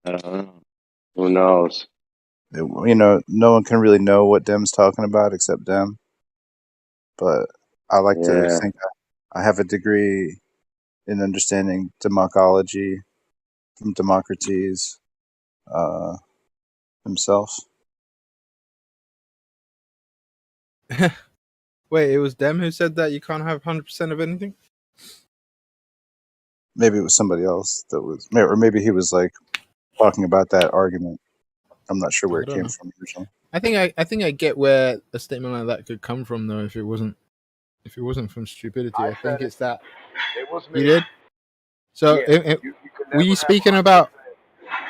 I don't know. Who knows? You know, no one can really know what Dem's talking about except Dem. But I like to Yeah. think I have a degree in understanding democology from Democrates himself. Wait, it was Dem who said that you can't have 100% of anything? Maybe it was somebody else that was, or maybe he was like talking about that argument. I'm not sure where I it don't came know. from originally. I think I get where a statement like that could come from, though. If it wasn't from stupidity, I think it's that It was me. you did. So, Yeah, you could were never you have speaking 100%. about?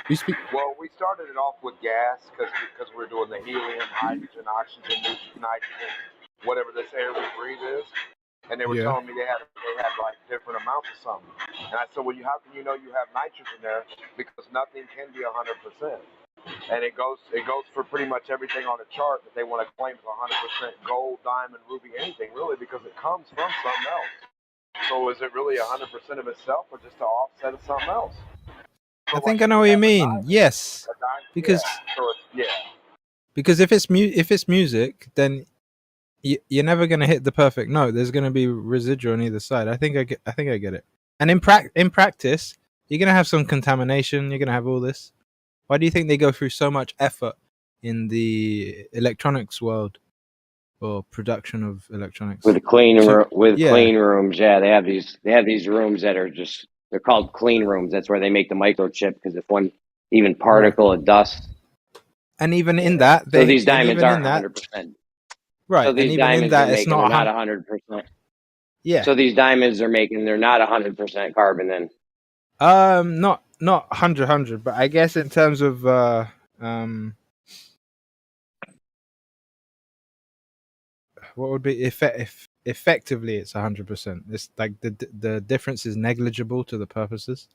You speak. Well, we started it off with gas because we're doing the helium, hydrogen, oxygen, nitrogen, whatever this air we breathe is. And they were Yeah. telling me they had like different amounts of something. And I said, well, how can you know you have nitrogen there? Because nothing can be 100%. And it goes for pretty much everything on the chart that they want to claim is 100% gold, diamond, ruby, anything really, because it comes from something else. So is it really 100% of itself, or just an offset of something else? So I like think I if know you what you have a mean. diamond, Yes, because because if it's music, then you're never gonna hit the perfect note. There's gonna be residual on either side. I think I get it. And in practice, you're gonna have some contamination. You're gonna have all this. Why do you think they go through so much effort in the electronics world or production of electronics? With clean Yeah. rooms, yeah, they have these rooms that are just, they're called clean rooms. That's where they make the microchip, because if one even particle of dust. And even in Yeah. that, So these diamonds aren't 100%. So and these even in diamonds they're that, it's making, they're not not 100%. Yeah. So these diamonds they're making, they're not 100% carbon then. Not 100, but I guess in terms of what would be if effectively it's 100%. It's like the difference is negligible to the purposes.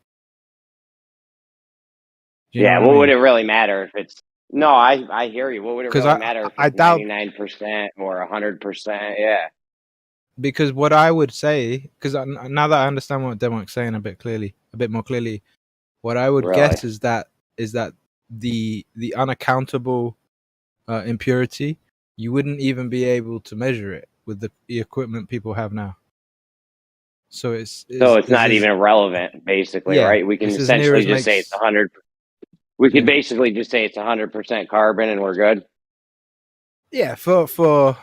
Do you know Yeah, what I what would mean? it really matter if it's? No, I hear you. What would it really matter if I it's doubt 99% or 100%? Yeah. because what I would say, because now that I understand what Demonic's saying a bit more clearly, what I would Really? guess is that the unaccountable impurity, you wouldn't even be able to measure it with the equipment people have now. So it's not even relevant, basically, yeah, right? We can it's as near essentially as just say it's makes 100. We could yeah. basically just say it's 100% carbon, and we're good. Yeah, for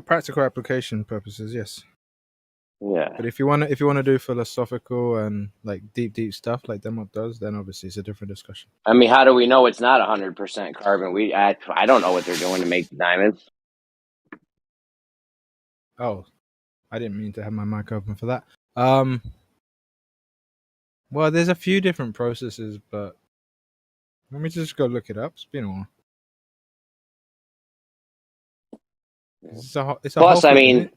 practical application purposes, yes. Yeah. But if you want to do philosophical and like deep stuff like Demok does, then obviously it's a different discussion. I mean, how do we know it's not 100% carbon? I don't know what they're doing to make the diamonds. Oh, I didn't mean to have my mic open for that. Well, there's a few different processes, but let me just go look it up. It's been a while. It's a whole Plus, I mean,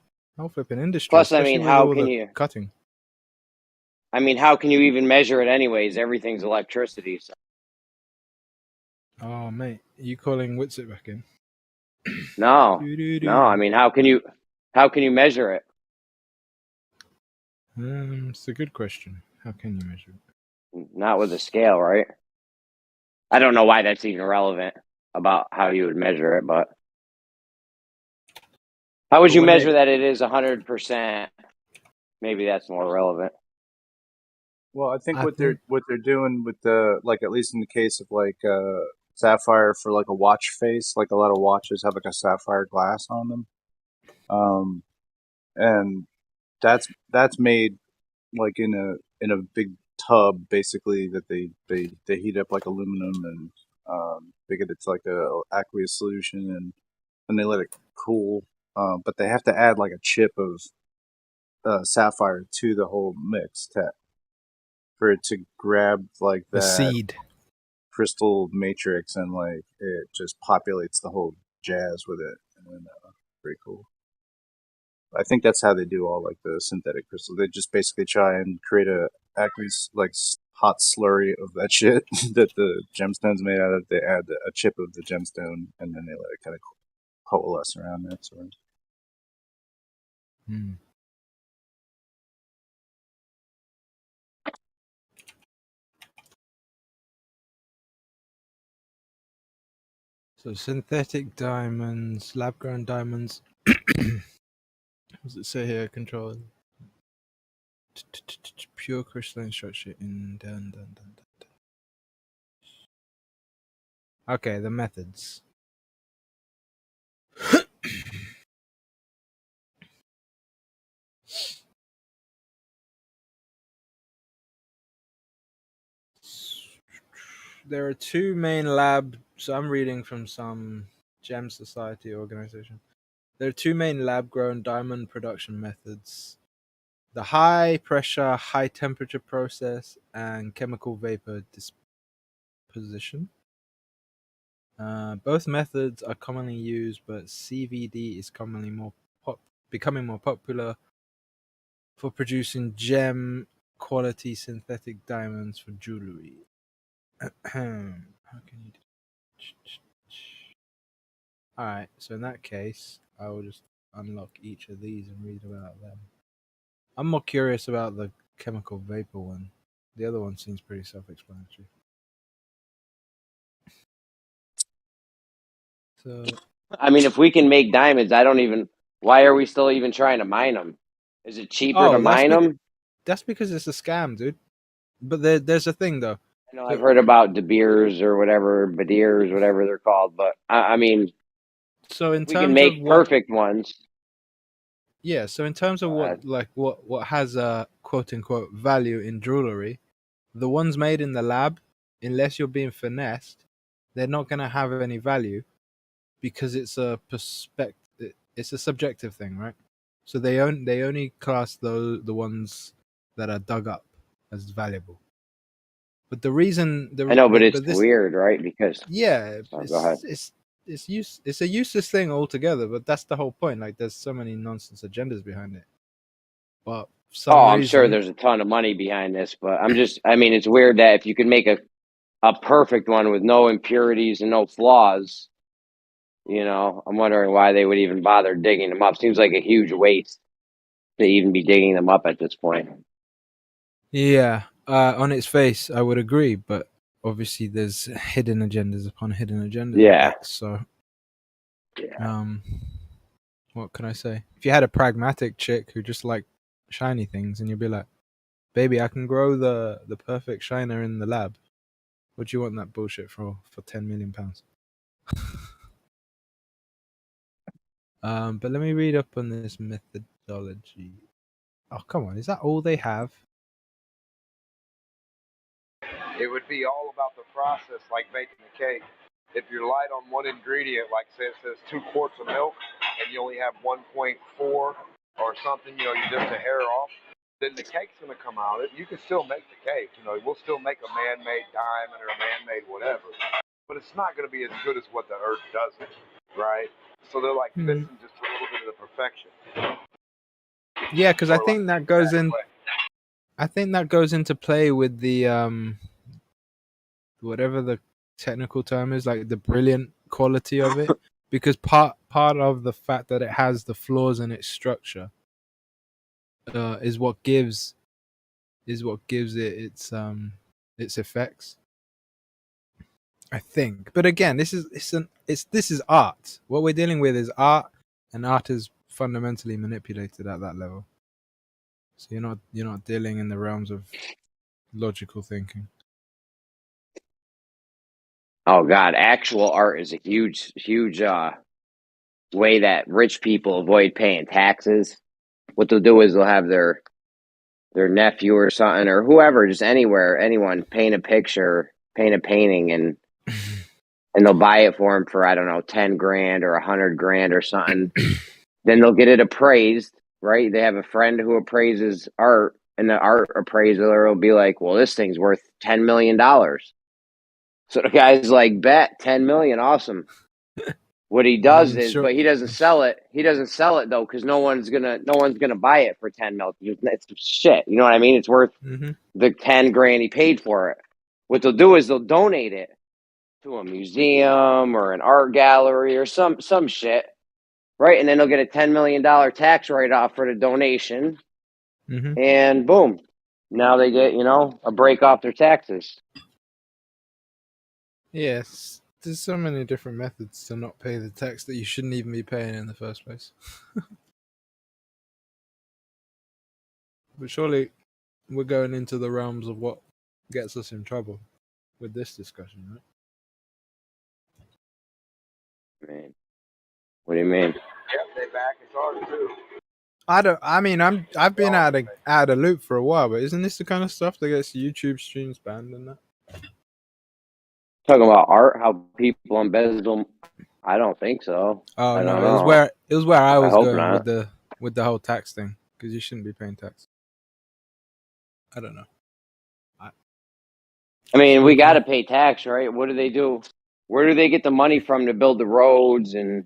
flipping industry, plus, I especially mean, with how all can the you? cutting. I mean, how can you even measure it anyways? Everything's electricity. So. Oh, mate, are you calling Witsit back in? No. I mean, how can you measure it? It's a good question. How can you measure it? Not with a scale, right? I don't know why that's even relevant about how you would measure it, but how would you measure that it is 100%? Maybe that's more relevant. Well, I think what they're doing with the, like, at least in the case of like sapphire for like a watch face, like a lot of watches have like a sapphire glass on them, and that's made like in a big tub basically that they heat up like aluminum and they get it to like a aqueous solution and then they let it cool, but they have to add like a chip of sapphire to the whole mix for it to grab like the that seed crystal matrix and like it just populates the whole jazz with it, and pretty cool. I think that's how they do all like the synthetic crystals. They just basically try and create a aqueous like hot slurry of that shit that the gemstone's made out of. They add a chip of the gemstone and then they let it kind of coalesce around that sort of. So synthetic diamonds, lab-grown diamonds. What does it say here? Control. Pure crystalline structure in dun. Okay, the methods. There are two main lab. So I'm reading from some Gem Society organization. There are two main lab-grown diamond production methods: the high pressure, high temperature process and chemical vapor disposition. Both methods are commonly used, but CVD is commonly becoming more popular for producing gem quality synthetic diamonds for jewelry. How can you Alright, so in that case, I will just unlock each of these and read about them. I'm more curious about the chemical vapor one. The other one seems pretty self-explanatory. So, I mean, if we can make diamonds, I don't even. Why are we still even trying to mine them? Is it cheaper to mine them? that's because it's a scam, dude. But there's a thing though. I know I've heard about De Beers or whatever, Badiers, whatever they're called. But I mean, So in we can terms make of what, perfect ones. yeah. So in terms of what has a quote unquote value in jewelry, the ones made in the lab, unless you're being finessed, they're not gonna have any value because it's a it's a subjective thing, right? So they only class the ones that are dug up as valuable. But the reason I know, but it's this weird, right? Because yeah, go ahead. it's a useless thing altogether. But that's the whole point. Like, there's so many nonsense agendas behind it. But for some I'm sure reason, there's a ton of money behind this, but I mean, it's weird that if you could make a perfect one with no impurities and no flaws, I'm wondering why they would even bother digging them up. Seems like a huge waste to even be digging them up at this point. yeah, on its face, I would agree. But obviously, there's hidden agendas upon hidden agendas. Yeah. So, what can I say? If you had a pragmatic chick who just liked shiny things, and you'd be like, "Baby, I can grow the perfect shiner in the lab. What do you want that bullshit for £10 million?" But let me read up on this methodology. Oh, come on, is that all they have? It would be all about the process, like making a cake. If you're light on one ingredient, like say it says 2 quarts of milk, and you only have 1.4 or something, you're just a hair off, then the cake's going to come out. You can still make the cake. We'll still make a man-made diamond or a man-made whatever, but it's not going to be as good as what the earth does, right? So they're like missing just a little bit of the perfection. Yeah, because I think that goes in. I think that goes into play with the whatever the technical term is, like the brilliant quality of it, because part of the fact that it has the flaws in its structure is what gives it its effects, I think. But again, this is art. What we're dealing with is art, and art is fundamentally manipulated at that level. So you're not dealing in the realms of logical thinking. Oh God, actual art is a huge way that rich people avoid paying taxes. What they'll do is they'll have their nephew or something, or whoever, just anyone paint a picture, paint a painting, and they'll buy it for him for, I don't know, 10 grand or 100 grand or something. Then they'll get it appraised, right? They have a friend who appraises art, and the art appraiser will be like, well, this thing's worth $10 million. So the guy's like, bet 10 million, awesome. What he does is, but he doesn't sell it. He doesn't sell it though, because no one's gonna buy it for 10 million. It's shit. You know what I mean? It's worth the 10 grand he paid for it. What they'll do is they'll donate it to a museum or an art gallery or some shit, right? And then they'll get a $10 million tax write off for the donation, and boom, now they get a break off their taxes. Yes, there's so many different methods to not pay the tax that you shouldn't even be paying in the first place. But surely we're going into the realms of what gets us in trouble with this discussion, right? Man. What do you mean? Yep, they back in charge too. I've been out of the loop for a while, but isn't this the kind of stuff that gets YouTube streams banned and that? Talking about art, how people embezzle. I don't think so. Oh I no, don't it was know. where I was hope going not. with the whole tax thing, because you shouldn't be paying tax. I don't know. I mean, we got to pay tax, right? What do they do? Where do they get the money from to build the roads and,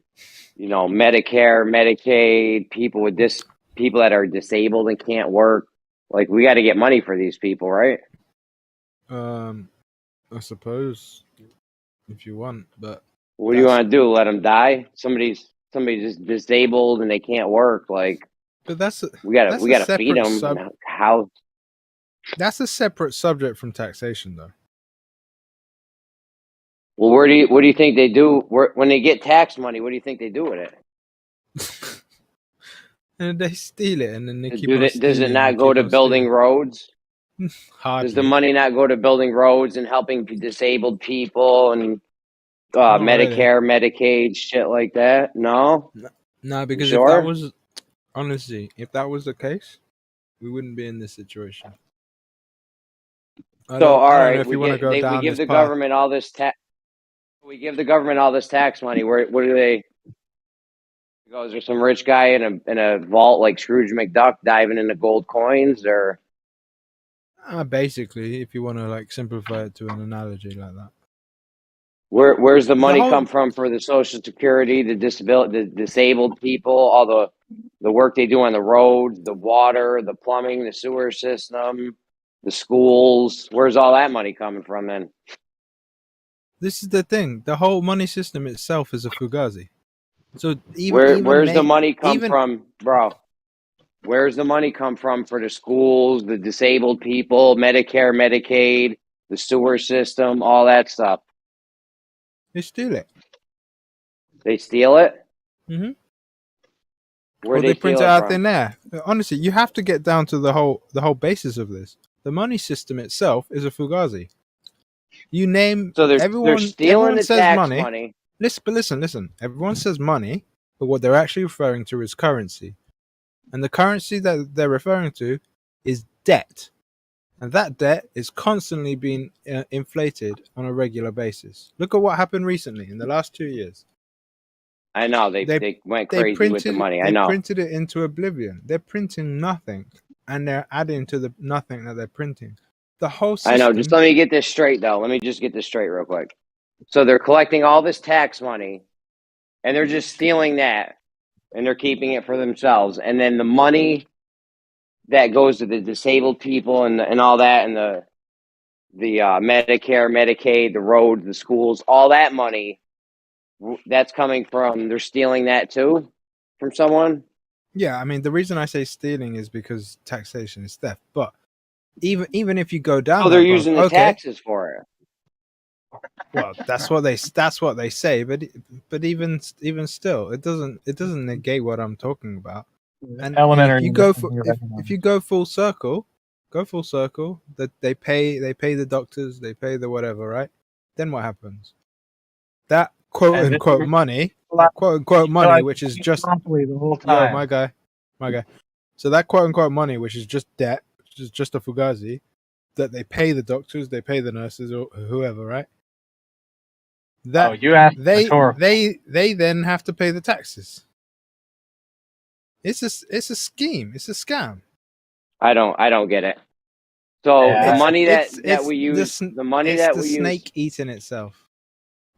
Medicare, Medicaid, people that are disabled and can't work? Like, we got to get money for these people, right? I suppose if you want, but what do you want to do? Let them die? Somebody's just disabled and they can't work. Like, but we gotta feed them. How? That's a separate subject from taxation, though. Well, what do you think they do when they get tax money? What do you think they do with it? And they steal it, and then they keep on stealing. Does it not go to building roads? Hardly. Does the money not go to building roads and helping disabled people and Medicare, Medicaid, shit like that? No? No, because if that was... Honestly, if that was the case, we wouldn't be in this situation. So, all right, we give the government all this tax. We give the government all this tax money. What do they? Is there some rich guy in a vault like Scrooge McDuck diving into gold coins, or? Basically, if you want to simplify it to an analogy like that. Where's the money come from for the Social Security, the disabled people, all the work they do on the roads, the water, the plumbing, the sewer system, the schools? Where's all that money coming from then? This is the thing. The whole money system itself is a fugazi. So where's the money come from, bro? Where's the money come from for the schools, the disabled people, Medicare, Medicaid, the sewer system, all that stuff? They steal it. They steal it? Mm-hmm. Where they print it out in there. Honestly, you have to get down to the whole basis of this. The money system itself is a fugazi. You name they're stealing the says tax money. Listen. Everyone says money, but what they're actually referring to is currency. And the currency that they're referring to is debt. And that debt is constantly being inflated on a regular basis. Look at what happened recently in the last 2 years. I know they went crazy with the money. I know. They printed it into oblivion. They're printing nothing, and they're adding to the nothing that they're printing. The whole system. I know. Just let me get this straight, though. Let me just get this straight real quick. So they're collecting all this tax money, and they're just stealing that, and they're keeping it for themselves. And then the money that goes to the disabled people and all that, and the Medicare, Medicaid, the roads, the schools, all that money, that's coming from, they're stealing that too from someone? Yeah, I mean, the reason I say stealing is because taxation is theft. But even if you go down, they're using the taxes for it. Well, that's what they say, but even still, it doesn't negate what I'm talking about. And elementary. If you go full circle, that they pay the doctors, they pay the whatever, right? Then what happens? That quote unquote money, which is just the whole time. my guy. So that quote unquote money, which is just debt, which is just a fugazi, that they pay the doctors, they pay the nurses, or whoever, right? That they then have to pay the taxes. It's a scheme. It's a scam. I don't get it. So the money that we use, the money that we use, it's the snake eating itself.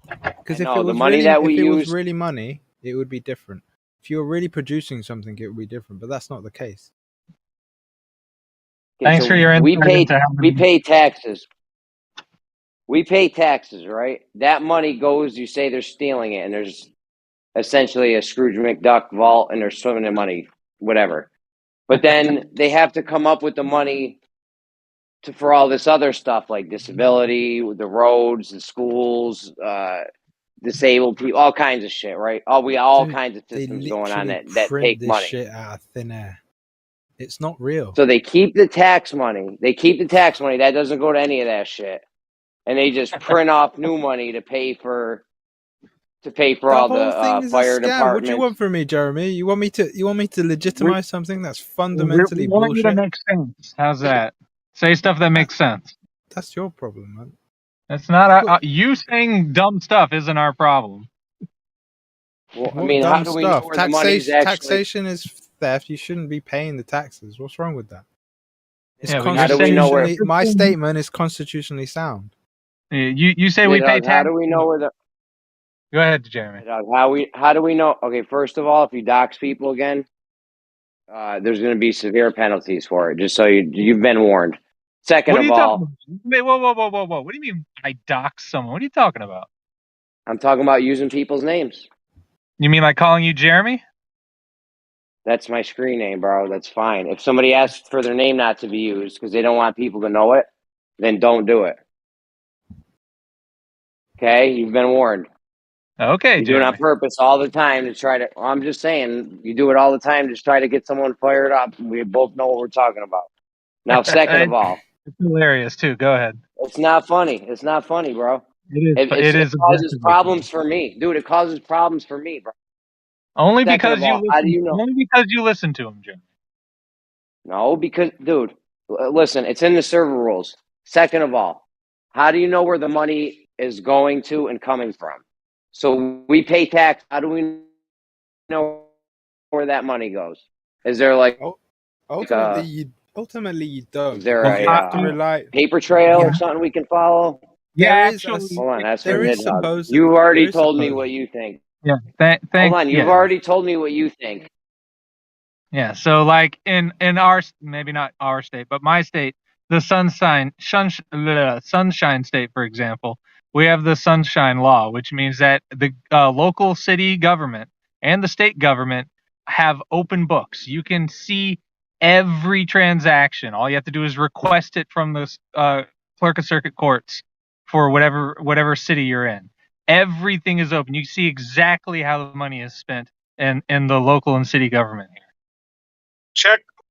Because if it was really money, it would be different. If you were really producing something, it would be different. But that's not the case. Thanks for your insight. We pay taxes. We pay taxes, right? That money goes, you say they're stealing it, and there's essentially a Scrooge McDuck vault, and they're swimming in money, whatever. But then they have to come up with the money for all this other stuff, like disability, the roads, the schools, disabled people, all kinds of shit, right? All Dude, kinds of they systems going on literally that print take this money. shit out of thin air. It's not real. So they keep the tax money. That doesn't go to any of that shit, and they just print off new money to pay for The all whole thing the is a fire scam. What do you departments. want from me, Jeremy? You want me to legitimize something that's We fundamentally want you to bullshit? make sense. How's that? Say stuff that makes sense. That's your problem, man. That's not Look, you saying dumb stuff isn't our problem. Well, I what mean, how dumb do we know stuff? where the money's actually? Taxation is theft. You shouldn't be paying the taxes. What's wrong with that? It's Yeah, but you're How do we know where? constitutionally. My statement is constitutionally sound. You say we pay How tax. do we know where the? Go ahead, Jeremy. How do we know? Okay, first of all, if you dox people again, there's going to be severe penalties for it. Just so you've been warned. Second What are of you all, talking about? Wait, whoa. What do you mean I dox someone? What are you talking about? I'm talking about using people's names. You mean like calling you Jeremy? That's my screen name, bro. That's fine. If somebody asks for their name not to be used because they don't want people to know it, then don't do it. Okay, you've been warned. Okay, You do it on Jeremy. purpose all the time to try to. I'm just saying, you do it all the time to try to get someone fired up. We both know what we're talking about. Now, second of all, It's hilarious too. Go ahead. it's not funny. It's not funny, bro. It It is causes aggressively problems funny. for me, dude. It causes problems for me, bro. Only Second because of all, how do you know? Only because you listen to him, Jeremy. No, because, dude, listen, it's in the server rules. Second of all, how do you know where the money is going to and coming from? So we pay tax. How do we know where that money goes? Is there Ultimately, you don't, is there because you have to a rely. paper trail Yeah. or something we can follow? There is Actually, Hold on, that's for there is Nidhogg. supposed. You've There already is told me supposed. what you think. yeah. Hold on, you've yeah. already told me what you think. Yeah, so like in our maybe not our state, but my state, the sunshine state, for example, we have the sunshine law, which means that the local city government and the state government have open books. You can see every transaction. All you have to do is request it from the clerk of circuit courts for whatever city you're in. Everything is open. You see exactly how the money is spent in the local and city government here.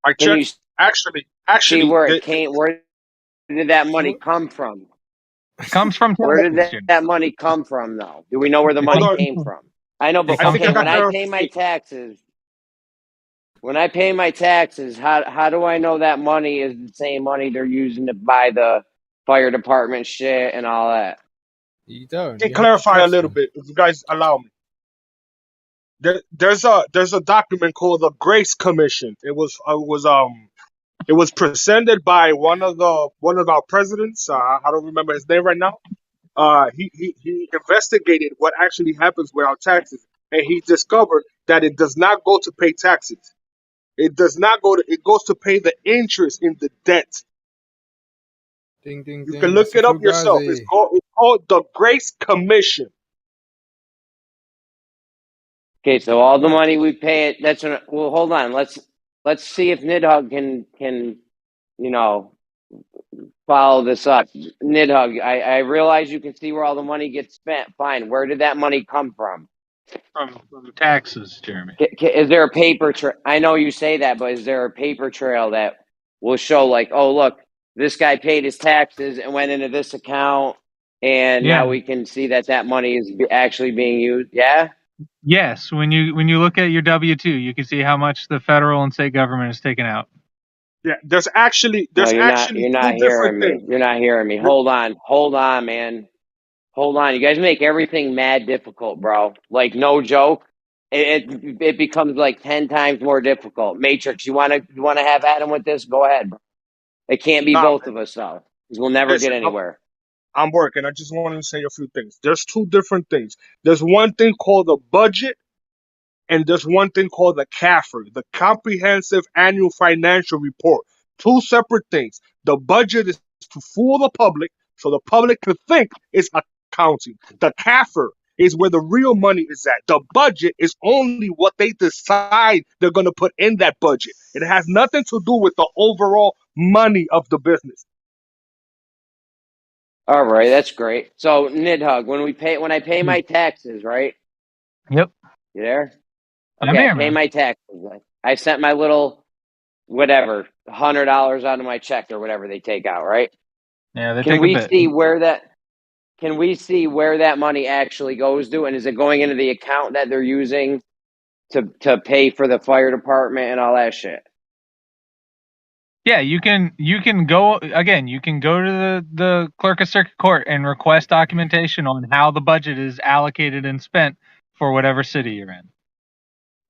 I checked. Actually, See where it came. Where did that money come from? Comes from Where did taxes, Jim. that money come from, though? Do we know where the It money comes came from? I know, It but comes okay, from when I pay my taxes, how do I know that money is the same money they're using to buy the fire department shit and all that? You don't. to You have to clarify a trust little them. bit, if you guys allow me. There's a document called the Grace Commission. It was presented by one of our presidents. I don't remember his name right now. He investigated what actually happens with our taxes, and he discovered that it does not go to pay taxes. It does not go to. It goes to pay the interest in the debt. Ding ding You ding. can look That's a it up yourself. fugazi. It's called the Grace Commission. Okay, so all the Right. money we pay it. Well, hold on. Let's see if Nidhogg can follow this up. Nidhogg, I realize you can see where all the money gets spent. Fine. Where did that money come from? from taxes, Jeremy. Is there a paper trail? I know you say that, but is there a paper trail that will show, like, oh, look, this guy paid his taxes and went into this account, and Yeah. now we can see that money is actually being used? Yeah? Yes. When you look at your W-2, you can see how much the federal and state government has taken out. Yeah, there's actually No, you're not two hearing different me. things. You're not hearing me. Hold on, man. Hold on. You guys make everything mad difficult, bro. Like, no joke. It becomes like 10 times more difficult. Matrix, you wanna have Adam with this? Go ahead, bro. It can't be Nah, both of us, though, because we'll never get listen, anywhere. I'm working. I just wanted to say a few things. There's two different things. There's one thing called the budget, and there's one thing called the CAFR, the Comprehensive Annual Financial Report. Two separate things. The budget is to fool the public so the public can think it's accounting. The CAFR is where the real money is at. The budget is only what they decide they're going to put in that budget. It has nothing to do with the overall money of the business. All right, that's great. So Nidhug, when I pay my taxes, right? Yep. You there? I'm Okay, I here, pay man. my taxes. I sent my little whatever $100 out of my check or whatever they take out, right? Yeah, they Can take a we bit. see where that? Can we see where that money actually goes to, and is it going into the account that they're using to pay for the fire department and all that shit? Yeah, you can go again. You can go to the clerk of circuit court and request documentation on how the budget is allocated and spent for whatever city you're in.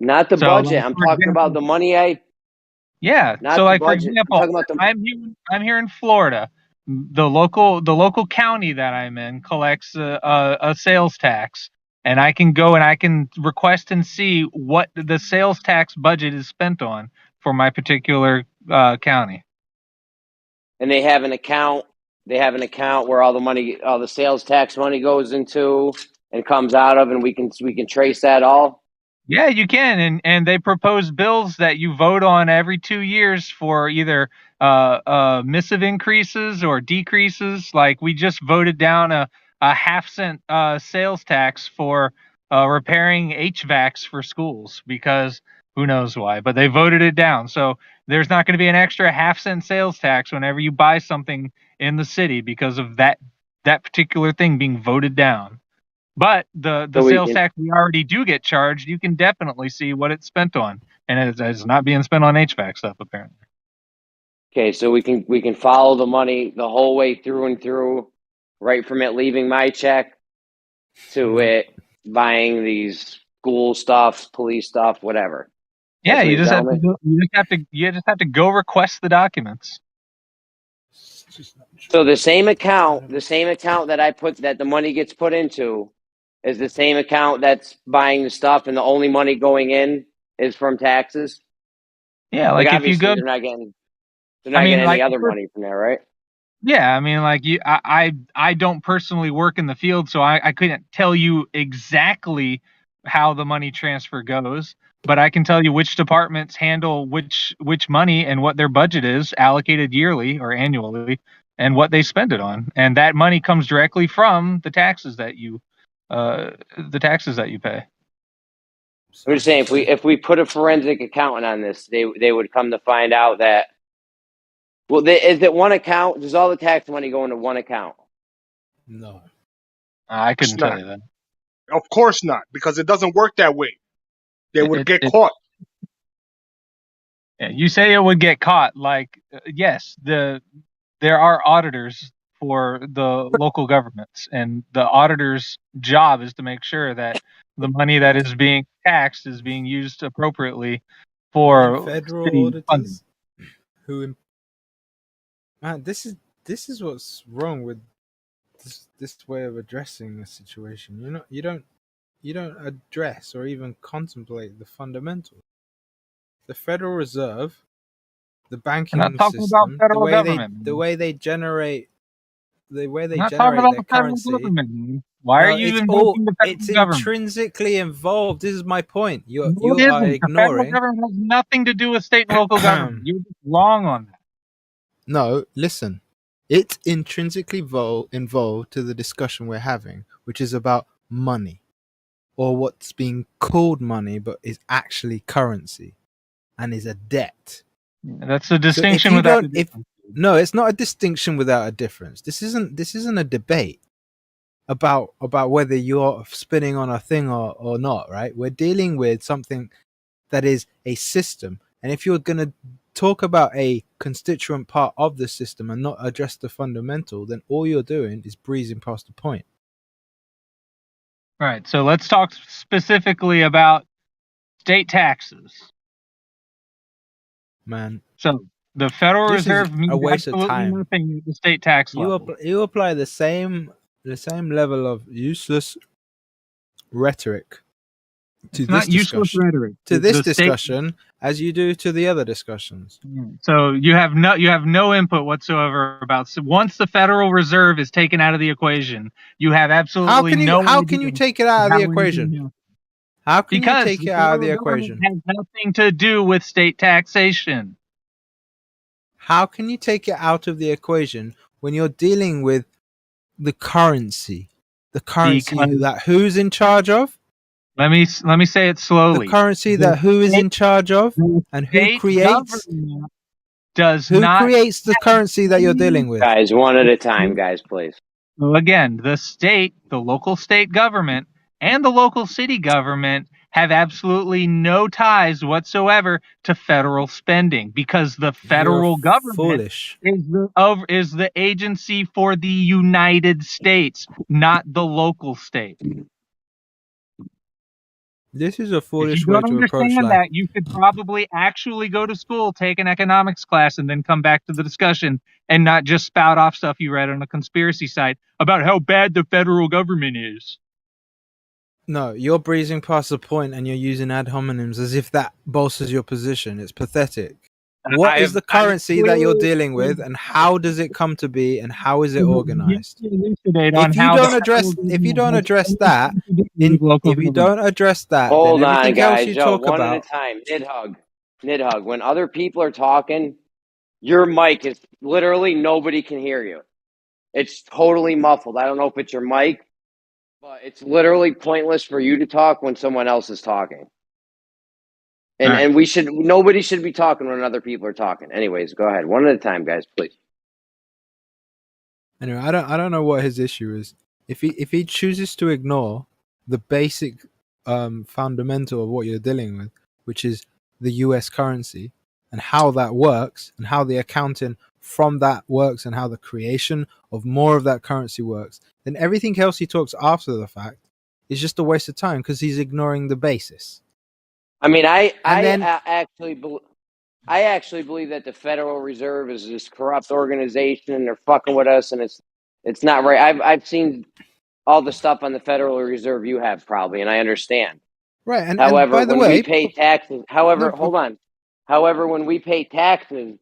Not the So, like, budget. I'm for talking about example, the money yeah. So, not the like, for budget. I'm example, talking about the. I'm here in Florida. The local county that I'm in collects a sales tax, and I can go and I can request and see what the sales tax budget is spent on for my particular county. And they have an account. They have an account where all the sales tax money goes into and comes out of, and we can trace that all. Yeah, you can, and they propose bills that you vote on every 2 years for either missive increases or decreases. Like we just voted down a half-cent sales tax for repairing HVACs for schools because who knows why, but they voted it down. So there's not going to be an extra half-cent sales tax whenever you buy something in the city because of that particular thing being voted down. But the So we sales can. tax we already do get charged, you can definitely see what it's spent on, and it's not being spent on HVAC stuff apparently. Okay, so we can follow the money the whole way through and through, right from it leaving my check to it buying these school stuff, police stuff, whatever. Yeah, That's what you you're just have telling to me? you just have to go request the documents. So the same account that I put that the money gets put into is the same account that's buying the stuff, and the only money going in is from taxes. Yeah, Like like if you obviously go, they're not getting I mean, any like other money from there, right? yeah, I mean, like I don't personally work in the field, so I couldn't tell you exactly how the money transfer goes, but I can tell you which departments handle which money and what their budget is allocated yearly or annually, and what they spend it on, and that money comes directly from the taxes that you pay. I'm just saying if we put a forensic accountant on this, they would come to find out that. Well, is it one account? Does all the tax money go into one account? No. I couldn't It's tell not. you that. Of course not, because it doesn't work that way. They would get It caught. Yeah, you say it would get caught. Like, yes, there are auditors for the local governments, and the auditor's job is to make sure that the money that is being taxed is being used appropriately for federal city funding. auditors man, this is what's wrong with this way of addressing the situation. You don't address or even contemplate the fundamentals. The Federal Reserve, the We're banking not talking about system, federal government. the way they generate We're not talking about their the federal currency. government. Why are No, you invoking the federal it's government? intrinsically involved. This is my point. You No, it are isn't. The federal ignoring. government has nothing to do with state and local government. You're just wrong on that. No, listen. It's intrinsically involved to the discussion we're having, which is about money, or what's being called money but is actually currency and is a debt. That's the distinction without a difference. No, it's not a distinction without a difference. This isn't a debate about whether you're spinning on a thing or not, right? We're dealing with something that is a system, and if you're going to talk about a constituent part of the system and not address the fundamental, then all you're doing is breezing past the point. Right. So let's talk specifically about state taxes. Man, so the Federal this Reserve is means a waste of absolutely time. nothing at the state tax level. You apply the same level of useless rhetoric to It's this not useless discussion, rhetoric. to this The state- discussion as you do to the other discussions. So you have no input whatsoever about once the Federal Reserve is taken out of the equation, you have absolutely no. How can you take it out of the equation? How can you take it out of the equation? Has nothing to do with state taxation. How can you take it out of the equation when you're dealing with the currency Because- that who's in charge of? Let me say it slowly. The currency The that who is state- in charge of and who State creates government does who not creates the currency that you're dealing with. Guys, one at a time, guys, please. Well, again, the state, the local state government, and the local city government have absolutely no ties whatsoever to federal spending because the federal You're government foolish. is the agency for the United States, not the local state. This is a If foolish you way don't to approach understand life. that, you should probably actually go to school, take an economics class, and then come back to the discussion and not just spout off stuff you read on a conspiracy site about how bad the federal government is. No, you're breezing past the point and you're using ad hominems as if that bolsters your position. It's pathetic. What is the currency that you're dealing with, and how does it come to be, and how is it organized? If you don't address that, Hold then on, everything guys. else you Yo, talk one about. at a time. Nidhug. When other people are talking, your mic is literally nobody can hear you. It's totally muffled. I don't know if it's your mic, but it's literally pointless for you to talk when someone else is talking. And All right. and nobody should be talking when other people are talking. Anyways, go ahead. One at a time, guys, please. Anyway, I don't know what his issue is. If he chooses to ignore the basic fundamental of what you're dealing with, which is the US currency and how that works and how the accounting from that works and how the creation of more of that currency works, then everything else he talks after the fact is just a waste of time because he's ignoring the basis. I mean, I then- actually believe that the Federal Reserve is this corrupt organization and they're fucking with us, and it's not right. I've seen all the stuff on the Federal Reserve you have probably, and I understand. Right, and However, by the when way, we pay taxes, hold on. However, when we pay taxes,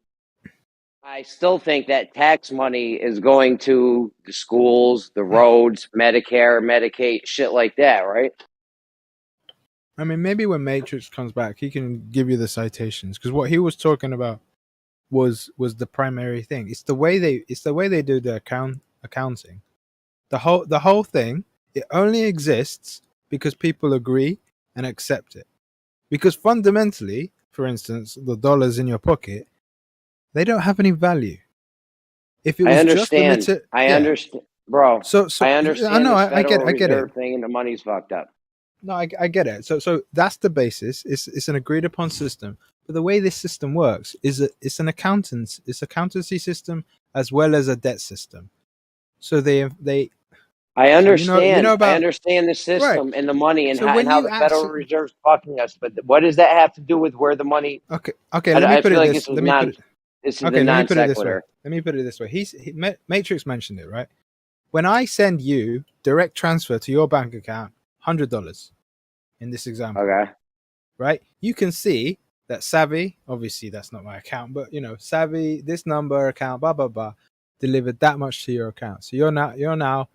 I still think that tax money is going to the schools, the roads, Medicare, Medicaid, shit like that, right? I mean, maybe when Matrix comes back, he can give you the citations because what he was talking about was the primary thing. It's the way they do the accounting. The whole thing, it only exists because people agree and accept it. Because fundamentally, for instance, the dollars in your pocket, they don't have any value. If it was I understand. just limited, I understand, bro. So I understand. I know. This I get Reserve it. thing, and the money's fucked up. No, I get it. So that's the basis. It's an agreed upon system. But the way this system works is it's an accountancy system as well as a debt system. So they I understand. You know about, I understand the system right. and the money and So how the Federal Reserve's fucking us. But what does that have to do with where the money? Okay. Let me put it this. This is the non sequitur. Let me put it this way. Matrix mentioned it, right? When I send you direct transfer to your bank account, $100 in this example. Okay. Right? You can see that Savvy, obviously that's not my account, but Savvy, this number account, blah blah blah, delivered that much to your account. So you're now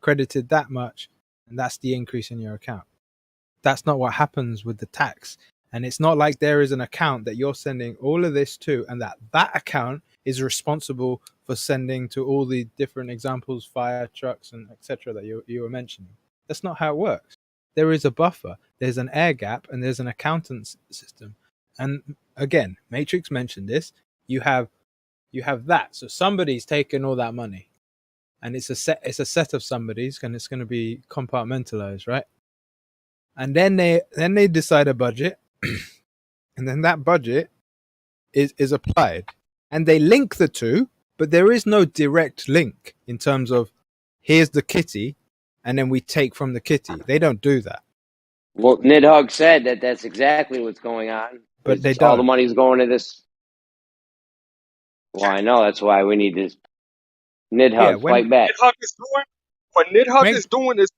credited that much, and that's the increase in your account. That's not what happens with the tax. And it's not like there is an account that you're sending all of this to, and that account is responsible for sending to all the different examples, fire trucks and etc. that you were mentioning. That's not how it works. There is a buffer, there's an air gap, and there's an accountant's system. And again, Matrix mentioned this. You have that. So somebody's taken all that money, and it's a set of somebody's, and it's going to be compartmentalized, right? And then they decide a budget, and then that budget is applied, and they link the two, but there is no direct link in terms of here's the kitty, and then we take from the kitty. They don't do that. Well, Nidhug said that that's exactly what's going on. But they don't. All the money's going to this. Well, I know that's why we need this. Nidhug, fight back. What Nidhug is doing is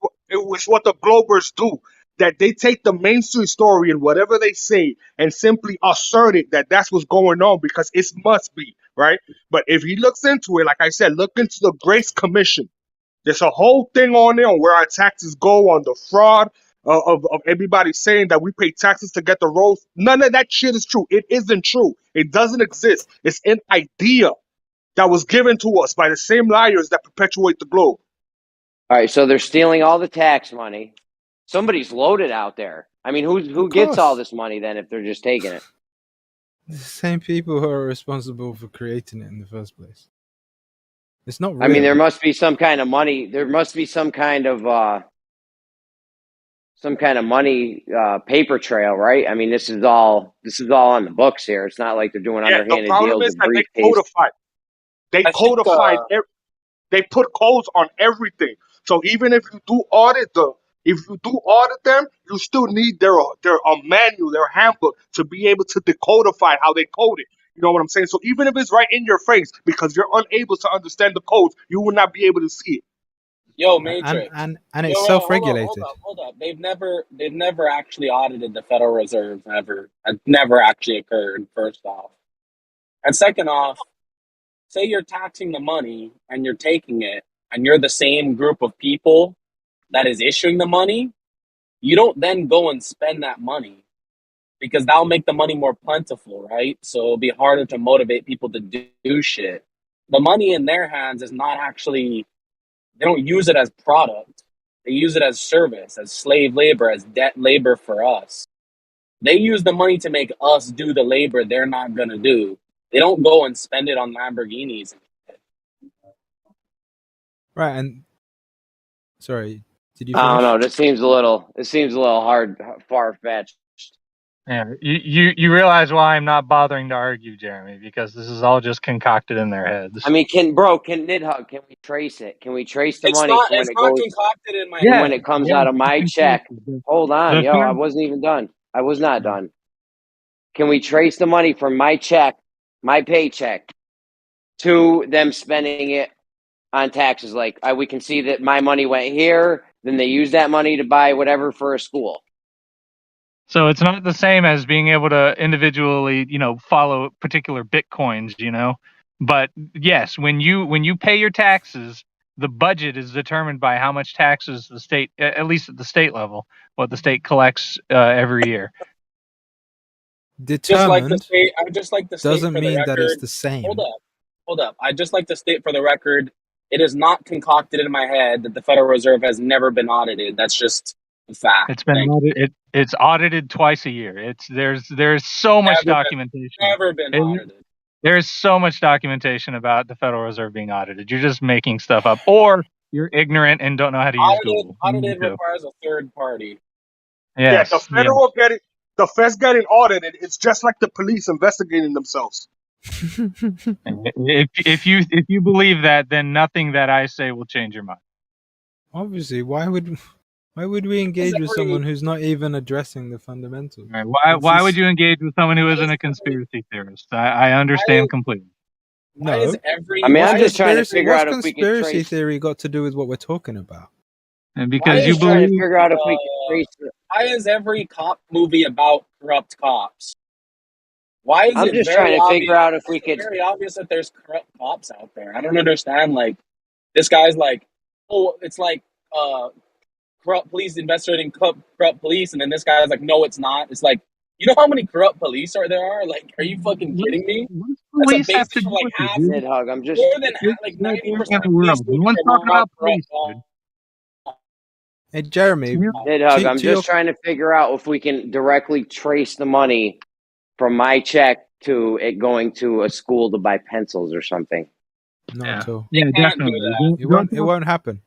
what the Globers do. That they take the mainstream story and whatever they say and simply assert it that that's what's going on because it must be, right? But if he looks into it, like I said, look into the Grace Commission. There's a whole thing on there on where our taxes go, on the fraud of everybody saying that we pay taxes to get the roads. None of that shit is true. It isn't true. It doesn't exist. It's an idea that was given to us by the same liars that perpetuate the globe. All right, so they're stealing all the tax money. Somebody's loaded out there. I mean, who Of gets all course. this money then if they're just taking it? The same people who are responsible for creating it in the first place. It's not real. I mean, there must be some kind of money. There must be some kind of money paper trail, right? I mean, this is all on the books here. It's not like they're doing Yeah, the underhanded problem deals is of that they briefcase. codified. They I think codified. They put codes on everything. So even if you do audit them, you still need their manual, their handbook to be able to decodify how they code it. You know what I'm saying? So even if it's right in your face, because you're unable to understand the codes, you will not be able to see it. Yo, and Matrix. and Yo, it's hold self-regulated. up. They've never actually audited the Federal Reserve ever. It never actually occurred, first off. And second off, say you're taxing the money and you're taking it and you're the same group of people that is issuing the money, you don't then go and spend that money because that'll make the money more plentiful, right? So it'll be harder to motivate people to do shit. The money in their hands is not actually, they don't use it as product. They use it as service, as slave labor, as debt labor for us. They use the money to make us do the labor they're not going to do. They don't go and spend it on Lamborghinis. Right, and sorry, did you I finish? don't know. This seems a little hard, far fetched. Yeah, you realize why I'm not bothering to argue, Jeremy, because this is all just concocted in their heads. I mean, can Nidhug, can we trace it? Can we trace the money from when It's it not goes, concocted in my from Yeah, when head. it comes yeah. out of my check? Hold on, The yo, I third, wasn't even done. I was not done. Can we trace the money from my check, my paycheck, to them spending it on taxes? Like, we can see that my money went here, then they use that money to buy whatever for a school. So it's not the same as being able to individually, follow particular bitcoins, But yes, when you pay your taxes, the budget is determined by how much taxes the state, at least at the state level, what the state collects every year. Just like the Determined state, I would just like to state doesn't for the mean that it's record. the same. Hold up. I just like to state for the record, it is not concocted in my head that the Federal Reserve has never been audited. That's just a fact. It's been audited. It's audited twice a year. There's so much documentation. Never been audited. There's so much documentation about the Federal Reserve being audited. You're just making stuff up, or you're ignorant and don't know how to use Google. Audited requires a third party. Yes, The Fed's getting audited. It's just like the police investigating themselves. If you believe that, then nothing that I say will change your mind. Obviously, why would we engage with someone who's not even addressing the fundamentals? Right. Why would you engage with someone who isn't a conspiracy theorist? I understand completely. No, I'm just trying to figure out if we can conspiracy trace theory got to do with what we're talking about. And because you trying to believe, figure out if we can trace it. Why is every cop movie about corrupt cops? Why is I'm it just very trying to obvious, figure out if we could. It's very obvious that there's corrupt cops out there. I don't understand. Like, this guy's like, oh, it's like corrupt police investigating corrupt police, and then this guy's like, no, it's not. It's like, you know how many corrupt police there are? Like, are you fucking kidding me? Police That's have to a do like with half, it, dude. Nidhug, I'm just more than like 90% of police No one's talking about police, dude. Hey, Jeremy, Nidhug, I'm just trying to figure out if we can directly trace the money from my check to it going to a school to buy pencils or something. Not at all. Yeah, definitely. It won't happen.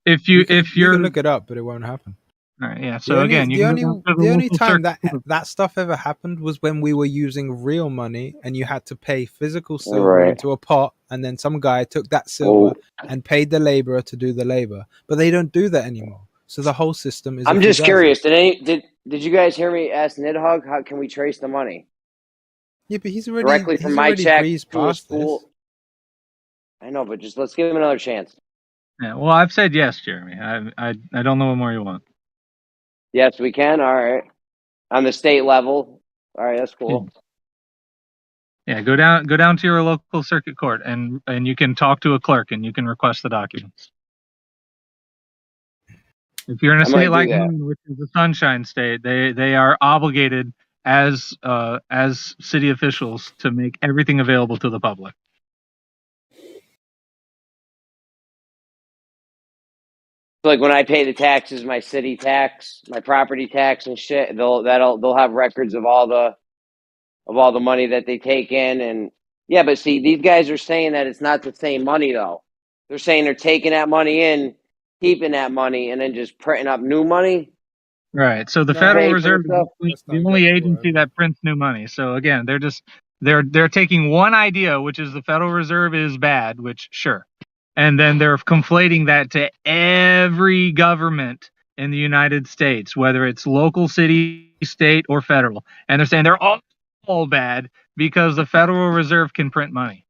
If you can look it up, but it won't happen. All right, yeah. So the only time that stuff ever happened was when we were using real money, and you had to pay physical silver into a pot, and then some guy took that silver and paid the laborer to do the labor. But they don't do that anymore. So the whole system is. I'm just curious. Did you guys hear me ask Nidhug how can we trace the money? Yeah, but he's already directly from my check to a school. This. I know, but just let's give him another chance. Yeah, well, I've said yes, Jeremy. I don't know what more you want. Yes, we can. All right, on the state level. All right, that's cool. Yeah, go down to your local circuit court, and you can talk to a clerk, and you can request the documents. If you're in a state like Maine, which is a sunshine state, they are obligated as city officials to make everything available to the public. So like when I pay the taxes, my city tax, my property tax and shit, they'll have records of all the money that they take in. And yeah, but see, these guys are saying that it's not the same money though. They're saying they're taking that money in, keeping that money, and then just printing up new money. Right. So the No, Federal pay for Reserve stuff. is That's the not only exactly what I agency mean. that prints new money. So again, they're taking one idea, which is the Federal Reserve is bad, which sure. And then they're conflating that to every government in the United States, whether it's local, city, state, or federal. And they're saying they're all bad because the Federal Reserve can print money.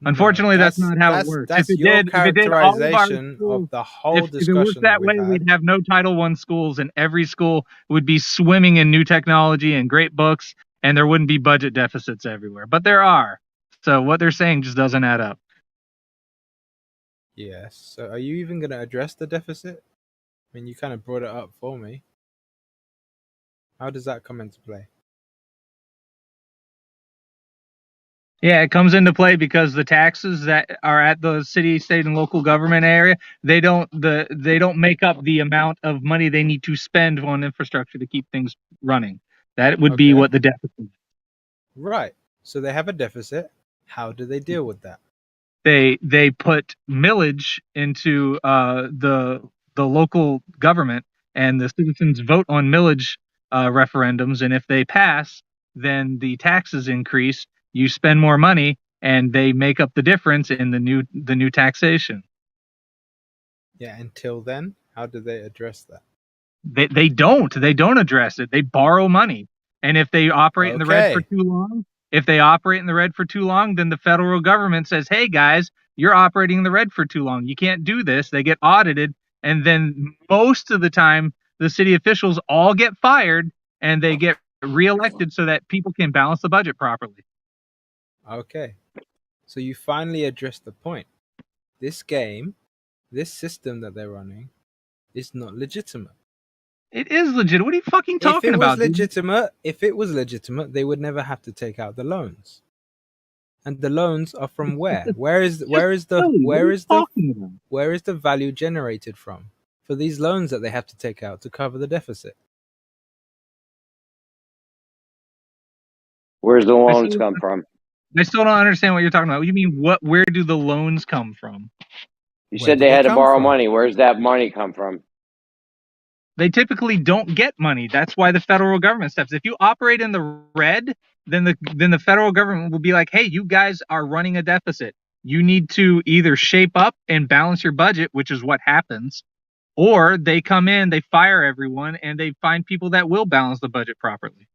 Unfortunately, that's not how it works. That's If your it did, all of our characterization schools, of the whole if it worked discussion that that way, we've had. we'd have no Title I schools, and every school would be swimming in new technology and great books, and there wouldn't be budget deficits everywhere. But there are. So what they're saying just doesn't add up. Yes. So are you even going to address the deficit? I mean, you kind of brought it up for me. How does that come into play? Yeah, it comes into play because the taxes that are at the city, state, and local government area, they don't make up the amount of money they need to spend on infrastructure to keep things running. That would be Okay. what the deficit is. Right. So they have a deficit. How do they deal with that? They put millage into the local government, and the citizens vote on millage referendums, and if they pass, then the taxes increase. You spend more money, and they make up the difference in the new taxation. Yeah. Until then, how do they address that? They don't address it. They borrow money, and if they operate in the red for too long, then the federal government says, "Hey guys, you're operating in the red for too long. You can't do this." They get audited, and then most of the time, the city officials all get fired, and they get reelected so that people can balance the budget properly. Okay. So you finally addressed the point. This game, this system that they're running, is not legitimate. It is legit. What are you fucking talking about? If it was legitimate, they would never have to take out the loans. And the loans are from where? Where is the value generated from for these loans that they have to take out to cover the deficit? Where's the loans come from? I still don't understand what you're talking about. What do you mean? Where do the loans come from? You said they had to borrow money. Where's that money come from? They typically don't get money. That's why the federal government steps. If you operate in the red, then the federal government will be like, "Hey, you guys are running a deficit. You need to either shape up and balance your budget," which is what happens, or they come in, they fire everyone, and they find people that will balance the budget properly.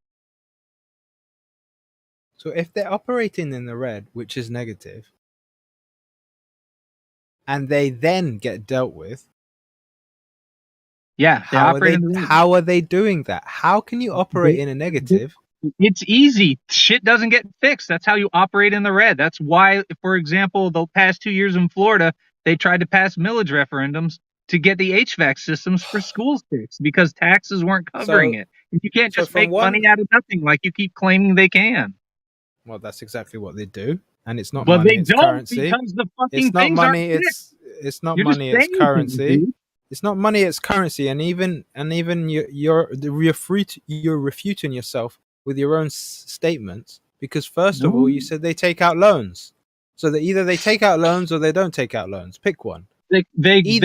So if they're operating in the red, which is negative, and they then get dealt with, yeah, how are they doing that? How can you operate in a negative? It's easy. Shit doesn't get fixed. That's how you operate in the red. That's why, for example, the past 2 years in Florida, they tried to pass millage referendums to get the HVAC systems for schools fixed because taxes weren't covering it. And you can't just make money out of nothing like you keep claiming they can. Well, that's exactly what they do, and it's not money. It's currency. Because the fucking it's not things money. It's not You're money. It's currency. Things, it's not money. It's currency, and even you're refuting yourself with your own statements because first of all, you said they take out loans, so that either they take out loans or they don't take out loans. Pick one. They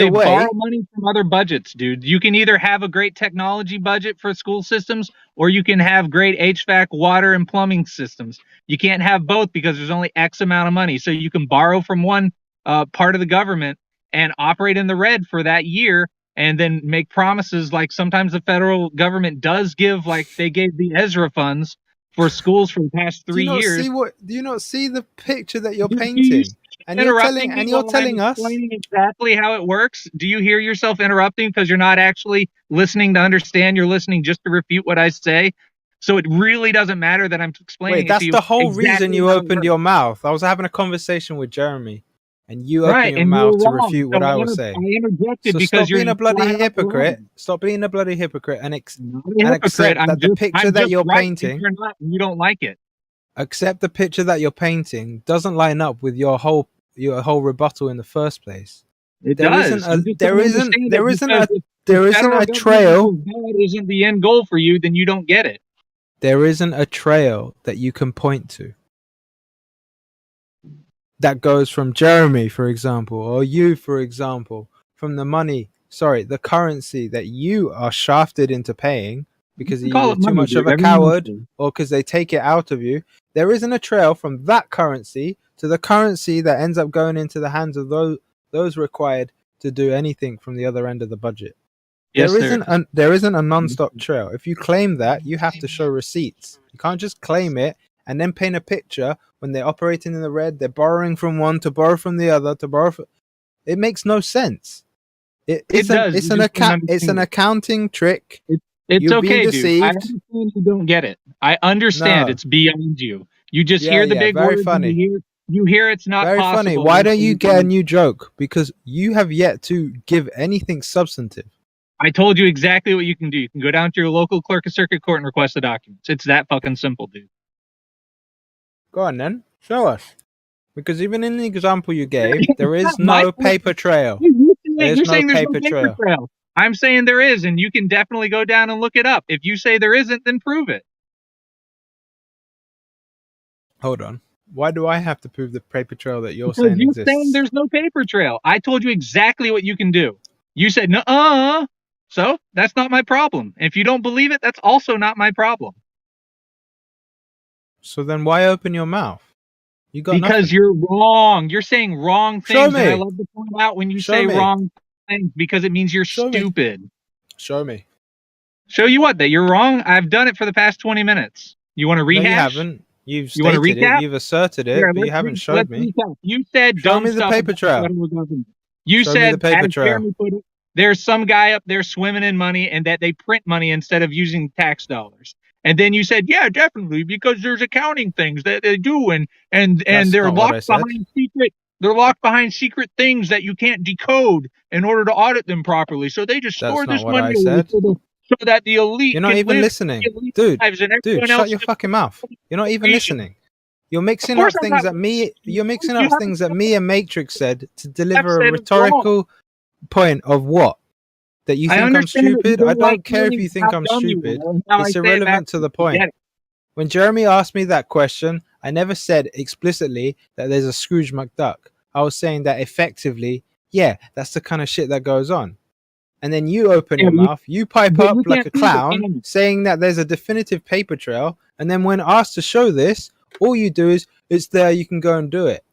borrow money from other budgets, dude. You can either have a great technology budget for school systems or you can have great HVAC, water, and plumbing systems. You can't have both because there's only X amount of money. So you can borrow from one part of the government and operate in the red for that year and then make promises like sometimes the federal government does give, like they gave the Ezra funds for schools for the past 3 years. Do you not see the picture that you're painting? And you're telling us explaining exactly how it works. Do you hear yourself interrupting because you're not actually listening to understand? You're listening just to refute what I say. So it really doesn't matter that I'm explaining. Wait, that's the whole reason you opened your mouth. I was having a conversation with Jeremy, and you opened your mouth to refute what I was saying. I interjected because stop being a bloody hypocrite. Stop being a bloody hypocrite and accept that the picture that you're painting. You don't like it. Accept the picture that you're painting doesn't line up with your whole rebuttal in the first place. It There does. isn't a You just there don't isn't understand there it isn't because a if there isn't federal a government trail. that isn't the end goal for you, then you don't get it. There isn't a trail that you can point to that goes from Jeremy, for example, or you, for example, from the currency that you are shafted into paying because You call you're it too money, much of dude. a Everyone wants coward to. or because they take it out of you. There isn't a trail from that currency to the currency that ends up going into the hands of those required to do anything from the other end of the budget. Yes, There isn't a non-stop trail. If you claim that, you have to show receipts. You can't just claim it and then paint a picture when they're operating in the red, they're borrowing from one to borrow from the other to borrow from... It makes no sense. It does. It's You just don't understand it's an it. accounting trick. It's You're being okay, dude. I deceived. understand you don't get it. I understand No. it's beyond you. You just Yeah, hear the yeah, big very words funny. and you hear it's not Very possible. funny. Why don't and you get a new joke? Because you have yet to give anything substantive. I told you exactly what you can do. You can go down to your local clerk of circuit court and request the documents. It's that fucking simple, dude. Go on then. Show us. Because even in the example you gave, there is My- no paper trail. There's You're no saying there's paper no paper trail. I'm saying there is, and you can definitely go down and look it up. If you say there isn't, then prove it. Hold on. Why do I have to prove the paper trail that you're Because saying you're exists? saying there's no paper trail. I told you exactly what you can do. You said, no, so that's not my problem. If you don't believe it, that's also not my problem. So then why open your mouth? You got Because nothing. you're wrong. You're saying wrong Show things, and I me. love to point out when you Show say me. wrong things because it means you're Show me. stupid. Show me. Show you what? That you're wrong? I've done it for the past 20 minutes. You want to rehash? No, you haven't. You've You wanna stated it. recap? You've asserted it, Here, but you haven't showed me. recap. You said Show dumb me the stuff paper about trail. the federal government. You Show me said, the paper as trail. Jeremy put it, there's some guy up there swimming in money and that they print money instead of using tax dollars. And then you said, yeah, definitely, because there's accounting things that they do, and That's they're not what I locked said. behind secret. They're locked behind secret things that you can't decode in order to audit them properly. So they just That's store not this what money I away said. so that the elite You're not can even live listening. elite Dude, lives and everyone shut else your fucking mouth. You're not even listening. You're mixing course up I'm things not that me you're mixing You up haven't things that me and Matrix said to I've deliver a said it wrong. rhetorical point of what? That you I think I'm understand that you stupid? I don't don't like care if hearing you think how I'm dumb you stupid. are and how I It's say it back irrelevant to the to you. point. Get it. When Jeremy asked me that question, I never said explicitly that there's a Scrooge McDuck. I was saying that effectively, yeah, that's the kind of shit that goes on. And then you open Yeah, your mouth, you pipe but up you like can't a prove it, clown, can you? saying that there's a definitive paper trail. And then when asked to show this, all you do is, it's there, you can go and do it.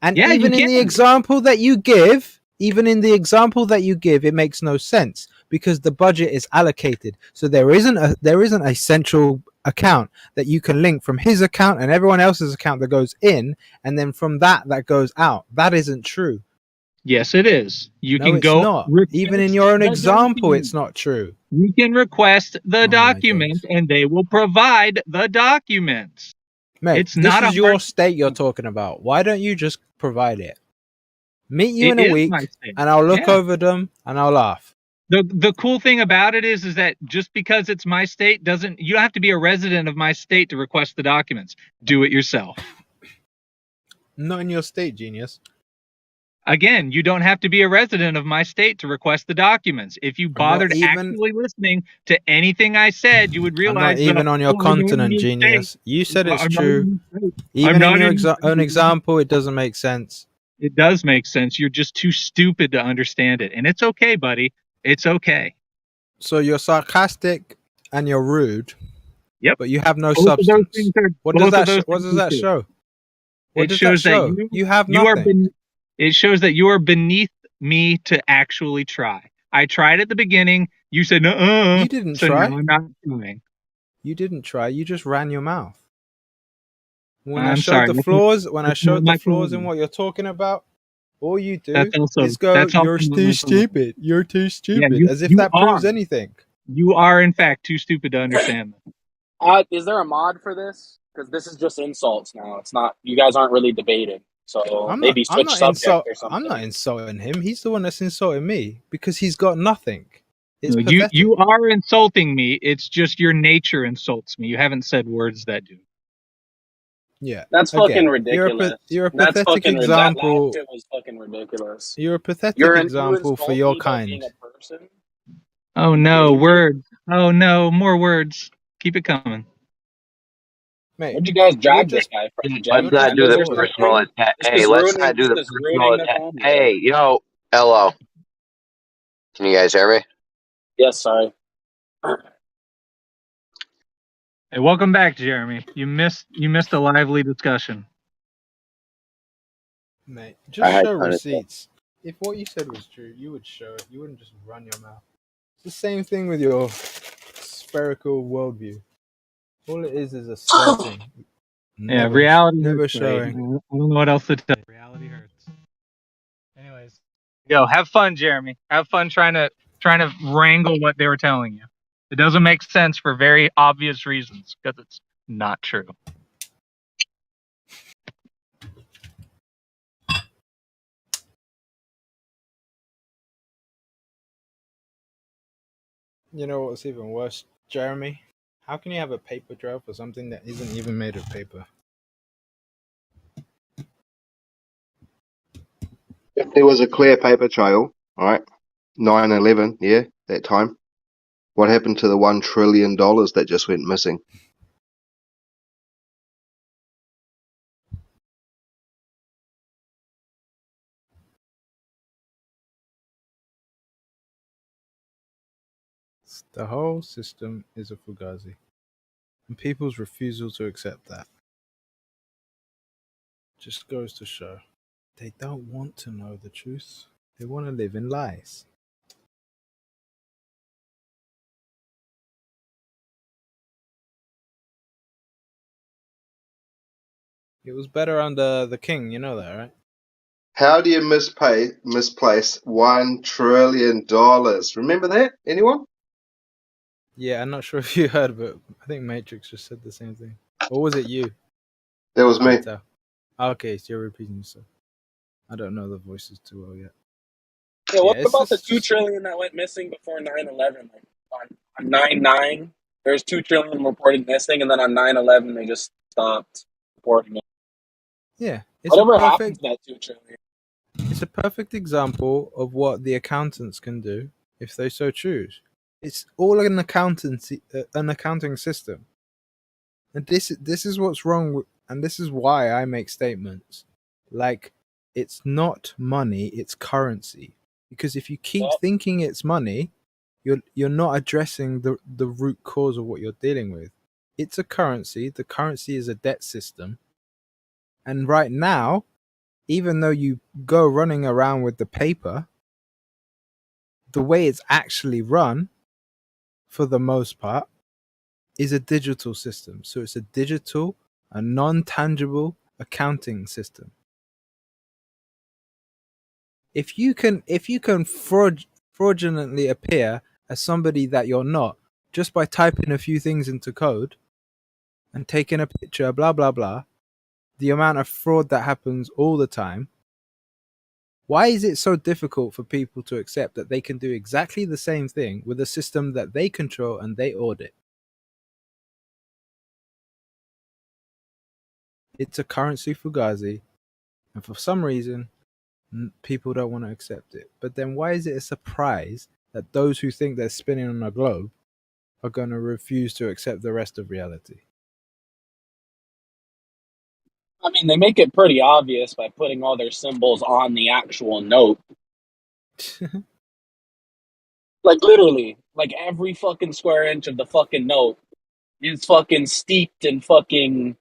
And Yeah, you even in the can. example that you give, it makes no sense because the budget is allocated. So there isn't a central account that you can link from his account and everyone else's account that goes in, and then from that goes out. That isn't true. Yes, it is. You No, can it's go not. Even in request your own the example, document. it's not true. You can request the Oh my document, days. and they will provide the documents. Mate, It's this not a is your hard. state you're talking about. Why don't you just provide it? Meet you It in a is week, my state. and I'll look Yeah. over them, and I'll laugh. The cool thing about it is that just because it's my state doesn't you don't have to be a resident of my state to request the documents. Do it yourself. Not in your state, genius. Again, you don't have to be a resident of my state to request the documents. If you bothered actually listening to anything I said, you would I'm realize not even on your continent, genius. You said it's true. Even in your own example, it doesn't make sense. It does make sense. You're just too stupid to understand it. And it's okay, buddy. It's okay. So you're sarcastic and you're rude. Yep. But you have no Both of those substance. things are- What both does of that those what things does are that true. show? What It does shows that show? that You have you are nothing. it shows that you are beneath me to actually try. I tried at the beginning. You said no. You didn't so try. now I'm not trying. You didn't try. You just ran your mouth. When I I'm showed sorry. the That's flaws, not in what you're talking about, all you do That's also is go, that's also "You're not too my problem. stupid. You're too stupid," you- as if you that proves are. anything. You are in fact too stupid to understand that. Is there a mod for this? Because this is just insults now. It's not. You guys aren't really debating. So maybe switch subject or something. I'm not insulting him. He's the one that's insulting me because he's got nothing. It's No, pathetic. you are insulting me. It's just your nature insults me. You haven't said words that do. Yeah. That's Again, fucking ridiculous. you're a That's pathetic fucking that example. shit was fucking ridiculous. You're a pathetic You're example for your me by being kind. a person. Oh no, words. Oh no, more words. Keep it coming. Mate, Where'd you guys you're drag this just guy from, Let's you're Jen? just not Jen do the Wizards bored. personal Throwing? attack. This Hey, is let's not ruining. do This the is personal ruining the attack. combo. Hey, yo, hello. Can you guys hear me? Yes, sorry. Hey, welcome back, Jeremy. You missed a lively discussion. Mate, I just had show a ton of stuff. receipts. If what you said was true, you would show it. You wouldn't just run your mouth. It's the same thing with your spherical worldview. All it is asserting. Yeah, reality never hurts, showing. right? I don't know what else to tell you. Reality hurts. Anyways, yo, have fun, Jeremy. Have fun trying to wrangle what they were telling you. It doesn't make sense for very obvious reasons because it's not true. You know what's even worse, Jeremy? How can you have a paper trail for something that isn't even made of paper? If there was a clear paper trail, all right, 9/11, yeah, that time, what happened to the $1 trillion that just went missing? The whole system is a fugazi, and people's refusal to accept that just goes to show they don't want to know the truth. They want to live in lies. It was better under the king, you know that, right? How do you misplace $1 trillion? Remember that? Anyone? Yeah, I'm not sure if you heard, but I think Matrix just said the same thing. Or was it you? That was me. Can't tell. Okay, so you're repeating yourself. I don't know the voices too well yet. Yeah, what it's about the just- 2 trillion that went missing before 9/11? Like on 9/9, there's 2 trillion reported missing, and then on 9/11 they just stopped reporting it. Yeah, Whatever happened to that 2 trillion? It's a perfect example of what the accountants can do if they so choose. It's all an accounting system, and this is what's wrong with, and this is why I make statements like it's not money, it's currency. Because if you keep thinking it's money, you're not addressing the root cause of what you're dealing with. It's a currency. The currency is a debt system, and right now, even though you go running around with the paper, the way it's actually run, for the most part, is a digital system. So it's a digital, a non-tangible accounting system. If you can fraudulently appear as somebody that you're not just by typing a few things into code and taking a picture, blah blah blah, the amount of fraud that happens all the time. Why is it so difficult for people to accept that they can do exactly the same thing with a system that they control and they audit? It's a currency fugazi, and for some reason, people don't want to accept it. But then why is it a surprise that those who think they're spinning on a globe are going to refuse to accept the rest of reality? I mean, they make it pretty obvious by putting all their symbols on the actual note. Like, literally, like every fucking square inch of the fucking note is fucking steeped in fucking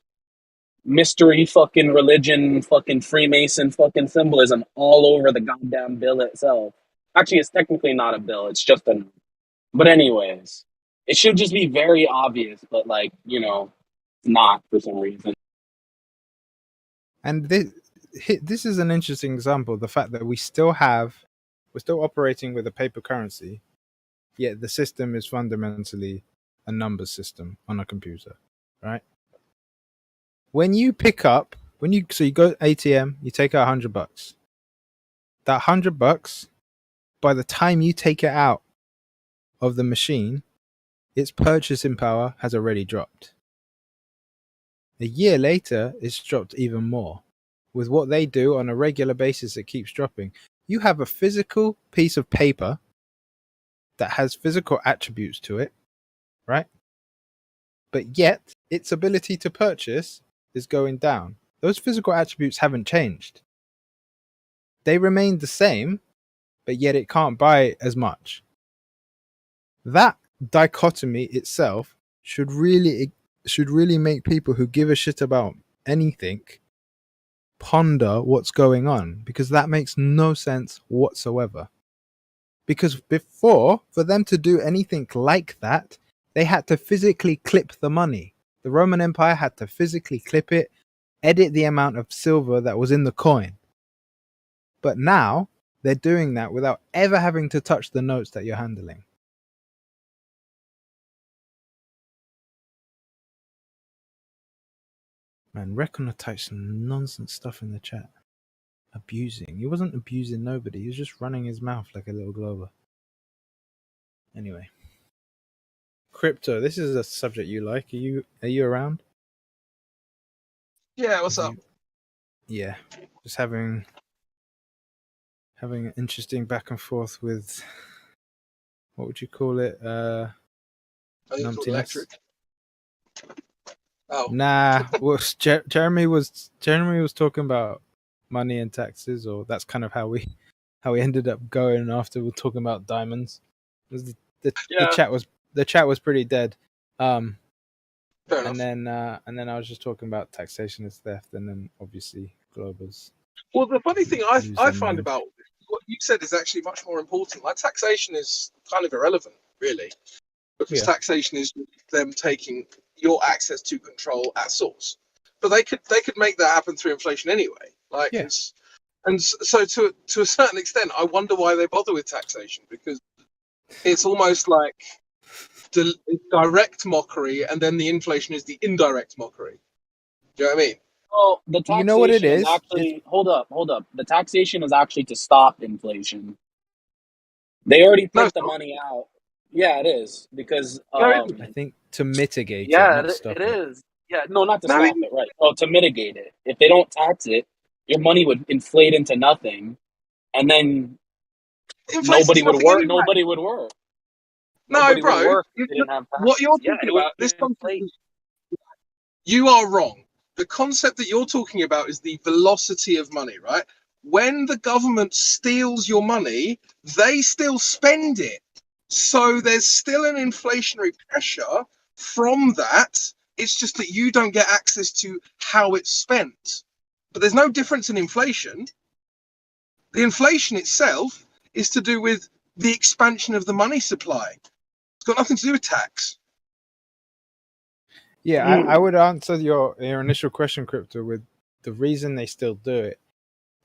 mystery, fucking religion, fucking Freemason, fucking symbolism all over the goddamn bill itself. Actually, it's technically not a bill, it's just a. But, anyways, it should just be very obvious, but, like, you know, not for some reason. And this is an interesting example, the fact that we're still operating with a paper currency, yet the system is fundamentally a numbers system on a computer, right? When you go ATM, you take out $100. That $100, by the time you take it out of the machine, its purchasing power has already dropped. A year later, it's dropped even more. With what they do on a regular basis, it keeps dropping. You have a physical piece of paper that has physical attributes to it, right? But yet, its ability to purchase is going down. Those physical attributes haven't changed. They remain the same, but yet it can't buy as much. That dichotomy itself should really make people who give a shit about anything ponder what's going on, because that makes no sense whatsoever. Because before, for them to do anything like that, they had to physically clip the money. The Roman Empire had to physically clip it, edit the amount of silver that was in the coin. But now they're doing that without ever having to touch the notes that you're handling. Man, Reckoner typed some nonsense stuff in the chat. Abusing. He wasn't abusing nobody. He was just running his mouth like a little Glover. Anyway. Crypto, this is a subject you like. Are you around? Yeah, what's up? Yeah. Just having an interesting back and forth with, what would you call it? Numptiness? Electric. Oh. Nah, well, Jeremy was talking about money and taxes, or that's kind of how we ended up going after we were talking about diamonds. The chat was pretty dead. Fair and enough. then I was just talking about taxation as theft, and then obviously Globers. Well, the funny thing I find about what you said is actually much more important. Like, taxation is kind of irrelevant, really, because taxation is them taking your access to control at source. But they could make that happen through inflation anyway. Like, and so to a certain extent, I wonder why they bother with taxation, because it's almost like the direct mockery, and then the inflation is the indirect mockery. Do you know what I mean? Well, the taxation you know what it is? actually, hold up. The taxation is actually to stop inflation. They already print the money out. Yeah, it is, because I think to mitigate it, not stop it. It is. Yeah, no, not to stop it, right? Oh, to mitigate it. If they don't tax it, your money would inflate into nothing, and then nobody would work. Anyway. Nobody would work. No, bro. What you're talking about, this concept, you are wrong. The concept that you're talking about is the velocity of money, right? When the government steals your money, they still spend it. So there's still an inflationary pressure from that. It's just that you don't get access to how it's spent. But there's no difference in inflation. The inflation itself is to do with the expansion of the money supply. It's got nothing to do with tax. Yeah, I would answer your initial question, Crypto, with the reason they still do it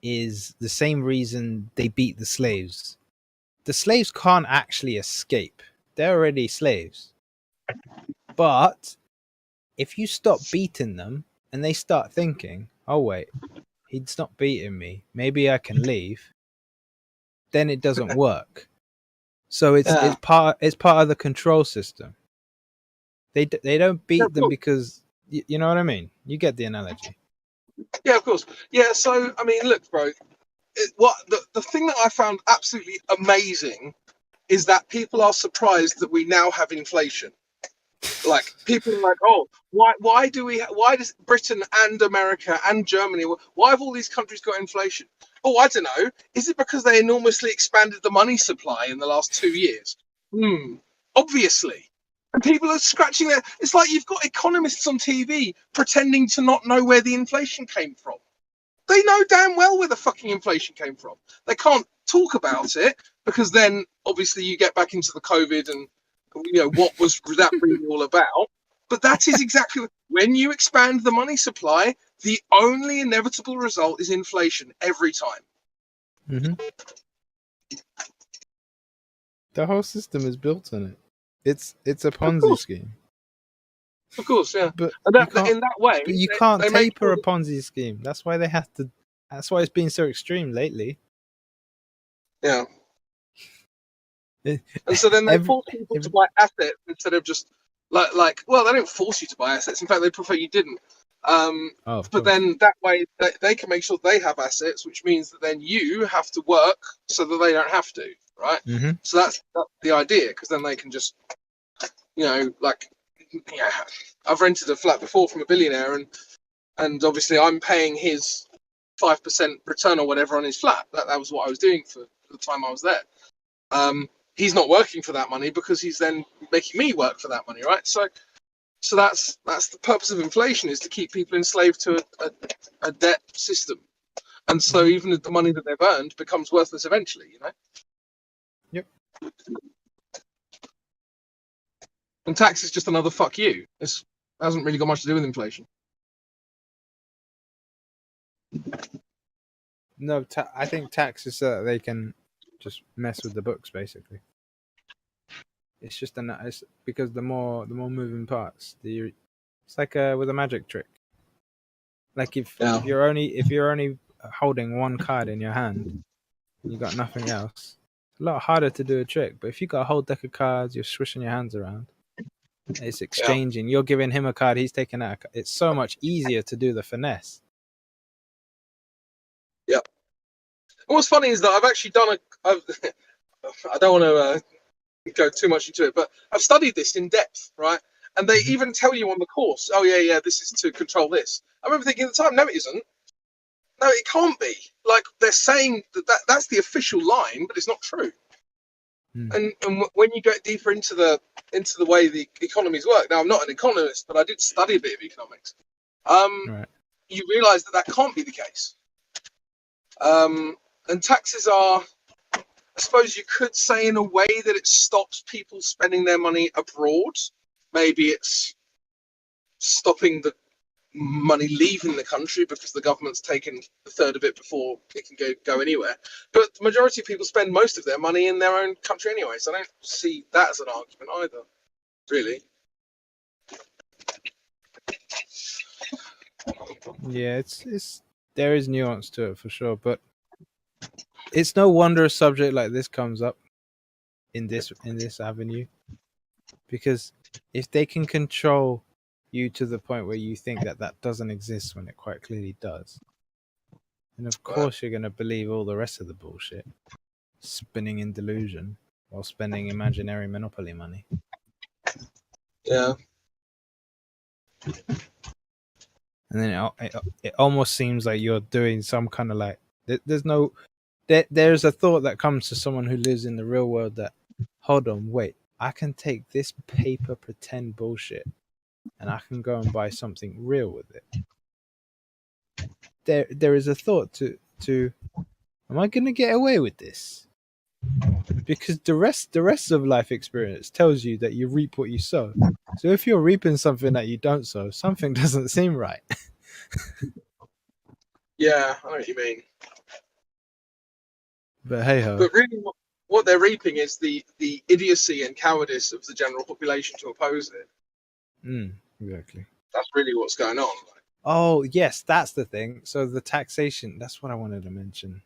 is the same reason they beat the slaves. The slaves can't actually escape. They're already slaves. But if you stop beating them and they start thinking, oh wait, he's not beating me, maybe I can leave, then it doesn't work. So it's part of the control system. They don't beat them because you know what I mean. You get the analogy. Yeah, of course. Yeah, so I mean, look, bro. The thing that I found absolutely amazing is that people are surprised that we now have inflation. Like, people are like, oh, why does Britain and America and Germany, why have all these countries got inflation? Oh, I don't know. Is it because they enormously expanded the money supply in the last 2 years? Obviously. And people are scratching their... It's like you've got economists on TV pretending to not know where the inflation came from. They know damn well where the fucking inflation came from. They can't talk about it because then, obviously, you get back into the COVID and, you know, what was that really all about? But that is exactly... When you expand the money supply, the only inevitable result is inflation every time. Mm-hmm. The whole system is built on it. It's a Ponzi scheme. Of course, yeah. But in that way, but you can't taper a Ponzi scheme. That's why they have to. That's why it's been so extreme lately. Yeah. And so then they force people to buy assets instead of just like. Well, they don't force you to buy assets. In fact, they prefer you didn't. But then that way they can make sure they have assets, which means that then you have to work so that they don't have to, right? Mm-hmm. So that's the idea, because then they can just, like, yeah, I've rented a flat before from a billionaire, and obviously I'm paying his 5% return or whatever on his flat. That was what I was doing for the time I was there. He's not working for that money because he's then making me work for that money, right? So that's the purpose of inflation, is to keep people enslaved to a debt system, and so even the money that they've earned becomes worthless eventually. Yep. And tax is just another fuck you. It hasn't really got much to do with inflation. No, I think tax is so that they can just mess with the books, basically. It's just it's because the more moving parts, it's like with a magic trick. Like if you're only holding one card in your hand, and you got nothing else, it's a lot harder to do a trick. But if you got a whole deck of cards, you're swishing your hands around. It's exchanging. You're giving him a card, he's taking out a card. It's so much easier to do the finesse. Yep. And what's funny is that I've actually done I don't want to go too much into it, but I've studied this in depth, right? And they even tell you on the course, oh yeah, this is to control this. I remember thinking at the time, no, it isn't. No, it can't be. Like, they're saying that's the official line, but it's not true. And when you get deeper into the way the economies work, now I'm not an economist, but I did study a bit of economics. You realise that can't be the case. And taxes are, I suppose you could say in a way that it stops people spending their money abroad. Maybe it's stopping the money leaving the country because the government's taken a third of it before it can go anywhere. But the majority of people spend most of their money in their own country anyway, so I don't see that as an argument either, really. Yeah, it's there is nuance to it for sure, but it's no wonder a subject like this comes up in this avenue, because if they can control you to the point where you think that doesn't exist when it quite clearly does, then of course you're going to believe all the rest of the bullshit, spinning in delusion while spending imaginary monopoly money. Yeah. And then it almost seems like you're doing some kind of like, there's a thought that comes to someone who lives in the real world that, hold on, wait, I can take this paper pretend bullshit and I can go and buy something real with it. There is a thought to am I going to get away with this? Because the rest of life experience tells you that you reap what you sow. So if you're reaping something that you don't sow, something doesn't seem right. Yeah, I know what you mean. But hey ho. But really, what they're reaping is the idiocy and cowardice of the general population to oppose it. Exactly. That's really what's going on. Oh yes, that's the thing. So the taxation, that's what I wanted to mention.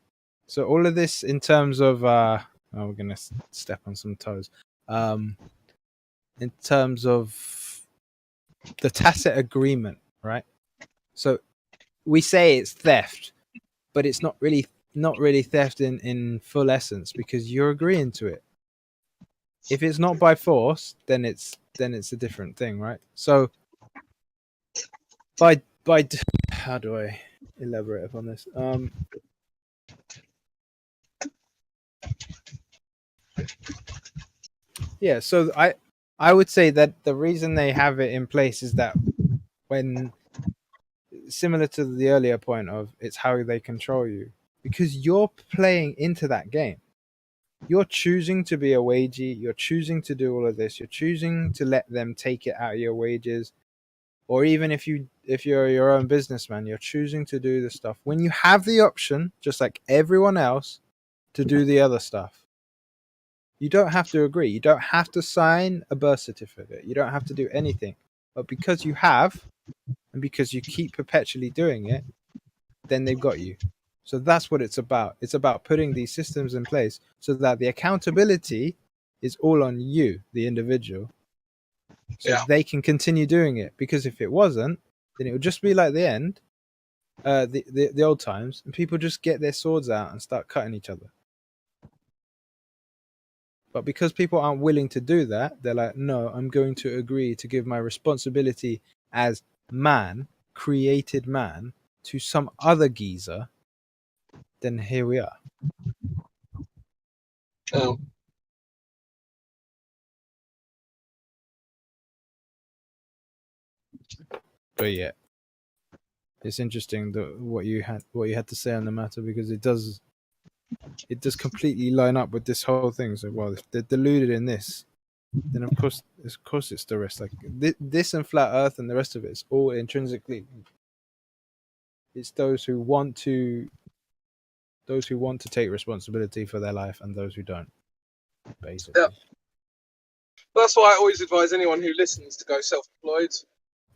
So all of this in terms of we're gonna step on some toes. In terms of the tacit agreement, right? So we say it's theft, but it's not really theft in full essence, because you're agreeing to it. If it's not by force, then it's a different thing, right? So by how do I elaborate upon this? Yeah, so I would say that the reason they have it in place is that when, similar to the earlier point of it's how they control you, because you're playing into that game. You're choosing to be a wagey, you're choosing to do all of this, you're choosing to let them take it out of your wages, or even if you're your own businessman, you're choosing to do the stuff when you have the option, just like everyone else, to do the other stuff. You don't have to agree. You don't have to sign a birth certificate. You don't have to do anything. But because you have, and because you keep perpetually doing it, then they've got you. So that's what it's about. It's about putting these systems in place so that the accountability is all on you, the individual, so they can continue doing it. Because if it wasn't, then it would just be like the end, the old times, and people just get their swords out and start cutting each other. But because people aren't willing to do that, they're like, no, I'm going to agree to give my responsibility as man, created man, to some other geezer. Then here we are. Oh. But yeah, it's interesting what you had to say on the matter, because it does completely line up with this whole thing. So, well, if they're deluded in this, then of course it's the rest. Like this and flat Earth and the rest of it's all intrinsically. It's those who want to take responsibility for their life and those who don't. Basically. Yeah. That's why I always advise anyone who listens to go self-employed,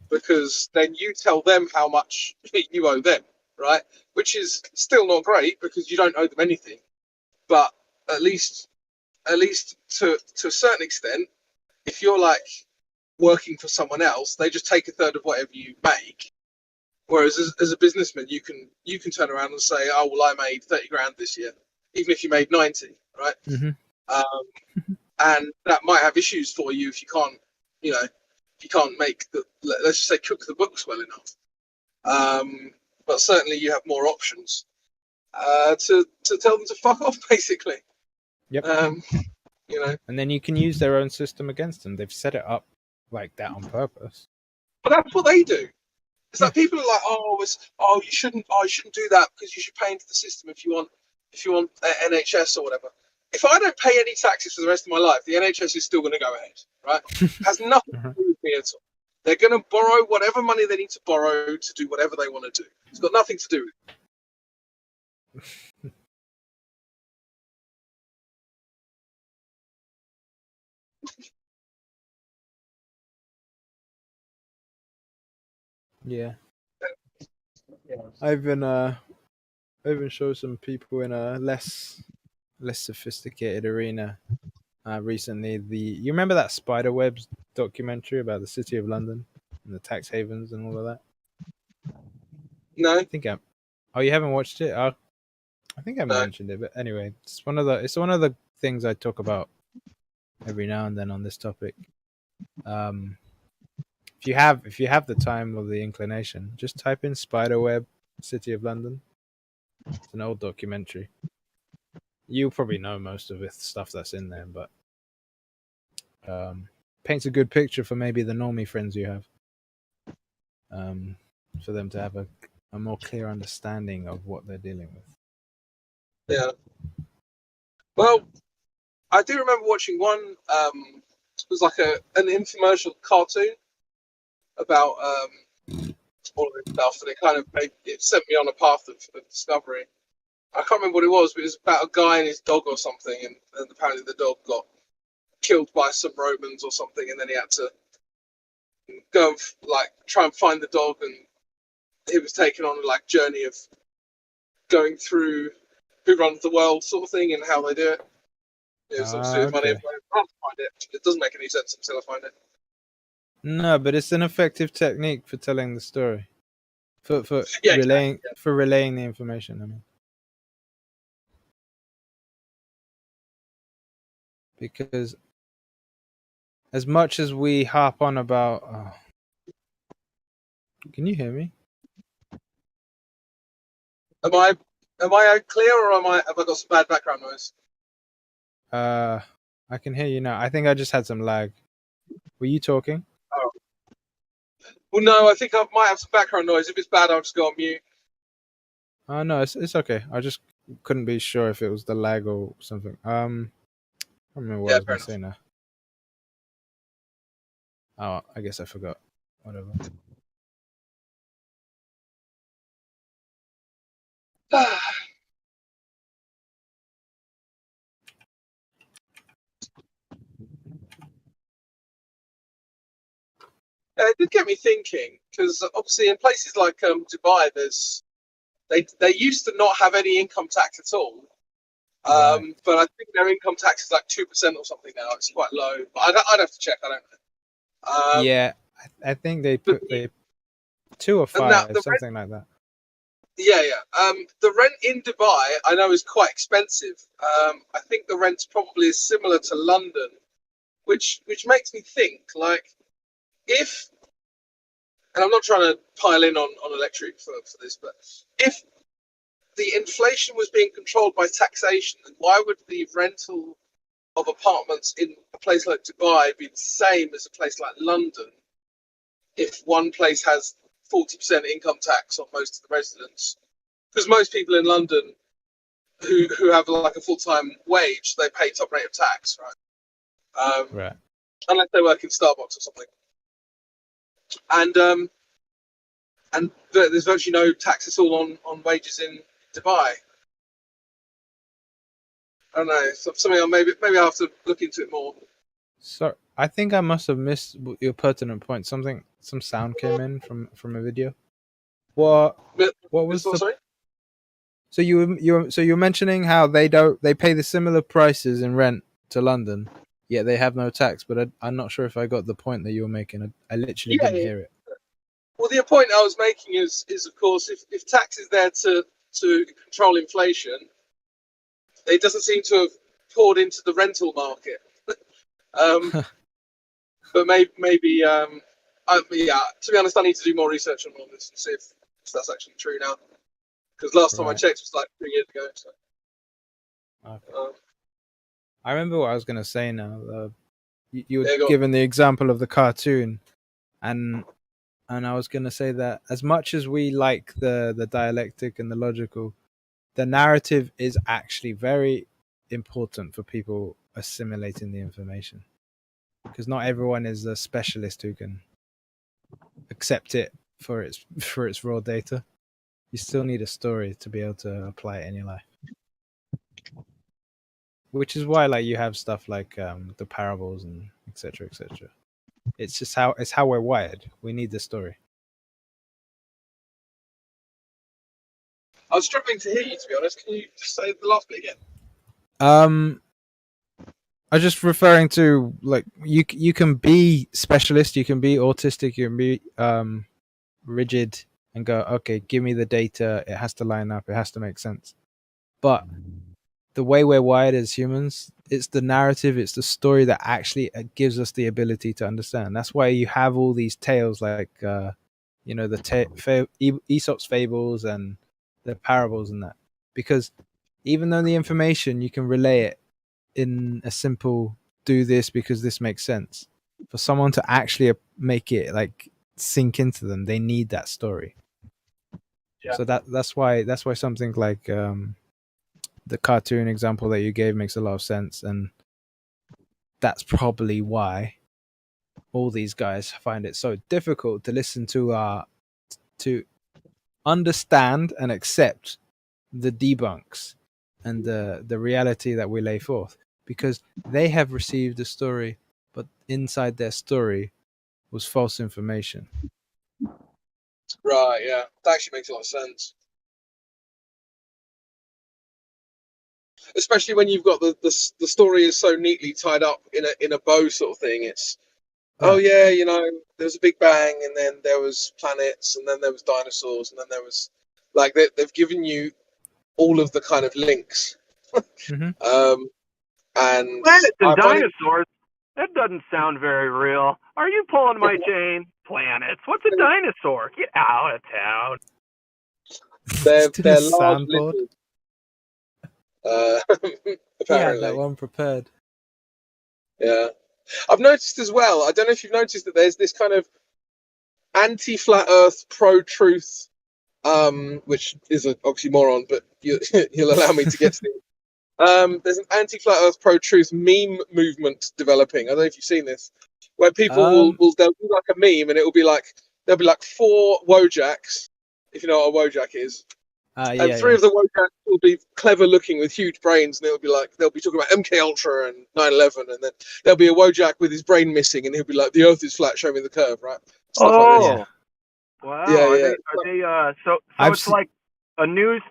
because then you tell them how much you owe them, right? Which is still not great because you don't owe them anything, but at least to a certain extent, if you're like working for someone else, they just take a third of whatever you make. Whereas as a businessman, you can turn around and say, oh well, I made 30 grand this year, even if you made 90, right? Mm-hmm. And that might have issues for you if you can't, if you can't make let's just say cook the books well enough. But certainly you have more options to tell them to fuck off, basically. Yep. And then you can use their own system against them. They've set it up like that on purpose. But that's what they do. It's like people are like, you shouldn't do that because you should pay into the system if you want NHS or whatever. If I don't pay any taxes for the rest of my life, the NHS is still going to go ahead, right? It has nothing to do with me at all. They're going to borrow whatever money they need to borrow to do whatever they want to do. It's got nothing to do with it. Yeah. I've been showing some people in a less sophisticated arena recently. You remember that Spiderwebs documentary about the City of London and the tax havens and all of that? No. You haven't watched it? I think I mentioned it, but anyway, it's one of the things I talk about every now and then on this topic. If you have the time or the inclination, just type in Spiderweb City of London. It's an old documentary. You probably know most of the stuff that's in there, but paints a good picture for maybe the normie friends you have. For them to have a more clear understanding of what they're dealing with. Yeah. Well, I do remember watching one. It was like an infomercial cartoon about all of this stuff, and it kind of it sent me on a path of discovery. I can't remember what it was, but it was about a guy and his dog or something, and apparently the dog got killed by some Romans or something, and then he had to go and try and find the dog, and he was taken on a journey of going through who runs the world sort of thing and how they do it. It was obviously money. I can't find it. It doesn't make any sense until I find it. No, but it's an effective technique for telling the story, for relaying the information. I mean, because as much as we harp on about, can you hear me? Am I clear, or have I got some bad background noise? I can hear you now. I think I just had some lag. Were you talking? Oh. Well, no, I think I might have some background noise. If it's bad, I'll just go on mute. No, it's okay. I just couldn't be sure if it was the lag or something. I don't remember what I was going to say now. Oh, I guess I forgot. Whatever. It did get me thinking, because obviously in places like Dubai, they used to not have any income tax at all. Right. But I think their income tax is like 2% or something now. It's quite low. But I'd have to check. I don't know. Yeah, I think they 2 or And 5, the something like that. Yeah. The rent in Dubai, I know, is quite expensive. I think the rent's probably is similar to London, which makes me think, like, if, and I'm not trying to pile in on electric for this, but if the inflation was being controlled by taxation, then why would the rental of apartments in a place like Dubai be the same as a place like London if one place has 40% income tax on most of the residents? Because most people in London who have like a full-time wage, they pay top rate of tax, right? Right. Unless they work in Starbucks or something. And there's virtually no tax at all on wages in Dubai. I don't know. Something maybe I have to look into it more. So I think I must have missed your pertinent point. Some sound came in from a video. What was the? Sorry? So you're mentioning how they pay the similar prices in rent to London, yet they have no tax. But I'm not sure if I got the point that you were making. I literally didn't hear it. Well, the point I was making is of course, if tax is there to control inflation, it doesn't seem to have poured into the rental market. But maybe yeah. To be honest, I need to do more research on all this and see if that's actually true now. Because last time I checked was like 3 years ago. So. Okay. I remember what I was going to say now. You were given the example of the cartoon, and I was going to say that as much as we like the dialectic and the logical, the narrative is actually very important for people assimilating the information. Because not everyone is a specialist who can accept it for its raw data. You still need a story to be able to apply it in your life. Which is why, like, you have stuff like the parables and etc. etc. It's just how we're wired. We need the story. I was struggling to hear you, to be honest. Can you just say the last bit again? I was just referring to, like, you can be specialist, you can be autistic, you can be rigid and go, okay, give me the data, it has to line up, it has to make sense. But the way we're wired as humans, it's the narrative, it's the story that actually gives us the ability to understand. That's why you have all these tales like Aesop's fables and the parables and that, because even though the information, you can relay it in a simple, do this because this makes sense. For someone to actually make it like sink into them, they need that story. Yeah. So that's why something like the cartoon example that you gave makes a lot of sense, and that's probably why all these guys find it so difficult to listen to understand and accept the debunks and the reality that we lay forth, because they have received a story, but inside their story was false information. Right, yeah. That actually makes a lot of sense. Especially when you've got the story is so neatly tied up in a bow sort of thing. It's oh yeah, you know, there was a big bang, and then there was planets, and then there was dinosaurs, and then there was, like, they've given you all of the kind of links. Mm-hmm. And planets and dinosaurs. That doesn't sound very real. Are you pulling my chain? Planets. What's a dinosaur? Get out of town. They're large lizards. Apparently. Yeah, that one prepared. Yeah. I've noticed as well, I don't know if you've noticed that there's this kind of anti-flat earth, pro-truth, which is an oxymoron, but you'll allow me to get to it. There's an anti-flat earth, pro-truth meme movement developing. I don't know if you've seen this, where people they'll do like a meme, and there'll be like 4 Wojaks, if you know what a Wojak is. And 3 of the Wojaks will be clever looking with huge brains, and they'll be talking about MK Ultra and 9/11, and then there'll be a Wojak with his brain missing, and he'll be like, "The Earth is flat, show me the curve," right? Stuff like this. Wow! Yeah. Are they so it's like a news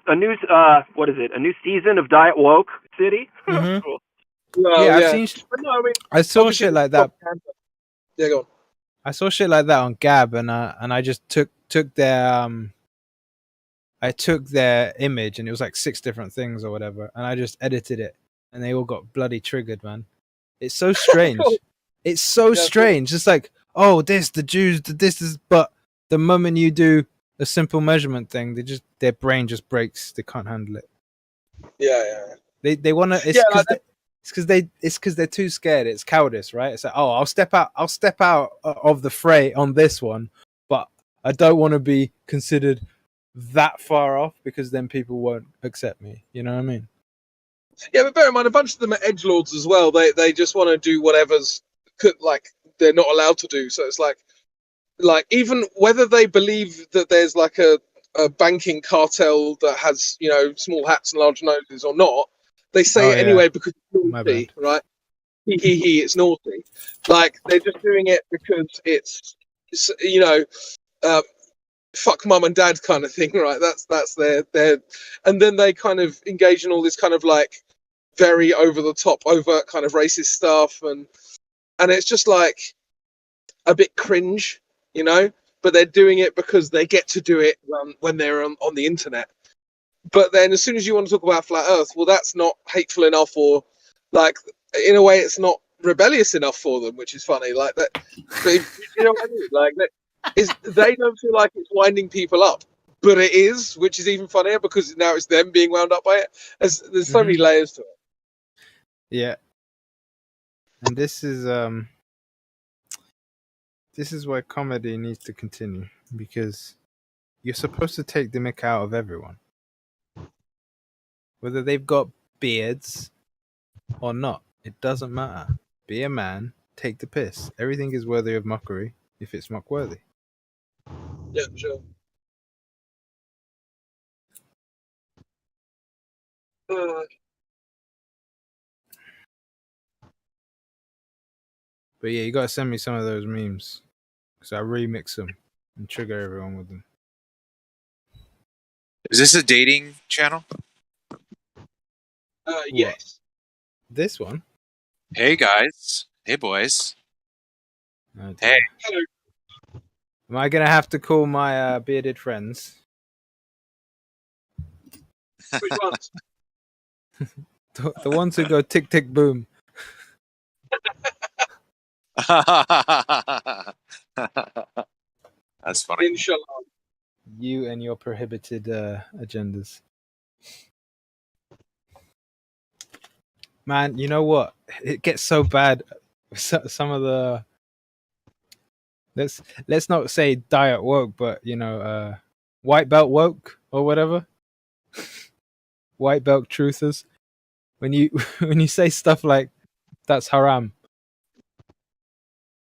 what is it? A new season of Diet Woke City? Mm-hmm. Cool. I saw shit like that. Yeah, go on. I saw shit like that on Gab, and I just took took their image, and it was like 6 different things or whatever, and I just edited it, and they all got bloody triggered, man. It's so strange. It's so strange. It's like, oh, the Jews, this is, but the moment you do a simple measurement thing, their brain just breaks. They can't handle it. Yeah. They want to. It's because they're too scared. It's cowardice, right? It's like, oh, I'll step out of the fray on this one, but I don't want to be considered that far off because then people won't accept me. You know what I mean? Yeah, but bear in mind, a bunch of them are edgelords as well. They just want to do whatever's like they're not allowed to do. So it's like even whether they believe that there's like a banking cartel that has, you know, small hats and large noses or not, they say it anyway because it's naughty, right? It's naughty. Like they're just doing it because it's you know, fuck mum and dad kind of thing, right? That's their, and then they kind of engage in all this kind of like very over the top, overt kind of racist stuff, and it's just like a bit cringe, you know. But they're doing it because they get to do it when they're on the internet. But then as soon as you want to talk about flat Earth, well, that's not hateful enough, or like in a way, it's not rebellious enough for them, which is funny. Like that, but you know what I mean? Like that is, they don't feel like it's winding people up, but it is, which is even funnier because now it's them being wound up by it. There's so many layers to it. Yeah, and this is why comedy needs to continue, because you're supposed to take the mick out of everyone, whether they've got beards or not. It doesn't matter. Be a man, take the piss. Everything is worthy of mockery if it's mock worthy. Yeah, sure. But yeah, you gotta send me some of those memes, because I remix them and trigger everyone with them. Is this a dating channel? Yes. This one? Hey guys. Hey boys. Oh, hey. Hello. Am I gonna have to call my bearded friends? Which ones? the ones who go tick tick boom. That's funny. Inshallah. You and your prohibited agendas. Man, you know what? It gets so bad. Some of the let's not say diet woke, but you know, white belt woke or whatever. White belt truthers. When you say stuff like that's haram,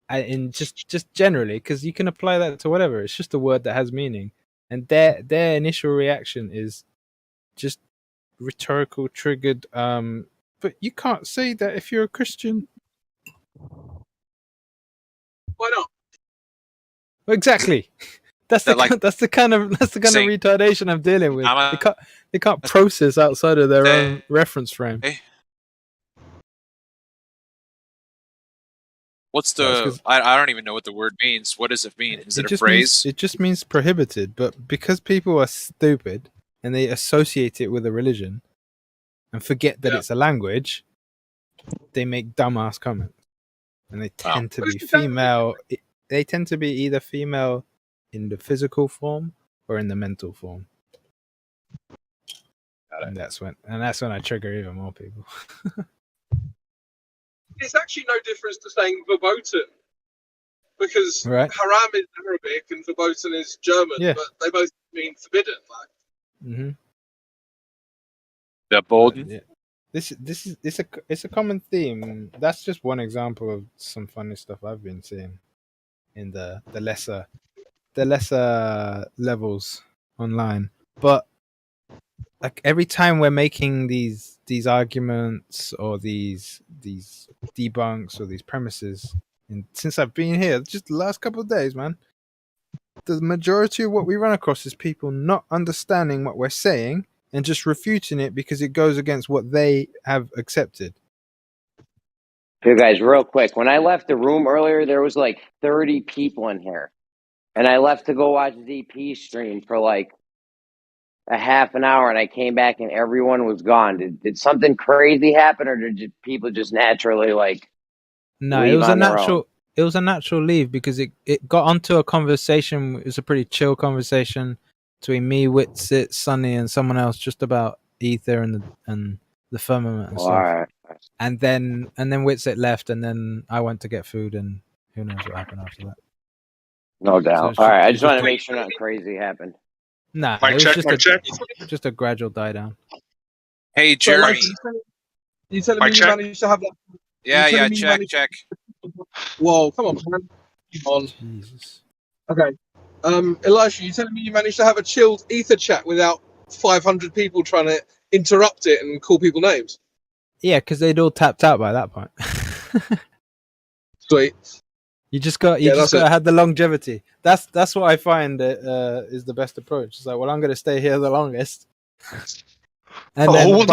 and just generally, because you can apply that to whatever. It's just a word that has meaning, and their initial reaction is just rhetorical, triggered. But you can't say that if you're a Christian. Why not? Exactly. That's the kind of retardation I'm dealing with. They can't process outside of their own reference frame. What's the? I don't even know what the word means. What does it mean? Is it a phrase? It just means prohibited. But because people are stupid and they associate it with a religion and forget that it's a language, they make dumbass comments, and they tend to be female. They tend to be either female in the physical form or in the mental form. And that's when I trigger even more people. It's actually no difference to saying verboten, because haram is Arabic and verboten is German, but they both mean forbidden. Like. The Bolden. Yeah. It's a common theme. That's just one example of some funny stuff I've been seeing in the lesser levels online. But like every time we're making these arguments or these debunks or these premises, and since I've been here, just the last couple of days, man, the majority of what we run across is people not understanding what we're saying and just refuting it because it goes against what they have accepted. Hey guys, real quick, when I left the room earlier, there was like 30 people in here. and I left to go watch DP stream for like a half an hour, and I came back and everyone was gone. Did something crazy happen, or did people just naturally like No, it leave was a on their own? natural. It was a natural leave because it got onto a conversation. It was a pretty chill conversation between me, Witsit, Sunny, and someone else, just about ether and the firmament and All stuff. right. And then Witsit left, and then I went to get food, and who knows what happened after that. No doubt. So All right, I it's just want to a- make sure nothing crazy happened. Nah, Mic it was check, just mic check. just a gradual die down. Hey, So, Jeremy. like, you telling me Mic you check. managed to have that? Yeah, you telling yeah. me you Check, managed- check. Whoa, come on, man. On. Jesus. Okay. Elisha, you telling me you managed to have a chilled ether chat without 500 people trying to interrupt it and call people names? Yeah, because they'd all tapped out by that point. Sweet. You just got to have the longevity. That's what I find is the best approach. It's like, well, I'm going to stay here the longest, and then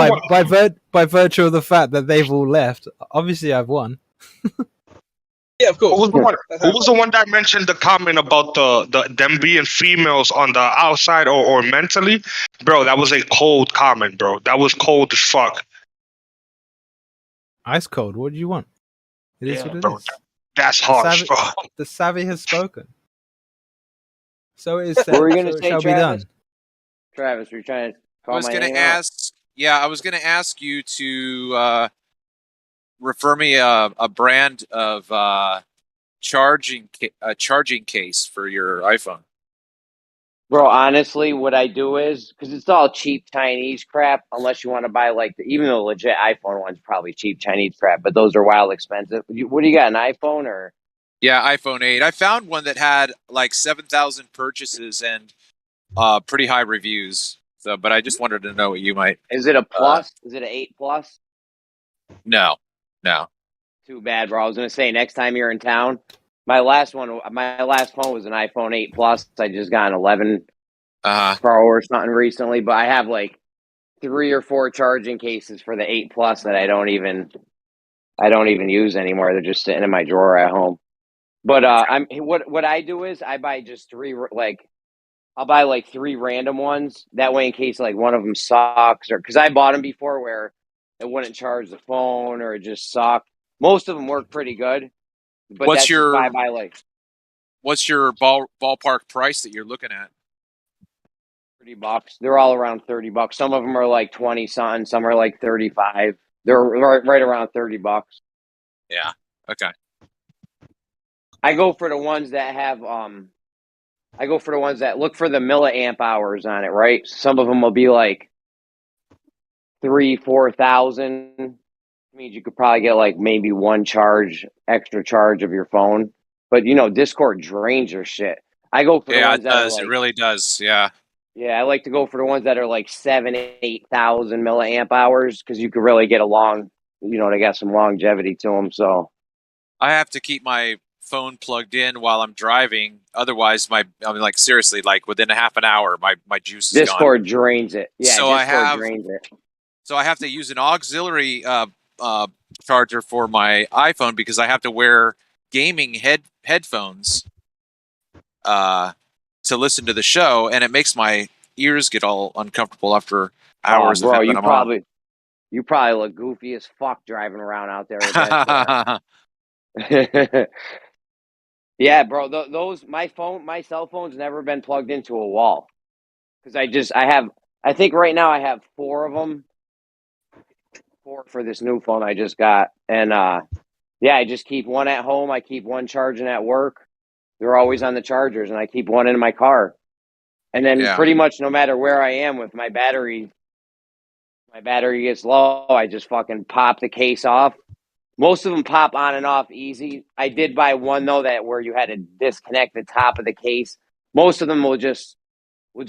by virtue of the fact that they've all left, obviously I've won. Yeah, of course. Who was the one that mentioned the comment about them being females on the outside or mentally? Bro, that was a cold comment, bro. That was cold as fuck. Ice cold. What do you want? It is what it is. That's harsh, bro. The savvy has spoken. So it is. What were you going so to it say, shall be Travis? done. Travis, were you trying to I call was my gonna name out? ask. Yeah, I was gonna ask you to refer me a brand of charging case for your iPhone. Bro, honestly, what I do is, because it's all cheap Chinese crap, unless you want to buy like, even the legit iPhone one's probably cheap Chinese crap, but those are wild expensive. What do you got, an iPhone or? Yeah, iPhone 8. I found one that had like 7,000 purchases and pretty high reviews. So, but I just wanted to know what you might. Is it a plus? Is it an 8 plus? No. Too bad, bro. I was going to say, next time you're in town, my last phone was an iPhone 8 plus. I just got an 11 Pro or something recently, but I have like 3 or 4 charging cases for the 8 plus that I don't even use anymore. They're just sitting in my drawer at home. But what I do is I buy just 3, like I'll buy like 3 random ones. That way, in case like one of them sucks, or because I bought them before where it wouldn't charge the phone or it just sucked. Most of them work pretty good, but What's that's why I buy like. What's your ballpark price that you're looking at? $30. They're all around $30. Some of them are like 20 something. Some are like 35. They're right around $30. Yeah. Okay. I go for the ones that have I go for the ones that look for the milliamp hours on it, right? Some of them will be like 3,000-4,000. Means you could probably get like maybe one extra charge of your phone. But Discord drains your shit. I go for the ones that are like, it really does. Yeah. Yeah, I like to go for the ones that are like 7,000-8,000 milliamp hours because you could really get along. They got some longevity to them. So I have to keep my phone plugged in while I'm driving. Otherwise, seriously, like within a half an hour, my juice is Discord gone. drains it. Yeah, So Discord drains it. So I have to use an auxiliary charger for my iPhone because I have to wear gaming headphones to listen to the show, and it makes my ears get all uncomfortable after hours of having them on. You probably look goofy as fuck driving around out there with that. Yeah, bro. My cell phone's never been plugged into a wall because I think right now I have 4 of them. 4 for this new phone I just got, and I just keep one at home. I keep one charging at work. They're always on the chargers, and I keep one in my car. And then pretty much no matter where I am with my battery gets low, I just fucking pop the case off. Most of them pop on and off easy. I did buy one though where you had to disconnect the top of the case. Most of them will just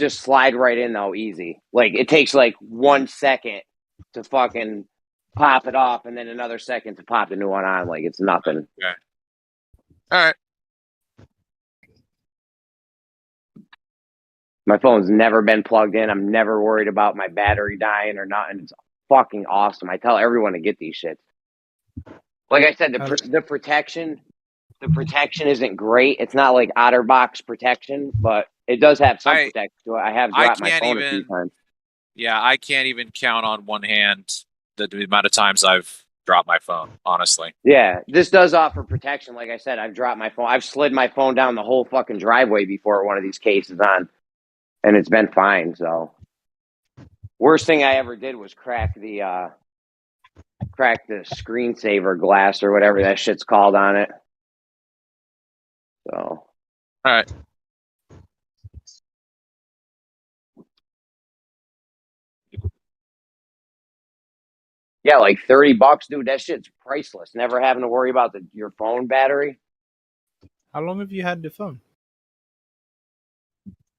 slide right in though, easy. Like it takes like 1 second to fucking pop it off, and then another second to pop the new one on. Like it's nothing. Okay. All right. My phone's never been plugged in. I'm never worried about my battery dying or nothing. It's fucking awesome. I tell everyone to get these shits. Like I said, the protection the protection isn't great. It's not like OtterBox protection, but it does have some protection to it. I have dropped my phone a few times. Yeah, I can't even count on one hand the amount of times I've dropped my phone, honestly. Yeah, this does offer protection. Like I said, I've dropped my phone. I've slid my phone down the whole fucking driveway before one of these cases on, and it's been fine. So, worst thing I ever did was crack the screensaver glass or whatever that shit's called on it. So, all right. Yeah, like $30, dude. That shit's priceless. Never having to worry about your phone battery. How long have you had the phone?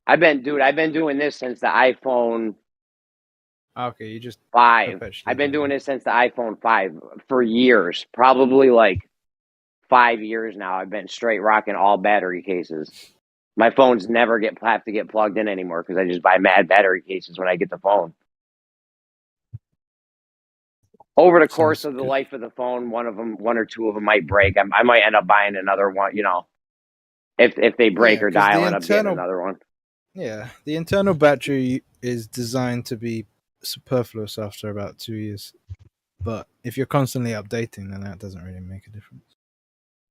I've been doing this since the iPhone. Okay, you just 5. I've been doing this since the iPhone 5 for years. Probably like 5 years now. I've been straight rocking all battery cases. My phones never have to get plugged in anymore because I just buy mad battery cases when I get the phone. Over the course of the life of the phone, one or two of them might break. I might end up buying another one. You know, if they break or die, I'll end up getting another one. Yeah, the internal battery is designed to be superfluous after about 2 years. But if you're constantly updating, then that doesn't really make a difference.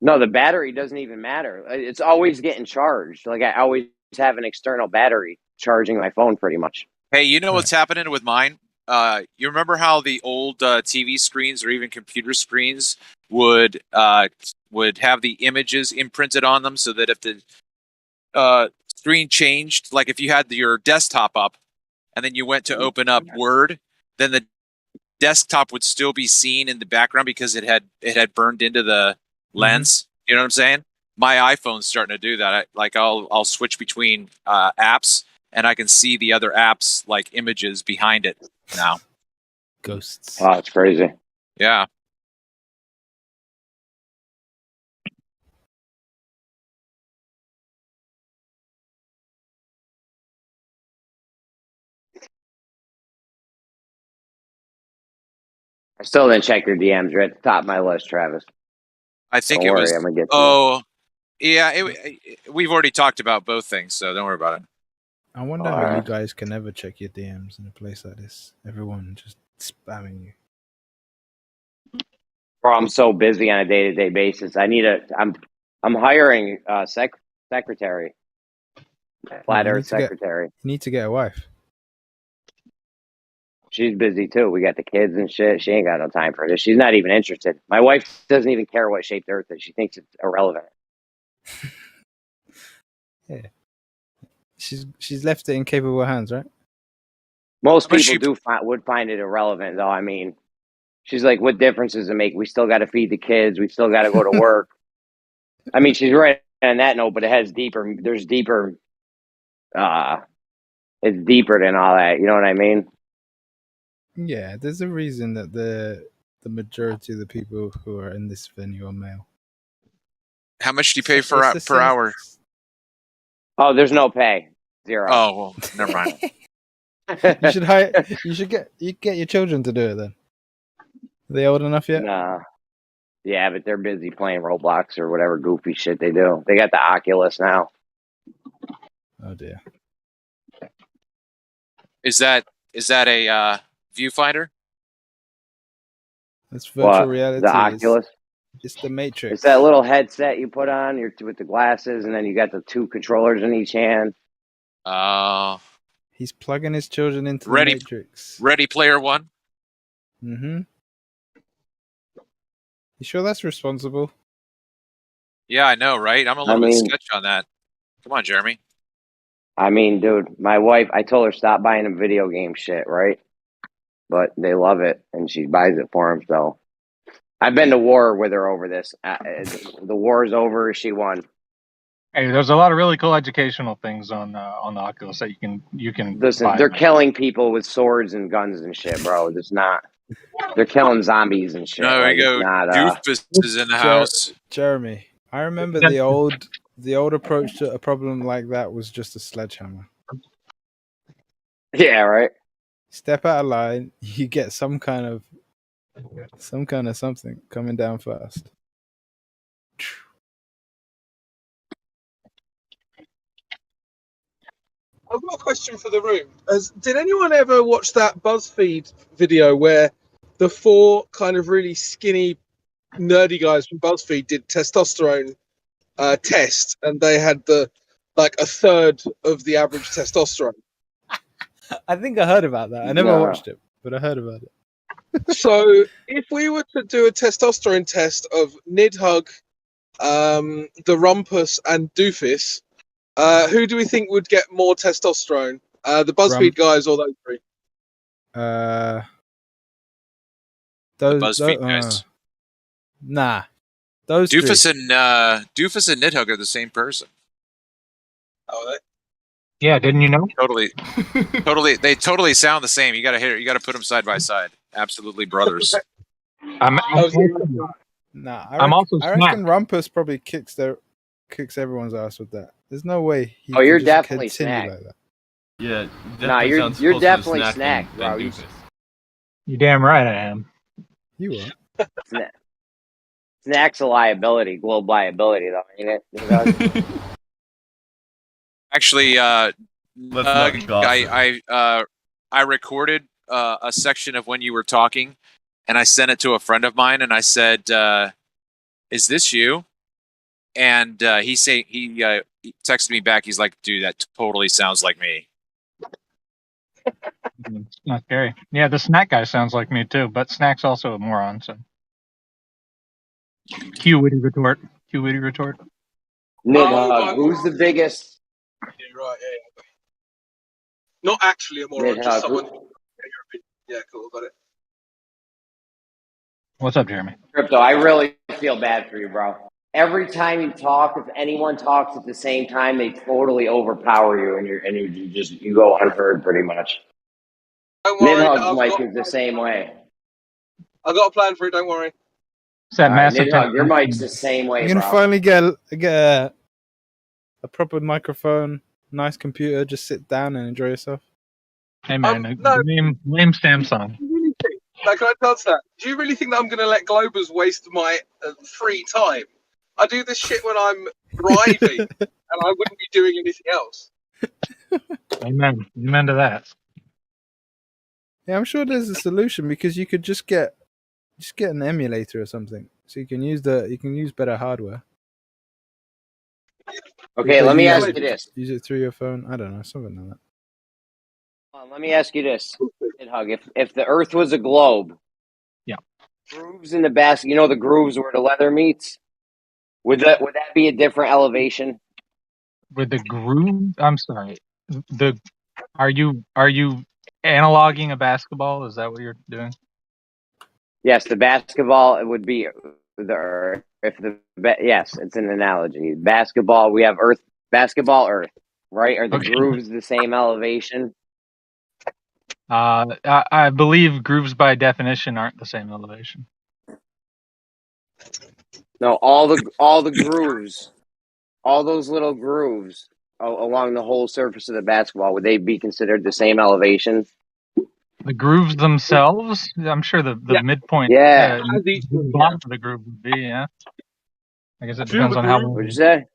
No, the battery doesn't even matter. It's always getting charged. Like I always have an external battery charging my phone pretty much. Hey, you know what's happening with mine? You remember how the old TV screens or even computer screens would have the images imprinted on them, so that if the screen changed, like if you had your desktop up and then you went to open up Word, then the desktop would still be seen in the background because it had burned into the lens. You know what I'm saying? My iPhone's starting to do that. I'll switch between apps, and I can see the other apps like images behind it now. Ghosts. Oh, it's crazy. Yeah. I still didn't check your DMs. You're at the top of my list, Travis. I think Don't it worry, was. I'm gonna get to yeah. We've already talked about both things, so don't worry about it. I wonder how you guys can never check your DMs in a place like this. Everyone just spamming you. Bro, I'm so busy on a day-to-day basis. I'm hiring a secretary. Flat Earth secretary. You need to get a wife. She's busy too. We got the kids and shit. She ain't got no time for this. She's not even interested. My wife doesn't even care what shape the Earth is. She thinks it's irrelevant. Yeah. She's left it in capable hands, right? Most people would find it irrelevant, though. I mean, she's like, what difference does it make? We still got to feed the kids. We still got to go to work. I mean, she's right on that note, but it has deeper. There's deeper. It's deeper than all that. You know what I mean? Yeah, there's a reason that the majority of the people who are in this venue are male. How much do you pay per hour? Oh, there's no pay. 0. Oh, well, never mind. You should hire. You get your children to do it then. Are they old enough yet? Nah. Yeah, but they're busy playing Roblox or whatever goofy shit they do. They got the Oculus now. Oh dear. Is that a viewfinder? That's virtual reality. The Oculus. It's the Matrix. It's that little headset you put on with the glasses, and then you got the 2 controllers in each hand. Oh. He's plugging his children into the Matrix. Ready Player One? Mm-hmm. You sure that's responsible? Yeah, I know, right? I'm a little bit sketch on that. Come on, Jeremy. I mean, dude, my wife, I told her stop buying them video game shit, right? But they love it, and she buys it for them, so... I've been to war with her over this. The war's over. She won. Hey, there's a lot of really cool educational things on the Oculus that you can. Listen, they're killing people with swords and guns and shit, bro. It's not. They're killing zombies and shit. There we go. Doofus is in the house. Jeremy, I remember the old approach to a problem like that was just a sledgehammer. Yeah, right. Step out of line, you get some kind of something coming down fast. I've got a question for the room. Did anyone ever watch that BuzzFeed video where the 4 kind of really skinny, nerdy guys from BuzzFeed did testosterone test, and they had a third of the average testosterone? I think I heard about that. I never No. watched it, but I heard about it. So if we were to do a testosterone test of Nidhugg, the Rumpus, and Doofus, who do we think would get more testosterone? The BuzzFeed guys or those 3? The BuzzFeed guys. Nah, those Doofus 3. and Nidhugg are the same person. Oh, Yeah, didn't you know? Totally. They totally sound the same. You gotta You gotta put them side by side. Absolutely brothers. I'm Nah, I'm also I reckon Rumpus probably kicks everyone's ass with that. There's no way he Oh, you're can just definitely continue snack. like that. Yeah, Nah, you're definitely snack, bro. You damn right I am. You are. Snack's a liability, global liability, though, ain't it? Actually, Let's not gossip. I recorded a section of when you were talking, and I sent it to a friend of mine, and I said, "Is this you?" And he texted me back. He's like, "Dude, that totally sounds like me." It's not scary. Yeah, the snack guy sounds like me too, but snack's also a moron. So, cue witty retort. Cue witty retort. Nidhugg, who's the biggest? yeah, right. Yeah. Not actually a moron, Nidhugg, just someone. Yeah, cool, got it. What's up, Jeremy? Crypto, I really feel bad for you, bro. Every time you talk, if anyone talks at the same time, they totally overpower you, and you go unheard pretty much. Don't worry, Nidhugg's mic is the same way. I've got a plan for it. Don't worry. It's that All right, massive. Nidhugg, your mic's the same way, You're gonna bro. finally get a proper microphone, nice computer. Just sit down and enjoy yourself. Hey man, no. lame Samsung. Like, can I tell that? Do you really think that I'm going to let Globers waste my free time? I do this shit when I'm driving, and I wouldn't be doing anything else. Amen to that. Yeah, I'm sure there's a solution because you could just get an emulator or something, so you can use better hardware. Okay, let me ask you this. Use it through your phone. I don't know, something like that. Let me ask you this, Nidhugg. If the Earth was a globe, yeah, grooves in the basket, the grooves where the leather meets. Would that be a different elevation? With the groove, I'm sorry. Are you analoging a basketball? Is that what you're doing? Yes, the basketball it would be yes, it's an analogy. Basketball, we have Earth, Earth, right? Are the grooves the same elevation? I believe grooves by definition aren't the same elevation. No, all the grooves, all those little grooves along the whole surface of the basketball, would they be considered the same elevation? The grooves themselves, I'm sure the midpoint, the bottom of the groove would be, yeah. I guess it depends on how. What'd you say?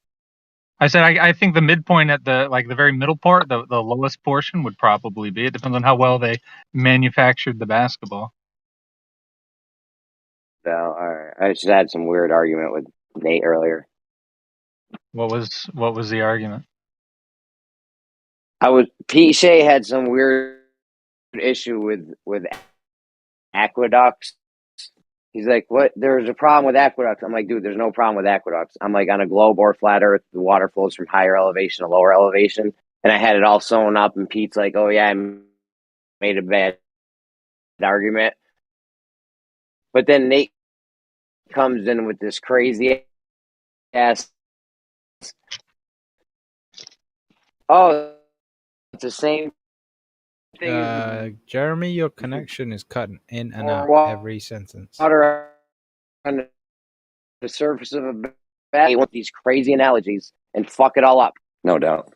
I said I think the midpoint at the very middle part, the lowest portion would probably be. It depends on how well they manufactured the basketball. No, all right. I just had some weird argument with Nate earlier. What was the argument? Pete Shea had some weird issue with aqueducts. He's like, what? There's a problem with aqueducts. I'm like, dude, there's no problem with aqueducts. I'm like, on a globe or flat earth, the water flows from higher elevation to lower elevation. And I had it all sewn up, and Pete's like, oh, yeah, I made a bad argument. But then Nate comes in with this crazy ass, oh, it's the same thing. Jeremy, your connection is cutting in and out every sentence. Water on the surface of a bag with these crazy analogies and fuck it all up. No doubt.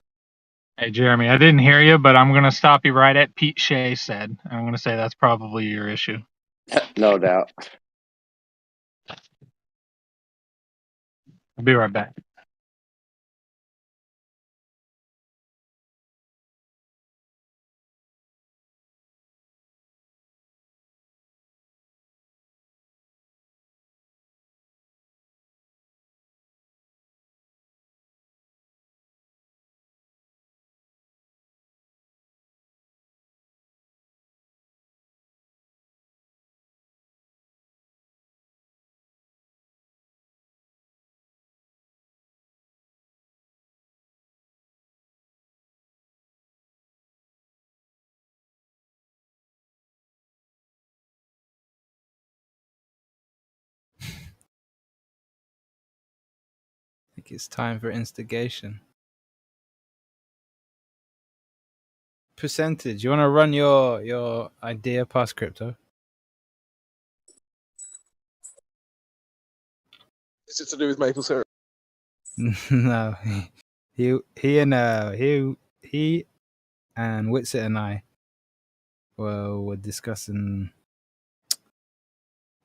Hey, Jeremy, I didn't hear you, but I'm going to stop you right at Pete Shea said. I'm going to say that's probably your issue. No doubt. I'll be right back. think it's time for instigation. Percentage. You want to run your idea past crypto? Is it to do with maple syrup? No, he and Witsit and I were discussing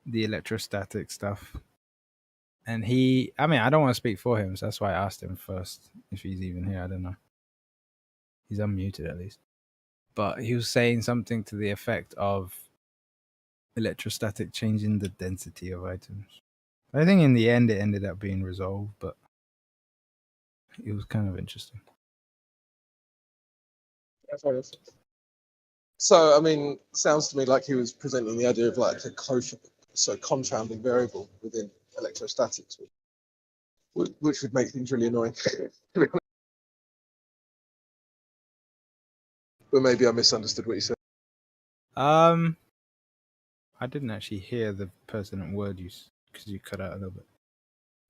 the electrostatic stuff, and I don't want to speak for him, so that's why I asked him first if he's even here. I don't know. He's unmuted at least, but he was saying something to the effect of electrostatic changing the density of items. I think in the end it ended up being resolved, but it was kind of interesting. So, I mean, sounds to me like he was presenting the idea of like a confounding variable within electrostatics, which would make things really annoying. But maybe I misunderstood what you said. I didn't actually hear the pertinent word use because you cut out a little bit.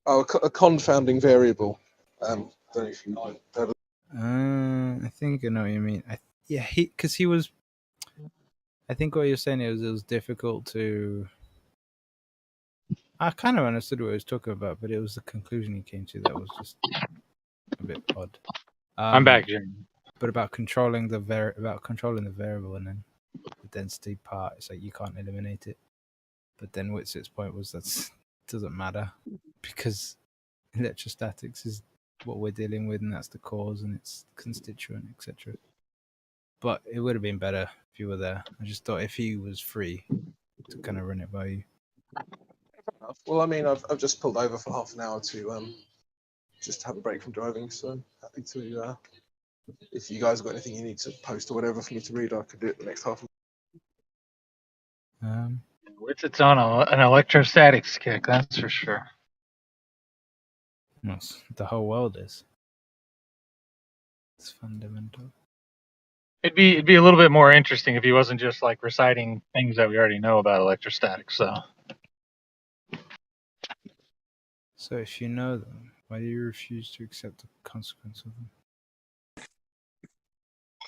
Oh, a confounding variable. Don't know if you know. I think I know what you mean. Because he was. I think what you're saying is it was difficult to. I kind of understood what he was talking about, but it was the conclusion he came to that was just a bit odd. I'm back, Jim. But about controlling the variable and then the density part, it's like you can't eliminate it. But then Witsit's point was that doesn't matter because electrostatics is what we're dealing with, and that's the cause and its constituent, etc. But it would have been better if you were there. I just thought if he was free to kind of run it by you. Well, I mean, I've just pulled over for half an hour to just have a break from driving, so happy to. If you guys have got anything you need to post or whatever for me to read, I could do it the next half. It's on an electrostatics kick, that's for sure. Yes, the whole world is. It's fundamental. It'd be a little bit more interesting if he wasn't just like reciting things that we already know about electrostatics. So if you know them, why do you refuse to accept the consequence of them?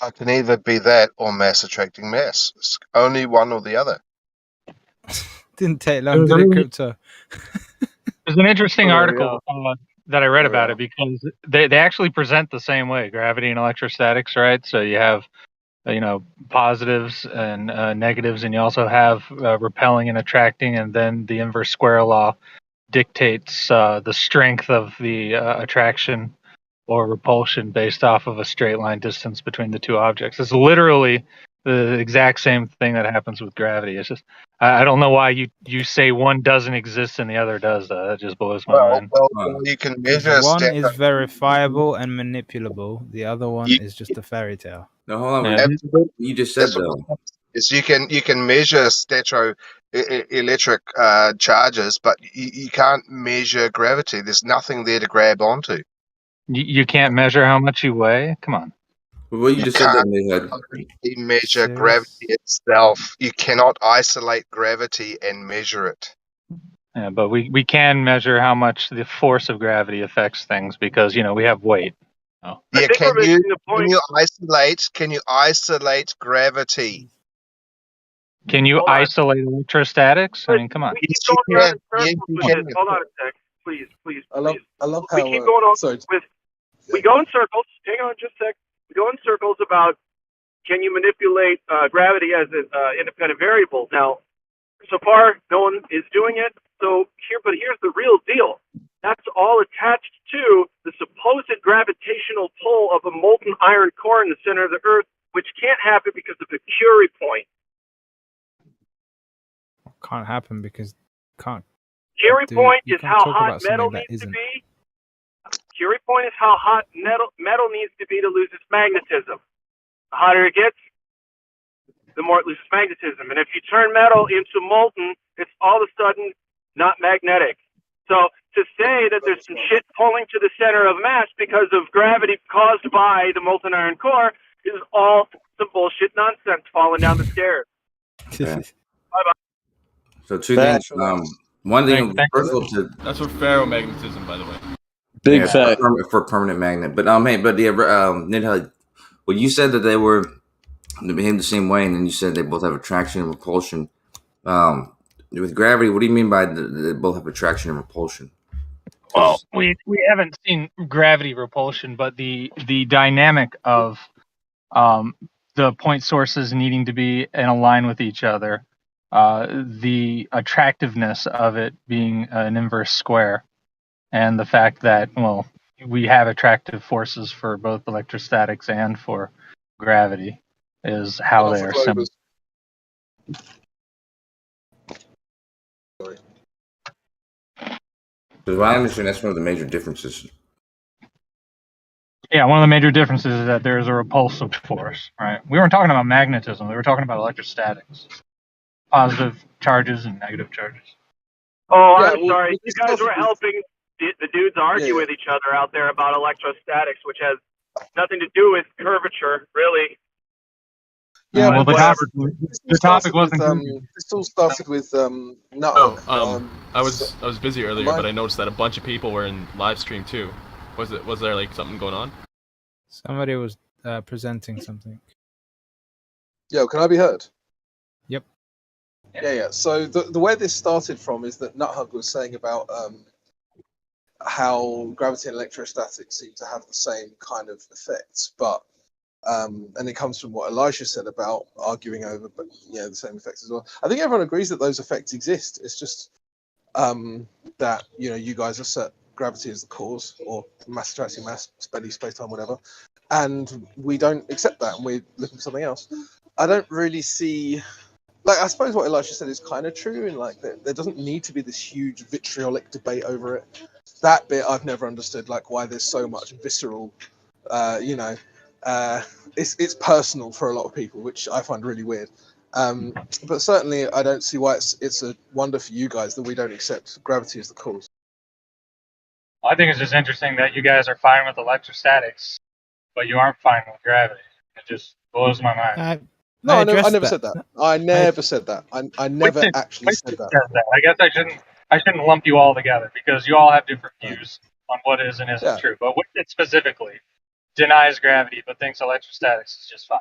I can either be that or mass attracting mass. It's only one or the other. Didn't take long, did it, crypto? There's an interesting article that I read about it because they actually present the same way, gravity and electrostatics, right? So you have positives and negatives, and you also have repelling and attracting, and then the inverse square law dictates the strength of the attraction or repulsion based off of a straight line distance between the two objects. It's literally the exact same thing that happens with gravity. It's just I don't know why you say one doesn't exist and the other does. That just blows my mind. Well, you can measure. One is verifiable and manipulable. The other one is just a fairy tale. No, hold on. You just said though. Is you can measure electric charges, but you can't measure gravity. There's nothing there to grab onto. You can't measure how much you weigh? Come on. Well, you just said that. You measure gravity itself. You cannot isolate gravity and measure it. Yeah, but we can measure how much the force of gravity affects things because we have weight. Oh. Yeah, can you isolate gravity? Can you isolate electrostatics? I mean, come on. We keep going around in circles with this. Hold on a sec. Please. I love how we keep going on we go in circles. Hang on just a sec. We go in circles about can you manipulate gravity as an independent variable. Now, so far, no one is doing it. But here's the real deal. That's all attached to the supposed gravitational pull of a molten iron core in the center of the Earth, which can't happen because of the Curie point. Can't happen because Curie point is how hot metal needs to be. Curie point is how hot metal needs to be to lose its magnetism. The hotter it gets, the more it loses magnetism. And if you turn metal into molten, it's all of a sudden not magnetic. So to say that there's some shit pulling to the center of mass because of gravity caused by the molten iron core is all some bullshit nonsense falling down the stairs. Yeah. Bye-bye. So two things. One thing, that's for ferromagnetism, by the way. Big fat for permanent magnet. But Nidhal, well, you said that they behave the same way, and then you said they both have attraction and repulsion. With gravity, what do you mean by they both have attraction and repulsion? Well, we haven't seen gravity repulsion, but the dynamic of the point sources needing to be in a line with each other, the attractiveness of it being an inverse square, and the fact that, well, we have attractive forces for both electrostatics and for gravity is how they are similar. Because I understand that's one of the major differences. Yeah, one of the major differences is that there is a repulsive force, right? We weren't talking about magnetism. We were talking about electrostatics. Positive charges and negative charges. Oh, I'm sorry. You guys were helping the dudes argue with each other out there about electrostatics, which has nothing to do with curvature, really. Yeah, well, the topic wasn't. This all started with I was busy earlier, but I noticed that a bunch of people were in live stream too. Was there like something going on? Somebody was presenting something. Yo, can I be heard? Yep. Yeah. So the way this started from is that Nuthug was saying about how gravity and electrostatics seem to have the same kind of effects, but and it comes from what Elisha said about arguing over, but the same effects as well. I think everyone agrees that those effects exist. It's just that you guys assert gravity is the cause, or mass attracting mass, space time, whatever, and we don't accept that, and we're looking for something else. I don't really see, like, I suppose what Elisha said is kind of true, in like there doesn't need to be this huge vitriolic debate over it. That bit I've never understood, like why there's so much visceral, it's personal for a lot of people, which I find really weird. But certainly I don't see why it's a wonder for you guys that we don't accept gravity as the cause. I think it's just interesting that you guys are fine with electrostatics, but you aren't fine with gravity. It just blows my mind. I never said that. I never said that. I never actually said that. I guess I shouldn't lump you all together because you all have different views on what is and isn't true. But Wicked specifically denies gravity, but thinks electrostatics is just fine.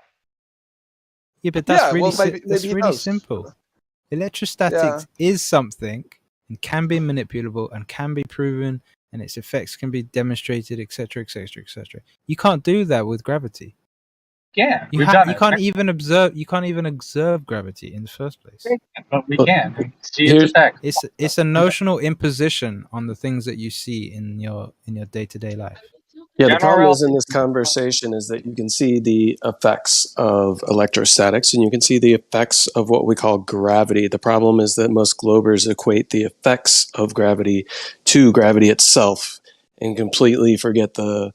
Yeah, but that's really simple. Electrostatics is something and can be manipulable and can be proven, and its effects can be demonstrated, etc., etc., etc. You can't do that with gravity. Yeah, you can't even observe gravity in the first place. But we can see its effects. It's a notional imposition on the things that you see in your day-to-day life. Yeah, the problem is in this conversation is that you can see the effects of electrostatics and you can see the effects of what we call gravity. The problem is that most globers equate the effects of gravity to gravity itself and completely forget the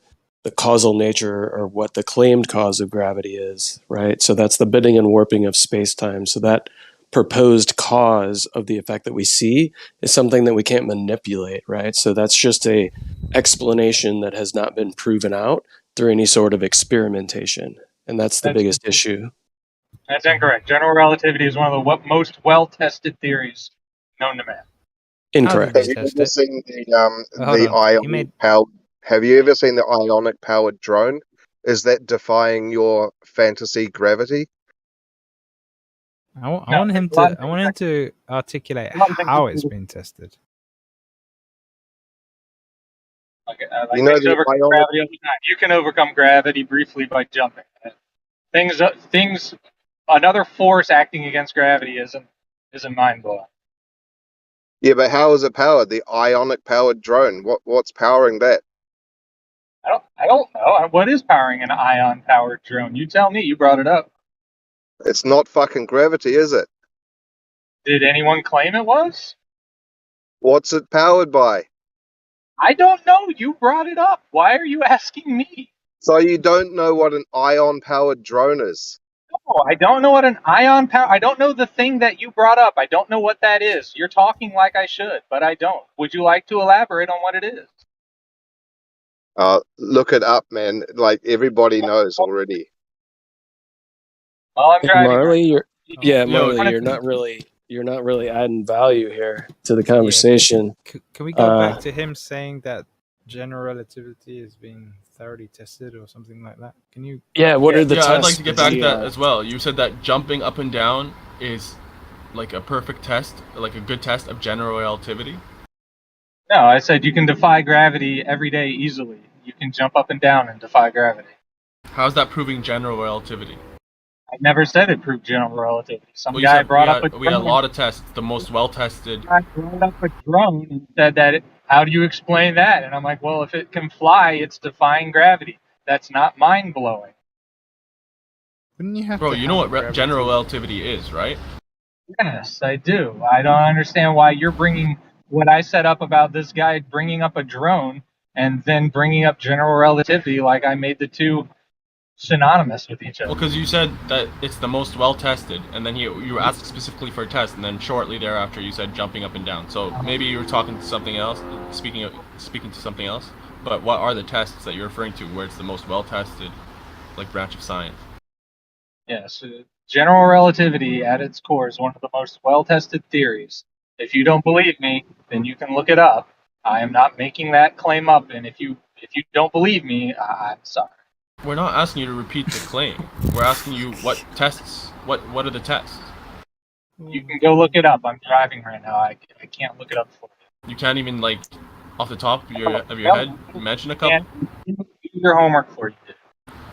causal nature or what the claimed cause of gravity is, right? So that's the bending and warping of space-time. So that proposed cause of the effect that we see is something that we can't manipulate, right? So that's just a explanation that has not been proven out through any sort of experimentation. And that's the biggest issue. That's incorrect. General relativity is one of the most well-tested theories known to man. Incorrect. Have you ever seen have you ever seen the ionic powered drone? Is that defying your fantasy gravity? I want him to articulate how it's been tested. You can overcome gravity briefly by jumping. Another force acting against gravity isn't mind blowing. Yeah, but how is it powered? The ionic powered drone. What's powering that? I don't know. What is powering an ion powered drone? You tell me. You brought it up. It's not fucking gravity, is it? Did anyone claim it was? What's it powered by? I don't know. You brought it up. Why are you asking me? So you don't know what an ion-powered drone is? No, I don't know what an ion power. I don't know the thing that you brought up. I don't know what that is. You're talking like I should, but I don't. Would you like to elaborate on what it is? Look it up, man. Like everybody knows already. Well, I'm trying Marley, Marley, you're not really adding value here to the conversation. Can we go back to him saying that general relativity is being thoroughly tested or something like that? Can you? Yeah, what are the tests? I'd like to get back to that as well. You said that jumping up and down is like a perfect test, like a good test of general relativity. No, I said you can defy gravity every day easily. You can jump up and down and defy gravity. How's that proving general relativity? I never said it proved general relativity. Some Well, guy brought up a drone. We had a lot of tests. The most well-tested. I brought up a drone and said that. How do you explain that? And I'm like, well, if it can fly, it's defying gravity. That's not mind-blowing. Wouldn't you have Bro, to you know what gravity? general relativity is, right? Yes, I do. I don't understand why you're bringing what I set up about this guy bringing up a drone and then bringing up general relativity like I made the two synonymous with each other. Well, because you said that it's the most well-tested, and then you asked specifically for a test, and then shortly thereafter you said jumping up and down. So maybe you were talking to something else, speaking to something else. But what are the tests that you're referring to where it's the most well-tested, like, branch of science? Yes, general relativity at its core is one of the most well-tested theories. If you don't believe me, then you can look it up. I am not making that claim up, and if you don't believe me, I'm sorry. We're not asking you to repeat the claim. We're asking you what tests. What are the tests? You can go look it up. I'm driving right now. I can't look it up for you. You can't even, like, off the top of your head mention a couple. Do your homework for you.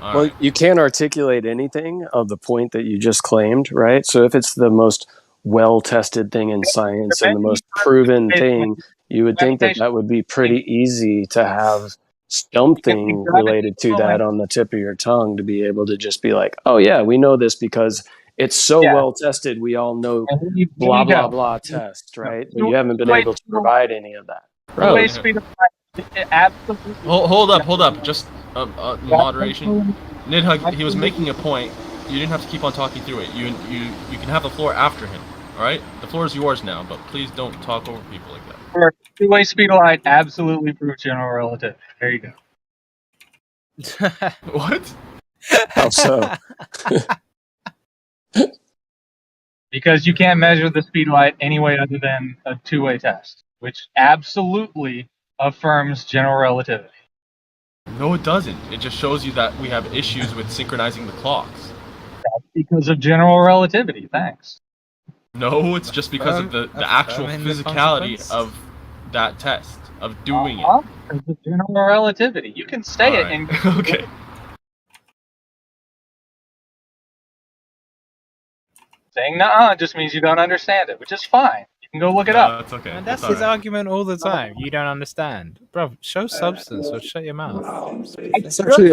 Well, you can't articulate anything of the point that you just claimed, right? So if it's the most well-tested thing in science and the most proven thing, you would think that would be pretty easy to have something related to that on the tip of your tongue to be able to just be like, oh yeah, we know this because it's so well tested. We all know blah, blah, blah test, right? But you haven't been able to provide any of that. Right. Hold up. Just moderation. Nidhug, he was making a point. You didn't have to keep on talking through it. You can have the floor after him. All right? The floor is yours now, but please don't talk over people like that. Two-way speed of light absolutely proves general relativity. There you go. What? How so? Because you can't measure the speed of light any way other than a two-way test, which absolutely affirms general relativity. No, it doesn't. It just shows you that we have issues with synchronizing the clocks. That's because of general relativity. Thanks. No, it's just because of the actual physicality of that test, of doing it. Because of general relativity. You can say it and okay. Saying "nuh-uh" just means you don't understand it, which is fine. You can go look it up. That's okay. And that's his argument all the time. You don't understand, bro. Show substance or shut your mouth. It's actually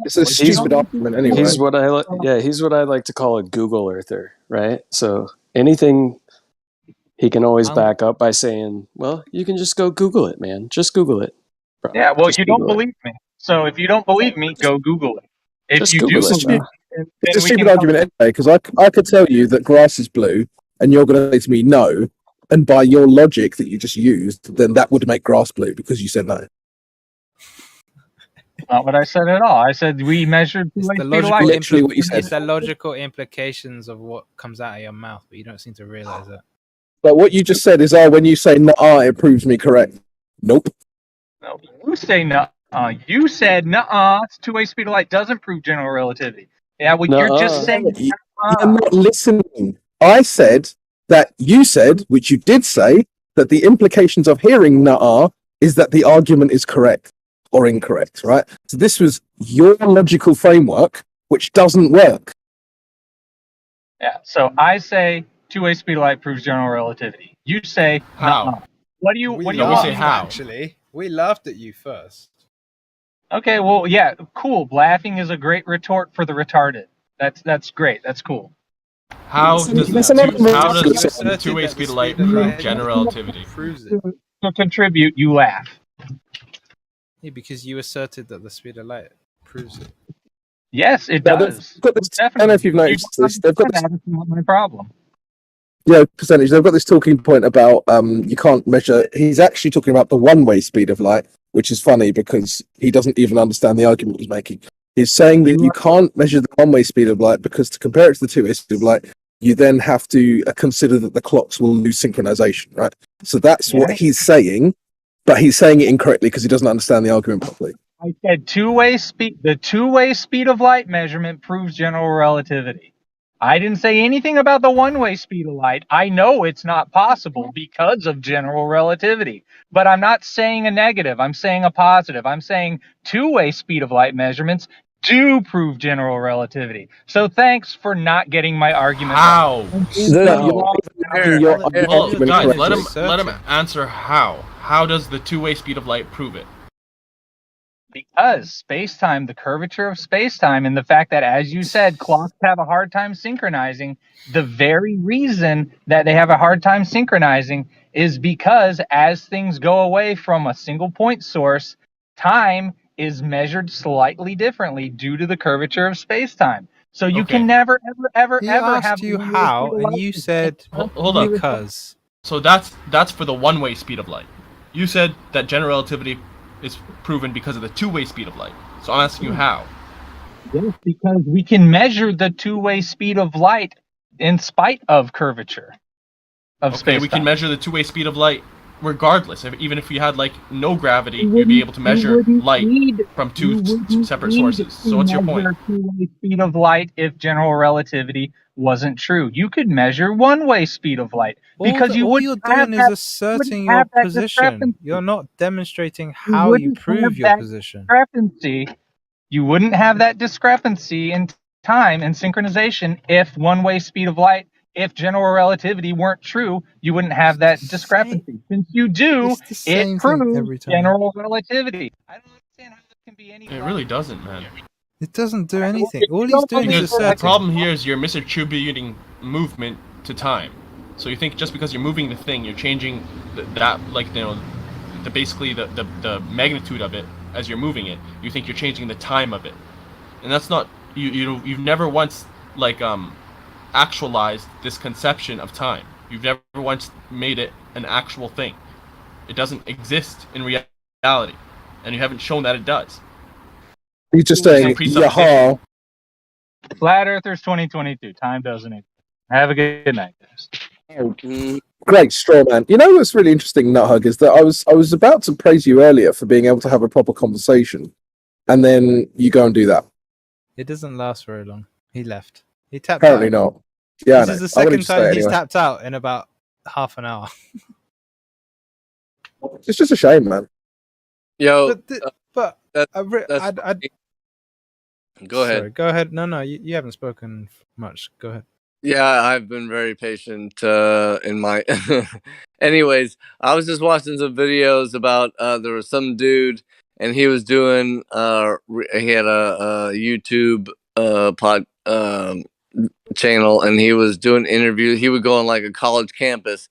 it's a stupid argument anyway. He's what I like to call a Google earther, right? So anything he can always back up by saying, "Well, you can just go Google it, man. Just Google it." Bro, yeah, well, you don't believe me. So if you don't believe me, go Google it. If just you Google do, it's a stupid argument anyway, because I could tell you that grass is blue, and you're going to say to me no, and by your logic that you just used, then that would make grass blue because you said no. Not what I said at all. I said we measured It's the logical implications of what comes out of your mouth, but you don't seem to realize that. But what you just said is, when you say no, it proves me correct. Nope. No, you say no. You said no. Two-way speed of light doesn't prove general relativity. Yeah, well, you're just saying. You're not listening. I said that you said, which you did say, that the implications of hearing "nuh-uh" is that the argument is correct or incorrect, right? So this was your logical framework, which doesn't work. Yeah. So I say two-way speed of light proves general relativity. You say how? nuh-uh. What do you we want? Say how? Actually, we laughed at you first. Okay. Well, yeah. Cool. Laughing is a great retort for the retarded. That's great. That's cool. How does two-way speed of light prove general relativity? To contribute, you laugh. Yeah, because you asserted that the speed of light proves it. Yes, it does. I don't know if you've noticed this. They've got this. That's not my problem. Yeah, percentage. They've got this talking point about you can't measure. He's actually talking about the one-way speed of light, which is funny because he doesn't even understand the argument he's making. He's saying that you can't measure the one-way speed of light because to compare it to the two-way speed of light, you then have to consider that the clocks will lose synchronization, right? So that's what he's saying. but he's saying it incorrectly because he doesn't understand the argument properly. I said two-way speed. The two-way speed of light measurement proves general relativity. I didn't say anything about the one-way speed of light. I know it's not possible because of general relativity, but I'm not saying a negative. I'm saying a positive. I'm saying two-way speed of light measurements do prove general relativity. So thanks for not getting my argument. How? Well, guys, let him answer how. How does the two-way speed of light prove it? Because space-time, the curvature of space-time, and the fact that, as you said, clocks have a hard time synchronizing, the very reason that they have a hard time synchronizing is because as things go away from a single point source, time is measured slightly differently due to the curvature of space-time. So you can never, ever have you how, and you said hold on. Because. So that's for the one-way speed of light. You said that general relativity is proven because of the two-way speed of light. So I'm asking you how. Yes, because we can measure the two-way speed of light in spite of curvature of space-time. We can measure the two-way speed of light regardless. Even if you had like no gravity, you'd be able to measure light from two separate sources. So what's your point? Two-way speed of light if general relativity wasn't true. You could measure one-way speed of light because all you're doing is asserting your position. You're not demonstrating how you prove your position. You wouldn't have that discrepancy in time and synchronization if one-way speed of light, if general relativity weren't true, you wouldn't have that discrepancy. Since you do, it proves general relativity. I don't understand how it can be any. It really doesn't, man. It doesn't do anything. All he's doing is asserting. The problem here is you're misattributing movement to time. So you think just because you're moving the thing, you're changing basically the magnitude of it as you're moving it. You think you're changing the time of it, and that's not you've never once actualized this conception of time. You've never once made it an actual thing. It doesn't exist in reality, and you haven't shown that it does. He's just saying, yaha. Flat Earthers 2022. Time doesn't exist. Have a good night, guys. Great straw man. You know what's really interesting, Nuthug, is that I was about to praise you earlier for being able to have a proper conversation, and then you go and do that. It doesn't last very long. He left. He tapped Apparently out. not. Yeah, this is the second time he's tapped out in about half an hour. It's just a shame, man. Yo, but go ahead. Sorry, go ahead. No, you haven't spoken much. Go ahead. Yeah, I've been very patient in my. Anyways, I was just watching some videos about there was some dude and he was doing he had a YouTube pod channel and he was doing interviews. He would go on like a college campus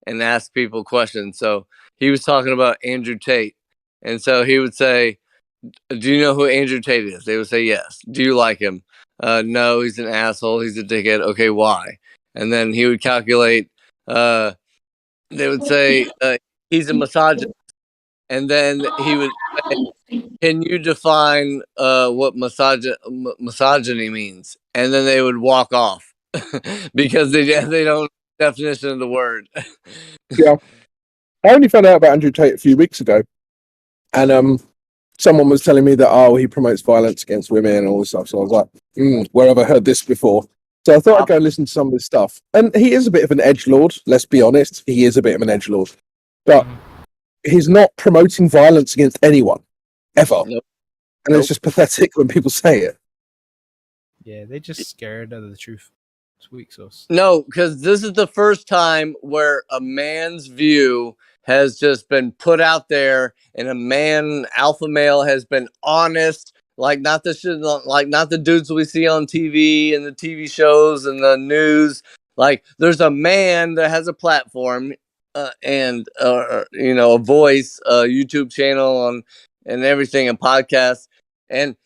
and ask people questions. So he was talking about Andrew Tate, and so he would say, "Do you know who Andrew Tate is?" They would say, "Yes." "Do you like him?" "No, he's an asshole. He's a dickhead." "Okay, why?" And then he would calculate. They would say he's a misogynist, and then he would say, "Can you define what misogyny means?" And then they would walk off because they don't know the definition of the word. Yeah, I only found out about Andrew Tate a few weeks ago, and someone was telling me that he promotes violence against women and all this stuff. So I was like, where have I heard this before? So I thought I'd go and listen to some of his stuff. And he is a bit of an edgelord. Let's be honest, he is a bit of an edgelord, but he's not promoting violence against anyone ever. Nope. And it's just pathetic when people say it. Yeah, they're just scared of the truth. It's weak sauce. No, because this is the first time where a man's view has just been put out there, and alpha male has been honest, like not the dudes we see on TV and the TV shows and the news. Like there's a man that has a platform and a voice, a YouTube channel and everything, a podcast, and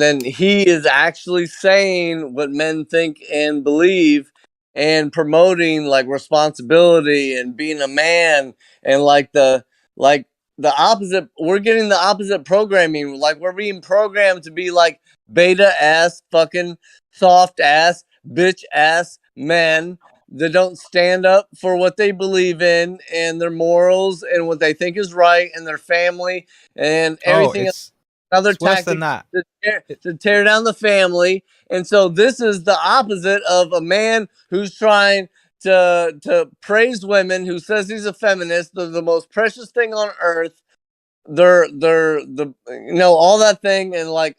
then he is actually saying what men think and believe, and promoting like responsibility and being a man, and like the opposite. We're getting the opposite programming. Like we're being programmed to be like beta ass, fucking soft ass, bitch ass men that don't stand up for what they believe in and their morals and what they think is right and their family and everything else. Other worse than tactics that. to tear down the family. And so this is the opposite of a man who's trying to praise women, who says he's a feminist. They're the most precious thing on earth. They're the all that thing, and like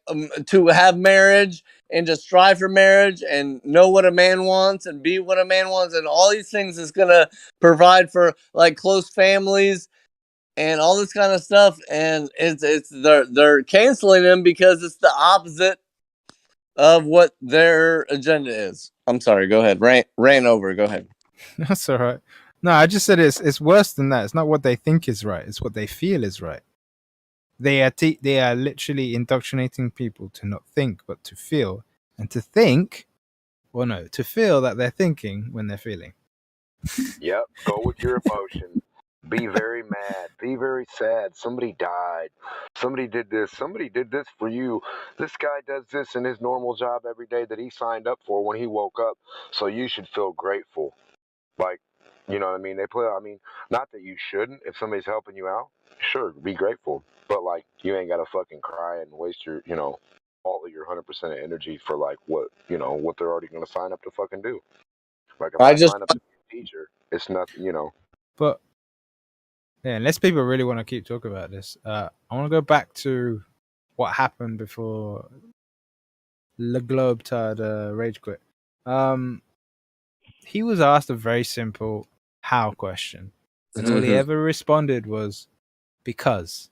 to have marriage and to strive for marriage and know what a man wants and be what a man wants, and all these things is gonna provide for like close families and all this kind of stuff. And they're canceling him because it's the opposite of what their agenda is. I'm sorry. Go ahead. Ran over. Go ahead. That's all right. No, I just said it's worse than that. It's not what they think is right. It's what they feel is right. They are literally indoctrinating people to not think, but to feel, and to think, well, no, to feel that they're thinking when they're feeling. Yep. Go with your emotions. Be very mad. Be very sad. Somebody died. Somebody did this. Somebody did this for you. This guy does this in his normal job every day that he signed up for when he woke up. So you should feel grateful. Like, you know what I mean? Not that you shouldn't. If somebody's helping you out, sure, be grateful. But like, you ain't gotta fucking cry and waste your, all of your 100% energy for like what they're already gonna sign up to fucking do. Like if I sign up to be a teacher, it's nothing, But yeah, unless people really want to keep talking about this, I want to go back to what happened before Le Globe Tard rage quit. He was asked a very simple how question, and all he ever responded was because.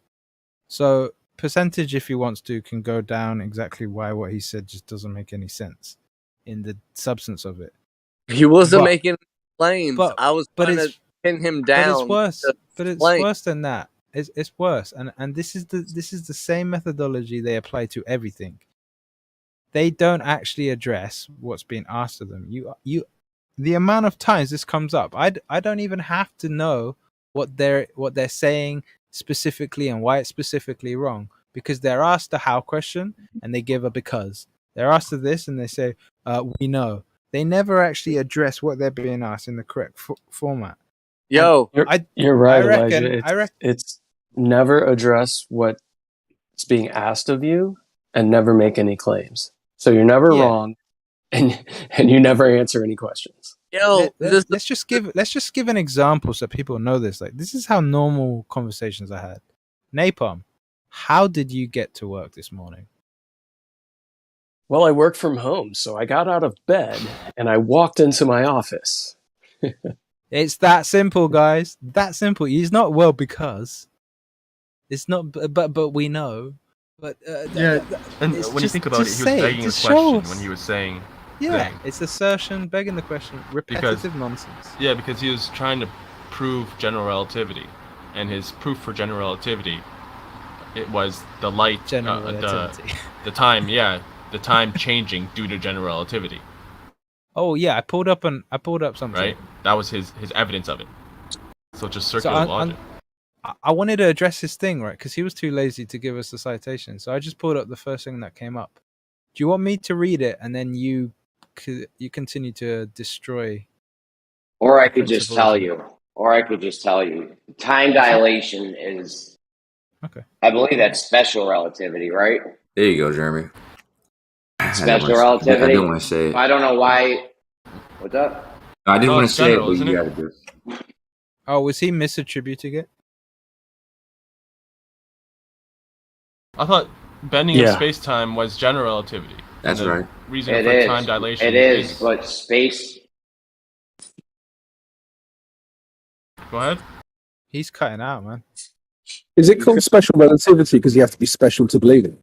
So percentage, if he wants to, can go down exactly why what he said just doesn't make any sense in the substance of it. He wasn't making claims. I was trying to pin him down. But it's worse. But it's worse than that. It's worse, and this is the same methodology they apply to everything. They don't actually address what's being asked of them. The amount of times this comes up, I don't even have to know what they're saying specifically and why it's specifically wrong, because they're asked a how question and they give a because. They're asked to this and they say we know. They never actually address what they're being asked in the correct format. Yo, you're right, Elijah. It's never address what's being asked of you and never make any claims. So you're never wrong, and you never answer any questions. Yo, let's just give an example so people know this. Like, this is how normal conversations I had. Napalm, how did you get to work this morning? Well, I work from home, so I got out of bed and I walked into my office. It's that simple, guys. That simple. He's not well because it's not, but we know. But and when you think about it, he was begging a question when he was saying. Yeah, it's assertion, begging the question, repetitive nonsense. Yeah, because he was trying to prove general relativity, and his proof for general relativity, it was the light, the time changing due to general relativity. Oh yeah, I pulled up something. Right, that was his evidence of it. So just circular logic. I wanted to address his thing, right? Because he was too lazy to give us the citation, so I just pulled up the first thing that came up. Do you want me to read it and then you continue to destroy? Or I could just tell you. Time dilation is. Okay. I believe that's special relativity, right? There you go, Jeremy. Special relativity. I didn't want to say it. I don't know why. What's up? I didn't want to say it, but you got to do it. Oh, was he misattributing it? I thought bending of space-time was general relativity. That's right. Reason for time dilation. It is, but space. Go ahead. He's cutting out, man. Is it called special relativity because you have to be special to believe it?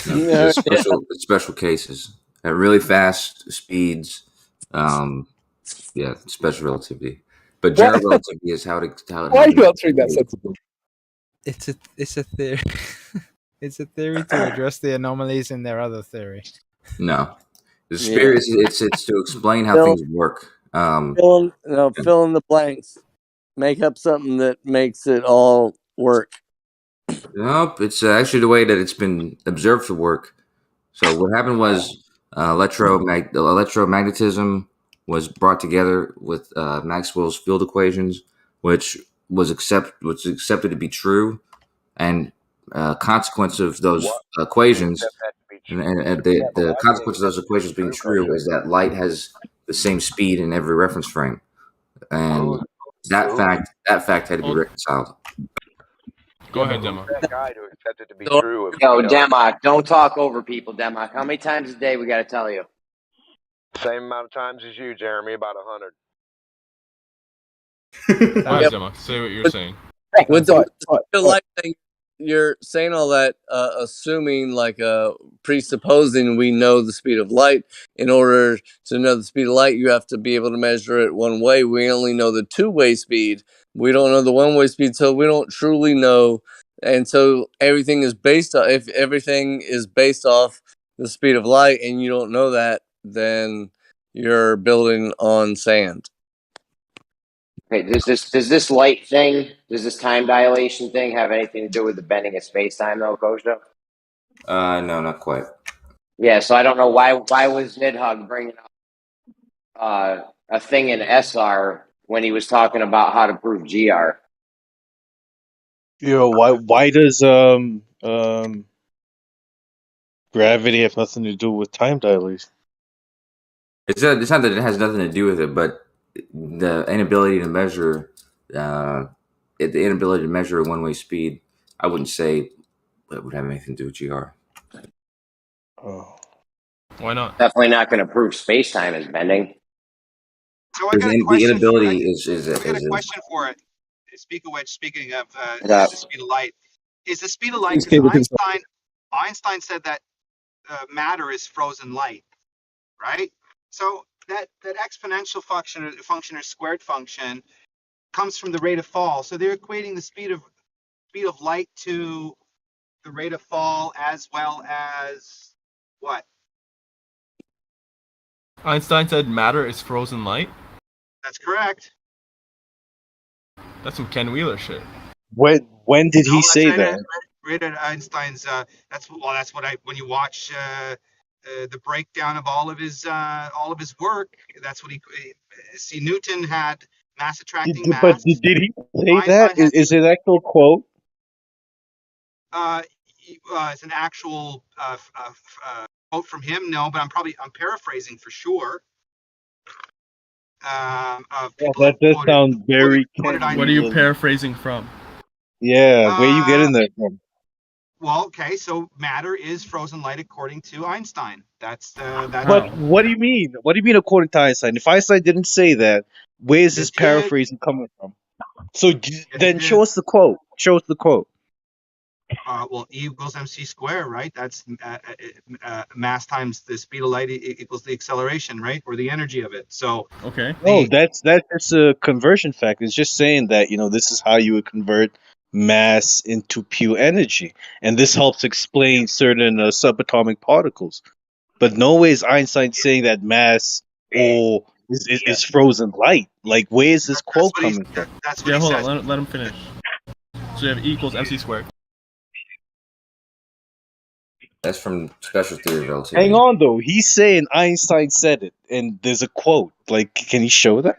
No, it's special cases at really fast speeds. Special relativity. But general relativity is how it. Why are you answering that sensibly? It's a theory. It's a theory to address the anomalies in their other theory. No, the spirit it's to explain how things work. Fill in the blanks. Make up something that makes it all work. Nope, it's actually the way that it's been observed to work. So what happened was electromagnetism was brought together with Maxwell's field equations, which was accepted to be true, and consequence of those equations, and the consequence of those equations being true is that light has the same speed in every reference frame, and that fact had to be reconciled. Go ahead, Demo. That guy to accept it to be So- true. If, Yo, you know, Democ, don't talk over people, Democ. How many times a day we got to tell you? same amount of times as you, Jeremy, about 100. Go ahead, Demo. Say what you're saying. With the light thing, you're saying all that, assuming presupposing we know the speed of light. In order to know the speed of light, you have to be able to measure it one way. We only know the two-way speed. We don't know the one-way speed, so we don't truly know. And so everything is based on, if everything is based off the speed of light and you don't know that, then you're building on sand. Okay, does this light thing, does this time dilation thing have anything to do with the bending of space time, though, Kojo? No, not quite. Yeah, so I don't know why was Nidhug bringing up a thing in SR when he was talking about how to prove GR. Why does gravity have nothing to do with time dilation? It's not that it has nothing to do with it, but the inability to measure one-way speed, I wouldn't say that would have anything to do with GR. Oh. Why not? Definitely not going to prove space time is bending. So I got a question. The inability I got a question for it. Speaking of Yeah. the speed of light, is the speed of light? Because Einstein said that matter is frozen light, right? So that exponential function or squared function comes from the rate of fall. So they're equating the speed of light to the rate of fall as well as what? Einstein said matter is frozen light. That's correct. That's some Ken Wheeler shit. When did he say that? Right at Einstein's. That's what when you watch the breakdown of all of his work. That's what he see. Newton had mass attracting mass. But did he say that? Is it an actual quote? It's an actual quote from him. No, but I'm paraphrasing for sure. That does sound very. What are you paraphrasing from? Yeah, where are you getting that from? Well, okay, so matter is frozen light according to Einstein. That's. But what do you mean? What do you mean according to Einstein? If Einstein didn't say that, where is this paraphrasing coming from? So then show us the quote. Show us the quote. Well, E equals mc squared, right? That's mass times the speed of light equals the acceleration, right, or the energy of it. So okay. No, that's just a conversion factor. It's just saying that this is how you would convert mass into pure energy, and this helps explain certain subatomic particles. But no way is Einstein saying that mass is frozen light. Like, where is this quote coming from? That's what he hold says. on, let him finish. So you have E equals mc squared. That's from special theory of relativity. Hang on, though. He's saying Einstein said it, and there's a quote. Like, can he show that?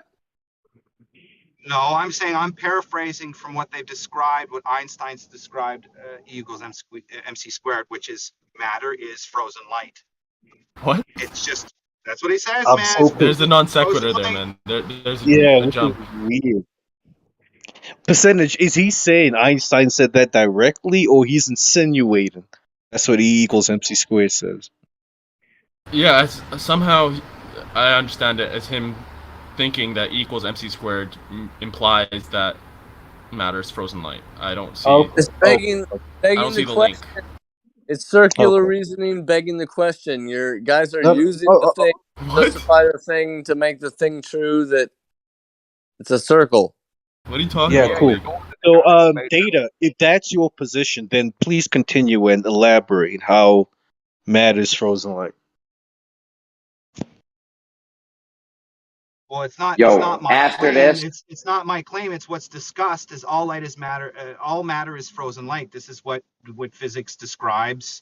No, I'm saying I'm paraphrasing from what they've described, what Einstein's described, E equals mc squared, which is matter is frozen light. What? It's just, that's what he says, I'm man. so There's a non sequitur there, man. There's Yeah, a jump. weird. Percentage, is he saying Einstein said that directly, or he's insinuating? That's what E equals mc squared says. Yeah, somehow I understand it as him thinking that E equals mc squared implies that matter is frozen light. I don't see. It's begging the question. Link. It's circular reasoning begging the question. Your guys are using the thing to justify the thing to make the thing true that it's a circle. What are you talking Yeah, about? cool. So, Data, if that's your position, then please continue and elaborate how matter is frozen light. Well, it's not my after claim. this- It's not my claim. It's what's discussed is all light is matter. All matter is frozen light. This is what physics describes,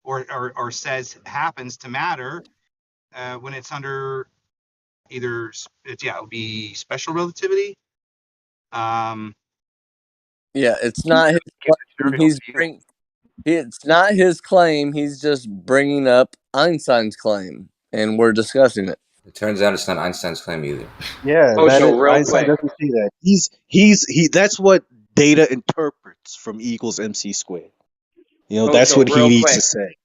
or says happens to matter when it's under either it would be special relativity. Yeah, it's not his claim. It's not his claim. He's just bringing up Einstein's claim, and we're discussing it. It turns out it's not Einstein's claim either. Yeah, Oh, that so is, real Einstein quick. doesn't say that. He. That's what data interprets from E equals MC squared. You know, that's Kosho, what he real needs quick. to say.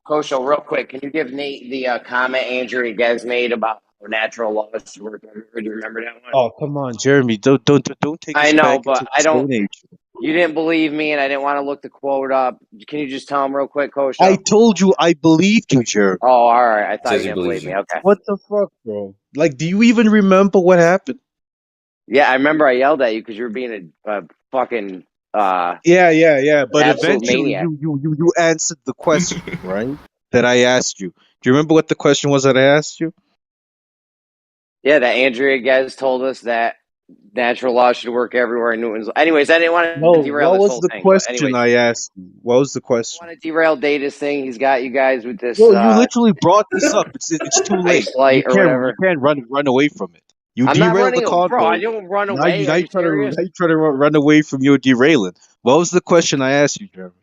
Kosho, real quick. Can you give Nate the comment Andrew Gez made about how natural laws work? Do you remember that one? Oh, come on, Jeremy! Don't take I us know, back into but the I don't. Stone Age. You didn't believe me, and I didn't want to look the quote up. Can you just tell him real quick, I Kosho? told you I believed you, Jeremy. Oh, all right. I thought Says you he didn't believe believes me. you. Okay. What the fuck, bro? Like, do you even remember what happened? Yeah, I remember I yelled at you because you were being a fucking Yeah. But absolute eventually, maniac. you answered the question, right? That I asked you. Do you remember what the question was that I asked you? Yeah, that Andrea Ghez told us that natural law should work everywhere in Newton's. Anyways, I didn't want No. to derail What this was whole the thing, but question anyways, I asked you? What was the I question? want to derail Data's thing. He's got you guys with this No, you literally brought this up. It's too late. ice light or You whatever. can't run away from it. You I'm not derailed the running, bro. I convo. don't run Now away. Are you serious? try to run away from your derailing. What was the question I asked you, Jeremy?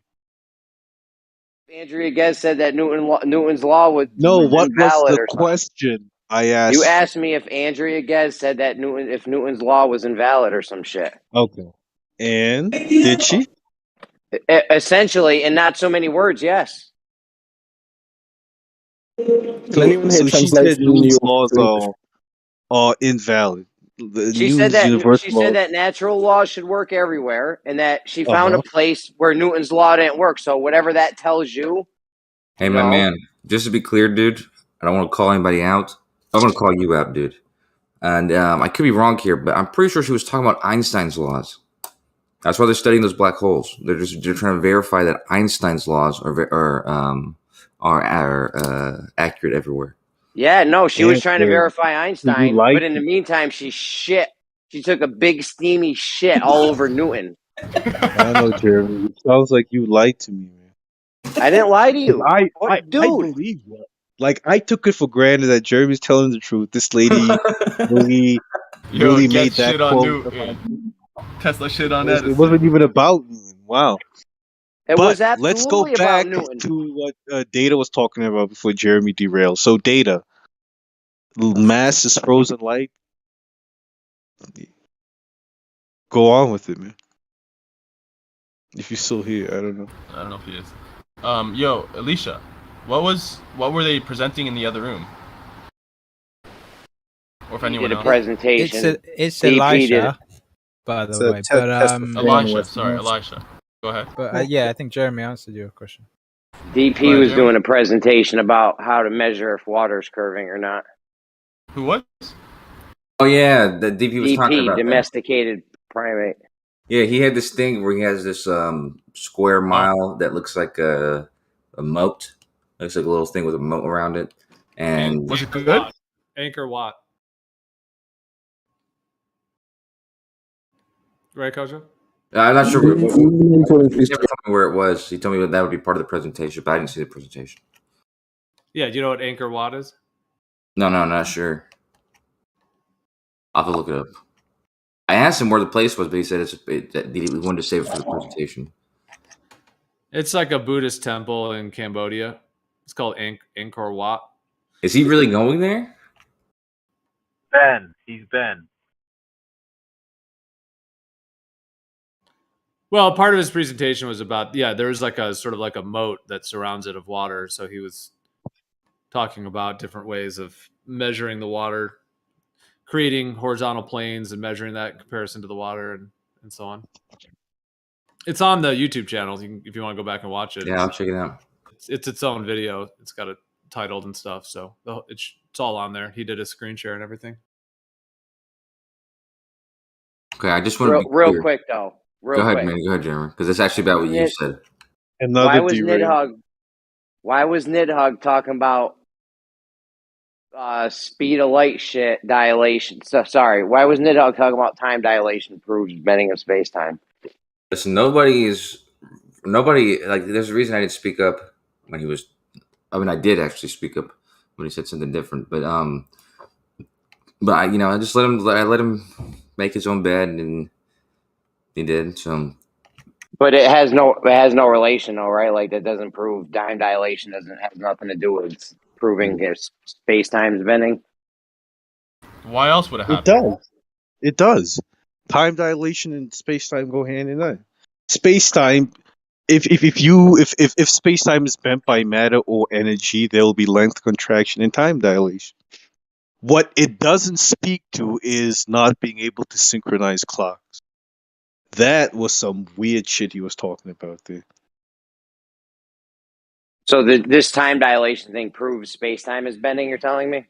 Andrea Ghez said that Newton's law was No, what was invalid the or something. question I asked You asked me if Andrea Ghez said that Newton's law was invalid or some shit. Okay. And did she? Essentially, in not so many words, yes. Can anyone here So she translate said from New Newton's York laws to English? are invalid. The She said Newton's that universal laws. natural law should work everywhere, and that she found a Uh-huh. place where Newton's law didn't work. So whatever that tells you, Hey, my man, just to be clear, dude, I don't want to call anybody out. I want to call you out, dude. And I could be wrong here, but I'm pretty sure she was talking about Einstein's laws. That's why they're studying those black holes. They're trying to verify that Einstein's laws are accurate everywhere. Yeah, no, she was trying to Answer. verify Einstein, but in the meantime, she took a big steamy shit all over Newton. I don't know, Jeremy. It sounds like you lied to me, man. I didn't lie to you. I Dude. believe you. Like, I took it for granted that Jeremy's telling the truth. This lady really made that shit on quote. Newton. Tesla shit on It Edison. wasn't even about Newton. Wow. It But was let's go absolutely back about Newton. to what Data was talking about before Jeremy derailed. So, Data, mass is frozen light. Go on with it, man. If you're still here, I don't know. I don't know if he is. Yo, Alicia, what were they presenting in the other room? Or if anyone did a else? presentation. It's DP Elisha, by the way. But Elisha. Go ahead. But yeah, I think Jeremy answered your question. DP was doing a presentation about how to measure if water's curving or not. Who was? Oh yeah, the DP was talking about domesticated primate. Yeah, he had this thing where he has this square mile that looks like a moat. Looks like a little thing with a moat around it. And was it good? Anchor Watt. Right, Kojo? I'm not sure. He never told me where it was. He told me that would be part of the presentation, but I didn't see the presentation. Yeah, do you know what Anchor Watt is? No, not sure. I'll have to look it up. I asked him where the place was, but he said that he wanted to save it for the presentation. It's like a Buddhist temple in Cambodia. It's called Angkor Wat. Is he really going there? He's Ben. Well, part of his presentation was about, there was like a sort of like a moat that surrounds it of water. So he was talking about different ways of measuring the water, creating horizontal planes and measuring that in comparison to the water and so on. It's on the YouTube channel if you want to go back and watch it. Yeah, I'll check it out. It's its own video. It's got it titled and stuff. So it's all on there. He did a screen share and everything. Okay, I just want to be real quick though. Go ahead, man. Go ahead, Jeremy, because it's actually about what you said. Why was Nidhogg talking about speed of light shit dilation? So sorry. Why was Nidhogg talking about time dilation proves bending of space time? Listen, nobody like. There's a reason I didn't speak up when he was. I mean, I did actually speak up when he said something different, but But I just let him make his own bed, and he did. So, But it has no relation though, right? Like that doesn't prove time dilation doesn't have nothing to do with proving his space time's bending. Why else would it It happen? does. It does. Time dilation and space time go hand in hand. Space time. If space time is bent by matter or energy, there will be length contraction and time dilation. What it doesn't speak to is not being able to synchronize clocks. That was some weird shit he was talking about there. So this time dilation thing proves space time is bending. You're telling me?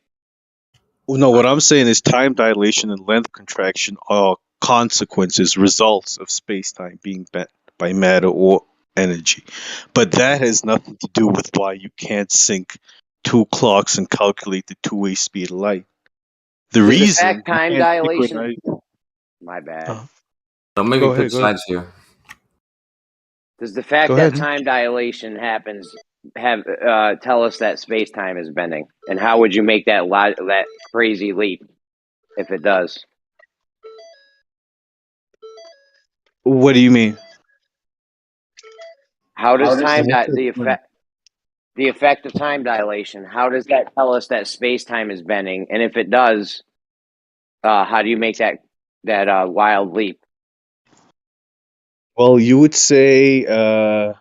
No, what I'm saying is time dilation and length contraction are consequences, results of space-time being bent by matter or energy. But that has nothing to do with why you can't sync two clocks and calculate the two-way speed of light. The reason fact time you can't dilation. synchronize- My bad. don't make Go me ahead, pick go ahead. sides here. Does the fact Go that ahead. time dilation happens have tell us that space time is bending? And how would you make that that crazy leap if it does? What do you mean? How does time the the effect of time dilation? How does that tell us that space time is bending? And if it does, how do you make that wild leap? Well, you would say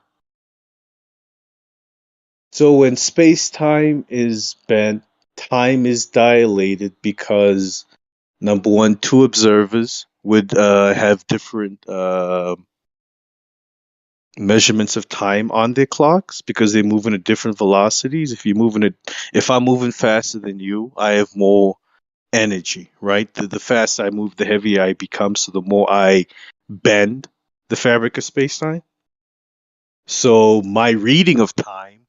so when space-time is bent, time is dilated because number one, two observers would have different measurements of time on their clocks because they move in at different velocities. If I'm moving faster than you, I have more energy, right? The faster I move, the heavier I become, so the more I bend the fabric of space-time. So my reading of time,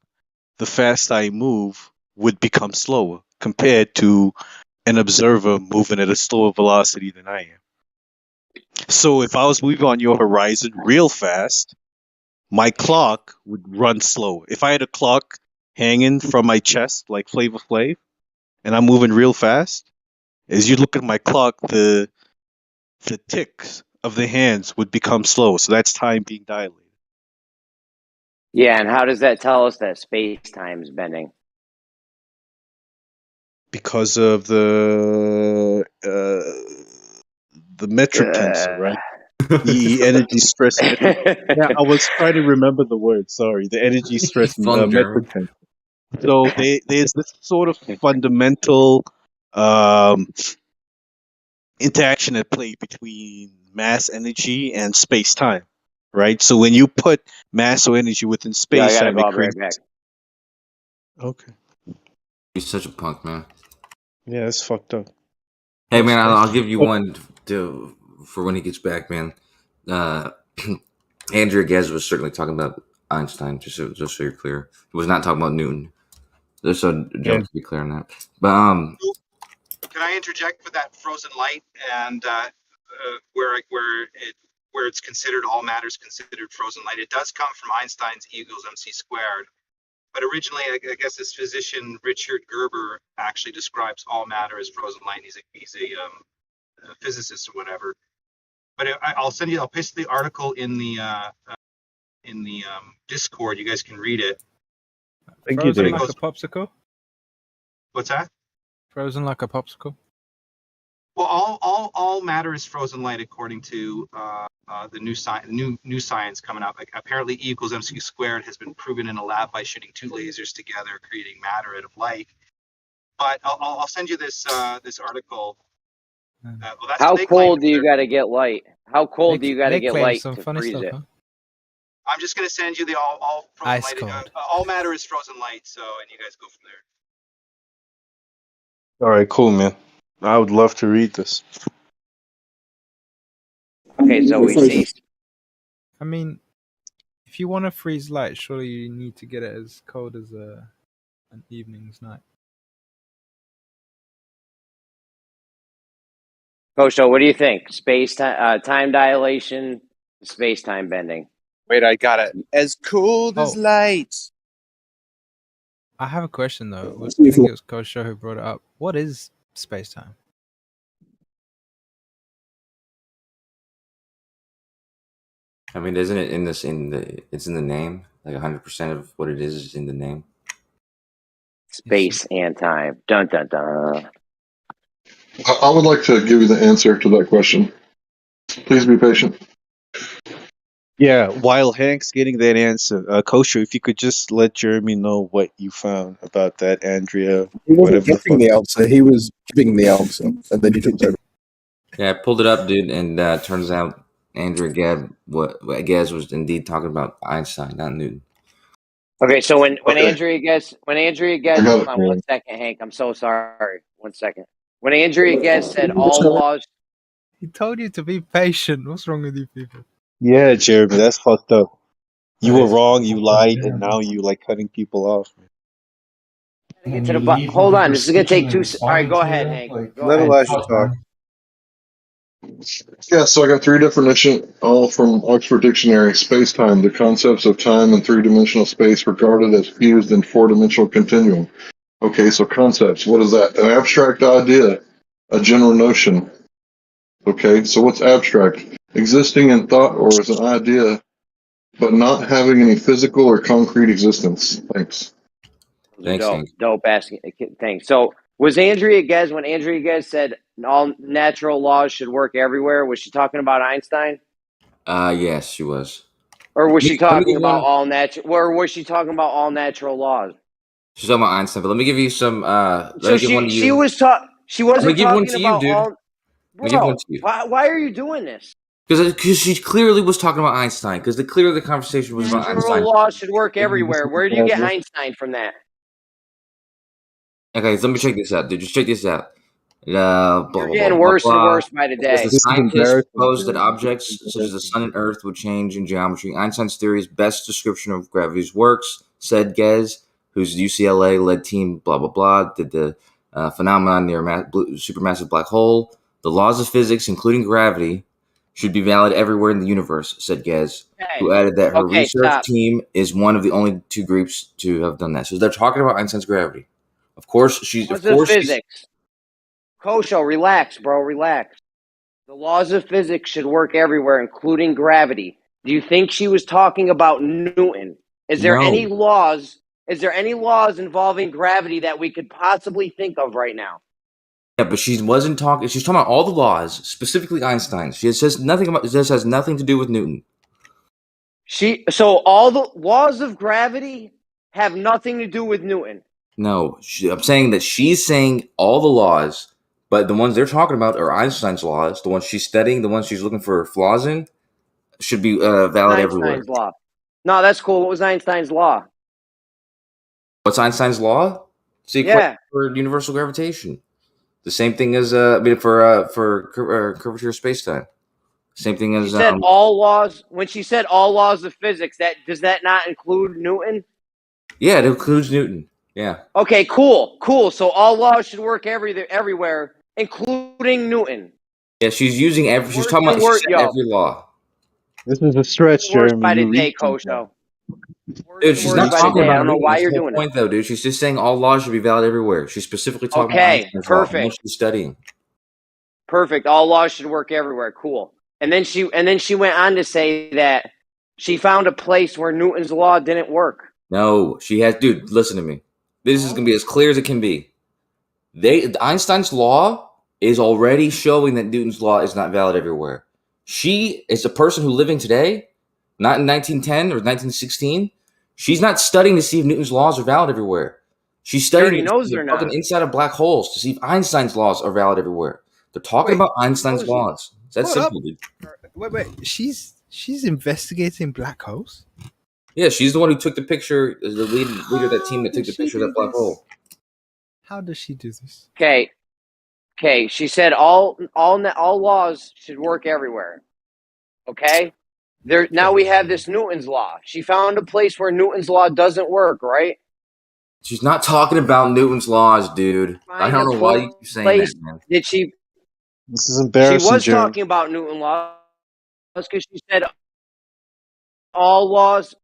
the faster I move, would become slower compared to an observer moving at a slower velocity than I am. So if I was moving on your horizon real fast, my clock would run slower. If I had a clock hanging from my chest like Flavor Flav, and I'm moving real fast, as you look at my clock, the ticks of the hands would become slow. So that's time being dilated. Yeah, and how does that tell us that space time is bending? Because of the metric tensor, right? The energy stress. Yeah, I was trying to remember the word. Sorry, the energy stress metric tensor. So there's this sort of fundamental interaction at play between mass, energy, and space time, right? So when you put mass or energy within space time, it creates. Right back. Okay. He's such a punk, man. Yeah, it's fucked up. Hey, man, I'll give you one for when he gets back, man. Andrew Ghez was certainly talking about Einstein, just so you're clear. He was not talking about Newton. Just so Joe to be clear on that. But can I interject with that frozen light and where it's considered all matters considered frozen light? It does come from Einstein's E equals mc squared. But originally, I guess this physician Richard Gerber actually describes all matter as frozen light. He's a physicist or whatever. But I'll paste the article in the Discord. You guys can read it. Frozen like a popsicle? What's that? Frozen like a popsicle? Well, all matter is frozen light according to the new science coming up. Like, apparently, E equals mc squared has been proven in a lab by shooting two lasers together, creating matter out of light. But I'll send you this article. How cold do you got to get light? How cold do you got to get light to funny freeze stuff, it? huh? I'm just going to send you the all frozen Ice light. cold. All matter is frozen light. So, and you guys go from there. All right, cool, man. I would love to read this. Okay, so we see. I mean, if you want to freeze light, surely you need to get it as cold as an evening's night. Kosho, what do you think? Space time dilation, space time bending. Wait, I got it. As cold as light. I have a question though. I think it was Kosho who brought it up. What is space time? I mean, isn't it in this it's in the name? Like 100% of what it is in the name. Space and time. Dun dun dun. I would like to give you the answer to that question. Please be patient. Yeah, while Hank's getting that answer, Kosher, if you could just let Jeremy know what you found about that, Andrea. He wasn't Whatever the getting fuck. the answer. He was giving the answer, and then you took over. Yeah, I pulled it up, dude, and turns out Andrew Gaz was indeed talking about Einstein, not Newton. Okay, so when Okay. Andrea gets hold on 1 second, Hank. I'm so sorry. 1 second. When Andrea Ghez said all laws, He told you to be patient. What's wrong with you people? Yeah, Jeremy, that's fucked up. You were wrong, you lied, and now you like cutting people off. get to the hold on, this is gonna take 2. All right, go ahead, Hank. Go Let ahead. Elijah talk. Yeah, so I got 3 definitions, all from Oxford Dictionary. Space-time, the concepts of time and 3-dimensional space regarded as fused in 4-dimensional continuum. Okay, so concepts, what is that? An abstract idea, a general notion. Okay, so what's abstract? Existing in thought or as an idea, but not having any physical or concrete existence. Thanks. Thanks, Hank. Dope asking. Thanks. So was Andrea Ghez when Andrea Ghez said all natural laws should work everywhere? Was she talking about Einstein, Yes, she was. or was she Let me talking give about one. all natural? Or was she talking about all natural laws? She's talking about Einstein, but let me give you some. Let So me give one to she you. was She I'm gonna wasn't give one talking to you, about dude. all. Let me give one Bro, to you. why are you doing this? Because she clearly was talking about Einstein. Because clearly the conversation was about Natural Einstein. laws should work everywhere. Where do you get Einstein from that? Okay, so let me check this out, dude. Just check this out. Blah, You're blah, getting blah, worse blah, and blah. worse by the It says day. the This is scientists embarrassing, proposed that Jeremy. objects such as the sun and earth would change in geometry. Einstein's theory is best description of gravity's works, said Ghez, whose UCLA led team, blah, blah, blah, did the phenomenon near a supermassive black hole. The laws of physics, including gravity, should be valid everywhere in the universe, said Ghez, who added that her Okay, research stop. team is one of the only 2 groups to have done that. So they're talking about Einstein's gravity. Of course, she's Laws of physics. Kosho, relax, bro, relax. The laws of physics should work everywhere, including gravity. Do you think she was talking about Newton? Is there any laws? Is there any laws involving gravity that we could possibly think of right now? Yeah, but she wasn't talking. She's talking about all the laws, specifically Einstein's. She says nothing about. This has nothing to do with Newton. So all the laws of gravity have nothing to do with Newton. No, I'm saying that she's saying all the laws, but the ones they're talking about are Einstein's laws. The ones she's studying, the ones she's looking for flaws in, should be valid everywhere. Einstein's law. No, that's cool. What was Einstein's law? What's Einstein's law? It's the equation for universal gravitation. The same thing as for curvature of space-time. Same thing as She said all laws. When she said all laws of physics, does that not include Newton? Yeah, it includes Newton. Yeah. Okay, cool. So all laws should work everywhere, including Newton. Yeah, she's using every. She's talking about every law. This is a stretch, Worse Jeremy. by the You day, reached Kosho. Dude, she's not by the talking day. about I don't know Newton. why That's you're the whole doing point, though, dude. She's just saying all laws should be valid everywhere. She's specifically talking about Einstein's law, the one she's studying. Perfect. All laws should work everywhere. Cool. And then she went on to say that she found a place where Newton's law didn't work. No, she has. Dude, listen to me. This is gonna be as clear as it can be. Einstein's law is already showing that Newton's law is not valid everywhere. She is a person who's living today, not in 1910 or 1916. She's not studying to see if Newton's laws are valid everywhere. She's studying the fucking inside of black holes to see if Einstein's laws are valid everywhere. They're talking about Einstein's laws. That's simple, dude. Wait. She's investigating black holes? Yeah, she's the one who took the picture, the leader of that team that took the picture of that black hole. How does she do this? Okay. She said all laws should work everywhere. Okay. Now we have this Newton's law. She found a place where Newton's law doesn't work, right? She's not talking about Newton's laws, dude. I don't know why you keep saying that, man. Did she? This is embarrassing, She was Jeremy. talking about Newton laws because she said all laws.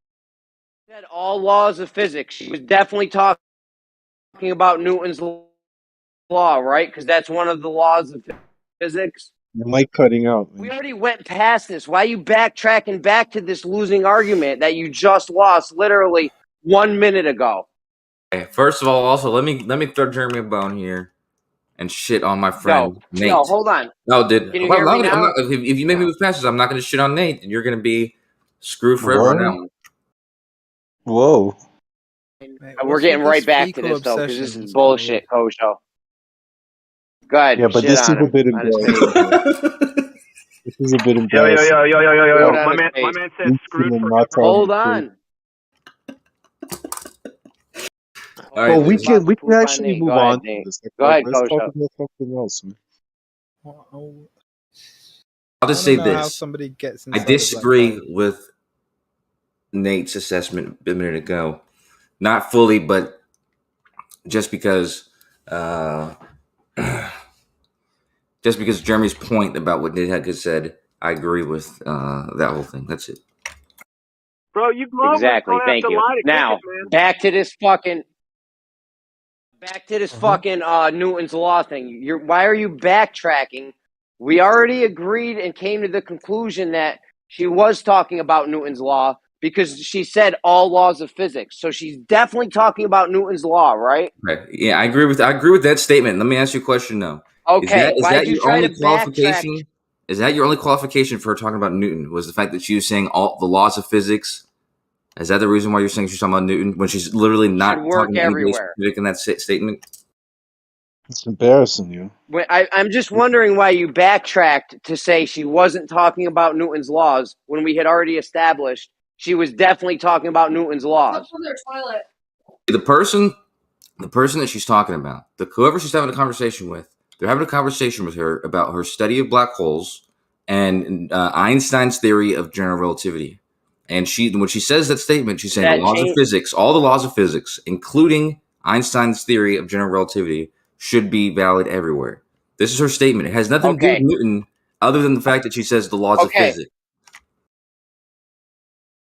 Said all laws of physics. She was definitely talking about Newton's law, right? Because that's one of the laws of physics. Your mic cutting out. We already went past this. Why are you backtracking back to this losing argument that you just lost literally 1 minute ago? Okay, first of all, also let me throw Jeremy a bone here and shit on my friend Nate. No, hold on. No, dude. Can you hear me now? If you make me move past this, I'm not going to shit on Nate, and you're going to be screwed forever on that one. Whoa. We're getting right back to this, though, because this is bullshit, Kojo. Go ahead. Yeah, but shit this is on a him. bit embarrassing. This is a bit embarrassing. Yo. My man said screwed forever. Hold on. All right, Well, we can actually move on from this. Go ahead, Let's Kojo. talk about something else, man. I'll just say How this. somebody gets I disagree with Nate's assessment a minute ago. Not fully, but just because Jeremy's point about what Nate had said, I agree with that whole thing. That's it. Bro, you love Exactly. when Thank you. Now, back to this fucking Newton's Law thing. Why are you backtracking? We already agreed and came to the conclusion that she was talking about Newton's Law because she said all laws of physics. So she's definitely talking about Newton's Law, right? Right. Yeah, I agree with that statement. Let me ask you a question though. Okay. Is why that did you your try only to qualification? backtrack? Is that your only qualification for her talking about Newton? Was the fact that she was saying all the laws of physics? Is that the reason why you're saying she's talking about Newton when she's literally not talking about anybody specific in that statement? It's embarrassing, you. I'm just wondering why you backtracked to say she wasn't talking about Newton's laws when we had already established she was definitely talking about Newton's laws. The person that she's talking about, whoever she's having a conversation with, they're having a conversation with her about her study of black holes and Einstein's theory of general relativity. And when she says that statement, she's saying the laws of physics, all the laws of physics, including Einstein's theory of general relativity, should be valid everywhere. This is her statement. It has nothing to do with Newton other than the fact that she says the laws of physics.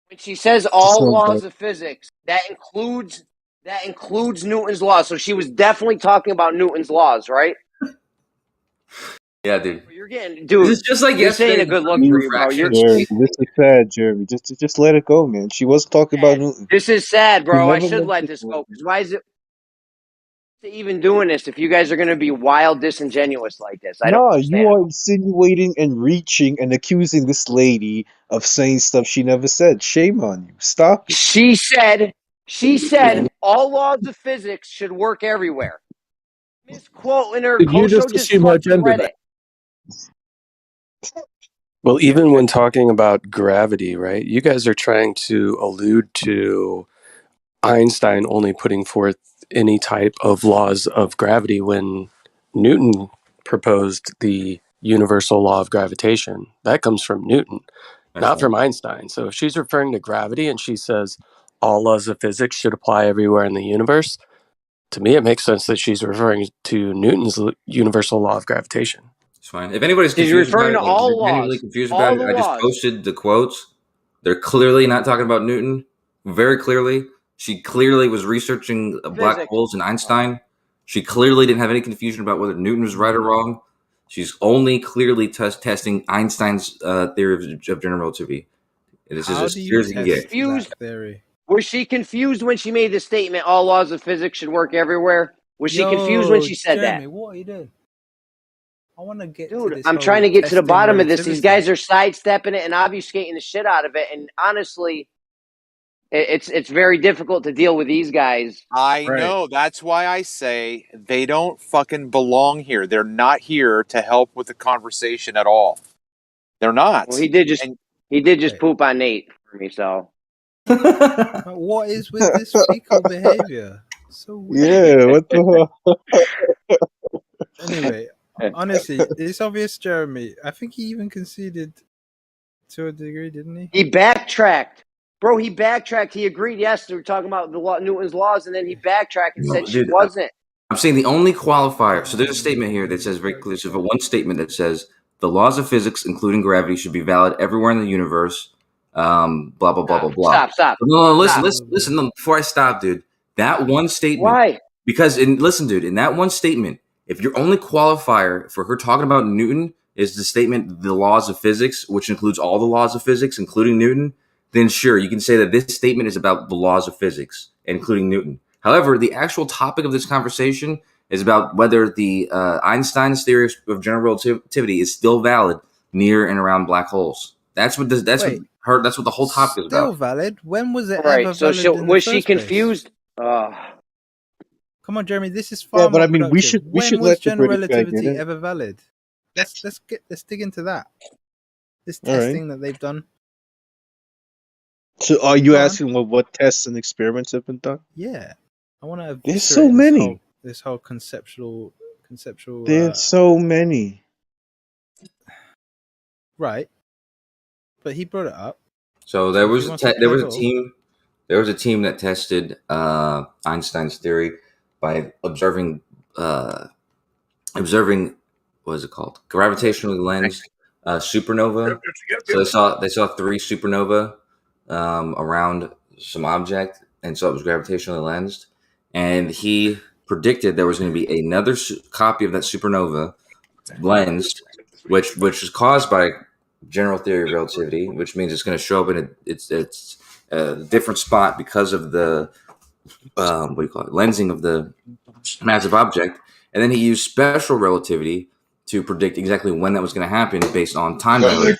When she says all laws of physics, that includes Newton's laws. So she was definitely talking about Newton's laws, right? Yeah, dude. You're getting, dude. This is just like this ain't a good look for you, bro. Jeremy, this is sad, Jeremy. Just let it go, man. She wasn't talking about Newton. This is sad, bro. I never should let mentioned this go. Because why is it even doing this if you guys are going to be wild disingenuous like this? I don't No, understand. you are insinuating and reaching and accusing this lady of saying stuff she never said. Shame on you. Stop it. She said all laws of physics should work everywhere. Misquoting her. Did you just Kojo just assume her fucking gender read then? it. Well, even when talking about gravity, right, you guys are trying to allude to Einstein only putting forth any type of laws of gravity when Newton proposed the universal law of gravitation. That comes from Newton, not from Einstein. So if she's referring to gravity and she says all laws of physics should apply everywhere in the universe, to me it makes sense that she's referring to Newton's universal law of gravitation. It's fine. If anybody's confused about it, I just posted the quotes. They're clearly not talking about Newton. Very clearly. She clearly was researching black holes and Einstein. She clearly didn't have any confusion about whether Newton was right or wrong. She's only clearly testing Einstein's theory of general relativity. It is as clear as you can get. Was she confused when she made the statement all laws of physics should work everywhere? Was she confused when she said Jeremy, that? what are you doing? I want to get Dude, to this I'm whole trying to get to the testing bottom of this. These relativity. guys are sidestepping it and obfuscating the shit out of it. And honestly, it's very difficult to deal with these guys. I know. That's why I say they don't fucking belong here. They're not here to help with the conversation at all. They're not. Well, he did just poop on Nate for me, so. What is with this fecal behavior? So weird. Yeah, what the hell? Anyway, honestly, it's obvious, Jeremy. I think he even conceded to a degree, didn't he? He backtracked. Bro, he backtracked. He agreed, yes, they were talking about Newton's laws, and then he backtracked and said she wasn't. I'm saying the only qualifier. So there's a statement here that says very clearly. So one statement that says the laws of physics, including gravity, should be valid everywhere in the universe. Blah blah blah blah blah. Stop. No, listen. No, before I stop, dude. That one statement. Why? Because listen, dude. In that one statement, if your only qualifier for her talking about Newton is the statement the laws of physics, which includes all the laws of physics, including Newton, then sure, you can say that this statement is about the laws of physics, including Newton. However, the actual topic of this conversation is about whether the Einstein's theory of general relativity is still valid near and around black holes. That's what the whole topic is Still about. valid? When was it Right. ever So valid in the was she first place? confused? Come on, Jeremy. This is far Yeah, but more I mean, we productive. should When was let the general British guy get relativity in. ever valid? Let's dig into that. This All right. testing that they've done. So, are you Go on. asking what tests and experiments have been done? Yeah, I want to. There's so many. This whole conceptual. There's so many. Right, but he brought it up. So there if was he wants to play ball- There was a team that tested Einstein's theory by observing what is it called? Gravitationally lensed supernova. So they saw 3 supernova around some object, and so it was gravitationally lensed. And he predicted there was going to be another copy of that supernova lensed, which was caused by general theory of relativity, which means it's going to show up in it's a different spot because of the lensing of the massive object. And then he used special relativity to predict exactly when that was going to happen based on time dilation.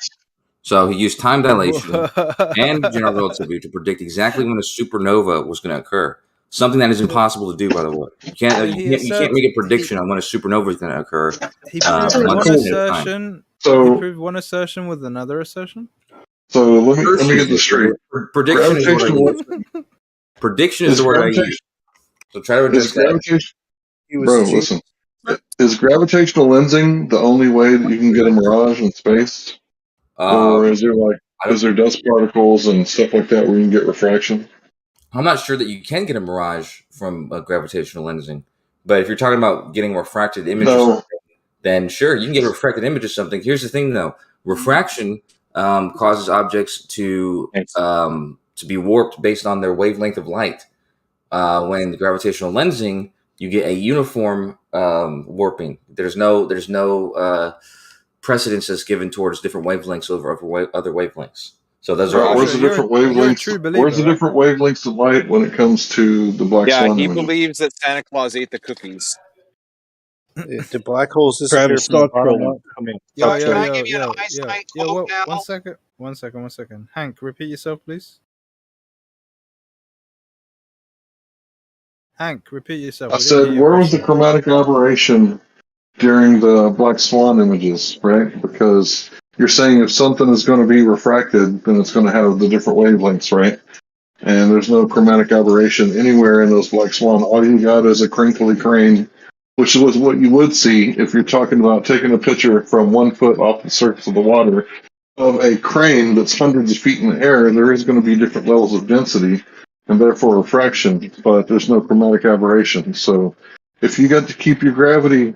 So he used time dilation and general relativity to predict exactly when a supernova was going to occur. Something that is impossible to do, by the way. You can't make a prediction on when a supernova is going to occur. He proved one assertion with another assertion. So let me get this straight. Prediction is the word I use. So try to address that. Bro, listen. Is gravitational lensing the only way that you can get a mirage in space? Or is there dust particles and stuff like that where you can get refraction? I'm not sure that you can get a mirage from gravitational lensing. But if you're talking about getting refracted images, then sure, you can get a refracted image of something. Here's the thing, though. Refraction causes objects to be warped based on their wavelength of light. When the gravitational lensing, you get a uniform warping. There's no precedence that's given towards different wavelengths over other wavelengths. So those are where's the different wavelengths? Where's the different wavelengths of light when it comes to the black swan? Yeah, he images? believes that Santa Claus ate the cookies. Do black holes disappear from the bottom up? I mean, One second. Hank, repeat yourself, please. Hank, repeat yourself. I said, where was the chromatic aberration during the black swan images, right? Because you're saying if something is going to be refracted, then it's going to have the different wavelengths, right? And there's no chromatic aberration anywhere in those black swan. All you got is a crinkly crane, which is what you would see if you're talking about taking a picture from 1 foot off the surface of the water of a crane that's hundreds of feet in the air. There is going to be different levels of density and therefore refraction, but there's no chromatic aberration. So if you got to keep your gravity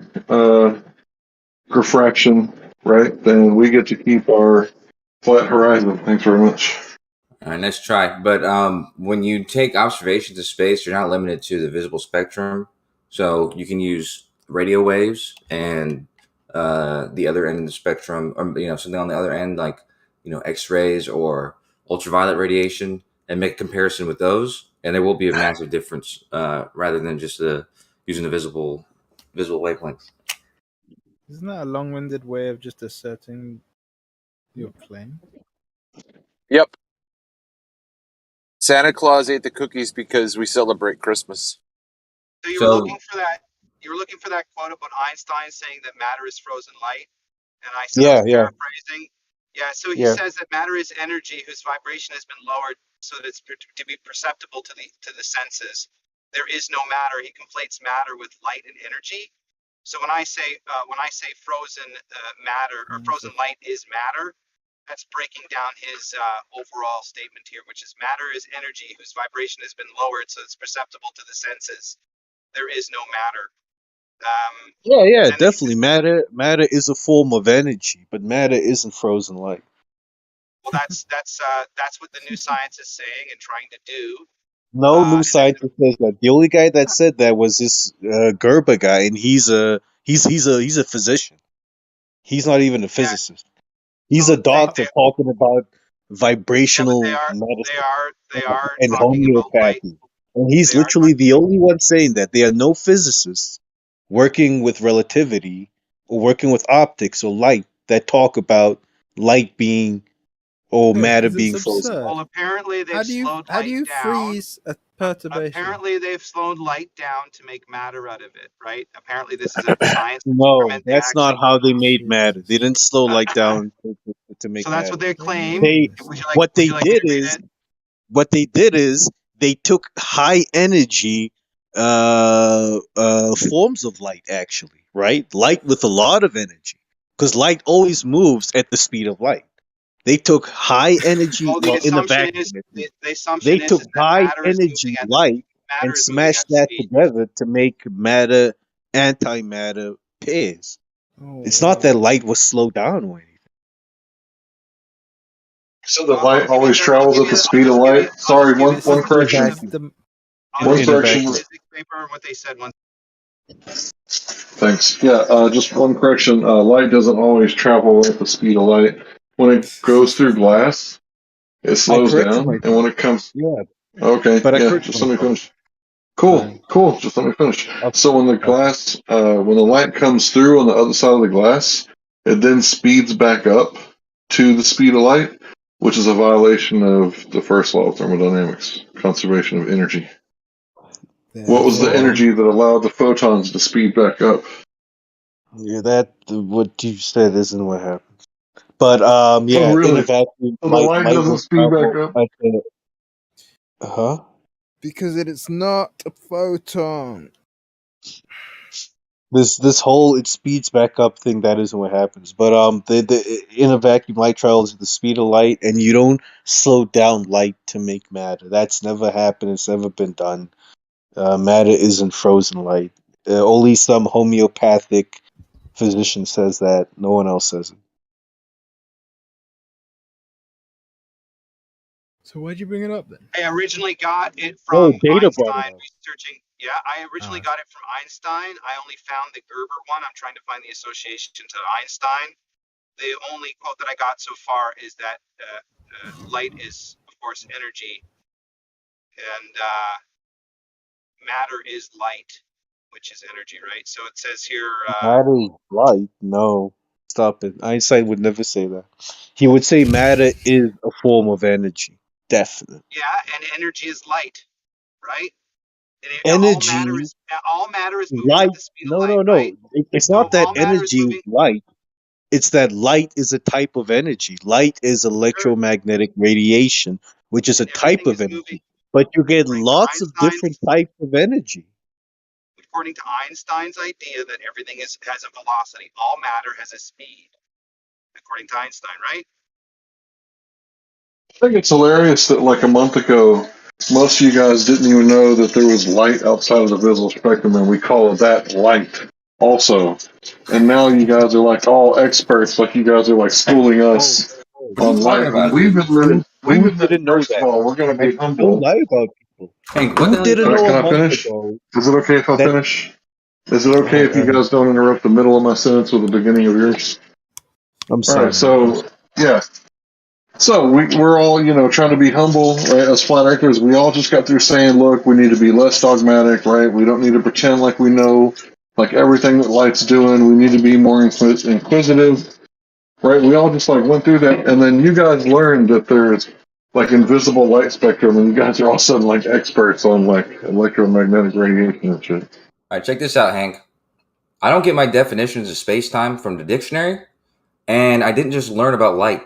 refraction, right, then we get to keep our flat horizon. Thanks very much. All right, nice try. But when you take observations of space, you're not limited to the visible spectrum. So you can use radio waves and the other end of the spectrum, or something on the other end, like X-rays or ultraviolet radiation, and make a comparison with those. And there will be a massive difference rather than just using the visible wavelengths. Isn't that a long-winded way of just asserting your claim? Yep. Santa Claus ate the cookies because we celebrate Christmas. So you were looking for that quote about Einstein saying that matter is frozen light, and I said paraphrasing. Yeah, so he says that matter is energy whose vibration has been lowered so that it's to be perceptible to the senses. There is no matter. He conflates matter with light and energy. So when I say frozen matter or frozen light is matter, that's breaking down his overall statement here, which is matter is energy whose vibration has been lowered so it's perceptible to the senses. There is no matter. Definitely. Matter is a form of energy, but matter isn't frozen light. Well, that's what the new science is saying and trying to do. No new scientist says that. The only guy that said that was this Gerber guy, and he's a physician. He's not even a physicist. He's a doctor talking about vibrational medicine and homeopathy. And he's literally the only one saying that. There are no physicists working with relativity or working with optics or light that talk about light being or matter being frozen. Well, apparently they've slowed How do you light down. freeze a perturbation? Apparently they've slowed light down to make matter out of it, right? Apparently this is a science No, experiment. that's not how they made matter. They didn't slow light down to make So that's matter. what they claim. What they did is they took high energy forms of light, actually, right? Light with a lot of energy, because light always moves at the speed of light. They took high energy in the vacuum. They took high energy light and smashed that together to make matter antimatter pairs. It's not that light was slowed down or anything. So the light always travels at the speed of light. Sorry, one correction. One correction. What they said once. Thanks. Yeah, just one correction. Light doesn't always travel at the speed of light. When it goes through glass, it slows down, and when it comes, okay, just let me finish. Cool. Just let me finish. So when the glass, when the light comes through on the other side of the glass, it then speeds back up to the speed of light, which is a violation of the first law of thermodynamics, conservation of energy. What was the energy that allowed the photons to speed back up? Yeah, that what you said isn't what happens. But yeah, Oh, really? in a vacuum, So the light doesn't will speed back travel up? at Because it's not a photon. this whole it speeds back up thing, that isn't what happens. But in a vacuum, light travels at the speed of light, and you don't slow down light to make matter. That's never happened. It's never been done. Matter isn't frozen light. Only some homeopathic physician says that. No one else says it. So why'd you bring it up then? I originally got it from Data brought it Einstein up. researching. Yeah, I originally got it from Einstein. I only found the Gerber one. I'm trying to find the association to Einstein. The only quote that I got so far is that light is, of course, energy, and matter is light, which is energy, right? So it says here. Matter is light? No. Stop it. Einstein would never say that. He would say matter is a form of energy. Definitely. Yeah, and energy is light, right? Energy, all matter is moving light. at the speed of light, No. right? It's So not that all matter is energy is moving. light. It's that light is a type of energy. Light is electromagnetic radiation, which is a type of energy. But you get lots of different types of energy. According to Einstein's idea that everything has a velocity, all matter has a speed. According to Einstein, right? I think it's hilarious that like a month ago, most of you guys didn't even know that there was light outside of the visible spectrum, and we call that light also. And now you guys are like all experts, like you guys are like schooling us on light. We've admitted, first of all, we're going to be humble. Don't lie about people. Hank, Who didn't know Can a I month finish? ago? Is it okay if I finish? Is it okay if you guys don't interrupt the middle of my sentence with the beginning of yours? I'm sorry. All right, so yeah. So we're all, trying to be humble, right? As flat earthers, we all just got through saying, look, we need to be less dogmatic, right? We don't need to pretend like we know, like everything that light's doing. We need to be more inquisitive, right? We all just like went through that, and then you guys learned that there's like invisible light spectrum, and you guys are all of a sudden like experts on like electromagnetic radiation and shit. All right, check this out, Hank. I don't get my definitions of space-time from the dictionary, and I didn't just learn about light.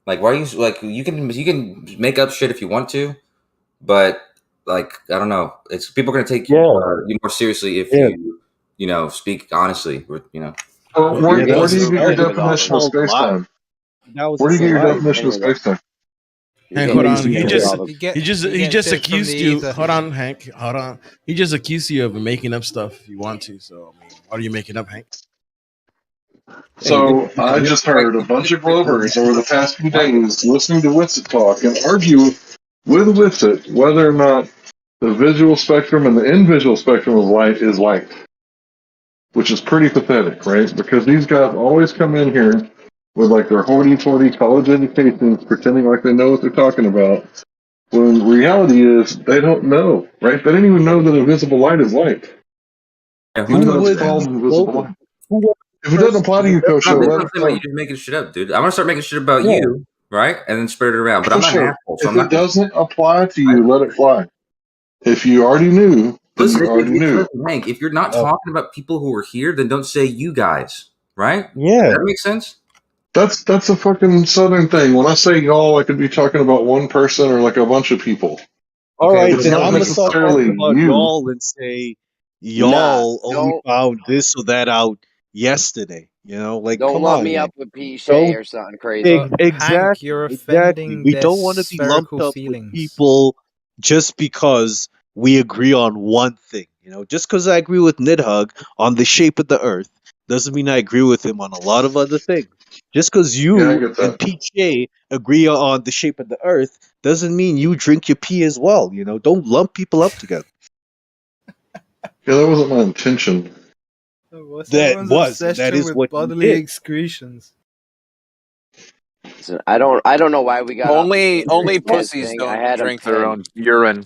Like, why are you like you can make up shit if you want to, but like I don't know, it's people are gonna take you more seriously if you speak honestly. Where do you get your definition of space-time? Where do you get your definition of space-time? Hank, hold on. He just accused you. Hold on, Hank. Hold on. He just accused you of making up stuff if you want to. So, I mean, what are you making up, Hank? So I just heard a bunch of Glovers over the past few days listening to Witsit talk and argue with Witsit whether or not the visual spectrum and the invisual spectrum of light is light. which is pretty pathetic, right? Because these guys always come in here with like their hoity-toity college educations, pretending like they know what they're talking about. When reality is they don't know, right? They don't even know that invisible light is light. Even though it's called invisible light. If it doesn't apply to you, Kosho, No, let it's it not go. you're just making shit up, dude. I'm gonna start making shit about Yeah. you, right? And then spread it around. But I'm not an Kosho, asshole, so if I'm it not gonna. doesn't apply to you, let it fly. If you already knew, then Listen, you already knew. Hank, if you're not talking about people who are here, then don't say you guys, right? Yeah. Does that make sense? That's a fucking southern thing. When I say y'all, I could be talking about one person or like a bunch of people. All right, It's then not I'm gonna start necessarily talking about you. y'all and say Nah, y'all only don't found this or that out yesterday. You know, like don't come lump on, me man. up with Piche Don't or something crazy. Hank, exactly, you're exactly. offending We their don't want to be lumped spherical up with feelings. people just because we agree on one thing. You know, just because I agree with Nidhug on the shape of the Earth doesn't mean I agree with him on a lot of other things. Just because Yeah, I you get and that. PJ agree on the shape of the Earth doesn't mean you drink your pee as well. You know, don't lump people up together. Yeah, that wasn't my intention. What's That everyone's was, and that obsession is with what you bodily did. excretions? Listen, I don't know why we got off the Only dangerous gas pussies thing. I don't had them drink their pinned. own urine.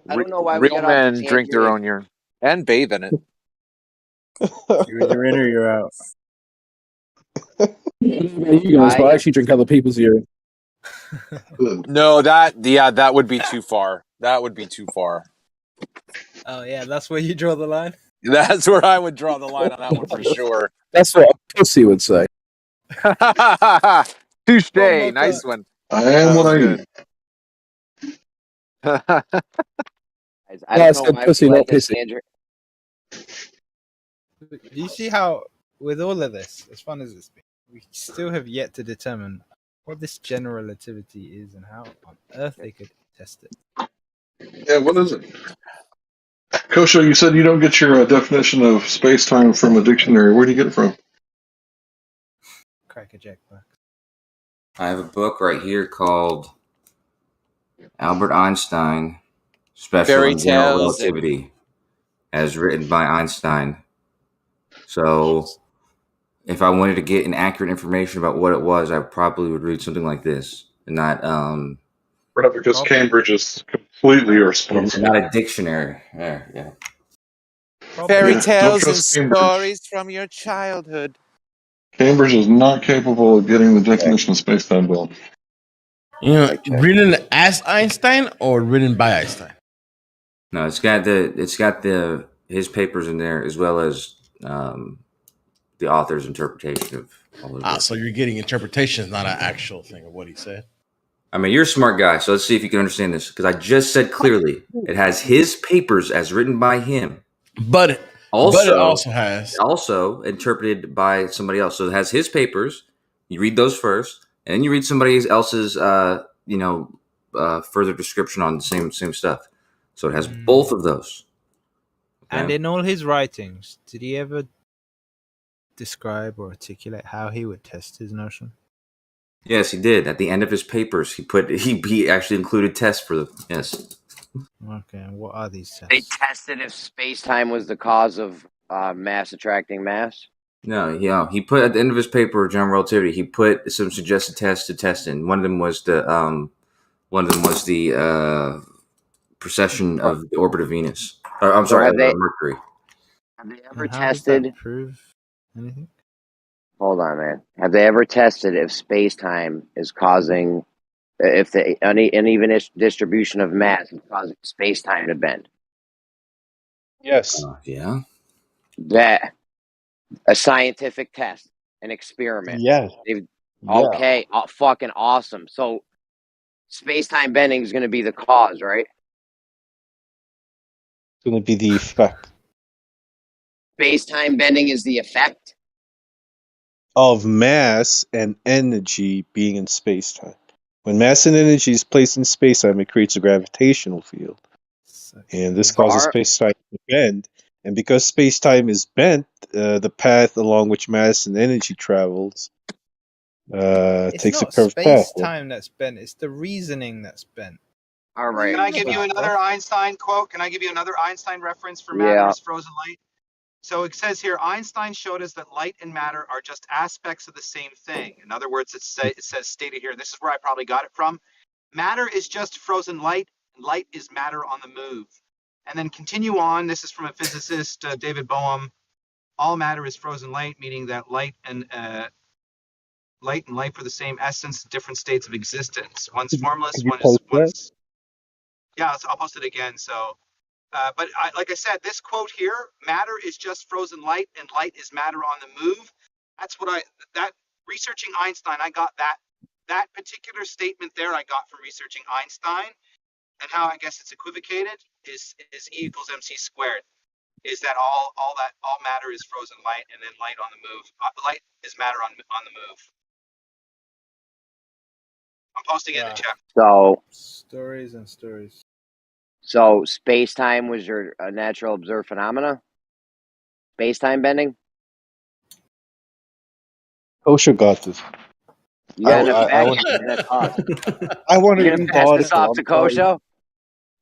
I don't know why we Real got off the men drink their tangent. own urine and bathe in it. You're in or you're out. You guys, but I actually drink other people's urine. No, that would be too far. That would be too far. Oh yeah, that's where you draw the line. That's where I would draw the line on that one for sure. That's what a pussy would say. Touche, One more nice time. one. I am That what was I good. eat. I No, I don't know said why pussy, we let not this pissy. danger. Do you see how, with all of this, as fun as it's been, we still have yet to determine what this general relativity is and how on earth they could test it? Yeah, what is it? Kosho, you said you don't get your definition of space-time from a dictionary. Where do you get it from? Crack a jackpot. I have a book right here called Albert Einstein, Special Fairy and General tales and Relativity, as written by Einstein. So, if I wanted to get an accurate information about what it was, I probably would read something like this, and not Right, because Cambridge is completely irresponsible. not a dictionary. Yeah. fairy Yeah, don't tales and trust Cambridge. stories from your childhood. Cambridge is not capable of getting the definition of space-time down. You know, written as Einstein or written by Einstein? No, it's got his papers in there as well as the author's interpretation of all of it. So you're getting interpretations, not an actual thing of what he said. I mean, you're a smart guy, so let's see if you can understand this. Because I just said clearly, it has his papers as written by him, but it also has interpreted by somebody else. So it has his papers. You read those first, and then you read somebody else's, further description on the same stuff. So it has both of those. Okay? And in all his writings, did he ever describe or articulate how he would test his notion? Yes, he did. At the end of his papers, he actually included tests for them. Yes. Okay, and what are these tests? They tested if space-time was the cause of mass attracting mass. No, yeah, he put at the end of his paper, General Relativity, he put some suggested tests to test in. One of them was the precession of the orbit of Venus. I'm sorry, have they Mercury. have they ever And how does tested? that prove anything? Hold on, man. Have they ever tested if space-time is causing, if the uneven distribution of mass is causing space-time to bend? Yes. Yeah. That a scientific test, an experiment. Yes. Okay, fucking awesome. So space-time bending is going to be the cause, right? It's going to be the effect Space-time bending is the effect. of mass and energy being in space-time. When mass and energy is placed in space-time, it creates a gravitational field. And this causes space-time to bend. And because space-time is bent, the path along which mass and energy travels It's takes a not curved path. space-time that's bent, it's the reasoning that's bent. All right. Can I give you another Einstein quote? Can I give you another Einstein reference for Yeah. matter is frozen light? So it says here, Einstein showed us that light and matter are just aspects of the same thing. In other words, it says stated here, this is where I probably got it from. Matter is just frozen light. Light is matter on the move. And then continue on. This is from a physicist, David Boehm. All matter is frozen light, meaning that light and light for the same essence, different states of existence. One's formless, Could you post that? yeah. I'll post it again. So. But like I said, this quote here, matter is just frozen light and light is matter on the move. That's what researching Einstein, I got that particular statement there I got from researching Einstein, and how I guess it's equivocated is E equals MC squared. Is that all matter is frozen light and then light on the move. Light is matter on the move. I'm posting it in the chat. So stories and stories. So space-time was your natural observed phenomena? Space-time bending? Kosher got this. Yeah, I want to You're read gonna the pass this article. off I'm to sorry. Kosho?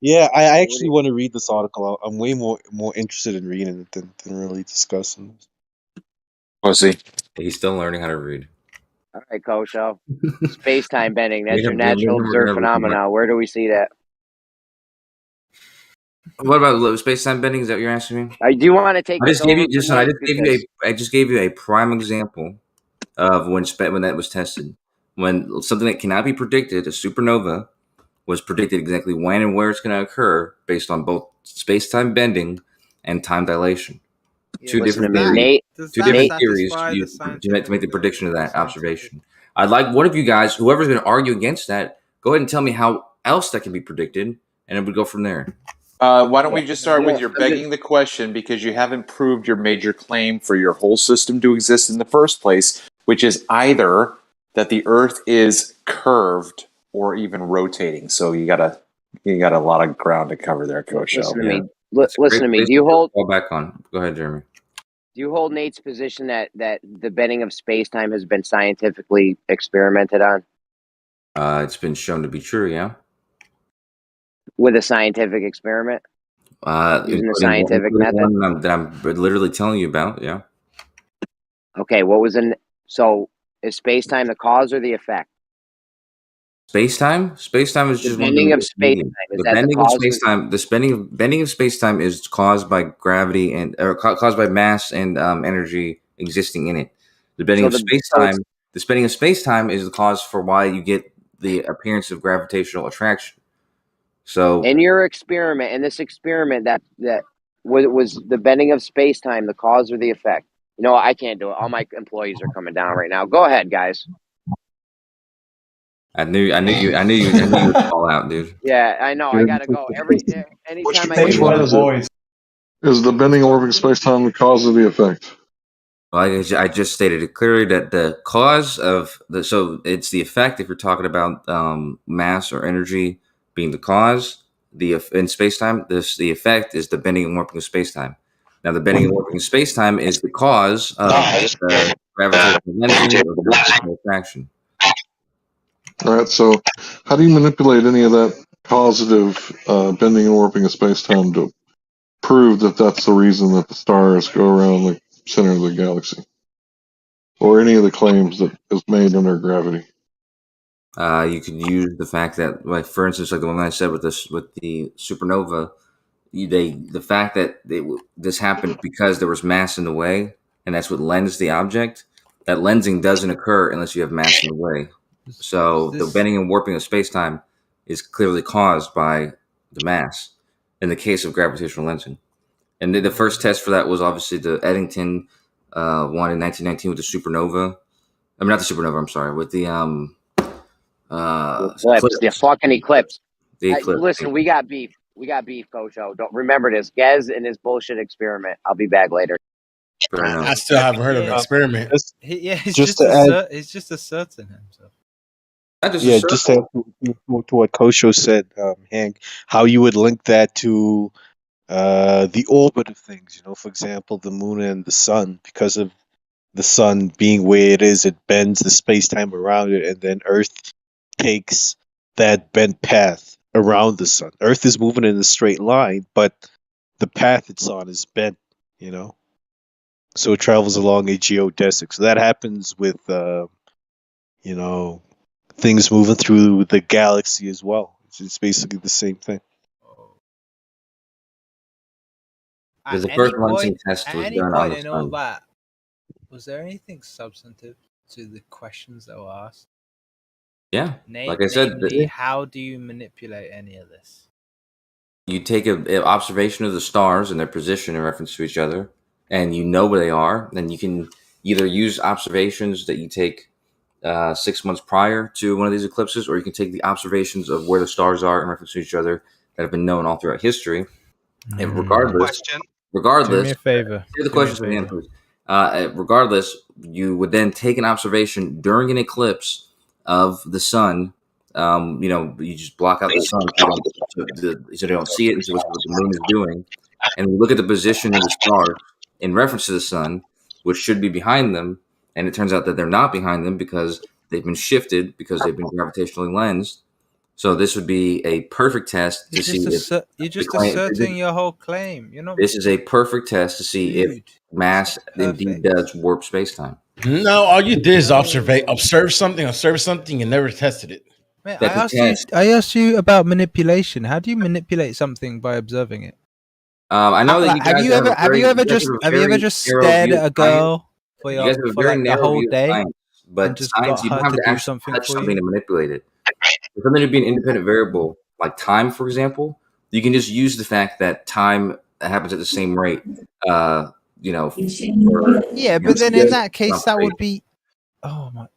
Yeah, I actually want to read this article. I'm way more interested in reading it than really discussing this. Pussy. He's still learning how to read. All right, Kosho. Space-time bending, that's your We're gonna natural observed read phenomena. Where do we see that? What about space-time bending? Is that what you're asking me? Do you want to take I this just gave over you from Nate? I just gave you a prime example of when that was tested. When something that cannot be predicted, a supernova, was predicted exactly when and where it's going to occur based on both space-time bending and time dilation. Yeah, Two listen different to me, theories. Nate. Two different theories to make the prediction of that observation. I'd like one of you guys, whoever's going to argue against that, go ahead and tell me how else that can be predicted, and it would go from there. Why don't we just start with your begging the question, because you haven't proved your major claim for your whole system to exist in the first place, which is either that the Earth is curved or even rotating. So you got a lot of ground to cover there, Coach. Listen to me. Listen to me. Do you hold? Fall back on. Go ahead, Jeremy. Do you hold Nate's position that the bending of space-time has been scientifically experimented on? It's been shown to be true. Yeah. With a scientific experiment? Using a scientific method? That I'm literally telling you about, yeah. Okay, so is space-time the cause or the effect? Space-time? Space-time is The just bending of space-time, is that the cause? The bending of space-time is caused by gravity caused by mass and energy existing in it. The bending of space-time is the cause for why you get the appearance of gravitational attraction. So in your experiment, that was the bending of space-time the cause or the effect? You know, I can't do it. All my employees are coming down right now. Go ahead, guys. I knew you would fall out, dude. Yeah, I know. I gotta go. Anytime I Which one is it? Is the bending and warping space-time the cause of the effect? Well, I just stated it clearly that the cause of so it's the effect if you're talking about mass or energy being the cause. In space-time, the effect is the bending and warping of space-time. Now, the bending and warping of space-time is the cause of the gravitational lensing or the gravitational attraction. All right, so how do you manipulate any of that causative bending and warping of space-time to prove that that's the reason that the stars go around the center of the galaxy? Or any of the claims that is made under gravity? You could use the fact that, like, for instance, like the one I said with the supernova, the fact that this happened because there was mass in the way, and that's what lensed the object. That lensing doesn't occur unless you have mass in the way. So the bending and warping of space-time is clearly caused by the mass in the case of gravitational lensing. And the first test for that was obviously the Eddington one in 1919 with the supernova. I mean, not the supernova. I'm sorry, with the eclipse. The fucking eclipse. The eclipse. Listen, we got beef. Kosho. Don't remember this. Gez and his bullshit experiment. I'll be back later. I still haven't heard of the experiment. He's just asserting himself. Just to what Kosho said, Hank, how you would link that to the orbit of things. You know, for example, the moon and the sun, because of the sun being where it is, it bends the space-time around it, and then Earth takes that bent path around the sun. Earth is moving in a straight line, but the path it's on is bent, you know? So it travels along a geodesic. So that happens with, you know, things moving through the galaxy as well. It's basically the same thing. Because the At first any Munson point, test at was any done on point the in all sun. that, was there anything substantive to the questions that were asked? Yeah, like I said, Namely, how do you manipulate any of this? you take an observation of the stars and their position in reference to each other, and you know where they are. Then you can either use observations that you take 6 months prior to one of these eclipses, or you can take the observations of where the stars are in reference to each other that have been known all throughout history. And regardless, Do me a favor. Here's the question for the end, please. Regardless, you would then take an observation during an eclipse of the sun. You know, you just block out the sun so they don't see it and see what the moon is doing. And we look at the position of the stars in reference to the sun, which should be behind them. And it turns out that they're not behind them because they've been shifted because they've been gravitationally lensed. So this would be a perfect test to see if You're just asserting your whole claim. You're not. this is a perfect test to see if mass indeed does warp space-time. No, all you did is observe something, and never tested it. Man, I asked you about manipulation. How do you manipulate something by observing it? I know that you guys have you ever just stared at a girl for you guys have a very the narrow whole view of day, science, but and just science got you don't her have to to do actually something touch for something you? to manipulate it. For something to be an independent variable, like time, for example, you can just use the fact that time happens at the same rate. You know, But then in that case, that would be. Oh my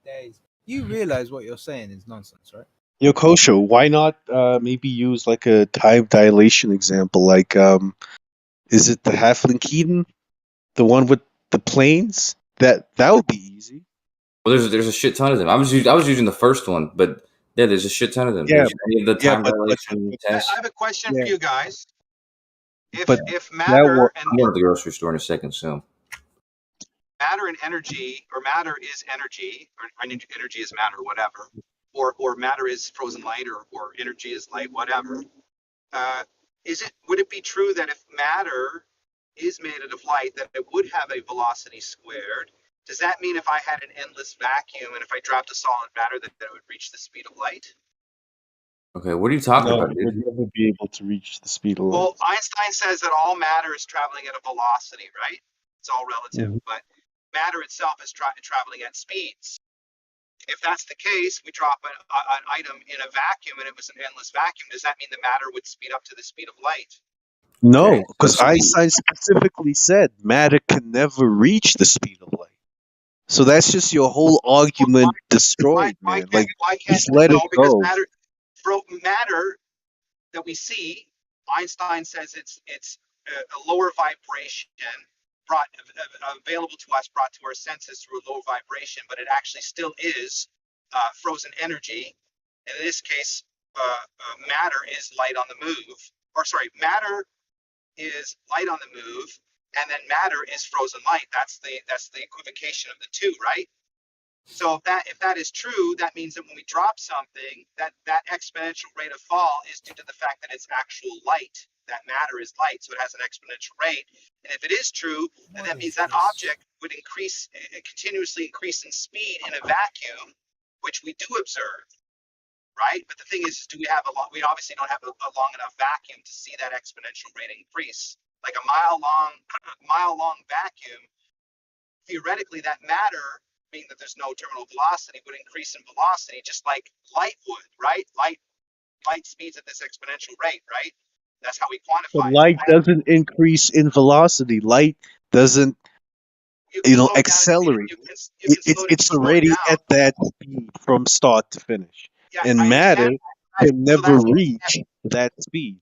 days! You realize what you're saying is nonsense, right? Yo, Kosho, why not maybe use like a time dilation example? Like, is it the Halfling Keaton, the one with the planes? That would be easy. Well, there's a shit ton of them. I was using the first one, but yeah, there's a shit ton of them. Yeah, Any of the time dilation tests. I have a question for you guys. If I'm matter going to the grocery store in a second, so. matter and energy, or matter is energy, or energy is matter, whatever, or matter is frozen light, or energy is light, whatever. Would it be true that if matter is made out of light, that it would have a velocity squared? Does that mean if I had an endless vacuum and if I dropped a solid matter that it would reach the speed of light? Okay, what are you talking No, about, it dude? would never be able to reach the speed of light. Well, Einstein says that all matter is traveling at a velocity, right? It's all relative, but matter itself is traveling at speeds. If that's the case, we drop an item in a vacuum and it was an endless vacuum. Does that mean the matter would speed up to the speed of light? No, because Einstein specifically said matter can never reach the speed of light. So that's just your whole argument destroyed, man. Like, just let it go. Matter that we see, Einstein says it's a lower vibration available to us, brought to our senses through a low vibration, but it actually still is frozen energy. And in this case, matter is light on the move, matter is light on the move, and then matter is frozen light. That's the equivocation of the two, right? So if that is true, that means that when we drop something, that exponential rate of fall is due to the fact that it's actual light. That matter is light, so it has an exponential rate. And if it is true, then that means that object would continuously increase in speed in a vacuum, which we do observe, right? But the thing is, we obviously don't have a long enough vacuum to see that exponential rate increase. Like a mile long vacuum, theoretically, that matter, being that there's no terminal velocity, would increase in velocity just like light would, right? Light speeds at this exponential rate, right? That's how we quantify But light doesn't increase in velocity. Light doesn't, accelerate. It's already at that speed from start to finish. And matter can never reach that speed.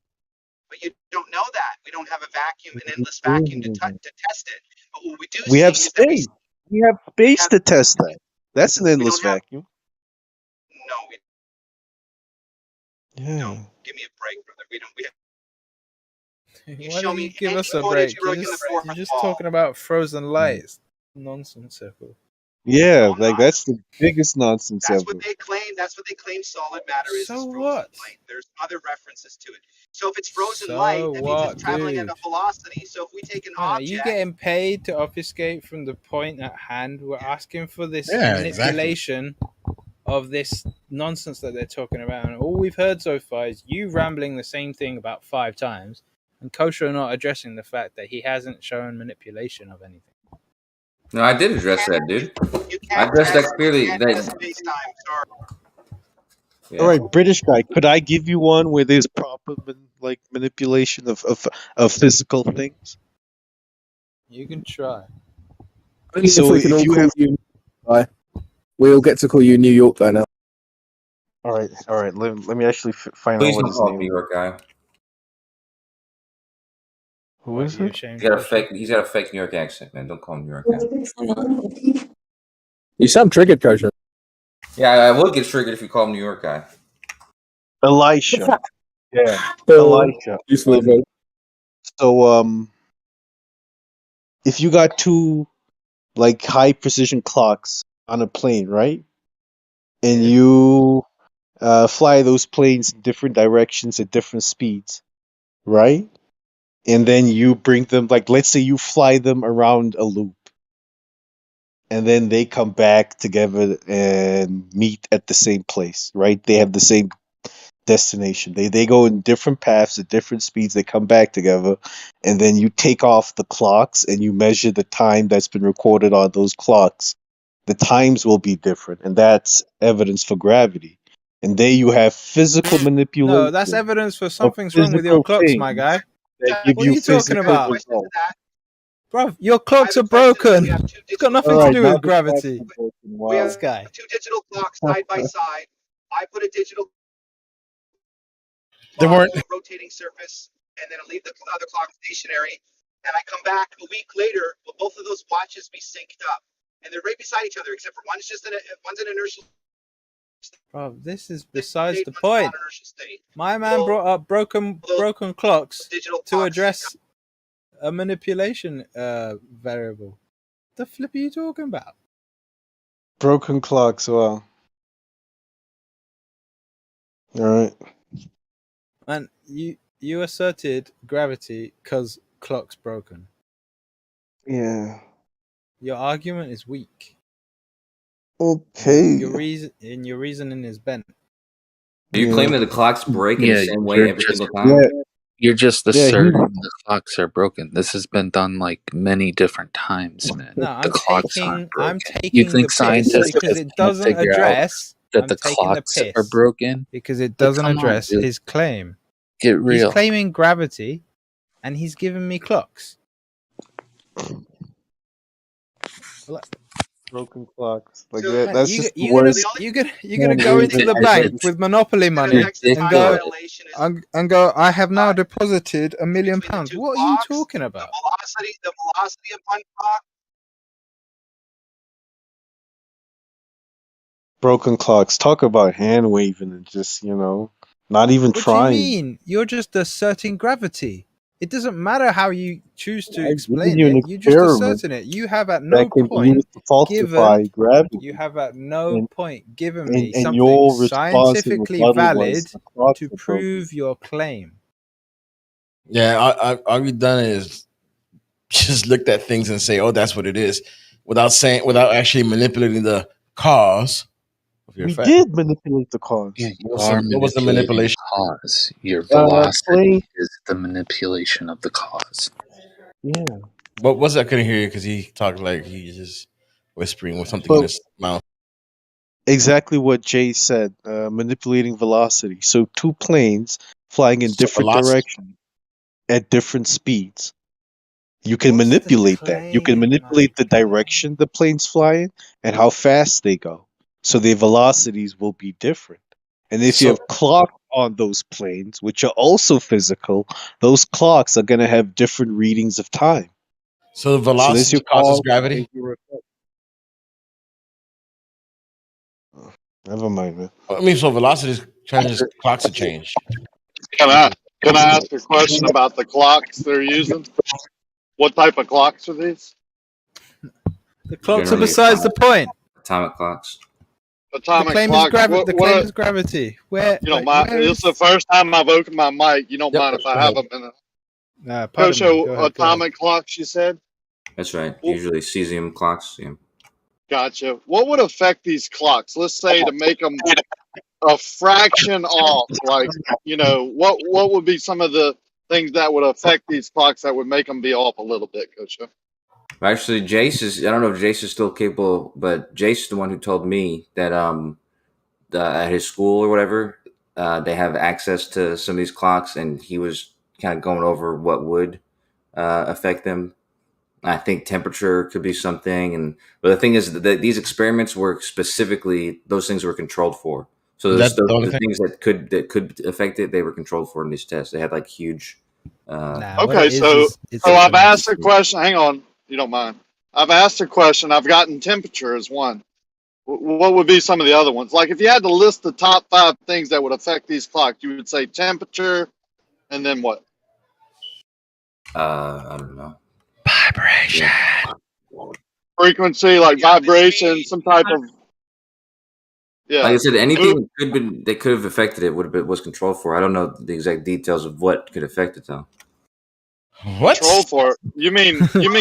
But you don't know that. We don't have a vacuum, an endless vacuum to test it. But what we do We see have is space. We have space to test that. That's an endless vacuum. No, give me a break, brother. We don't. Why don't you give us a break? You're just talking about frozen lights. Nonsensical. Yeah, like that's the biggest nonsense That's ever. what they claim. That's what they claim solid matter is frozen light. There's other references to it. So if it's frozen light, that means it's traveling at a velocity. So if we take an Are object, you getting paid to obfuscate from the point at hand? We're asking for this Yeah, manipulation of this nonsense that they're talking about, and all we've heard so far is you rambling the same thing about 5 times, and Kosho not addressing the fact that he hasn't shown manipulation of anything. No, I did address that, dude. I addressed that clearly. All right, British guy, could I give you one where there's proper manipulation of physical things? You can try. So if we can if all you call have, you, we all get to call you New York guy now. all right. Let me actually find Please out what don't his call him name New is. York guy. Who is it? He's got a fake New York accent, man. Don't call him New York guy. You sound triggered, Kosho. Yeah, I would get triggered if you call him New York guy. Elisha. Yeah, Elisha. So if you got 2 high precision clocks on a plane, right? And you fly those planes in different directions at different speeds, right? And then you bring them, let's say you fly them around a loop, and then they come back together and meet at the same place, right? They have the same destination. They go in different paths at different speeds. They come back together, and then you take off the clocks and you measure the time that's been recorded on those clocks. The times will be different, and that's evidence for gravity. And there you have physical manipulation. No, that's evidence for something's wrong with your clocks, my guy. Give What you are you talking about? results. Bro, your clocks are broken. It's got nothing to do with gravity. we have This guy. 2 digital clocks side by side. I put a digital They clock weren't. to a rotating surface, and then I leave the other clock stationary. And I come back a week later. Will both of those watches be synced up? And they're right beside each other, except for one's an inertial. Bro, this is besides the point. My man brought up broken clocks to address a manipulation variable. The flip are you talking about? Broken clocks, well. Alright. Man, you asserted gravity because clock's broken. Yeah. Your argument is weak. Okay. Your reasoning is bent. Do you claim that the clocks break in the same way you're every just- single time? You're just asserting the clocks are broken. This has been done many different times, man. No, I'm taking You think the piss scientists because it doesn't address that the clocks are broken? because it doesn't Come on, address dude. his claim. Get real. He's claiming gravity, and he's giving me clocks. Broken clocks. Like Man, that's just the worst. you're gonna go into the bank with Monopoly money and go. I have now deposited £1 million. What are you talking about? The velocity of one clock. Broken clocks. Talk about hand waving and just, not even What trying. do you mean? You're just asserting gravity. It doesn't matter how you choose to explain you an it. You're just experiment asserting it. You have at no that can be point used to falsify gravity. You have at no point given me and your something response and scientifically rebuttal was valid the clocks to are broken. prove your claim. Yeah, all we've done is just looked at things and say, "Oh, that's what it is," without actually manipulating the cause of your We fact. did manipulate the cause. Yeah, you What are was the manipulation? Cause. Your velocity is the manipulation of the cause. Yeah. What was I couldn't hear you because he talked like he just whispering with something in his mouth. Exactly what Jay said. Manipulating velocity. So 2 planes flying in different directions at different speeds. You can manipulate that. You can manipulate the direction the planes fly in and how fast they go. So their velocities will be different. And if you have clocks on those planes, which are also physical, those clocks are going to have different readings of time. So the velocity causes gravity? Never mind, man. I mean, so velocity changes, clocks are changed. Can I ask a question about the clocks they're using? What type of clocks are these? The clocks are besides the point. Atomic clocks. Atomic the claim clocks. the claim is gravity. Where you don't mind? This is the first time I've opened my mic. You don't mind if I have a minute? Kosho, atomic clocks. You said. That's right. Usually cesium clocks. Yeah. Gotcha. What would affect these clocks? Let's say to make them a fraction off. Like, what would be some of the things that would affect these clocks that would make them be off a little bit, Kosho? Actually, Jace is. I don't know if Jace is still capable, but Jace is the one who told me that at his school or whatever, they have access to some of these clocks, and he was kind of going over what would affect them. I think temperature could be something, but the thing is that these experiments were specifically those things were controlled for. So those things that could affect it, they were controlled for in these tests. They had like huge. Okay, so I've asked a question. Hang on, you don't mind. I've asked a question. I've gotten temperature as one. What would be some of the other ones? Like if you had to list the top 5 things that would affect these clocks, you would say temperature, and then what? I don't know. Vibration. Frequency, like vibration, some type of. Yeah. Like I said, anything that could have affected it was controlled for. I don't know the exact details of what could affect it though. What? Control for? You mean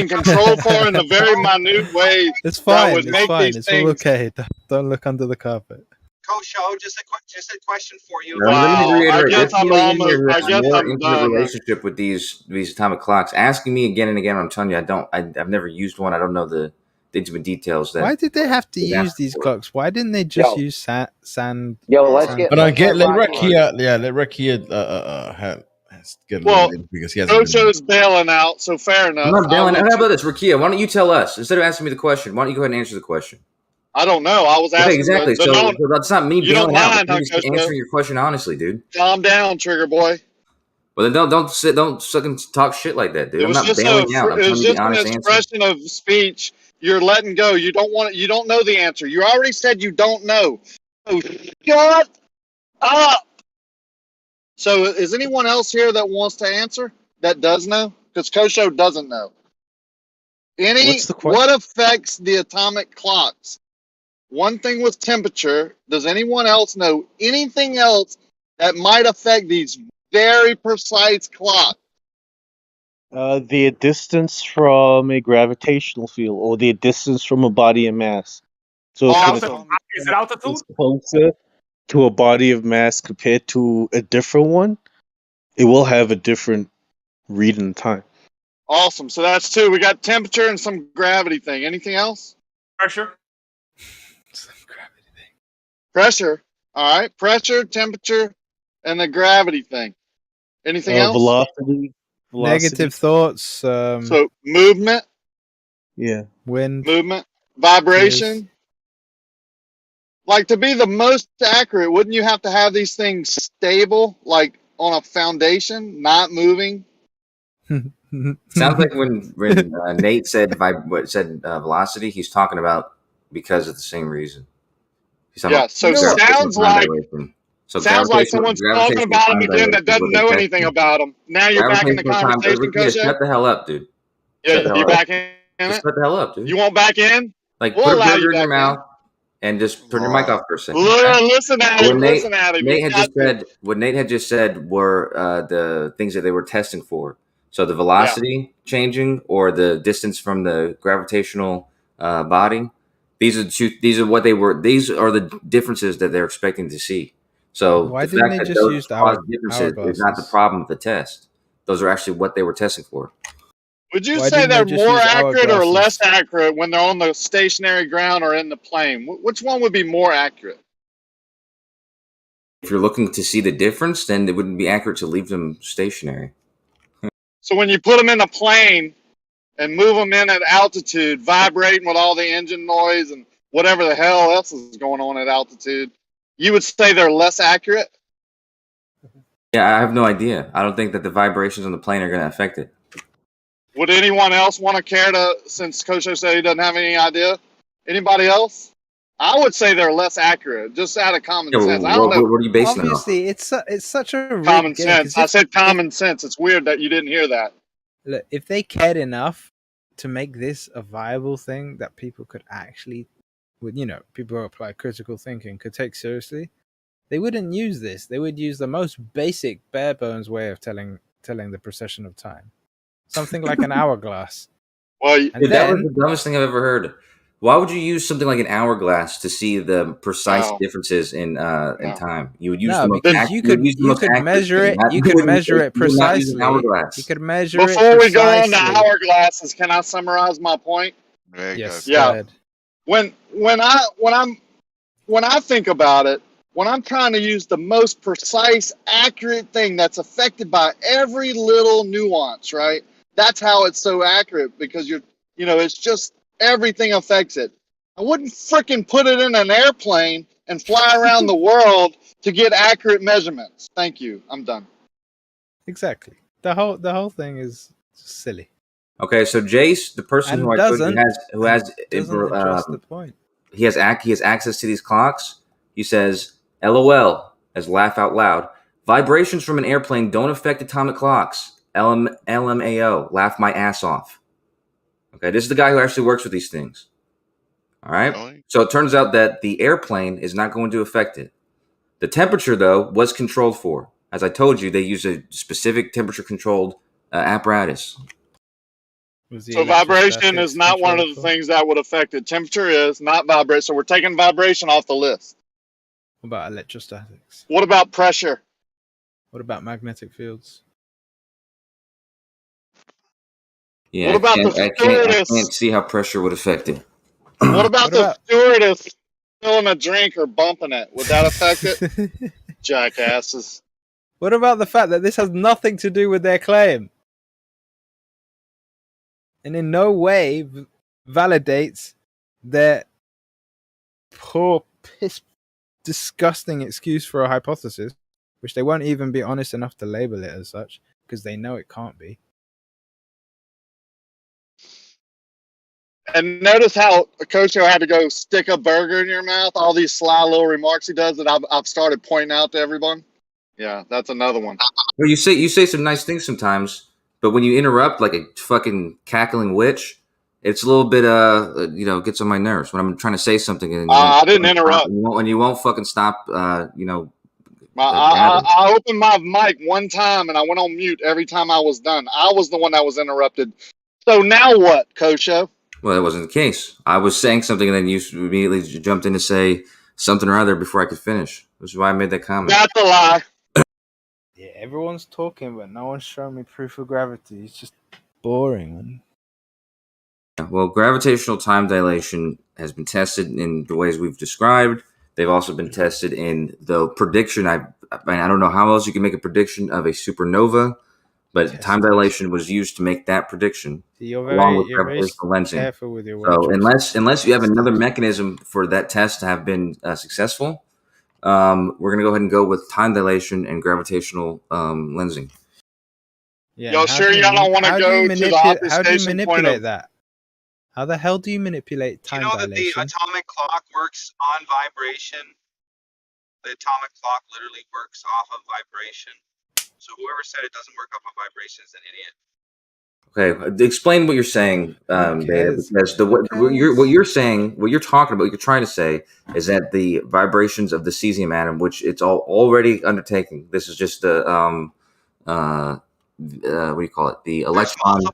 control for in a very minute way? It's fine. Would It's make fine. these It's all things... okay. Don't look under the carpet. Kosho, just a question for you. I guess I'm intimate done. Relationship with these atomic clocks. Asking me again and again, I'm telling you, I've never used one. I don't know the intimate details. Why did they have to use these clocks? Why didn't they just use sand? Let's get. But I get let Rakia. Yeah, let Rakia get because he has. Kosho's bailing out, so fair enough. I'm not bailing out. How about this, Rakia? Why don't you tell us instead of asking me the question? Why don't you go ahead and answer the question? I don't know. I was asking. Okay, exactly. So that's not me bailing out. I'm just Kosho. answering your question honestly, dude. Calm down, Trigger Boy. Well, then don't suck and talk shit like that, dude. I'm not bailing out. I'm It telling was you just the an honest answer. expression of speech. You're letting go. You don't want. You don't know the answer. You already said you don't know. So shut up. So is anyone else here that wants to answer? That does know? Because Kosho doesn't know. What affects the atomic clocks? One thing with temperature. Does anyone else know anything else that might affect these very precise clocks? The distance from a gravitational field, or the distance from a body of mass. So Is it altitude? It's closer to a body of mass compared to a different one. It will have a different read in time. Awesome. So that's 2. We got temperature and some gravity thing. Anything else? Pressure. Pressure. All right. Pressure, temperature, and the gravity thing. Anything else? Velocity. Negative thoughts. So movement. Yeah. Wind. Movement. Vibration. Yes. Like, to be the most accurate, wouldn't you have to have these things stable, like on a foundation, not moving? Sounds like when Nate said velocity, he's talking about because of the same reason. Yeah, so sounds like someone's talking about him again that doesn't know anything about him. Now you're back in the conversation, Coach. Shut the hell up, dude. Yeah, you back in Just it? shut the hell up, dude. You want back in? Like, We'll put a allow burger you in your back mouth and just turn your mic off for a second. Listen at him. Listen at him. Nate had just said what Nate had just said were the things that they were testing for. So the velocity changing or the distance from the gravitational body. These are the differences that they're expecting to see. So Why the didn't fact they that just those use the cause differences is not the hourglasses? problem of the test. Those are actually what they were testing for. Would you Why say didn't they they're just more use accurate or hourglasses? less accurate when they're on the stationary ground or in the plane? Which one would be more accurate? If you're looking to see the difference, then it wouldn't be accurate to leave them stationary. So when you put them in a plane and move them in at altitude, vibrating with all the engine noise and whatever the hell else is going on at altitude, you would say they're less accurate? Yeah, I have no idea. I don't think that the vibrations on the plane are going to affect it. Would anyone else want to care to, since Kosho said he doesn't have any idea? Anybody else? I would say they're less accurate, just out of common sense. I don't know. What are you basing Obviously, it's such a rigged Common game, sense. 'cause I said common sense. It's weird that you didn't hear that. Look, if they cared enough to make this a viable thing that people could actually, with people who apply critical thinking could take seriously, they wouldn't use this. They would use the most basic, bare bones way of telling the procession of time, something like an hourglass. Well, that was the dumbest thing I've ever heard. Why would you use something like an hourglass to see the precise differences in time? You would use because you could measure it. You could measure it precisely. You could measure it Before we go on to hourglasses, can I summarize my point? Yes. Yeah. When I think about it, when I'm trying to use the most precise, accurate thing that's affected by every little nuance, right? That's how it's so accurate, because it's just everything affects it. I wouldn't freaking put it in an airplane and fly around the world to get accurate measurements. Thank you. I'm done. Exactly. The whole thing is silly. Okay, so Jace, the person who I told you who has address the point. He has access to these clocks. He says, "LOL," as laugh out loud. Vibrations from an airplane don't affect atomic clocks. LMAO, laugh my ass off. Okay, this is the guy who actually works with these things. All right. Really? So it turns out that the airplane is not going to affect it. The temperature, though, was controlled for. As I told you, they use a specific temperature-controlled apparatus. So vibration is not one of the things that would affect it. Temperature is, not vibration. So we're taking vibration off the list. What about electrostatics? What about pressure? What about magnetic fields? Yeah, what about the stewardess? I can't see how pressure would affect it. What about the stewardess spilling a drink or bumping it? Would that affect it? Jackasses. What about the fact that this has nothing to do with their claim? And in no way validates their poor, disgusting excuse for a hypothesis, which they won't even be honest enough to label it as such, because they know it can't be. And notice how Kocho had to go stick a burger in your mouth. All these sly little remarks he does that I've started pointing out to everyone. Yeah, that's another one. Well, you say some nice things sometimes, but when you interrupt like a fucking cackling witch, it's a little bit gets on my nerves when I'm trying to say something. And I didn't interrupt. And you won't fucking stop. I opened my mic one time and I went on mute every time I was done. I was the one that was interrupted. So now what, Kocho? Well, that wasn't the case. I was saying something, and then you immediately jumped in to say something or other before I could finish. Which is why I made that comment. That's a lie. Yeah, everyone's talking, but no one's showing me proof of gravity. It's just boring, man. Well, gravitational time dilation has been tested in the ways we've described. They've also been tested in the prediction. I don't know how else you can make a prediction of a supernova. But time dilation was used to make that prediction, along with gravitational lensing. Careful with your so unless you have another mechanism for that test to have been successful, we're going to go ahead and go with time dilation and gravitational lensing. Yeah, y'all sure y'all don't want to go to the obfuscation How do you manipulate that? How the hell do you manipulate time dilation? Do you know that the atomic clock works on vibration? The atomic clock literally works off of vibration. So whoever said it doesn't work off of vibration is an idiot. Okay, explain what you're saying, Beta, because what you're saying, what you're talking about, what you're trying to say is that the vibrations of the cesium atom, which it's already undertaking, this is just the what do you call it? The electron state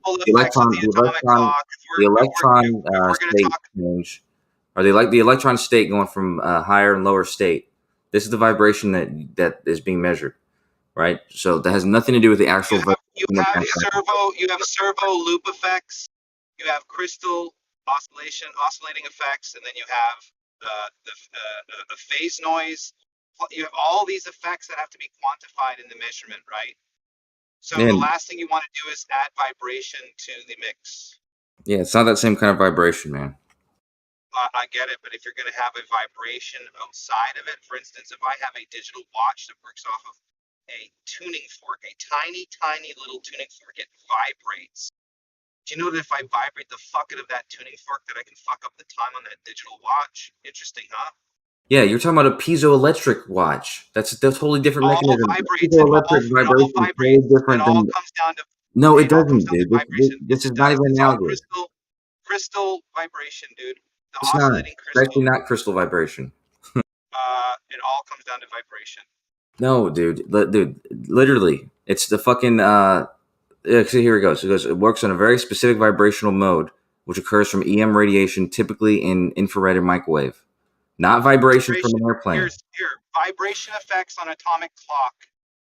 change, or the electron state going from higher and lower state. This is the vibration that is being measured. Right, so that has nothing to do with the actual. You have servo loop effects. You have crystal oscillating effects, and then you have the phase noise. You have all these effects that have to be quantified in the measurement, right? So the last thing you want to do is add vibration to the mix. Yeah, it's not that same kind of vibration, man. I get it, but if you're going to have a vibration outside of it, for instance, if I have a digital watch that works off of a tuning fork, a tiny little tuning fork, it vibrates. Do you know that if I vibrate the fuck out of that tuning fork that I can fuck up the time on that digital watch? Interesting, huh? Yeah, you're talking about a piezoelectric watch. That's a totally different mechanism. Piezoelectric vibration is totally different than. No, it doesn't, dude. This is not even analogous. crystal vibration, dude. The It's not. oscillating It's crystal. actually not crystal vibration. It all comes down to vibration. No, dude. Dude, literally. It's the fucking... see, here it goes. It works on a very specific vibrational mode, which occurs from EM radiation, typically in infrared and microwave. Not vibration from an airplane. Here, vibration effects on atomic clock,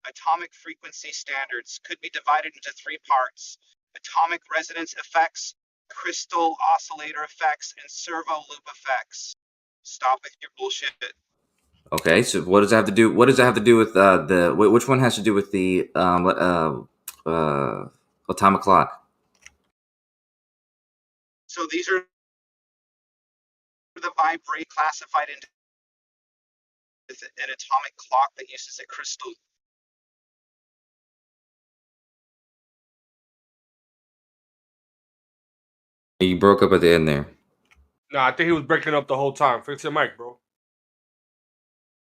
atomic frequency standards could be divided into 3 parts: atomic resonance effects, crystal oscillator effects, and servo loop effects. Stop with your bullshit. Okay, so what does that have to do? What does that have to do with which one has to do with the atomic clock? So these are the vibrate classified into an atomic clock that uses a crystal. You broke up at the end there. No, I think he was breaking up the whole time. Fix your mic, bro.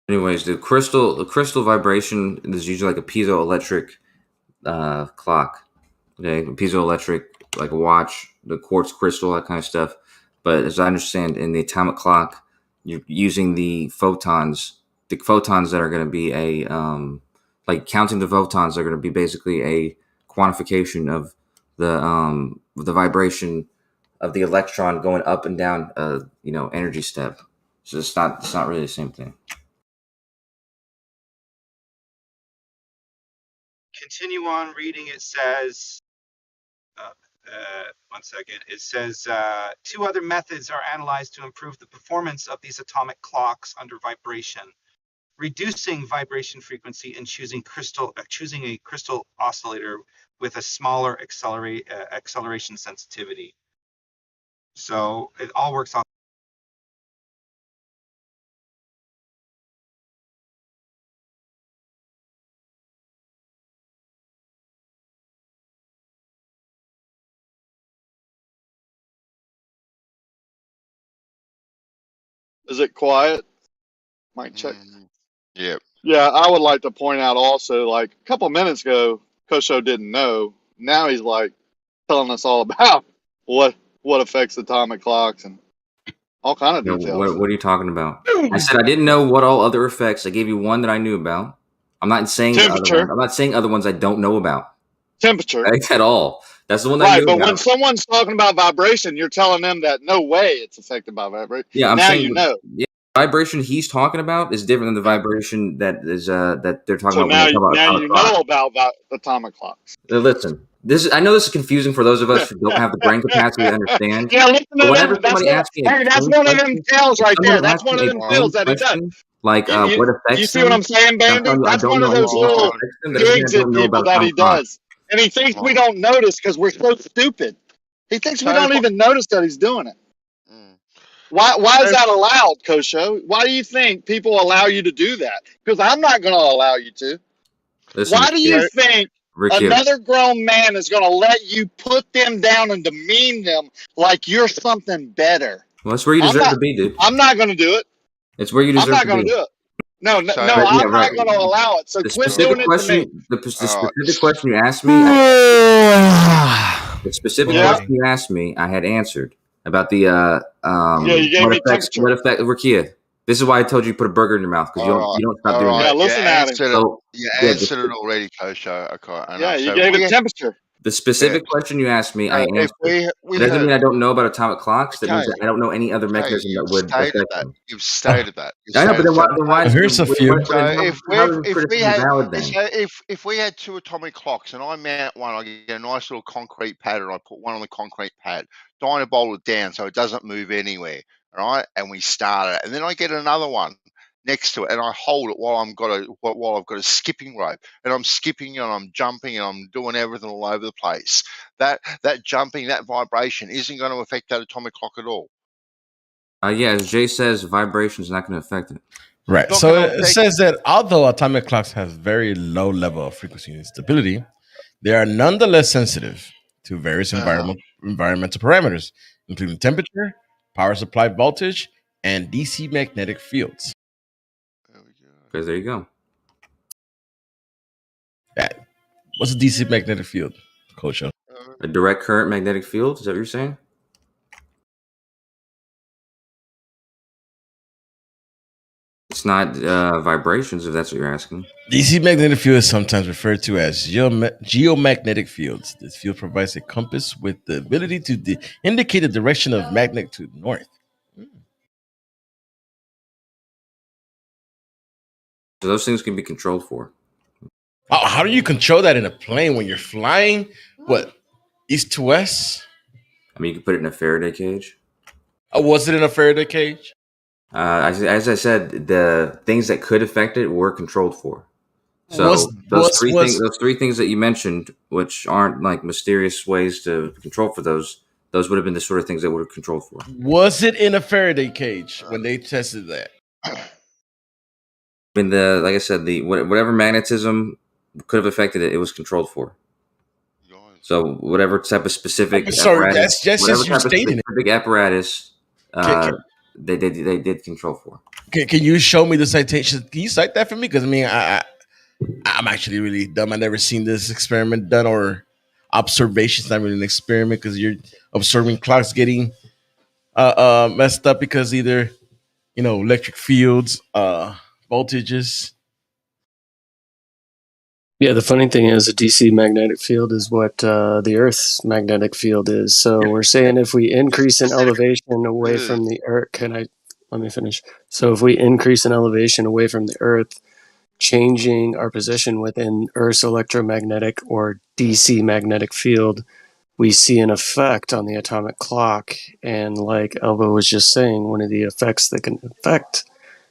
Anyways, the crystal vibration is usually like a piezoelectric clock. Okay, piezoelectric, like a watch, the quartz crystal, that kind of stuff. But as I understand, in the atomic clock, you're using the photons that are going to be like counting the photons are going to be basically a quantification of the vibration of the electron going up and down energy step. So it's not really the same thing. Continue on reading. It says, one second. It says 2 other methods are analyzed to improve the performance of these atomic clocks under vibration: reducing vibration frequency and choosing a crystal oscillator with a smaller acceleration sensitivity. So it all works off. Is it quiet? Mic check. Yep. Yeah, I would like to point out also, like a couple minutes ago, Kosho didn't know. Now he's like telling us all about what affects atomic clocks and all kind of details. What are you talking about? I said I didn't know what all other effects. I gave you one that I knew about. I'm not saying temperature. I'm not saying other ones I don't know about. Temperature. At all. That's the one that I right, knew but about. when someone's talking about vibration, you're telling them that no way it's affected by vibration. Yeah, I'm now saying you know. Yeah, vibration he's talking about is different than the vibration that is that they're talking So about. now, when they talk about now atomic you clock. know about atomic clocks. Listen, I know this is confusing for those of us who don't have the brain capacity to understand. Yeah, listen But to whenever them. That's somebody asks me that's one of them tells right there. That's one of them tells that he does. Like what affects you see what I'm saying, Bandit? That's one of those little digs at people that he does. And he thinks we don't notice because we're so stupid. He thinks we don't even notice that he's doing it. Why is that allowed, Kosho? Why do you think people allow you to do that? Because I'm not going to allow you to. Listen, why do you think another grown man is going to let you put them down and demean them like you're something better? Well, that's where you deserve to be, dude. I'm not going to do it. It's where you deserve to be. I'm not going to do it. No, I'm not going to allow it. So quit doing it to me. The specific question you asked me, the specific question you asked me, I had answered about the you gave me temperature. What effect, Rakia? This is why I told you to put a burger in your mouth because you don't stop doing that. Yeah, listen at him. You answered it already, Kosho. Okay. Yeah, you gave it temperature. The specific question you asked me, I answered. It doesn't mean I don't know about atomic clocks. That means that I don't know any other mechanism that would affect them. You've stated that. I know, but then why here's a few. If we had 2 atomic clocks and I mount one, I get a nice little concrete pad and I put one on the concrete pad, dynabol it down so it doesn't move anywhere, right? And we start it, and then I get another one next to it and I hold it while I've got a skipping rope, and I'm skipping and I'm jumping and I'm doing everything all over the place. That jumping, that vibration isn't going to affect that atomic clock at all. Yeah, as Jay says, vibration is not going to affect it. Right. So it says that although atomic clocks have very low level of frequency and stability, they are nonetheless sensitive to various environmental parameters, including temperature, power supply voltage, and DC magnetic fields. Because there you go. What's a DC magnetic field, Coach? A direct current magnetic field? Is that what you're saying? It's not vibrations, if that's what you're asking. DC magnetic field is sometimes referred to as geomagnetic fields. This field provides a compass with the ability to indicate the direction of magnet to north. So those things can be controlled for. Oh, how do you control that in a plane when you're flying? What, east to west? I mean, you can put it in a Faraday cage. Oh, was it in a Faraday cage? As I said, the things that could affect it were controlled for. So those three things that you mentioned, which aren't like mysterious ways to control for those would have been the sort of things that would have controlled for. Was it in a Faraday cage when they tested that? In the, like I said, the whatever magnetism could have affected it, it was controlled for. So whatever type of specific apparatus, they did control for. Can you show me the citation? Can you cite that for me? Because I mean, I'm actually really dumb. I've never seen this experiment done, or observation's not really an experiment because you're observing clocks getting messed up because either electric fields, voltages. Yeah, the funny thing is a DC magnetic field is what the Earth's magnetic field is. So we're saying if we increase in elevation away from the Earth, let me finish. So if we increase in elevation away from the Earth, changing our position within Earth's electromagnetic or DC magnetic field, we see an effect on the atomic clock. And like Elba was just saying, one of the effects that can affect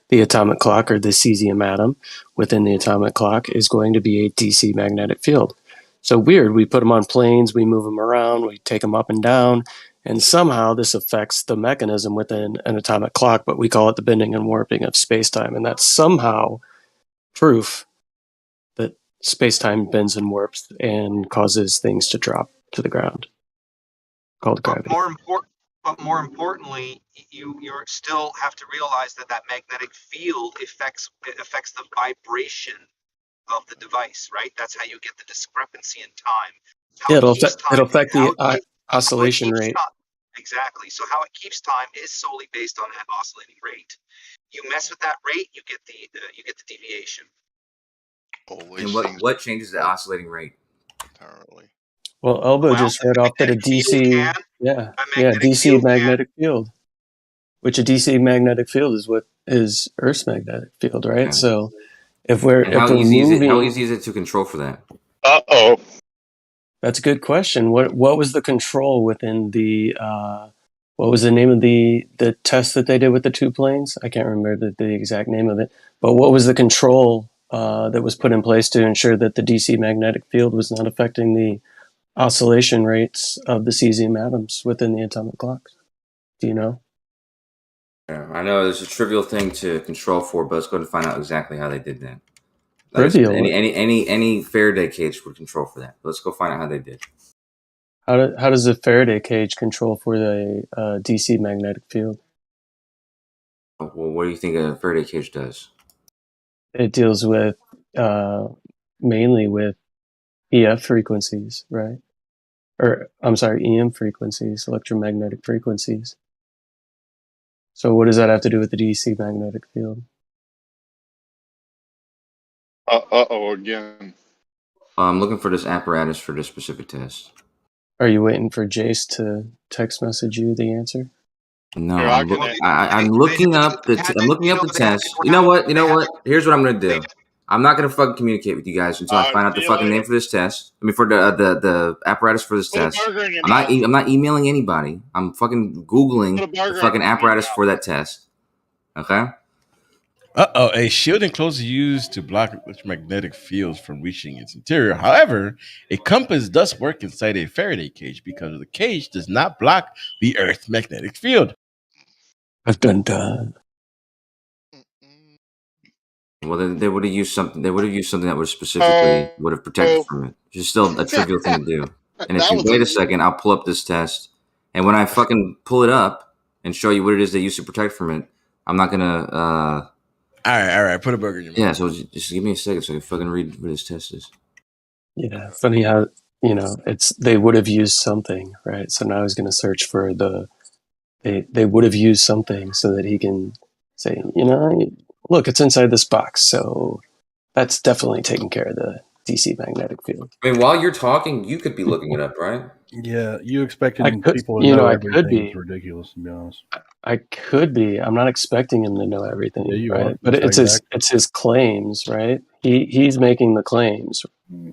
the atomic clock or the cesium atom within the atomic clock is going to be a DC magnetic field. So weird, we put them on planes, we move them around, we take them up and down, and somehow this affects the mechanism within an atomic clock, but we call it the bending and warping of space-time. And that's somehow proof that space-time bends and warps and causes things to drop to the ground, called gravity. But more importantly, you still have to realize that magnetic field affects the vibration of the device, right? That's how you get the discrepancy in time. It'll affect the oscillation rate. Exactly. So how it keeps time is solely based on that oscillating rate. You mess with that rate, you get the deviation. And what changes the oscillating rate? Apparently. Well, Elbow just read off that a DC, DC magnetic field, which a DC magnetic field is what is Earth's magnetic field, right? Okay. So how easy is it to control for that? That's a good question. What was the control within the what was the name of the test that they did with the two planes? I can't remember the exact name of it, but what was the control that was put in place to ensure that the DC magnetic field was not affecting the oscillation rates of the cesium atoms within the atomic clocks? Do you know? Yeah, I know there's a trivial thing to control for, but let's go and find out exactly how they did that. Trivial. Any Faraday cage would control for that. Let's go find out how they did. How does a Faraday cage control for the DC magnetic field? Well, what do you think a Faraday cage does? It deals with mainly with EF frequencies, right? Or I'm sorry, EM frequencies, electromagnetic frequencies. So what does that have to do with the DC magnetic field? Again. I'm looking for this apparatus for this specific test. Are you waiting for Jace to text message you the answer? No, I'm looking up the test. You know what? Here's what I'm gonna do. I'm not gonna fucking communicate with you guys until I find out the fucking name for this test. I mean, for the apparatus for this test. I'm not emailing anybody. I'm fucking Googling the fucking apparatus for that test. Okay. A shield enclosure used to block electromagnetic fields from reaching its interior. However, a compass does work inside a Faraday cage because the cage does not block the Earth's magnetic field. Dun dun. Well, then they would have used something. They would have used something that would specifically would have protected from it. Which is still a trivial thing to do. And if you wait a second, I'll pull up this test. And when I fucking pull it up and show you what it is they used to protect from it, I'm not gonna. All right. Put a burger in your mouth. Yeah. So just give me a second so I can fucking read what this test is. Yeah. Funny how they would have used something, right? So now he's gonna search for they would have used something so that he can say, look, it's inside this box, so that's definitely taking care of the DC magnetic field. I mean, while you're talking, you could be looking it up, right? Yeah, you expecting people to know everything is ridiculous, to be honest. I could be. I'm not expecting him to know everything, Yeah, you right? are. But That's it's his claims, right? He's making the claims.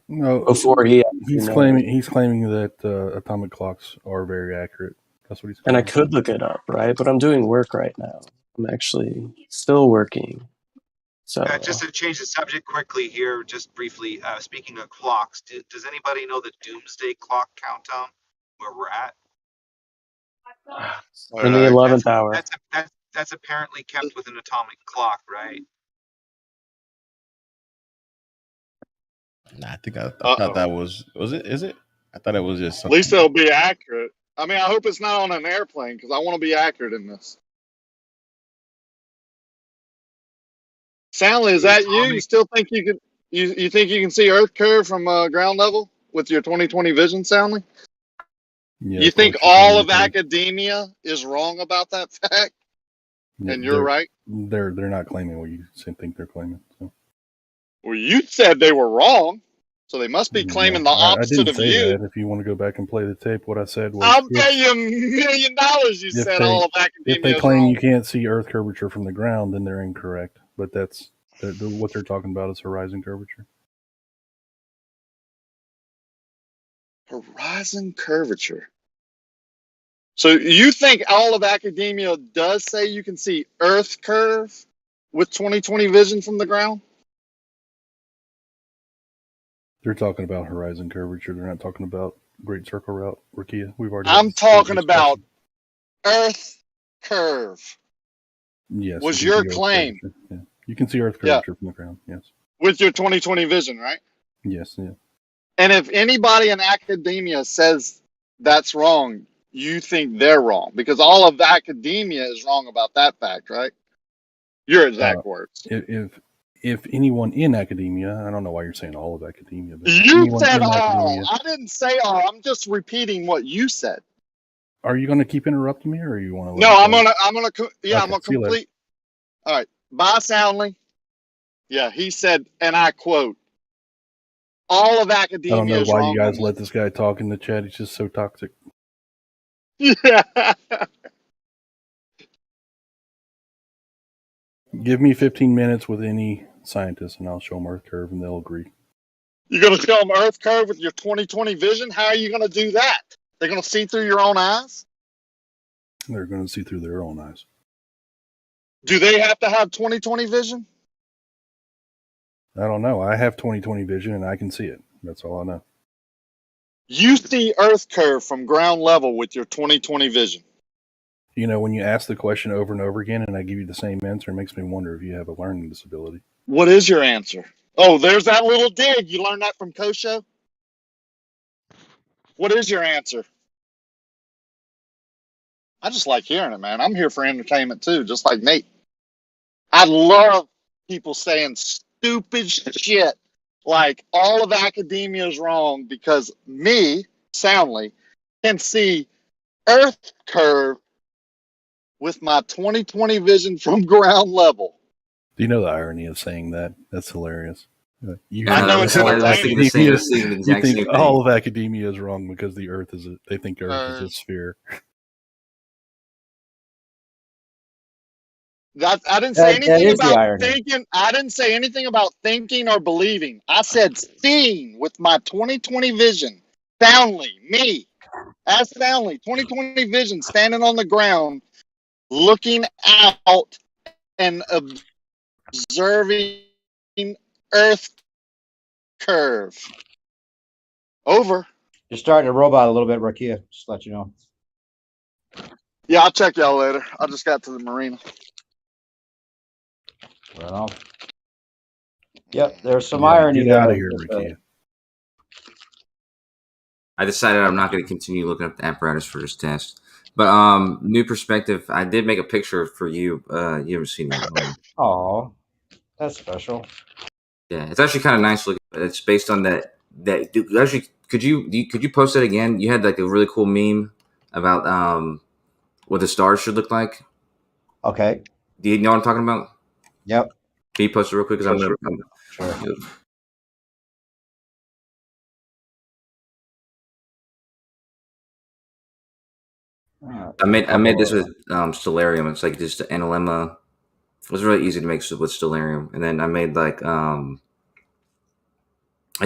No, before he's claiming that atomic clocks are very accurate. That's what he's And I claiming. could look it up, right? But I'm doing work right now. I'm actually still working. So Just to change the subject quickly here, just briefly, speaking of clocks, does anybody know the doomsday clock countdown, where we're at? in the 11th hour. That's apparently kept with an atomic clock, right? Nah, I think I thought that was it? Is it? I thought it was just At something. least it'll be accurate. I mean, I hope it's not on an airplane because I want to be accurate in this. Stanley, is that you? You still think you can? You think you can see Earth curve from ground level with your 20/20 vision, Stanley? Yeah, you think all of academia is wrong about that fact, and you're right? They're not claiming what you think they're claiming. So. Well, you said they were wrong, so they must be claiming the opposite I didn't of say you. that. If you want to go back and play the tape, what I said was, I'll pay you $1 million. You said all of academia if they is claim wrong. you can't see Earth curvature from the ground, then they're incorrect. But that's what they're talking about is horizon curvature. Horizon curvature. So you think all of academia does say you can see Earth curve with 20/20 vision from the ground? They're talking about horizon curvature. They're not talking about Great Circle Route, Rakia. We've already. I'm talking about Earth curve. Yes. Was your claim? Yeah. You can see Earth curvature from the ground. Yes. With your 20/20 vision, right? Yes. Yeah. And if anybody in academia says that's wrong, you think they're wrong because all of academia is wrong about that fact, right? Your exact words. If anyone in academia, I don't know why you're saying all of academia, but you said all. I didn't say all. I'm just repeating what you said. Are you going to keep interrupting me, or you want to? No, I'm gonna see you later. complete. All right, bye, Soundly. Yeah, he said, and I quote: "All of academia." I don't know is why wrong you guys on let this guy talk in the chat. He's just so toxic. Yeah. Give me 15 minutes with any scientist, and I'll show them Earth curve, and they'll agree. You're gonna show them Earth curve with your 20/20 vision? How are you gonna do that? They're gonna see through your own eyes? They're going to see through their own eyes. Do they have to have 20/20 vision? I don't know. I have 20/20 vision, and I can see it. That's all I know. You see Earth curve from ground level with your 20/20 vision. You know, when you ask the question over and over again, and I give you the same answer, it makes me wonder if you have a learning disability. What is your answer? Oh, there's that little dig. You learned that from Kosho? What is your answer? I just like hearing it, man. I'm here for entertainment too, just like Nate. I love people saying stupid shit like all of academia is wrong because me, Soundly, can see Earth curve with my 20/20 vision from ground level. Do you know the irony of saying that? That's hilarious. I know it's entertaining. You think all of academia is wrong because the Earth is they think Earth is a sphere. I didn't say anything about thinking. I didn't say anything about thinking or believing. I said seeing with my 20/20 vision. Soundly, me, as Soundly, 20/20 vision, standing on the ground, looking out and observing Earth curve. Over. You're starting to robot a little bit, Rakia. Just to let you know. Yeah, I'll check y'all later. I just got to the marina. Well, yep, there's some irony Get there. out of here, Rakia. I decided I'm not going to continue looking up the apparatus for this test. But new perspective, I did make a picture for you. You haven't seen it. Oh, that's special. Yeah, it's actually kind of nice looking. It's based on that. Dude, actually, could you post it again? You had like a really cool meme about what the stars should look like. Okay. Do you know what I'm talking about? Yep. Can you post it real quick? Because Sure. I made this with Stellarium. It's like just analemma. It was really easy to make with Stellarium, and then I made like I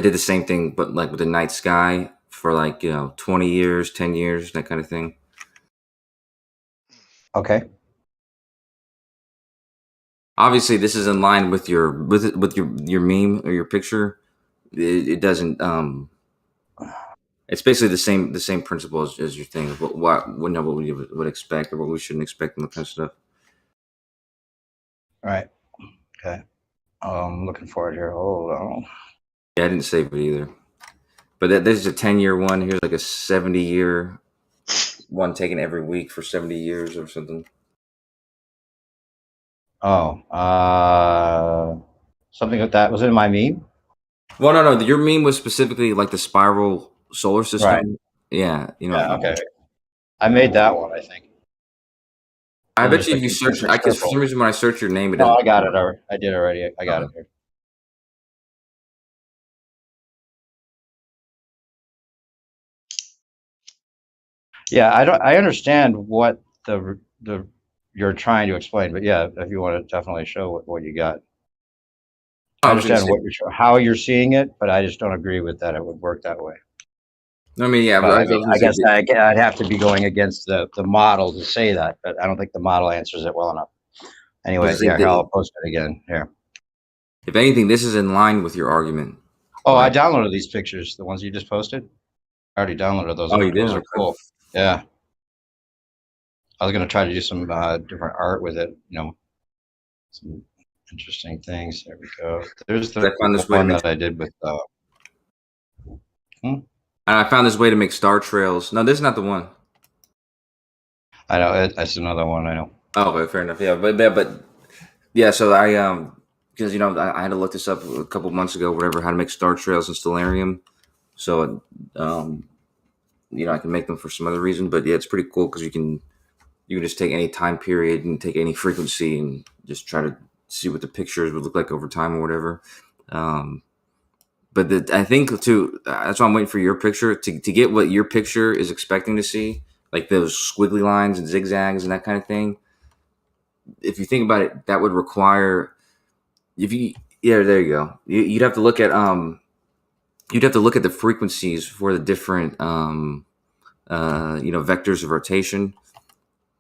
did the same thing, but like with the night sky for like 20 years, 10 years, that kind of thing. Okay. Obviously, this is in line with your your meme or your picture. It doesn't. It's basically the same principle as your thing. What we would expect or what we shouldn't expect and that kind of stuff. All right. Okay. Looking forward here. Hold on. Yeah, I didn't save it either. But this is a 10-year one. Here's like a 70-year one taken every week for 70 years or something. Oh, something like that. Was it in my meme? Well, no. Your meme was specifically like the spiral solar system. Right. Yeah, Yeah, okay. I made that one, I think. I bet you if you search, for some reason when I search your name, it doesn't. I got it already. I did already. I got it here. Yeah, I understand what you're trying to explain, but yeah, if you want to definitely show what you got. I understand how you're seeing it, but I just don't agree with that. It would work that way. I mean, yeah, but I guess I'd have to be going against the model to say that, but I don't think the model answers it well enough. Anyway, yeah, here, I'll post it again here. If anything, this is in line with your argument. Oh, I downloaded these pictures, the ones you just posted. I already downloaded those. Oh, you did? Those are cool. Yeah. I was going to try to do some different art with it, some interesting things. There we go. There's the one that I did with. And I found this way to make star trails. No, this is not the one. I know that's another one. I know. Oh, okay, fair enough. Yeah, but yeah. So I because I had to look this up a couple months ago, whatever, how to make star trails in Stellarium. So I can make them for some other reason, but yeah, it's pretty cool because you can just take any time period and take any frequency and just try to see what the pictures would look like over time or whatever. But I think too, that's why I'm waiting for your picture to get what your picture is expecting to see, like those squiggly lines and zigzags and that kind of thing. If you think about it, that would require there you go. You'd have to look at the frequencies for the different vectors of rotation.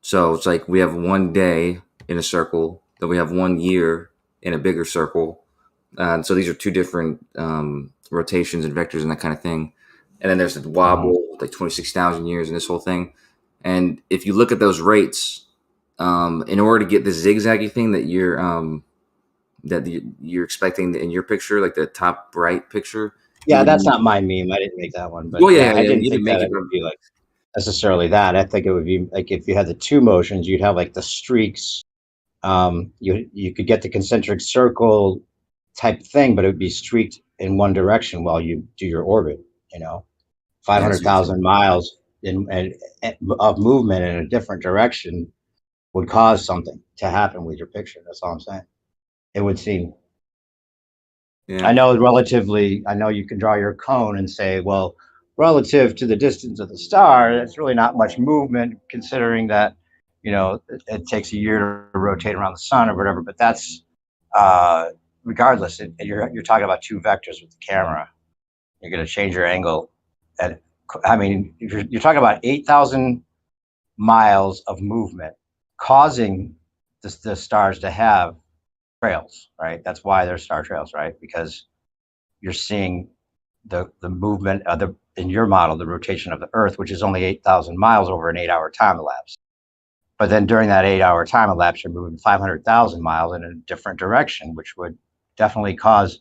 So it's like we have 1 day in a circle, then we have 1 year in a bigger circle. So these are two different rotations and vectors and that kind of thing. And then there's the wobble, like 26,000 years and this whole thing. And if you look at those rates, in order to get the zigzaggy thing that you're expecting in your picture, like the top right picture. Yeah, that's not my meme. I didn't make that one. But I didn't think that it would be like necessarily that. I think it would be like if you had the two motions, you'd have like the streaks. You could get the concentric circle type thing, but it would be streaked in one direction while you do your orbit. 500,000 miles of movement in a different direction would cause something to happen with your picture. That's all I'm saying. It would seem. Yeah. I know you can draw your cone and say, well, relative to the distance of the star, that's really not much movement considering that, it takes a year to rotate around the sun or whatever, but that's regardless, you're talking about two vectors with the camera. You're going to change your angle. And I mean, you're talking about 8,000 miles of movement causing the stars to have trails, right? That's why they're star trails, right? Because you're seeing the movement of in your model, the rotation of the Earth, which is only 8,000 miles over an 8-hour time elapse. But then during that 8-hour time elapse, you're moving 500,000 miles in a different direction, which would definitely cause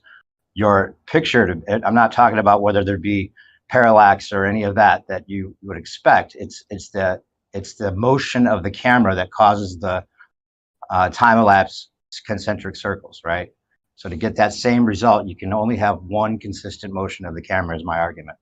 your picture to. I'm not talking about whether there be parallax or any of that you would expect. It's the motion of the camera that causes the time elapse concentric circles, right? So to get that same result, you can only have one consistent motion of the camera, is my argument.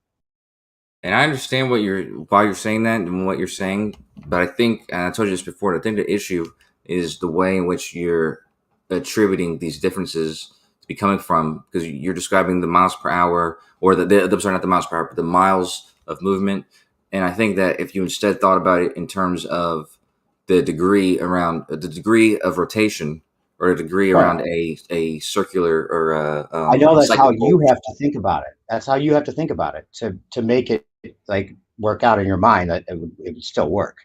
And I understand why you're saying that and what you're saying, but I think, and I told you this before, I think the issue is the way in which you're attributing these differences to be coming from, because you're describing the miles per hour, or sorry, not the miles per hour, but the miles of movement. And I think that if you instead thought about it in terms of the degree of rotation, or a degree around a circular or I know that's how cyclical. you have to think about it. That's how you have to think about it to make it like work out in your mind that it would still work.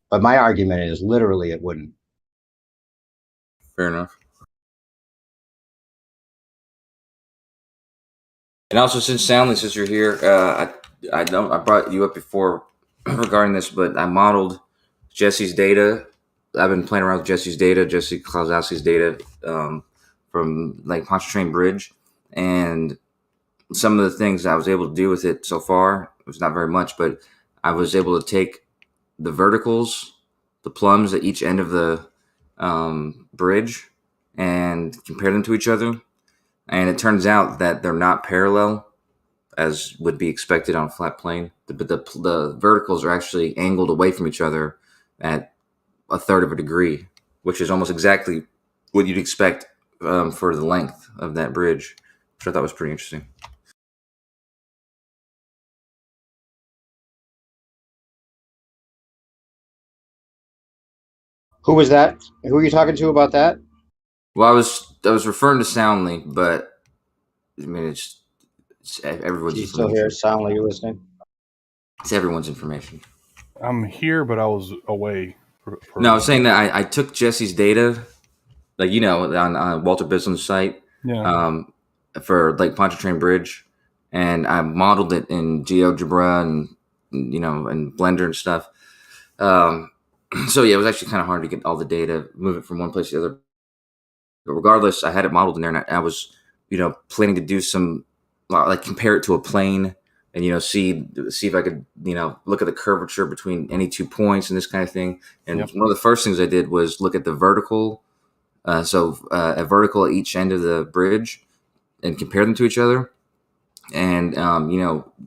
But my argument is literally it wouldn't. Fair enough. And also, since you're here, I brought you up before regarding this, but I modeled Jesse's data. I've been playing around with Jesse's data, Jesse Klosowski's data, from like Pontchartrain Bridge, and some of the things I was able to do with it so far, it was not very much, but I was able to take the verticals, the plumbs at each end of the bridge, and compare them to each other. And it turns out that they're not parallel, as would be expected on a flat plane. But the verticals are actually angled away from each other at a third of a degree, which is almost exactly what you'd expect for the length of that bridge, which I thought was pretty interesting. Who was that? Who are you talking to about that? Well, I was referring to Soundly, but I mean it's everyone's You still here? Soundly, you listening? It's everyone's information. I'm here, but I was away. No, I was saying that I took Jesse's data, like on Walter Bislam's site, for Lake Pontchartrain Bridge, and I modeled it in GeoGebra and and Blender and stuff. So yeah, it was actually kind of hard to get all the data, move it from one place to the other. But regardless, I had it modeled in there, and I was planning to do some like compare it to a plane, and see if I could look at the curvature between any 2 points and this kind of thing. And one of the first things I did was look at the vertical, a vertical at each end of the bridge, and compare them to each other. And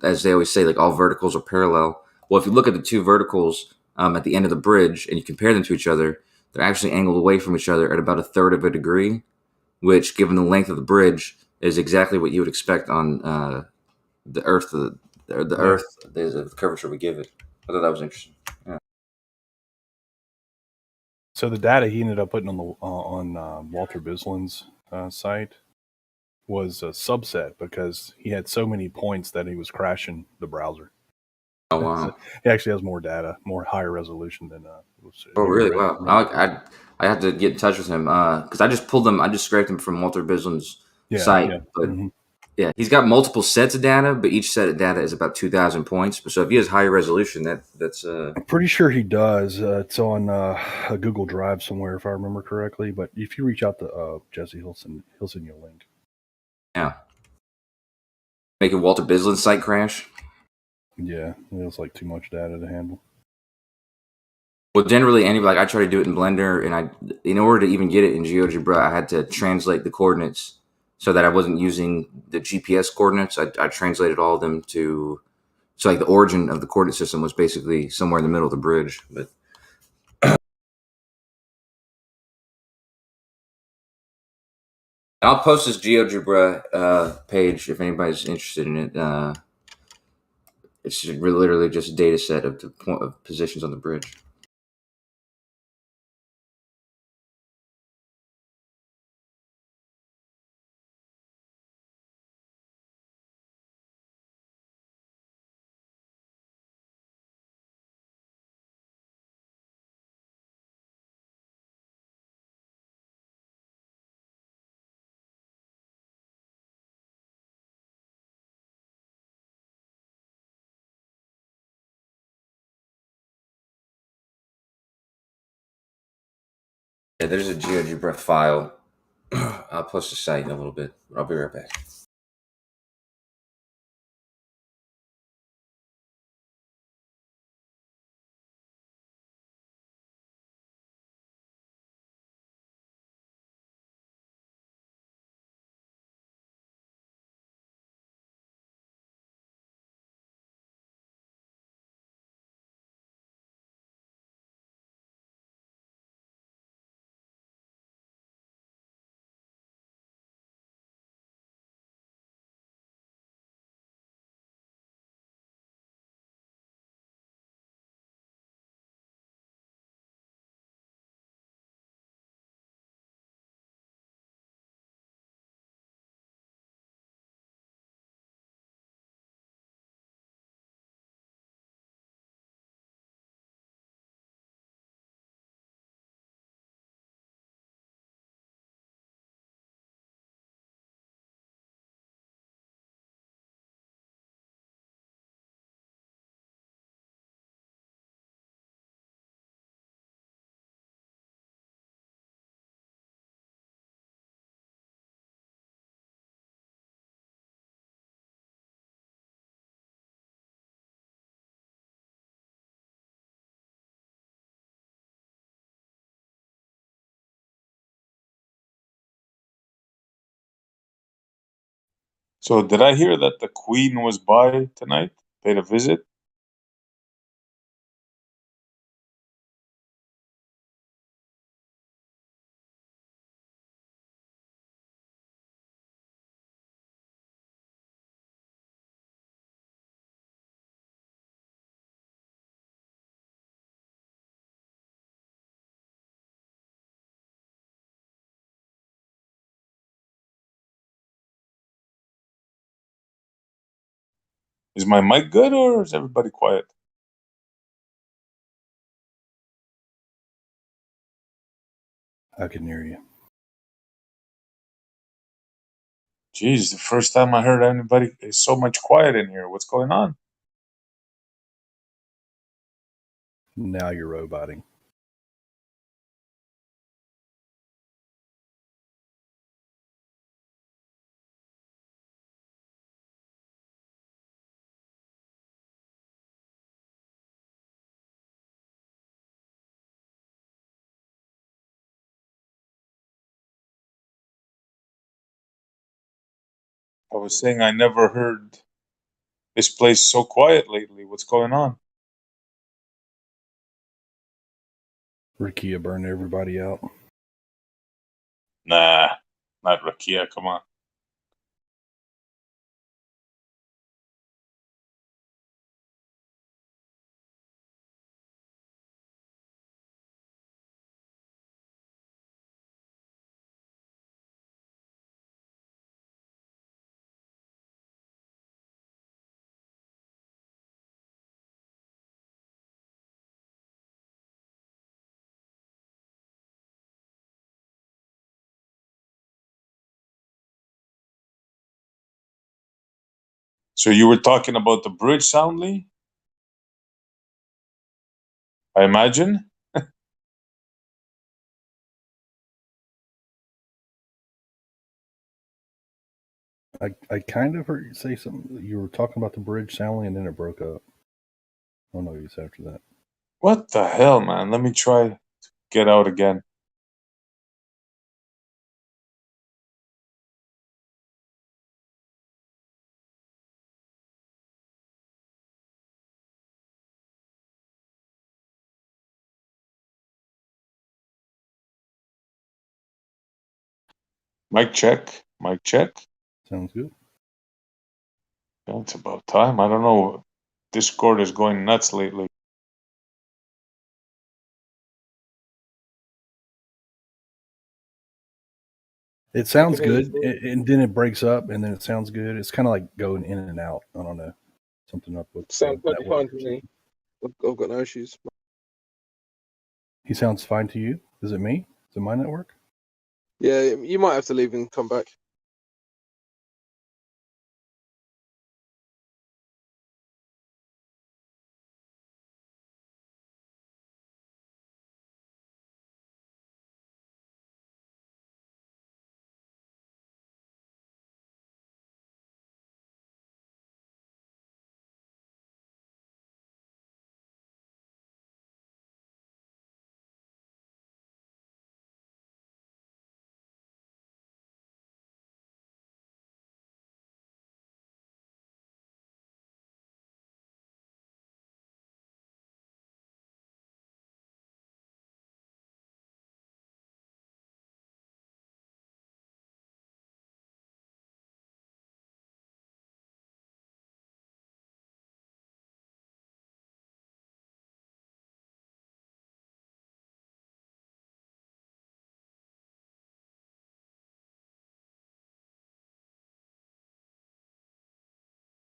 as they always say, like all verticals are parallel. Well, if you look at the two verticals at the end of the bridge and you compare them to each other, they're actually angled away from each other at about a third of a degree, which, given the length of the bridge, is exactly what you would expect on the Earth. The Earth, the curvature we give it. I thought that was interesting. Yeah. So the data he ended up putting on Walter Bisland's site was a subset, because he had so many points that he was crashing the browser. Oh wow! So he actually has more data, more higher resolution than. Oh really? Wow! I have to get in touch with him because I just pulled them. I just scraped them from Walter Bisland's site, but. Yeah, he's got multiple sets of data, but each set of data is about 2,000 points. So if he has higher resolution, that's. I'm pretty sure he does. It's on a Google Drive somewhere, if I remember correctly. But if you reach out to Jesse, he'll send you a link. Yeah. Make a Walter Bisland site crash. Yeah, it was like too much data to handle. Well, generally, I try to do it in Blender, and in order to even get it in GeoGebra, I had to translate the coordinates so that I wasn't using the GPS coordinates. I translated all of them to, so like the origin of the coordinate system was basically somewhere in the middle of the bridge. But I'll post this GeoGebra page if anybody's interested in it. It's literally just a data set of of positions on the bridge. Yeah, there's a GeoGebra file. I'll post the site in a little bit. I'll be right back. So did I hear that the Queen was by tonight? Paid a visit? Is my mic good or is everybody quiet? I can hear you. Jeez, the first time I heard anybody, it's so much quiet in here. What's going on? Now you're roboting. I was saying I never heard this place so quiet lately. What's going on? Rakia burned everybody out. Nah, not Rakia. Come on. So you were talking about the bridge, Soundly? I imagine? I kind of heard you say something. You were talking about the bridge, Sally, and then it broke up. I don't know what you said after that. What the hell, man? Let me try to get out again. Mic check. Mic check. Sounds good. Yeah, it's about time. I don't know. Discord is going nuts lately. It sounds good, and then it breaks up, and then it sounds good. It's kind of like going in and out. I don't know. Something up with Sounds network. fine to me. I've got no issues. He sounds fine to you? Is it me? Is it my network? Yeah, you might have to leave and come back.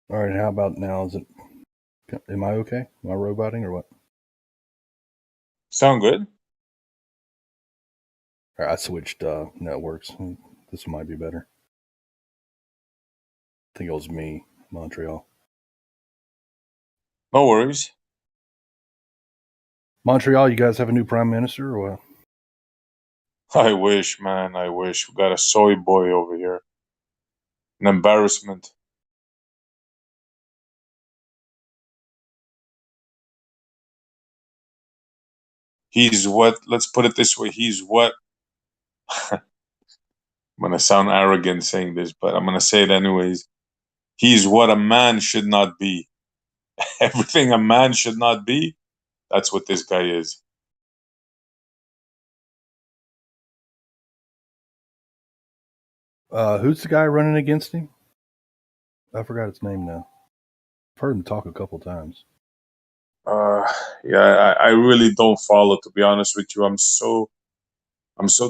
All right, how about now? Am I okay? Am I roboting or what? Sound good? All right, I switched networks. This might be better. I think it was me, Montreal. No worries. Montreal, you guys have a new prime minister or what? I wish, man. I wish. We got a soy boy over here. An embarrassment. He's what? Let's put it this way. He's what? I'm going to sound arrogant saying this, but I'm going to say it anyways. he's what a man should not be. Everything a man should not be, that's what this guy is. Who's the guy running against him? I forgot his name now. I've heard him talk a couple times. Yeah, I really don't follow, to be honest with you. I'm so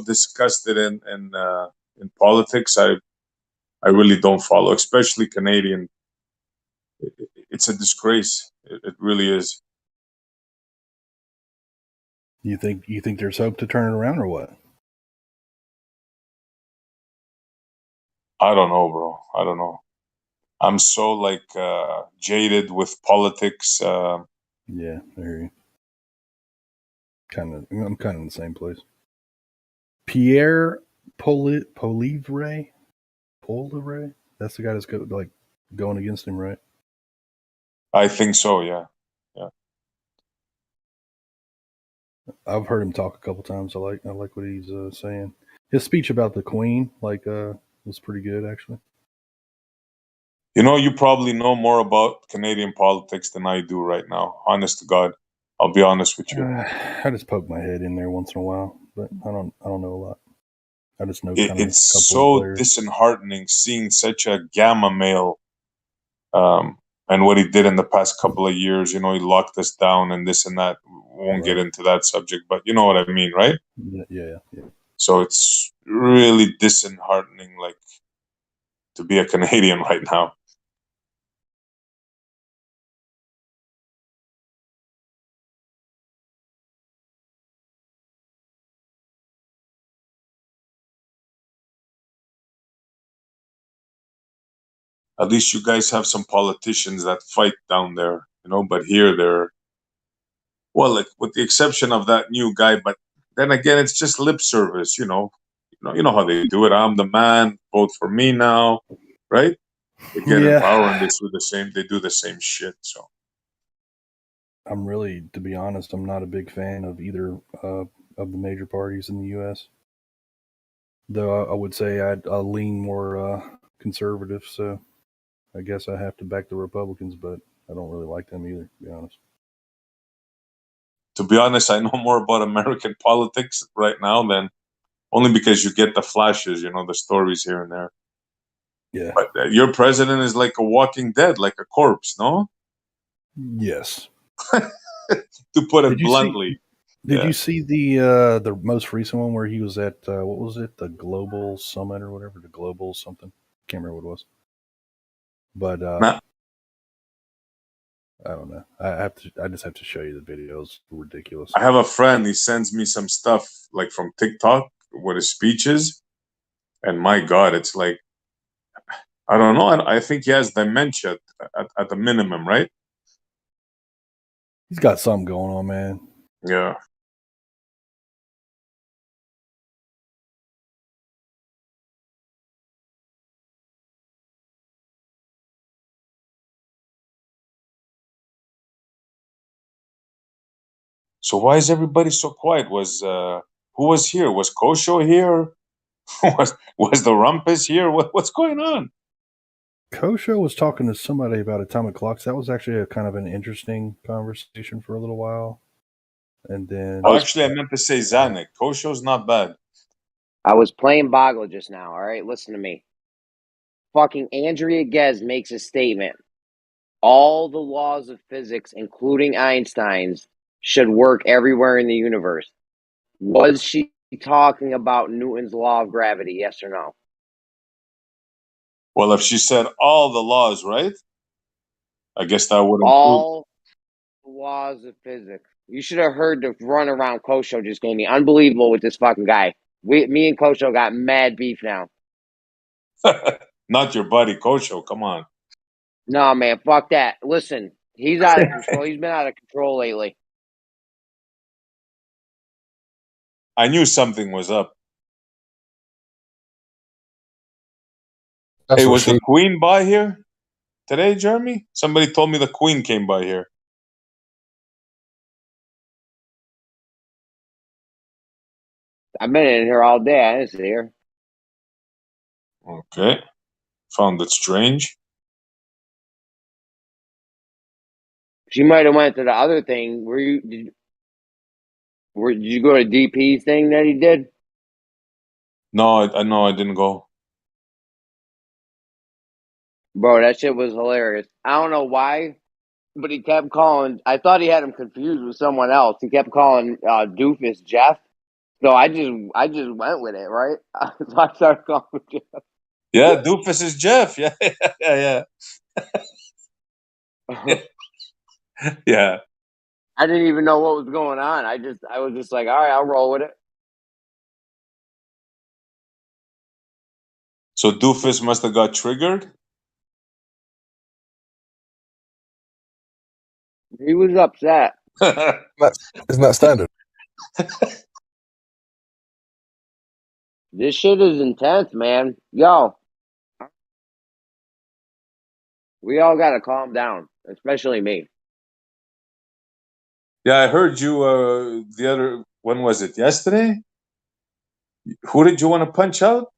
disgusted in politics. I really don't follow, especially Canadian. It's a disgrace. It really is. You think there's hope to turn it around or what? I don't know, bro. I don't know. I'm so like jaded with politics. Yeah, I hear you. I'm kind of in the same place. Pierre Polievre? That's the guy that's going against him, right? I think so. Yeah. I've heard him talk a couple times. I like what he's saying. His speech about the Queen, was pretty good actually. You know, you probably know more about Canadian politics than I do right now. Honest to God, I'll be honest with you. I just poke my head in there once in a while, but I don't know a lot. I just know It's so disheartening seeing such a gamma male, and what he did in the past couple of years. You know, he locked us down and this and that. We won't get into that subject, but you know what I mean, right? Yeah. So it's really disheartening, like, to be a Canadian right now. At least you guys have some politicians that fight down there, you know, but here they're, well, like, with the exception of that new guy, but then again, it's just lip service, you know how they do it. I'm the man, vote for me now, right? They get in power and they do the same shit. So I'm really, to be honest, I'm not a big fan of either of the major parties in the U.S. Though I would say I'll lean more conservative, so I guess I have to back the Republicans, but I don't really like them either, to be honest. To be honest, I know more about American politics right now than only because you get the flashes, you know, the stories here and there. Yeah. But your president is like a walking dead, like a corpse, no? Yes. To put it bluntly. Did you see the most recent one where he was at what was it, the Global Summit or whatever, the Global something? Can't remember what it was. But I don't know. I just have to show you the video. It's ridiculous. I have a friend. He sends me some stuff like from TikTok with his speeches, and my God, it's like, I don't know. I think he has dementia at the minimum, right? He's got something going on, man. Yeah. So why is everybody so quiet? Who was here? Was Kosho here? was the Rumpus here? What's going on? Kosho was talking to somebody about atomic clocks. That was actually a kind of an interesting conversation for a little while. And then Actually, I meant to say Zanuck. Kosho's not bad. I was playing Boggle just now, all right? Listen to me. Fucking Andrea Ghez makes a statement. All the laws of physics, including Einstein's, should work everywhere in the universe. Was she talking about Newton's law of gravity, yes or no? Well, if she said all the laws, right? I guess that would include all the laws of physics. You should have heard the run around Kosho just gave me. Unbelievable with this fucking guy. Me and Kosho got mad beef now. Not your buddy Kosho. Come on. No, man, fuck that. Listen, he's out of control. He's been out of control lately. I knew something was up. Hey, was the Queen by here today, Jeremy? Somebody told me the Queen came by here. I've been in here all day. I didn't see her. Okay. Found it strange. She might have went to the other thing. Did you go to DP's thing that he did? No, I didn't go. Bro, that shit was hilarious. I don't know why, but he kept calling. I thought he had him confused with someone else. He kept calling Doofus Jeff. So I just went with it, right? So I started calling him Jeff. Yeah, Doofus is Jeff. Yeah, yeah. Yeah. I didn't even know what was going on. I was just like, all right, I'll roll with it. So Doofus must have got triggered. He was upset. Isn't that standard? This shit is intense, man. Yo, we all gotta calm down, especially me. Yeah, I heard you. When was it? Yesterday. Who did you want to punch out?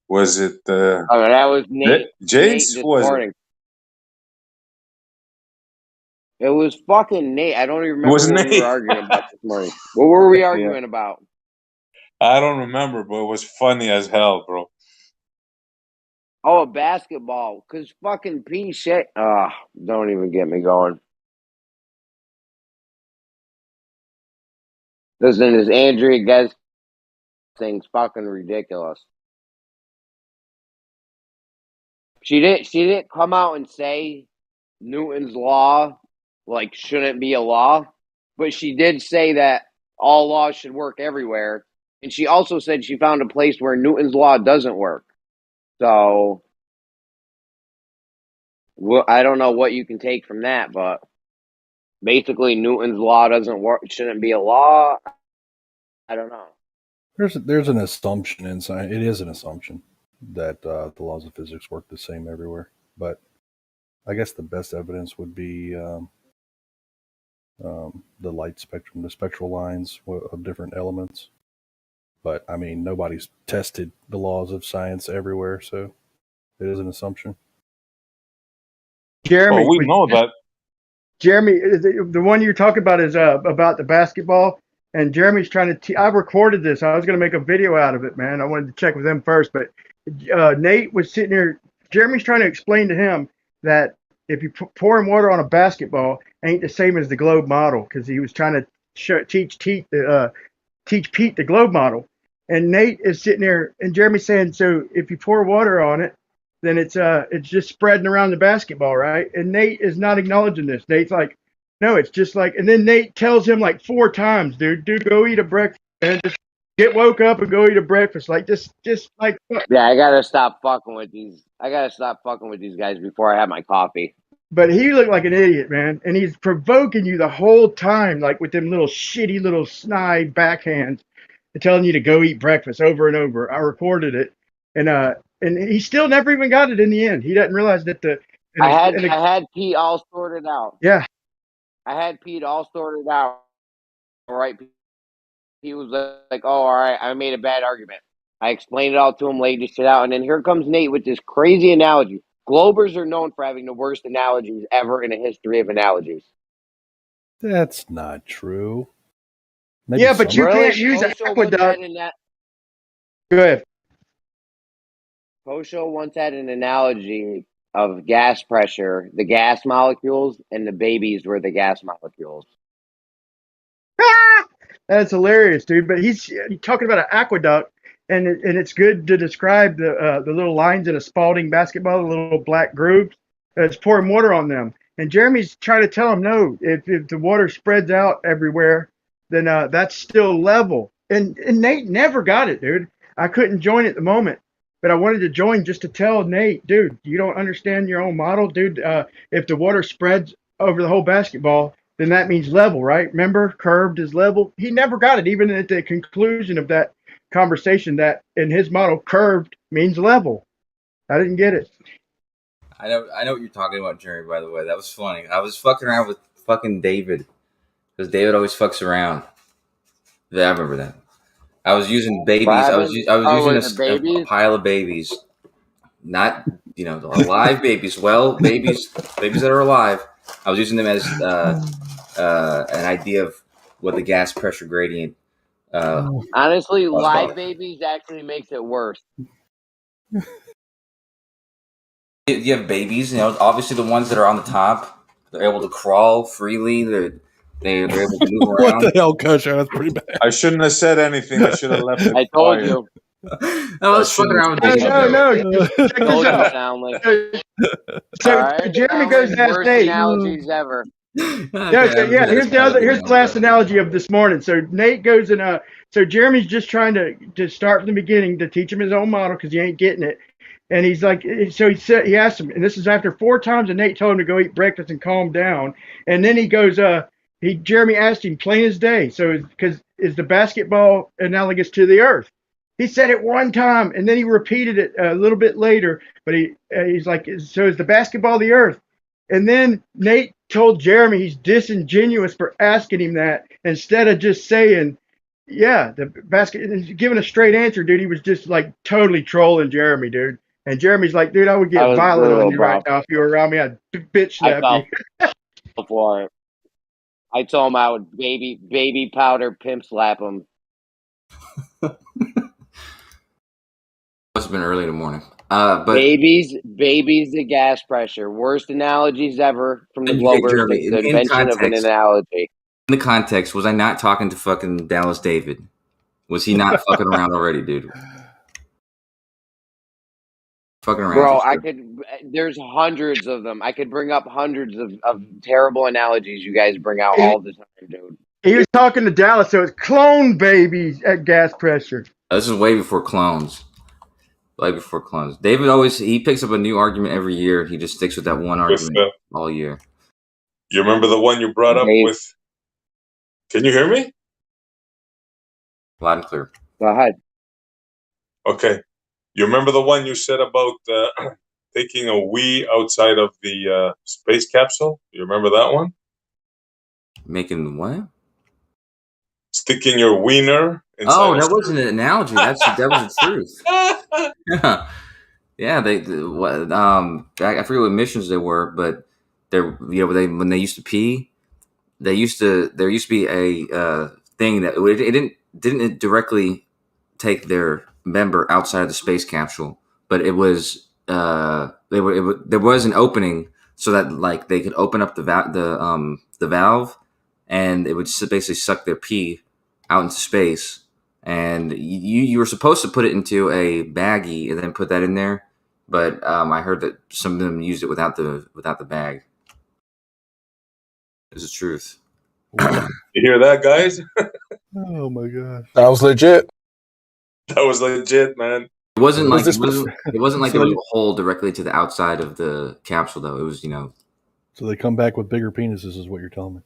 Was it? Oh, that was Nate. Jace? Nate this Who was morning. It was fucking Nate. I don't even It was remember what we Nate. were arguing about this morning. What were we arguing about? I don't remember, but it was funny as hell, bro. Oh, a basketball. Cause fucking P shit. Don't even get me going. Listen, this Andrea Guest thing's fucking ridiculous. She didn't come out and say Newton's law like shouldn't be a law, but she did say that all laws should work everywhere. And she also said she found a place where Newton's law doesn't work. So well, I don't know what you can take from that, but basically Newton's law doesn't work, shouldn't be a law. I don't know. There's an assumption in science. It is an assumption that the laws of physics work the same everywhere. But I guess the best evidence would be the light spectrum, the spectral lines of different elements. But I mean, nobody's tested the laws of science everywhere, so it is an assumption. Jeremy, we know that. Jeremy, the one you're talking about is about the basketball. And Jeremy's trying to. I recorded this. I was going to make a video out of it, man. I wanted to check with him first, but Nate was sitting here. Jeremy's trying to explain to him that if you pouring water on a basketball, ain't the same as the globe model, because he was trying to teach Pete the globe model. And Nate is sitting there, and Jeremy's saying, so if you pour water on it, then it's just spreading around the basketball, right? And Nate is not acknowledging this. Nate's like, no, it's just like, and then Nate tells him like 4 times, dude, go eat a breakfast, man. Just get woke up and go eat a breakfast. Like just like. Yeah, I gotta stop fucking with these. I gotta stop fucking with these guys before I have my coffee. But he looked like an idiot, man, and he's provoking you the whole time, like with them little shitty little snide backhands, and telling you to go eat breakfast over and over. I recorded it, and he still never even got it in the end. He doesn't realize that I had Pete all sorted out. Yeah. I had Pete all sorted out. Right. He was like, oh, all right, I made a bad argument. I explained it all to him, laid this shit out, and then here comes Nate with this crazy analogy. Globers are known for having the worst analogies ever in a history of analogies. That's not true. Maybe yeah, but you can't use an Kosho aqueduct. Go ahead. Kosho once had an analogy of gas pressure, the gas molecules, and the babies were the gas molecules. That's hilarious, dude. But he's talking about an aqueduct, and it's good to describe the little lines in a Spalding basketball, the little black grooves. It's pouring water on them. And Jeremy's trying to tell him, no, if the water spreads out everywhere, then that's still level. And Nate never got it, dude. I couldn't join at the moment, but I wanted to join just to tell Nate, dude, you don't understand your own model, dude. If the water spreads over the whole basketball, then that means level, right? Remember, curved is level. He never got it, even at the conclusion of that conversation, that in his model, curved means level. I didn't get it. I know what you're talking about, Jerry, by the way. That was funny. I was fucking around with fucking David, because David always fucks around. Yeah, I remember that. I was using babies. I was using a pile of babies. Not alive babies. Well, babies that are alive. I was using them as an idea of what the gas pressure gradient. Honestly, live babies actually makes it worse. You have babies, obviously the ones that are on the top, they're able to crawl freely. They're able to move around. What the hell, Coach? That's pretty bad. I shouldn't have said anything. I should have left it. I told quiet. you. No, let's fuck around with No. Check this Told you, out. Soundly. So Alright, Jeremy goes to ask worst Nate. analogies ever. Here's the last analogy of this morning. So Nate goes and so Jeremy's just trying to start from the beginning to teach him his own model because he ain't getting it. And he's like, so he asked him, and this is after 4 times, and Nate told him to go eat breakfast and calm down. And then he goes, Jeremy asked him plain as day. So because is the basketball analogous to the earth? He said it one time, and then he repeated it a little bit later. But he's like, so is the basketball the earth? And then Nate told Jeremy he's disingenuous for asking him that instead of just saying, yeah, the basket, and giving a straight answer, dude. He was just like totally trolling Jeremy, dude. And Jeremy's like, dude, I would get violent on you right now if you were around me. I'd bitch slap you. For it. I told him I would baby powder pimp slap him. Must have been early in the morning. But babies, the gas pressure. Worst analogies ever from the Globers. The invention of an analogy. In the context, was I not talking to fucking Dallas David? Was he not fucking around already, dude? Fucking around. Bro, there's hundreds of them. I could bring up hundreds of terrible analogies you guys bring out all the time, dude. He was talking to Dallas, so it's clone babies at gas pressure. This is way before clones. Way before clones. David he picks up a new argument every year. He just sticks with that one argument all year. You remember the one you brought up with? Can you hear me? Loud and clear. Go ahead. Okay. You remember the one you said about taking a wee outside of the space capsule? You remember that one? Making what? Sticking your wiener inside. Oh, that wasn't an analogy. That was the truth. Yeah. I forget what missions they were, but when they used to pee, there used to be a thing that it didn't directly take their member outside of the space capsule, but it was there was an opening so that like they could open up the valve, and it would basically suck their pee out into space. And you were supposed to put it into a baggie and then put that in there, but I heard that some of them used it without the bag. It's the truth. You hear that, guys? Oh my gosh, that was legit. That was legit, man. It wasn't like there was a hole directly to the outside of the capsule, though. It was, So they come back with bigger penises, is what you're telling me.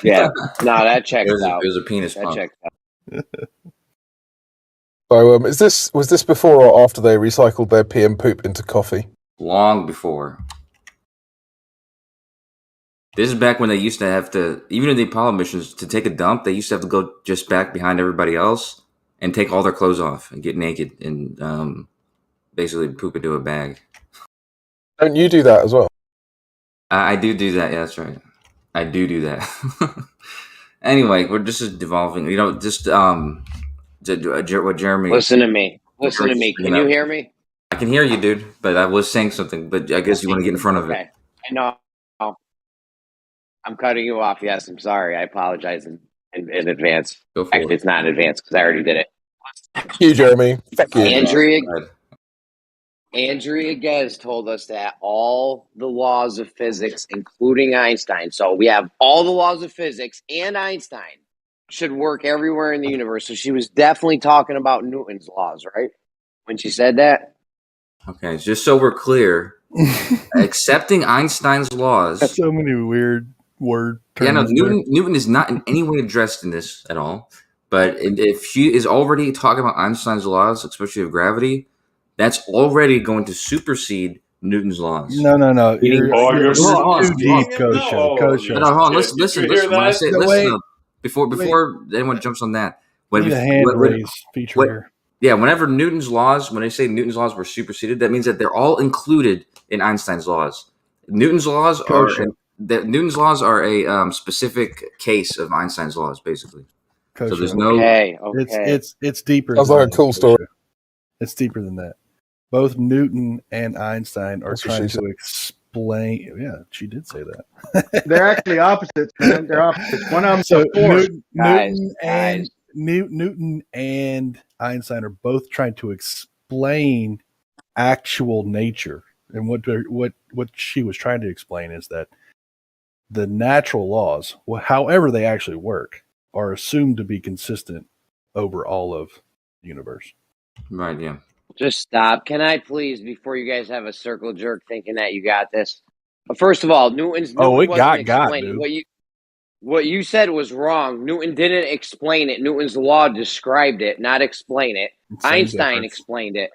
Yeah, no, that checks out. It was a penis that pump. checks out. So, was this before or after they recycled their pee and poop into coffee? Long before. This is back when they used to have to, even in the Apollo missions, to take a dump, they used to have to go just back behind everybody else and take all their clothes off and get naked and basically poop into a bag. Don't you do that as well? I do that. Yeah, that's right. I do that. Anyway, we're just devolving. Just what Jeremy. Listen to me. Can you hear me? I can hear you, dude. But I was saying something. But I guess you want to get in front of it. I know. I'm cutting you off. Yes, I'm sorry. I apologize in advance. Go for Actually, it's not in advance because I already did it. Fuck you, Jeremy. Fuck you. Andrea Ghez told us that all the laws of physics, including Einstein, so we have all the laws of physics and Einstein, should work everywhere in the universe. So she was definitely talking about Newton's laws, right? When she said that. Okay, just so we're clear, accepting Einstein's laws. So many weird word terms. Yeah, no, Newton is not in any way addressed in this at all. But if she is already talking about Einstein's laws, especially of gravity, that's already going to supersede Newton's laws. No. You're too deep, Coach. No, hold on. Listen. When I say listen, before anyone jumps on that, need a hand raise feature here. Yeah, whenever Newton's laws, when they say Newton's laws were superseded, that means that they're all included in Einstein's laws. Newton's laws are a specific case of Einstein's laws, basically. So there's no. It's deeper. Sounds like a cool story. It's deeper than that. Both Newton and Einstein are That's what trying she to explain. Yeah, she did say that. They're actually opposites, man. They're opposites. One of them's So a force. Newton and Einstein are both trying to explain actual nature, and what she was trying to explain is that the natural laws, however they actually work, are assumed to be consistent over all of the universe. Right. Yeah. Just stop. Can I please, before you guys have a circle jerk thinking that you got this? First of all, Newton wasn't explaining what you said was wrong. Newton didn't explain it. Newton's law described it, not explain it. Einstein explained it.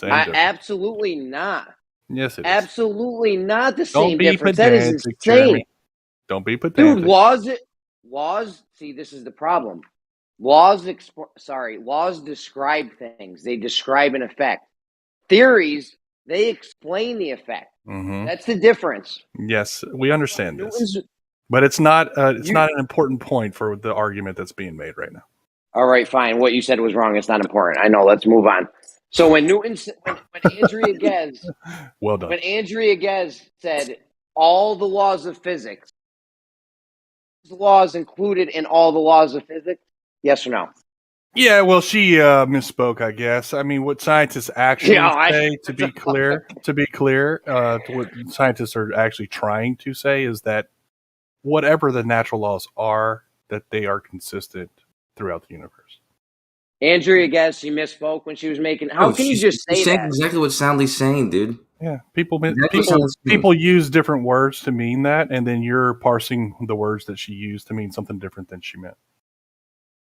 Absolutely not. Yes, it is. Absolutely not the Don't same be difference. That is pedantic, insane. Jeremy. Don't be pedantic. Dude, laws, see, this is the problem. Laws describe things. They describe an effect. Theories, they explain the effect. Mm-hmm. That's the difference. Yes, we understand this. But it's not not an important point for the argument that's being made right now. All right, fine. What you said was wrong. It's not important. I know. Let's move on. So when Andrea Ghez, well done. When Andrea Ghez said all the laws of physics, laws included in all the laws of physics, yes or no? Yeah, well, she misspoke, I guess. I mean, what scientists actually say, to be clear, what scientists are actually trying to say is that whatever the natural laws are, that they are consistent throughout the universe. Andrea Ghez, she misspoke when she was making. How can you just say that? Exactly what Soundly's saying, dude. Yeah, people use different words to mean that, and then you're parsing the words that she used to mean something different than she meant.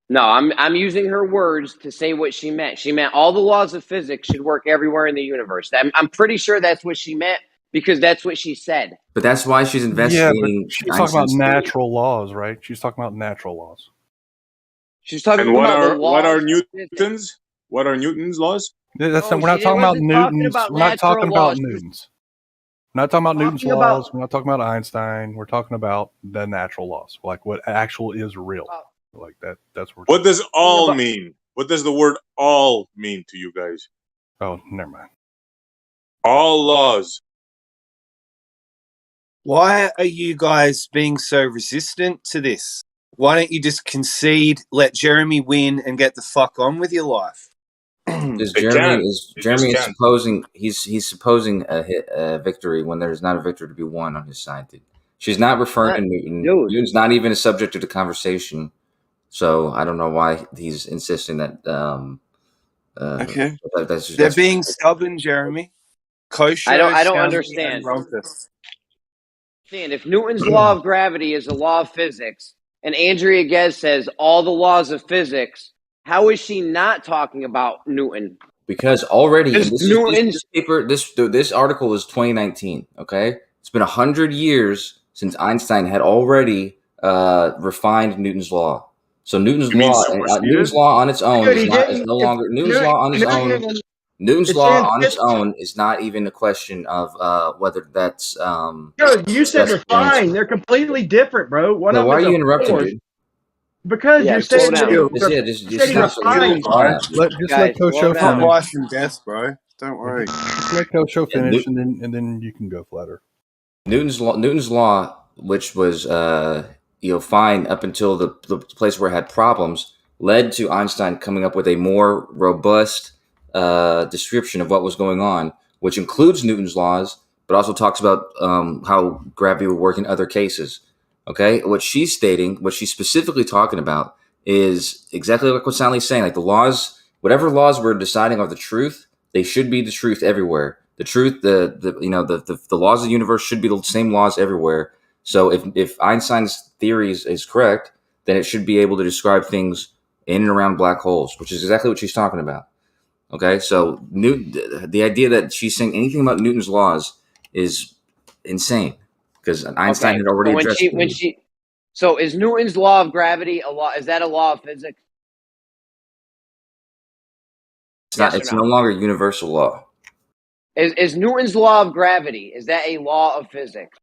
No, I'm using her words to say what she meant. She meant all the laws of physics should work everywhere in the universe. I'm pretty sure that's what she meant because that's what she said. But that's why she's investigating. Yeah, but she's talking about natural laws, right? She's talking about natural laws. She's talking about the laws. What are Newton's laws? We're not talking about Newton's. We're not talking about Newton's. We're not talking about Newton's laws. We're not talking about Einstein. We're talking about the natural laws, like what actual is real. Like that. That's what does all mean? What does the word all mean to you guys? Oh, never mind. All laws. Why are you guys being so resistant to this? Why don't you just concede, let Jeremy win, and get the fuck on with your life? Jeremy is supposing he's supposing a victory when there's not a victory to be won on his side, dude. She's not referring to Newton. Newton's not even a subject of the conversation. So I don't know why he's insisting that. Okay, they're being stubborn, Jeremy. Kosher, I don't understand. If Newton's law of gravity is a law of physics, and Andrea Ghez says all the laws of physics, how is she not talking about Newton? Because already this article is 2019. Okay, it's been 100 years since Einstein had already refined Newton's law. So Newton's law on its own is no longer Newton's law on its own. Newton's law on its own is not even a question of whether that's. Dude, you said they're fine. They're completely different, bro. Why are you interrupting, dude? Because you're saying just let Kosho finish. Life and death, bro. Don't worry. Just let Kosho finish, and then you can go flatter. Newton's law, which was fine up until the place where it had problems, led to Einstein coming up with a more robust description of what was going on, which includes Newton's laws, but also talks about how gravity would work in other cases. Okay, what she's specifically talking about is exactly like what Stanley's saying. Like the laws, whatever laws we're deciding are the truth, they should be the truth everywhere. The truth, the laws of the universe should be the same laws everywhere. So if Einstein's theory is correct, then it should be able to describe things in and around black holes, which is exactly what she's talking about. Okay, so the idea that she's saying anything about Newton's laws is insane because Einstein had already addressed it. So is Newton's law of gravity a law? Is that a law of physics? It's not. Yes or It's no? no longer a universal law. Is Newton's law of gravity, is that a law of physics?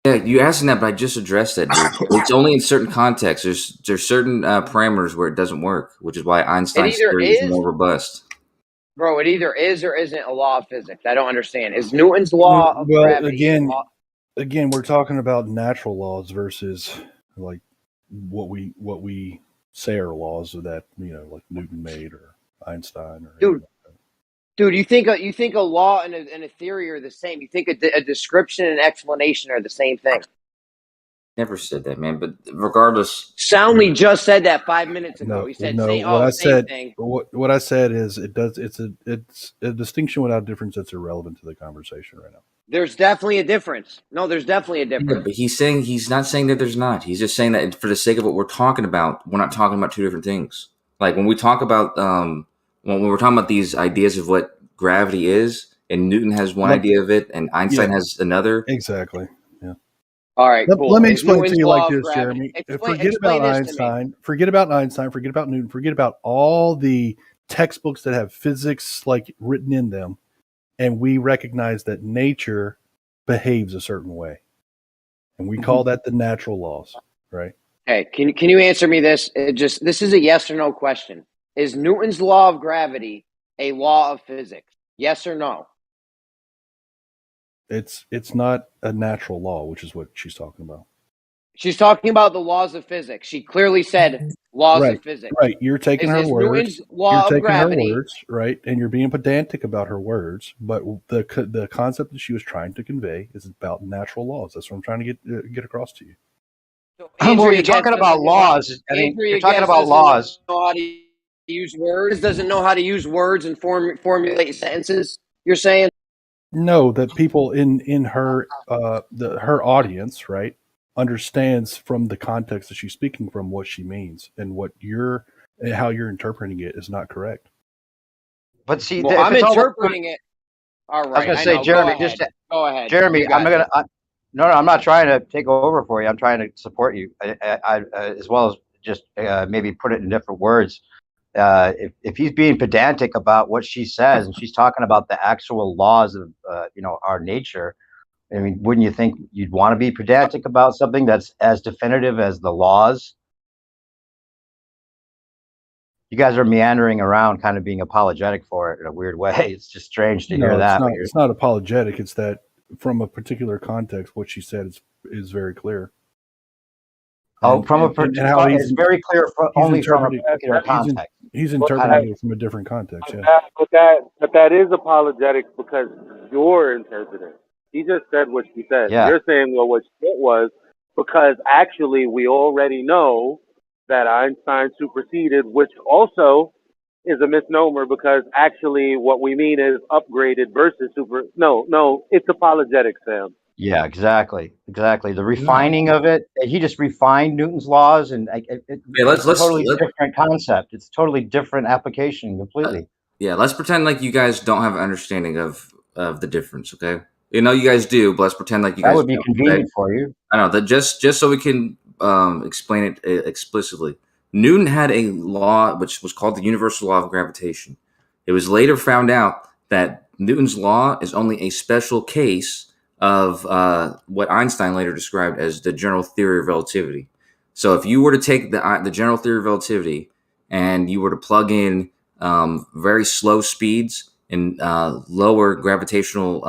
Yeah, you asking that, but I just addressed that, dude. It's only in certain contexts. There's certain parameters where it doesn't work, which is why It Einstein's either theory is is, more robust. bro, it either is or isn't a law of physics. I don't understand. Is Newton's law of Well, gravity a law? again, we're talking about natural laws versus like what we say are laws that like Newton made or Einstein or. Dude, you think a law and a theory are the same? You think a description and explanation are the same thing? Never said that, man. But regardless, Soundly just said that 5 minutes ago. He said, No, same, what I same said, thing. what I said is it's a distinction without difference that's irrelevant to the conversation right now. There's definitely a difference. No, there's definitely a yeah, difference. but he's not saying that there's not. He's just saying that for the sake of what we're talking about, we're not talking about two different things. Like when we talk about when we're talking about these ideas of what gravity is, and Newton has one idea of it, and Einstein has another. Exactly. Yeah. All right, cool. Let me explain to you like this, gravity. Jeremy. Forget about Einstein. Forget about Einstein. Forget about Newton. Forget about all the textbooks that have physics like written in them, and we recognize that nature behaves a certain way, and we call that the natural laws, right? Hey, can you answer me this? This is a yes or no question. Is Newton's law of gravity a law of physics? Yes or no? It's not a natural law, which is what she's talking about. She's talking about the laws of physics. She clearly said laws of physics. Right. You're taking her words. Newton's law of gravity. Her words, right, and you're being pedantic about her words. But the concept that she was trying to convey is about natural laws. That's what I'm trying to get across to you. So well, you're talking about laws. I mean, you're talking about laws. Know how to use words. Doesn't know how to use words and formulate sentences. You're saying? No, that people in her her audience, right, understands from the context that she's speaking from what she means, and how you're interpreting it is not correct. But see, well, I'm interpreting it. All right. I was going to say, Jeremy, go ahead. Jeremy, No, I'm not trying to take over for you. I'm trying to support you, as well as just maybe put it in different words. If he's being pedantic about what she says, and she's talking about the actual laws of our nature, I mean, wouldn't you think you'd want to be pedantic about something that's as definitive as the laws? You guys are meandering around, kind of being apologetic for it in a weird way. It's just strange to hear that. It's not apologetic. It's that from a particular context, what she said is very clear. It's very clear only from a particular context. He's interpreting it from a different context. But that is apologetic because you're interpreting. He just said what she said. Yeah. You're saying, well, what she said was because actually we already know that Einstein superseded, which also is a misnomer because actually what we mean is upgraded versus super. No, it's apologetic, Sam. Yeah, exactly. The refining of it, he just refined Newton's laws, and it's a totally different concept. It's a totally different application completely. Let's pretend like you guys don't have an understanding of the difference, okay? You know you guys do, but let's pretend like you guys would be convenient for you. I know that just so we can explain it explicitly. Newton had a law which was called the universal law of gravitation. It was later found out that Newton's law is only a special case of what Einstein later described as the general theory of relativity. So if you were to take the general theory of relativity and you were to plug in very slow speeds and lower gravitational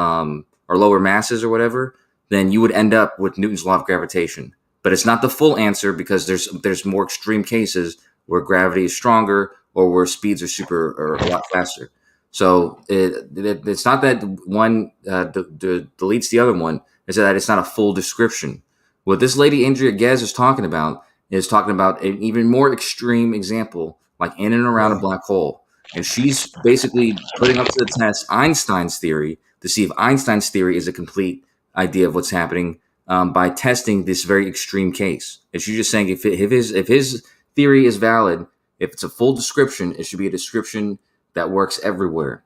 or lower masses or whatever, then you would end up with Newton's law of gravitation. But it's not the full answer because there's more extreme cases where gravity is stronger or where speeds are a lot faster. So it's not that one deletes the other one. It's that it's not a full description. What this lady Andrea Ghez is talking about an even more extreme example, like in and around a black hole. And she's basically putting up to the test Einstein's theory to see if Einstein's theory is a complete idea of what's happening by testing this very extreme case. And she's just saying if his theory is valid, if it's a full description, it should be a description that works everywhere.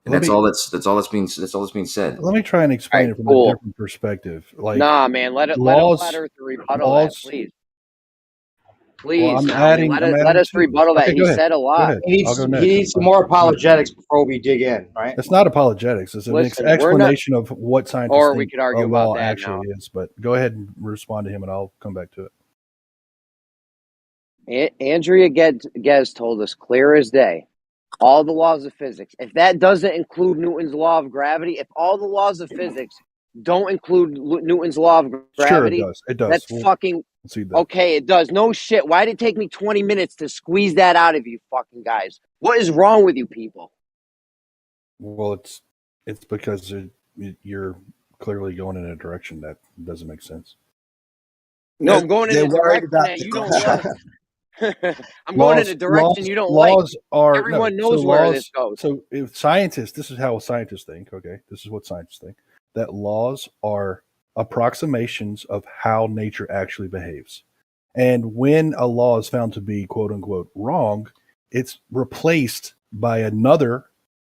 And that's all that's being said. Let me try and explain it from a different perspective. Like, nah, man, let her rebuttal that, please. Please, I'm now, adding. let us to this. rebuttal that. Okay, He go ahead. said a Go lot. ahead. He I'll go needs, next. he needs some more Go ahead. apologetics before we dig in, right? It's not apologetics. It's an Listen, we're not, explanation of what scientists or we think could a argue law about that actually now. is. But go ahead and respond to him, and I'll come back to it. Andrea Ghez told us clear as day, all the laws of physics. If that doesn't include Newton's law of gravity, if all the laws of physics don't include Newton's law of Sure, it gravity, does. It does. that's We'll fucking see that. okay. It does. No shit. Why did it take me 20 minutes to squeeze that out of you fucking guys? What is wrong with you people? Well, it's because you're clearly going in a direction that doesn't make sense. No, I'm going in They're a worried direction about that the you don't want. I'm going in a Laws, direction you don't like. laws are Everyone no. So knows where this laws. goes. So if scientists, this is how scientists think. Okay, this is what scientists think. That laws are approximations of how nature actually behaves, and when a law is found to be quote unquote wrong, it's replaced by another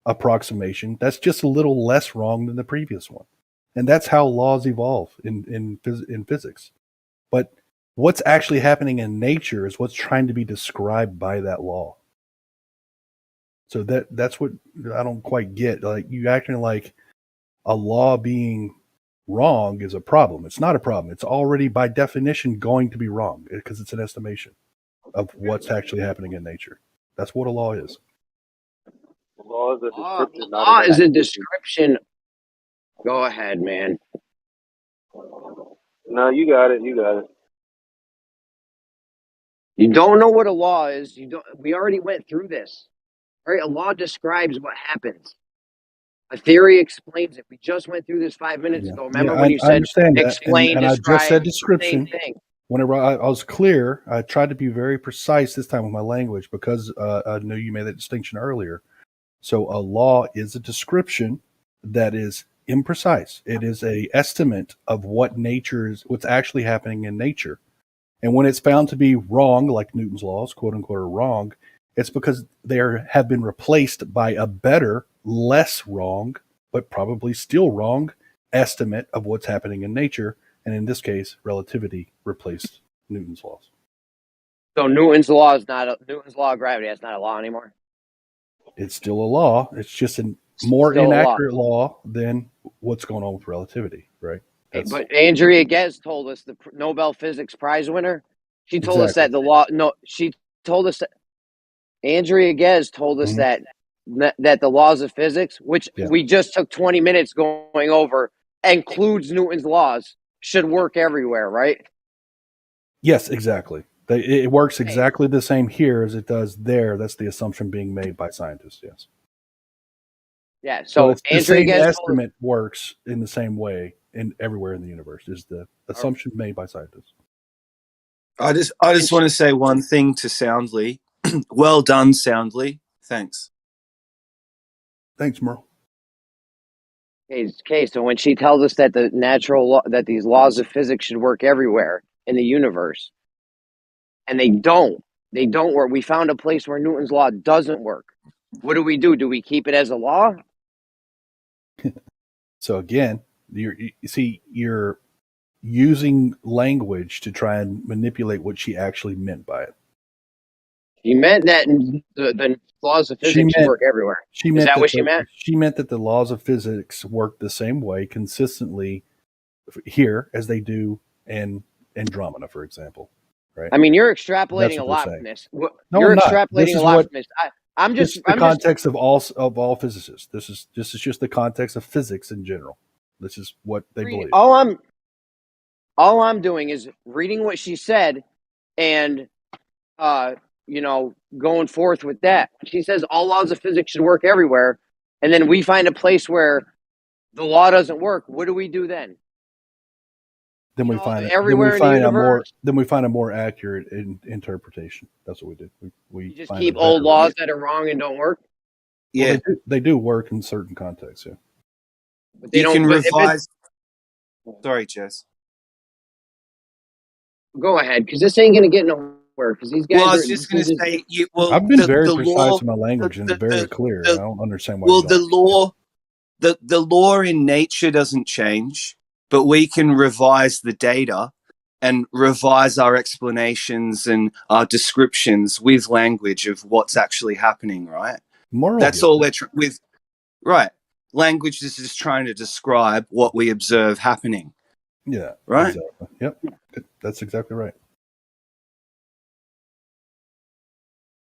approximation that's just a little less wrong than the previous one, and that's how laws evolve in physics. But what's actually happening in nature is what's trying to be described by that law. So that's what I don't quite get. Like, you acting like a law being wrong is a problem. It's not a problem. It's already by definition going to be wrong because it's an estimation of what's actually happening in nature. That's what a law is. Law is a description, not Law an is a attribution. description. Go ahead, man. No, you got it. You got it. You don't know what a law is. You don't. We already went through this. Right? A law describes what happens. A theory explains it. We just went through this 5 minutes ago. Remember when you I said understand that, explain, and I just said describe, same description. thing. Whenever I was clear, I tried to be very precise this time with my language because I knew you made that distinction earlier. So a law is a description that is imprecise. It is a estimate of what's actually happening in nature. And when it's found to be wrong, like Newton's laws, quote unquote, are wrong, it's because they have been replaced by a better, less wrong, but probably still wrong estimate of what's happening in nature. And in this case, relativity replaced Newton's laws. So Newton's law is not Newton's law of gravity. That's not a law anymore. It's still a law. It's just a more Still a law. inaccurate law than what's going on with relativity, right? But Andrea Ghez told us, the Nobel Physics Prize winner. She told us that the law. No, she told us that Andrea Ghez told us that the laws of physics, which we just took 20 minutes going over, includes Newton's laws, should work everywhere, right? Yes, exactly. It works exactly the same here as it does there. That's the assumption being made by scientists. Yes. Yeah. So it's the Andrea same Ghez estimate works in the same way in everywhere in the universe. Is the assumption made by scientists. I just want to say one thing to Soundly. Well done, Soundly. Thanks. Thanks, Merle. Okay, so when she tells us that the natural law, that these laws of physics should work everywhere in the universe, and they don't work. We found a place where Newton's law doesn't work. What do we do? Do we keep it as a law? So again, you're using language to try and manipulate what she actually meant by it. She meant that the laws of physics should work everywhere. Is that what she meant? She meant that the laws of physics work the same way consistently here as they do in Andromeda, for example. Right? I mean, you're extrapolating a lot from this. No, you're I'm not. extrapolating a lot from this. This is the context of all physicists. This is just the context of physics in general. This is what they believe. All I'm doing is reading what she said and going forth with that. She says all laws of physics should work everywhere, and then we find a place where the law doesn't work. What do we do then? Then we find everywhere in the universe. Then we find a more accurate interpretation. That's what we do. We just find keep old laws that are wrong and don't work. Yeah, well, they do work in certain contexts. Yeah, but they you don't can revise. Sorry, Jess. Go ahead, because this ain't gonna get nowhere. Because these guys. Well, I was just going to say. I've been very precise in my language and very clear. I don't understand why. Well, the law in nature doesn't change, but we can revise the data and revise our explanations and our descriptions with language of what's actually happening, right? That's all they're with, right? Language is just trying to describe what we observe happening. Yeah. Right. Exactly. Yep. That's exactly right.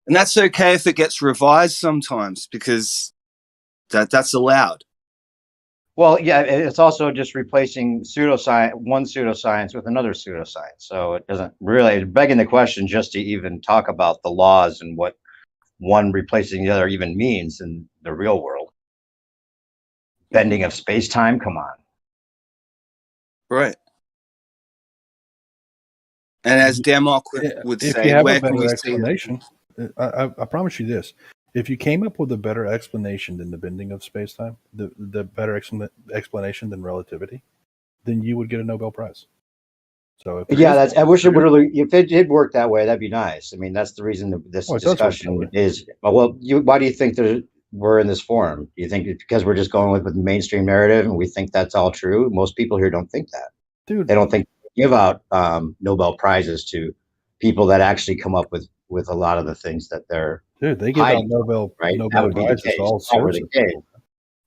And that's okay if it gets revised sometimes, because that's allowed. Well, yeah, it's also just replacing pseudoscience, one pseudoscience with another pseudoscience. So it doesn't really, it's begging the question just to even talk about the laws and what one replacing the other even means in the real world. Bending of space-time, come on. Right. And as Demok would if say, you have where a can we better see that? explanation, I promise you this: if you came up with a better explanation than the bending of space-time, the better explanation than relativity, then you would get a Nobel Prize. So if Yeah, that's. I wish it would really. If it did work that way, that'd be nice. I mean, that's the reason that this Well, it does work that discussion way. is. Well, why do you think that we're in this forum? Do you think it's because we're just going with the mainstream narrative and we think that's all true? Most people here don't think that. Dude, they don't think give out Nobel Prizes to people that actually come up with a lot of the things that they're. Dude, they give out Nobel That would be the Prizes case. to all That were sorts the of case. people.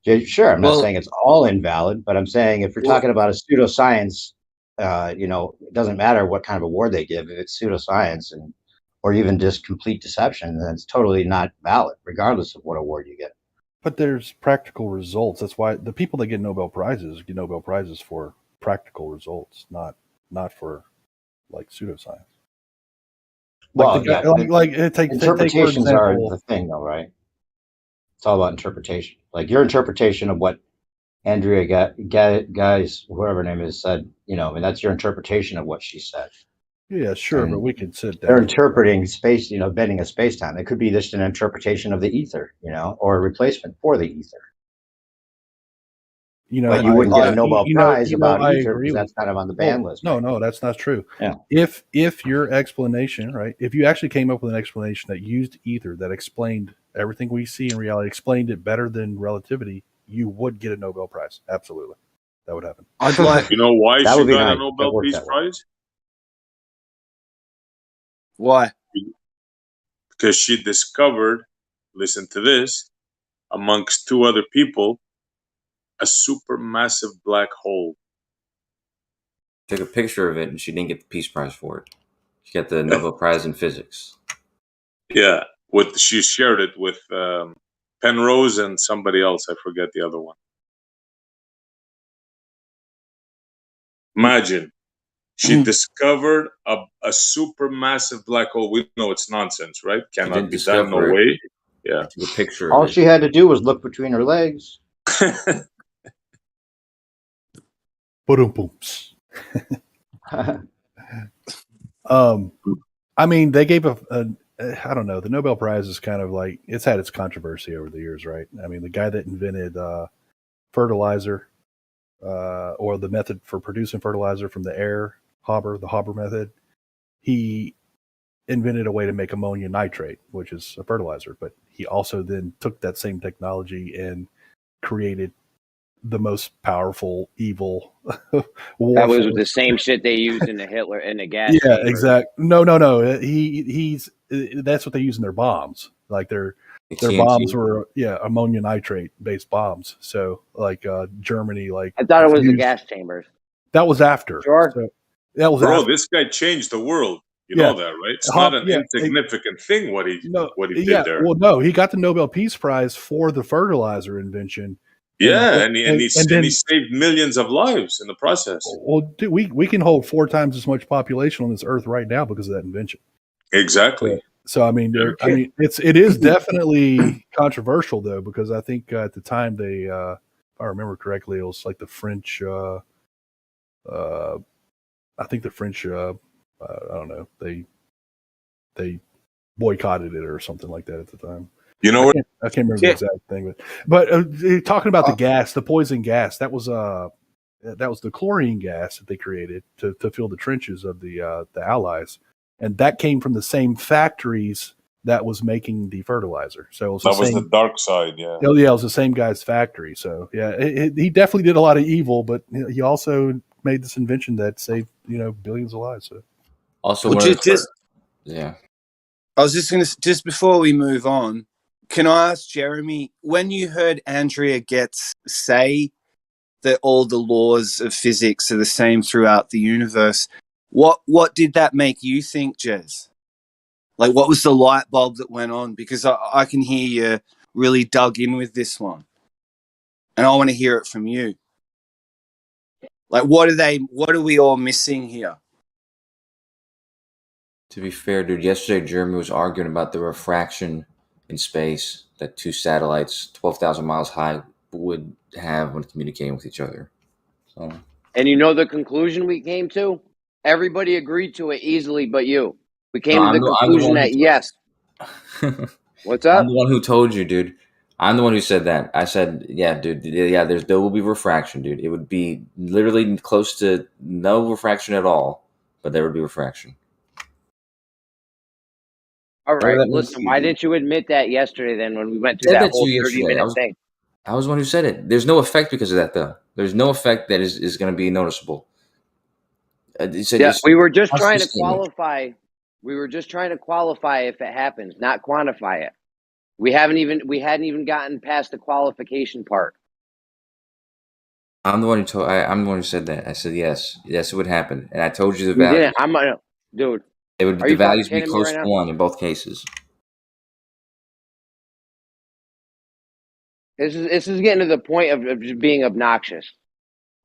Yeah, sure, I'm not Well- saying it's all invalid, but I'm saying if you're Well- talking about a pseudoscience, it doesn't matter what kind of award they give. If it's pseudoscience or even just complete deception, then it's totally not valid, regardless of what award you get. But there's practical results. That's why the people that get Nobel Prizes get Nobel Prizes for practical results, not for like pseudoscience. Well, the guy, take for interpretations are example, the thing, though, right? It's all about interpretation. Like your interpretation of what Andrea guys, whoever her name is, said. That's your interpretation of what she said. Yeah, sure, And but we could sit down. they're interpreting space, bending of space time. It could be just an interpretation of the ether, or a replacement for the ether. But you wouldn't get a Nobel Prize about ether because that's kind of on the ban list. No, that's not true. Yeah. If your explanation, right, if you actually came up with an explanation that used ether, that explained everything we see in reality, explained it better than relativity, you would get a Nobel Prize. Absolutely. That would happen. I'd like. You know why That she would be got nice. a Nobel Peace Prize? Why? Because she discovered, listen to this, amongst two other people, a supermassive black hole. Took a picture of it, and she didn't get the Peace Prize for it. She got the Nobel Prize in physics. Yeah, she shared it with Penrose and somebody else. I forget the other one. Imagine, she discovered a supermassive black hole. We know it's nonsense, right? Cannot be done. No way. Yeah. Took a picture. All she had to do was look between her legs. I mean, they gave I don't know. The Nobel Prize is kind of like, it's had its controversy over the years, right? I mean, the guy that invented fertilizer, or the method for producing fertilizer from the air, the Haber method, he invented a way to make ammonia nitrate, which is a fertilizer. But he also then took that same technology and created the most powerful evil war. That was the same shit they used in the gas. Yeah, chamber. exactly. No. He's that's what they use in their bombs. Like their bombs were ammonia nitrate based bombs. So like Germany, like I thought it was the gas chambers. That was after. Sure. So that was Bro, after. this guy changed the world. You know that, right? It's not an insignificant thing what he did there. Well, no, he got the Nobel Peace Prize for the fertilizer invention. Yeah, and he saved millions of lives in the process. Well, dude, we can hold 4 times as much population on this earth right now because of that invention. Exactly. So I mean, it is definitely controversial though, because I think at the time they, if I remember correctly, it was like the French. I think the French. I don't know. They boycotted it or something like that at the time. You know what? I can't remember the exact thing, but talking about the gas, the poison gas, that was the chlorine gas that they created to fill the trenches of the Allies, and that came from the same factories that was making the fertilizer. So it was the dark side, yeah. Oh yeah, it was the same guy's factory. So yeah, he definitely did a lot of evil, but he also made this invention that saved billions of lives. So. Also, well, yeah. I was just going to, just before we move on, can I ask Jeremy, when you heard Andrea Getz say that all the laws of physics are the same throughout the universe, what did that make you think, Jez? Like, what was the light bulb that went on? Because I can hear you really dug in with this one, and I want to hear it from you. Like, what are we all missing here? To be fair, dude, yesterday Jeremy was arguing about the refraction in space that two satellites 12,000 miles high would have when communicating with each other. So. And you know the conclusion we came to? Everybody agreed to it easily but you. We came to the conclusion that yes. What's up? I'm the one who told you, dude. I'm the one who said that. I said, yeah, dude, yeah, there will be refraction, dude. It would be literally close to no refraction at all, but there would be refraction. All right, listen, why didn't you admit that yesterday then when we went through that whole 30-minute thing? I was the one who said it. There's no effect because of that, though. There's no effect that is going to be noticeable. We were just trying to qualify. We were just trying to qualify if it happens, not quantify it. We hadn't even gotten past the qualification part. I'm the one who said that. I said yes, it would happen, and I told you the value. Yeah, dude. It would the values be close to 1 in both cases. This is getting to the point of just being obnoxious.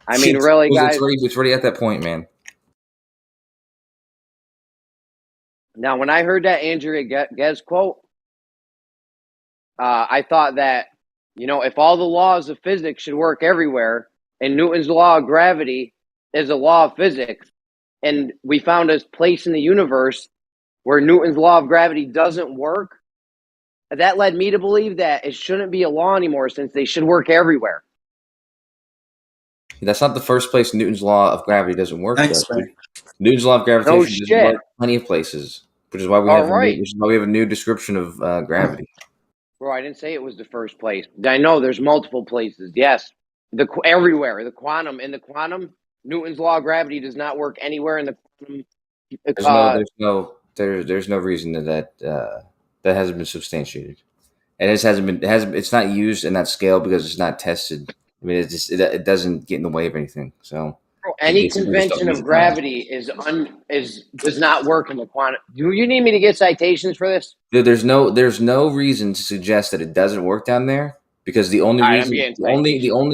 I mean, really, guys. It's already at that point, man. Now, when I heard that Andrea Ghez quote, I thought that, if all the laws of physics should work everywhere, and Newton's law of gravity is a law of physics, and we found a place in the universe where Newton's law of gravity doesn't work, that led me to believe that it shouldn't be a law anymore since they should work everywhere. That's not the first place Newton's law of gravity doesn't work. Thanks, man. Newton's law of gravitation doesn't work plenty of places, which is why we have a new description of gravity. Bro, I didn't say it was the first place. I know there's multiple places. Yes, everywhere. The quantum, Newton's law of gravity does not work anywhere in the quantum. There's no reason that hasn't been substantiated, and it's not used in that scale because it's not tested. I mean, it doesn't get in the way of anything. So any convention of gravity does not work in the quantum. Do you need me to get citations for this? Dude, there's no reason to suggest that it doesn't work down there because the only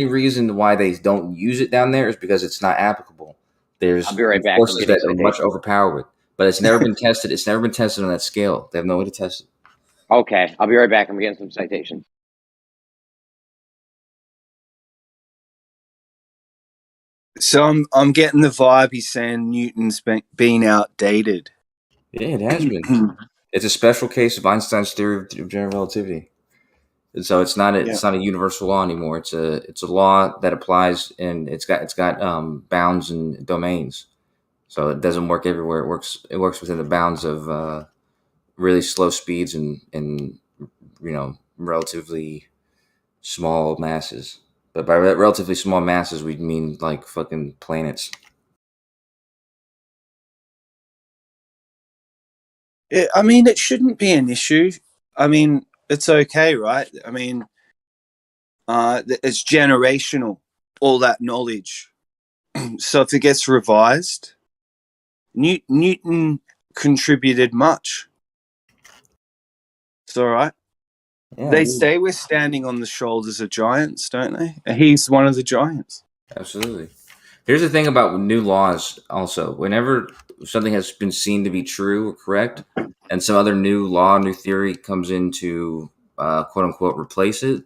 reason why they don't use it down there is because it's not applicable. There's I'll be right back. forces that are much overpower it, but it's never been tested. It's never been tested on that scale. They have no way to test it. Okay, I'll be right back. I'm getting some citations. So I'm getting the vibe he's saying Newton's been outdated. Yeah, it has been. It's a special case of Einstein's theory of general relativity, and so it's not a universal law anymore. It's a law that applies, and it's got bounds and domains. So it doesn't work everywhere. It works within the bounds of really slow speeds and relatively small masses. But by relatively small masses, we mean like fucking planets. I mean, it shouldn't be an issue. I mean, it's okay, right? I mean, it's generational, all that knowledge. So if it gets revised, Newton contributed much. It's all right. Yeah, they say we're standing on the shoulders of giants, don't they? He's one of the giants. Absolutely. Here's the thing about new laws also. Whenever something has been seen to be true or correct, and some other new law, new theory comes in to quote-unquote replace it,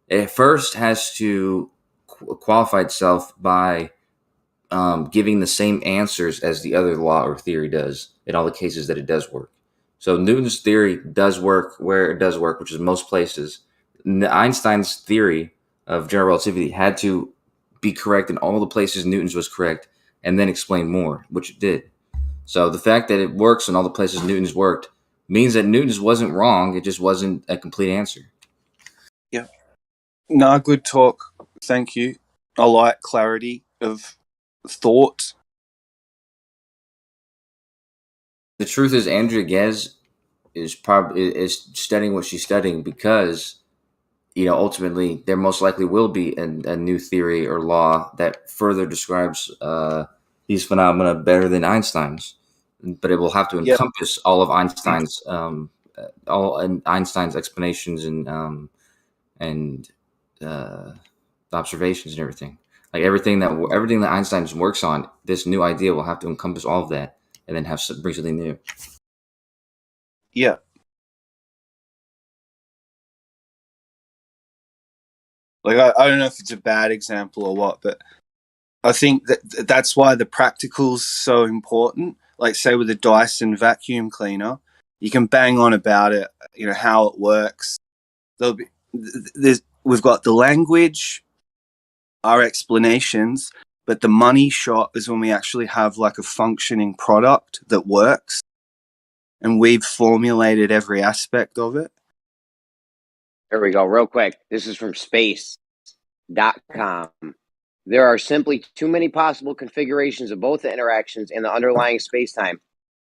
it first has to qualify itself by giving the same answers as the other law or theory does in all the cases that it does work. So Newton's theory does work where it does work, which is most places. Einstein's theory of general relativity had to be correct in all the places Newton's was correct, and then explain more, which it did. So the fact that it works in all the places Newton's worked means that Newton's wasn't wrong. It just wasn't a complete answer. Yeah. No, good talk. Thank you. I like clarity of thought. The truth is, Andrea Ghez is probably is studying what she's studying because, you know, ultimately there most likely will be a new theory or law that further describes these phenomena better than Einstein's, but it will have to encompass all of Einstein's explanations and observations and everything. Like everything that Einstein works on, this new idea will have to encompass all of that, and then bring something new. Yeah. Like I don't know if it's a bad example or what, but I think that's why the practical's so important. Like say with the Dyson vacuum cleaner, you can bang on about it, you know, how it works. We've got the language, our explanations, but the money shot is when we actually have like a functioning product that works, and we've formulated every aspect of it. There we go, real quick. This is from space.com. There are simply too many possible configurations of both the interactions and the underlying spacetime.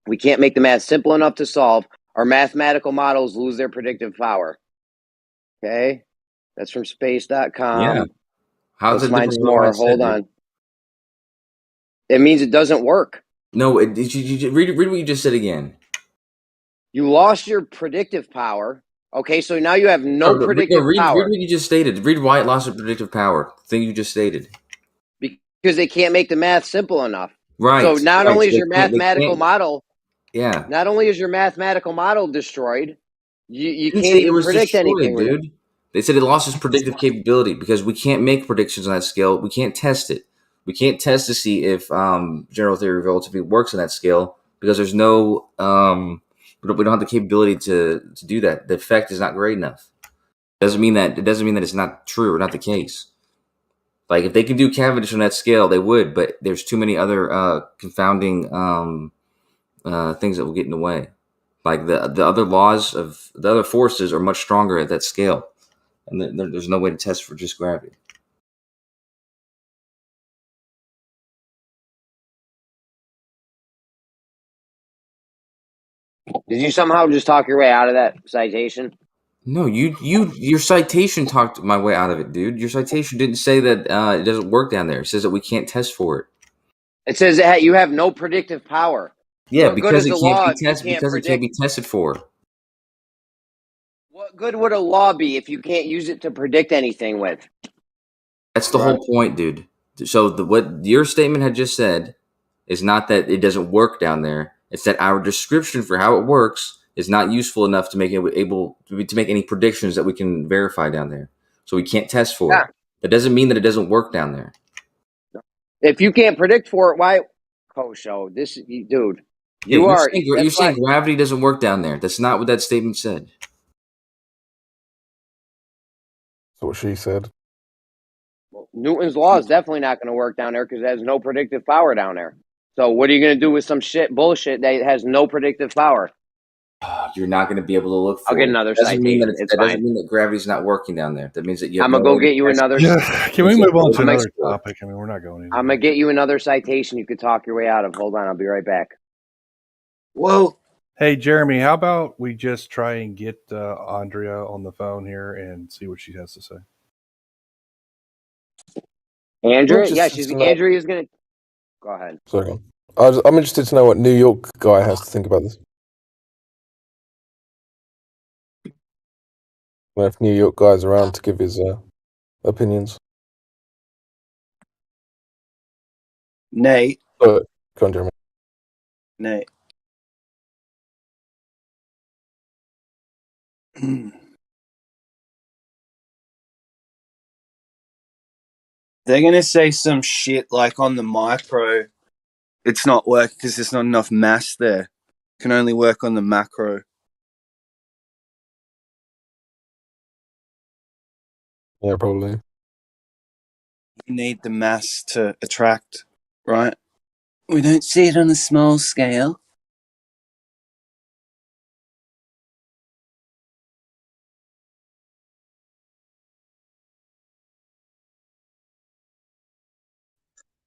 We can't make the math simple enough to solve. Our mathematical models lose their predictive power. Okay? That's from space.com. Yeah. How's Let's it find different some from what I more. said, Hold dude? on. It means it doesn't work. No, you read what you just said again. You lost your predictive power. Okay, so now you have no predictive read power. what you just stated. Read why it lost its predictive power. The thing you just stated. Because they can't make the math simple enough. Right. So not Right. only is They your can't- they mathematical can't- model, Yeah. not only is your mathematical model destroyed, you Didn't can't say it even was predict destroyed, anything with it. dude. They said it lost its predictive capability because we can't make predictions on that scale. We can't test it. We can't test to see if general theory of relativity works on that scale because there's no we don't have the capability to do that. The effect is not great enough. It doesn't mean that it's not true or not the case. Like if they can do Cavendish on that scale, they would, but there's too many other confounding things that will get in the way. Like the other laws of the other forces are much stronger at that scale, and there's no way to test for just gravity. Did you somehow just talk your way out of that citation? No, your citation talked my way out of it, dude. Your citation didn't say that it doesn't work down there. It says that we can't test for it. It says that you have no predictive power. Yeah, What good because is it a can't law be if you tested. can't Because it can't predict? be tested for. What good would a law be if you can't use it to predict anything with? That's the whole point, dude. So what your statement had just said is not that it doesn't work down there. It's that our description for how it works is not useful enough to make it able to make any predictions that we can verify down there. So we can't test for it. That doesn't mean that it doesn't work down there. If you can't predict for it, why? Kosho, this dude, You're saying gravity doesn't work down there. That's not what that statement said. That's what she said. Well, Newton's law is definitely not going to work down there because it has no predictive power down there. So what are you going to do with some bullshit that has no predictive power? You're not going to be able to look for I'll get it. another That doesn't mean citation. that It's that doesn't fine. mean that gravity's not working down there. That means that you have I'm gonna no go way to get you test another. it. Can we move on to another explore. topic? I mean, we're not going anywhere. I'm gonna get you another citation you could talk your way out of. Hold on, I'll be right back. Well, hey Jeremy, how about we just try and get Andrea on the phone here and see what she has to say? Andrea, yeah, Interested to know- Andrea is gonna. Go ahead. Sorry. I'm interested to know what New York guy has to think about this. Well, if New York guy's around to give his opinions. Nate. Go on, Jeremy. Nate. They're going to say some shit like on the micro, it's not working because there's not enough mass there. It can only work on the macro. Yeah, probably. You need the mass to attract, right? We don't see it on a small scale.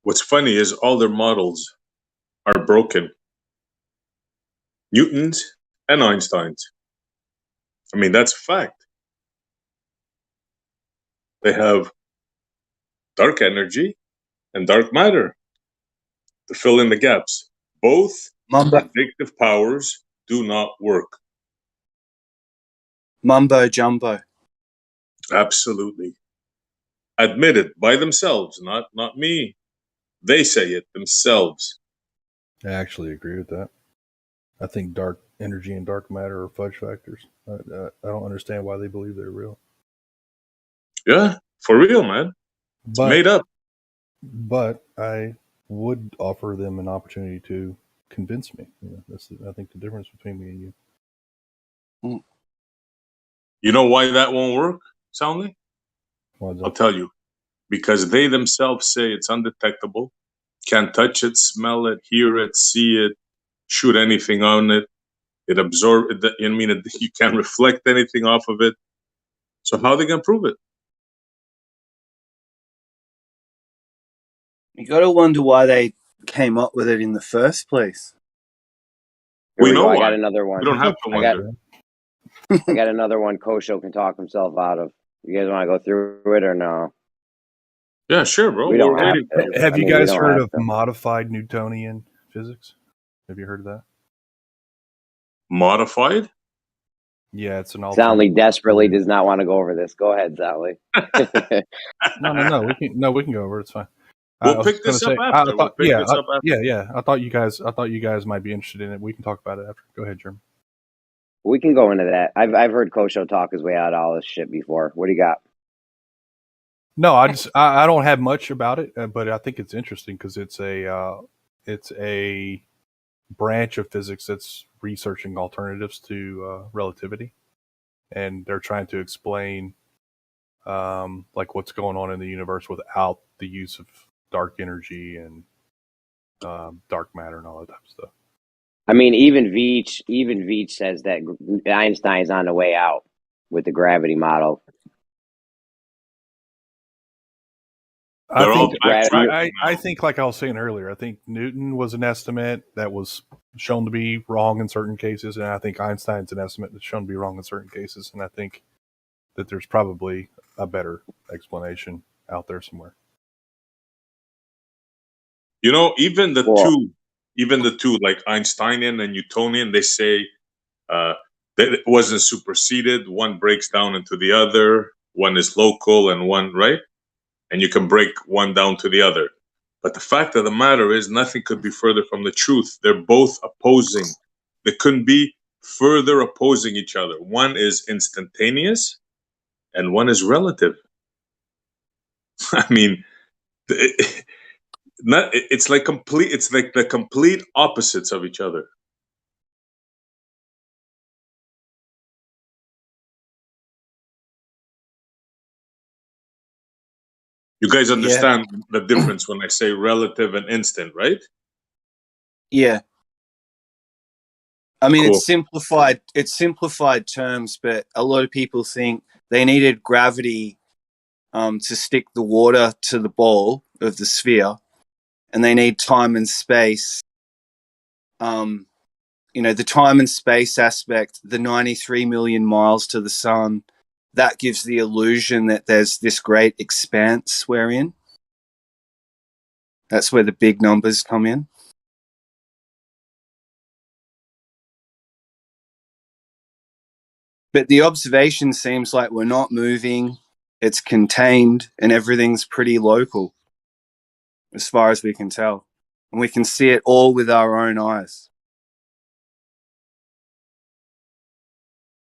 What's funny is all their models are broken. Newton's and Einstein's. I mean, that's a fact. They have dark energy and dark matter to fill in the gaps. Both predictive powers do not work. Mumbo jumbo. Absolutely. Admitted by themselves, not me. They say it themselves. I actually agree with that. I think dark energy and dark matter are fudge factors. I don't understand why they believe they're real. Yeah, for real, man. It's made up. But I would offer them an opportunity to convince me. You know, that's I think the difference between me and you. You know why that won't work, Soundly? I'll tell you. Because they themselves say it's undetectable, can't touch it, smell it, hear it, see it, shoot anything on it. It absorbs it. I mean, you can't reflect anything off of it. So how are they going to prove it? You got to wonder why they came up with it in the first place. We know. I got another one. We don't have to wonder. I got another one Kosho can talk himself out of. You guys want to go through it or no? Yeah, sure, bro. We don't have to. Have you guys heard of modified Newtonian physics? Have you heard of that? Modified? Yeah, it's an Soundly desperately does not want to go over this. Go ahead, Soundly. No. We can go over it. It's fine. We'll pick this up after. Yeah. I thought you guys might be interested in it. We can talk about it after. Go ahead, Jeremy. We can go into that. I've heard Kosho talk his way out of all this shit before. What do you got? No, I don't have much about it, but I think it's interesting because it's a branch of physics that's researching alternatives to relativity, and they're trying to explain like what's going on in the universe without the use of dark energy and dark matter and all that type of stuff. I mean, even Veach says that Einstein's on the way out with the gravity model. I think, like I was saying earlier, I think Newton was an estimate that was shown to be wrong in certain cases, and I think Einstein's an estimate that's shown to be wrong in certain cases, and I think that there's probably a better explanation out there somewhere. You know, even the two, like Einsteinian and Newtonian, they say that it wasn't superseded. One breaks down into the other. One is local and one, right? And you can break one down to the other. But the fact of the matter is nothing could be further from the truth. They're both opposing. They couldn't be further opposing each other. One is instantaneous and one is relative. I mean, it's like the complete opposites of each other. You guys understand the difference when I say relative and instant, right? Yeah. I mean, Cool. it's simplified terms, but a lot of people think they needed gravity to stick the water to the ball of the sphere, and they need time and space. The time and space aspect, the 93 million miles to the sun, that gives the illusion that there's this great expanse we're in. That's where the big numbers come in. But the observation seems like we're not moving, it's contained, and everything's pretty local, as far as we can tell. And we can see it all with our own eyes.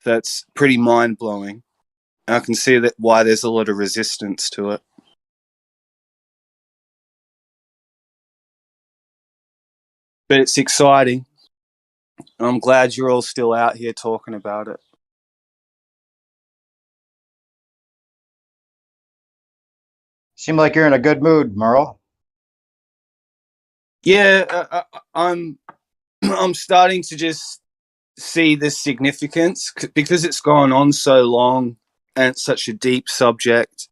That's pretty mind-blowing. And I can see that why there's a lot of resistance to it. But it's exciting. I'm glad you're all still out here talking about it. Seem like you're in a good mood, Merle. Yeah, I'm starting to just see the significance because it's gone on so long and it's such a deep subject.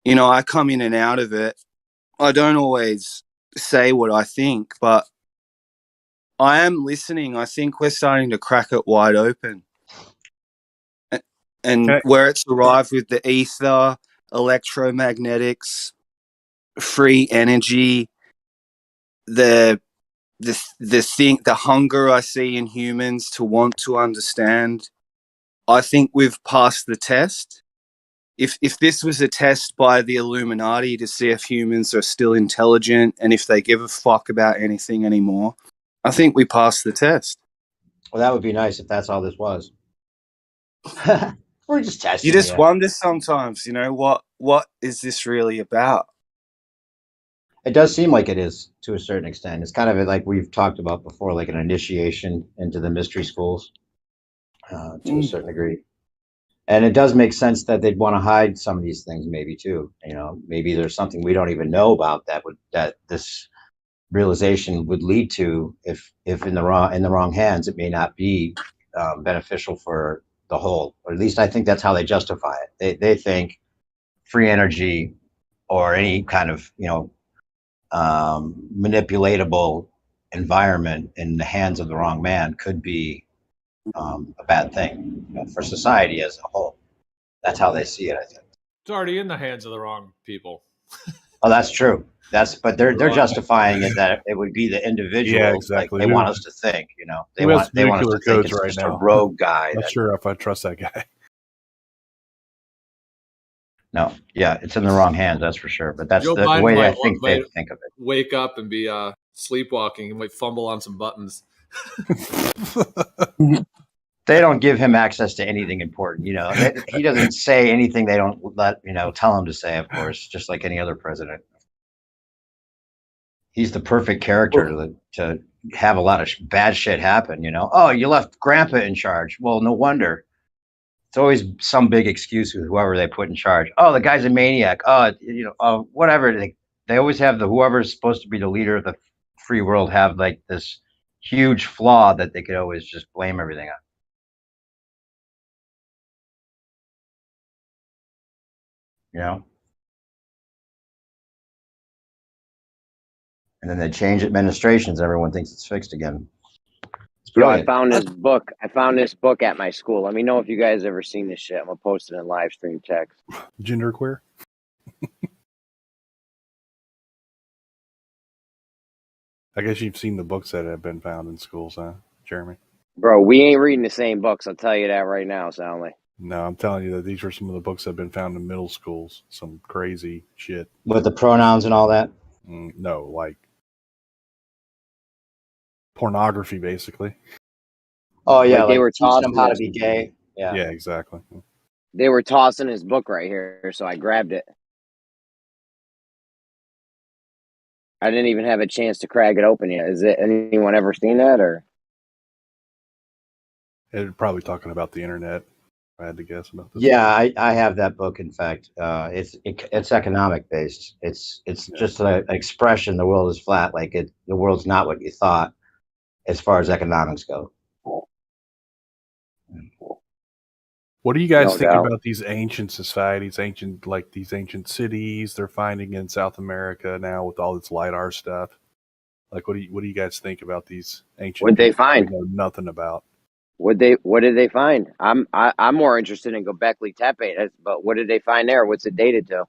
I come in and out of it. I don't always say what I think, but I am listening. I think we're starting to crack it wide open. And where it's arrived with the ether, electromagnetics, free energy, the hunger I see in humans to want to understand, I think we've passed the test. If this was a test by the Illuminati to see if humans are still intelligent and if they give a fuck about anything anymore, I think we passed the test. Well, that would be nice if that's all this was. We're just testing. You just wonder sometimes, what is this really about? It does seem like it is to a certain extent. It's kind of like we've talked about before, like an initiation into the mystery schools to a certain degree. And it does make sense that they'd want to hide some of these things, maybe too. Maybe there's something we don't even know about that this realization would lead to. If in the wrong hands, it may not be beneficial for the whole. Or at least I think that's how they justify it. They think free energy or any kind of manipulatable environment in the hands of the wrong man could be a bad thing for society as a whole. That's how they see it, I think. It's already in the hands of the wrong people. Oh, that's true. But they're justifying it that it would be the individual. Yeah, exactly. Like they want us to think. They Who has want us to think codes it's right just now? a rogue guy. Not sure if I trust that guy. No, yeah, it's in the wrong hands, that's for sure. But that's Joe the Biden way I might think they think of it. Wake up and be sleepwalking and might fumble on some buttons. They don't give him access to anything important. He doesn't say anything they don't tell him to say, of course, just like any other president. He's the perfect character to have a lot of bad shit happen. Oh, you left Grandpa in charge. Well, no wonder. It's always some big excuse with whoever they put in charge. Oh, the guy's a maniac. Oh, whatever. They always have whoever's supposed to be the leader of the free world have like this huge flaw that they could always just blame everything on. And then they change administrations. Everyone thinks it's fixed again. I found this book. I found this book at my school. Let me know if you guys ever seen this shit. I'm gonna post it in Livestream text. Genderqueer. I guess you've seen the books that have been found in schools, huh, Jeremy? Bro, we ain't reading the same books. I'll tell you that right now, Soundly. No, I'm telling you that these are some of the books that have been found in middle schools. Some crazy shit. With the pronouns and all that? No, like pornography, basically. Oh yeah, like they were teaching tossing them how to be gay. Yeah, exactly. They were tossing his book right here, so I grabbed it. I didn't even have a chance to crack it open yet. Is it anyone ever seen that or? They're probably talking about the internet. I had to guess about this. Yeah, I have that book. In fact, it's economic based. It's just an expression. The world is flat. Like the world's not what you thought, as far as economics go. What do you guys think about these ancient societies, these ancient cities they're finding in South America now with all this LiDAR stuff? Like, what do you guys think about these ancient? What'd they find? Know nothing about. What did they find? I'm more interested in Göbekli Tepe. But what did they find there? What's it dated to?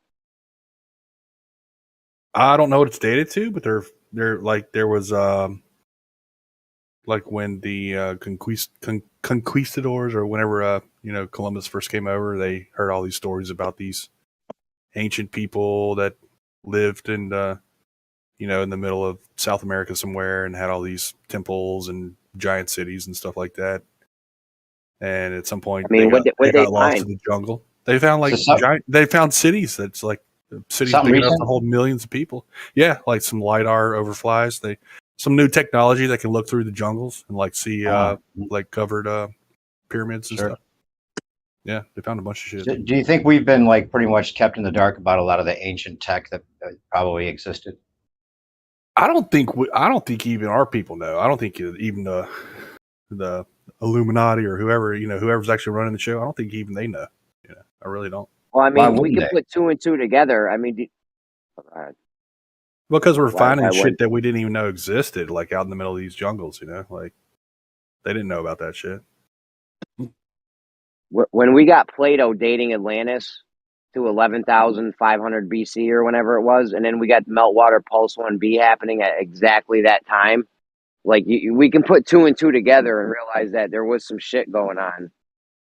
I don't know what it's dated to, but they're like there was like when the conquistadors or whenever Columbus first came over, they heard all these stories about these ancient people that lived in in the middle of South America somewhere and had all these temples and giant cities and stuff like that. And at some point, they got lost in the jungle. They found they found cities that's like cities big enough to hold millions of people. Yeah, like some LiDAR overflies. Some new technology that can look through the jungles and see like covered pyramids and stuff. Yeah, they found a bunch of shit. Do you think we've been pretty much kept in the dark about a lot of the ancient tech that probably existed? I don't think even our people know. I don't think even the Illuminati or whoever's actually running the show. I don't think even they know. I really don't. Well, I mean, we can put two and two together. I mean, Because we're Why finding shit would that we didn't even know existed, like out in the middle of these jungles, like they didn't know about that shit. when we got Plato dating Atlantis to 11,500 BC or whenever it was, and then we got Meltwater Pulse 1b happening at exactly that time, like we can put two and two together and realize that there was some shit going on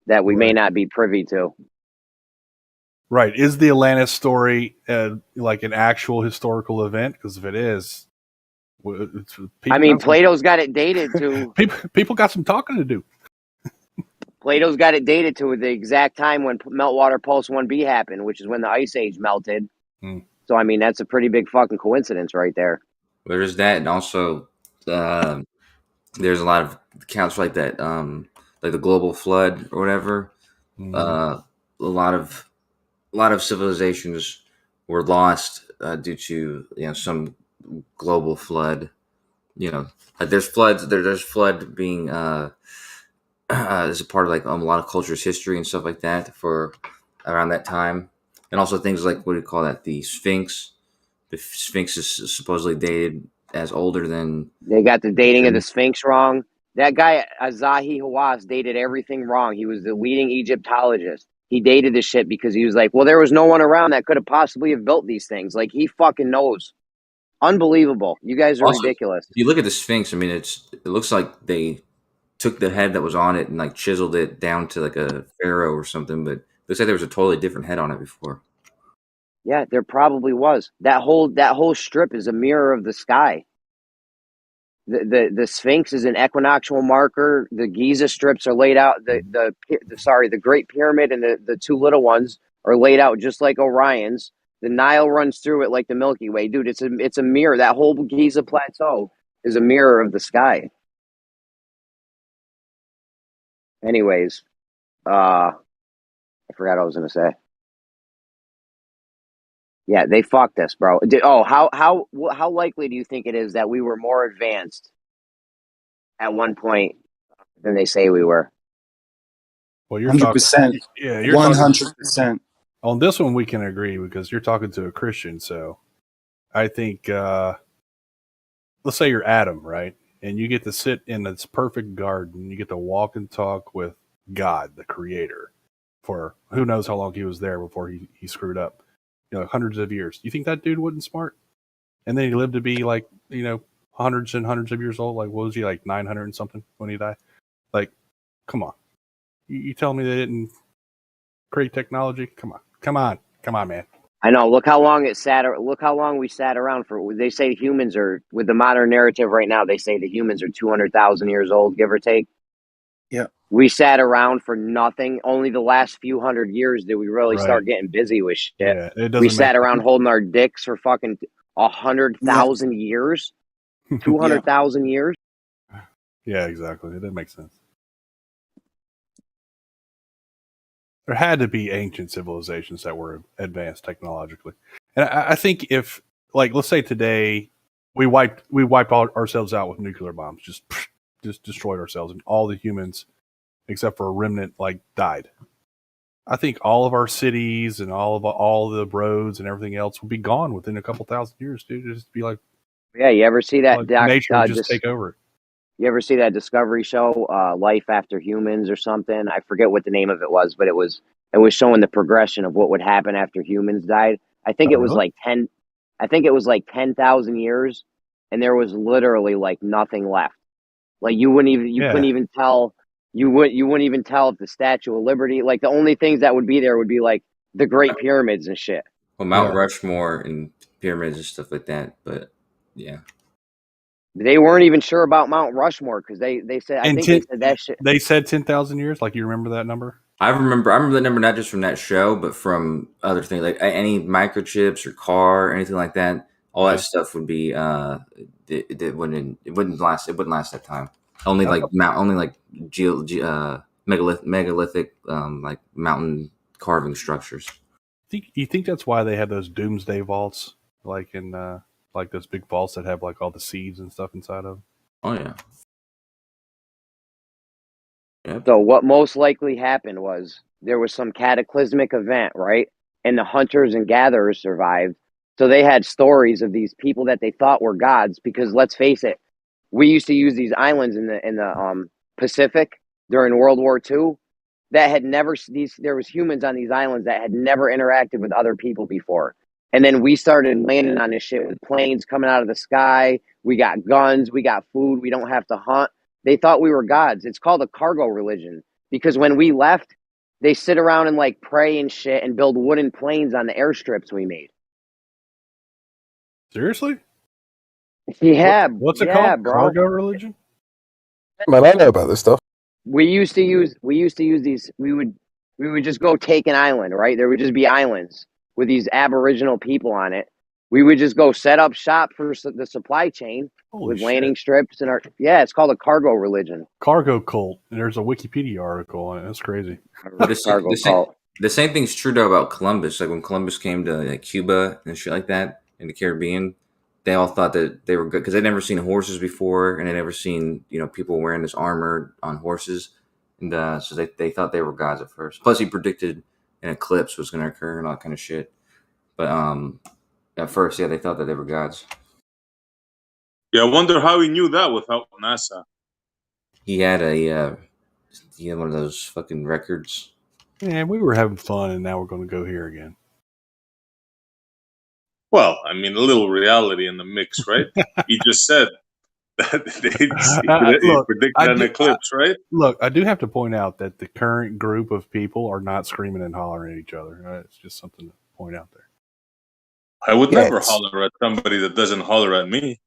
that we may not be privy to. Right. Is the Atlantis story like an actual historical event? Because if it is, I mean, Plato's got it dated to... people got some talking to do. Plato's got it dated to the exact time when Meltwater Pulse 1b happened, which is when the Ice Age melted. So, I mean, that's a pretty big fucking coincidence right there. There's that, and also there's a lot of accounts like that, like the global flood or whatever. A lot of civilizations were lost due to some global flood. Like there's floods. There's flood being as a part of like a lot of culture's history and stuff like that for around that time, and also things like, what do you call that? The Sphinx. The Sphinx is supposedly dated as older than... They got the dating of the Sphinx wrong. That guy, Azahi Hawass, dated everything wrong. He was the leading Egyptologist. He dated this shit because he was like, well, there was no one around that could have possibly have built these things. Like, he fucking knows. Unbelievable. You guys are Also, ridiculous. If you look at the Sphinx, I mean, it looks like they took the head that was on it and like chiseled it down to like a pharaoh or something, but it looks like there was a totally different head on it before. Yeah, there probably was. That whole strip is a mirror of the sky. The Sphinx is an equinoctial marker. The Giza strips are laid out. The Great Pyramid and the two little ones are laid out just like Orion's. The Nile runs through it like the Milky Way, dude. It's a mirror. That whole Giza plateau is a mirror of the sky. Anyways, I forgot what I was gonna say. Yeah, they fucked us, bro. How likely do you think it is that we were more advanced at one point than they say we were? Well, you're 100%. Yeah, you're 100%. On this one, we can agree because you're talking to a Christian. So I think, let's say you're Adam, right? And you get to sit in this perfect garden. You get to walk and talk with God, the creator, for who knows how long he was there before he screwed up. Hundreds of years. You think that dude wasn't smart? And then he lived to be like, hundreds and hundreds of years old. Like, what was he, like 900 and something when he died? Like, come on. You tell me they didn't create technology? Come on, man. I know. Look how long Look how long we sat around for. They say humans are, with the modern narrative right now, they say the humans are 200,000 years old, give or take. Yeah. We sat around for nothing. Only the last few hundred years did we really start getting busy with shit. Yeah, we sat around holding our dicks for fucking 100,000 years, 200,000 years. Yeah, exactly. That makes sense. There had to be ancient civilizations that were advanced technologically, and I think if, like, let's say today we wiped ourselves out with nuclear bombs, just destroyed ourselves, and all the humans except for a remnant like died. I think all of our cities and all the roads and everything else would be gone within a couple thousand years, dude. It'd just be like, yeah. You ever see that? Nature would just take over it. You ever see that Discovery show, Life After Humans or something? I forget what the name of it was, but it was showing the progression of what would happen after humans died. I think it was like 10,000 years, and there was literally like nothing left. Like you couldn't even tell. You wouldn't even tell if the Statue of Liberty, like the only things that would be there would be like the Great Pyramids and shit. Well, Mount Rushmore and pyramids and stuff like that, but yeah. They weren't even sure about Mount Rushmore because they said, I think they said that shit. They said 10,000 years. Like, you remember that number? I remember that number not just from that show, but from other things like any microchips or car or anything like that. All that stuff would be it wouldn't last that time. Only megalithic like mountain carving structures. You think that's why they had those doomsday vaults, like in like those big vaults that have like all the seeds and stuff inside of them? Oh yeah. Yep. So what most likely happened was there was some cataclysmic event, right? And the hunters and gatherers survived. So they had stories of these people that they thought were gods because let's face it, we used to use these islands in the Pacific during World War II that had never there was humans on these islands that had never interacted with other people before. And then we started landing on this shit with planes coming out of the sky. We got guns, we got food, we don't have to hunt. They thought we were gods. It's called a cargo religion because when we left, they sit around and like pray and shit and build wooden planes on the airstrips we made. Seriously? Yeah. What's it yeah, called? bro. Cargo religion? Man, I know about this stuff. We used to use these. We would just go take an island, right? There would just be islands with these Aboriginal people on it. We would just go set up shop for the supply chain with landing strips and it's called a cargo religion. Cargo cult. And there's a Wikipedia article on it. That's crazy. But the same thing's true though about Columbus. Like when Columbus came to like Cuba and shit like that in the Caribbean, they all thought that they were good because they'd never seen horses before and they'd never seen people wearing this armor on horses, and so they thought they were gods at first. Plus, he predicted an eclipse was going to occur and all that kind of shit. But at first, they thought that they were gods. Yeah, I wonder how he knew that without NASA. He had one of those fucking records. Yeah, we were having fun, and now we're going to go here again. Well, I mean, a little reality in the mix, right? He just said that he predicted an eclipse, right? Look, I do have to point out that the current group of people are not screaming and hollering at each other. It's just something to point out there. I would never holler at somebody that doesn't holler at me.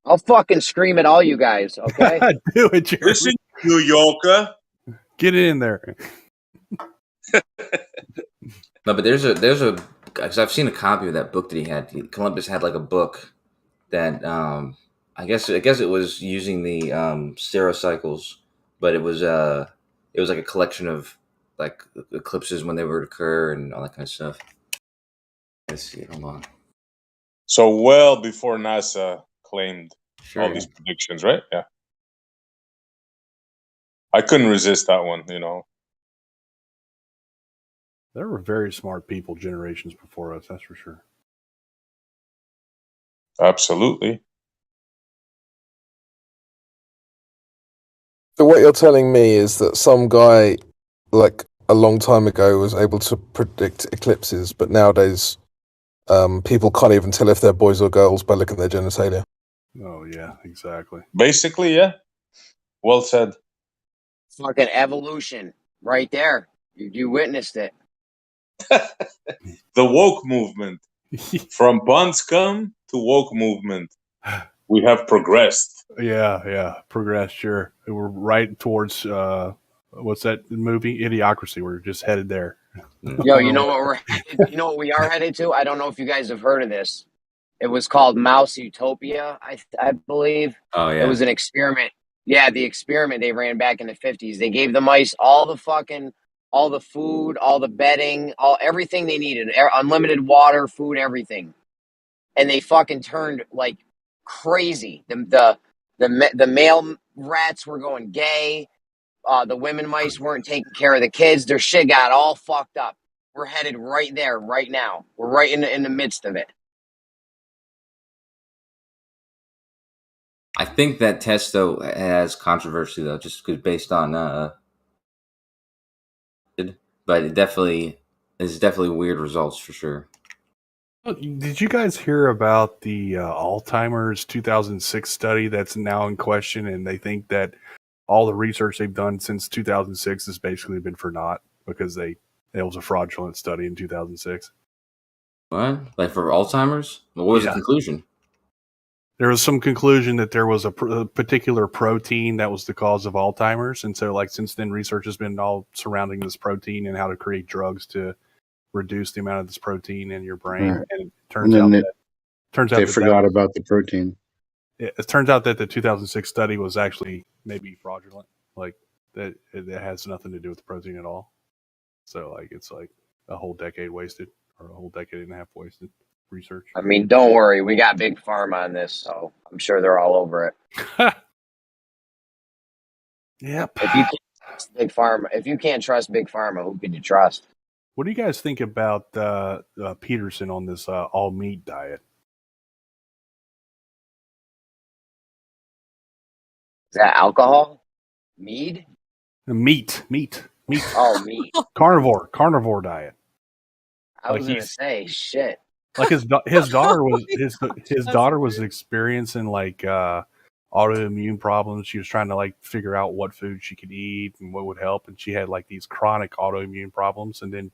I'll fucking scream at all you guys, okay? Do it, Jeremy. Listen, New Yorker. Get it in there. No, but there's a because I've seen a copy of that book that he had. Columbus had like a book that I guess it was using the stereocycles, but it was like a collection of like eclipses when they would occur and all that kind of stuff. Let's see, hold on. So well before NASA claimed all these predictions, right? Yeah. I couldn't resist that one, There were very smart people generations before us, that's for sure. Absolutely. So what you're telling me is that some guy, like a long time ago, was able to predict eclipses, but nowadays people can't even tell if they're boys or girls by looking at their genitalia. Oh, yeah, exactly. Basically, yeah. Well said. Fucking evolution right there. You witnessed it. The woke movement. From bun scum to woke movement. We have progressed. Yeah, progressed, sure. We're right towards, what's that movie? Idiocracy. We're just headed there. Yo, you know what we are headed to? I don't know if you guys have heard of this. It was called Mouse Utopia, I believe. Oh, yeah. It was an experiment. Yeah, the experiment they ran back in the 50s. They gave the mice all the food, all the bedding, everything they needed, unlimited water, food, everything. And they fucking turned like crazy. The male rats were going gay. The women mice weren't taking care of the kids. Their shit got all fucked up. We're headed right there right now. We're right in the midst of it. I think that test though has controversy though, just because based on but it definitely weird results for sure. Did you guys hear about the Alzheimer's 2006 study that's now in question, and they think that all the research they've done since 2006 has basically been for naught because it was a fraudulent study in 2006. What? Like for Alzheimer's? What was the conclusion? There was some conclusion that there was a particular protein that was the cause of Alzheimer's, and so since then research has been all surrounding this protein and how to create drugs to reduce the amount of this protein in your brain. Right. And it turns out they forgot about the protein. It turns out that the 2006 study was actually maybe fraudulent. Like that it has nothing to do with the protein at all. So it's like a whole decade wasted, or a whole decade and a half wasted research. I mean, don't worry, we got Big Pharma on this, so I'm sure they're all over it. Yep. If you can't trust Big Pharma, who can you trust? What do you guys think about Peterson on this all meat diet? Is that alcohol? Mead? Meat. Oh, meat. Carnivore diet. I was gonna say shit. Like his daughter was his daughter was experiencing like autoimmune problems. She was trying to like figure out what food she could eat and what would help, and she had like these chronic autoimmune problems. And then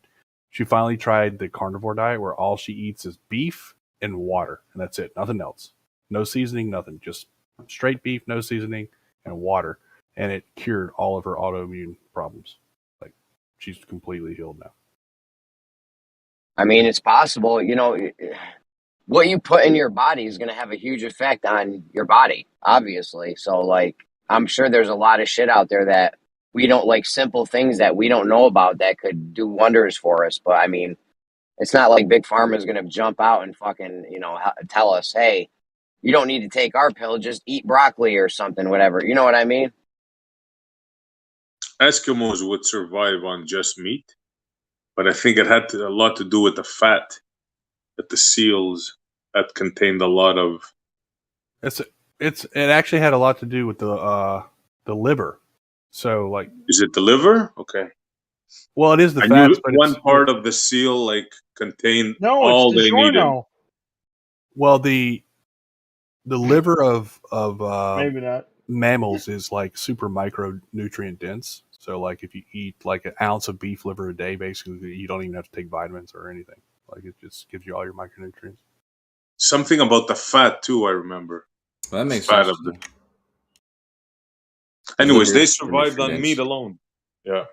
she finally tried the carnivore diet, where all she eats is beef and water, and that's it, nothing else, no seasoning, nothing, just straight beef, no seasoning, and water. And it cured all of her autoimmune problems. Like she's completely healed now. I mean, it's possible. You know, what you put in your body is going to have a huge effect on your body, obviously. So, like, I'm sure there's a lot of shit out there that we don't like, simple things that we don't know about that could do wonders for us. But I mean, it's not like Big Pharma is going to jump out and fucking, you know, tell us, hey, you don't need to take our pill, just eat broccoli or something, whatever. You know what I mean? Eskimos would survive on just meat, but I think it had a lot to do with the fat that the seals that contained a lot of. It actually had a lot to do with the liver. So like, is it the liver? Okay. Well, it is the I fats, knew but one part of the seal like contained all it's they needed. Well, the liver of Maybe not. mammals is like super micronutrient dense. So like if you eat like an ounce of beef liver a day, basically you don't even have to take vitamins or anything. Like it just gives you all your micronutrients. Something about the fat too, I remember. Well, that makes fat sense. of the. Anyways, they survived on meat alone. Yeah.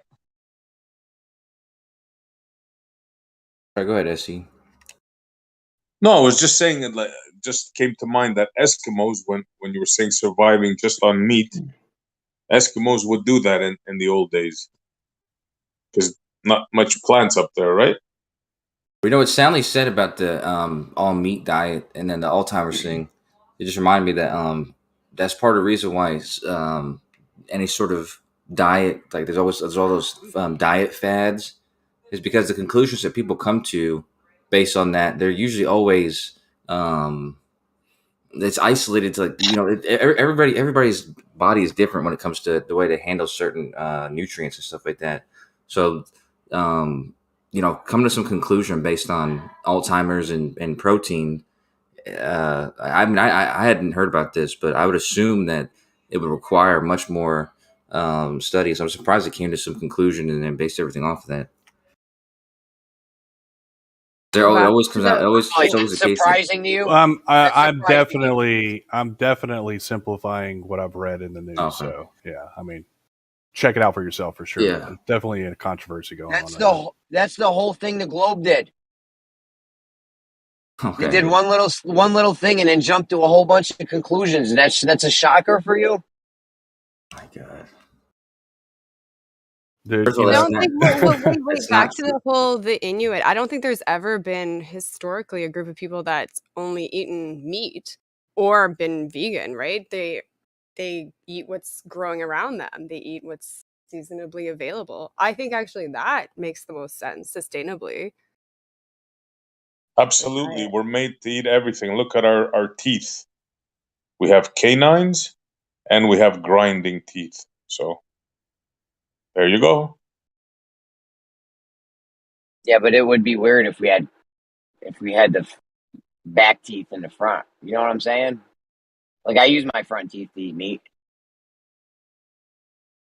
All right, go ahead, SE. No, I was just saying it. Like, just came to mind that Eskimos, when you were saying surviving just on meat, Eskimos would do that in the old days because not much plants up there, right? You know what Stanley said about the all meat diet and then the Alzheimer's thing? It just reminded me that that's part of the reason why any sort of diet, like there's all those diet fads, is because the conclusions that people come to based on that, they're usually always it's isolated to, like, you know, everybody's body is different when it comes to the way they handle certain nutrients and stuff like that. So you know, come to some conclusion based on Alzheimer's and protein. I mean, I hadn't heard about this, but I would assume that it would require much more studies. I'm surprised it came to some conclusion and then based everything off of that. There always comes out. It's always the case. Surprising to you? I'm definitely simplifying what I've read in the news. Okay. So yeah, I mean, check it out for yourself for sure. Yeah. There's definitely a controversy going on. That's the whole thing the Globe did. Okay. They did one little thing and then jumped to a whole bunch of conclusions. That's a shocker for you? My God. Dude, I don't think. Wait, back to the Inuit. I don't think there's ever been historically a group of people that's only eaten meat or been vegan, right? They eat what's growing around them. They eat what's seasonably available. I think actually that makes the most sense sustainably. Absolutely. We're made to eat everything. Look at our teeth. We have canines and we have grinding teeth. So there you go. Yeah, but it would be weird if we had the back teeth in the front. You know what I'm saying? Like, I use my front teeth to eat meat.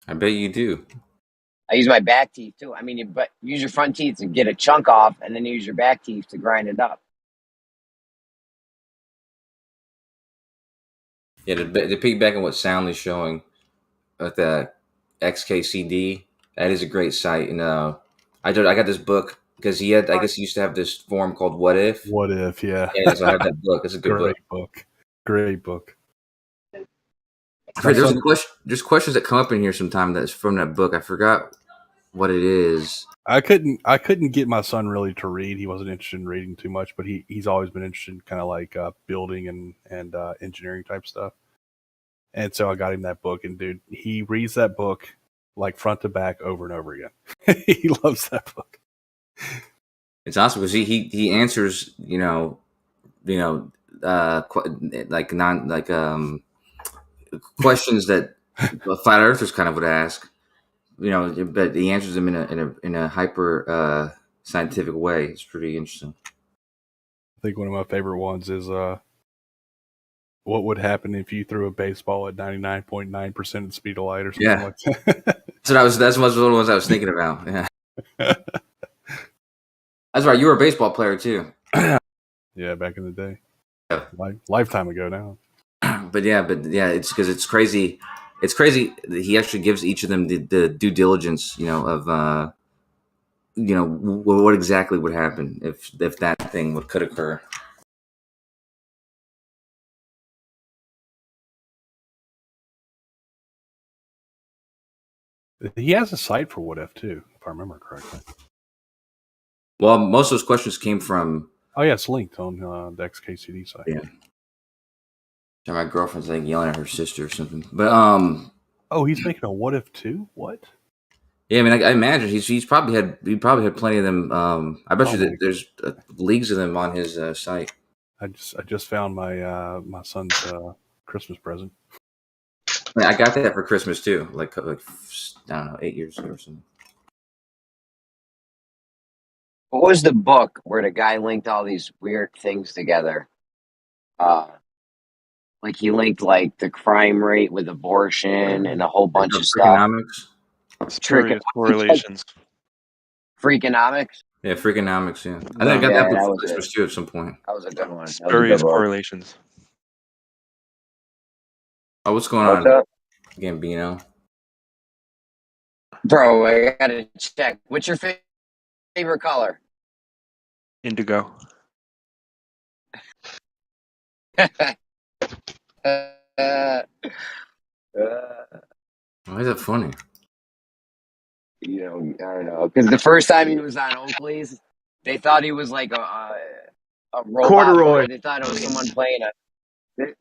I bet you do. I use my back teeth too. I mean, but use your front teeth to get a chunk off, and then use your back teeth to grind it up. Yeah, to piggyback on what Soundly's showing with the XKCD, that is a great site. And I got this book because I guess he used to have this forum called What If. What If, yeah. Yeah, so I have that book. It's a good book. Great book. There's questions that come up in here sometime that's from that book. I forgot what it is. I couldn't get my son really to read. He wasn't interested in reading too much, but he's always been interested in kind of like building and engineering type stuff. And so I got him that book, and dude, he reads that book like front to back over and over again. He loves that book. It's awesome because he answers questions that flat earthers kind of would ask, but he answers them in a hyper scientific way. It's pretty interesting. I think one of my favorite ones is what would happen if you threw a baseball at 99.9% of the speed of light or something like that. That's one of the ones I was thinking about. Yeah. That's right. You were a baseball player too. Yeah, back in the day. Yeah. Lifetime ago now. But yeah, it's because it's crazy. It's crazy that he actually gives each of them the due diligence, of what exactly would happen if that thing could occur. He has a site for What If too, if I remember correctly. Well, most of those questions came from. Oh yeah, it's linked on the XKCD site. Yeah. So my girlfriend's like yelling at her sister or something, but Oh, he's making a What If too? What? Yeah, I mean, I imagine he probably had plenty of them. I bet you that there's leagues of them on his site. I just found my my son's Christmas present. I mean, I got that for Christmas too, like I don't know, 8 years ago or something. What was the book where the guy linked all these weird things together? Like he linked like the crime rate with abortion and a whole bunch of stuff. Freakonomics? Spurious correlations. Freakonomics? Yeah, Freakonomics, yeah. I think I got that book for Christmas too at some point. That was a good one. Spurious correlations. Oh, what's going What's on? up? Gambino. Bro, I gotta check. What's your favorite color? Indigo. Why is that funny? I don't know. Because the first time he was on Oakley's, they thought he was like a robot. Corduroy. They thought it was someone playing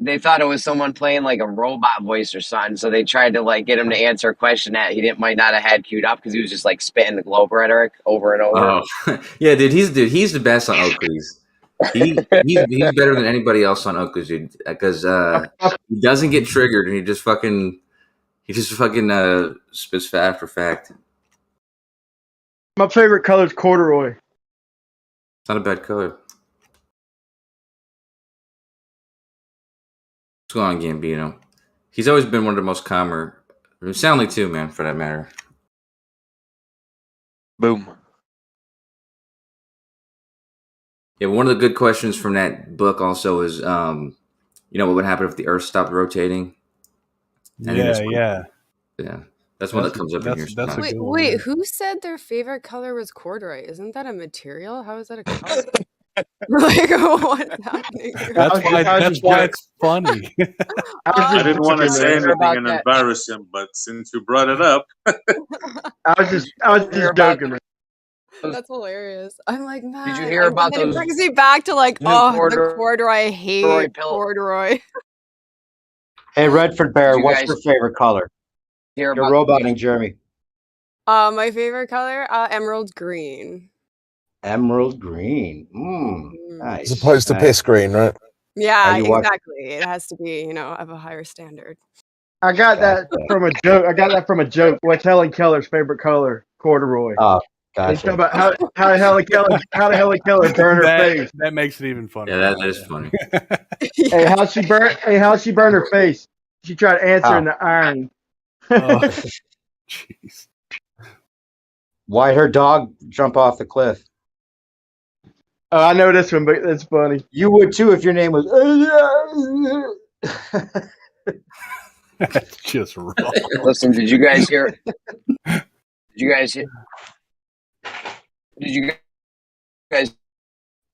They thought it was someone playing like a robot voice or something. So they tried to like get him to answer a question that he might not have had queued up because he was just like spitting the globe rhetoric over and over. Oh, yeah, dude. He's the best on Oakley's. He's better than anybody else on Oakley's, dude. Because he doesn't get triggered and he just fucking spits fat for fact. My favorite color is corduroy. It's not a bad color. What's going on, Gambino? He's always been one of the most calmer. Soundly too, man, for that matter. Boom. Yeah, one of the good questions from that book also is, what would happen if the Earth stopped rotating? Yeah. That's one that comes up in here. Wait, who said their favorite color was corduroy? Isn't that a material? How is that a color? Like, what's happening? That's why it's funny. I didn't want to say anything and embarrass him, but since you brought it up, I was just joking. That's hilarious. I'm like, man. Did you hear about those? It those brings me back to like, new the corduroy. I hate corduroy. Hey, Redford Bear, You what's guys your favorite color? hear You're about roboting, Jeremy. My favorite color, emerald green. Emerald green. Nice. As opposed to piss green, right? Yeah, Are you exactly. It has to be, of a higher standard. I got that from a joke. What's Helen Keller's favorite color? Corduroy. Oh, They talk gotcha. about how Helen Keller burn her face. That makes it even funnier. Yeah, that is funny. Hey, how she burn her face? She tried to answer in the iron. Oh, jeez. Why'd her dog jump off the cliff? Oh, I know this one, but it's funny. You would too if your name was. That's just wrong. Listen, did you guys hear? Did you guys hear?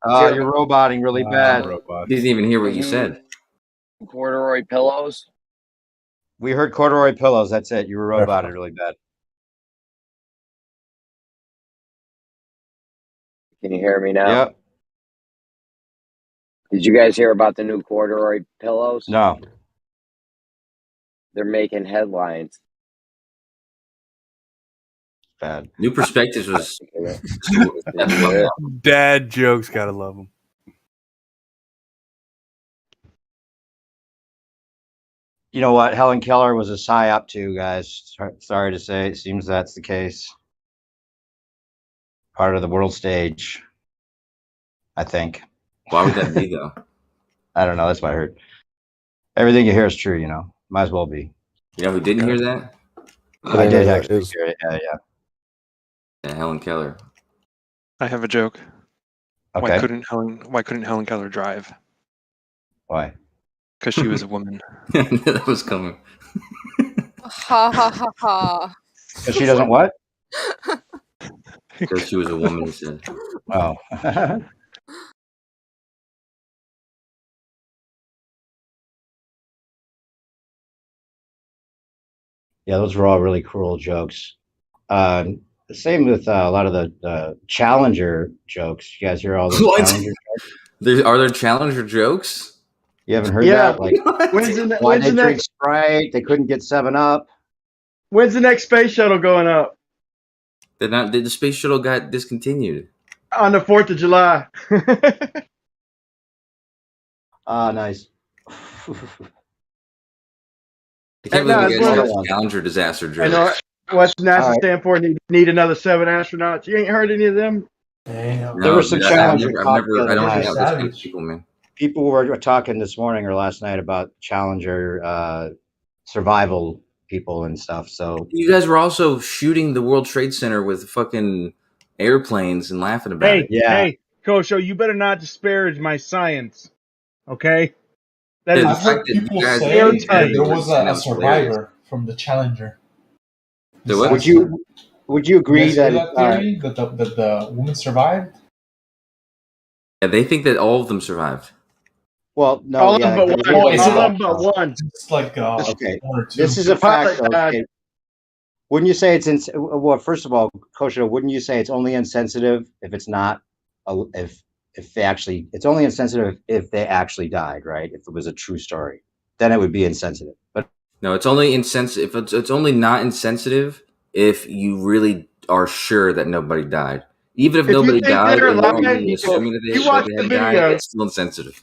You're roboting really bad. Didn't even hear what you said. Corduroy pillows. We heard corduroy pillows. That's it. You were roboted really bad. Can you hear me now? Yep. Did you guys hear about the new corduroy pillows? No. They're making headlines. bad. New Perspectives was. Dad jokes, gotta love them. You know what? Helen Keller was a psyop too, guys. Sorry to say, it seems that's the case. Part of the world stage, I think. Why would that be though? I don't know. That's what I heard. Everything you hear is true. Might as well be. You know who didn't hear that? I did actually hear it. Yeah. Yeah, Helen Keller. I have a joke. Okay. Why couldn't Helen Keller drive? Why? Because she was a woman. That was coming. Ha ha ha ha. Because she doesn't what? Because she was a woman, he said. Oh. Yeah, those were all really cruel jokes. The same with a lot of the Challenger jokes. You guys hear all those Challenger jokes? Are there Challenger jokes? You haven't heard that? Like, why they drink Sprite? They couldn't get 7-Up. When's the next space shuttle going up? The space shuttle got discontinued. On the 4th of July. Nice. I can't believe you guys have Challenger disaster jokes. What's NASA stand for? Need another 7 astronauts. You ain't heard any of them? There were some Challenger. I don't hang out with those kind of people, man. People were talking this morning or last night about Challenger survival people and stuff. So you guys were also shooting the World Trade Center with fucking airplanes and laughing about it. Yeah. Hey, Kosho, you better not disparage my science. Okay? That is I've heard people say that there was a survivor from the Challenger. Would you agree that theory that the woman survived? Yeah, they think that all of them survived. Well, no, all of them but one. It's like okay. one or two. This is a fact. Okay. Wouldn't you say it's well? First of all, Kosho, wouldn't you say it's only insensitive if it's not if they actually? It's only insensitive if they actually died, right? If it was a true story, then it would be insensitive. But no, it's only insensitive. It's only not insensitive if you really are sure that nobody died. Even if nobody died, assuming that they had died, it's still insensitive.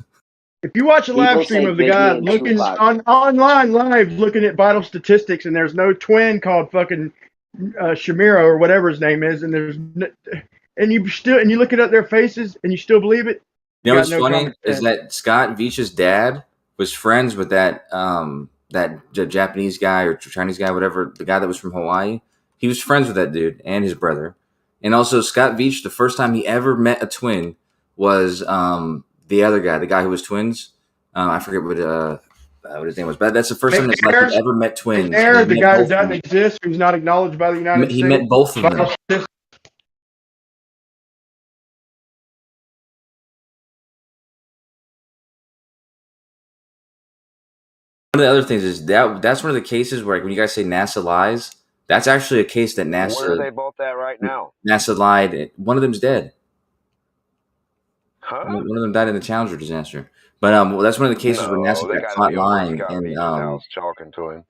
If you watch a live stream of the guy looking online live, looking at vital statistics, and there's no twin called fucking Shamiro or whatever his name is, and you look at their faces and you still believe it. You know what's funny is that Scott Veach's dad was friends with that Japanese guy or Chinese guy, whatever, the guy that was from Hawaii. He was friends with that dude and his brother. And also Scott Veach, the first time he ever met a twin was the other guy, the guy who was twins. I forget what his name was, but that's the first time that he ever met twins. The guy who doesn't exist, who's not acknowledged by the United States. He met both of them. One of the other things is that's one of the cases where, like, when you guys say NASA lies, that's actually a case that NASA. Where are they both at right now? NASA lied. One of them's dead. Huh? One of them died in the Challenger disaster. But that's one of the cases where NASA got caught lying, and talking to him.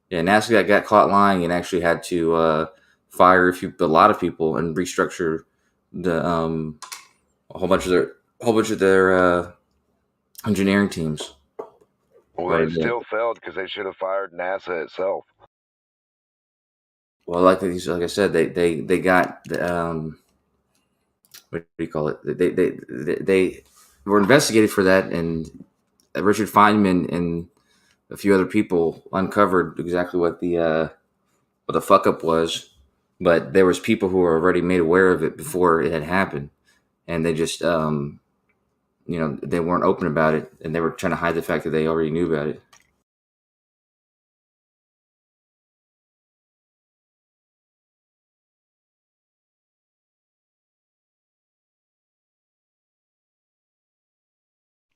Yeah, NASA got caught lying and actually had to fire a lot of people and restructure the a whole bunch of their engineering teams. Well, they still failed because they should have fired NASA itself. Well, like I said, they got what do you call it? They were investigated for that, and Richard Feynman and a few other people uncovered exactly what the fuck up was. But there was people who were already made aware of it before it had happened, and they just they weren't open about it, and they were trying to hide the fact that they already knew about it.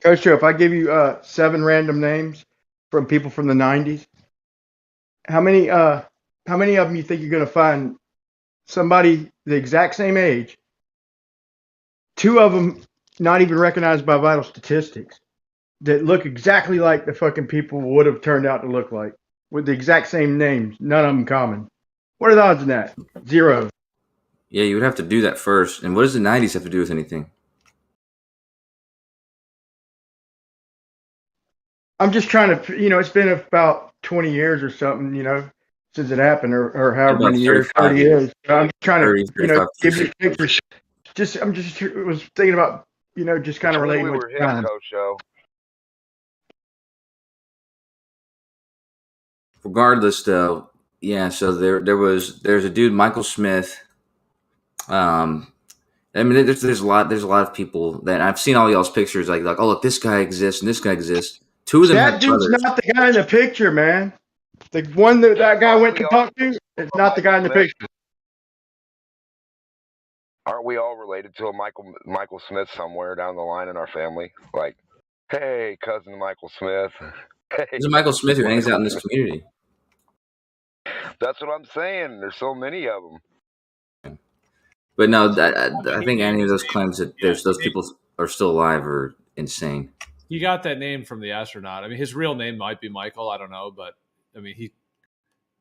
Coach Joe, if I give you 7 random names from people from the 90s, how many of them you think you're going to find somebody the exact same age? 2 of them not even recognized by vital statistics that look exactly like the fucking people would have turned out to look like with the exact same names, none of them common. What are the odds in that? 0. Yeah, you would have to do that first. And what does the 90s have to do with anything? I'm just trying to, it's been about 20 years or something, since it happened, or however About many years, 35 30 years. I'm trying 30, to, 35 give years. you pictures. I'm just was thinking about, just kind of When relating we with were hip, time. Coach Show. Regardless, though, yeah. So there's a dude, Michael Smith. I mean, there's a lot of people that I've seen all y'all's pictures. Like, oh look, this guy exists and this guy exists. Two of them That have dude's brothers. not the guy in the picture, man. The one that guy went to talk to, it's not the guy in the picture. Aren't we all related to a Michael Smith somewhere down the line in our family? Like, hey, cousin Michael Smith. Hey, There's a Michael Smith who hangs out in this community. That's what I'm saying. There's so many of them. But no, I think any of those claims that those people are still alive are insane. He got that name from the astronaut. I mean, his real name might be Michael. I don't know, but I mean,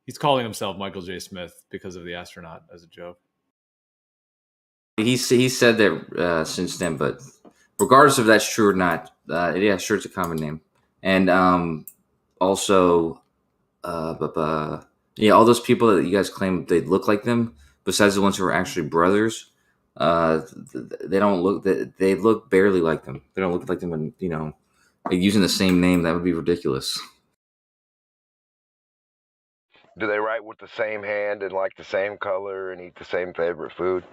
he's calling himself Michael J. Smith because of the astronaut as a joke. He said that since then, but regardless if that's true or not, yeah, sure, it's a common name. And also, yeah, all those people that you guys claim they look like them, besides the ones who are actually brothers, they don't look. They look barely like them. They don't look like them when like using the same name. That would be ridiculous. Do they write with the same hand and like the same color and eat the same favorite food?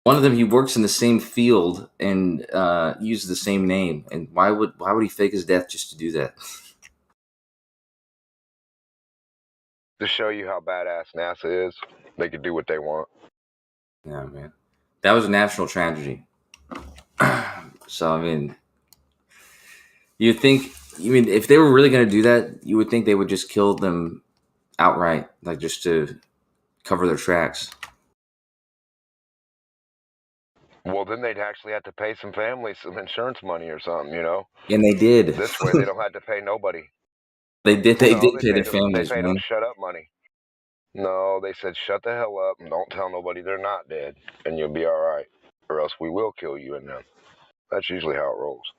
One of them, he works in the same field and uses the same name. And why would he fake his death just to do that? To show you how badass NASA is, they could do what they want. Yeah, man, that was a national tragedy. So I mean, if they were really going to do that, you would think they would just kill them outright, like just to cover their tracks. Well, then they'd actually have to pay some families some insurance money or something, And they did. This way, they don't have to pay nobody. They did pay their families, They paid man. them shut up money. No, they said shut the hell up and don't tell nobody they're not dead, and you'll be all right, or else we will kill you and them. That's usually how it rolls.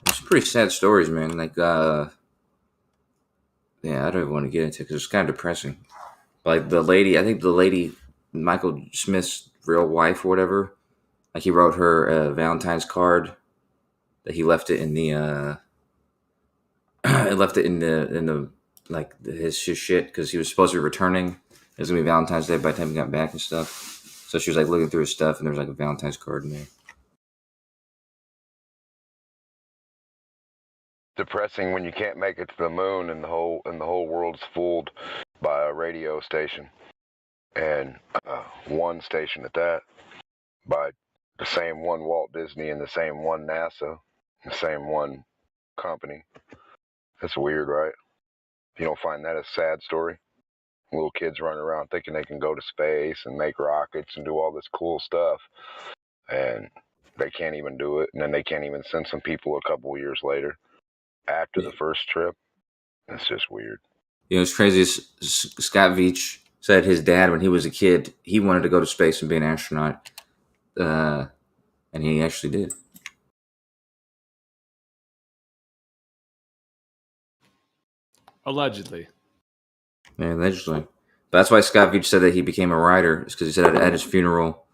It's pretty sad stories, man. Like, yeah, I don't even want to get into it because it's kind of depressing. Like I think the lady, Michael Smith's real wife or whatever, like he wrote her a Valentine's card that he left it in the like his shit because he was supposed to be returning. It was gonna be Valentine's Day by the time he got back and stuff. So she was like looking through his stuff and there was like a Valentine's card in there. Depressing when you can't make it to the moon and the whole world's fooled by a radio station, and one station at that, by the same one Walt Disney and the same one NASA, the same one company. That's weird, right? You don't find that a sad story? Little kids running around thinking they can go to space and make rockets and do all this cool stuff, and they can't even do it, and then they can't even send some people a couple years later after the first trip. It's just weird. It's crazy. Scott Veach said his dad, when he was a kid, he wanted to go to space and be an astronaut, and he actually did. Allegedly. Yeah, allegedly. But that's why Scott Veach said that he became a writer. It's because he said at his funeral,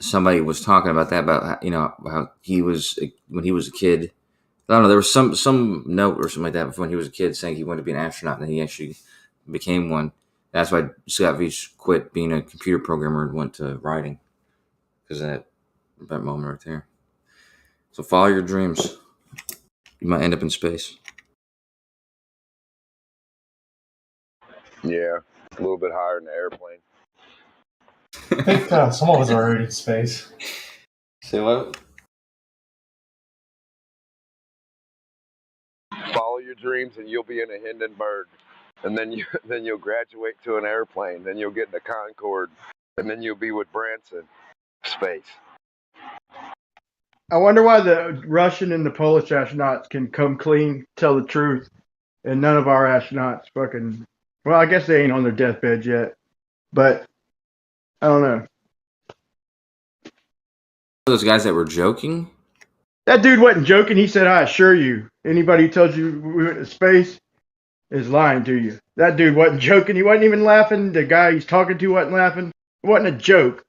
somebody was talking about that, about how he was when he was a kid. I don't know. There was some note or something like that when he was a kid saying he wanted to be an astronaut, and he actually became one. That's why Scott Veach quit being a computer programmer and went to writing, because of that moment right there. So follow your dreams. You might end up in space. Yeah, a little bit higher than the airplane. I think some of us are already in space. Say what? Follow your dreams and you'll be in a Hindenburg, and then you'll graduate to an airplane, then you'll get in a Concorde, and then you'll be with Branson. Space. I wonder why the Russian and the Polish astronauts can come clean, tell the truth, and none of our astronauts fucking Well, I guess they ain't on their deathbed yet, but I don't know. Those guys that were joking. That dude wasn't joking. He said, "I assure you, anybody who tells you we went to space is lying to you." That dude wasn't joking. He wasn't even laughing. The guy he's talking to wasn't laughing. It wasn't a joke.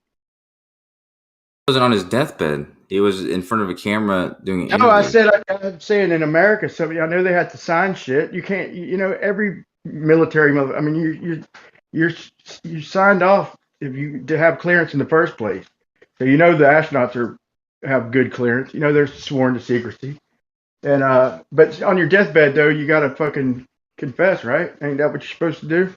He wasn't on his deathbed. He was in front of a camera doing an interview. No, I'm saying in America, I know they have to sign shit. You can't, every military, I mean, you signed off to have clearance in the first place. So the astronauts have good clearance. They're sworn to secrecy. And but on your deathbed though, you gotta fucking confess, right? Ain't that what you're supposed to do?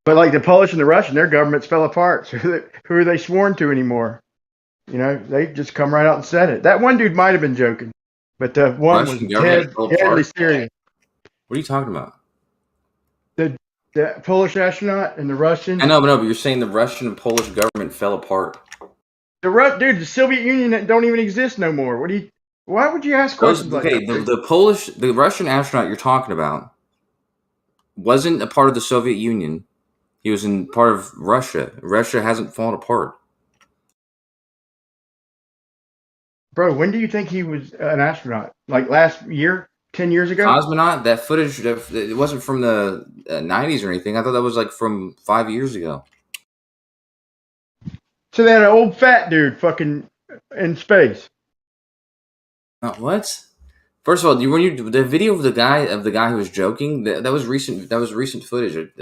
But like the Polish and the Russian, their governments fell apart. So who are they sworn to anymore? They just come right out and said it. That one dude might have been joking, but the one was deadly serious. What are you talking about? The Polish astronaut and the Russian. I know, but you're saying the Russian and Polish government fell apart. The Soviet Union don't even exist no more. Why would you ask questions like that? The Russian astronaut you're talking about wasn't a part of the Soviet Union. He was in part of Russia. Russia hasn't fallen apart. Bro, when do you think he was an astronaut? Like last year? 10 years ago? Cosmonaut? That footage, it wasn't from the 90s or anything. I thought that was like from 5 years ago. So they had an old fat dude fucking in space. What? First of all, the video of the guy who was joking, that was recent. That was recent footage.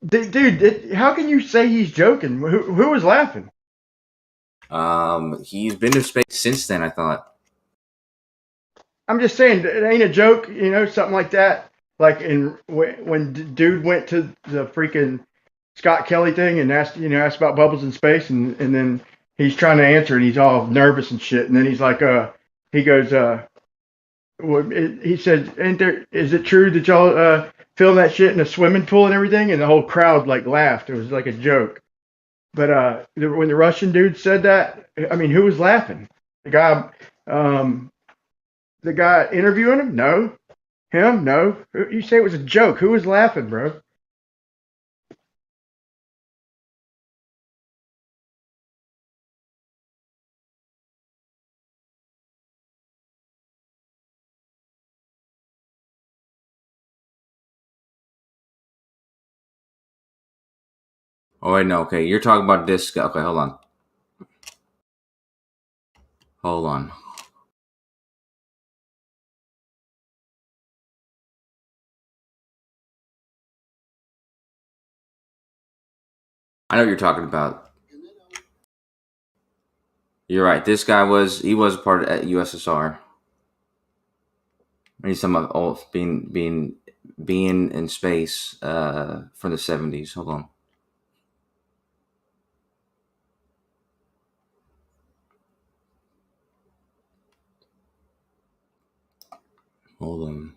Dude, how can you say he's joking? Who was laughing? He's been to space since then, I thought. I'm just saying, it ain't a joke, something like that. Like when dude went to the freaking Scott Kelly thing and asked about bubbles in space, and then he's trying to answer and he's all nervous and shit, and then he's like, he goes, he said, is it true that y'all film that shit in a swimming pool and everything? And the whole crowd like laughed. It was like a joke. But when the Russian dude said that, I mean, who was laughing? The guy interviewing him? No. Him? No. You say it was a joke. Who was laughing, bro? Oh, wait, no. Okay, you're talking about this guy. Okay, hold on. Hold on. I know what you're talking about. You're right. This guy was a part of USSR. He's talking about being in space from the 70s. Hold on. Hold on.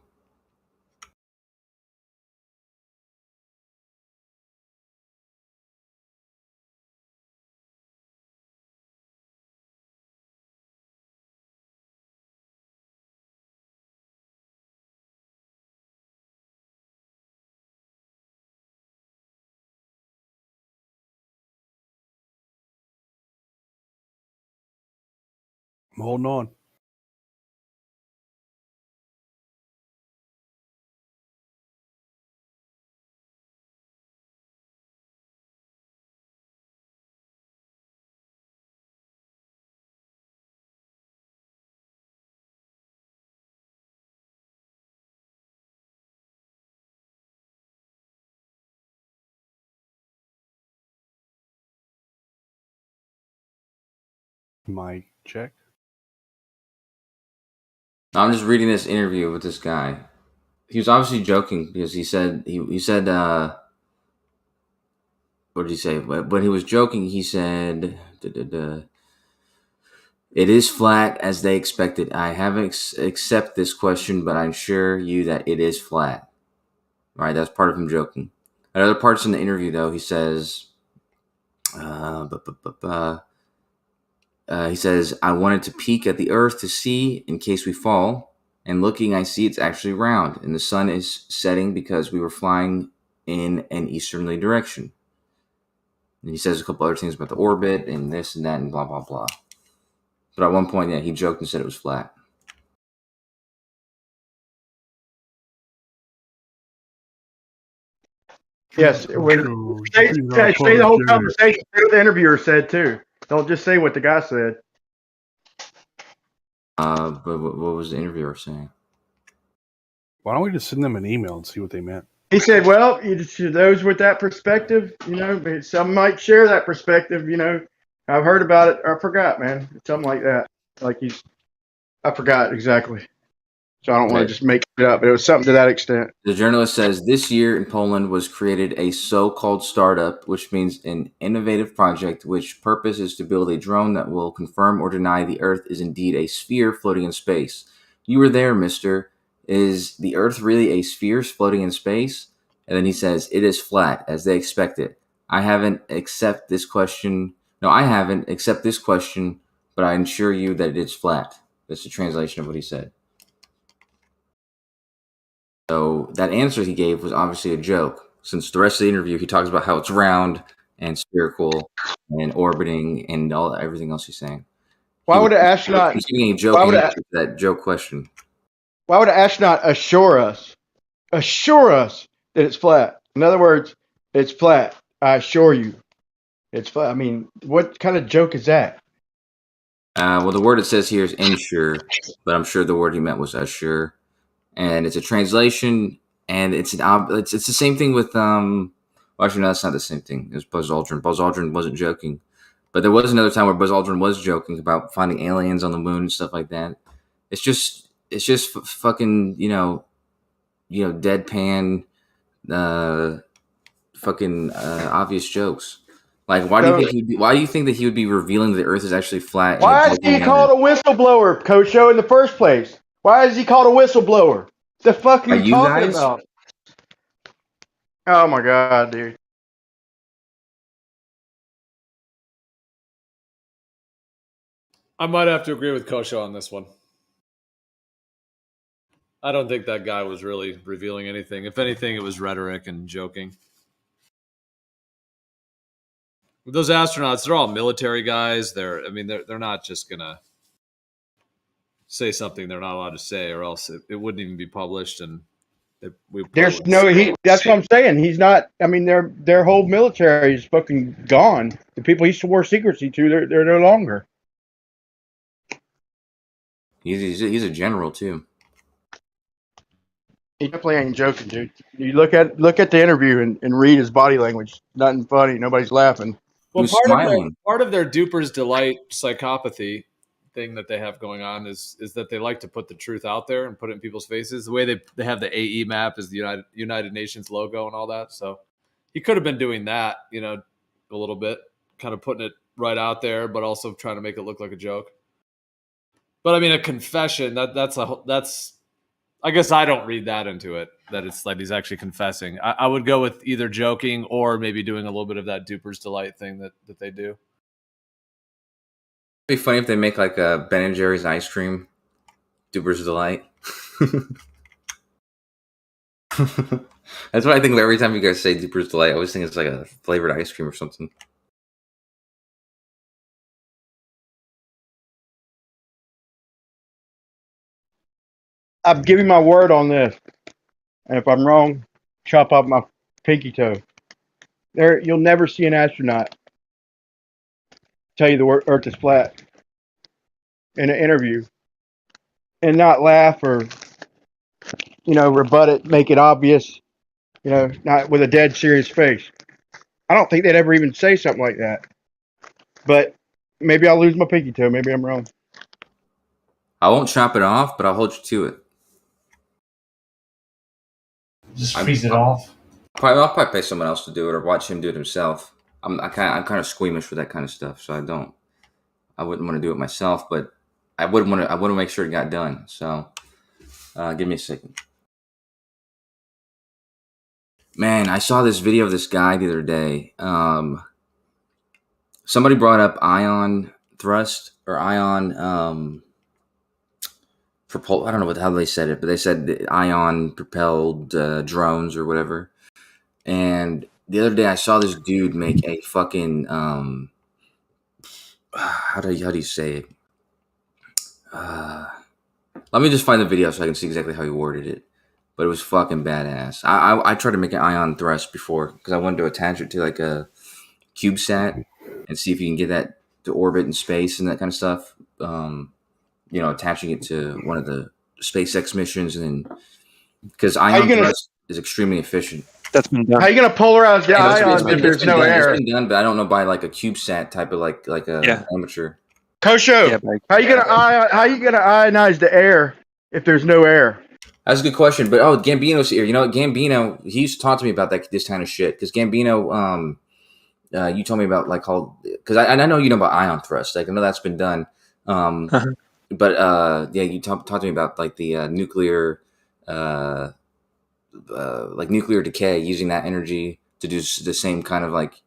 I'm holding on. Mic check. I'm just reading this interview with this guy. He was obviously joking because he said what did he say? When he was joking, he said, "It is flat as they expected. I haven't accept this question, but I assure you that it is flat." All right, that's part of him joking. At other parts in the interview, though, he says, He says, I wanted to peek at the Earth to see in case we fall. And looking, I see it's actually round, and the sun is setting because we were flying in an easterly direction. And he says a couple other things about the orbit and this and that and blah, blah, blah. But at one point, yeah, he joked and said it was flat. Yes, when say the whole conversation. Say what the interviewer said too. Don't just say what the guy said. But what was the interviewer saying? Why don't we just send them an email and see what they meant? He said, "Well, to those with that perspective, some might share that perspective. I've heard about it. I forgot, man. Something like that. I forgot exactly. So I don't want to just make it up. But it was something to that extent." The journalist says this year in Poland was created a so-called startup, which means an innovative project which purpose is to build a drone that will confirm or deny the Earth is indeed a sphere floating in space. You were there, mister. Is the Earth really a sphere floating in space? And then he says, it is flat, as they expected. I haven't accept this question, but I assure you that it is flat. That's the translation of what he said. So that answer he gave was obviously a joke, since the rest of the interview he talks about how it's round and spherical and orbiting and everything else he's saying. Why would an astronaut? He's giving a joke answer to that joke question. Why would an astronaut assure us that it's flat? In other words, it's flat. I assure you, it's flat. I mean, what kind of joke is that? Well, the word it says here is ensure, but I'm sure the word he meant was assure, and it's a translation, and it's the same thing with Well, actually, no, that's not the same thing. It was Buzz Aldrin. Buzz Aldrin wasn't joking, but there was another time where Buzz Aldrin was joking about finding aliens on the moon and stuff like that. It's just fucking deadpan, obvious jokes. Like, why do you think that he would be revealing that the Earth is actually flat? Why is he called a whistleblower, Coach Show, in the first place? Why is he called a whistleblower? The fuck are you talking about? Oh my god, dude. I might have to agree with Kosho on this one. I don't think that guy was really revealing anything. If anything, it was rhetoric and joking. With those astronauts, they're all military guys. They're not just gonna say something they're not allowed to say, or else it wouldn't even be published. And that's what I'm saying. He's not. I mean, their whole military is fucking gone. The people he swore secrecy to, they're no longer. He's a general too. He definitely ain't joking, dude. You look at the interview and read his body language. Nothing funny. Nobody's laughing. Well, part of their duper's delight psychopathy thing that they have going on is that they like to put the truth out there and put it in people's faces. The way they have the AE map is the United Nations logo and all that. So he could have been doing that, a little bit, kind of putting it right out there, but also trying to make it look like a joke. But I mean, a confession that's I guess I don't read that into it, that it's like he's actually confessing. I would go with either joking or maybe doing a little bit of that duper's delight thing that they do. It'd be funny if they make like a Ben & Jerry's ice cream, duper's delight. That's what I think of every time you guys say duper's delight. I always think it's like a flavored ice cream or something. I'm giving my word on this, and if I'm wrong, chop off my pinky toe. You'll never see an astronaut tell you the Earth is flat in an interview and not laugh or, rebut it, make it obvious, not with a dead serious face. I don't think they'd ever even say something like that. But maybe I'll lose my pinky toe. Maybe I'm wrong. I won't chop it off, but I'll hold you to it. Just freeze it off. I'll probably pay someone else to do it or watch him do it himself. I'm kind of squeamish for that kind of stuff, so I wouldn't want to do it myself, but I would want to make sure it got done. So give me a second. Man, I saw this video of this guy the other day. somebody brought up ion thrust or ion I don't know how they said it, but they said ion propelled drones or whatever. And the other day I saw this dude make a fucking how do you say it? Let me just find the video so I can see exactly how he worded it. But it was fucking badass. I tried to make an ion thrust before because I wanted to attach it to like a CubeSat and see if you can get that to orbit in space and that kind of stuff. You know, attaching it to one of the SpaceX missions, and then because ion thrust is extremely efficient. That's been done. How are you going to polarize the ions if there's no air? It's been done, but I don't know by like a CubeSat type of like a amateur. Kosho, how you gonna ionize the air if there's no air? That's a good question. But Gambino's here. You know, Gambino, he used to talk to me about this kind of shit because Gambino, you told me about like how because I know you know about ion thrust. Like I know that's been done. But yeah, you talked to me about like the nuclear decay, using that energy to do the same kind of like,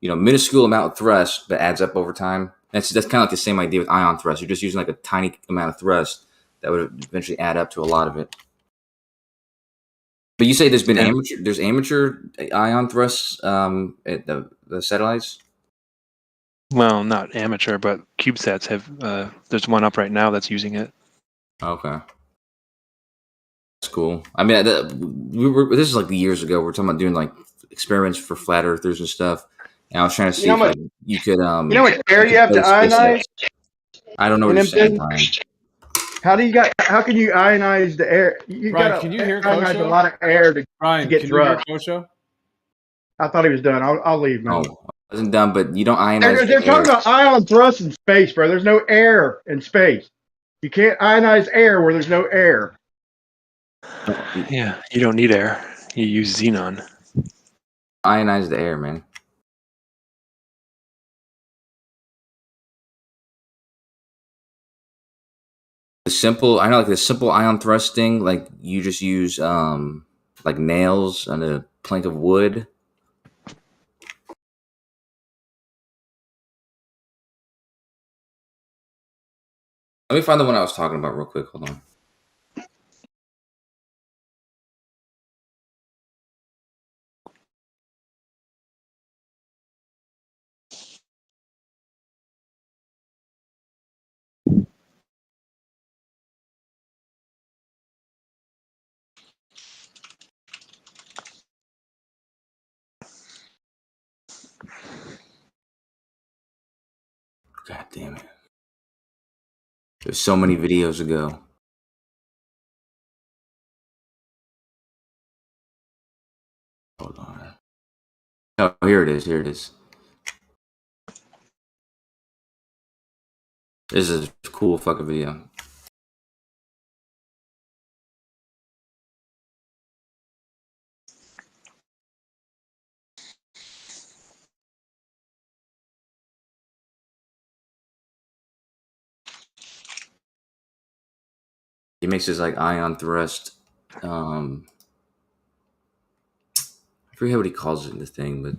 you know, minuscule amount of thrust, but adds up over time. That's kind of like the same idea with ion thrust. You're just using like a tiny amount of thrust that would eventually add up to a lot of it. But you say there's amateur ion thrusts at the satellites? Well, not amateur, but CubeSats have. There's one up right now that's using it. Okay. That's cool. I mean, this is like years ago. We're talking about doing like experiments for flat earthers and stuff. And I was trying to see if you could. You know how much air you have to ionize? I don't know what you're saying, Brian. How can you ionize the air? Brian, can you hear ionize Kosho? a lot of air to get can thrust. you hear Kosho? I thought he was done. I'll leave, man. Oh, I wasn't done, but you don't ionize. They're talking about ion thrust in space, bro. There's no air in space. You can't ionize air where there's no air. Yeah, you don't need air. You use xenon. Ionize the air, man. I know like the simple ion thrust thing, like you just use like nails on a plank of wood. Let me find the one I was talking about real quick. Hold on. God damn it. There's so many videos ago. Hold on. Oh, here it is. Here it is. This is a cool fucking video. He makes his like ion thrust. I forget what he calls it in the thing, but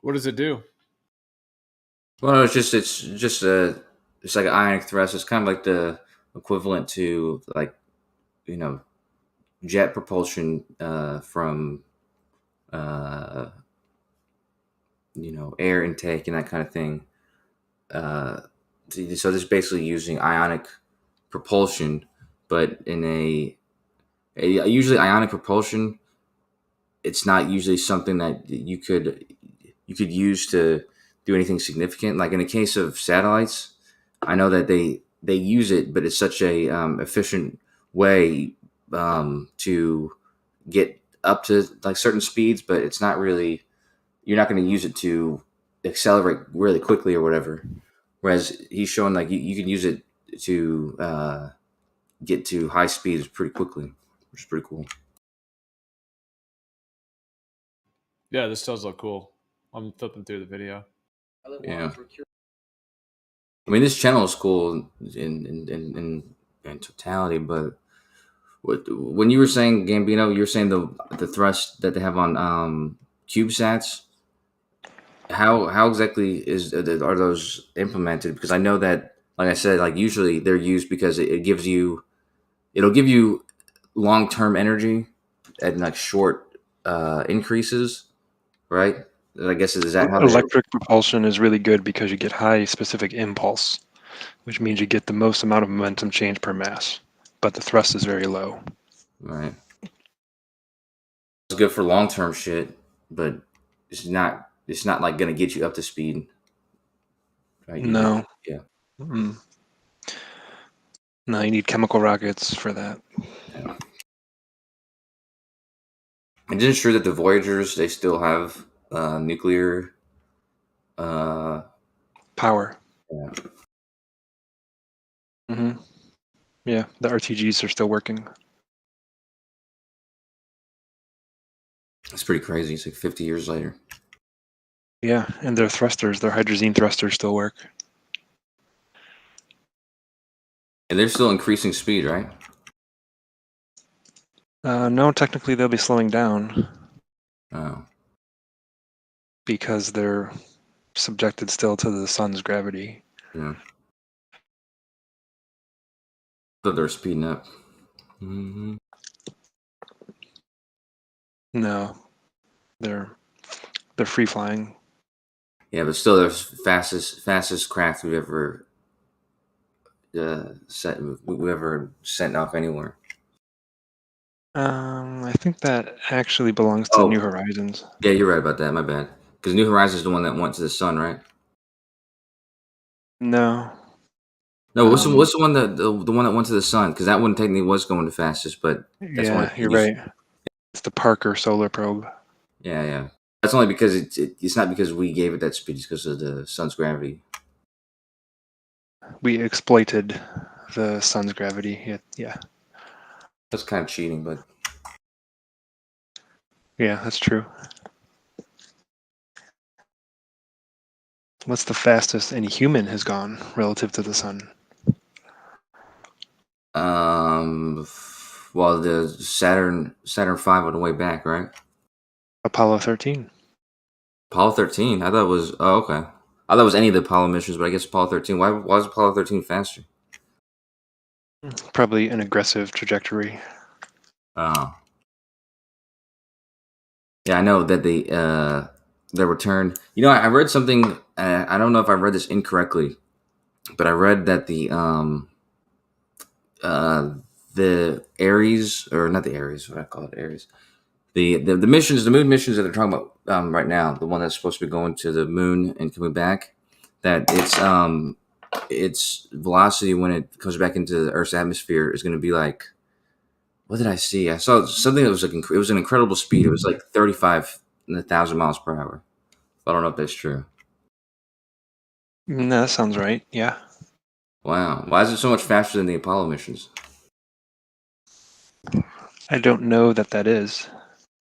What does it do? well, it's just like an ionic thrust. It's kind of like the equivalent to like, you know, jet propulsion from you know, air intake and that kind of thing. So this is basically using ionic propulsion, but in a usually ionic propulsion, it's not usually something that you could use to do anything significant. Like in the case of satellites, I know that they use it, but it's such a efficient way to get up to like certain speeds, but it's not really, you're not going to use it to accelerate really quickly or whatever. Whereas he's showing like you can use it to get to high speeds pretty quickly, which is pretty cool. Yeah, this does look cool. I'm flipping through the video. Yeah. I mean, this channel is cool in in totality. But when you were saying Gambino, you were saying the thrust that they have on CubeSats. How exactly are those implemented? Because I know that, like I said, like usually they're used because it'll give you long-term energy at like short increases, right? I guess is that how they? Electric propulsion is really good because you get high specific impulse, which means you get the most amount of momentum change per mass, but the thrust is very low. Right. It's good for long-term shit, but it's not like gonna get you up to speed. Right? No. Yeah. Mm-mm. No, you need chemical rockets for that. Yeah. And is it true that the Voyagers, they still have nuclear power? Yeah. Mm-hmm. Yeah, the RTGs are still working. It's pretty crazy. It's like 50 years later. Yeah, and their thrusters, their hydrazine thrusters still work. And they're still increasing speed, right? No, technically they'll be slowing down. Oh. Because they're subjected still to the sun's gravity. Yeah. So they're speeding up. Mm-hmm. No, they're free flying. Yeah, but still, they're fastest craft we've ever sent off anywhere. I think that actually belongs to New Horizons. Yeah, you're right about that. My bad. Because New Horizons is the one that went to the sun, right? No. No, what's the one the one that went to the sun? Because that one technically was going the fastest, but that's Yeah, you're right. It's the Parker solar probe. Yeah. That's only because it's not because we gave it that speed; it's because of the sun's gravity. We exploited the sun's gravity. Yeah. That's kind of cheating, but yeah, that's true. What's the fastest any human has gone relative to the sun? Well, the Saturn V on the way back, right? Apollo 13. Apollo 13. I thought it was. Oh, okay. I thought it was any of the Apollo missions, but I guess Apollo 13. Why was Apollo 13 faster? Probably an aggressive trajectory. Oh. Yeah, I know that the return. You know, I read something. I don't know if I read this incorrectly, but I read that the Ares, or not the Ares, what I call it, Ares. The missions, the moon missions that they're talking about right now, the one that's supposed to be going to the moon and coming back, that its velocity when it comes back into the Earth's atmosphere is going to be like, what did I see? I saw something that was like, it was an incredible speed. It was like 35,000 miles per hour. I don't know if that's true. No, that sounds right. Yeah. Wow. Why is it so much faster than the Apollo missions? I don't know that is.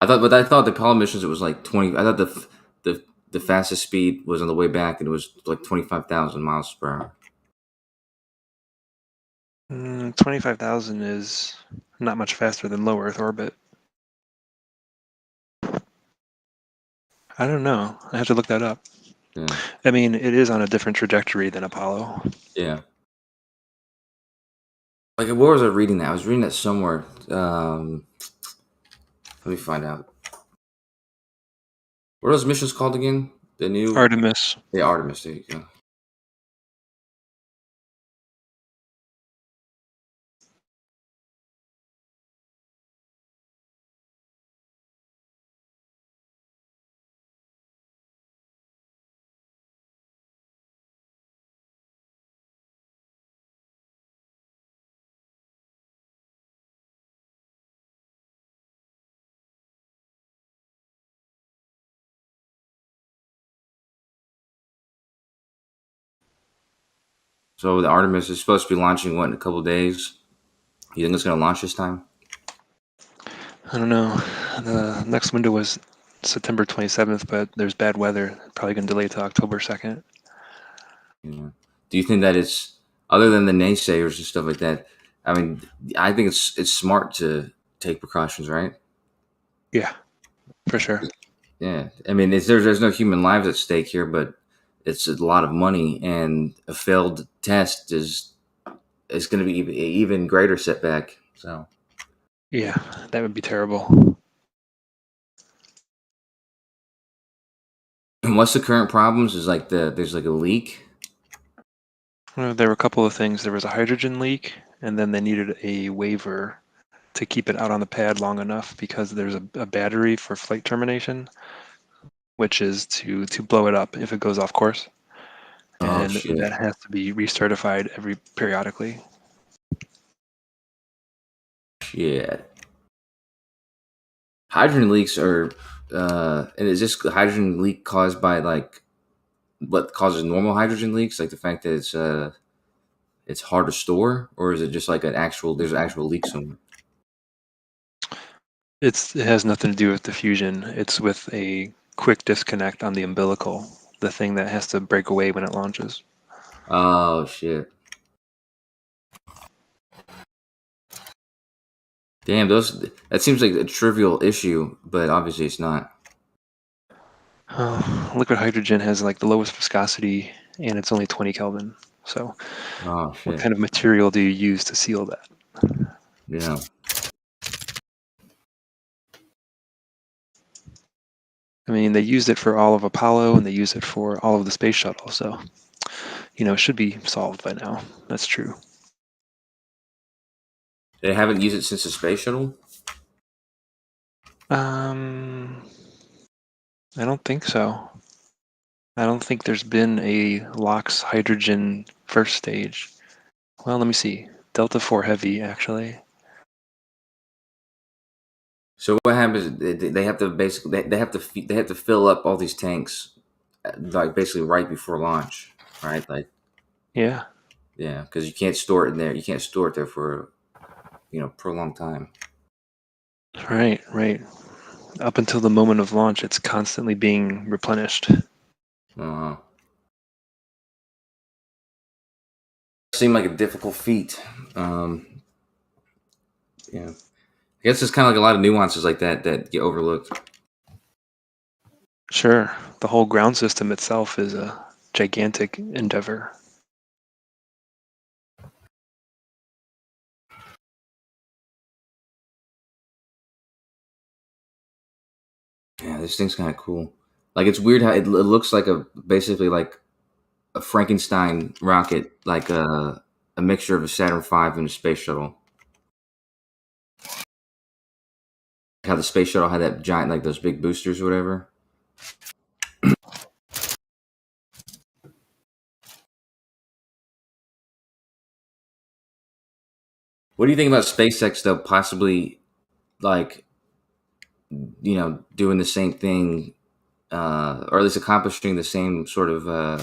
I thought the Apollo missions, it was like 20. I thought the fastest speed was on the way back, and it was like 25,000 miles per hour. 25,000 is not much faster than low Earth orbit. I don't know. I have to look that up. Yeah. I mean, it is on a different trajectory than Apollo. Yeah. Like, where was I reading that? I was reading that somewhere. Let me find out. What are those missions called again? The new Artemis. Yeah, Artemis. There you go. So the Artemis is supposed to be launching in a couple of days. You think it's going to launch this time? I don't know. The next window was September 27th, but there's bad weather. Probably going to delay to October 2nd. Yeah. Do you think that it's, other than the naysayers and stuff like that, I mean, I think it's smart to take precautions, right? Yeah, for sure. Yeah, I mean, there's no human lives at stake here, but it's a lot of money, and a failed test is going to be an even greater setback. So Yeah, that would be terrible. and what's the current problems? Is like there's like a leak. Well, there were a couple of things. There was a hydrogen leak, and then they needed a waiver to keep it out on the pad long enough because there's a battery for flight termination, which is to blow it up if it goes off course. Oh, And shit. that has to be recertified periodically. Shit. Hydrogen leaks are, and is this hydrogen leak caused by like what causes normal hydrogen leaks, like the fact that it's hard to store, or is it just like there's an actual leak somewhere? It has nothing to do with the fusion. It's with a quick disconnect on the umbilical, the thing that has to break away when it launches. Oh shit! Damn, that seems like a trivial issue, but obviously it's not. Liquid hydrogen has like the lowest viscosity, and it's only 20 Kelvin. So, what kind of material do you use to seal that? Yeah. I mean, they used it for all of Apollo, and they used it for all of the space shuttle. So, it should be solved by now. That's true. They haven't used it since the space shuttle? I don't think so. I don't think there's been a LOX hydrogen first stage. Well, let me see. Delta 4 Heavy, actually. So what happens? They have to basically they have to fill up all these tanks, like basically right before launch, right? Like yeah, because you can't store it in there. You can't store it there for prolonged time. Right. Up until the moment of launch, it's constantly being replenished. Seemed like a difficult feat. Yeah, I guess it's kind of like a lot of nuances like that get overlooked. Sure, the whole ground system itself is a gigantic endeavor. Yeah, this thing's kind of cool. Like it's weird how it looks like basically like a Frankenstein rocket, like a mixture of a Saturn V and a space shuttle. How the space shuttle had that giant, like those big boosters or whatever. What do you think about SpaceX though? Possibly, like, doing the same thing, or at least accomplishing the same sort of, a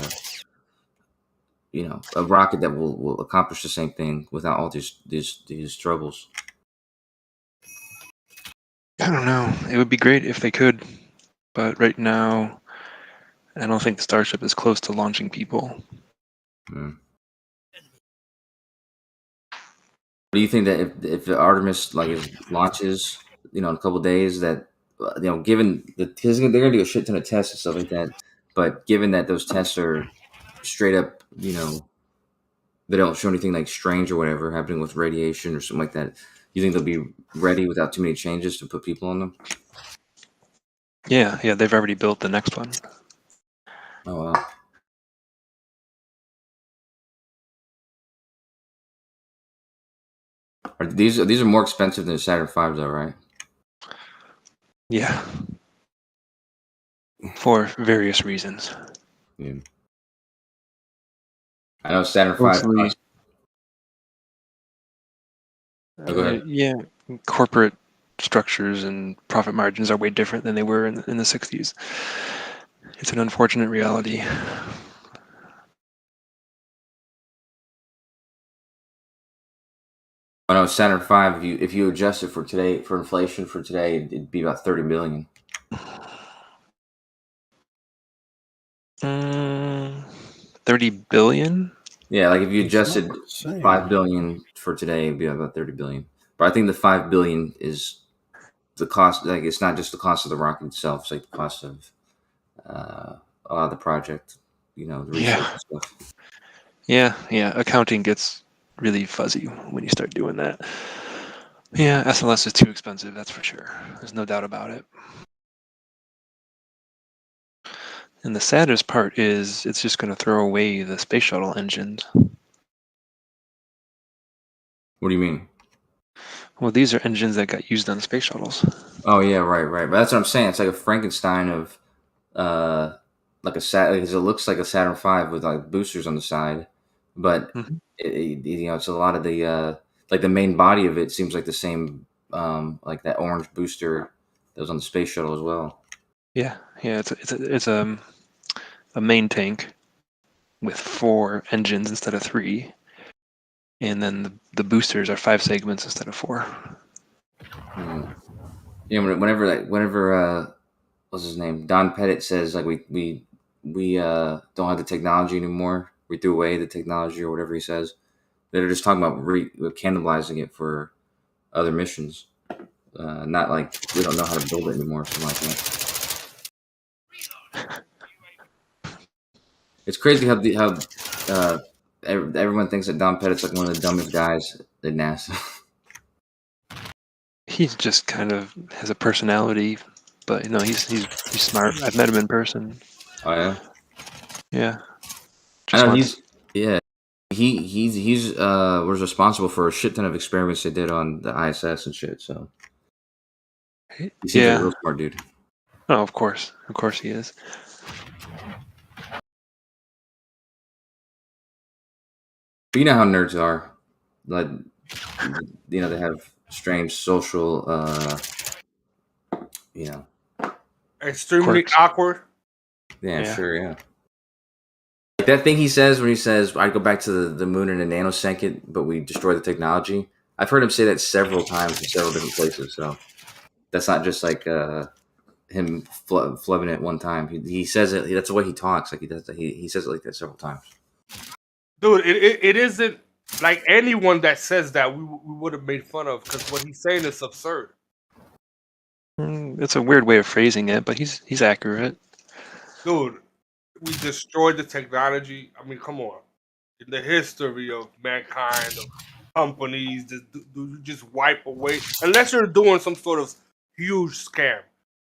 rocket that will accomplish the same thing without all these troubles. I don't know. It would be great if they could, but right now, I don't think the Starship is close to launching people. Do you think that if the Artemis launches, in a couple of days, that given because they're going to do a shit ton of tests and stuff like that, but given that those tests are straight up, they don't show anything like strange or whatever happening with radiation or something like that, you think they'll be ready without too many changes to put people on them? Yeah, they've already built the next one. Oh wow. These are more expensive than the Saturn V, though, right? Yeah. For various reasons. Yeah. I know Saturn V. Mostly, go ahead. Yeah, corporate structures and profit margins are way different than they were in the 60s. It's an unfortunate reality. I know Saturn V. If you adjust it for inflation for today, it'd be about $30 million. 30 billion? Yeah, like if you adjusted 5 billion for today, it'd be about 30 billion. But I think the 5 billion is the cost. Like it's not just the cost of the rocket itself; it's like the cost of the project. You know, the research and stuff. Yeah. Accounting gets really fuzzy when you start doing that. Yeah, SLS is too expensive, that's for sure. There's no doubt about it. And the saddest part is it's just going to throw away the space shuttle engines. What do you mean? Well, these are engines that got used on the space shuttles. Oh yeah, right. But that's what I'm saying. It's like a Frankenstein of, like it looks like a Saturn V with like boosters on the side, but it's a lot of the like the main body of it seems like the same, like that orange booster that was on the space shuttle as well. Yeah. It's a main tank with 4 engines instead of 3, and then the boosters are 5 segments instead of 4. Yeah, whenever what's his name, Don Pettit says like we don't have the technology anymore. We threw away the technology or whatever he says. They're just talking about cannibalizing it for other missions. Not like we don't know how to build it anymore or something like that. It's crazy how everyone thinks that Don Pettit's like one of the dumbest guys at NASA. He's just kind of has a personality, but he's smart. I've met him in person. Oh yeah. Yeah. I know he's was responsible for a shit ton of experiments they did on the ISS and shit. So he seems like a real smart dude. Oh, of course he is. But you know how nerds are, like they have strange social, extremely awkward. Yeah, sure, yeah. Like that thing he says when he says, "I go back to the moon in a nanosecond, but we destroy the technology." I've heard him say that several times in several different places. So that's not just like him flubbing it one time. He says it. That's the way he talks. Like he does. He says it like that several times. Dude, it isn't like anyone that says that we would have made fun of because what he's saying is absurd. It's a weird way of phrasing it, but he's accurate. Dude, we destroyed the technology. I mean, come on. In the history of mankind, of companies, do just wipe away unless you're doing some sort of huge scam.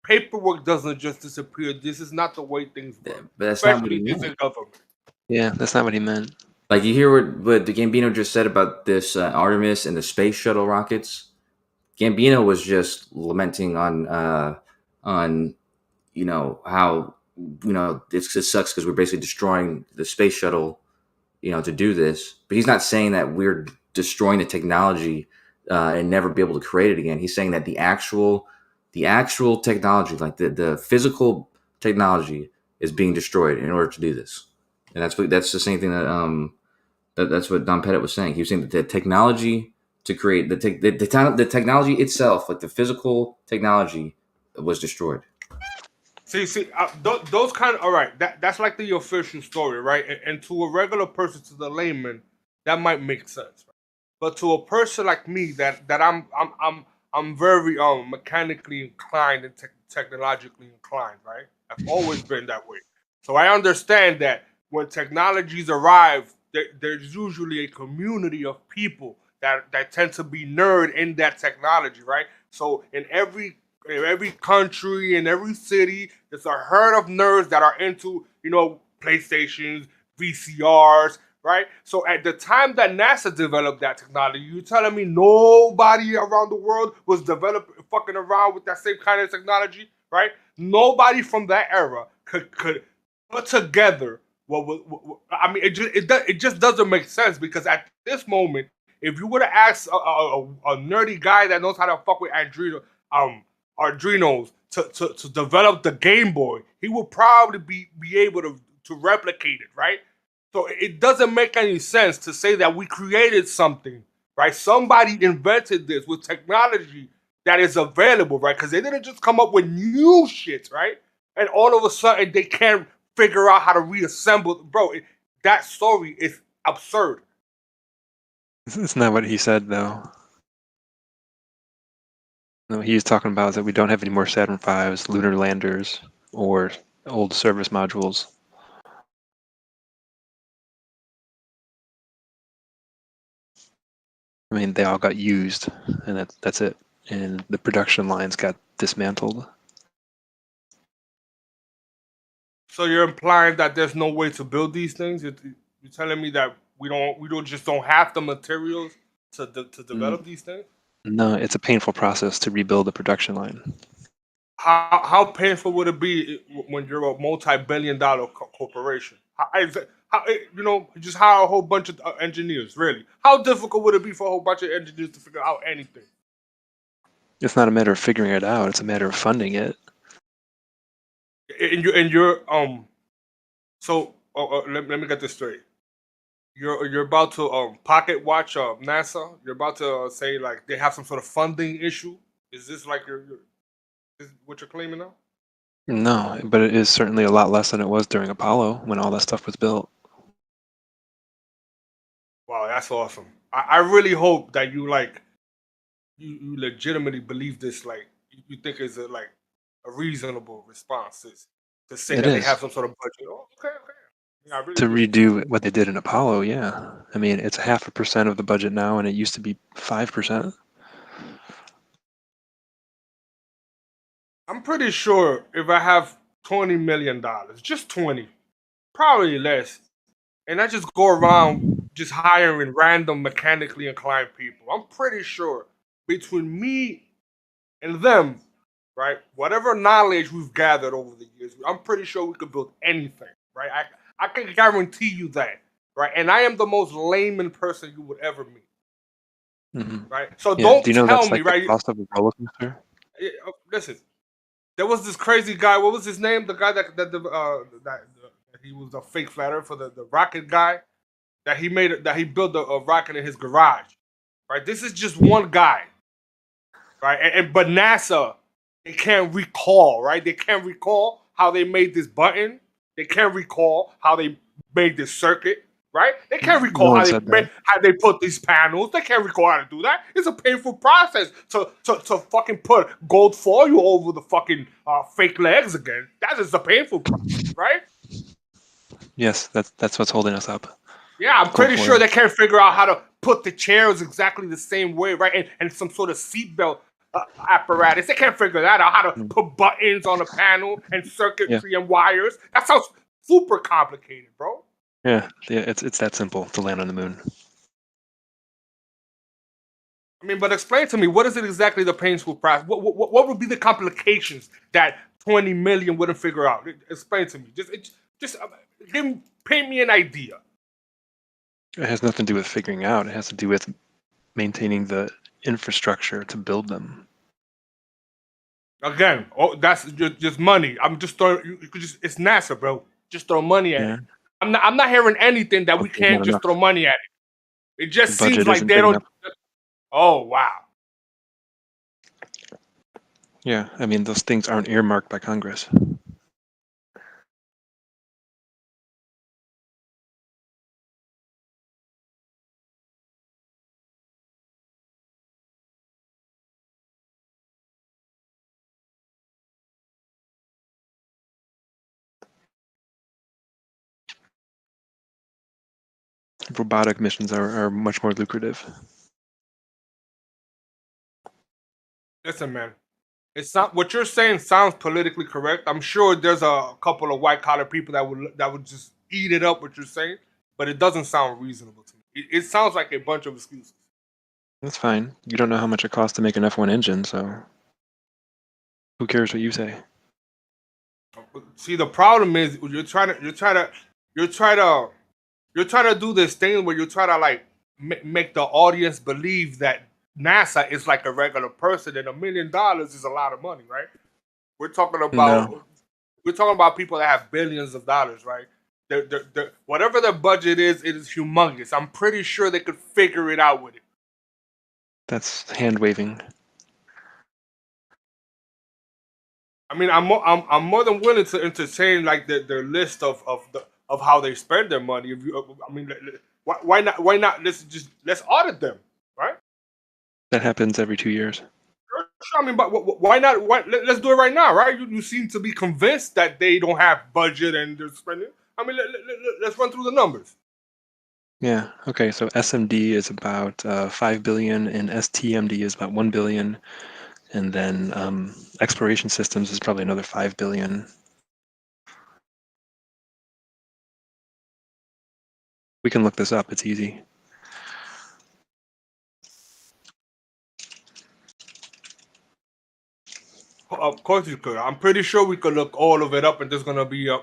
Paperwork doesn't just disappear. This is not the way things work. But that's not what he Especially meant. in government. Yeah, that's not what he meant. Like you hear what the Gambino just said about this Artemis and the space shuttle rockets. Gambino was just lamenting on how it sucks because we're basically destroying the space shuttle, to do this. But he's not saying that we're destroying the technology and never be able to create it again. He's saying that the actual technology, like the physical technology, is being destroyed in order to do this. And that's the same thing that that's what Don Pettit was saying. He was saying that the technology to create the technology itself, like the physical technology, was destroyed. See, those kind of all right. That's like the official story, right? And to a regular person, to the layman, that might make sense. Right? But to a person like me, that I'm very mechanically inclined and technologically inclined, right? I've always been that way. So I understand that when technologies arrive, there's usually a community of people that tend to be nerd in that technology, right? So in every country, in every city, there's a herd of nerds that are into, PlayStations, VCRs, right? So at the time that NASA developed that technology, you telling me nobody around the world was fucking around with that same kind of technology, right? Nobody from that era could put together it just doesn't make sense because at this moment, if you would have asked a nerdy guy that knows how to fuck with Arduinos to develop the Game Boy, he will probably be able to replicate it, right? So it doesn't make any sense to say that we created something, right? Somebody invented this with technology that is available, right? Because they didn't just come up with new shit, right? And all of a sudden they can't figure out how to reassemble. Bro, that story is absurd. It's not what he said, though. No, he's talking about that we don't have any more Saturn V's, lunar landers, or old service modules. I mean, they all got used, and that's it. And the production lines got dismantled. So you're implying that there's no way to build these things? You're telling me that we don't have the materials to develop these things? No, it's a painful process to rebuild a production line. How painful would it be when you're a multi-billion-dollar corporation? Just hire a whole bunch of engineers. Really, how difficult would it be for a whole bunch of engineers to figure out anything? It's not a matter of figuring it out; it's a matter of funding it. So let me get this straight. You're about to pocket watch NASA. You're about to say like they have some sort of funding issue. Is this like is what you're claiming now? No, but it is certainly a lot less than it was during Apollo when all that stuff was built. Wow, that's awesome. I really hope that you you legitimately believe this. Like you think it's a reasonable response to say It that they is. have some sort of budget. Oh, okay. Yeah, I really To do. redo what they did in Apollo, yeah. I mean, it's 0.5% of the budget now, and it used to be 5%. I'm pretty sure if I have $20 million, just 20, probably less, and I just go around just hiring random mechanically inclined people, I'm pretty sure between me and them, right, whatever knowledge we've gathered over the years, I'm pretty sure we could build anything, right? I can guarantee you that, right? And I am the most layman person you would ever meet, right? So Yeah. don't Do you know tell that's me, like the right? cost of a roller coaster? Listen, there was this crazy guy. What was his name? The guy that he was a fake flatter for the rocket guy that he built a rocket in his garage, right? This is just one guy, right? But NASA, they can't recall, right? They can't recall how they made this button. They can't recall how they made this circuit, right? They can't No recall one said that. how they put these panels. They can't recall how to do that. It's a painful process to fucking put gold foil over the fucking fake legs again. That is a painful process, right? Yes, that's what's holding us up. Yeah, I'm Gold pretty foil. sure they can't figure out how to put the chairs exactly the same way, right? And some sort of seatbelt apparatus. They can't figure that out. How to put buttons on the panel and circuitry and wires. That sounds super complicated, bro. Yeah, it's that simple to land on the moon. I mean, but explain to me, what is it exactly the painful process? What would be the complications that 20 million wouldn't figure out? Explain to me. Just paint me an idea. It has nothing to do with figuring out. It has to do with maintaining the infrastructure to build them. Again, that's just money. I'm just throwing. It's NASA, bro. Just throw money at it. I'm not hearing anything that we can't not just enough. throw money at it. It just The seems budget like isn't they big don't. enough. Oh wow. Yeah, I mean, those things aren't earmarked by Congress. Robotic missions are much more lucrative. Listen, man. It's not what you're saying sounds politically correct. I'm sure there's a couple of white collar people that would just eat it up what you're saying, but it doesn't sound reasonable to me. It sounds like a bunch of excuses. That's fine. You don't know how much it costs to make an F1 engine, so who cares what you say? See, the problem is you're trying to do this thing where you're trying to like make the audience believe that NASA is like a regular person and $1 million is a lot of money, right? We're talking about people that have billions of dollars, right? Whatever their budget is, it is humongous. I'm pretty sure they could figure it out with it. That's hand waving. I mean, I'm more than willing to entertain like their list of how they spend their money. Why not? Why not? Let's audit them, right? That happens every 2 years. Sure, I mean, but why not? Let's do it right now, right? You seem to be convinced that they don't have budget and they're spending. I mean, let's run through the numbers. Yeah. Okay. So SMD is about 5 billion, and STMD is about 1 billion, and then exploration systems is probably another 5 billion. We can look this up. It's easy. Of course you could. I'm pretty sure we could look all of it up, and there's gonna be a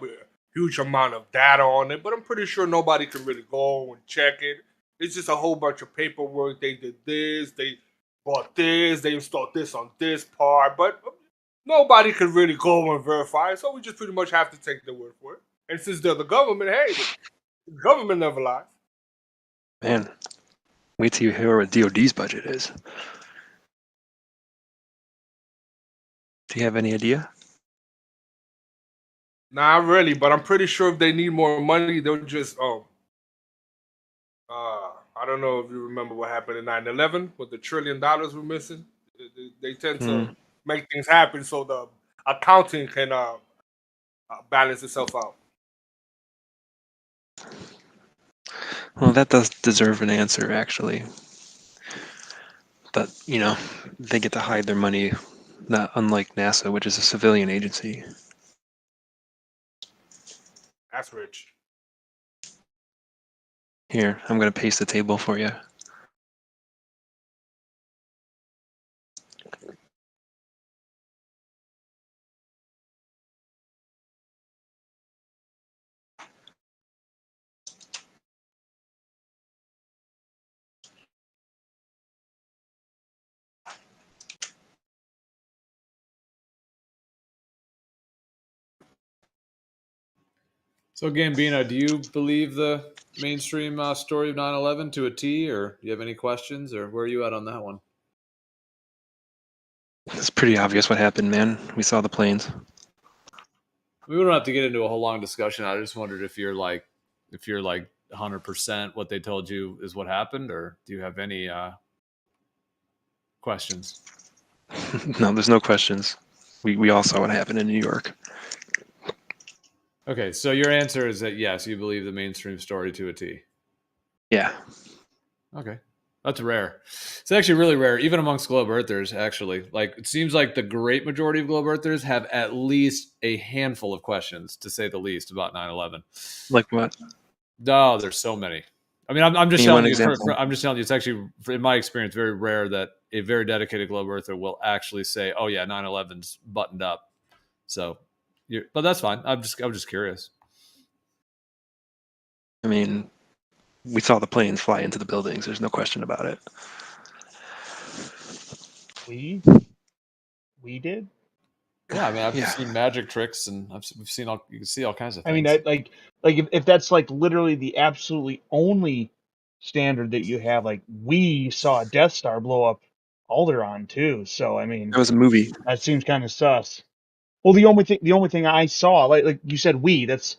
huge amount of data on it. But I'm pretty sure nobody can really go and check it. It's just a whole bunch of paperwork. They did this. They bought this. They installed this on this part. But nobody can really go and verify it. So we just pretty much have to take their word for it. And since they're the government, hey, the government never lies. Man, wait till you hear what DoD's budget is. Do you have any idea? Not really, but I'm pretty sure if they need more money, they'll just I don't know if you remember what happened in 9/11 with the $1 trillion we're missing. They tend to make things happen so the accounting can balance itself out. Well, that does deserve an answer, actually. But, you know, they get to hide their money, not unlike NASA, which is a civilian agency. That's rich. Here, I'm going to paste the table for you. So, Gambino, do you believe the mainstream story of 9/11 to a T, or do you have any questions, or where are you at on that one? It's pretty obvious what happened, man. We saw the planes. We don't have to get into a whole long discussion. I just wondered if you're like 100% what they told you is what happened, or do you have any questions? No, there's no questions. We all saw what happened in New York. Okay, so your answer is that yes, you believe the mainstream story to a T. Yeah. Okay. That's rare. It's actually really rare, even amongst globe earthers, actually. Like, it seems like the great majority of globe earthers have at least a handful of questions, to say the least, about 9/11. Like what? No, there's so many. I mean, I'm just Give me one telling you. example. I'm just telling you. It's actually, in my experience, very rare that a very dedicated globe earther will actually say, "Oh yeah, 9/11's buttoned up." So, but that's fine. I'm just curious. I mean, we saw the planes fly into the buildings. There's no question about it. We did. Yeah, I mean, I've seen magic tricks, and we've seen you can see all kinds of things. I mean, if that's like literally the absolutely only standard that you have, like we saw a Death Star blow up Alderaan too. So I mean, That was a movie. That seems kind of sus. Well, the only thing I saw, like you said, that's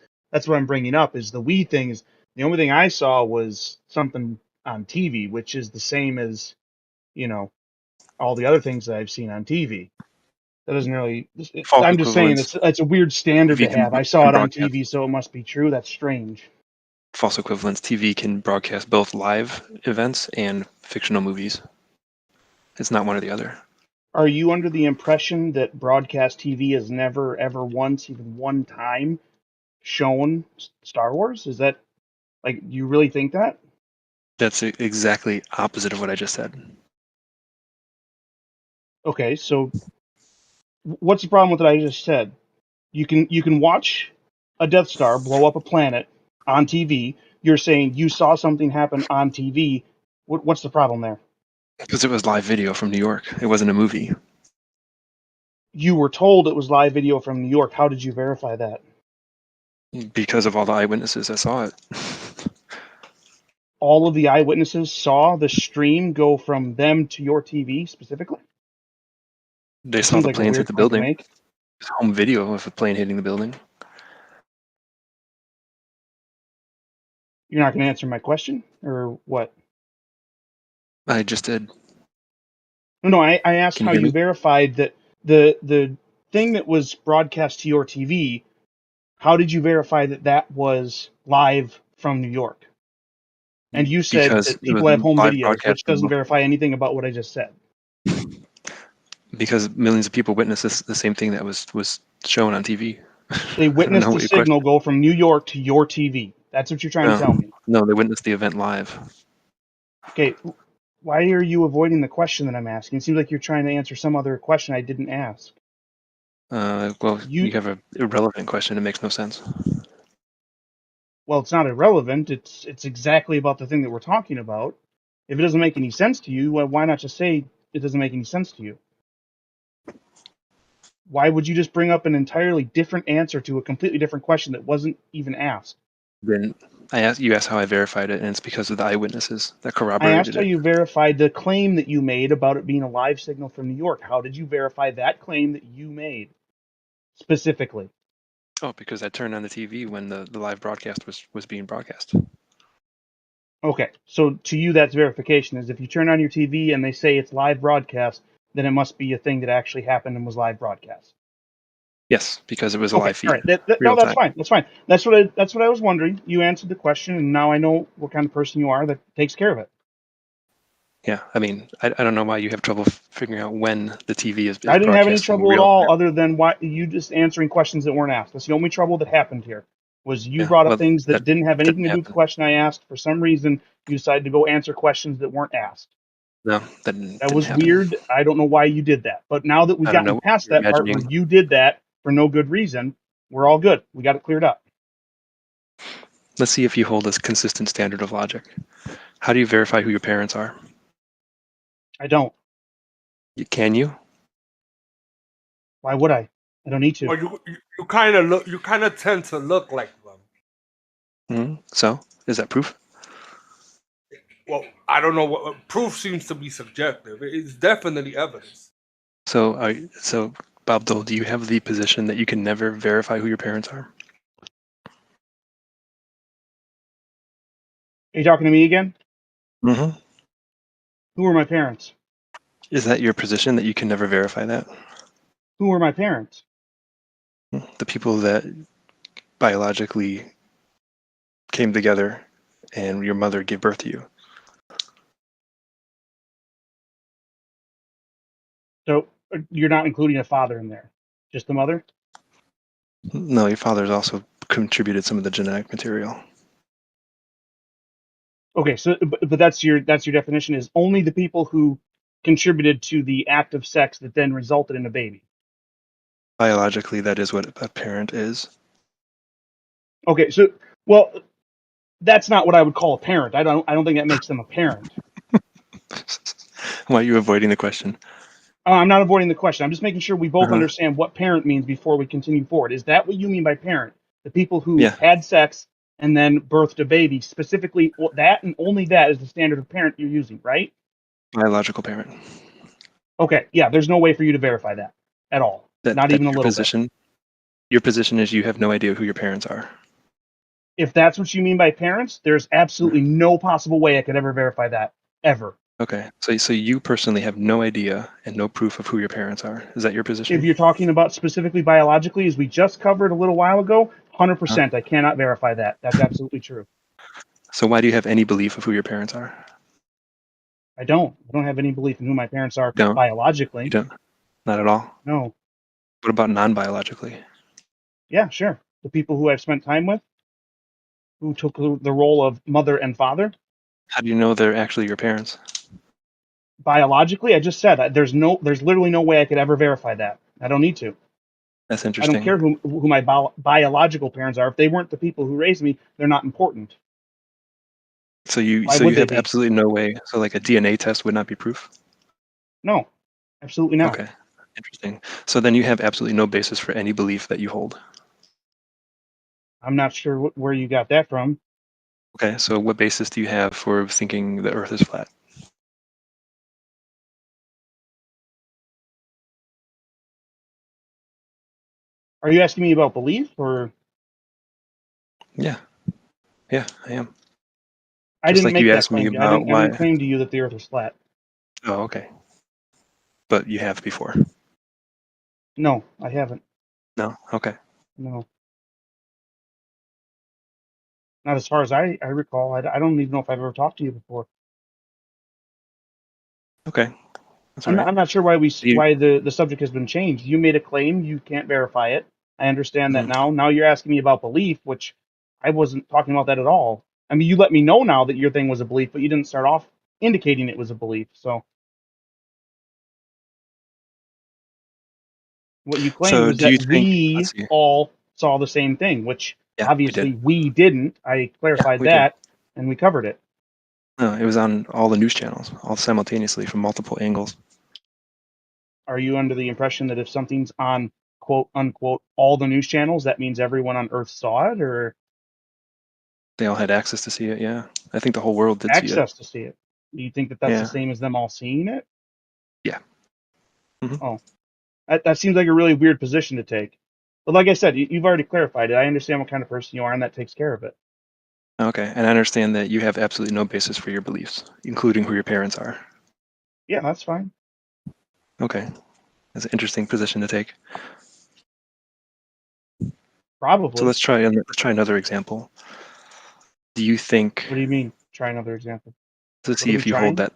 what I'm bringing up is the we thing is the only thing I saw was something on TV, which is the same as, you know, all the other things that I've seen on TV. That doesn't really. False I'm just saying equivalence. it's a weird standard to TV have. I saw it on TV, so it must be true. That's strange. False equivalence. TV can broadcast both live events and fictional movies. It's not one or the other. Are you under the impression that broadcast TV has never, ever once, even one time, shown Star Wars? Is that, like, you really think that? That's exactly opposite of what I just said. Okay, so what's the problem with what I just said? You can watch a Death Star blow up a planet on TV. You're saying you saw something happen on TV. What's the problem there? Because it was live video from New York. It wasn't a movie. You were told it was live video from New York. How did you verify that? Because of all the eyewitnesses that saw it. All of the eyewitnesses saw the stream go from them to your TV specifically? They saw the planes hit the building. There's home video of a plane hitting the building. You're not going to answer my question, or what? I just did. No, I asked Can you how hear you me? verified that the thing that was broadcast to your TV. How did you verify that that was live from New York? And you said Because that it was people have home live videos, broadcast. which doesn't verify anything about what I just said. Because millions of people witnessed the same thing that was shown on TV. They I don't know witnessed the what your question. signal go from New York to your TV. That's what you're trying to tell me. No, they witnessed the event live. Okay, why are you avoiding the question that I'm asking? It seems like you're trying to answer some other question I didn't ask. Well, you have an irrelevant question. It makes no sense. Well, it's not irrelevant. It's exactly about the thing that we're talking about. If it doesn't make any sense to you, well, why not just say it doesn't make any sense to you? Why would you just bring up an entirely different answer to a completely different question that wasn't even asked? Then you asked how I verified it, and it's because of the eyewitnesses that I corroborated asked how it. you verified the claim that you made about it being a live signal from New York. How did you verify that claim that you made specifically? Oh, because I turned on the TV when the live broadcast was being broadcast. Okay, so to you that's verification. Is if you turn on your TV and they say it's live broadcast, then it must be a thing that actually happened and was live broadcast. Yes, because it was a Okay, live feed. all right. No, Real that's time. fine. That's fine. That's what I was wondering. You answered the question, and now I know what kind of person you are that takes care of it. Yeah, I mean, I don't know why you have trouble figuring out when the TV is I didn't have any broadcasting trouble at real all, time. other than why you just answering questions that weren't asked. That's the only trouble that happened here. Was you Yeah, brought up well, things that didn't have anything didn't to do with the happen. question I asked. For some reason, you decided to go answer questions that weren't asked. No, that That didn't was happen. weird. I don't know why you did that. But now that we've I don't gotten know. past You're that part where imagining. you did that for no good reason, we're all good. We got it cleared up. Let's see if you hold this consistent standard of logic. How do you verify who your parents are? I don't. Can you? Why would I? I don't need to. Well, you kind of look. You kind of tend to look like them. So, is that proof? Well, I don't know. What proof seems to be subjective. It's definitely evidence. So, Bob Dole, do you have the position that you can never verify who your parents are? Are you talking to me again? Mm-hmm. Who are my parents? Is that your position that you can never verify that? Who are my parents? The people that biologically came together and your mother gave birth to you. So you're not including a father in there, just the mother? No, your father's also contributed some of the genetic material. Okay, so but that's your definition is only the people who contributed to the act of sex that then resulted in a baby. Biologically, that is what a parent is. Okay, so well, that's not what I would call a parent. I don't think that makes them a parent. Why are you avoiding the question? I'm not avoiding the question. I'm just making sure we both Uh-huh. understand what parent means before we continue forward. Is that what you mean by parent? The people who Yeah. had sex and then birthed a baby, specifically that and only that is the standard of parent you're using, right? Biological parent. Okay, yeah, there's no way for you to verify that at all. Not even a Your little position. Your position is you have no idea who your parents are. bit. If that's what you mean by parents, there's absolutely no possible way I could ever verify that, ever. Okay, so you personally have no idea and no proof of who your parents are. Is that your position? If you're talking about specifically biologically, as we just covered a little while ago, 100%, I cannot verify that. That's absolutely true. So why do you have any belief of who your parents are? I don't have any belief in who my parents are Don't. biologically. You don't? Not at all? No. What about non-biologically? Yeah, sure. The people who I've spent time with, who took the role of mother and father. How do you know they're actually your parents? Biologically, I just said there's literally no way I could ever verify that. I don't need to. That's I interesting. don't care who my biological parents are. If they weren't the people who raised me, they're not important. So you Why so would you they have be? absolutely no way. So like a DNA test would not be proof? No, absolutely not. Okay, interesting. So then you have absolutely no basis for any belief that you hold. I'm not sure where you got that from. Okay, so what basis do you have for thinking the Earth is flat? Are you asking me about belief or? Yeah, I am. I Just didn't like make you that asked me claim. I about didn't why. claim to you that the Earth was flat. Oh, okay. But you have before. No, I haven't. No. Okay. No, not as far as I recall. I don't even know if I've ever talked to you before. Okay. That's all right. I'm not sure why You, the subject has been changed. You made a claim. You can't verify it. I understand that Mhm. now. Now you're asking me about belief, which I wasn't talking about that at all. I mean, you let me know now that your thing was a belief, but you didn't start off indicating it was a belief. So what you claimed So was do you that think? we Let's see. all saw the same thing, which Yeah, we did. obviously we didn't. I Yeah, clarified we did. that, and we covered it. No, it was on all the news channels, all simultaneously from multiple angles. Are you under the impression that if something's on quote unquote all the news channels, that means everyone on Earth saw it, or They all had access to see it. Yeah, I think the whole world did see it. access to see it? Do you think that that's the Yeah. same as them all seeing it? Yeah. Mhm. Oh, that seems like a really weird position to take. But like I said, you've already clarified it. I understand what kind of person you are, and that takes care of it. Okay, and I understand that you have absolutely no basis for your beliefs, including who your parents are. Yeah, that's fine. Okay, that's an interesting position to take. Probably. So let's try another example. Do you think? What do you mean? Try another example. To What see are we if you hold trying? that.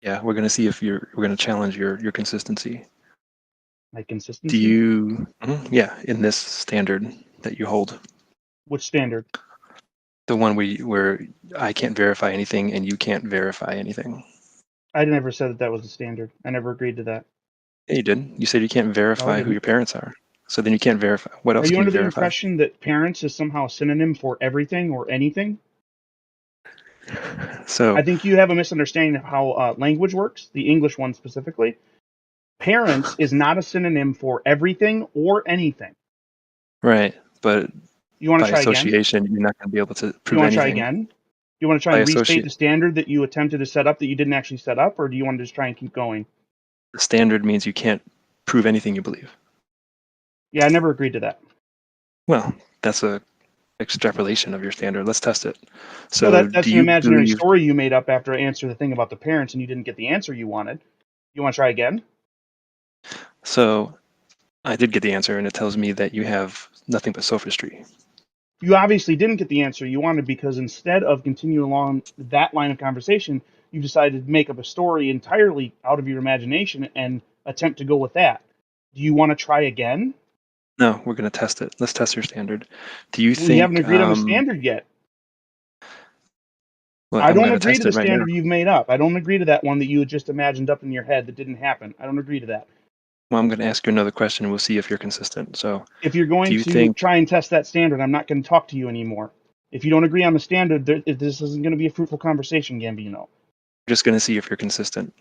Yeah, we're gonna see if we're gonna challenge your consistency. My Do consistency? you? Yeah, in this standard that you hold, Which standard? the one where I can't verify anything and you can't verify anything. I never said that was the standard. I never agreed to that. Yeah, you did. You said you can't No, I verify who didn't. your parents are. So then you can't verify. What Are else you can under you the verify? impression that parents is somehow a synonym for everything or anything? So I think you have a misunderstanding of how language works, the English one specifically. Parents is not a synonym for everything or anything. right, but You want to by try again? association, you're not going to be able to You prove want to try anything. again? You want to try By and restate associate, the standard that you attempted to set up that you didn't actually set up, or do you want to just try and keep going? the standard means you can't prove anything you believe. Yeah, I never agreed to that. Well, that's a extrapolation of your standard. Let's test it. No, So that's do an you imaginary believe? story you made up after I answered the thing about the parents and you didn't get the answer you wanted. You want to try again? So I did get the answer, and it tells me that you have nothing but sophistry. You obviously didn't get the answer you wanted because instead of continuing along that line of conversation, you decided to make up a story entirely out of your imagination and attempt to go with that. Do you want to try again? No, we're going to test it. Let's test your standard. Do you We haven't think? agreed on the standard yet. Well, I I'm don't going to agree to test the it right now. standard you've made up. I don't agree to that one that you had just imagined up in your head that didn't happen. I don't agree to that. Well, I'm going to ask you another question, and we'll see if you're consistent. So, If you're do going you to think? try and test that standard, I'm not going to talk to you anymore. If you don't agree on the standard, this isn't going to be a fruitful conversation, Gambino. We're just going to see if you're consistent.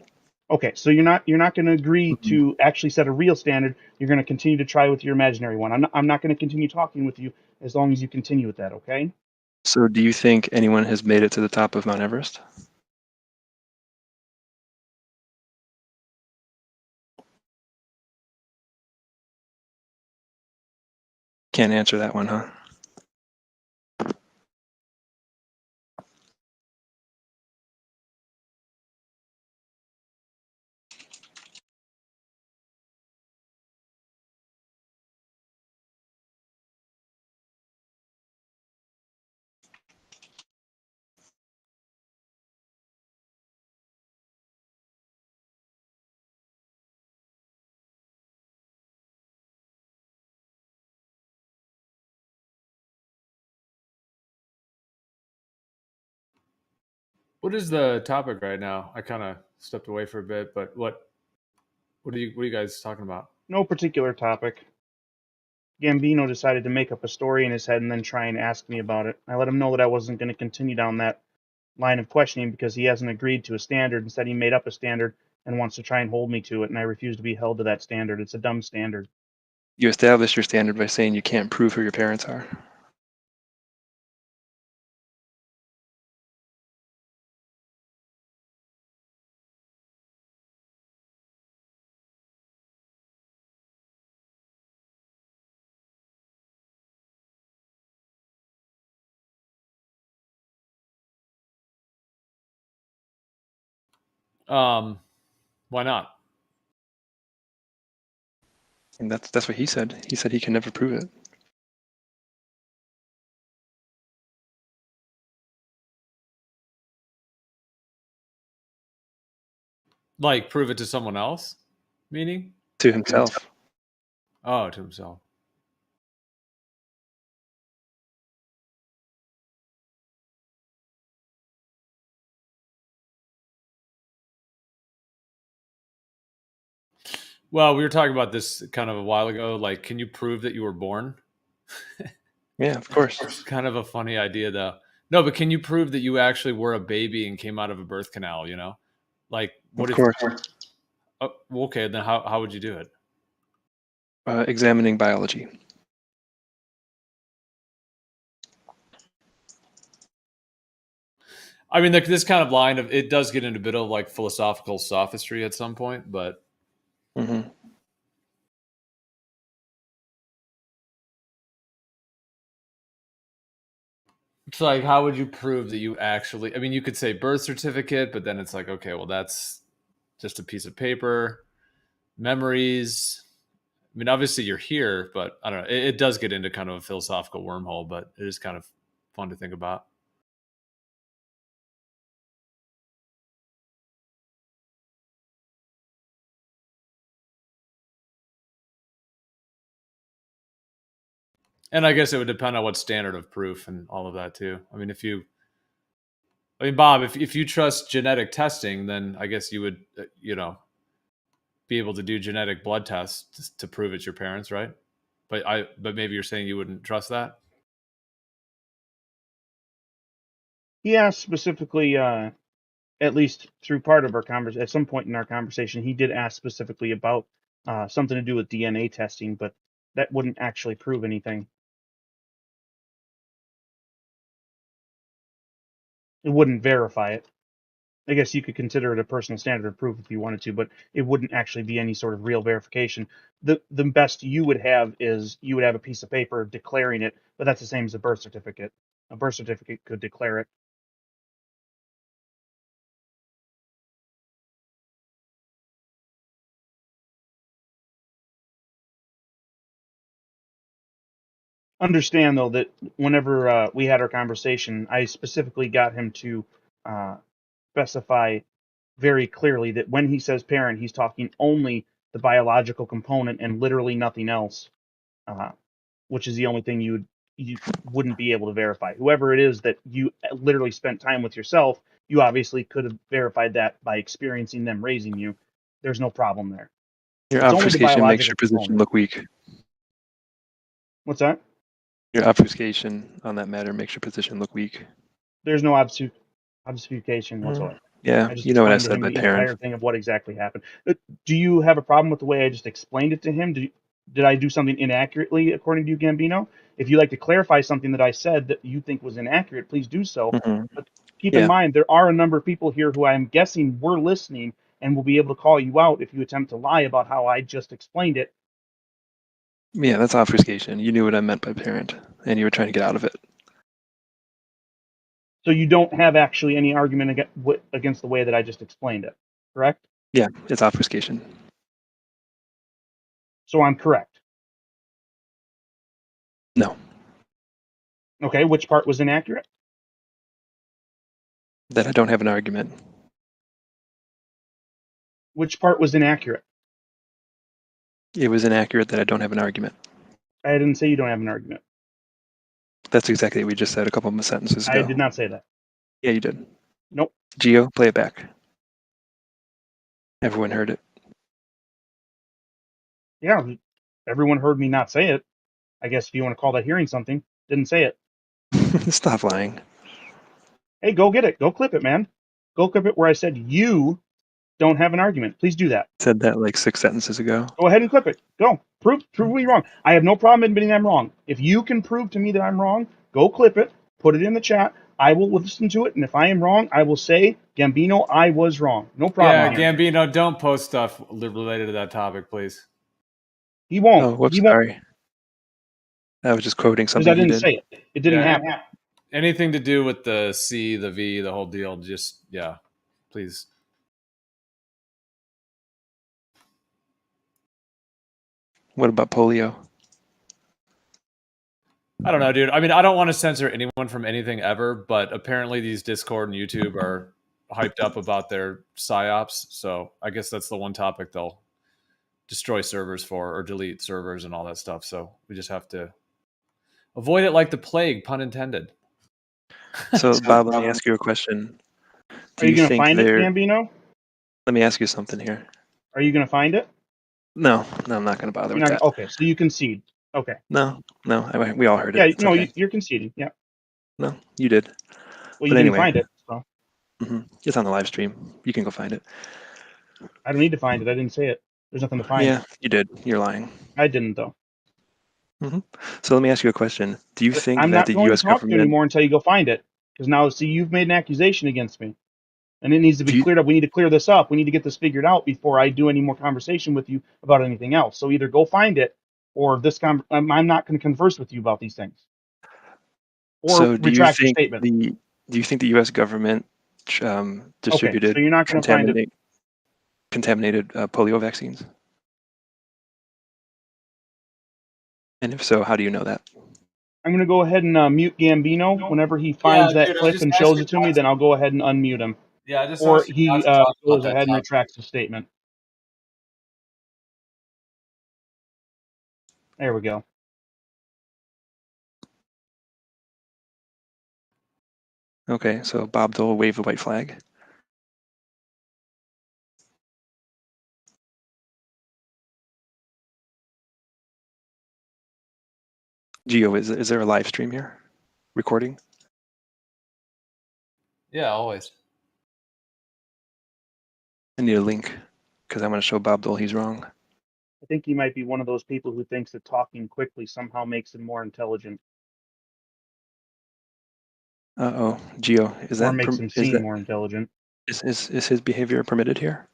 Okay, so you're not going to agree Mhm. to actually set a real standard. You're going to continue to try with your imaginary one. I'm not going to continue talking with you as long as you continue with that. Okay. So, do you think anyone has made it to the top of Mount Everest? Can't answer that one, huh? What is the topic right now? I kind of stepped away for a bit, but what are you guys talking about? No particular topic. Gambino decided to make up a story in his head and then try and ask me about it. I let him know that I wasn't going to continue down that line of questioning because he hasn't agreed to a standard. Instead, he made up a standard and wants to try and hold me to it, and I refuse to be held to that standard. It's a dumb standard. You established your standard by saying you can't prove who your parents are. Why not? And that's what he said. He said he can never prove it. Like prove it to someone else? Meaning? To himself. Oh, to himself. Well, we were talking about this kind of a while ago. Like, can you prove that you were born? Yeah, of course. It's kind of a funny idea, though. No, but can you prove that you actually were a baby and came out of a birth canal? You know, like what? Of course. Oh, okay, then how would you do it? Examining biology. I mean, this kind of line of it does get into a bit of like philosophical sophistry at some point, but. Mm-hmm. It's like, how would you prove that you actually? I mean, you could say birth certificate, but then it's like, okay, well, that's just a piece of paper. Memories. I mean, obviously you're here, but I don't know. It does get into kind of a philosophical wormhole, but it is kind of fun to think about. And I guess it would depend on what standard of proof and all of that too. I mean, Bob, if you trust genetic testing, then I guess you would, be able to do genetic blood tests to prove it's your parents, right? But maybe you're saying you wouldn't trust that. He asked specifically, at least through part of our conversation, at some point in our conversation, he did ask specifically about something to do with DNA testing, but that wouldn't actually prove anything. It wouldn't verify it. I guess you could consider it a personal standard of proof if you wanted to, but it wouldn't actually be any sort of real verification. The best you would have is you would have a piece of paper declaring it, but that's the same as a birth certificate. A birth certificate could declare it. Understand though that whenever we had our conversation, I specifically got him to specify very clearly that when he says parent, he's talking only the biological component and literally nothing else, which is the only thing you wouldn't be able to verify. Whoever it is that you literally spent time with yourself, you obviously could have verified that by experiencing them raising you. There's no problem there. Your It's only the obfuscation makes biological your position component. look weak. What's that? Your obfuscation on that matter makes your position look weak. There's no obfuscation whatsoever. Yeah, I just you know what I explained to said him by the parent. entire thing of what exactly happened. Do you have a problem with the way I just explained it to him? Did I do something inaccurately according to you, Gambino? If you'd like to clarify something that I said that you think was inaccurate, please do so. But keep in mind, there are a number of people here who I'm guessing were listening and will be able to call you out if you attempt to lie about how I just explained it. Yeah, that's obfuscation. You knew what I meant by parent, and you were trying to get out of it. So you don't have actually any argument against the way that I just explained it, correct? Yeah, it's obfuscation. So I'm correct. No. Okay, which part was inaccurate? That I don't have an argument. Which part was inaccurate? It was inaccurate that I don't have an argument. I didn't say you don't have an argument. That's exactly what we just said a couple of sentences ago. I did not say that. Yeah, you did. Nope. Gio, play it back. Everyone heard it. Yeah, everyone heard me not say it. I guess if you want to call that hearing something, didn't say it. Stop lying. Hey, go get it. Go clip it, man. Go clip it where I said you don't have an argument. Please do that. Said that like 6 sentences ago. Go ahead and clip it. Go. Prove me wrong. I have no problem admitting I'm wrong. If you can prove to me that I'm wrong, go clip it, put it in the chat. I will listen to it, and if I am wrong, I will say, Gambino, I was wrong. No problem. Yeah, Gambino, don't post stuff related to that topic, please. He won't. Oh, whoops, He won't. sorry. I was just quoting something I didn't he did. say it. It didn't happen. Anything to do with the C, the V, the whole deal, just, please. What about polio? I don't know, dude. I mean, I don't want to censor anyone from anything ever, but apparently these Discord and YouTube are hyped up about their psyops. So I guess that's the one topic they'll destroy servers for or delete servers and all that stuff. So we just have to avoid it like the plague, pun intended. So, Bob, let me ask you a question. Are you going to find it, Gambino? Let me ask you something here. Are you going to find it? No, I'm not going to bother You're with not that. okay, so you concede. Okay. No, we all heard it. Yeah, It's no, okay. you're conceding. Yeah. No, you did. Well, you But didn't anyway, find it, so it's on the live stream. You can go find it. I don't need to find it. I didn't say it. There's nothing to find. Yeah, you did. You're lying. I didn't though. So let me ask you a question. Do you think I'm that not the going U.S. to talk to you government? anymore until you go find it. Because now, see, you've made an accusation against me, and it needs to be cleared up. We need to clear this up. We need to get this figured out before I do any more conversation with you about anything else. So either go find it, or I'm not going to converse with you about these things. Or So do you retract your think statement. Do you think the U.S. government distributed so you're not going to find it. contaminated polio vaccines? And if so, how do you know that? I'm going to go ahead and mute Gambino. Whenever he finds that dude, I clip just and asked shows you it to me, then I'll go ahead and unmute him. Yeah, I just Or asked you not he to talk about goes that ahead and topic. retracts his statement. There we go. Okay, so Bob Dole wave the white flag. Gio, is there a live stream here? Recording? Yeah, always. I need a link because I want to show Bob Dole he's wrong. I think he might be one of those people who thinks that talking quickly somehow makes him more intelligent. Uh-oh, Gio, Or makes him seem more intelligent. Is his behavior permitted here?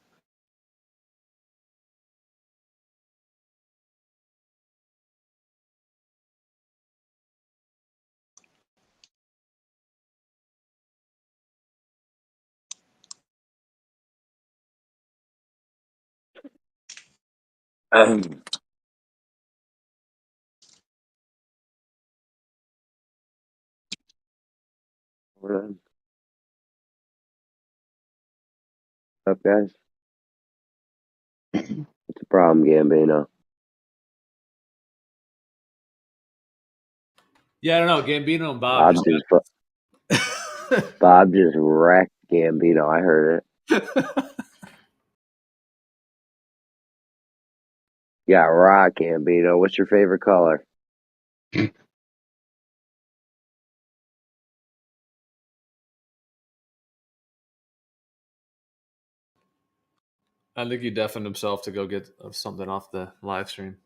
What's up, guys? What's the problem, Gambino? Yeah, I don't know. Gambino and Bob. Bob just wrecked Gambino. I heard it. Yeah, rock, Gambino. What's your favorite color? I think he deafened himself to go get something off the live stream.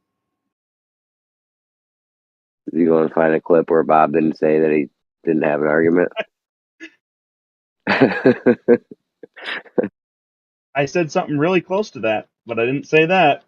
Is he going to find a clip where Bob didn't say that he didn't have an argument? I said something really close to that, but I didn't say that.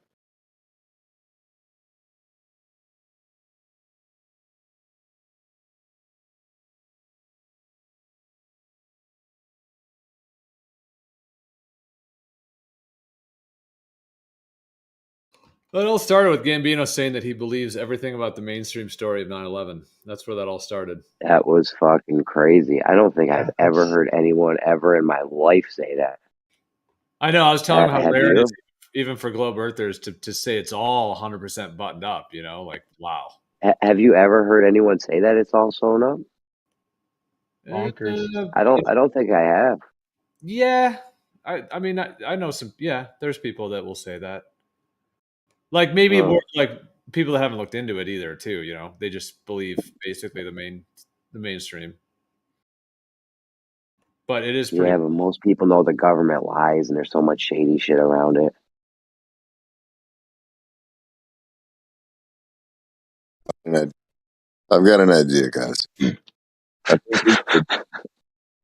Well, it all started with Gambino saying that he believes everything about the mainstream story of 9/11. That's where that all started. That was fucking crazy. I don't think I've ever heard anyone ever in my life say that. I know. I was telling him how Have rare it you? is, even for Globe Earthers, to say it's all 100% buttoned up. You know, like wow. Have you ever heard anyone say that it's all sewn up? Bonkers. I don't think I have. Yeah, I mean, I know some. Yeah, there's people that will say that. Like maybe more like people that haven't looked into it either, too. You know, they just believe basically the mainstream. But it is pretty. Yeah, but most people know the government lies, and there's so much shady shit around it. I've got an idea, guys.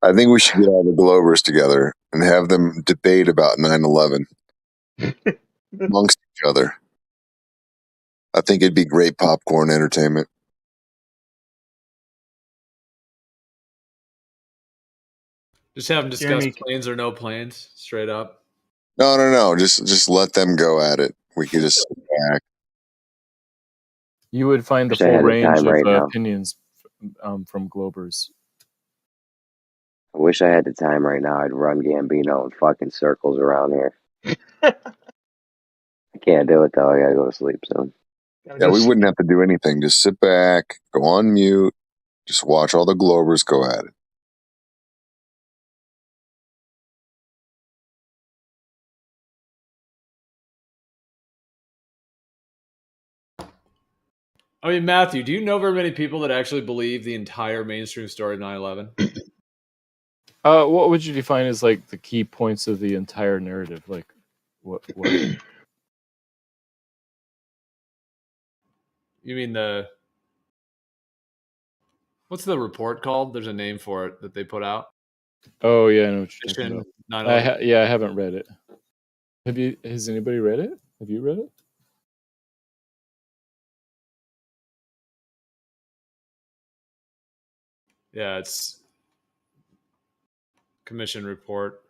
I think we should get all the Globers together and have them debate about 9/11 amongst each other. I think it'd be great popcorn entertainment. Just have them discuss planes or no planes, straight up. No. Just let them go at it. We could just sit back. You would find the Wish I full had the range time of right now. opinions from Globers. I wish I had the time right now. I'd run Gambino in fucking circles around here. I can't do it though. I gotta go to sleep soon. Yeah, we wouldn't have to do anything. Just sit back, go on mute, just watch all the Globers go at it. I mean, Matthew, do you know very many people that actually believe the entire mainstream story of 9/11? What would you define as like the key points of the entire narrative? Like, what? You mean what's the report called? There's a name for it that they put out. Oh yeah, I know what you're talking Mission about. 9/11. I haven't read it. Has anybody read it? Have you read it? Yeah, it's commission report.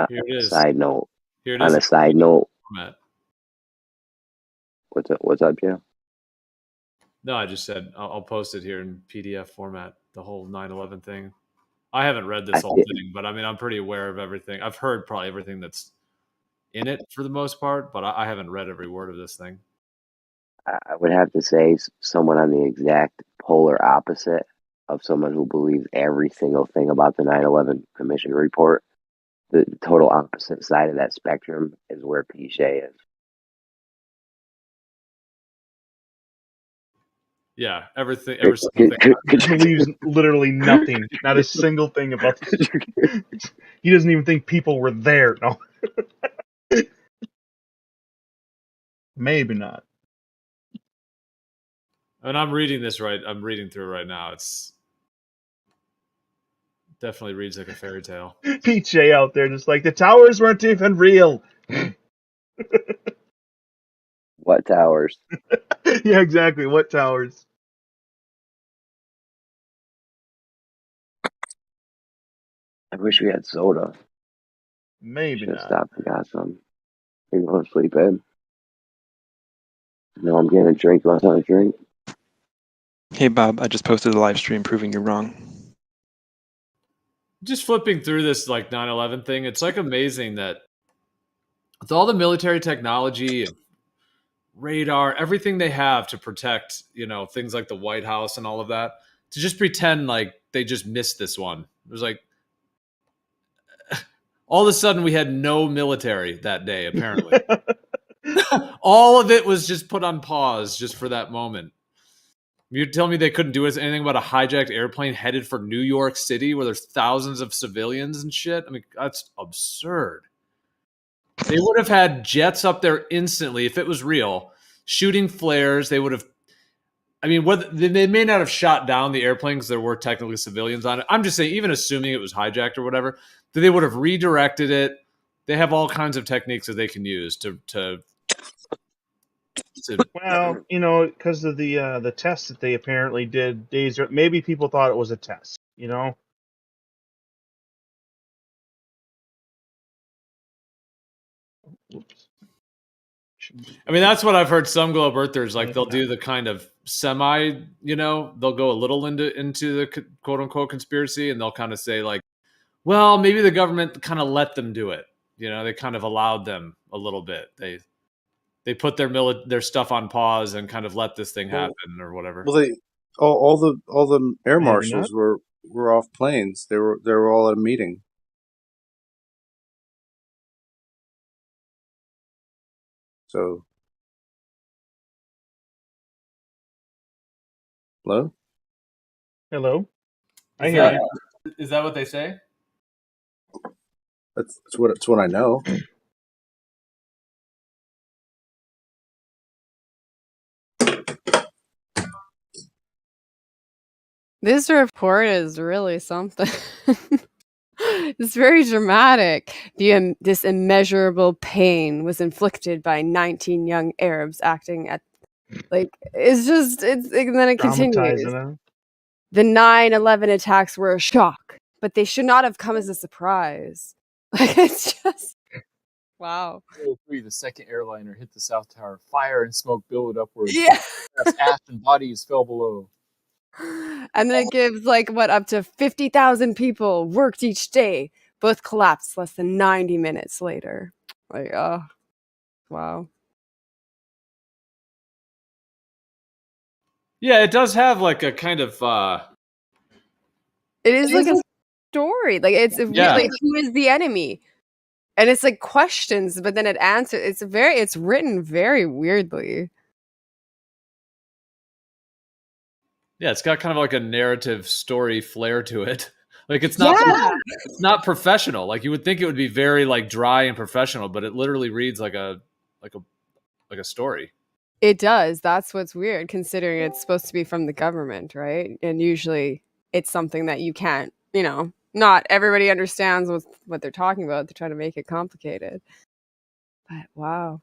Here it is. Side note. Here it On is. a side note. Format. What's up, Joe? No, I just said I'll post it here in PDF format. The whole 9/11 thing. I haven't read this whole thing, but I mean, I'm pretty aware of everything. I've heard probably everything that's in it for the most part, but I haven't read every word of this thing. I would have to say someone on the exact polar opposite of someone who believes every single thing about the 9/11 Commission report. The total opposite side of that spectrum is where Pichet is. Yeah, everything. Every single thing. He believes literally nothing. Not a single thing about this. He doesn't even think people were there. No. Maybe not. And I'm reading this right. I'm reading through it right now. It's definitely reads like a fairy tale. PJ out there just like the towers weren't even real. What towers? Yeah, exactly. What towers? I wish we had soda. Maybe Should have not. stopped and got some. You go to sleep, Ed? No, I'm getting a drink. Want a drink? Hey Bob, I just posted a live stream proving you're wrong. Just flipping through this like 9/11 thing, it's like amazing that with all the military technology and radar, everything they have to protect, things like the White House and all of that, to just pretend like they just missed this one. It was like all of a sudden we had no military that day, apparently. All of it was just put on pause just for that moment. You tell me they couldn't do anything about a hijacked airplane headed for New York City where there's thousands of civilians and shit? I mean, that's absurd. They would have had jets up there instantly if it was real, shooting flares. They would have, they may not have shot down the airplane because there were technically civilians on it. I'm just saying, even assuming it was hijacked or whatever, that they would have redirected it. They have all kinds of techniques that they can use to well, because of the test that they apparently did days, maybe people thought it was a test. Oops. I mean, that's what I've heard some globe earthers, like they'll do the kind of semi, they'll go a little into the quote unquote conspiracy, and they'll kind of say like, well, maybe the government kind of let them do it. They kind of allowed them a little bit. They put their stuff on pause and kind of let this thing happen or whatever. Well, all the air marshals were off planes. They were all at a meeting. So, hello. I hear you. Is that what they say? That's what I know. This report is really something. It's very dramatic. This immeasurable pain was inflicted by 19 young Arabs acting at, and then it continues. The 9/11 attacks were a shock but they should not have come as a surprise. Like, it's just wow. 303, the second airliner hit the South Tower. Fire and smoke billowed upwards. Yeah. Ash and bodies fell below. And then it gives like what up to 50,000 people worked each day. Both collapsed less than 90 minutes later. Like, oh, wow. Yeah, it does have like a kind of It is like a story. Like it's Yeah. like who is the enemy? And it's like questions, but then it answers. It's written very weirdly. Yeah, it's got kind of like a narrative story flair to it. Like it's not professional. Like you would think it would be very like dry and professional, but it literally reads like a story. It does. That's what's weird, considering it's supposed to be from the government, right? And usually it's something that you can't, not everybody understands what they're talking about. They're trying to make it complicated. But wow.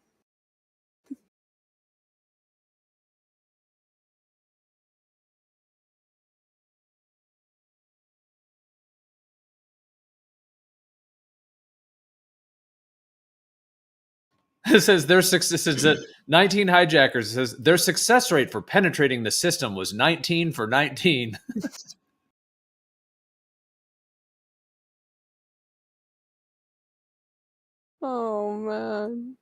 It says their success is that 19 hijackers. It says their success rate for penetrating the system was 19 for 19. Oh man.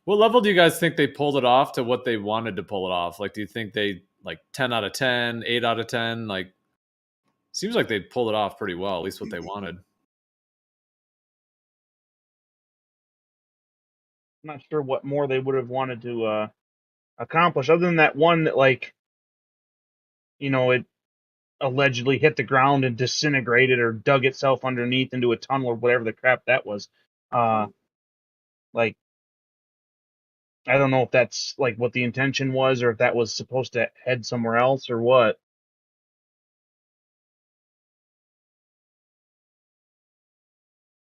What level do you guys think they pulled it off to what they wanted to pull it off? Like, do you think they like 10 out of 10, 8 out of 10? Like, seems like they pulled it off pretty well, at least what they wanted. I'm not sure what more they would have wanted to accomplish, other than that one that, like, it allegedly hit the ground and disintegrated or dug itself underneath into a tunnel or whatever the crap that was. Like, I don't know if that's like what the intention was, or if that was supposed to head somewhere else, or what.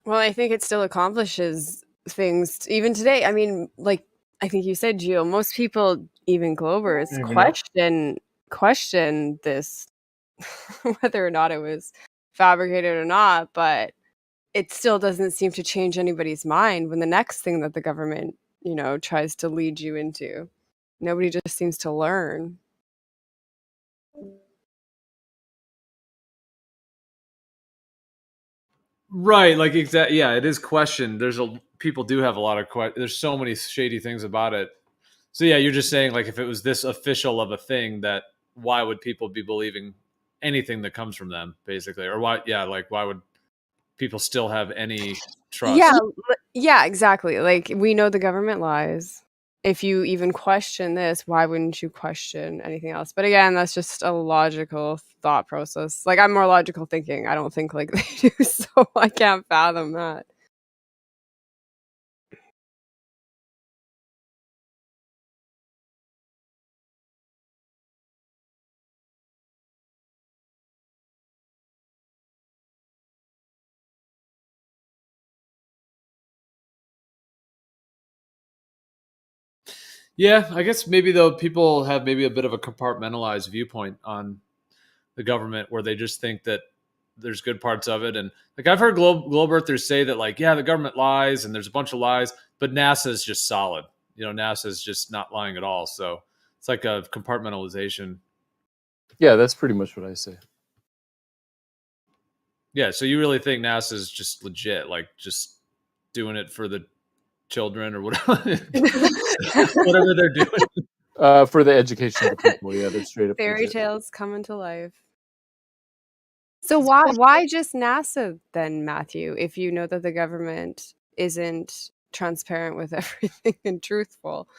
Well, I think it still accomplishes things even today. I mean, like I think you said, Gio, most people, even Globers, question this whether or not it was fabricated or not, but it still doesn't seem to change anybody's mind when the next thing that the government, tries to lead you into. Nobody just seems to learn. Right, like exactly. Yeah, it is questioned. People do have a lot of there's so many shady things about it. So yeah, you're just saying like if it was this official of a thing, that why would people be believing anything that comes from them, basically, or why? Yeah, like why would people still have any trust? Yeah, exactly. Like we know the government lies. If you even question this, why wouldn't you question anything else? But again, that's just a logical thought process. Like I'm more logical thinking. I don't think like they do, so I can't fathom that. Yeah, I guess maybe though people have maybe a bit of a compartmentalized viewpoint on the government, where they just think that there's good parts of it. And like I've heard globe earthers say that like, yeah, the government lies and there's a bunch of lies, but NASA is just solid. NASA is just not lying at all. So it's like a compartmentalization. Yeah, that's pretty much what I say. Yeah, so you really think NASA is just legit, like just doing it for the children or whatever, whatever they're doing. For the education of the people, yeah, they're straight up Fairy legit. tales coming to life. So why just NASA then, Matthew, if you know that the government isn't transparent with everything and truthful?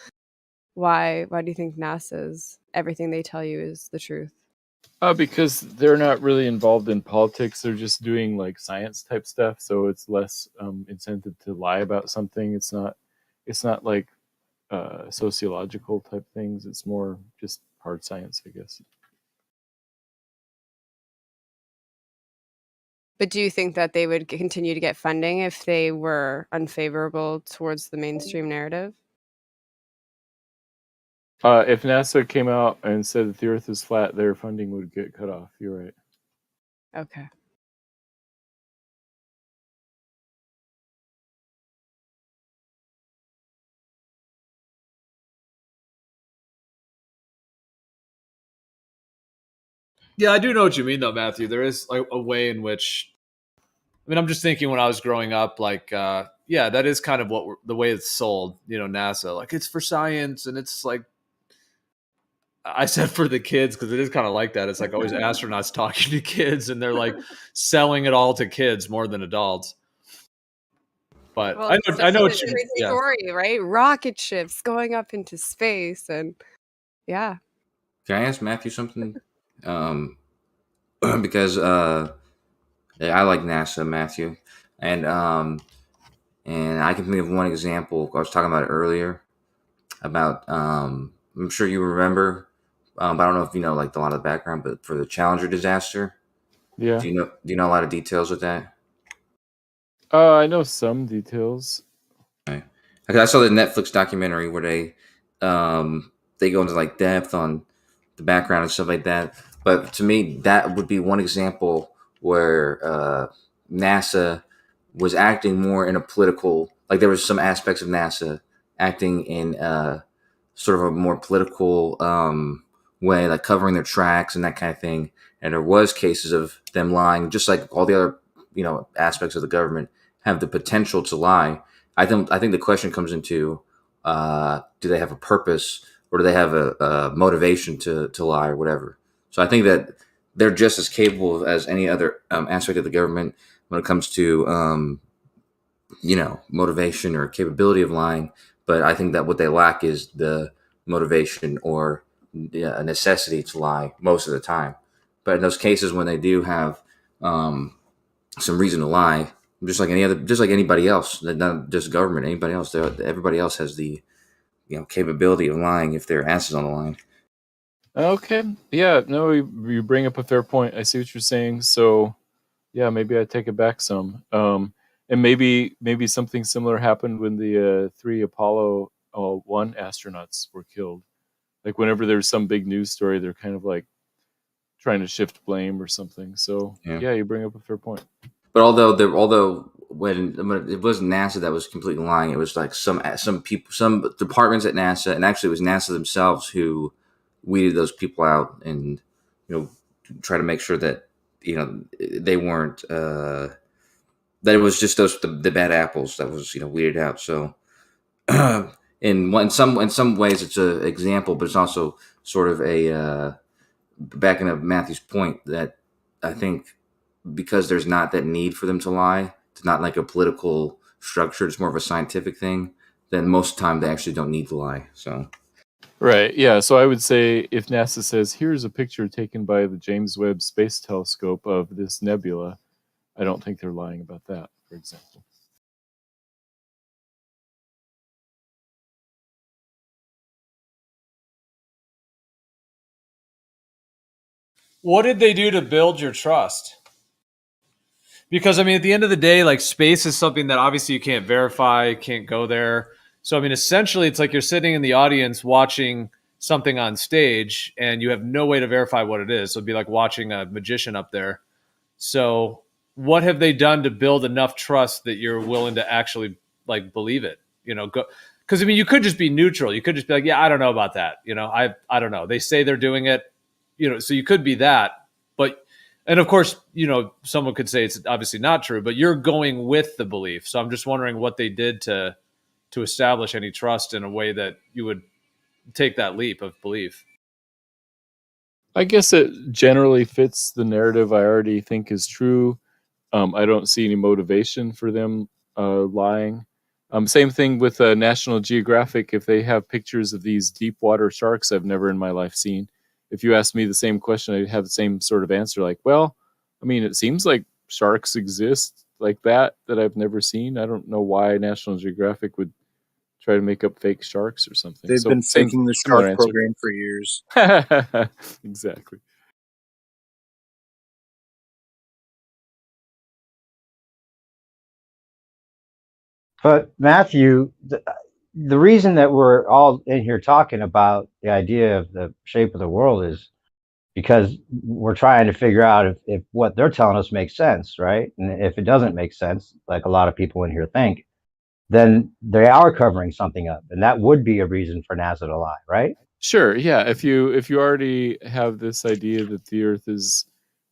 Why do you think NASA's everything they tell you is the truth? Because they're not really involved in politics. They're just doing like science type stuff. So it's less incentive to lie about something. It's not like sociological type things. It's more just hard science, I guess. But do you think that they would continue to get funding if they were unfavorable towards the mainstream narrative? If NASA came out and said that the Earth is flat, their funding would get cut off. You're right. Okay. Yeah, I do know what you mean, though, Matthew. There is a way in which, I mean, I'm just thinking when I was growing up, like, yeah, that is kind of the way it's sold, NASA. Like, it's for science, and it's like, I said for the kids because it is kind of like that. It's like always astronauts talking to kids, and they're like selling it all to kids more than adults. But Well, I know what it's a you crazy mean. Yeah. story, right? Rocket ships going up into space, and yeah. Can I ask Matthew something? Because I like NASA, Matthew, and I can think of one example. I was talking about it earlier about I'm sure you remember, but I don't know if you know like a lot of the background. But for the Challenger disaster, Yeah. do you know a lot of details with that? I know some details. Okay. I saw the Netflix documentary where they go into like depth on the background and stuff like that. But to me, that would be one example where NASA was acting more in a political, like there was some aspects of NASA acting in sort of a more political way, like covering their tracks and that kind of thing. And there was cases of them lying, just like all the other aspects of the government have the potential to lie. I think the question comes into do they have a purpose or do they have a motivation to lie or whatever? So I think that they're just as capable as any other aspect of the government when it comes to motivation or capability of lying. But I think that what they lack is the motivation or a necessity to lie most of the time. But in those cases when they do have some reason to lie, just like anybody else, not just government, anybody else, everybody else has the capability of lying if their ass is on the line. Okay. Yeah. No, you bring up a fair point. I see what you're saying. So, yeah, maybe I take it back some. And maybe something similar happened when the 3 Apollo 1 astronauts were killed. Like whenever there's some big news story, they're kind of like trying to shift blame or something. So yeah, you bring up a fair point. But although when it wasn't NASA that was completely lying, it was like some people, some departments at NASA, and actually it was NASA themselves who weeded those people out and try to make sure that they weren't that it was just the bad apples that was weeded out. So in some ways it's an example, but it's also sort of a backing up Matthew's point that I think because there's not that need for them to lie, it's not like a political structure, it's more of a scientific thing, then most of the time they actually don't need to lie. So right, yeah. So I would say if NASA says, here's a picture taken by the James Webb Space Telescope of this nebula, I don't think they're lying about that, for example. What did they do to build your trust? Because I mean, at the end of the day, like space is something that obviously you can't verify, can't go there. So I mean, essentially, it's like you're sitting in the audience watching something on stage, and you have no way to verify what it is. So it'd be like watching a magician up there. So what have they done to build enough trust that you're willing to actually like believe it? Because I mean, you could just be neutral. You could just be like, yeah, I don't know about that. I don't know. They say they're doing it. So you could be that, but. And of course, someone could say it's obviously not true, but you're going with the belief. So I'm just wondering what they did to establish any trust in a way that you would take that leap of belief. I guess it generally fits the narrative I already think is true. I don't see any motivation for them lying. Same thing with National Geographic. If they have pictures of these deep water sharks I've never in my life seen, if you asked me the same question, I'd have the same sort of answer. Like, well, I mean, it seems like sharks exist like that I've never seen. I don't know why National Geographic would try to make up fake sharks or something. They've So been same faking the similar shark answer. program for years. Exactly. But Matthew, the reason that we're all in here talking about the idea of the shape of the world is because we're trying to figure out if what they're telling us makes sense, right? And if it doesn't make sense, like a lot of people in here think, then they are covering something up, and that would be a reason for NASA to lie, right? Sure. Yeah. If you already have this idea that the Earth is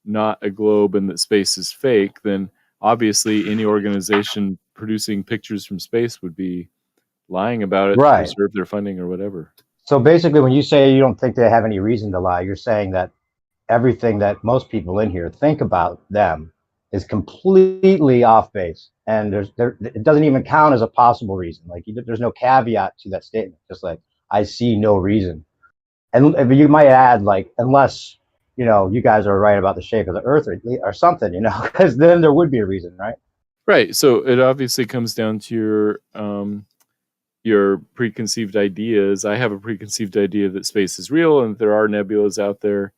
not a globe and that space is fake, then obviously any organization producing pictures from space would be lying about it to Right. preserve their funding or whatever. So basically, when you say you don't think they have any reason to lie, you're saying that everything that most people in here think about them is completely off base, and it doesn't even count as a possible reason. Like there's no caveat to that statement. Just like I see no reason, and you might add like unless you guys are right about the shape of the Earth or something, because then there would be a reason, right? Right. So it obviously comes down to your preconceived ideas. I have a preconceived idea that space is real and there are nebulas out there,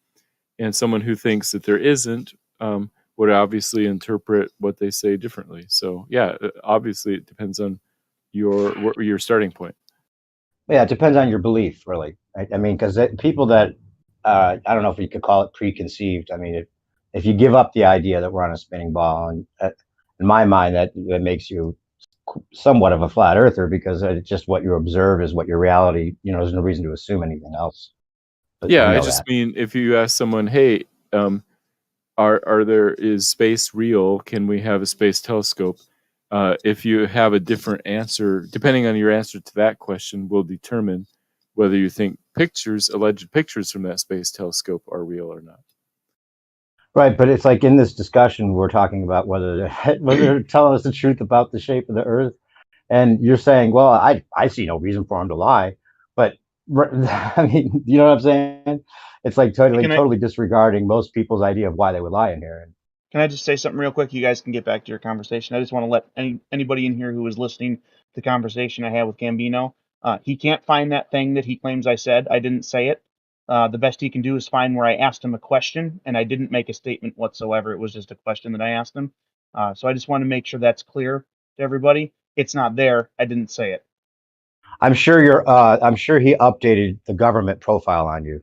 and someone who thinks that there isn't would obviously interpret what they say differently. So yeah, obviously it depends on your starting point. Yeah, it depends on your belief, really. I mean, because people that I don't know if you could call it preconceived. I mean, if you give up the idea that we're on a spinning ball, and in my mind, that makes you somewhat of a flat earther, because it's just what you observe is what your reality. There's no reason to assume anything else. But yeah, I just mean if you ask someone, hey, is space real? Can we have a space telescope? If you have a different answer, depending on your answer to that question, will determine whether you think alleged pictures from that space telescope are real or not. Right, but it's like in this discussion, we're talking about whether they're telling us the truth about the shape of the Earth, and you're saying, well, I see no reason for them to lie. But I mean, you know what I'm saying? It's like totally disregarding most people's idea of why they would lie in here. Can I just say something real quick? You guys can get back to your conversation. I just want to let anybody in here who is listening to the conversation I had with Gambino, he can't find that thing that he claims I said. I didn't say it. The best he can do is find where I asked him a question, and I didn't make a statement whatsoever. It was just a question that I asked him. So I just want to make sure that's clear to everybody. It's not there. I didn't say it. I'm sure I'm sure he updated the government profile on you.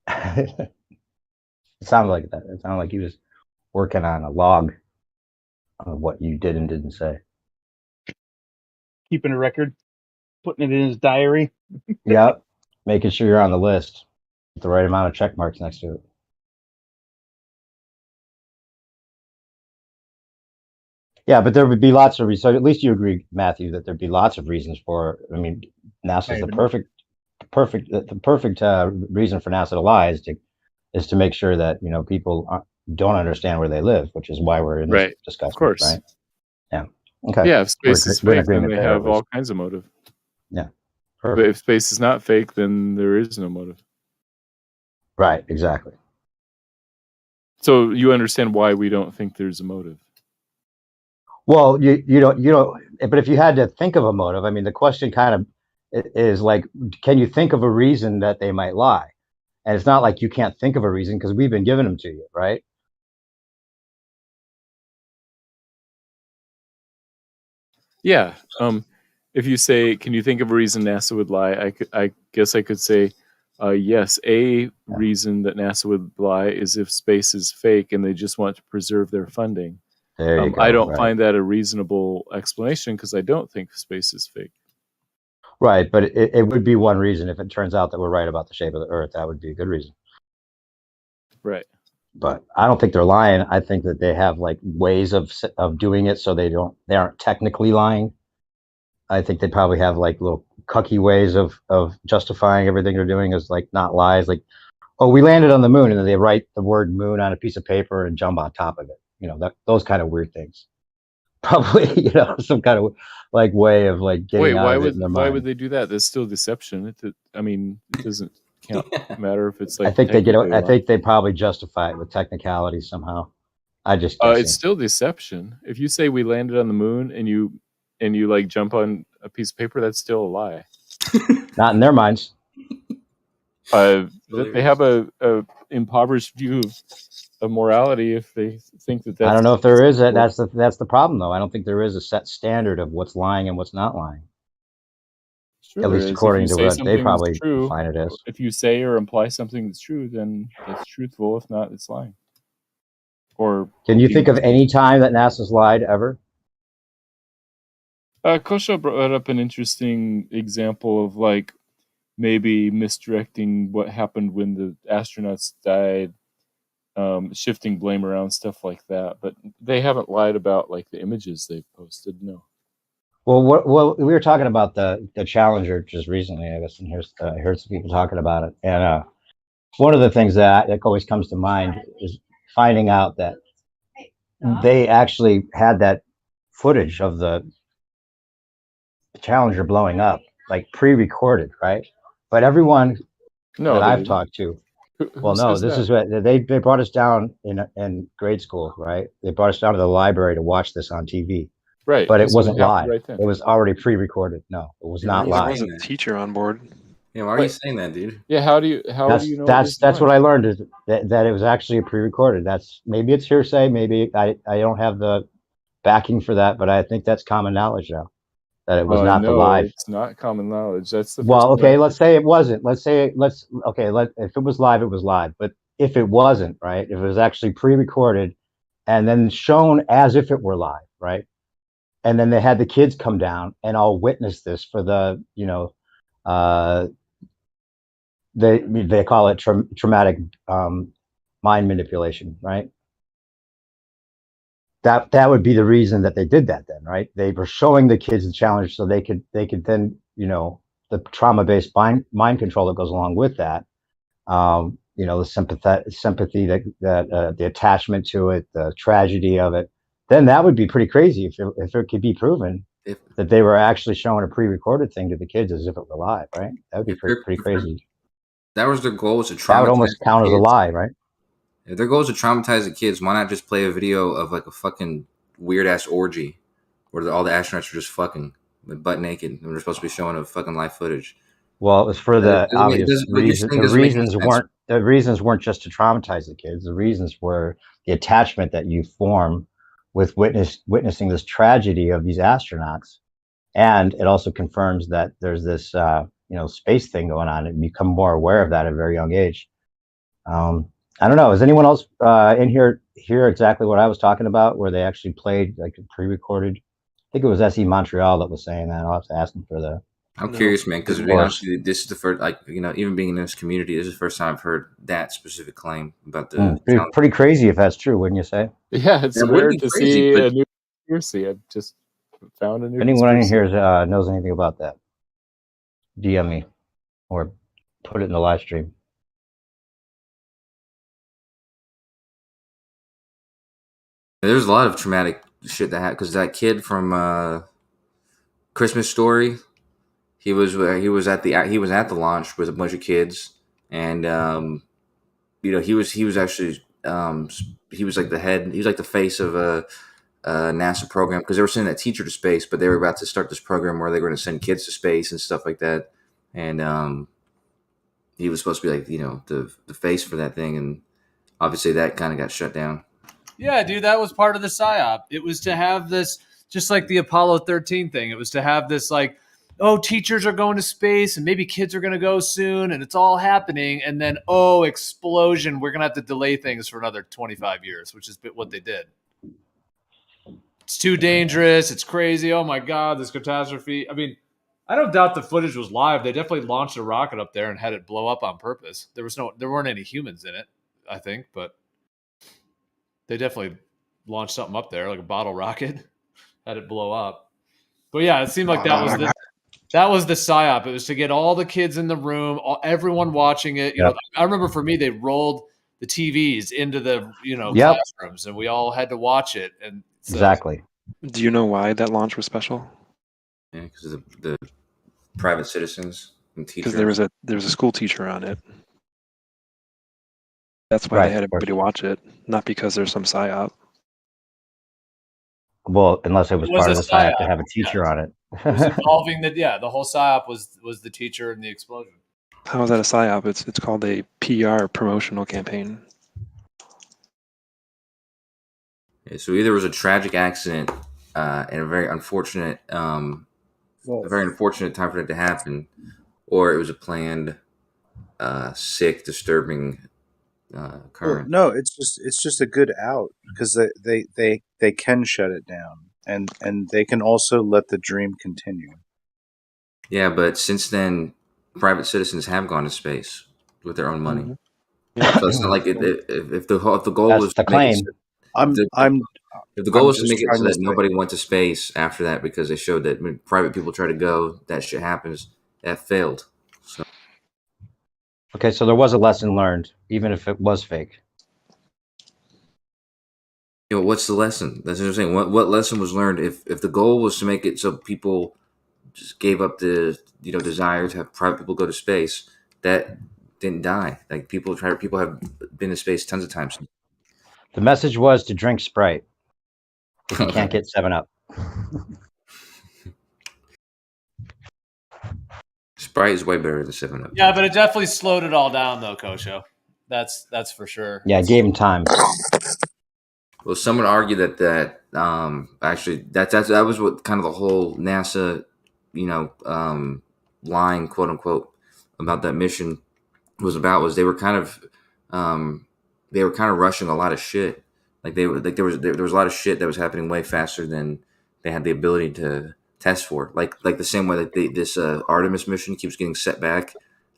It sounded like that. It sounded like he was working on a log of what you did and didn't say. Keeping a record, putting it in his diary. Yep, making sure you're on the list with the right amount of check marks next to it. Yeah, but there would be lots of reasons. So at least you agree, Matthew, that there'd be lots of reasons for. I mean, NASA's the perfect reason for NASA to lie is to make sure that people don't understand where they live, which is why we're in this discussion. Of course, right? Yeah. Okay. Yeah, if space is fake, then they have all kinds of motive. Yeah. Perfect. But if space is not fake, then there is no motive. Right. Exactly. So you understand why we don't think there's a motive. Well, you don't, but if you had to think of a motive, I mean, the question kind of is like, can you think of a reason that they might lie? And it's not like you can't think of a reason because we've been giving them to you, right? Yeah. If you say, can you think of a reason NASA would lie? I guess I could say, yes. A reason that NASA would lie is if space is fake and they just want to preserve their funding. There you go, I don't find that a reasonable explanation because I don't think space is fake. Right, but it would be one reason if it turns out that we're right about the shape of the Earth. That would be a good reason. Right. But I don't think they're lying. I think that they have like ways of doing it so they aren't technically lying. I think they probably have like little cucky ways of justifying everything they're doing as like not lies. Like, oh, we landed on the moon, and then they write the word moon on a piece of paper and jump on top of it. Those kind of weird things. probably, you know, some kind of like way of like getting Wait, out of it in their why mind. would they do that? That's still deception. I mean, it doesn't matter if it's like. I think they get. technically I wrong. think they probably justify it with technicality somehow. I just guessing. It's still deception. If you say we landed on the moon and you like jump on a piece of paper, that's still a lie. Not in their minds. They have a impoverished view of morality if they think that that's. I don't know if there is a. That's the problem though. I don't think there is a set standard of what's lying and what's not lying. Sure, At least according to what they probably true, define it as. If you say or imply something that's true, then it's truthful. If not, it's lying. Or can you think of any time that NASA's lied ever? Kosho brought up an interesting example of like maybe misdirecting what happened when the astronauts died, shifting blame around, stuff like that. But they haven't lied about like the images they've posted. No. Well, we were talking about the Challenger just recently, I guess, and I heard some people talking about it. And one of the things that always comes to mind is finding out that they actually had that footage of the Challenger blowing up, like pre-recorded, right? But everyone that I've talked to, well, no, this is what they brought us down in grade school, right? They brought us down to the library to watch this on TV. Right. But it wasn't live. Right, it was already pre-recorded. No, it was not live. There was a teacher on board. Yeah, why are you saying that, dude? Yeah, how do you know? That's what I learned is that it was actually pre-recorded. That's maybe it's hearsay. Maybe I don't have the backing for that, but I think that's common knowledge now that it was not the live. It's not common knowledge. That's the well. Okay, let's say it wasn't. If it was live, it was live. But if it wasn't, right? If it was actually pre-recorded and then shown as if it were live, right? And then they had the kids come down and all witness this for the, you know, they call it traumatic mind manipulation, right? That would be the reason that they did that then, right? They were showing the kids the challenge so they could then, you know, the trauma-based mind control that goes along with that, you know, the sympathy that the attachment to it, the tragedy of it. Then that would be pretty crazy if it could be proven that they were actually showing a pre-recorded thing to the kids as if it were live, right? That would be pretty crazy. That was their goal, was to traumatize. That would almost count as a lie, right? If their goal is to traumatize the kids, why not just play a video of like a fucking weird ass orgy where all the astronauts are just fucking butt naked and they're supposed to be showing a fucking live footage? Well, it was for the obvious reason. The reasons weren't just to traumatize the kids. The reasons were the attachment that you form with witnessing this tragedy of these astronauts, and it also confirms that there's this you know, space thing going on, and become more aware of that at a very young age. I don't know. Is anyone else in here hear exactly what I was talking about, where they actually played like a pre-recorded? I think it was SE Montreal that was saying that. I'll have to ask them for the. I'm curious, man, because honestly, this is the first, like, you know, even being in this community, this is the first time I've heard that specific claim about the. Pretty crazy if that's true, wouldn't you say? Yeah, it's weird to see a new conspiracy. I just found a new. If anyone in here knows anything about that, DM me or put it in the live stream. There's a lot of traumatic shit that happened because that kid from Christmas Story, he was at the launch with a bunch of kids, and you know, he was actually he was like the head, he was like the face of a NASA program, because they were sending that teacher to space, but they were about to start this program where they were going to send kids to space and stuff like that, and he was supposed to be like, you know, the face for that thing, and obviously that kind of got shut down. Yeah, dude, that was part of the PSYOP. It was to have this, just like the Apollo 13 thing. It was to have this, like, oh, teachers are going to space and maybe kids are going to go soon and it's all happening. And then, oh, explosion. We're going to have to delay things for another 25 years, which is what they did. It's too dangerous. It's crazy. Oh, my God, this catastrophe. I mean, I don't doubt the footage was live. They definitely launched a rocket up there and had it blow up on purpose. There weren't any humans in it, I think, but they definitely launched something up there, like a bottle rocket, had it blow up. But yeah, it seemed like that was the PSYOP. It was to get all the kids in the room, everyone watching it. You know, I remember for me, they rolled the TVs into the classrooms, and we all had to watch it. And so, exactly. Do you know why that launch was special? Yeah, because of the private citizens and teachers. Because there was a school teacher on it. That's why Right, they had of course. everybody watch it, not because there's some psyop. Well, unless it was part a of the psyop to psyop, have a teacher on it. It was involving the whole psyop was the teacher and the explosion. How is that a psyop? It's called a PR promotional campaign. Yeah, so either it was a tragic accident and a very unfortunate time for it to happen, or it was a planned, sick, disturbing occurrence. Well, no, it's just a good out because they can shut it down and they can also let the dream continue. Yeah, but since then, private citizens have gone to space with their own money. Yeah. So it's not like if the goal That's was the to make claim. if the goal was to just make it trying so to that say- nobody went to space after that because they showed that when private people try to go, that shit happens. That failed. So Okay, so there was a lesson learned, even if it was fake. what's the lesson? That's what I'm saying. What lesson was learned if the goal was to make it so people just gave up the desire to have private people go to space, that didn't die. Like people have been to space tons of times. The message was to drink Sprite if you can't get 7-Up. Sprite is way better than 7-Up. Yeah, but it definitely slowed it all down, though, Kosho. That's for sure. Yeah, it gave him time. Well, some would argue that actually that was what kind of the whole NASA, line, quote unquote, about that mission was about. Was they were kind of rushing a lot of shit. Like there was a lot of shit that was happening way faster than they had the ability to test for. Like the same way that this Artemis mission keeps getting set back.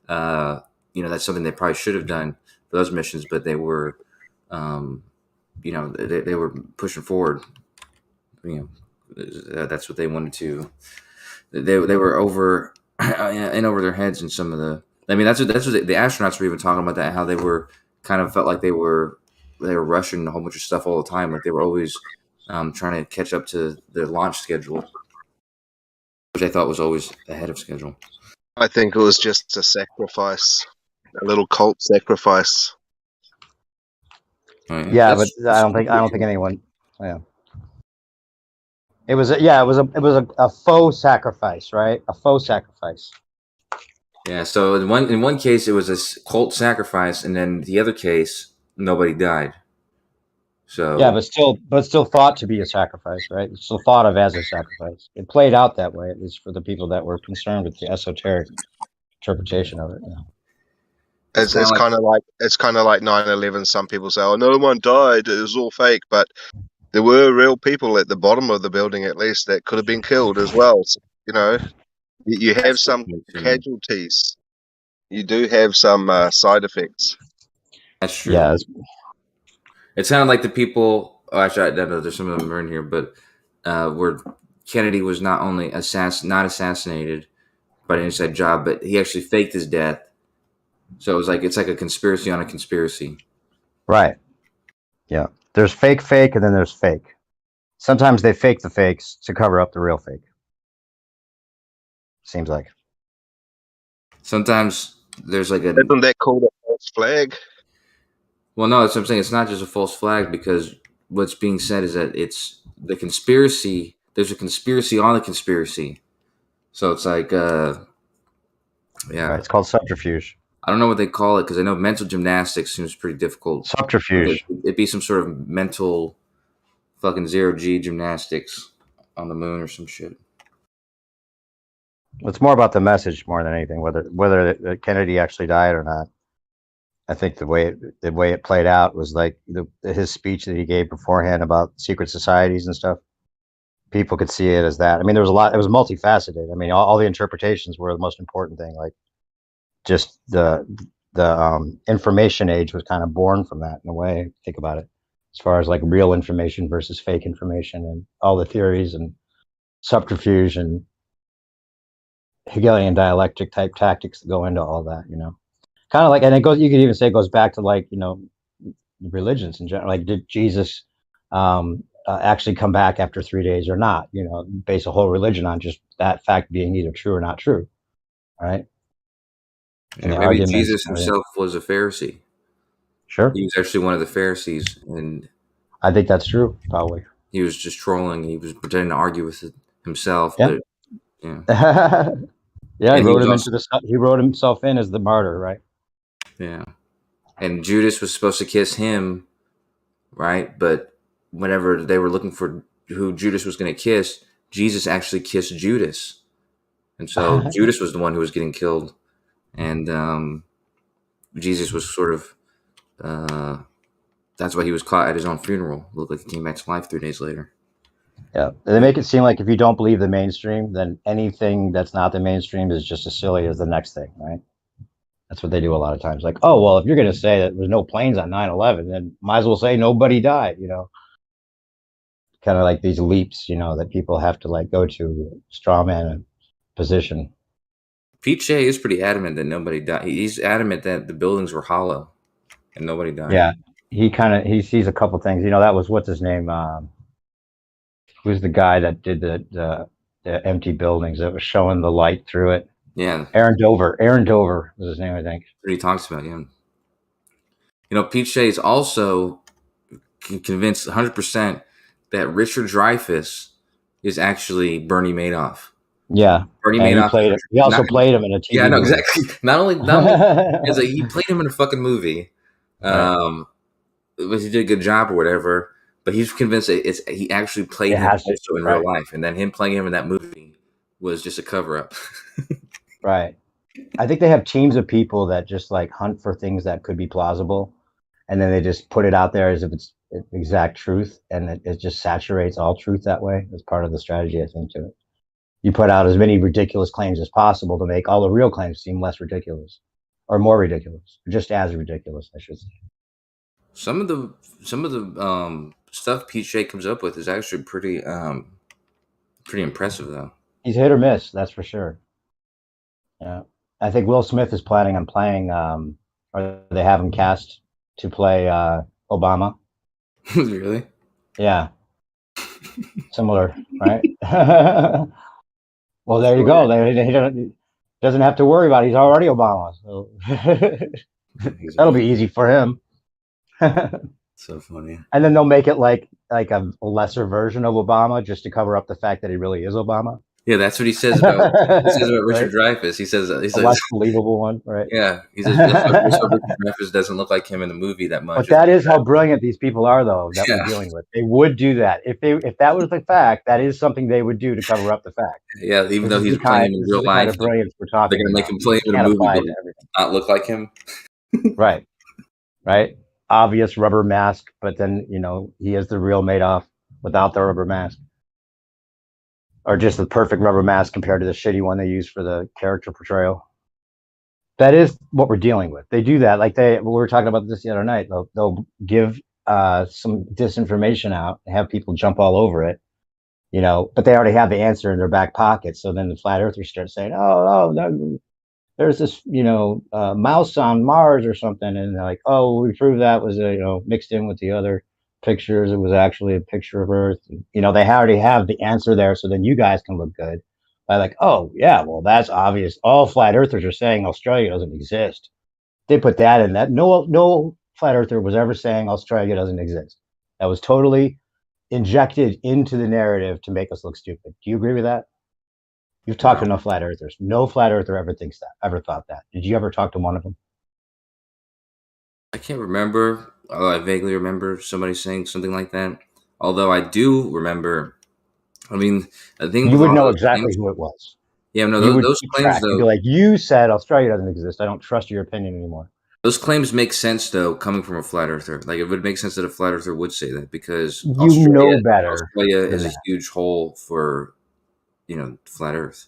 That's something they probably should have done for those missions, but they were. They were pushing forward. That's what they wanted to. They were over and over their heads in some of the. I mean, that's what the astronauts were even talking about, that how they were kind of felt like they were rushing a whole bunch of stuff all the time, like they were always trying to catch up to their launch schedule, which I thought was always ahead of schedule. I think it was just a sacrifice, a little cult sacrifice. Yeah, but I don't think anyone. Yeah, it was a faux sacrifice, right? A faux sacrifice. Yeah. So in one case it was a cult sacrifice, and then the other case nobody died. So Yeah, but still thought to be a sacrifice, right? It's still thought of as a sacrifice. It played out that way, at least for the people that were concerned with the esoteric interpretation of it. Yeah. It's kind of like 9/11. Some people say, "Oh, no one died; it was all fake," but there were real people at the bottom of the building, at least, that could have been killed as well. So, you have some casualties. You do have some side effects. That's true. Yeah. It sounded like the people. Oh, actually, I don't know. There's some of them are in here, but where Kennedy was not only not assassinated, but an inside job, but he actually faked his death. So it's like a conspiracy on a conspiracy. Right. Yeah. There's fake, and then there's fake. Sometimes they fake the fakes to cover up the real fake. Seems like. Sometimes there's like Isn't that called a false flag? Well, no, that's what I'm saying. It's not just a false flag, because what's being said is that it's the conspiracy. There's a conspiracy on the conspiracy. So it's like, yeah. Right, it's called subterfuge. I don't know what they call it, because I know mental gymnastics seems pretty difficult. Subterfuge. It'd be some sort of mental fucking 0G gymnastics on the moon or some shit. It's more about the message more than anything, whether Kennedy actually died or not. I think the way it played out was like his speech that he gave beforehand about secret societies and stuff. People could see it as that. I mean, there was a lot. It was multifaceted. I mean, all the interpretations were the most important thing. Like, just the information age was kind of born from that in a way. Think about it, as far as like real information versus fake information, and all the theories and subterfuge and Hegelian dialectic type tactics that go into all that. Kind of like, and it goes. You could even say it goes back to like religions in general. Like, did Jesus actually come back after 3 days or not. You know, base a whole religion on just that fact being either true or not true, right? And Yeah, maybe Jesus himself was a Pharisee. Sure. He was actually one of the Pharisees, and I think that's true, probably. he was just trolling. He was pretending to argue with himself, Yeah. but yeah. Yeah, And he wrote himself in as the martyr, right? Yeah. And Judas was supposed to kiss him, right? But whenever they were looking for who Judas was going to kiss, Jesus actually kissed Judas. And so Judas was the one who was getting killed. And Jesus was sort of, that's why he was caught at his own funeral. It looked like he came back to life 3 days later. Yeah. They make it seem like if you don't believe the mainstream, then anything that's not the mainstream is just as silly as the next thing, right? That's what they do a lot of times. Like, oh, well, if you're going to say that there's no planes on 9/11, then might as well say nobody died, you know? Kind of like these leaps, you know, that people have to like go to straw man a position. Pete Shea is pretty adamant that nobody died. He's adamant that the buildings were hollow and nobody died. Yeah. He sees a couple things. You know, that was, what's his name? Who's the guy that did the empty buildings that was showing the light through it? Yeah. Aaron Dover was his name, I think. That he talks about, yeah. You know, Pete Shea is also convinced 100% that Richard Dreyfuss is actually Bernie Madoff. Yeah. Bernie and Madoff. He also played him in a TV Yeah, no, movie. exactly. Not only he played him in a fucking movie. Right. But he did a good job or whatever. But he's convinced that he actually played him also in real life, and then him playing him in that movie was just a cover up. Right. I think they have teams of people that just like hunt for things that could be plausible, and then they just put it out there as if it's exact truth, and it just saturates all truth that way. That's part of the strategy, I think, to it. You put out as many ridiculous claims as possible to make all the real claims seem less ridiculous, or more ridiculous, or just as ridiculous, I should say. Some of the stuff Pete Shea comes up with is actually pretty impressive, though. He's hit or miss, that's for sure. Yeah, I think Will Smith is planning on playing, or they have him cast to play Obama. Really? Yeah. Similar, right? Well, there you go. He doesn't have to worry about it. He's already Obama, so that'll be easy for him. So funny. And then they'll make it like a lesser version of Obama just to cover up the fact that he really is Obama. Yeah, that's what he says about Richard Dreyfuss. He says a less believable one, right? Yeah, he says Richard Dreyfuss doesn't look like him in the movie that much. But that is how brilliant these people are, though, that we're dealing with. They would do that if that was the fact. That is something they would do to cover up the fact. Yeah, even though he's playing in real life, they're going to make him play in a movie that not look like him. Right. Obvious rubber mask, but then he is the real Madoff without the rubber mask. Or just the perfect rubber mask compared to the shitty one they use for the character portrayal. That is what we're dealing with. They do that. Like we were talking about this the other night. They'll give some disinformation out and have people jump all over it, but they already have the answer in their back pocket. So then the flat earthers start saying, oh, no, there's this, mouse on Mars or something. And they're like, oh, we proved that was, mixed in with the other pictures. It was actually a picture of Earth. They already have the answer there, so then you guys can look good by like, oh yeah, well that's obvious. All flat earthers are saying Australia doesn't exist. They put that in that. No flat earther was ever saying Australia doesn't exist. That was totally injected into the narrative to make us look stupid. Do you agree with that? You've talked to enough flat earthers. No flat earther ever thought that. Did you ever talk to one of them? I can't remember. I vaguely remember somebody saying something like that. Although I do remember, I think you would know exactly who it was. Yeah, no, those claims though. You'd be like, you said Australia doesn't exist. I don't trust your opinion anymore. Those claims make sense though, coming from a flat earther. Like it would make sense that a flat earther would say that because know better. Australia is a huge hole for, flat Earth.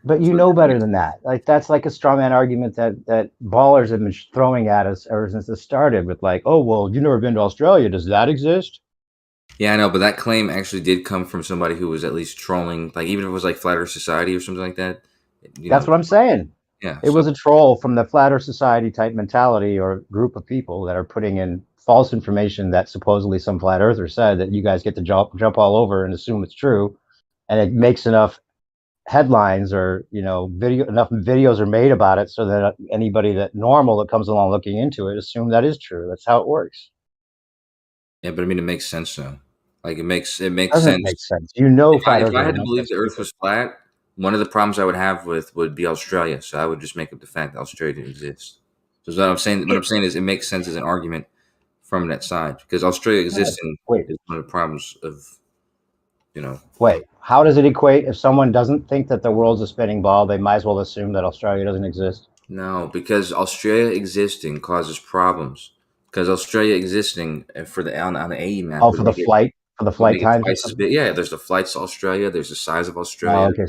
But you know better than that. Like that's like a straw man argument that ballers have been throwing at us ever since it started with like, oh, well, you've never been to Australia. Does that exist? Yeah, I know, but that claim actually did come from somebody who was at least trolling, like even if it was like Flat Earth Society or something like that. That's what I'm saying. Yeah. It was a troll from the Flat Earth Society type mentality or group of people that are putting in false information that supposedly some flat earther said that you guys get to jump all over and assume it's true, and it makes enough headlines or enough videos are made about it so that anybody that normal that comes along looking into it assume that is true. That's how it works. Yeah, but I mean, it makes sense though. Like it makes sense. Doesn't make sense. You know, flat If I earthers had to don't believe get the Earth stupid. was flat, one of the problems I would have would be Australia. So I would just make up the fact that Australia didn't exist. So what I'm saying is it makes sense as an argument from that side because Australia existing is one of the problems of Wait, how does it equate? If someone doesn't think that the world's a spinning ball, they might as well assume that Australia doesn't exist. No, because Australia existing causes problems. Because Australia existing for the on the AE map. Oh, for the flight times. Twice as big. Yeah, there's the flights to Australia. There's the size of Oh, Australia. okay,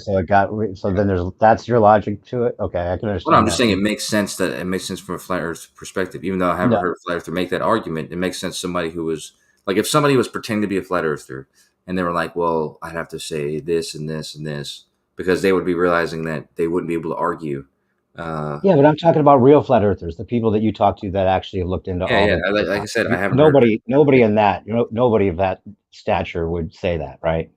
so then that's your logic to it. Okay, I can understand. Well, I'm just saying it makes sense from a flat Earth perspective. Even though I haven't heard a flat earther make that argument, it makes sense. Somebody who was like, if somebody was pretending to be a flat earther and they were like, well, I'd have to say this and this and this, because they would be realizing that they wouldn't be able to argue. Yeah, but I'm talking about real flat earthers, the people that you talk to that actually have looked into all. Yeah, like I said, I haven't. Nobody in that, nobody of that stature would say that, right?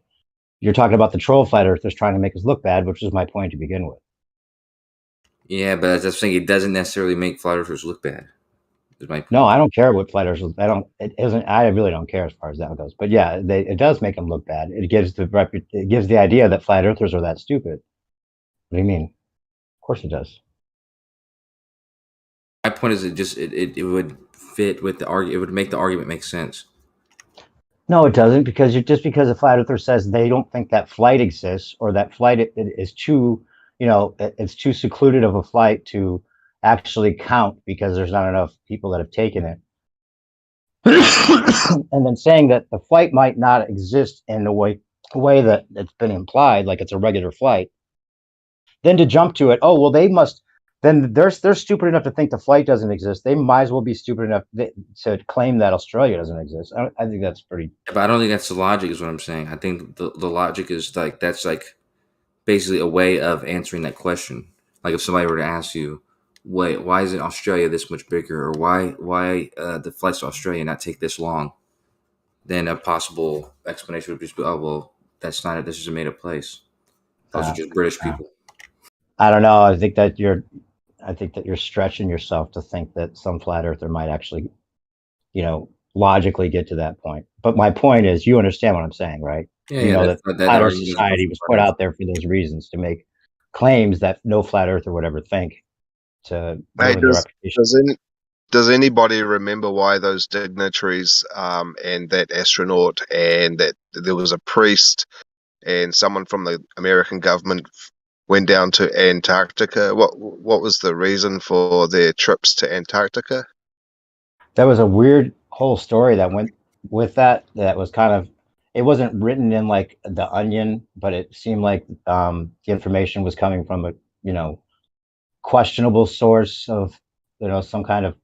You're talking about the troll flat earthers trying to make us look bad, which is my point to begin with. Yeah, but that's saying it doesn't necessarily make flat earthers look bad. Is my point. No, I don't care what flat earthers. I really don't care as far as that goes. But yeah, it does make them look bad. It gives the idea that flat earthers are that stupid. What do you mean? Of course it does. My point is, it would fit with the argument. It would make the argument make sense. No, it doesn't, because just because a flat earther says they don't think that flight exists, or that flight it is too, it's too secluded of a flight to actually count because there's not enough people that have taken it. And then saying that the flight might not exist in the way that it's been implied, like it's a regular flight. Then to jump to it, oh well, they must. Then they're stupid enough to think the flight doesn't exist. They might as well be stupid enough to claim that Australia doesn't exist. I think that's pretty. But I don't think that's the logic, is what I'm saying. I think the logic is like that's like basically a way of answering that question. Like if somebody were to ask you, wait, why isn't Australia this much bigger, or why the flights to Australia not take this long? Then a possible explanation would just be, oh well, that's not it. This is a made up place. Those are just British people. I don't know. I think that you're stretching yourself to think that some flat earther might actually, logically get to that point. But my point is, you understand what I'm saying, right? Yeah, that flat earth society was put out there for those reasons, to make claims that no flat earther would ever think. To does anybody remember why those dignitaries and that astronaut and that there was a priest and someone from the American government went down to Antarctica? What was the reason for their trips to Antarctica? There was a weird whole story that went with that was kind of, it wasn't written in like The Onion, but it seemed like the information was coming from a questionable source of some kind of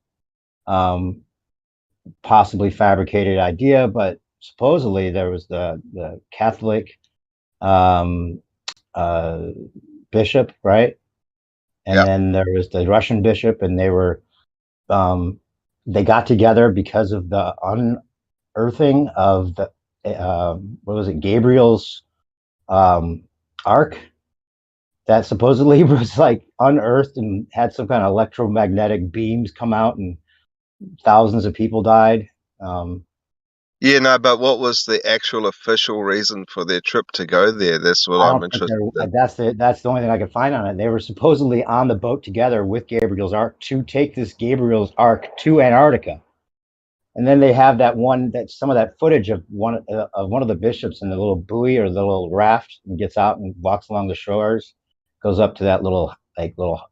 possibly fabricated idea. But supposedly there was the Catholic bishop, right? And then there was the Russian bishop, and they were they got together because of the unearthing of the what was it, Gabriel's ark, that supposedly was like unearthed and had some kind of electromagnetic beams come out and thousands of people died. But what was the actual official reason for their trip to go there? That's what I'm interested in. That's the only thing I could find on it. They were supposedly on the boat together with Gabriel's ark to take this Gabriel's ark to Antarctica. And then they have some of that footage of one of the bishops in the little buoy or the little raft, and gets out and walks along the shores, goes up to that little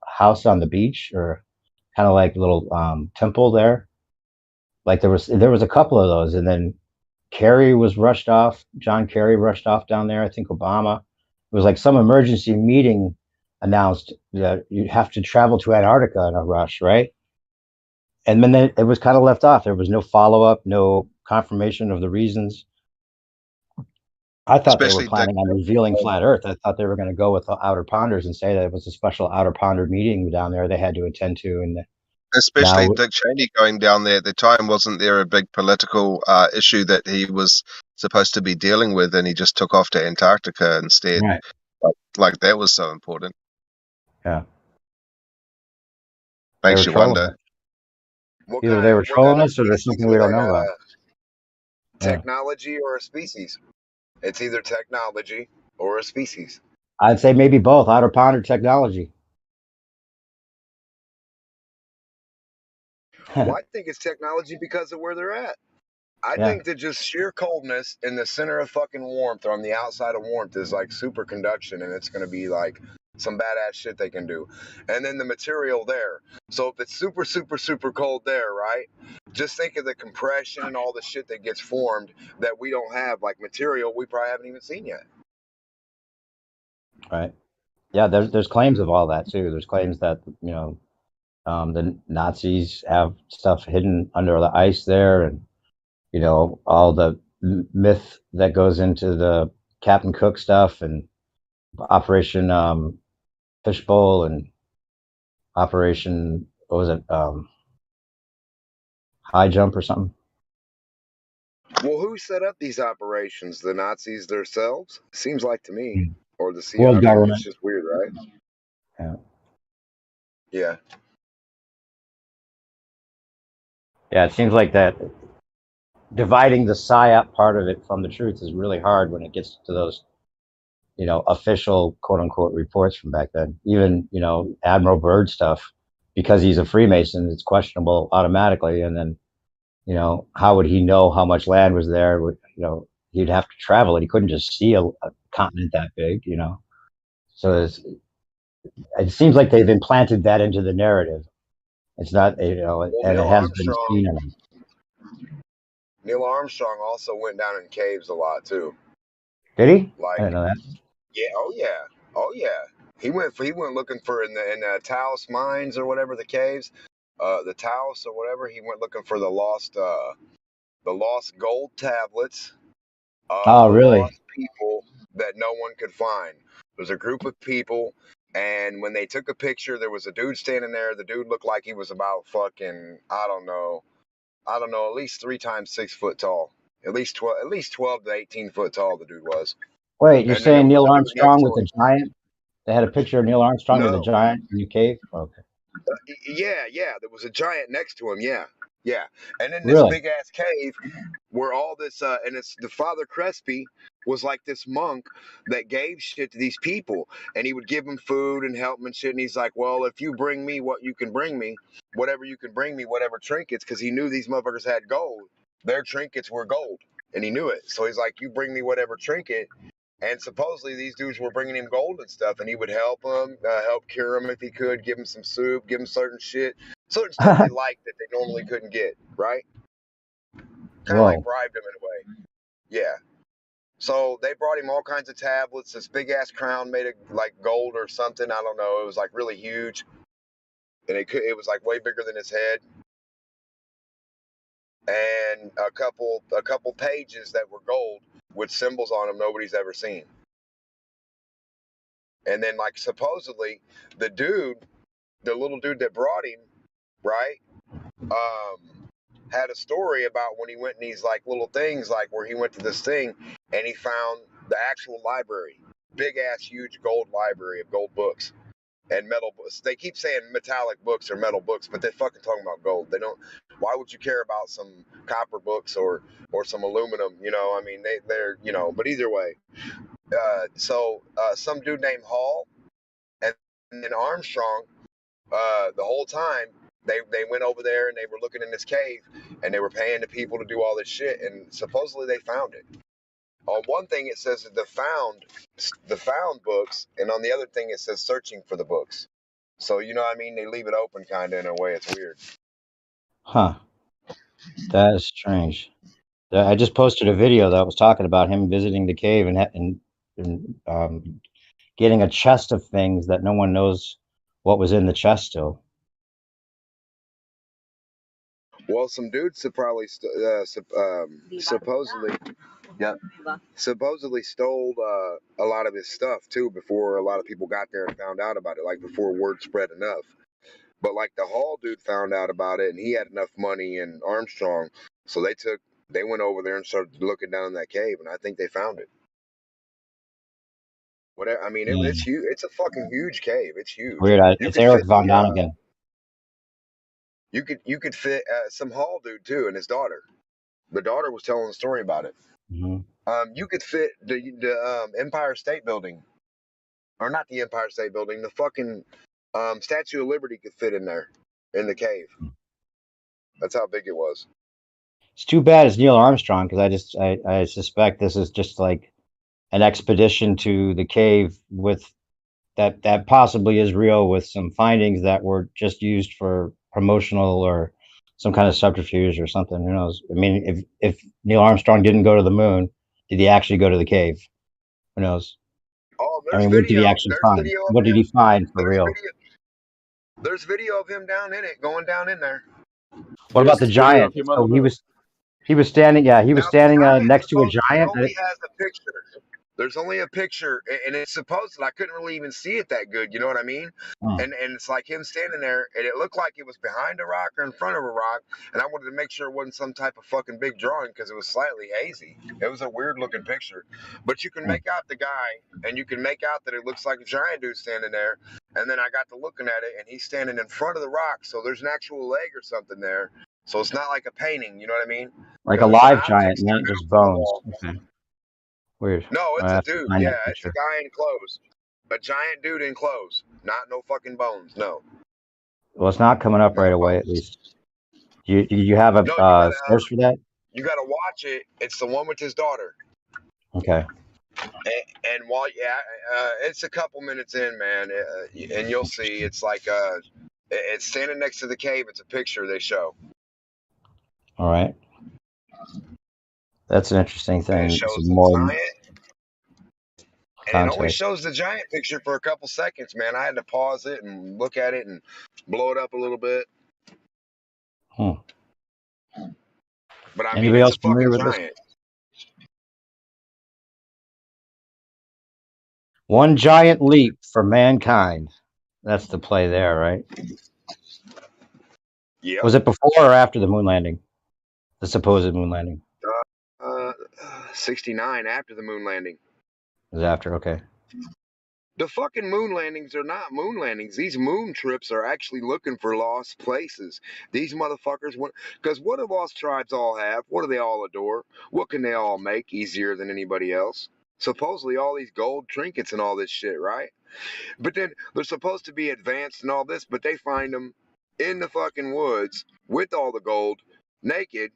house on the beach, or kind of like little temple there. Like there was a couple of those, and then John Kerry rushed off down there. I think Obama. It was like some emergency meeting announced that you have to travel to Antarctica in a rush, right? And then it was kind of left off. There was no follow-up, no confirmation of the reasons. I thought they were planning on revealing flat Earth. I thought they were going to go with the outer ponders and say that it was a special outer ponder meeting down there they had to attend to. And especially Dick Cheney going down there at the time. Wasn't there a big political issue that he was supposed to be dealing with, and he just took off to Antarctica instead? Right. Like that was so important. Yeah. Makes They you were trolling wonder. us. Either they were trolling us, or there's something we don't know about. Yeah. Technology or a species? It's either technology or a species. I'd say maybe both, outer ponder technology. Well, I think it's technology because of where they're at. I Yeah. think that just sheer coldness in the center of fucking warmth or on the outside of warmth is like superconduction, and it's going to be like some badass shit they can do. And then the material there. So if it's super, super, super cold there, right? Just think of the compression and all the shit that gets formed that we don't have, like material we probably haven't even seen yet. Right. Yeah, there's claims of all that too. There's claims that, you know, the Nazis have stuff hidden under the ice there, and you know, all the myth that goes into the Captain Cook stuff and Operation Fishbowl and Operation, what was it, High Jump or something. Well, who set up these operations? The Nazis themselves? Seems like to me. Or the CIA. World I mean, government. it's just weird, right? Yeah. Yeah. Yeah, it seems like that dividing the psyop part of it from the truth is really hard when it gets to those, you know, official quote unquote reports from back then. Even, you know, Admiral Byrd stuff, because he's a Freemason, it's questionable automatically. And then, you know, how would he know how much land was there? You know, he'd have to travel it. He couldn't just see a continent that big, you know. So it seems like they've implanted that into the narrative. It's not, you know, Well, and Neil it has been Armstrong. seen. Neil Armstrong also went down in caves a lot too. Did he? Like, I didn't know that. yeah, oh yeah. He went looking for in the Taos mines or whatever, the caves, the Taos or whatever. He went looking for the lost gold tablets. Oh, really? Lost people that no one could find. There's a group of people, and when they took a picture, there was a dude standing there. The dude looked like he was about fucking, I don't know, at least 3 times 6 foot tall. At least 12 to 18 foot tall the dude was. Wait, you're And then there saying was Neil a dude Armstrong next to with a him. giant? They had a picture of Neil Armstrong with a No. giant in the cave? Okay. Yeah, there was a giant next to him. Yeah. And then this Really? big ass cave where all this, and it's the Father Crespi was like this monk that gave shit to these people, and he would give them food and help them and shit. And he's like, well, if you bring me what you can bring me, whatever you can bring me, whatever trinkets, because he knew these motherfuckers had gold. Their trinkets were gold, and he knew it. So he's like, you bring me whatever trinket. And supposedly these dudes were bringing him gold and stuff, and he would help them, help cure them if he could, give them some soup, give them certain shit, certain stuff they liked that they normally couldn't get, right? Kind of like bribed them in a way. Yeah. So they brought him all kinds of tablets, this big ass crown made of like gold or something. I don't know. It was like really huge, and it was like way bigger than his head. And a couple pages that were gold with symbols on them nobody's ever seen. And then, like, supposedly, the little dude that brought him, right, had a story about when he went in these, like, little things, like, where he went to this thing, and he found the actual library. Big-ass, huge gold library of gold books and metal books. They keep saying metallic books or metal books, but they're fucking talking about gold. They don't. Why would you care about some copper books or some aluminum? You know, I mean, they're, you know, but either way. So some dude named Hall and then Armstrong, the whole time they went over there and they were looking in this cave and they were paying the people to do all this shit, and supposedly they found it. On one thing it says the found books, and on the other thing it says searching for the books. So you know what I mean? They leave it open kind of in a way. It's weird. Huh. That is strange. I just posted a video that was talking about him visiting the cave and getting a chest of things that no one knows what was in the chest still. Well, some dudes supposedly stole a lot of his stuff too before a lot of people got there and found out about it, like before word spread enough. But like the Hall dude found out about it, and he had enough money and Armstrong, so they went over there and started looking down in that cave, and I think they found it. Whatever. I mean, it's huge. It's a fucking huge cave. It's huge. Weird. You It's could Eric fit von the Daniken. you could fit some Hall dude too, and his daughter. The daughter was telling the story about it. Mm-hmm. You could fit the Empire State Building, or not the Empire State Building. The fucking Statue of Liberty could fit in there, in the cave. That's how big it was. It's too bad it's Neil Armstrong, because I suspect this is just like an expedition to the cave with that possibly is real, with some findings that were just used for promotional or some kind of subterfuge or something. Who knows? I mean, if Neil Armstrong didn't go to the moon, did he actually go to the cave? Who knows? Oh, I there's mean, what did video. he actually There's find? video of What did him. he find for There's real? video. There's video of him down in it, going down in there. What about the giant? So he was standing. Yeah, he was standing next to a giant. Only has a picture. There's only a picture, and it's supposed. I couldn't really even see it that good. You know what I mean? Hmm. And it's like him standing there, and it looked like it was behind a rock or in front of a rock. And I wanted to make sure it wasn't some type of fucking big drawing because it was slightly hazy. It was a weird looking picture, but you can make out the guy, and you can make out that it looks like a giant dude standing there. And then I got to looking at it, and he's standing in front of the rock, so there's an actual leg or something there. So it's not like a painting. You know what I mean? Like a live giant, not just bones. Okay. Weird. No, it's I a have to dude. find Yeah, that it's a picture. guy in clothes. A giant dude in clothes. Not no fucking bones. No. Well, it's not coming up right away. At least. You have a No, you gotta source for that? you gotta watch it. It's the one with his daughter. Okay. And while it's a couple minutes in, man, and you'll see. It's like it's standing next to the cave. It's a picture they show. All right. That's an interesting And thing. it shows Some the more giant. And it only context. shows the giant picture for a couple seconds, man. I had to pause it and look at it and blow it up a little bit. Hmm. But I mean, Anybody it's else a fucking familiar with this? giant. One giant leap for mankind. That's the play there, right? Yeah. Was it before or after the moon landing? The supposed moon landing. 69 after the moon landing. It was after. Okay. The fucking moon landings are not moon landings. These moon trips are actually looking for lost places. These motherfuckers want, because what do lost tribes all have? What do they all adore? What can they all make easier than anybody else? Supposedly all these gold trinkets and all this shit, right? But then they're supposed to be advanced and all this, but they find them in the fucking woods with all the gold, naked,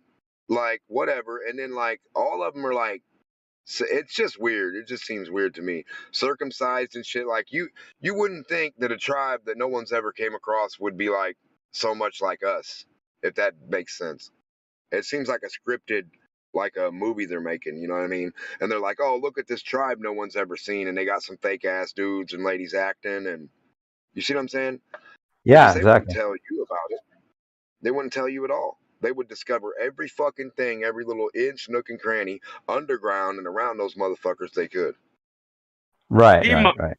like whatever, and then like all of them are like, so it's just weird. It just seems weird to me. Circumcised and shit. Like you wouldn't think that a tribe that no one's ever came across would be like so much like us, if that makes sense. It seems like a scripted, like a movie they're making. You know what I mean? And they're like, oh, look at this tribe no one's ever seen, and they got some fake ass dudes and ladies acting, and you see what I'm saying? Yeah, Because they wouldn't exactly. tell you about it. They wouldn't tell you at all. They would discover every fucking thing, every little inch, nook, and cranny, underground and around those motherfuckers they could. Right,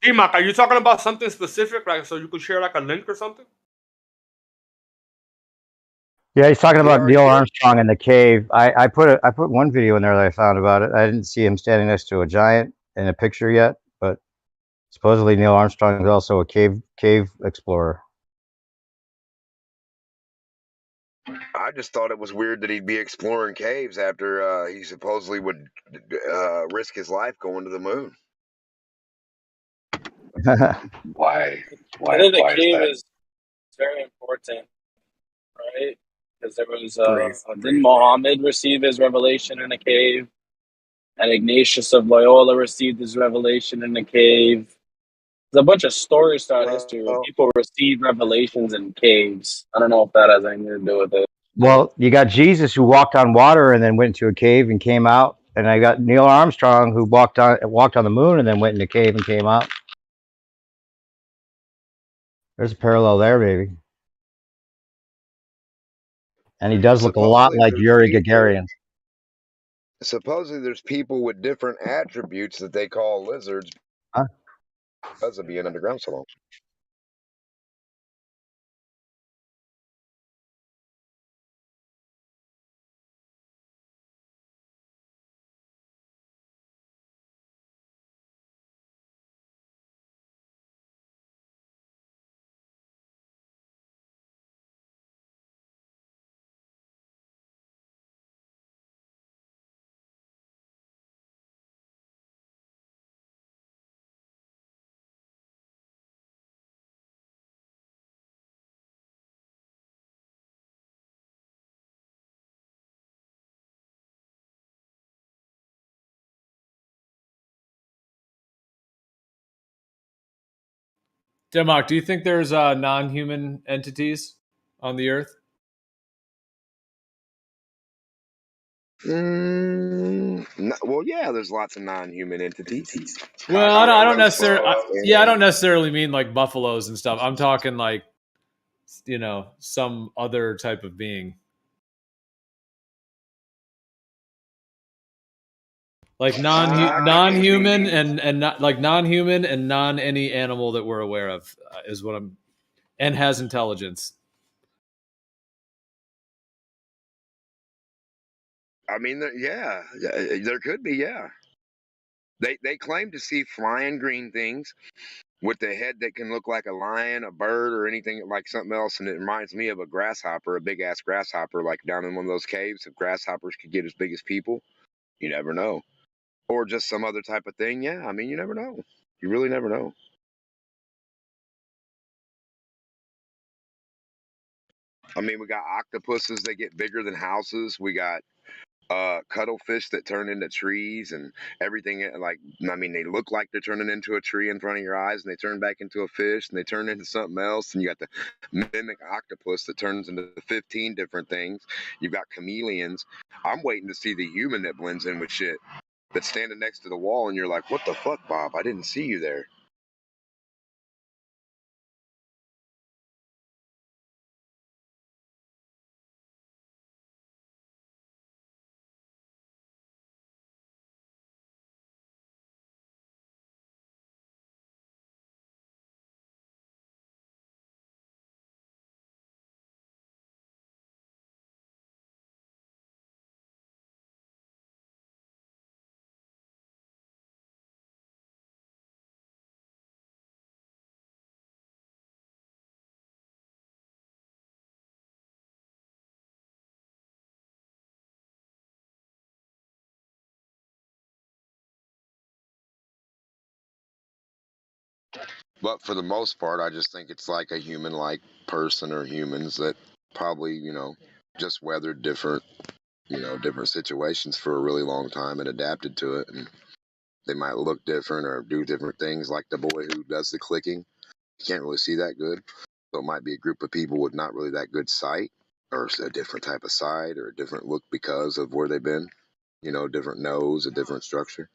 D-Mac, are you talking about something specific, like so you could share like a link or something? Yeah, he's talking about Neil Armstrong in the cave. I put one video in there that I found about it. I didn't see him standing next to a giant in a picture yet, but supposedly Neil Armstrong is also a cave explorer. I just thought it was weird that he'd be exploring caves after he supposedly would risk his life going to the moon. Why? I think the Why is cave that? is very important, right? Because there was didn't Muhammad receive his revelation in a cave, and Ignatius of Loyola received his revelation in a cave. There's a bunch of stories throughout history where people receive revelations in caves. I don't know if that has anything to do with it. Well, you got Jesus who walked on water and then went into a cave and came out, and I got Neil Armstrong who walked on the moon and then went in a cave and came out. There's a parallel there, baby. And he does look a lot like Yuri Gagarin. Supposedly there's people with different attributes that they call lizards because of being underground so long. Demok, do you think there's non-human entities on the Earth? Well, yeah, there's lots of non-human entities. Well, You I know, don't like necessarily. I and don't necessarily mean like buffaloes and stuff. I'm talking like, some other type of being, like non-human and not like non-human and non any animal that we're aware of is what I'm, and has intelligence. I mean, yeah, there could be, yeah. They claim to see flying green things with the head that can look like a lion, a bird, or anything like something else, and it reminds me of a grasshopper, a big ass grasshopper, like down in one of those caves. If grasshoppers could get as big as people, you never know. Or just some other type of thing. Yeah, I mean, you never know. You really never know. I mean, we got octopuses that get bigger than houses. We got cuttlefish that turn into trees and everything. Like, I mean, they look like they're turning into a tree in front of your eyes, and they turn back into a fish, and they turn into something else. And you got the mimic octopus that turns into 15 different things. You've got chameleons. I'm waiting to see the human that blends in with shit, that's standing next to the wall, and you're like, what the fuck, Bob? I didn't see you there. But for the most part, I just think it's like a human-like person or humans that probably, just weathered different situations for a really long time and adapted to it. And they might look different or do different things, like the boy who does the clicking. You can't really see that good. So it might be a group of people with not really that good sight, or a different type of sight, or a different look because of where they've been. Different nose, a different structure.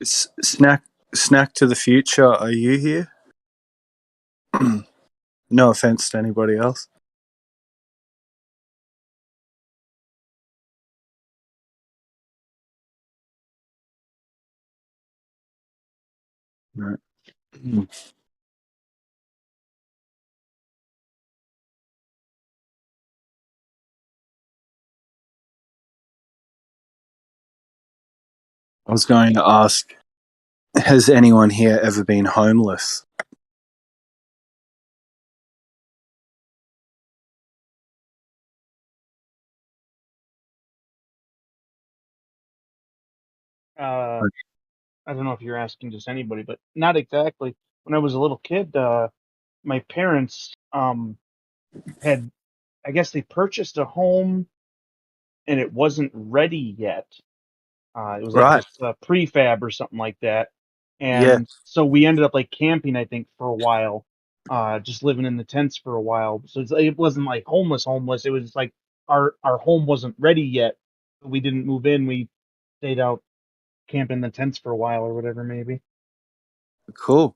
Snack to the future. Are you here? No offense to anybody else. Right. I was going to ask, has anyone here ever been homeless? I don't know if you're asking just anybody, but not exactly. When I was a little kid, my parents had, I guess they purchased a home and it wasn't ready yet. It was like Right. this prefab or something like that. Yeah. And so we ended up like camping, I think, for a while, just living in the tents for a while. So it wasn't like homeless. It was just like our home wasn't ready yet. We didn't move in. We stayed out camping in the tents for a while or whatever, maybe. Cool.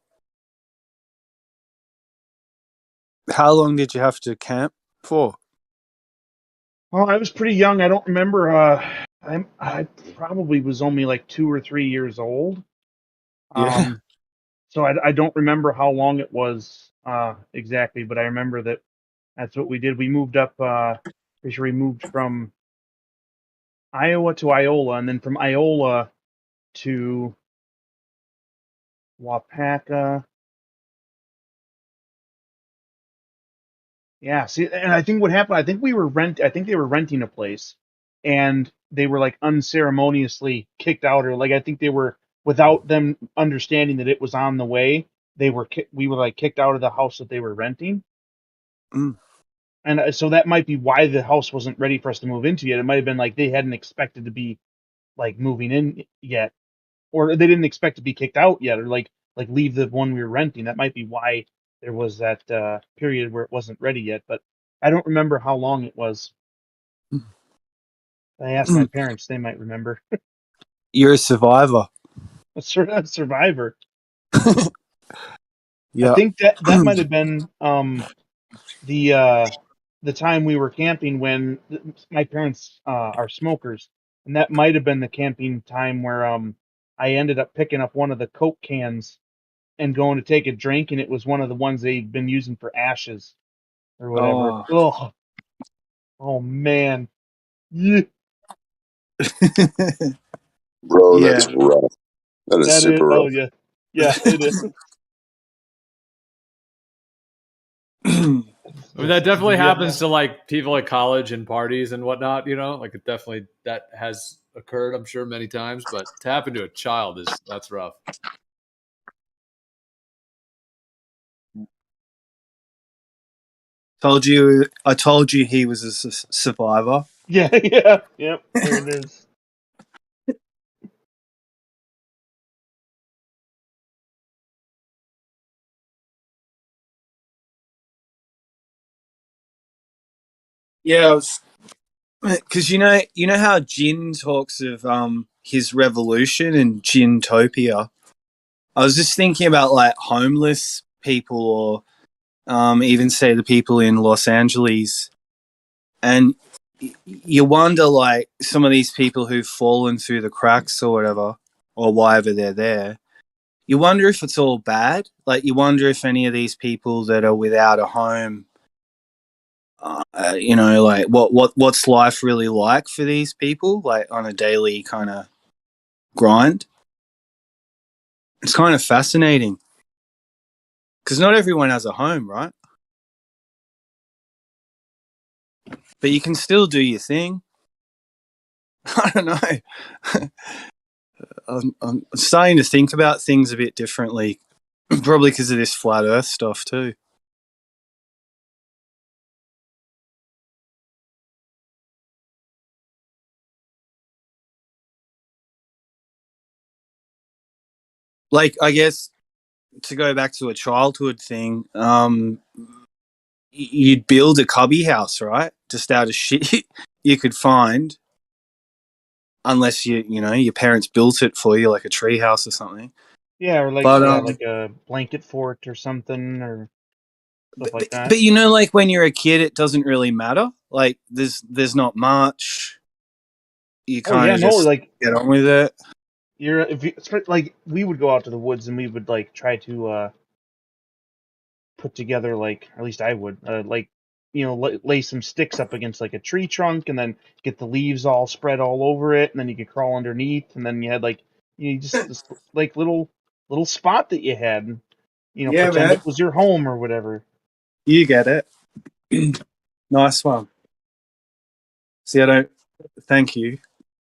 How long did you have to camp for? Oh, I was pretty young. I don't remember. I probably was only like 2 or 3 years old. Yeah. So I don't remember how long it was exactly, but I remember that that's what we did. We moved up. Pretty sure we moved from Iowa to Iola, and then from Iola to Wapaka. Yeah. See, and I think what happened. I think they were renting a place, and they were like unceremoniously kicked out, or like I think they were without them understanding that it was on the way. We were like kicked out of the house that they were renting. Mm. And so that might be why the house wasn't ready for us to move into yet. It might have been like they hadn't expected to be like moving in yet, or they didn't expect to be kicked out yet, or like leave the one we were renting. That might be why there was that period where it wasn't ready yet. But I don't remember how long it was. I asked my parents; they might remember. You're a survivor. A survivor. Yeah. I think that might have been the time we were camping when my parents are smokers, and that might have been the camping time where I ended up picking up one of the Coke cans and going to take a drink, and it was one of the ones they'd been using for ashes or whatever. Oh. Oh man. Yeah. Bro, Yeah. that's rough. That is super rough. Oh yeah. Yeah, it is. I mean, that definitely happens to like people at college and parties and whatnot, you know, like it definitely, that has occurred, I'm sure, many times, but to happen to a child that's rough. I told you he was a survivor. Yeah. Yep. There it is. Yeah, because you know how Jin talks of his revolution and Gintopia. I was just thinking about like homeless people, or even say the people in Los Angeles, and you wonder like some of these people who've fallen through the cracks or whatever, or why ever they're there. You wonder if it's all bad. Like you wonder if any of these people that are without a home. Like what's life really like for these people, like on a daily kind of grind. It's kind of fascinating because not everyone has a home, right? But you can still do your thing. I don't know. I'm starting to think about things a bit differently, probably because of this flat Earth stuff too. Like, I guess to go back to a childhood thing, you'd build a cubby house, right? Just out of shit you could find. unless your parents built it for you, like a tree house or something. Yeah, or like But like a blanket fort or something, or stuff like that. but like when you're a kid, it doesn't really matter. Like there's not much. You Oh kind yeah, of no, just like get on with it. like we would go out to the woods and we would like try to put together, like, at least I would, like, lay some sticks up against like a tree trunk and then get the leaves all spread all over it, and then you could crawl underneath, and then you had like just this like little spot that you had, and Yeah, pretend man. it was your home or whatever. You get it. Nice one. See, thank you.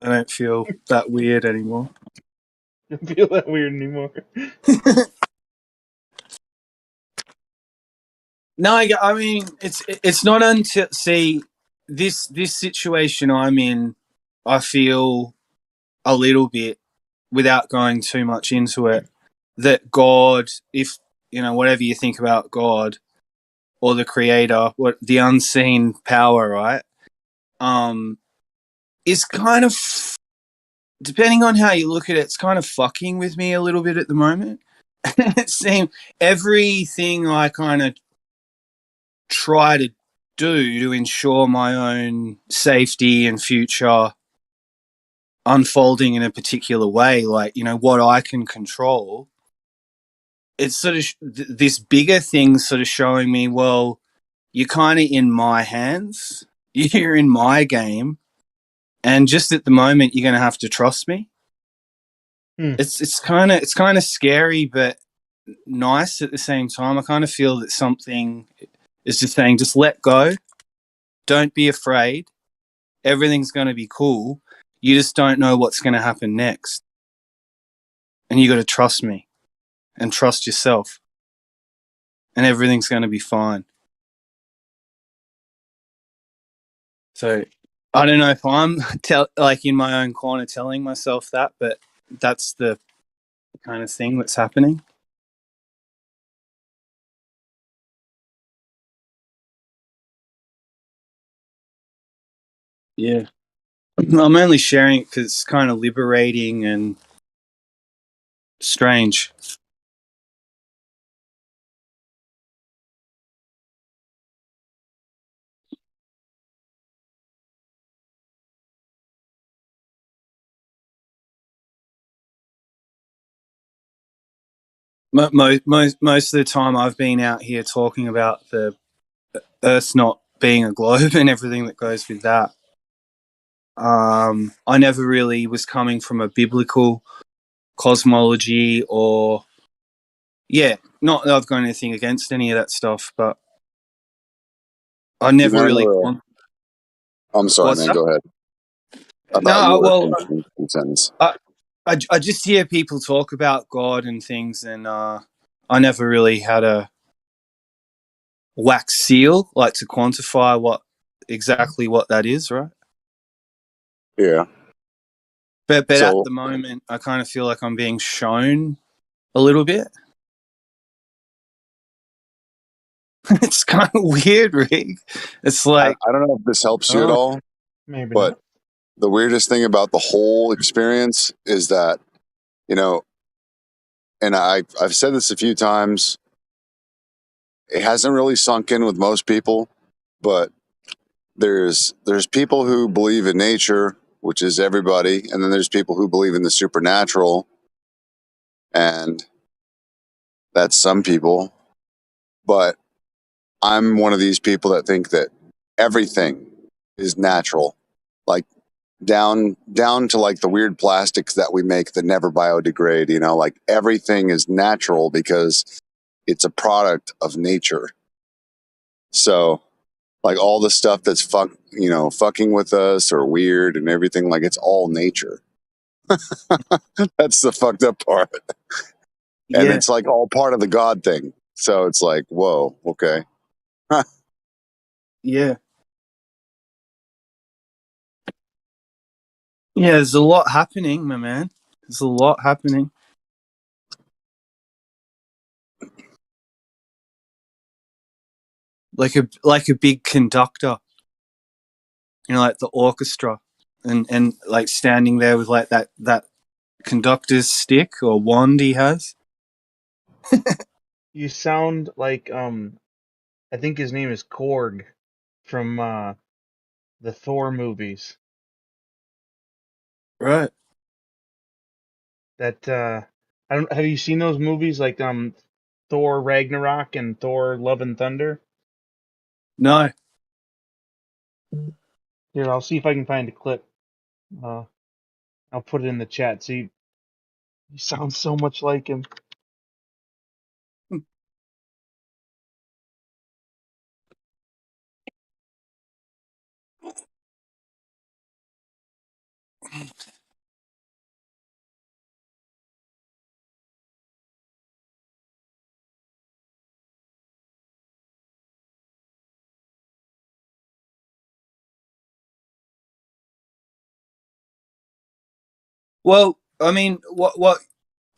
I don't feel that weird anymore. Don't feel that weird anymore. No, I mean it's not until this situation I'm in. I feel a little bit, without going too much into it, that God, if whatever you think about God or the Creator, what the unseen power, right? Is kind of, depending on how you look at it, it's kind of fucking with me a little bit at the moment. It seems everything I kind of try to do to ensure my own safety and future unfolding in a particular way, like what I can control, it's sort of this bigger thing sort of showing me, well, you're kind of in my hands, you're in my game, and just at the moment you're going to have to trust me. It's kind of scary but nice at the same time. I kind of feel that something is just saying, just let go, don't be afraid, everything's going to be cool. You just don't know what's going to happen next. And you got to trust me and trust yourself. And everything's going to be fine. So I don't know if I'm like in my own corner telling myself that, but that's the kind of thing that's happening. Yeah. I'm only sharing it because it's kind of liberating and strange. Most of the time I've been out here talking about the Earth not being a globe and everything that goes with that. I never really was coming from a biblical cosmology or, not that I've got anything against any of that stuff, but I never really. I'm sorry, What's man. that? Go ahead. I thought you No, were well, finishing the sentence. I just hear people talk about God and things, and I never really had a wax seal, like to quantify exactly what that is, right? Yeah. But at So the moment, I kind of feel like I'm being shown a little bit. It's kind of weird, Rick. It's like, I don't know if this helps you at all, Maybe but not. the weirdest thing about the whole experience is that, and I've said this a few times, it hasn't really sunk in with most people, but there's people who believe in nature, which is everybody, and then there's people who believe in the supernatural, and that's some people. But I'm one of these people that think that everything is natural, like down to like the weird plastics that we make that never biodegrade. Like everything is natural because it's a product of nature. So like all the stuff that's fucking with us or weird and everything, like it's all nature. That's the fucked up part. And yeah, it's like all part of the God thing. So it's like, whoa, okay. yeah, there's a lot happening, my man. There's a lot happening. Like a big conductor, like the orchestra. and like standing there with like that conductor's stick or wand he has. You sound like I think his name is Korg from the Thor movies. Right. That I don't have you seen those movies like Thor Ragnarok and Thor Love and Thunder? No. Here, I'll see if I can find a clip. I'll put it in the chat. See, he sounds so much like him. Well, I mean, what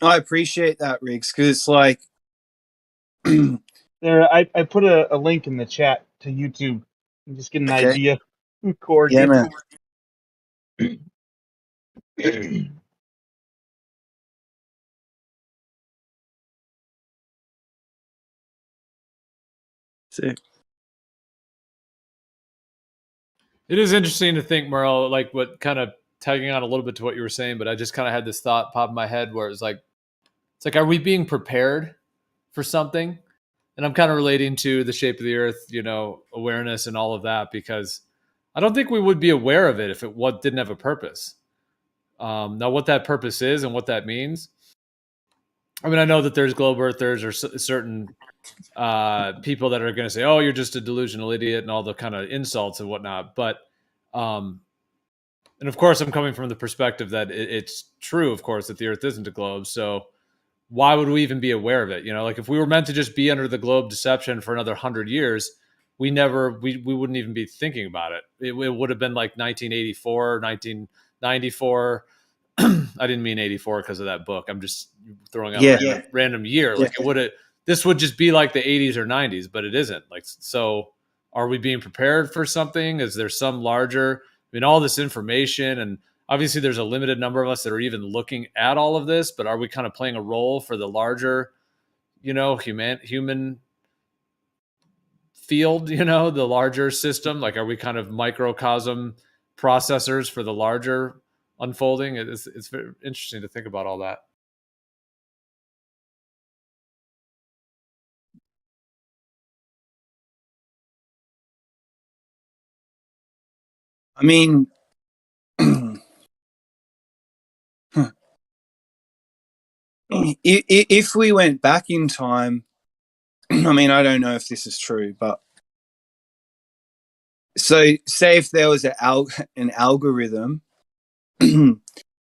I appreciate that, Riggs, because it's like There, I put a link in the chat to YouTube. You just get an okay, idea who Korg yeah, man. is. Sick. It is interesting to think, Merle, like what kind of tagging on a little bit to what you were saying, but I just kind of had this thought pop in my head where it's like, are we being prepared for something? And I'm kind of relating to the shape of the earth, awareness and all of that, because I don't think we would be aware of it if it didn't have a purpose. Now, what that purpose is and what that means, I mean, I know that there's globe earthers or certain people that are going to say, "Oh, you're just a delusional idiot," and all the kind of insults and whatnot. But, and of course, I'm coming from the perspective that it's true, of course, that the Earth isn't a globe. So, why would we even be aware of it? Like if we were meant to just be under the globe deception for another 100 years, we wouldn't even be thinking about it. It would have been like 1984, 1994. I didn't mean 84 because of that book. I'm just throwing out a random year. Like this would just be like the 80s or 90s, but it isn't. Like, so are we being prepared for something? Is there some larger, all this information, and obviously there's a limited number of us that are even looking at all of this, but are we kind of playing a role for the larger, human field, the larger system? Like, are we kind of microcosm processors for the larger unfolding? It's very interesting to think about all that. I mean, if we went back in time, I mean, I don't know if this is true, but so say if there was an algorithm,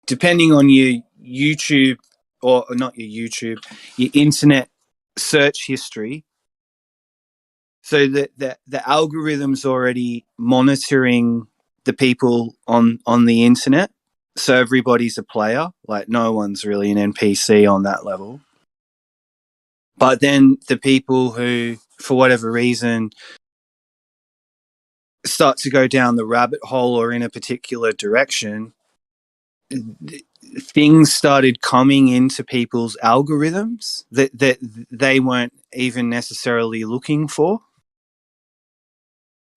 depending on your YouTube or not your YouTube, your internet search history. So the algorithm's already monitoring the people on the internet. So everybody's a player. Like no one's really an NPC on that level. But then the people who, for whatever reason, start to go down the rabbit hole or in a particular direction, things started coming into people's algorithms that they weren't even necessarily looking for.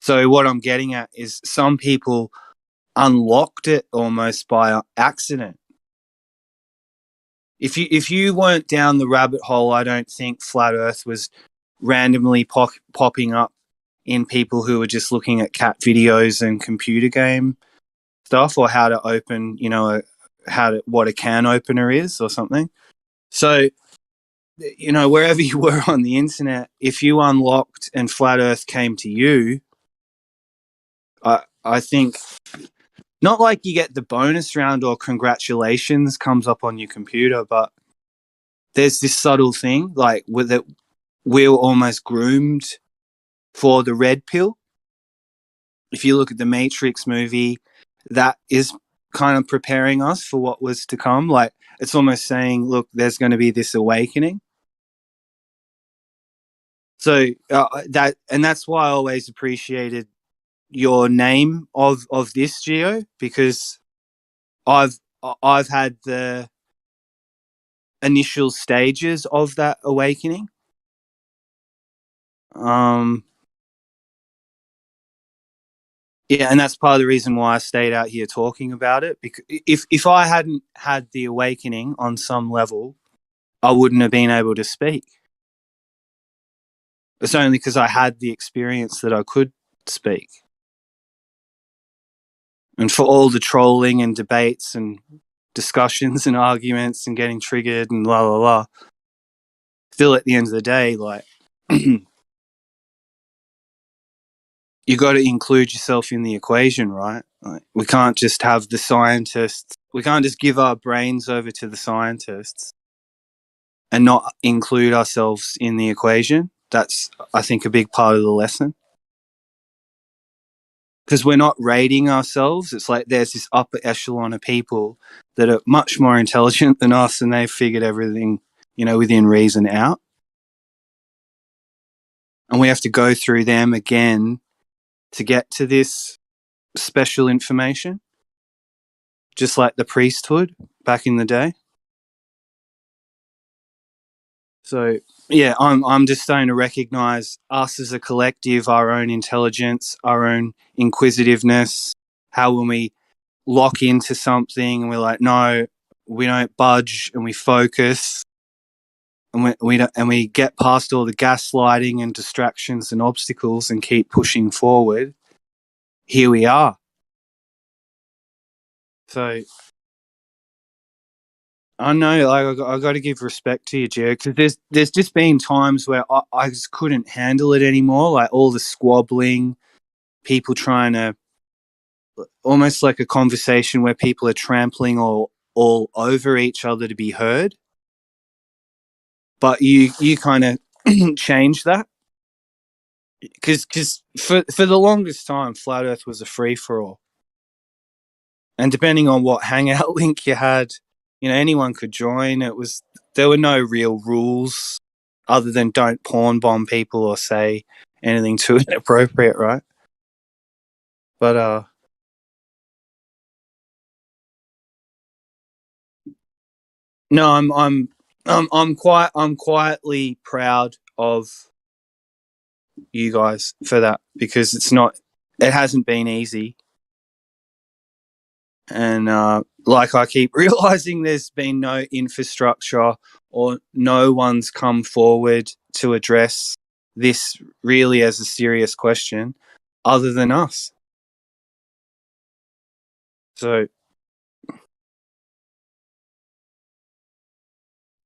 So what I'm getting at is some people unlocked it almost by accident. If you weren't down the rabbit hole, I don't think Flat Earth was randomly popping up in people who were just looking at cat videos and computer game stuff, or how to open, what a can opener is or something. So, wherever you were on the internet, if you unlocked and Flat Earth came to you, I think not like you get the bonus round or congratulations comes up on your computer, but there's this subtle thing like with it, we're almost groomed for the red pill. If you look at the Matrix movie, that is kind of preparing us for what was to come. Like it's almost saying, look, there's going to be this awakening. So that's why I always appreciated your name of this, Geo, because I've had the initial stages of that awakening. Yeah, and that's part of the reason why I stayed out here talking about it. Because if I hadn't had the awakening on some level, I wouldn't have been able to speak. It's only because I had the experience that I could speak. And for all the trolling and debates and discussions and arguments and getting triggered and la la la, still at the end of the day, like you got to include yourself in the equation, right? Like, we can't just have the scientists. We can't just give our brains over to the scientists and not include ourselves in the equation. That's, I think, a big part of the lesson. Because we're not rating ourselves. It's like there's this upper echelon of people that are much more intelligent than us, and they've figured everything, within reason out. And we have to go through them again to get to this special information, just like the priesthood back in the day. So yeah, I'm just starting to recognize us as a collective, our own intelligence, our own inquisitiveness, how when we lock into something and we're like, no, we don't budge, and we focus, and we get past all the gaslighting and distractions and obstacles and keep pushing forward. Here we are. So I know, like, I got to give respect to you, Jared, because there's just been times where I just couldn't handle it anymore. Like all the squabbling, people trying to, almost like a conversation where people are trampling all over each other to be heard. But you kind of changed that, because for the longest time, Flat Earth was a free for all, and depending on what hangout link you had, anyone could join. There were no real rules other than don't porn bomb people or say anything too inappropriate, right? But no, I'm quietly proud of you guys for that, because it hasn't been easy. And like I keep realizing, there's been no infrastructure or no one's come forward to address this really as a serious question other than us. So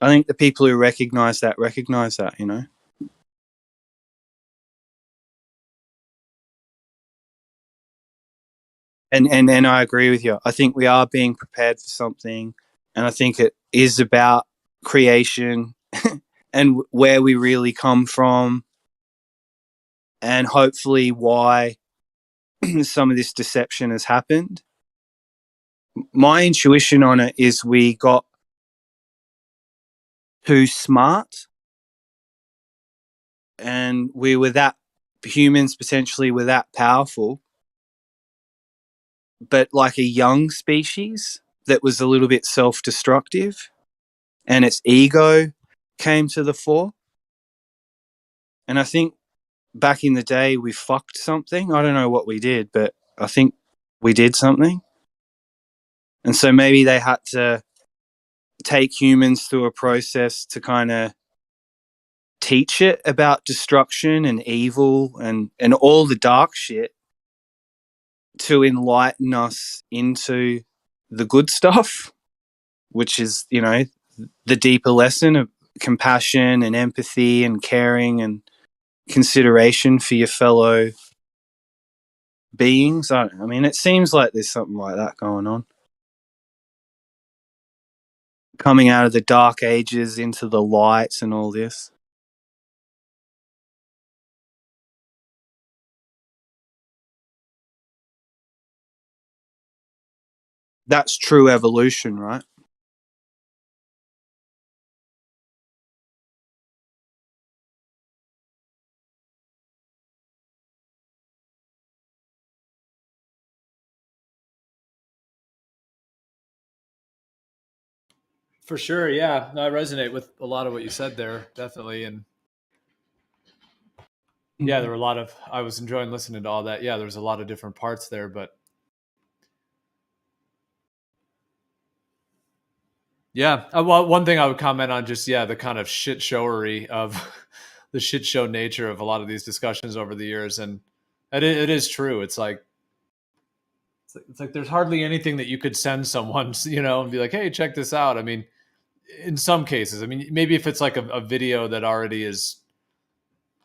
I think the people who recognize that, And I agree with you. I think we are being prepared for something, and I think it is about creation and where we really come from, and hopefully why some of this deception has happened. My intuition on it is we got too smart, and humans potentially were that powerful, but like a young species that was a little bit self-destructive, and its ego came to the fore. And I think back in the day we fucked something. I don't know what we did, but I think we did something. And so maybe they had to take humans through a process to kind of teach it about destruction and evil and all the dark shit, to enlighten us into the good stuff, which is, the deeper lesson of compassion and empathy and caring and consideration for your fellow beings. I mean, it seems like there's something like that going on. Coming out of the dark ages into the lights and all this. That's true evolution, right? For sure, yeah. No, I resonate with a lot of what you said there, definitely. And yeah, there were a lot of, I was enjoying listening to all that. Yeah, there's a lot of different parts there, but yeah. Well, one thing I would comment on just, the kind of shit showery of the shit show nature of a lot of these discussions over the years. And it is true. It's like there's hardly anything that you could send someone, and be like, hey, check this out. I mean, in some cases, I mean, maybe if it's like a video that already is,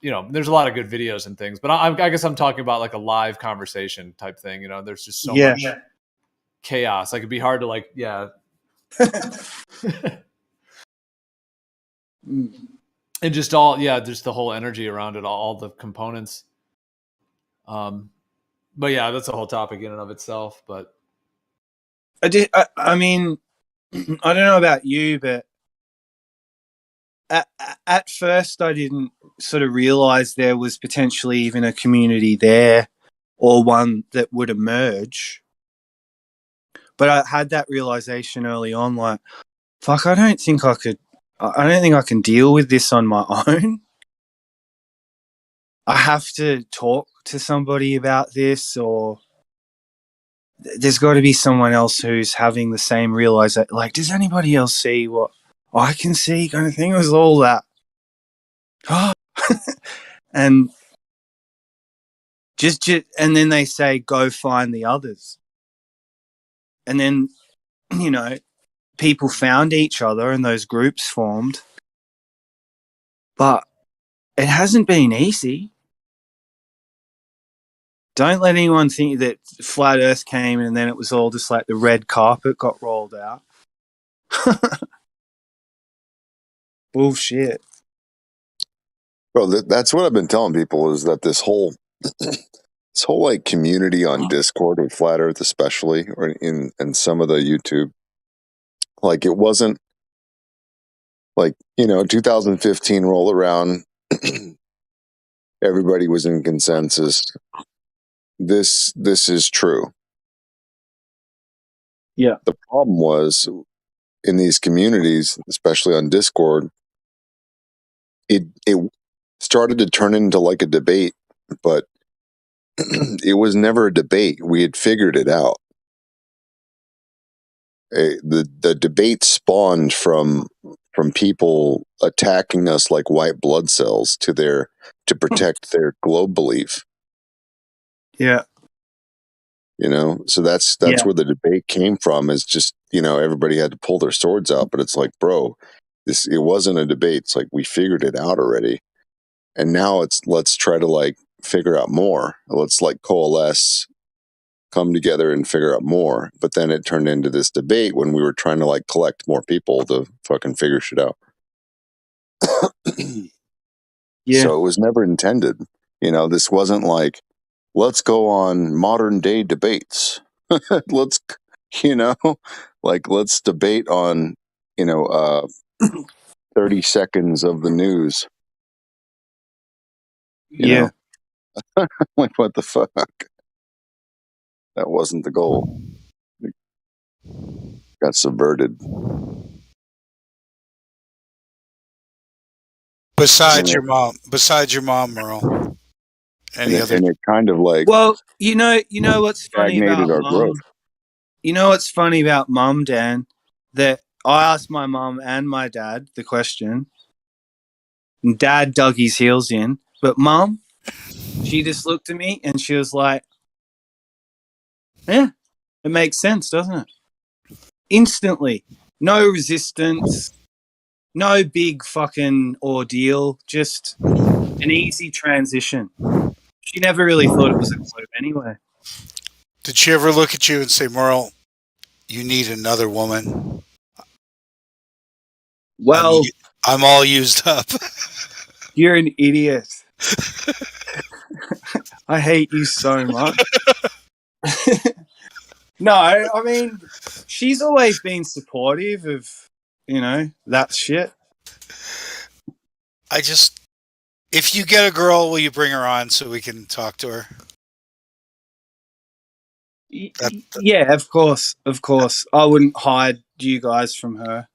there's a lot of good videos and things, but I guess I'm talking about like a live conversation type thing. There's just so much chaos. Like it'd be hard to and just just the whole energy around it, all the components. But yeah, that's a whole topic in and of itself. But I mean, I don't know about you, but at first I didn't sort of realize there was potentially even a community there or one that would emerge. But I had that realization early on, like, fuck, I don't think I can deal with this on my own. I have to talk to somebody about this, or there's got to be someone else who's having the same realization. Like, does anybody else see what I can see, kind of thing? It was all that. And just and then they say, go find the others. And then, people found each other and those groups formed. But it hasn't been easy. Don't let anyone think that Flat Earth came and then it was all just like the red carpet got rolled out. Bullshit. Bro, that's what I've been telling people, is that this whole like community on Discord with Flat Earth, especially, or in some of the YouTube, like, it wasn't like, 2015 roll around, everybody was in consensus. This is true. Yeah. The problem was, in these communities, especially on Discord, it started to turn into like a debate, but it was never a debate. We had figured it out. The debate spawned from people attacking us like white blood cells to protect their globe belief. Yeah. So that's where the debate came from, is just, everybody had to pull their swords out, but it's like, bro, it wasn't a debate. It's like, we figured it out already. And now let's try to figure out more. Let's coalesce, come together and figure out more. But then it turned into this debate when we were trying to collect more people to fucking figure shit out. Yeah. So it was never intended. This wasn't like, let's go on modern day debates. let's debate on 30 seconds of the news. Yeah. Like, what the fuck? That wasn't the goal. It got subverted. Besides your mom, Merle. Any other? And it kind of Well, you know what's funny stagnated about our Mum? growth. You know what's funny about Mum, Dan? That I asked my mum and my dad the question, and Dad dug his heels in, but Mum, she just looked at me and she was like, "Yeah, it makes sense, doesn't it?" Instantly, no resistance, no big fucking ordeal, just an easy transition. She never really thought it was a clue anyway. Did she ever look at you and say, Merle, you need another woman? Well, I'm all used up. You're an idiot. I hate you so much. No, I mean, she's always been supportive of, that shit. If you get a girl, will you bring her on so we can talk to her? Yeah, of course. I wouldn't hide you guys from her.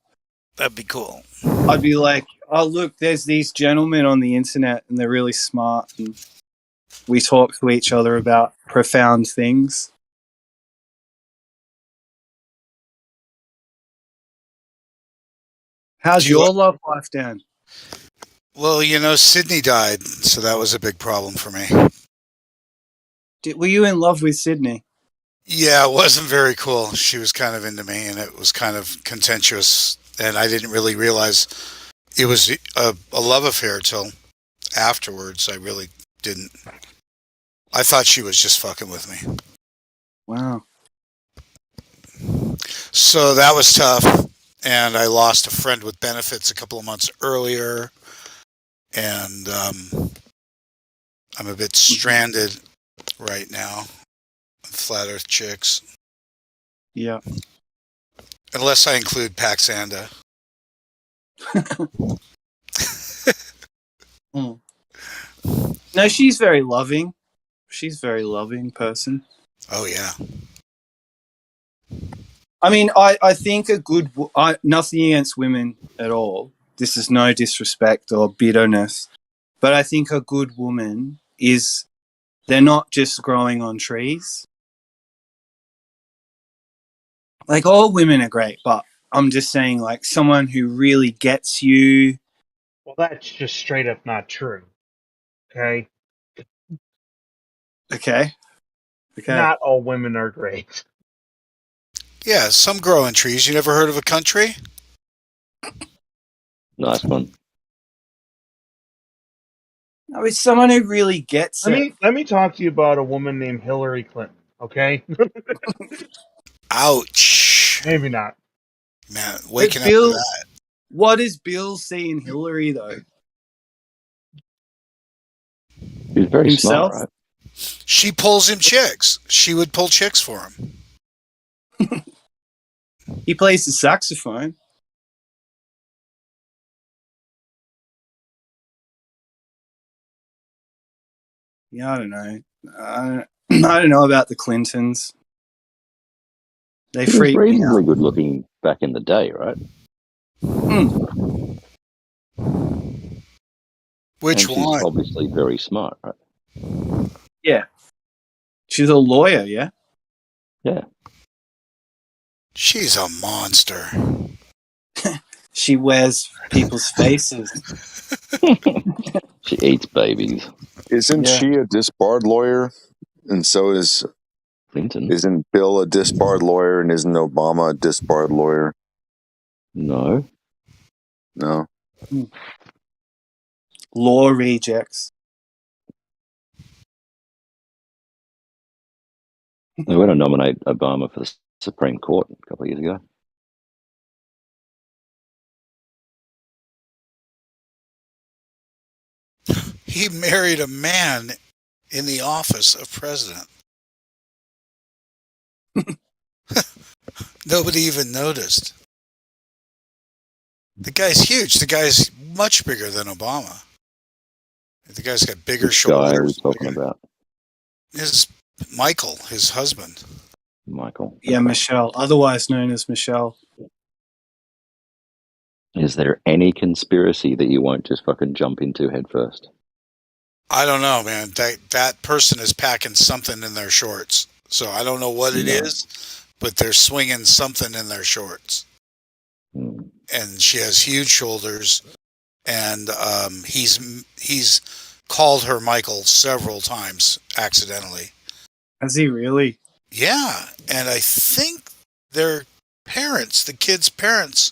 That'd be cool. I'd be like, oh, look, there's these gentlemen on the internet and they're really smart and we talk to each other about profound things. How's your love life, Dan? Well, Sydney died, so that was a big problem for me. Were you in love with Sydney? Yeah, it wasn't very cool. She was kind of into me, and it was kind of contentious, and I didn't really realize it was a love affair till afterwards. I really didn't. I thought she was just fucking with me. Wow. So that was tough, and I lost a friend with benefits a couple of months earlier, and I'm a bit stranded right now. Flat Earth chicks. Yeah. Unless I include Paxanda. No, she's very loving. She's a very loving person. Oh, yeah. I mean, I think nothing against women at all. This is no disrespect or bitterness. But I think a good woman is, they're not just growing on trees. Like, all women are great, but I'm just saying, like, someone who really gets you. Well, that's just straight up not true. Okay? Okay. Not all women are great. Yeah, some grow in trees. You never heard of a country? Nice one. No, it's someone who really gets it. Let me talk to you about a woman named Hillary Clinton, okay? Ouch. Maybe not. Man, waking Bill, up to that. What does Bill see in Hillary, though? He's very Himself? smart, right? She pulls him chicks. She would pull chicks for him. He plays the saxophone. Yeah, I don't know. I don't know about the Clintons. They He was freak me reasonably out. good looking back in the day, right? Which and she's one? obviously very smart, right? Yeah. She's a lawyer, yeah? Yeah. She's a monster. She wears people's faces. She eats babies. Isn't she a disbarred lawyer? And so is Clinton. Isn't Bill a disbarred lawyer? And isn't Obama a disbarred lawyer? No. No. Law rejects. They were going to nominate Obama for the Supreme Court a couple of years ago. He married a man in the office of president. Nobody even noticed. The guy's huge. The guy's much bigger than Obama. The guy's got bigger Which guy shoulders. are we talking about? His Michael, his husband. Michael. Yeah, Michelle, otherwise known as Michelle. Is there any conspiracy that you won't just fucking jump into head first? I don't know, man. That person is packing something in their shorts. So I don't know what it is, but they're swinging something in their shorts. And she has huge shoulders, and he's called her Michael several times accidentally. Has he really? Yeah, and I think their parents, the kids' parents,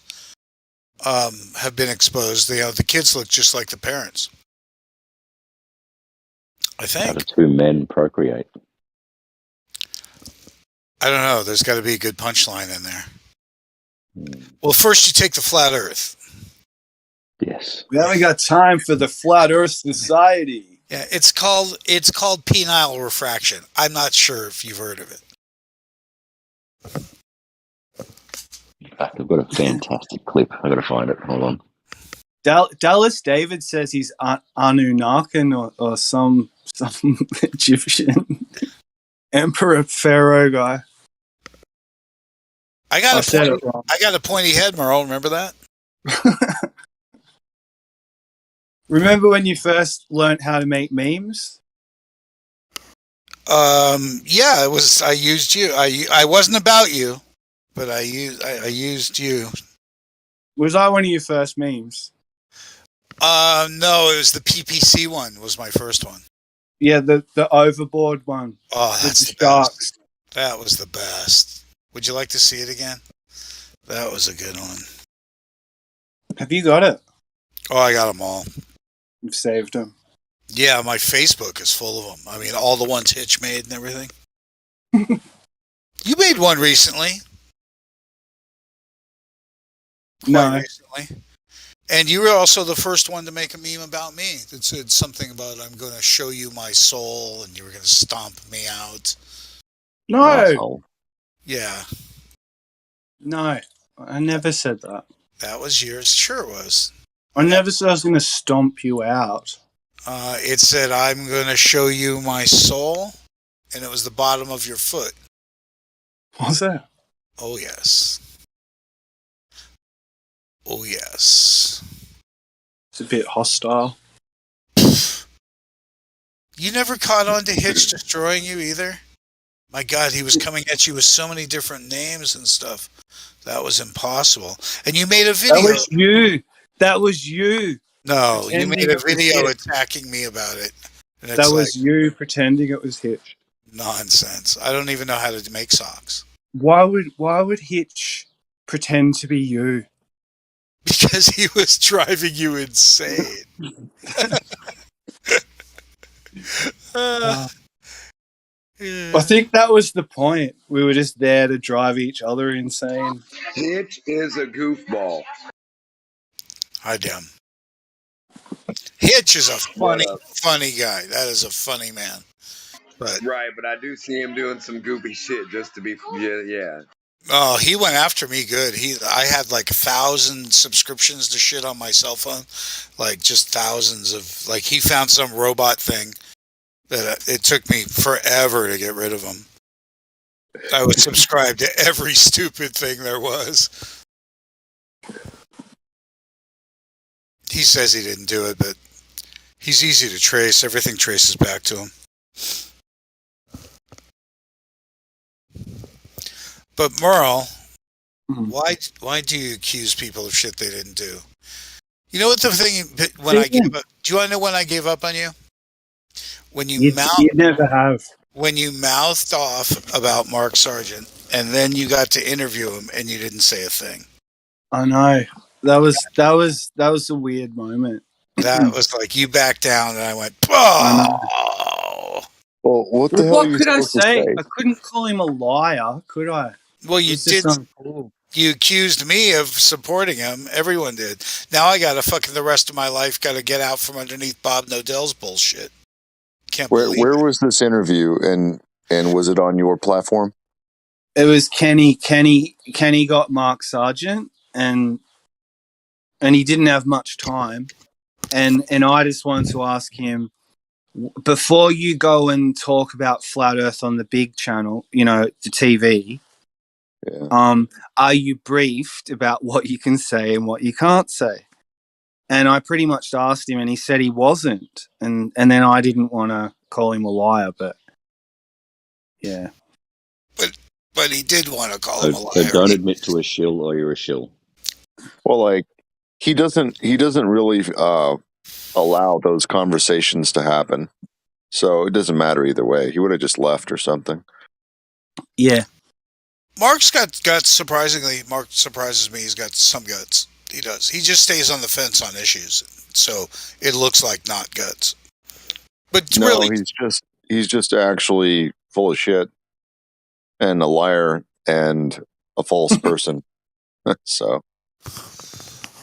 have been exposed. The kids look just like the parents. I think. How do two men procreate? I don't know. There's got to be a good punchline in there. Well, first you take the flat Earth. Yes. We haven't got time for the Flat Earth Society. Yeah, it's called penile refraction. I'm not sure if you've heard of it. I've got a fantastic clip. I've got to find it. Hold on. Dallas David says he's Anunnakin or some Egyptian emperor pharaoh guy. I got a pointy head, Merle. Remember that? Remember when you first learned how to make memes? Yeah, it was. I used you. I wasn't about you, but I used you. Was I one of your first memes? No, it was the PPC one. Was my first one. Yeah, the overboard one. Oh, that's the best. That was the best. Would you like to see it again? That was a good one. Have you got it? Oh, I got them all. You've saved them. Yeah, my Facebook is full of them. I mean, all the ones Hitch made and everything. You made one recently. No. Recently. And you were also the first one to make a meme about me that said something about I'm going to show you my soul and you were going to stomp me out. No. Asshole. Yeah. No. I never said that. That was yours. Sure it was. I never said I was going to stomp you out. It said, I'm going to show you my soul. And it was the bottom of your foot. What's that? Oh, yes. Oh, yes. It's a bit hostile. You never caught on to Hitch destroying you either? My God, he was coming at you with so many different names and stuff. That was impossible. And you made a video. That was you. That was you. No, you made a video attacking me about it. And That was you pretending it was Hitch. Nonsense. I don't even know how to make socks. Why would Hitch pretend to be you? Because he was driving you insane. I think that was the point. We were just there to drive each other insane. Hitch is a goofball. Hi, damn. Hitch is a funny guy. That is a funny man. But right, but I do see him doing some goofy shit just to be, yeah. Oh, he went after me good. I had like 1,000 subscriptions to shit on my cell phone, like just thousands of. Like he found some robot thing that it took me forever to get rid of him. I was subscribed to every stupid thing there was. He says he didn't do it, but he's easy to trace. Everything traces back to him. But Merle, why do you accuse people of shit they didn't do? You know what the thing when I gave up? Do you want to know when I gave up on you? When you never have. When you mouthed off about Mark Sargent, and then you got to interview him, and you didn't say a thing. I know. That was a weird moment. That was like you backed down, and I went, "Oh." Well, what the hell? What are you could I supposed to say? I couldn't call him a liar, could I? Well, you did. You accused me of supporting him. Everyone did. Now I got to fucking the rest of my life got to get out from underneath Bob Nodell's bullshit. Can't believe Where was this interview, and was it on your platform? It was Kenny. Kenny got Mark Sargent, and he didn't have much time, and I just wanted to ask him, before you go and talk about Flat Earth on the big channel, the TV, are you briefed about what you can say and what you can't say? And I pretty much asked him, and he said he wasn't. And then I didn't want to call him a liar, but yeah. But he did want to call him a liar. So don't admit to a shill, or you're a shill. Well, like he doesn't really allow those conversations to happen. So it doesn't matter either way. He would have just left or something. Yeah. Mark's got surprisingly. Mark surprises me. He's got some guts. He does. He just stays on the fence on issues, so it looks like not guts. But no, really, he's just actually full of shit and a liar and a false person. So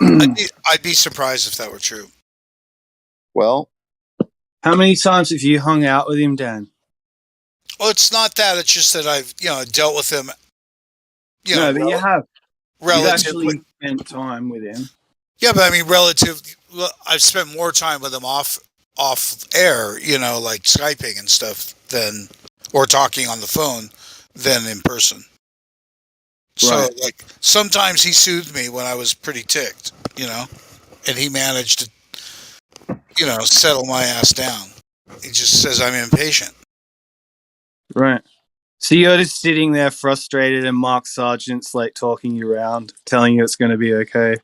I'd be surprised if that were true. Well, how many times have you hung out with him, Dan? Well, it's not that. It's just that I've dealt with him. But you have. You've actually Relatively. spent time with him. Yeah, but I mean, I've spent more time with him off air, like Skyping and stuff, or talking on the phone than in person. So like sometimes he soothed me when I was pretty ticked, you know, and he managed to, you know, settle my ass down. He just says I'm impatient. Right. So you're just sitting there frustrated, and Mark Sargent's like talking you around, telling you it's going to be okay.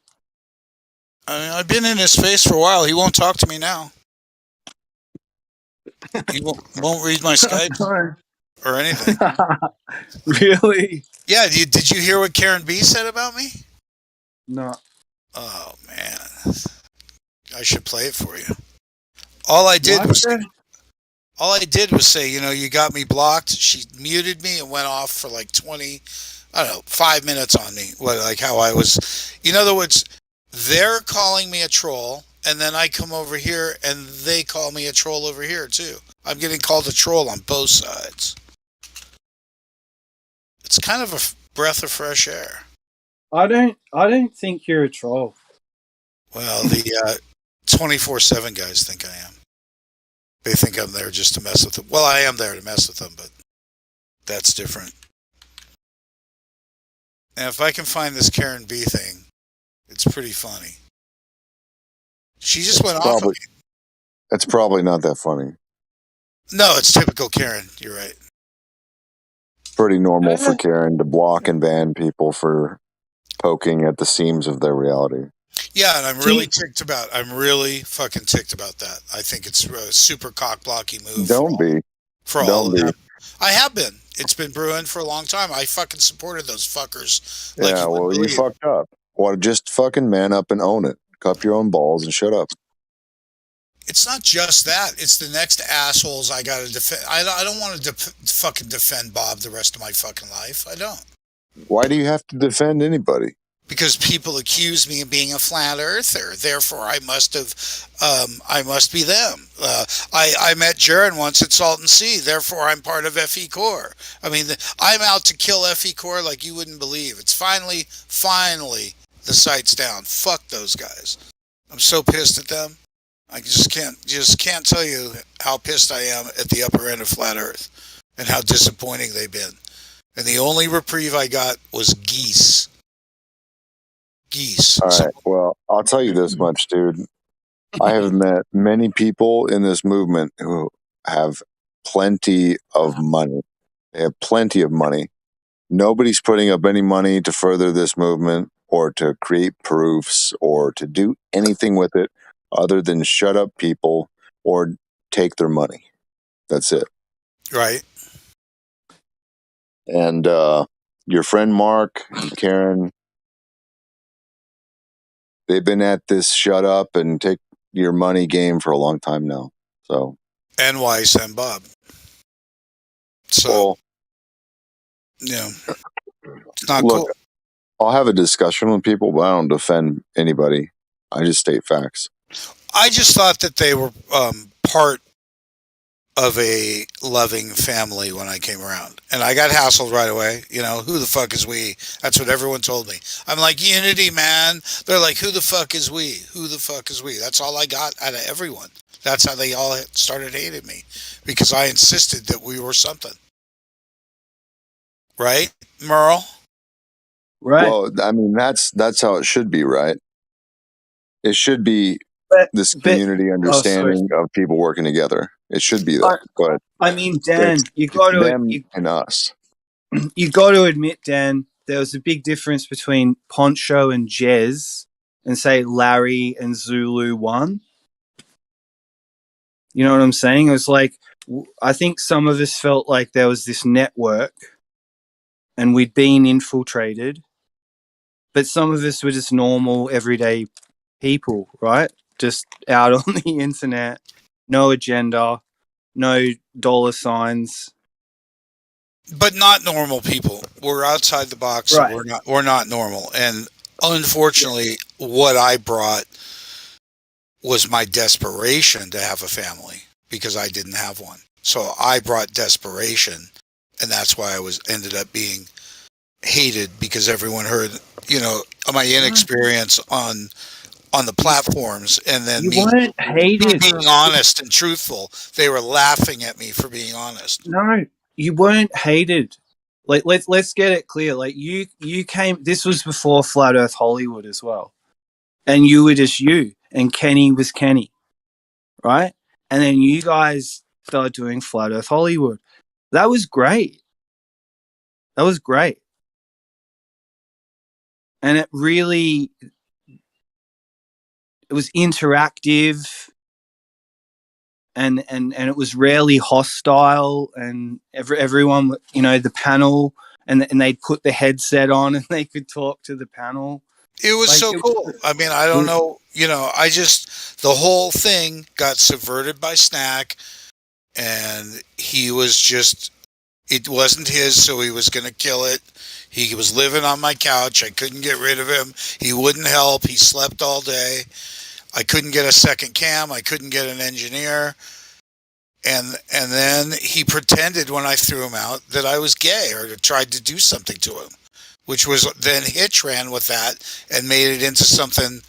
I mean, I've been in his face for a while. He won't talk to me now. He won't read my Skype or anything. Really? Yeah. Did you hear what Karen B said about me? No. Oh man, I should play it for you. All I did was say, you know, you got me blocked. She muted me and went off for like 5 minutes on me. Like how I was. In other words, they're calling me a troll, and then I come over here and they call me a troll over here too. I'm getting called a troll on both sides. It's kind of a breath of fresh air. I don't think you're a troll. Well, the 24/7 guys think I am. They think I'm there just to mess with them. Well, I am there to mess with them, but that's different. And if I can find this Karen B thing, it's pretty funny. She just went off on me. It's probably not that funny. No, it's typical Karen. You're right. Pretty normal for Karen to block and ban people for poking at the seams of their reality. Yeah, and I'm really fucking ticked about that. I think it's a super cock blocking move. For all of them. I have been. It's been brewing for a long time. I fucking supported those fuckers. Yeah, well, you fucked up. Well, just fucking man up and own it. Cup your own balls and shut up. It's not just that. It's the next assholes I gotta defend. I don't want to fucking defend Bob the rest of my fucking life. I don't. Why do you have to defend anybody? Because people accuse me of being a flat earther. Therefore, I must be them. I met Jaron once at Salton Sea. Therefore, I'm part of FE Corps. I mean, I'm out to kill FE Corps like you wouldn't believe. It's finally, the sight's down. Fuck those guys. I'm so pissed at them. I just can't tell you how pissed I am at the upper end of Flat Earth and how disappointing they've been. And the only reprieve I got was geese. All right. Well, I'll tell you this much, dude. I have met many people in this movement who have plenty of money. They have plenty of money. Nobody's putting up any money to further this movement or to create proofs or to do anything with it other than shut up people or take their money. That's it. Right. And your friend Mark and Karen, they've been at this shut up and take your money game for a long time now. So, and Weiss and Bob. So, yeah, it's not look, cool. I'll have a discussion with people, but I don't defend anybody. I just state facts. I just thought that they were part of a loving family when I came around. And I got hassled right away. You know, who the fuck is we? That's what everyone told me. I'm like, unity, man. They're like, who the fuck is we? Who the fuck is we? That's all I got out of everyone. That's how they all started hating me. Because I insisted that we were something. Right, Merle? Right. Well, I mean, that's how it should be, right? It should be this community understanding of people working together. It should be that. Go ahead. I mean, Dan, you got to them and us. You got to admit, Dan, there was a big difference between Poncho and Jez, and say Larry and Zulu 1. You know what I'm saying? It was like, I think some of us felt like there was this network, and we'd been infiltrated, but some of us were just normal, everyday people, right? Just out on the internet, no agenda, no dollar signs. But not normal people. We're outside the box. Right. So we're not normal. And unfortunately, what I brought was my desperation to have a family because I didn't have one. So I brought desperation, and that's why I ended up being hated because everyone heard, you know, my inexperience on the platforms, and then me being honest and truthful. They were laughing at me for being honest. No, you weren't hated. Like let's get it clear. Like you came. This was before Flat Earth Hollywood as well, and you were just you, and Kenny was Kenny, right? And then you guys started doing Flat Earth Hollywood. That was great. That was great, and it was interactive. And it was rarely hostile, and everyone, the panel, and they'd put the headset on and they could talk to the panel. It was so cool. I mean, I don't know, the whole thing got subverted by Snack, and he was just, it wasn't his, so he was going to kill it. He was living on my couch. I couldn't get rid of him. He wouldn't help. He slept all day. I couldn't get a second cam. I couldn't get an engineer. And then he pretended when I threw him out that I was gay or tried to do something to him, which was then Hitch ran with that and made it into something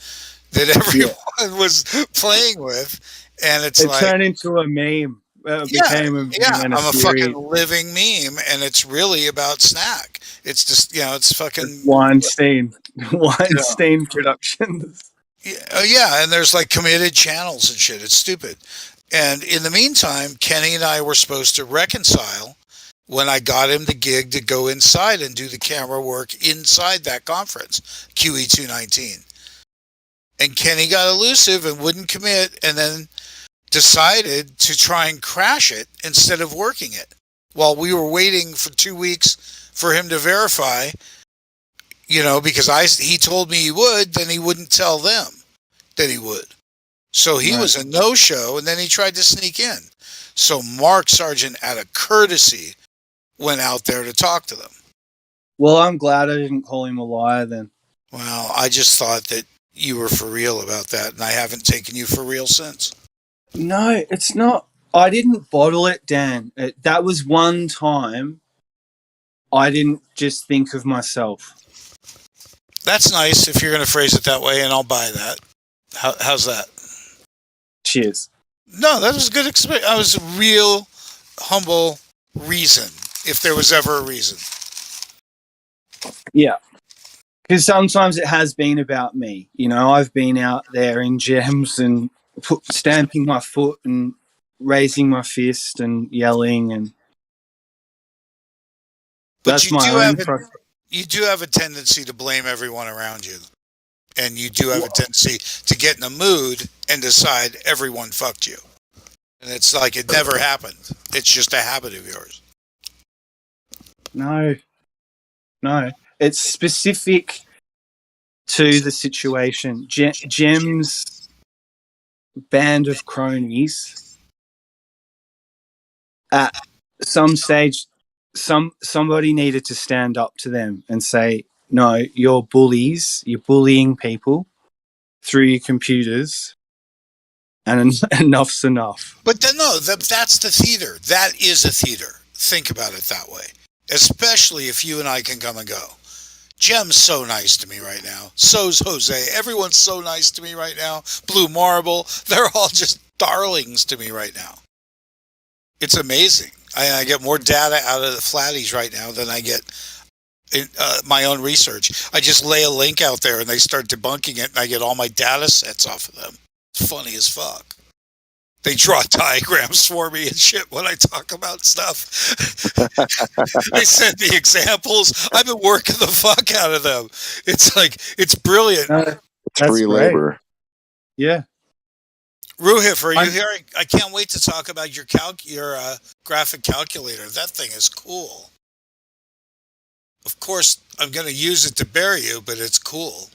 that everyone was playing with. And it turned into a meme. Became a meme. And I'm a fucking living meme, and it's really about Snack. It's just, it's fucking Weinstein Productions. Yeah, and there's like committed channels and shit. It's stupid. And in the meantime, Kenny and I were supposed to reconcile when I got him the gig to go inside and do the camera work inside that conference, QE219. And Kenny got elusive and wouldn't commit, and then decided to try and crash it instead of working it. While we were waiting for 2 weeks for him to verify, because he told me he would, then he wouldn't tell them that he would. So he was a no-show, and then he tried to sneak in. So Mark Sargent, out of courtesy, went out there to talk to them. Well, I'm glad I didn't call him a liar then. Well, I just thought that you were for real about that, and I haven't taken you for real since. No, it's not. I didn't bottle it, Dan. That was one time I didn't just think of myself. That's nice if you're going to phrase it that way, and I'll buy that. How's that? Cheers. No, that was a good experience. I was a real, humble reason, if there was ever a reason. Yeah. Because sometimes it has been about me. I've been out there in gems and stamping my foot and raising my fist and yelling, and but you do have a tendency to blame everyone around you, and you do have a tendency to get in a mood and decide everyone fucked you, and it's like it never happened. It's just a habit of yours. No, it's specific to the situation. Jem's band of cronies, at some stage, somebody needed to stand up to them and say, no, you're bullies, you're bullying people through your computers, and enough's enough. But that's the theater. That is a theater. Think about it that way. Especially if you and I can come and go. Jem's so nice to me right now. So's Jose. Everyone's so nice to me right now. Blue Marble. They're all just darlings to me right now. It's amazing. I get more data out of the flatties right now than I get in my own research. I just lay a link out there and they start debunking it, and I get all my data sets off of them. It's funny as fuck. They draw diagrams for me and shit when I talk about stuff. They send me examples. I've been working the fuck out of them. It's like, it's brilliant. It's free labor. Yeah. Ruhif, are you hearing? I can't wait to talk about your graphic calculator. That thing is cool. Of course, I'm going to use it to bury you, but it's cool.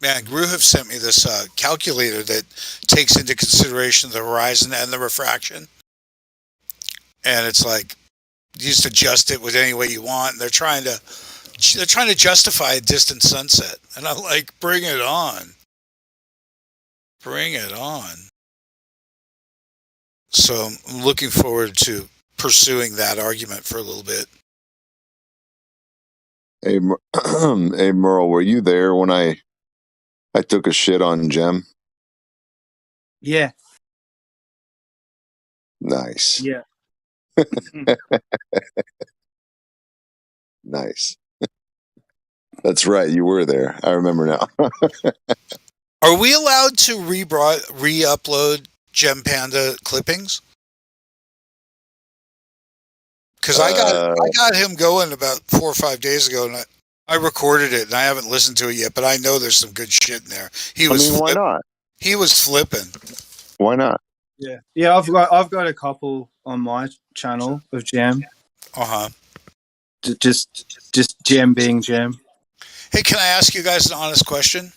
Man, Ruhif sent me this calculator that takes into consideration the horizon and the refraction. And it's like, you just adjust it with any way you want. And they're trying to justify a distant sunset. And I'm like, bring it on. Bring it on. So I'm looking forward to pursuing that argument for a little bit. Hey, hey, Merle, were you there when I took a shit on Jem? Yeah. Nice. Yeah. Nice. That's right. You were there. I remember now. Are we allowed to re-upload Gem Panda clippings? Because I got him going about 4 or 5 days ago, and I recorded it, and I haven't listened to it yet. But I know there's some good shit in there. Why not? He was flipping. Why not? Yeah. I've got a couple on my channel of Jam. Just Jam being Jam. Hey, can I ask you guys an honest question?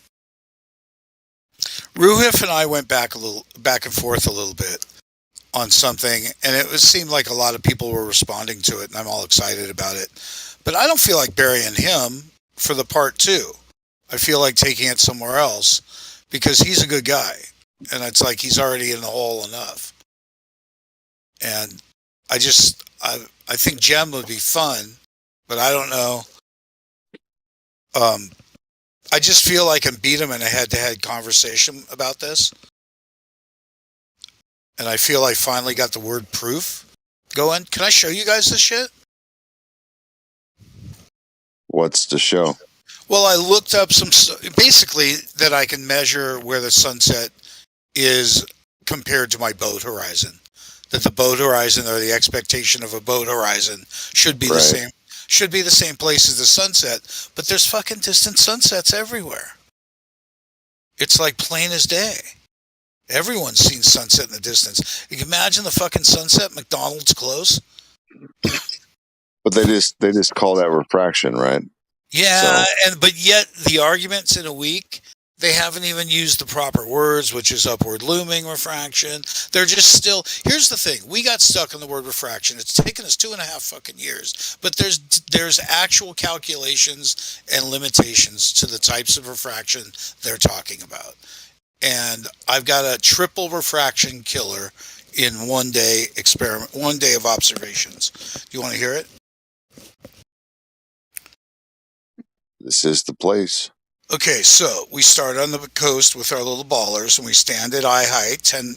Ruhif and I went back and forth a little bit on something, and it seemed like a lot of people were responding to it, and I'm all excited about it. But I don't feel like burying him for the part 2. I feel like taking it somewhere else because he's a good guy, and it's like he's already in the hole enough. And I think Gem would be fun, but I don't know. I just feel like I can beat him in a head-to-head conversation about this. And I feel I finally got the word proof going. Can I show you guys this shit? What's the show? Well, I looked up basically that I can measure where the sunset is compared to my boat horizon. That the boat horizon, or the expectation of a boat horizon, should be the same. Should be the same place as the sunset, but there's fucking distant sunsets everywhere. It's like plain as day. Everyone's seen sunset in the distance. You can imagine the fucking sunset, McDonald's close. But they just call that refraction, right? Yeah, but yet the arguments in a week, they haven't even used the proper words, which is upward looming refraction. They're just still. Here's the thing: we got stuck on the word refraction. It's taken us 2.5 fucking years. But there's actual calculations and limitations to the types of refraction they're talking about. And I've got a triple refraction killer in 1 day experiment, 1 day of observations. Do you want to hear it? This is the place. Okay, so we start on the coast with our little ballers, and we stand at eye height, 10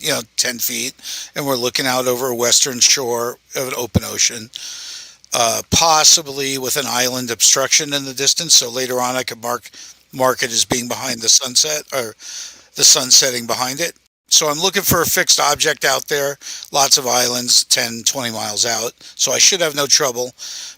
feet, and we're looking out over a western shore of an open ocean, possibly with an island obstruction in the distance. So later on, I could mark it as being behind the sunset, or the sun setting behind it. So I'm looking for a fixed object out there, lots of islands, 10, 20 miles out. So I should have no trouble.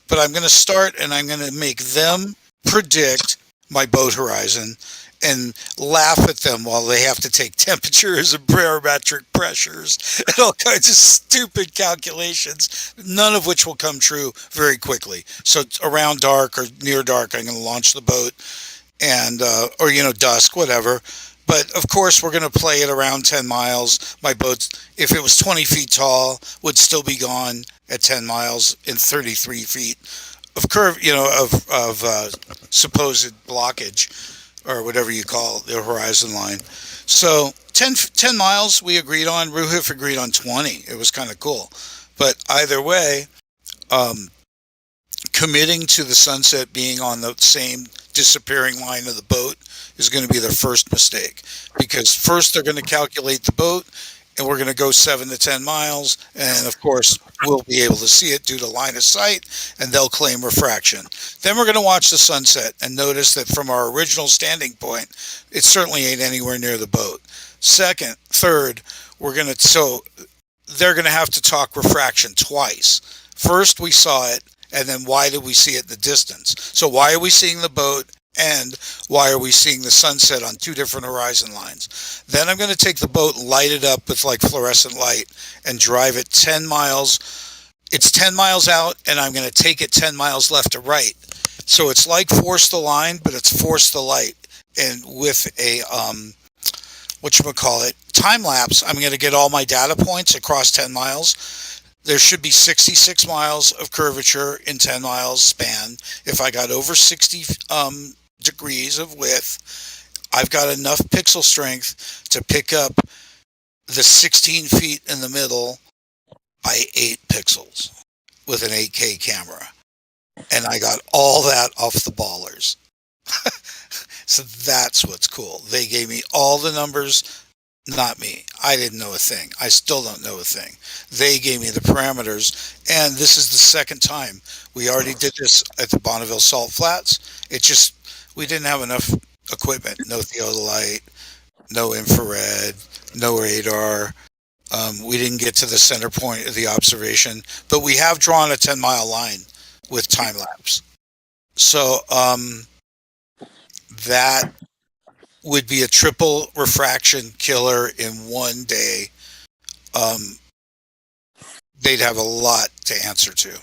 But I'm going to start, and I'm going to make them predict my boat horizon and laugh at them while they have to take temperatures and barometric pressures and all kinds of stupid calculations, none of which will come true very quickly. So around dark or near dark, I'm going to launch the boat, and or dusk, whatever. But of course, we're going to play it around 10 miles. My boat, if it was 20 feet tall, would still be gone at 10 miles in 33 feet of curve, of supposed blockage, or whatever you call it, the horizon line. So 10 miles we agreed on. Ruhif agreed on 20. It was kind of cool. But either way, committing to the sunset being on the same disappearing line of the boat is going to be their first mistake. Because first they're going to calculate the boat, and we're going to go 7 to 10 miles, and of course we'll be able to see it due to line of sight, and they'll claim refraction. Then we're going to watch the sunset and notice that from our original standing point, it certainly ain't anywhere near the boat. Third, they're going to have to talk refraction twice. First we saw it, and then why did we see it in the distance? So why are we seeing the boat? And why are we seeing the sunset on 2 different horizon lines? Then I'm going to take the boat and light it up with like fluorescent light and drive it 10 miles. It's 10 miles out, and I'm going to take it 10 miles left to right. So it's like force the line, but it's force the light. And with a, time lapse, I'm going to get all my data points across 10 miles. There should be 66 miles of curvature in 10 miles span. If I got over 60 degrees of width, I've got enough pixel strength to pick up the 16 feet in the middle by 8 pixels with an 8K camera. And I got all that off the ballers. So that's what's cool. They gave me all the numbers Not me. I didn't know a thing. I still don't know a thing. They gave me the parameters, and this is the second time. We already did this at the Bonneville Salt Flats. It just, we didn't have enough equipment. No theodolite, no infrared, no radar. We didn't get to the center point of the observation, but we have drawn a 10-mile line with time lapse. So that would be a triple refraction killer in one day. They'd have a lot to answer to.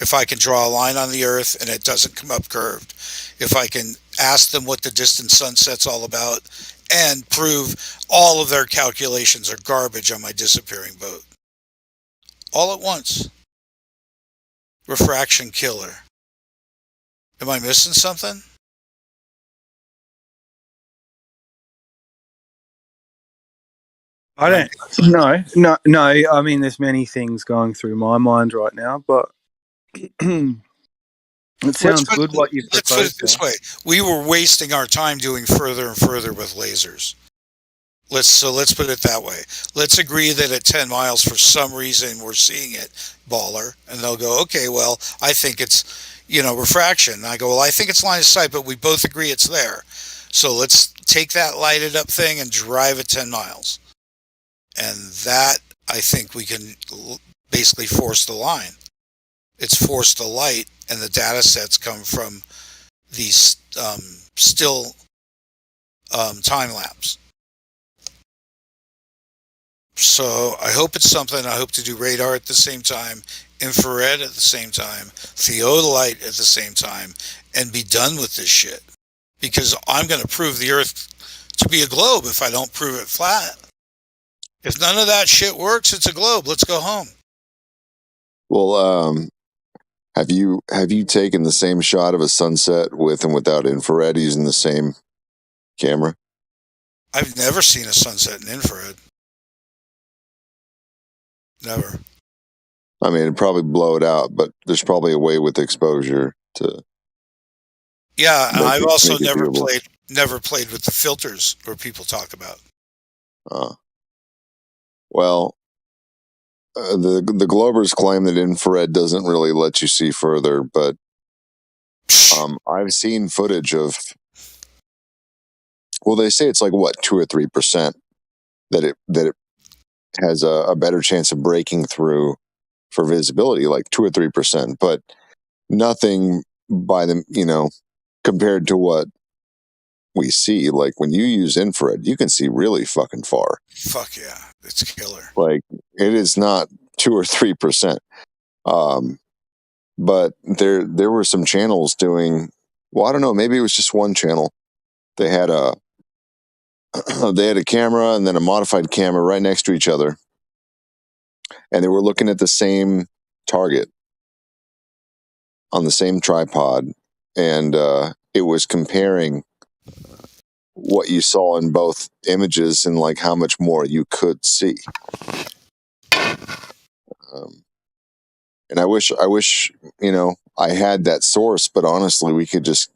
If I can draw a line on the Earth and it doesn't come up curved, if I can ask them what the distant sunset's all about and prove all of their calculations are garbage on my disappearing boat. All at once. Refraction killer. Am I missing something? I don't. No. I mean, there's many things going through my mind right now, but it sounds good what you've Let's put it proposed. this way: we were wasting our time doing further and further with lasers. Let's put it that way. Let's agree that at 10 miles, for some reason, we're seeing it, baller, and they'll go, okay, well, I think it's, refraction. And I go, well, I think it's line of sight, but we both agree it's there. So let's take that lighted up thing and drive it 10 miles. And that, I think we can basically force the line. It's force the light, and the data sets come from these still time lapse. So I hope it's something. I hope to do radar at the same time, infrared at the same time, theodolite at the same time, and be done with this shit. Because I'm going to prove the Earth to be a globe if I don't prove it flat. If none of that shit works, it's a globe. Let's go home. Well, have you taken the same shot of a sunset with and without infrared using the same camera? I've never seen a sunset in infrared. Never. I mean, it'd probably blow it out, but there's probably a way with exposure to. Yeah, and I've also make it viewable. never played with the filters where people talk about. Well, the Globers claim that infrared doesn't really let you see further, but I've seen footage of. Well, they say it's like 2 or 3% that it has a better chance of breaking through for visibility, like 2 or 3%, but nothing by them, compared to what we see. Like when you use infrared, you can see really fucking far. Fuck yeah, it's killer. Like it is not 2 or 3%. But there were some channels doing. Well, I don't know. Maybe it was just one channel. They had a camera and then a modified camera right next to each other, and they were looking at the same target on the same tripod, and it was comparing what you saw in both images and like how much more you could see. And I wish I had that source, but honestly, we could just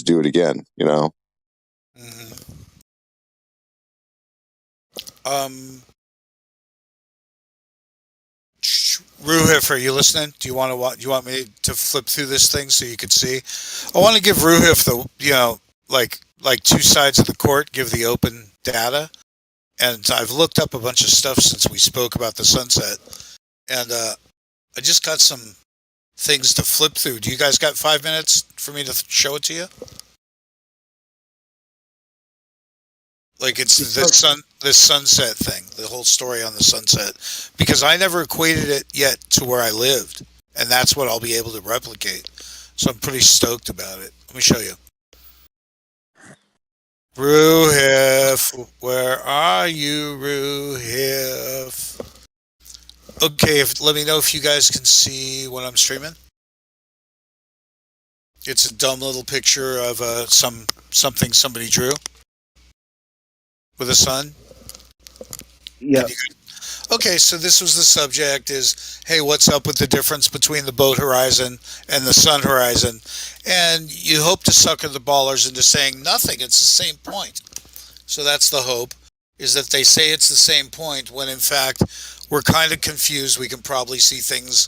do it again, Ruhif, are you listening? Do you want me to flip through this thing so you could see? I want to give Ruhif the like two sides of the court, give the open data, and I've looked up a bunch of stuff since we spoke about the sunset, and I just got some things to flip through. Do you guys got 5 minutes for me to show it to you? Like it's this sunset thing, the whole story on the sunset, because I never equated it yet to where I lived, and that's what I'll be able to replicate. So I'm pretty stoked about it. Let me show you. Ruhif, where are you, Ruhif? Okay, let me know if you guys can see what I'm streaming. It's a dumb little picture of something somebody drew with a sun. Yeah. Okay, so this was the subject is, hey, what's up with the difference between the boat horizon and the sun horizon? And you hope to sucker the ballers into saying nothing. It's the same point. So that's the hope, is that they say it's the same point when in fact we're kind of confused. We can probably see things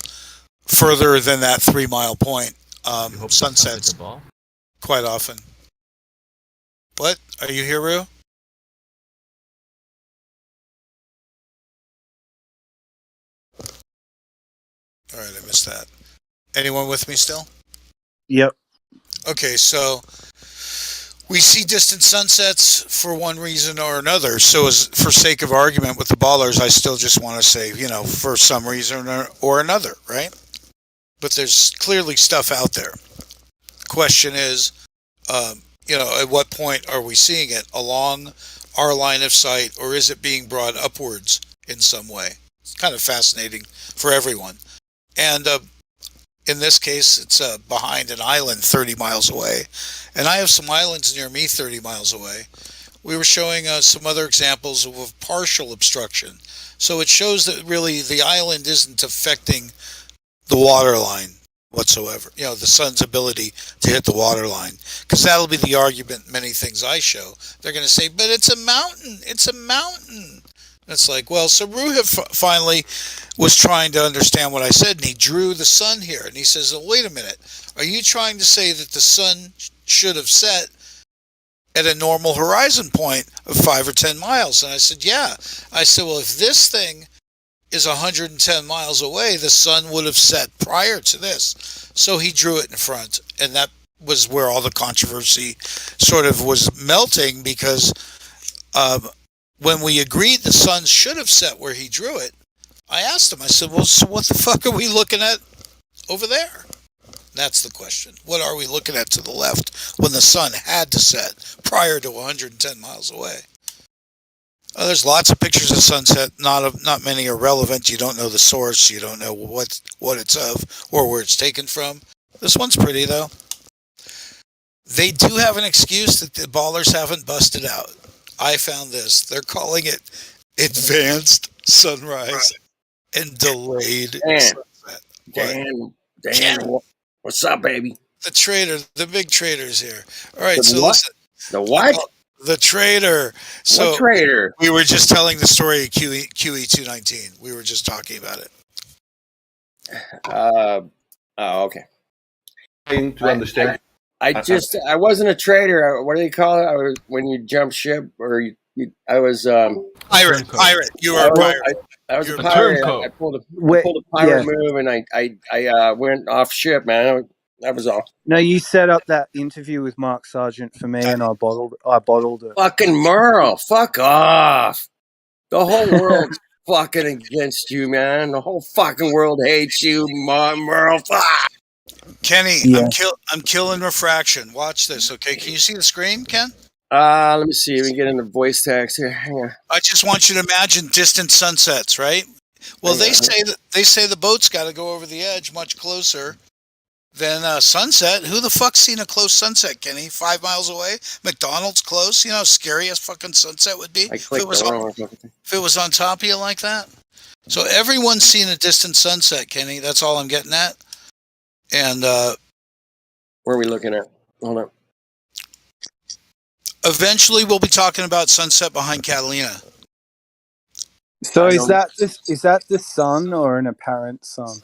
further than that 3 mile point. Sunsets quite often. What? Are you here, Rue? All right, I missed that. Anyone with me still? Yep. Okay, so we see distant sunsets for one reason or another. So, as for sake of argument with the ballers, I still just want to say, for some reason or another, right? But there's clearly stuff out there. Question is, at what point are we seeing it along our line of sight, or is it being brought upwards in some way? It's kind of fascinating for everyone. And in this case, it's behind an island 30 miles away. And I have some islands near me 30 miles away. We were showing some other examples of partial obstruction. So it shows that really the island isn't affecting the water line whatsoever. The sun's ability to hit the water line. Because that'll be the argument many things I show. They're going to say, but it's a mountain. It's a mountain. It's like, well, so Ruha finally was trying to understand what I said, and he drew the sun here. And he says, well, wait a minute. Are you trying to say that the sun should have set at a normal horizon point of 5 or 10 miles? And I said, yeah. I said, well, if this thing is 110 miles away, the sun would have set prior to this. So he drew it in front, and that was where all the controversy sort of was melting, because when we agreed the sun should have set where he drew it, I asked him, I said, well, so what the fuck are we looking at over there? That's the question. What are we looking at to the left when the sun had to set prior to 110 miles away? There's lots of pictures of sunset. Not many are relevant. You don't know the source. You don't know what it's of or where it's taken from. This one's pretty, though. They do have an excuse that the ballers haven't busted out. I found this. They're calling it advanced sunrise and delayed sunset. Dan, what's up, baby? The big trader's here. All right, so listen. The what? The trader. So what trader? We were just telling the story of QE 219. We were just talking about it. Okay. To understand. I wasn't a trader. What do they call it? I was when you jump ship, or I was pirate. You were a pirate. I was a pirate. I pulled a pirate move, and I went off ship, man. That was all. No, you set up that interview with Mark Sargent for me, and I bottled it. Fucking Merle, fuck off! The whole world's fucking against you, man. The whole fucking world hates you, Merle. Fuck. Kenny, I'm killing refraction. Watch this, okay? Can you see the screen, Ken? Let me see. We get in the voice text here. Hang on. I just want you to imagine distant sunsets, right? Well, they say the boat's got to go over the edge much closer than sunset. Who the fuck's seen a close sunset, Kenny? 5 miles away? McDonald's close? You know how scary a fucking sunset would be if it was on top of you like that? So everyone's seen a distant sunset, Kenny. That's all I'm getting at. And where are we looking at? Hold on. Eventually, we'll be talking about sunset behind Catalina. So is that the sun or an apparent sun?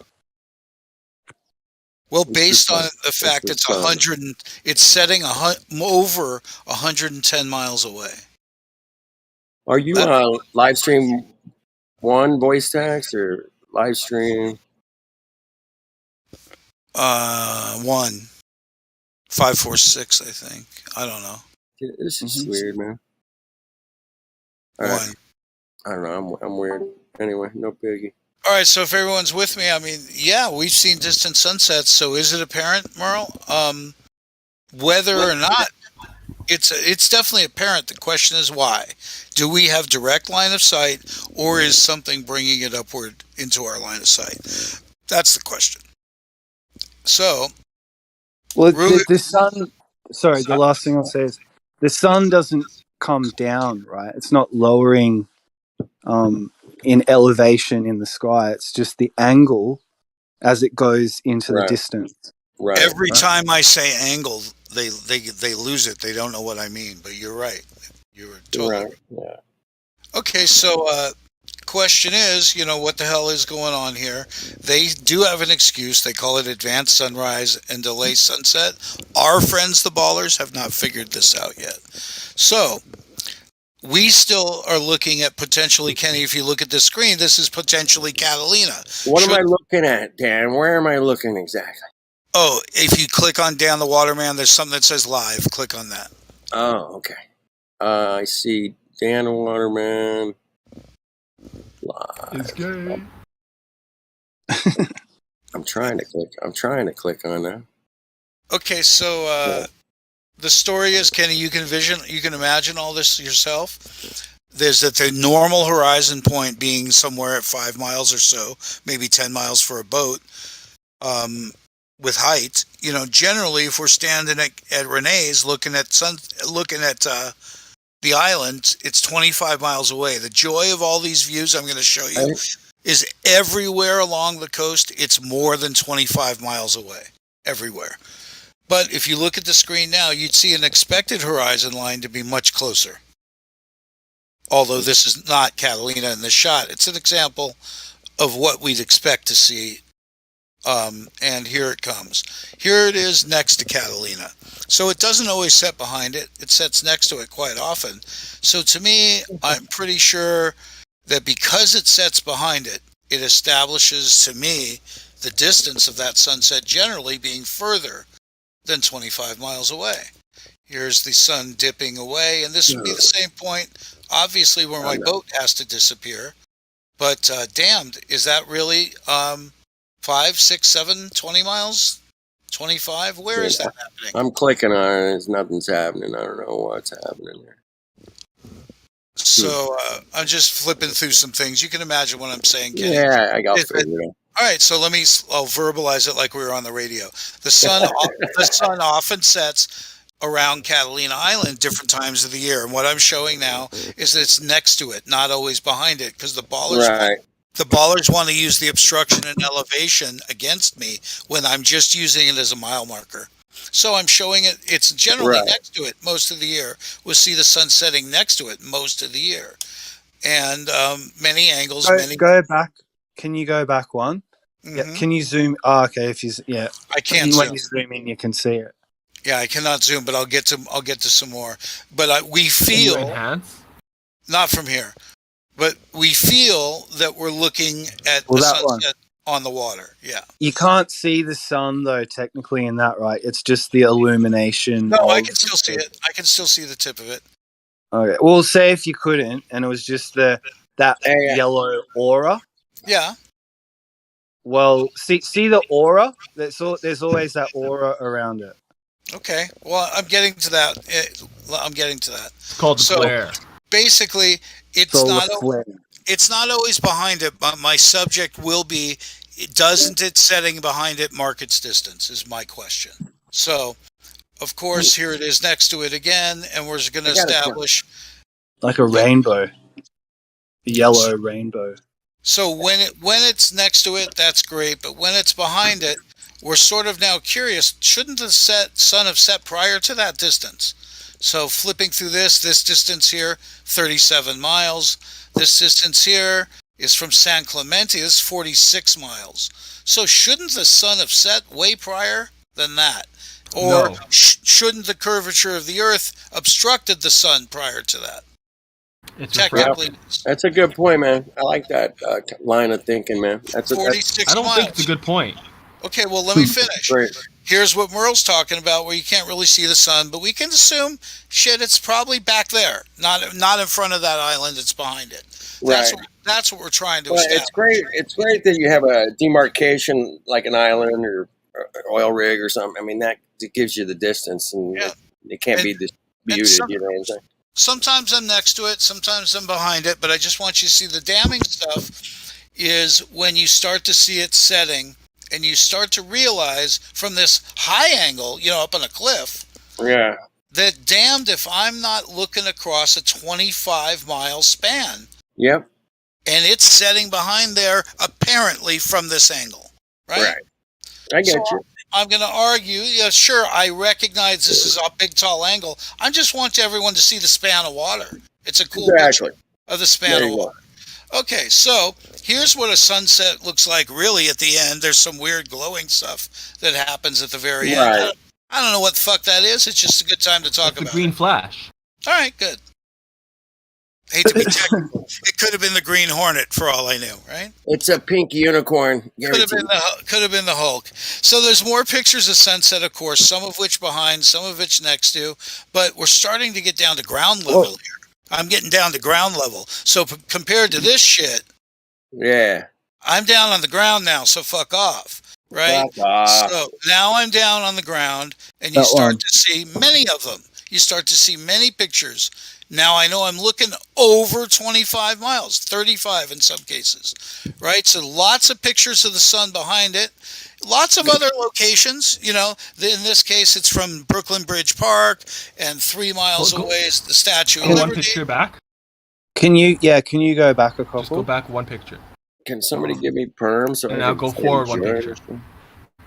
Well, based on the fact it's setting over 110 miles away. Are you Livestream 1 voice text or Livestream? 1546, I think. I don't know. This is weird, man. All right. I don't know. I'm weird. Anyway, no biggie. All right, so if everyone's with me, I mean, yeah, we've seen distant sunsets. So is it apparent, Merle? Whether or not, it's definitely apparent. The question is why. Do we have direct line of sight, or is something bringing it upward into our line of sight? That's the question. So, well, the sun. Sorry, the last thing I'll say is the sun doesn't come down, right? It's not lowering in elevation in the sky. It's just the angle as it goes into the distance. Right. Every time I say angle, they lose it. They don't know what I mean. But you're right. You were totally right. Yeah. okay. So, question is, what the hell is going on here? They do have an excuse. They call it advanced sunrise and delay sunset. Our friends, the ballers, have not figured this out yet. So, we still are looking at potentially, Kenny, if you look at the screen, this is potentially Catalina. What am I looking at, Dan? Where am I looking exactly? Oh, if you click on Dan the Waterman, there's something that says live. Click on that. Oh, okay. I see Dan the Waterman live. It's gay. I'm trying to click on that. Okay, so the story is, Kenny, you can imagine all this yourself. There's that the normal horizon point being somewhere at 5 miles or so, maybe 10 miles for a boat, with height. Generally, if we're standing at Renee's looking at the island, it's 25 miles away. The joy of all these views I'm going to show you is everywhere along the coast, it's more than 25 miles away, everywhere. But if you look at the screen now, you'd see an expected horizon line to be much closer. Although this is not Catalina in this shot, it's an example of what we'd expect to see. And here it comes. Here it is next to Catalina. So it doesn't always set behind it. It sets next to it quite often. So to me, I'm pretty sure that because it sets behind it, it establishes to me the distance of that sunset generally being further than 25 miles away. Here's the sun dipping away, and this would be the same point, obviously, where my boat has to disappear. But damned, is that really 5, 6, 7, 20 miles? 25? Where is that happening? I'm clicking on it. Nothing's happening. I don't know what's happening there. So I'm just flipping through some things. You can imagine what I'm saying, Kenny. Yeah, I got it. All right, so I'll verbalize it like we were on the radio. The sun often sets around Catalina Island different times of the year. And what I'm showing now is that it's next to it, not always behind it, because the ballers want to use the obstruction and elevation against me when I'm just using it as a mile marker. So I'm showing it, it's generally next to it most of the year. We'll see the sun setting next to it most of the year. And many angles. Go back. Can you go back one? Mm-hmm. Yeah. Can you zoom? Oh, okay. If you, yeah. I can't zoom. When you zoom in, you can see it. Yeah, I cannot zoom, but I'll get to some more. But we feel, can you enhance? Not from here, but we feel that we're looking at the sunset on the water. Yeah. You can't see the sun though, technically, in that, right? It's just the illumination. No, I can still see it. I can still see the tip of it. Okay. Well, say if you couldn't, and it was just that yellow aura. Yeah. Well, see the aura. There's always that aura around it. Okay. Well, I'm getting to that. It's called flare. Basically, it's not always behind it, but my subject will be, doesn't it setting behind it mark its distance is my question. So, of course, here it is next to it again, and we're going to establish like a rainbow, yellow rainbow. So when it's next to it, that's great. But when it's behind it, we're sort of now curious. Shouldn't the sun have set prior to that distance? So flipping through this distance here, 37 miles. This distance here is from San Clemente. This is 46 miles. So shouldn't the sun have set way prior than that? Or shouldn't the curvature of the Earth obstructed the sun prior to that? Technically, that's a good point, man. I like that line of thinking, man. That's 46 I don't miles. think it's a good point. Okay, well, let me finish. Here's what Merle's talking about, where you can't really see the sun, but we can assume, it's probably back there, not in front of that island. It's behind it. That's what we're trying to establish. It's great that you have a demarcation like an island or oil rig or something. I mean, that gives you the distance, and it can't be disputed. You know what I'm saying? Sometimes I'm next to it, sometimes I'm behind it, but I just want you to see the damning stuff is when you start to see it setting and you start to realize from this high angle, up on a cliff, that damned if I'm not looking across a 25-mile span. Yep. And it's setting behind there apparently from this angle, right? I get you. I'm going to argue. Yeah, sure. I recognize this is a big, tall angle. I just want everyone to see the span of water. It's a cool picture of the span of water. Okay, so here's what a sunset looks like really at the end. There's some weird glowing stuff that happens at the very end. I don't know what the fuck that is. It's just a good time to talk about the green flash. All right, good. Hate to be technical. It could have been the Green Hornet for all I knew, right? It's a pink unicorn. Could have been the Hulk. So there's more pictures of sunset, of course, some of which behind, some of which next to, but we're starting to get down to ground level here. I'm getting down to ground level. So compared to this shit, yeah, I'm down on the ground now, so fuck off. Right? Fuck off. So now I'm down on the ground, and you start to see many of them. You start to see many pictures. Now I know I'm looking over 25 miles, 35 in some cases, right? So lots of pictures of the sun behind it. Lots of other locations, in this case, it's from Brooklyn Bridge Park, and 3 miles away is the Statue of Liberty. One picture back. Can you go back a couple? Just go back one picture. Can somebody give me perm? So and now go forward one picture.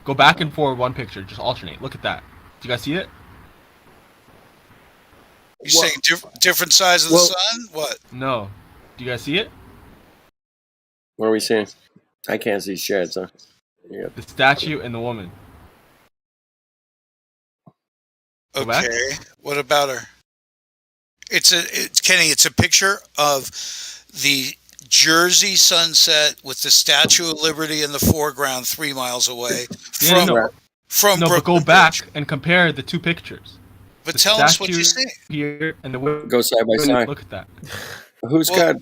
Go back and forward one picture. Just alternate. Look at that. Do you guys see it? You saying different size of the sun? What? No. Do you guys see it? What are we seeing? I can't see shit. So, the statue and the woman. Go okay. Back. What about her? Kenny. It's a picture of the Jersey sunset with the Statue of Liberty in the foreground, 3 miles away from Brooklyn. But go back and compare the two pictures. But tell us what you see. Here and the women. Go side by side. Look at that. Who's got?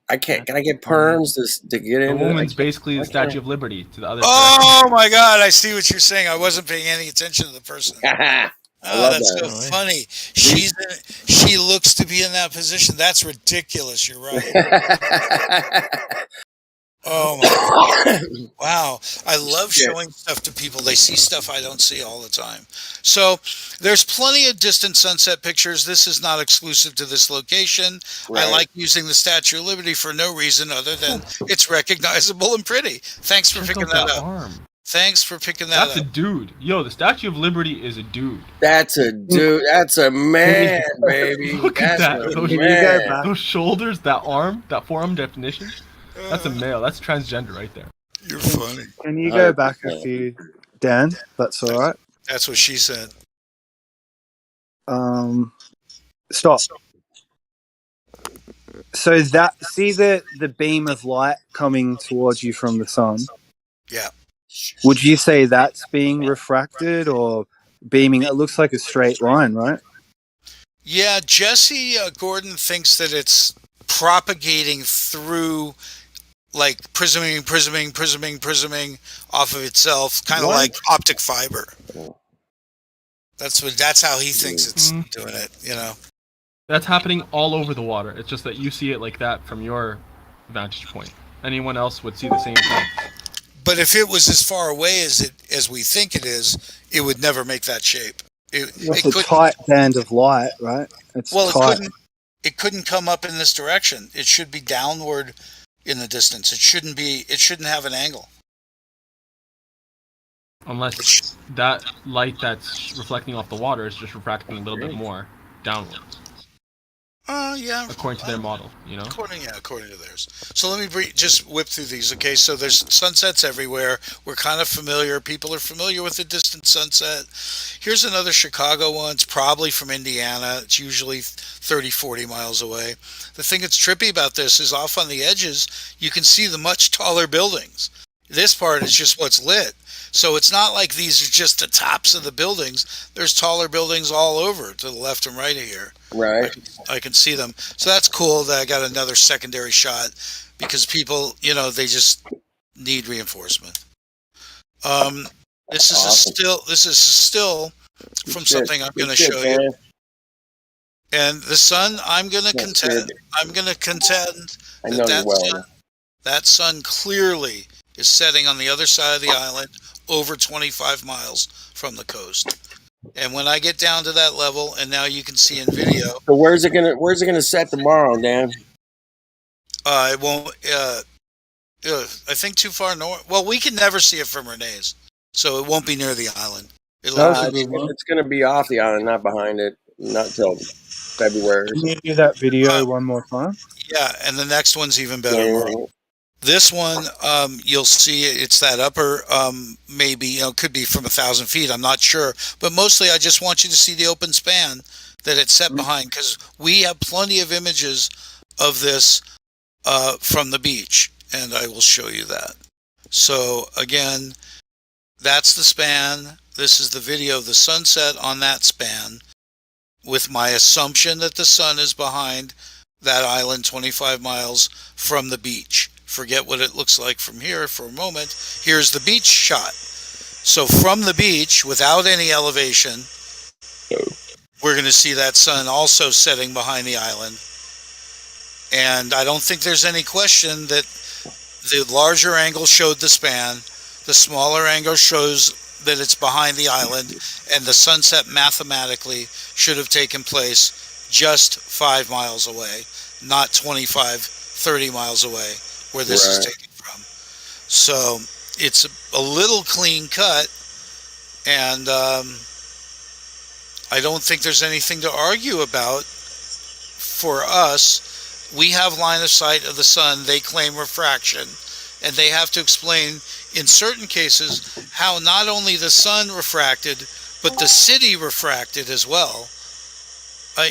I can't. Can I get perms to get in? The woman's basically the Statue of Liberty to the other. Oh my God! I see what you're saying. I wasn't paying any attention to the person. Oh, that's so funny. She looks to be in that position. That's ridiculous. You're right. Oh my God. Wow. I love showing stuff to people. They see stuff I don't see all the time. So there's plenty of distant sunset pictures. This is not exclusive to this location. Right. I like using the Statue of Liberty for no reason other than it's recognizable and pretty. Thanks for picking that up. Thanup. That's a dude. Yo, the Statue of Liberty is a dude. That's a dude. That's a man, baby. Look at that. Those shoulders, that arm, that forearm definition. That's a male. That's transgender right there. You're funny. Can you go back a few, Dan? That's all right. That's what she said. Stop. So see the beam of light coming towards you from the sun? Yeah. Would you say that's being refracted or beaming? It looks like a straight line, right? Yeah, Jesse Gordon thinks that it's propagating through, like prisming off of itself, kind of like optic fiber. That's how he thinks it's doing it. That's happening all over the water. It's just that you see it like that from your vantage point. Anyone else would see the same thing. But if it was as far away as we think it is, it would never make that shape. It's a tight band of light, right? It couldn't come up in this direction. It should be downward in the distance. It shouldn't have an angle. Unless that light that's reflecting off the water is just refracting a little bit more downwards. Yeah. According to their model, According to theirs. So let me just whip through these. Okay, so there's sunsets everywhere. We're kind of familiar. People are familiar with the distant sunset. Here's another Chicago one. It's probably from Indiana. It's usually 30, 40 miles away. The thing that's trippy about this is off on the edges, you can see the much taller buildings. This part is just what's lit. So it's not like these are just the tops of the buildings. There's taller buildings all over to the left and right of here. Right. I can see them. So that's cool that I got another secondary shot because people, they just need reinforcement. This is a still from something I'm going to show you. And the sun, I'm going to contend that sun clearly is setting on the other side of the island over 25 miles from the coast. And when I get down to that level, and now you can see in video. So where's it gonna set tomorrow, Dan? It won't. I think too far north. Well, we can never see it from Renee's. so it won't be near the island. It's going to be off the island, not behind it, not till February. Can you do that video one more time? Yeah, and the next one's even better. This one, you'll see it's that upper, maybe, could be from 1,000 feet. I'm not sure. But mostly I just want you to see the open span that it's set behind, because we have plenty of images of this from the beach, and I will show you that. So again, that's the span. This is the video of the sunset on that span, with my assumption that the sun is behind that island 25 miles from the beach. Forget what it looks like from here for a moment. Here's the beach shot. So from the beach, without any elevation, we're going to see that sun also setting behind the island. And I don't think there's any question that the larger angle showed the span, the smaller angle shows that it's behind the island, and the sunset mathematically should have taken place just 5 miles away, not 25, 30 miles away, where this is taken from. So it's a little clean cut, and I don't think there's anything to argue about for us. We have line of sight of the sun. They claim refraction, and they have to explain in certain cases how not only the sun refracted, but the city refracted as well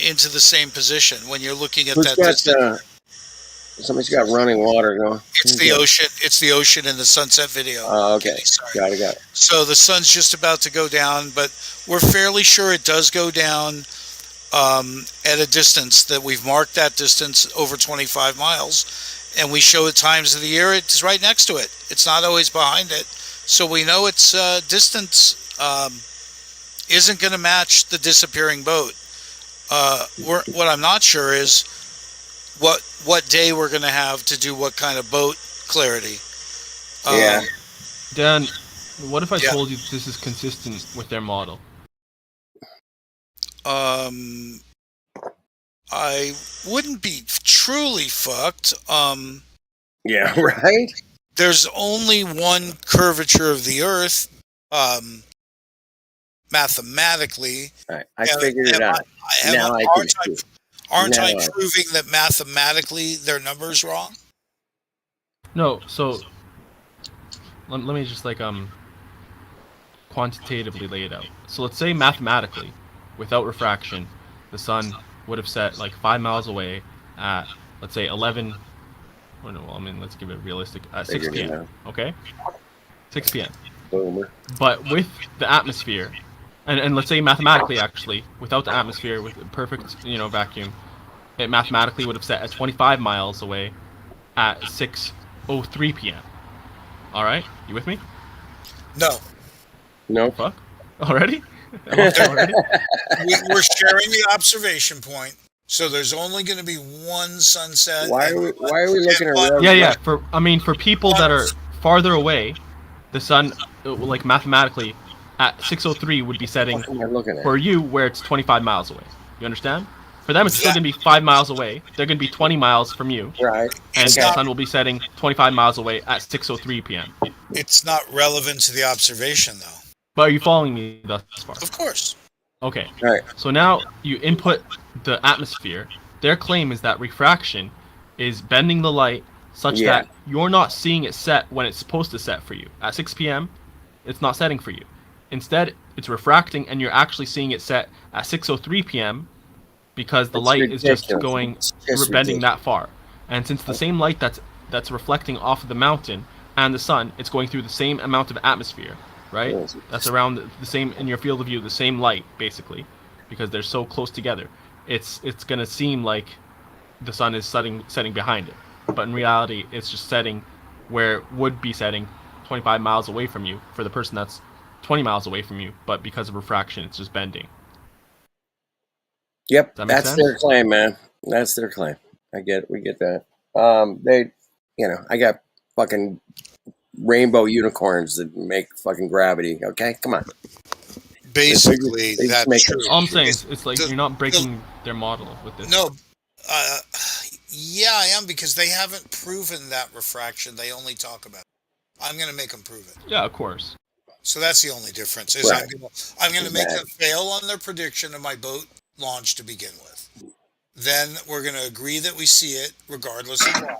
into the same position when you're looking at that distance. Somebody's got running water going. It's the ocean. It's the ocean in the sunset video. Oh, okay. Got it. So the sun's just about to go down, but we're fairly sure it does go down at a distance that we've marked that distance over 25 miles, and we show at times of the year it's right next to it. It's not always behind it, so we know its distance isn't going to match the disappearing boat. What I'm not sure is what day we're going to have to do what kind of boat clarity. Dan, what if I told you this is consistent with their model? I wouldn't be truly fucked. Yeah, right? There's only one curvature of the Earth, mathematically. Right. I figured it out. Aren't I proving that mathematically their number's wrong? No, so let me just quantitatively lay it out. So let's say mathematically, without refraction, the sun would have set 5 miles away at, let's say, 11. Oh no, let's give it realistic. 6 p.m. Okay, 6 p.m. Boomer. But with the atmosphere, and let's say mathematically, actually, without the atmosphere, with perfect vacuum, it mathematically would have set at 25 miles away at 6:03 p.m. All right, you with me? No. Fuck. Already? We're sharing the observation point, so there's only going to be one sunset. Why are we looking at? Yeah. For people that are farther away, the sun, mathematically, at 6:03 would be setting for you where it's 25 miles away. You understand? For them, it's still going to be 5 miles away. They're going to be 20 miles from you. Right. And the sun will be setting 25 miles away at 6:03 p.m. It's not relevant to the observation, though. But are you following me thus far? Of course. Okay. Right. So now you input the atmosphere. Their claim is that refraction is bending the light such that you're not seeing it set when it's supposed to set for you. At 6 p.m., it's not setting for you. Instead, it's refracting, and you're actually seeing it set at 6:03 p.m. because the light is just going bending that far. And since the same light that's reflecting off of the mountain and the sun, it's going through the same amount of atmosphere, right? That's around the same, in your field of view, the same light, basically, because they're so close together. It's going to seem like the sun is setting behind it. But in reality, it's just setting where it would be setting 25 miles away from you for the person that's 20 miles away from you, but because of refraction, it's just bending. Yep, that's their claim, man. That's their claim. We get that. I got fucking rainbow unicorns that make fucking gravity. Okay, come on. Basically, that's true. All I'm saying is, it's like you're not breaking their model with this. No, yeah, I am, because they haven't proven that refraction. They only talk about it. I'm going to make them prove it. Yeah, of course. So that's the only difference. Is Right. I'm gonna make them fail on their prediction of my boat launch to begin with. Then we're gonna agree that we see it, regardless of why.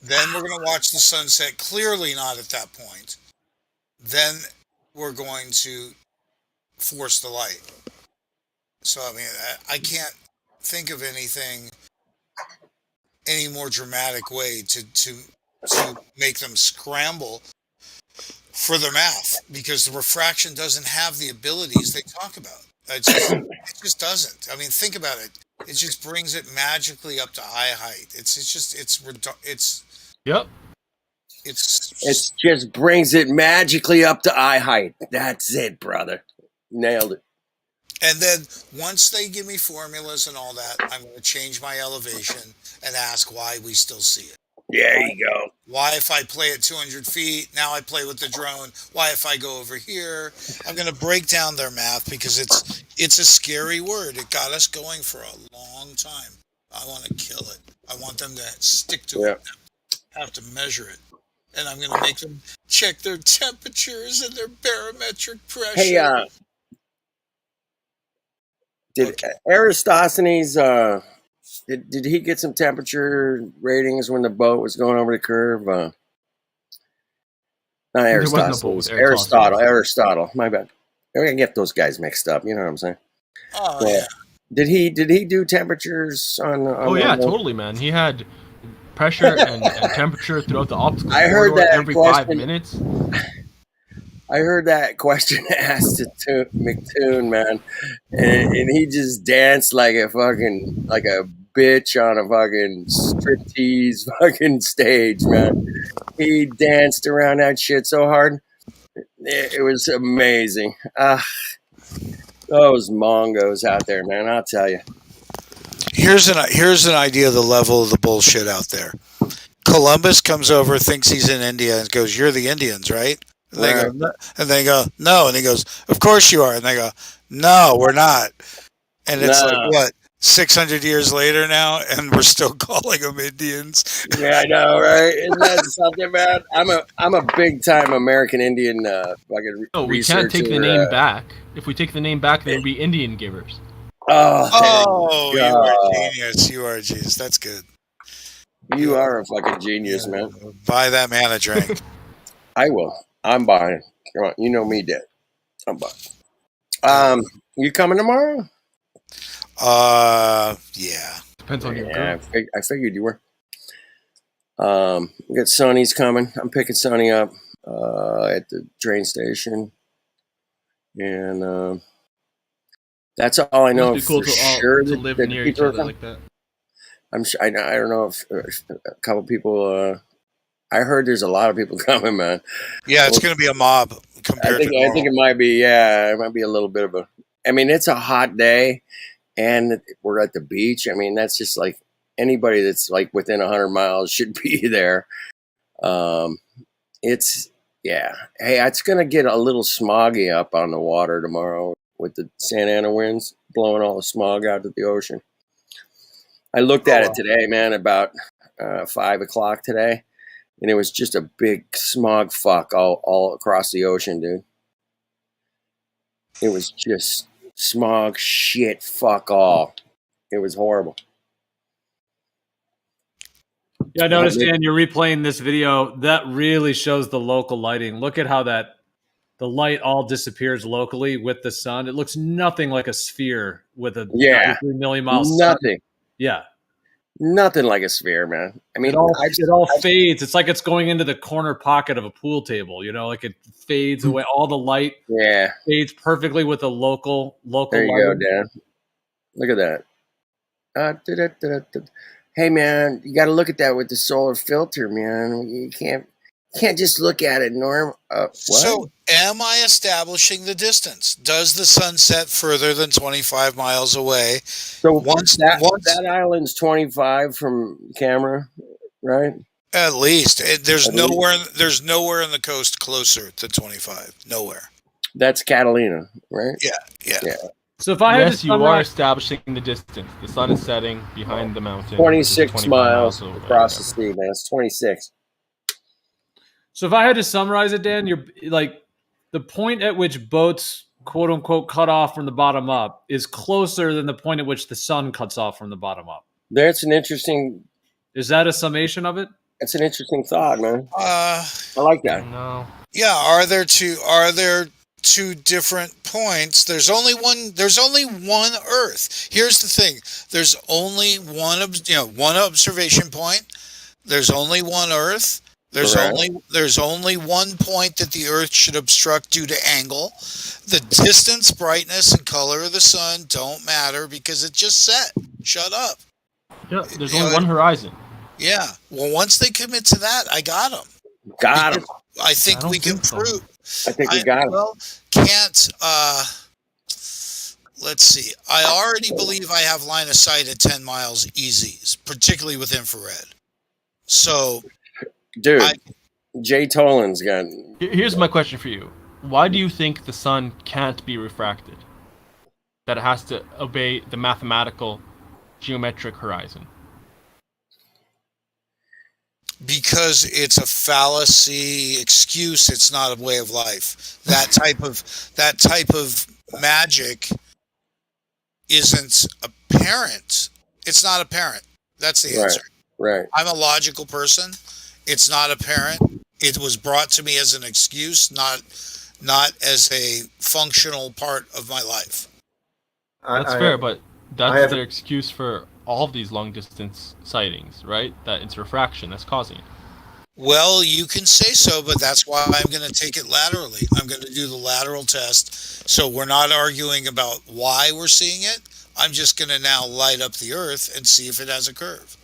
Then we're gonna watch the sunset. Clearly not at that point. Then we're going to force the light. So I mean, I can't think of anything any more dramatic way to make them scramble for their math, because the refraction doesn't have the abilities they talk about. It just doesn't. I mean, think about it. It just brings it magically up to eye height. Yep. It just brings it magically up to eye height. That's it, brother. Nailed it. And then once they give me formulas and all that, I'm going to change my elevation and ask why we still see it. There you go. Why, if I play at 200 feet, now I play with the drone? Why, if I go over here? I'm going to break down their math, because it's a scary word. It got us going for a long time. I want to kill it. I want them to stick to it, have to measure it. And I'm going to make them check their temperatures and their barometric pressure. Hey, did Aristophanes, did he get some temperature ratings when the boat was going over the curve? Not Aristophanes. Aristotle. My bad. I gotta get those guys mixed up. You know what I'm saying? Oh, yeah. Did he do temperatures on? Oh yeah, totally, man. He had pressure and temperature throughout the optical I heard corridor that every question. 5 minutes. I heard that question asked to McToon, man, and he just danced like a bitch on a fucking striptease fucking stage, man. He danced around that shit so hard. It was amazing. Those Mongos out there, man, I'll tell you. Here's an idea of the level of the bullshit out there. Columbus comes over, thinks he's in India, and goes, "You're the Indians, right?" And they go, "No," and he goes, "Of course you are." And they go, "No, we're not." And it's like, what, 600 years later now, and we're still calling them Indians. Yeah, I know, right? Isn't that something, man? I'm a big time American Indian fucking No, we can't take the name back. If we take the name back, they'd be Indian givers. Oh, you are a genius. You are a genius. That's good. You are a fucking genius, man. Buy that man a drink. I will. I'm buying. Come on, you know me, Dad. I'm buying. You coming tomorrow? Yeah. Depends on your I figured you were. We got Sonny's coming. I'm picking Sonny up at the train station, and that's all I know. It'd be cool for to sure to live near each other like that. I'm sure. I don't know if a couple people. I heard there's a lot of people coming, man. Yeah, it's going to be a mob compared to normal. I think it might be. Yeah, it might be a little bit of a. I mean, it's a hot day, and we're at the beach. I mean, that's just like anybody that's like within 100 miles should be there. It's Hey, it's going to get a little smoggy up on the water tomorrow with the Santa Ana winds blowing all the smog out to the ocean. I looked at it today, man, about 5 o'clock today, and it was just a big smog fuck all across the ocean, dude. It was just smog shit fuck all. It was horrible. Yeah, I noticed, Dan, you're replaying this video. That really shows the local lighting. Look at how the light all disappears locally with the sun. It looks nothing like a sphere with a 93 million miles. Nothing. Yeah. Nothing like a sphere, man. I mean, it all fades. It's like it's going into the corner pocket of a pool table. You know, like it fades away. All the light fades perfectly with the local There you lighting. go, Dan. Look at that. Hey, man, you got to look at that with the solar filter, man. You can't just look at it normal. So, am I establishing the distance? Does the sun set further than 25 miles away? So once that island's 25 from camera, right? At least there's nowhere in the coast closer to 25. Nowhere. That's Catalina, right? Yeah. So if I you are establishing the distance. The sun is setting behind the mountain. 26 miles across the sea, man. It's 26. So if I had to summarize it, Dan, you're like, the point at which boats quote unquote cut off from the bottom up is closer than the point at which the sun cuts off from the bottom up. That's an interesting. Is that a summation of it? That's an interesting thought, man. Uh, I like that. No. Yeah. Are there two different points? There's only one Earth. Here's the thing. There's only one observation point. There's only one Earth. There's only one point that the Earth should obstruct due to angle. The distance, brightness, and color of the sun don't matter because it just set. Shut up. Yeah, there's only one horizon. Yeah. Well, once they commit to that, I got them. Got them. I think we can prove. I think we got them. Well, can't. Let's see. I already believe I have line of sight at 10 miles easy, particularly with infrared. So, dude, Jay Tolan's got. Here's my question for you: why do you think the sun can't be refracted? That it has to obey the mathematical, geometric horizon? Because it's a fallacy excuse. It's not a way of life. That type of magic isn't apparent. It's not apparent. That's the answer. Right. I'm a logical person. It's not apparent. It was brought to me as an excuse, not as a functional part of my life. That's fair, but that's their excuse for all of these long distance sightings, right? That it's refraction that's causing it. Well, you can say so, but that's why I'm going to take it laterally. I'm going to do the lateral test. So we're not arguing about why we're seeing it. I'm just going to now light up the Earth and see if it has a curve.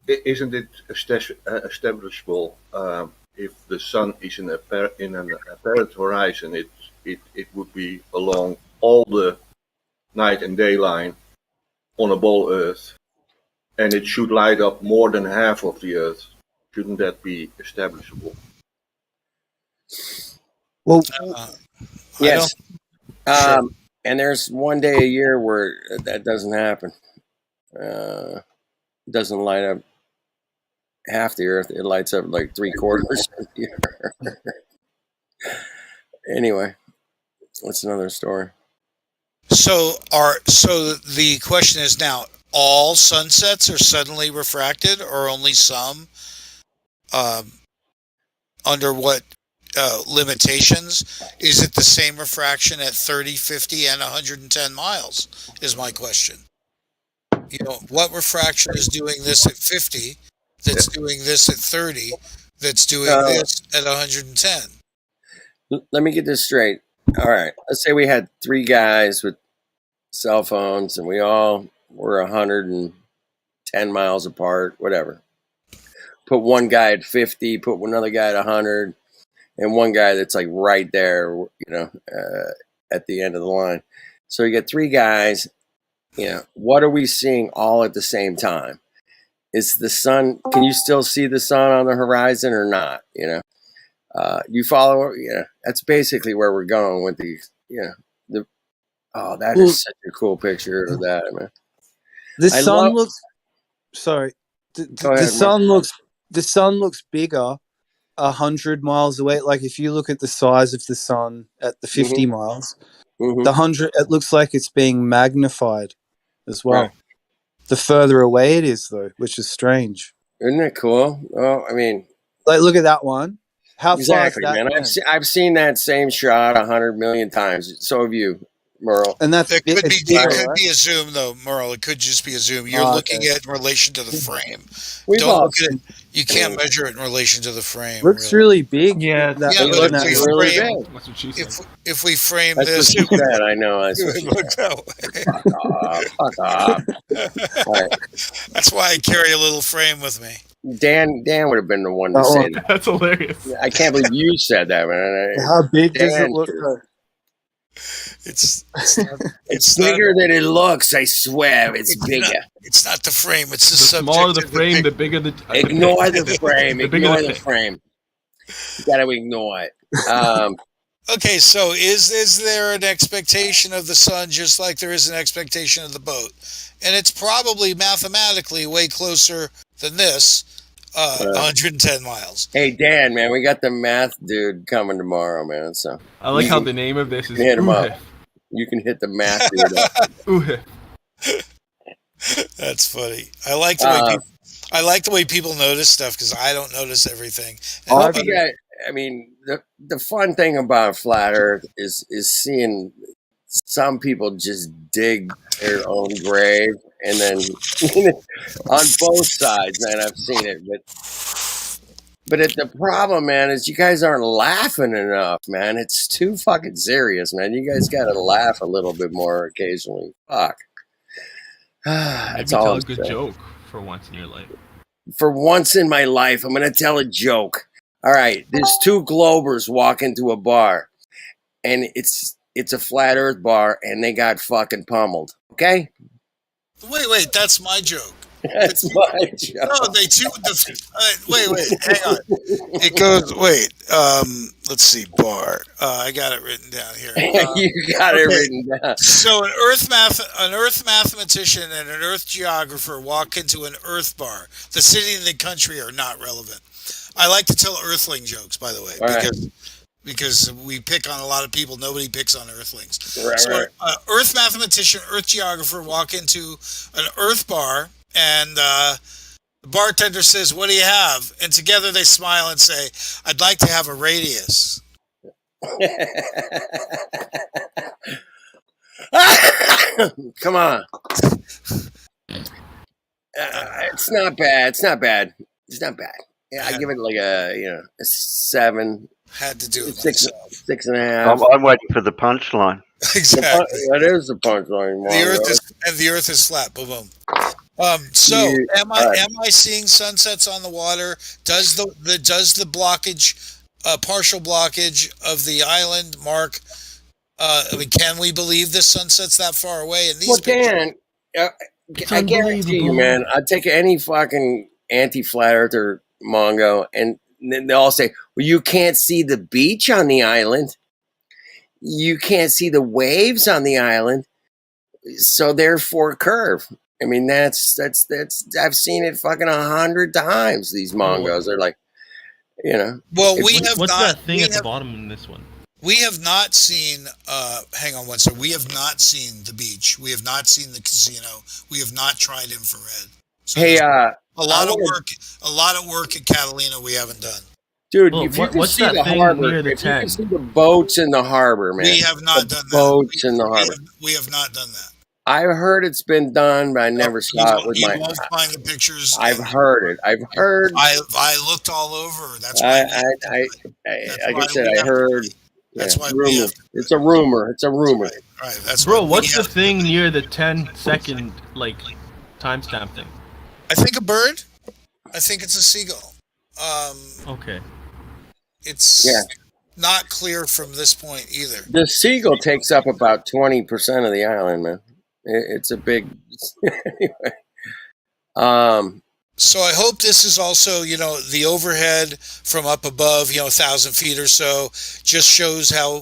Isn't it establishable if the sun is in an apparent horizon? It would be along all the night and day line on a ball Earth, and it should light up more than half of the Earth. Shouldn't that be establishable? Well, yes. Sure. And there's one day a year where that doesn't happen. It doesn't light up half the Earth. It lights up like 3/4 of the Earth. Anyway, that's another story. So the question is now: all sunsets are suddenly refracted, or only some? Under what limitations? Is it the same refraction at 30, 50, and 110 miles? Is my question. You know, what refraction is doing this at 50? That's doing this at 30? That's doing this at 110? Let me get this straight. All right. Let's say we had 3 guys with cell phones and we all were 110 miles apart, whatever. Put one guy at 50, put another guy at 100, and one guy that's like right there, at the end of the line. So you get 3 guys. What are we seeing all at the same time? Is the sun, can you still see the sun on the horizon or not? You follow, that's basically where we're going with these, that is such a cool picture of that, man. The sun looks, sorry, the sun looks bigger 100 miles away. Like if you look at the size of the sun at the 50 miles, the 100, it looks like it's being magnified as well. Right. The further away it is, though, which is strange. Isn't it cool? Well, I mean, like look at that one. How exactly, far is that, man? I've seen that same shot 100 million times. So have you, Merle. And that's it could be a zoom, though, Merle. It could just be a zoom. You're looking at in relation to the frame. Don't look at it. You can't measure it in relation to the frame. Looks really big. Yeah, but if we frame that's this, what you said. I know. It looks that way. That's why I carry a little frame with me. Dan would have been the one to say that. That's hilarious. I can't believe you said that, man. How big does it look like? It's bigger than it looks. I swear, it's bigger. It's not the frame. It's the smaller the frame, the bigger the. Ignore the frame. Ignore the frame. You gotta ignore it. Okay, so is there an expectation of the sun just like there is an expectation of the boat? And it's probably mathematically way closer than this. 110 miles. Hey Dan, man, we got the math dude coming tomorrow, man. So I like how the name of this you is can hit him up. Uhif. You can hit the math dude up. Uhif. That's funny. I like the way people notice stuff because I don't notice everything. I mean, the fun thing about flat Earth is seeing some people just dig their own grave, and then on both sides, man, I've seen it. But the problem, man, is you guys aren't laughing enough, man. It's too fucking serious, man. You guys got to laugh a little bit more occasionally. Fuck. That's Maybe all tell I'm a good saying. joke for once in your life. For once in my life, I'm going to tell a joke. All right, there's two Globers walk into a bar, and it's a flat Earth bar, and they got fucking pummeled. Okay? Wait, that's my joke. That's my joke. No, they two. Wait, hang on. It goes. Wait. Let's see. Bar. I got it written down here. You got it written down. So an Earth mathematician and an Earth geographer walk into an Earth bar. The city and the country are not relevant. I like to tell Earthling jokes, by the way, because we pick on a lot of people. Nobody picks on Earthlings. Right. Earth mathematician, Earth geographer walk into an Earth bar, and the bartender says, "What do you have?" And together they smile and say, "I'd like to have a radius." Come on. It's not bad. It's not bad. Yeah, I give it like a 7. Had to do it. 6.5. I'm waiting for the punchline. Exactly. That is the punchline. The Earth is flat. Boom, boom. So am I seeing sunsets on the water? Does the blockage, partial blockage of the island mark? I mean, can we believe this sunset's that far away? And these Dan, I guarantee you, man. I'd take any fucking anti-flat earther Mongo, and then they all say, "Well, you can't see the beach on the island. You can't see the waves on the island, so therefore curve." I mean, that's I've seen it fucking 100 times. These Mongos, they're like, Well, what's that thing at the bottom in this one? We have not seen. Hang on one second. We have not seen the beach. We have not seen the casino. We have not tried infrared. So hey, a lot of work at Catalina we haven't done. Dude, if you can see the harbor, if you can see the boats in the harbor, man. We have not done that. Boats in the harbor. We have not done that. I heard it's been done, but I never saw it with my. You won't find the pictures. I've heard it. I've heard. I looked all over. That's why. Like I said, I heard. That's why rumor. It's a rumor. It's a rumor. Right. That's Bro, what's the thing near the 10-second timestamp thing? I think a bird. I think it's a seagull. Okay. It's not clear from this point either. The seagull takes up about 20% of the island, man. It's a big. Anyway. So I hope this is also, the overhead from up above, 1,000 feet or so, just shows how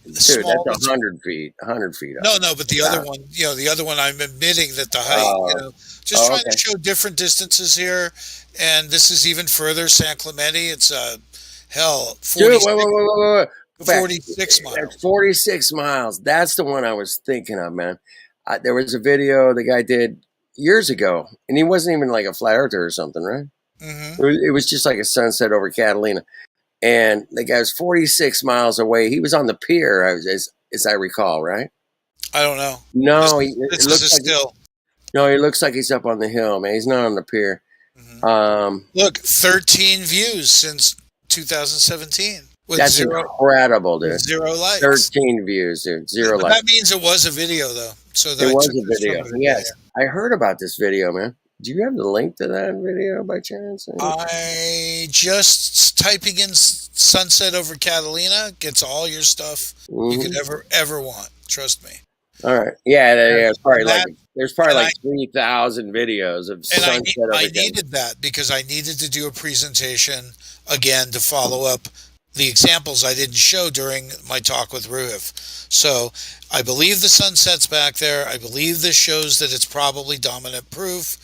Dude, small. That's 100 feet. 100 feet. No, but the other one, the other one, I'm admitting that the height, trying to show different distances here, and this is even further. San Clemente, it's 46, wait. 46 miles. That's 46 miles. That's the one I was thinking of, man. There was a video the guy did years ago, and he wasn't even like a flat earther or something, right? Mm-hmm. It was just like a sunset over Catalina, and the guy was 46 miles away. He was on the pier, as I recall, right? I don't know. No, this looks like still. No, he looks like he's up on the hill, man. He's not on the pier. Mm-hmm. Look, 13 views since 2017. That's incredible, dude. 0 likes. 13 views, dude. 0 likes. That means it was a video, though. So it was a video. Yes, I heard about this video, man. Do you have the link to that video by chance? I just typing in "sunset over Catalina" gets all your stuff you could ever want. Trust me. All right. Yeah. It's probably there's probably 3,000 videos of sunset over I needed that because I needed to do a presentation again to follow up the examples I didn't show during my talk with Ruhiv. So I believe the sunset's back there. I believe this shows that it's probably dominant proof.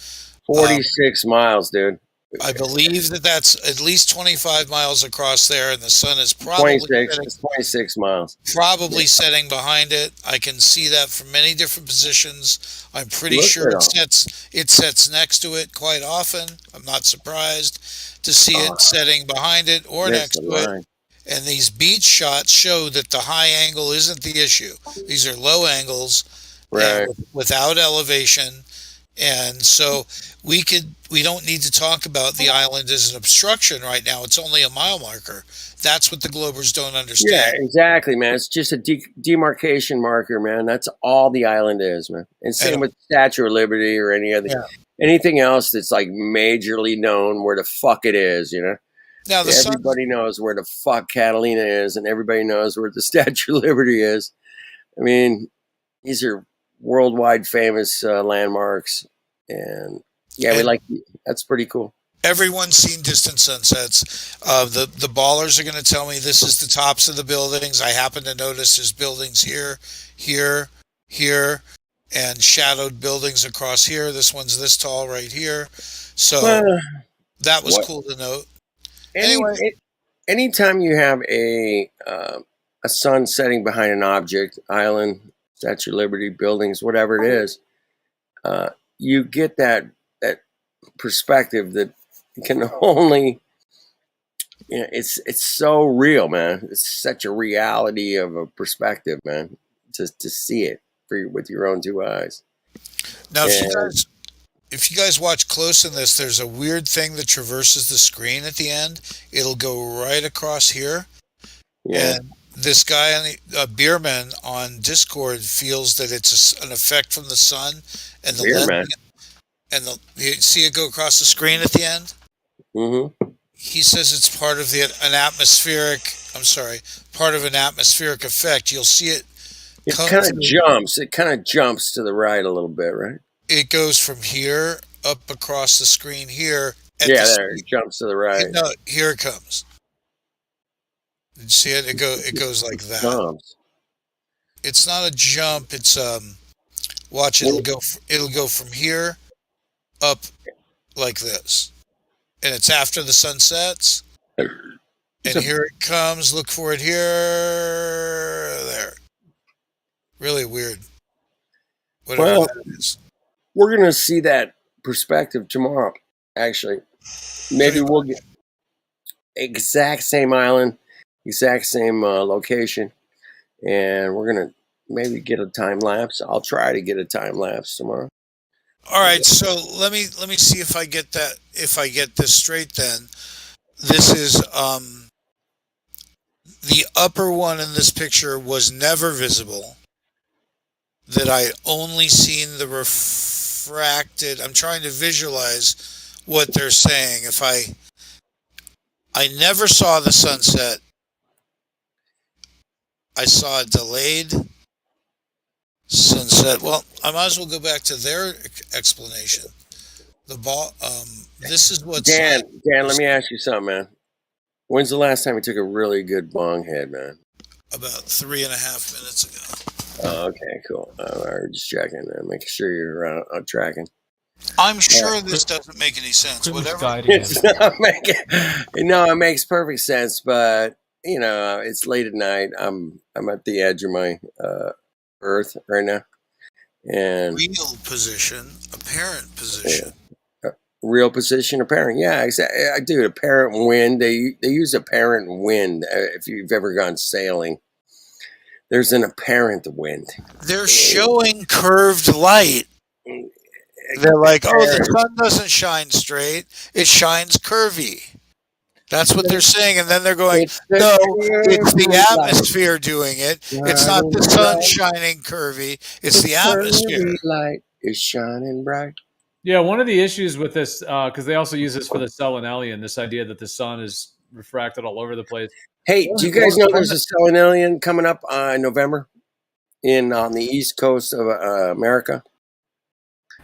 46 miles, dude. I believe that's at least 25 miles across there, and the sun is probably 26. It's 26 miles. Probably setting behind it. I can see that from many different positions. I'm pretty Look sure at it sets next to it quite often. I'm not surprised to see it setting behind it or Missed next the to it. line. And these beach shots show that the high angle isn't the issue. These are low angles Right. and without elevation. And so we don't need to talk about the island as an obstruction right now. It's only a mile marker. That's what the Globers don't Yeah, understand. exactly, man. It's just a demarcation marker, man. That's all the island is, man. And same with Statue of Liberty or anything else that's like majorly known where the fuck it is, you know? Now everybody knows where the fuck Catalina is, and everybody knows where the Statue of Liberty is. I mean, these are worldwide famous landmarks, and that's pretty cool. Everyone's seen distant sunsets. The ballers are going to tell me this is the tops of the buildings. I happen to notice there's buildings here, and shadowed buildings across here. This one's this tall right here. So that was cool to note. Anyway, anytime you have a sun setting behind an object, island, Statue of Liberty, buildings, whatever it is, you get that perspective that can only, it's so real, man. It's such a reality of a perspective, man, to see it with your own two eyes. Now, if you guys watch close in this, there's a weird thing that traverses the screen at the end. It'll go right across here. Yeah. And this guy, Beerman on Discord, feels that it's an effect from the sun and the Beerman. And you see it go across the screen at the end? Mm-hmm. He says it's part of part of an atmospheric effect. You'll see it. It kind of jumps. It kind of jumps to the right a little bit, right? It goes from here up across the screen here. There it jumps to the right. No, here it comes. Did you see it? It goes like that. Jumps. It's not a jump. It's watch it. It'll go from here up like this, and it's after the sun sets. And here it comes. Look for it here. There. Really weird. Whatever that is. We're going to see that perspective tomorrow, actually. Maybe we'll get exact same island, exact same location, and we're going to maybe get a time lapse. I'll try to get a time lapse tomorrow. All right, so let me see if I get this straight then. This is the upper one in this picture was never visible. That I only seen the refracted. I'm trying to visualize what they're saying. If I never saw the sunset. I saw a delayed sunset. Well, I might as well go back to their explanation. This is what Dan, let me ask you something, man. When's the last time you took a really good bong head, man? About 3.5 minutes ago. Oh, okay, cool. We're just checking, making sure you're on tracking. I'm sure this doesn't make any sense. Whatever. It's not making. No, it makes perfect sense, but it's late at night. I'm at the edge of my Earth right now, and real position, apparent position. Real position, apparent. Yeah, exactly. Dude, apparent wind. They use apparent wind. If you've ever gone sailing, there's an apparent wind. They're showing curved light. They're like, the sun doesn't shine straight; it shines curvy. That's what they're saying, and then they're going, no, it's the atmosphere doing it. It's not the sun shining curvy. It's the atmosphere. Light is shining bright. Yeah, one of the issues with this, because they also use this for the selenelian, this idea that the sun is refracted all over the place. Hey, do you guys know there's a selenelian coming up in November on the east coast of America?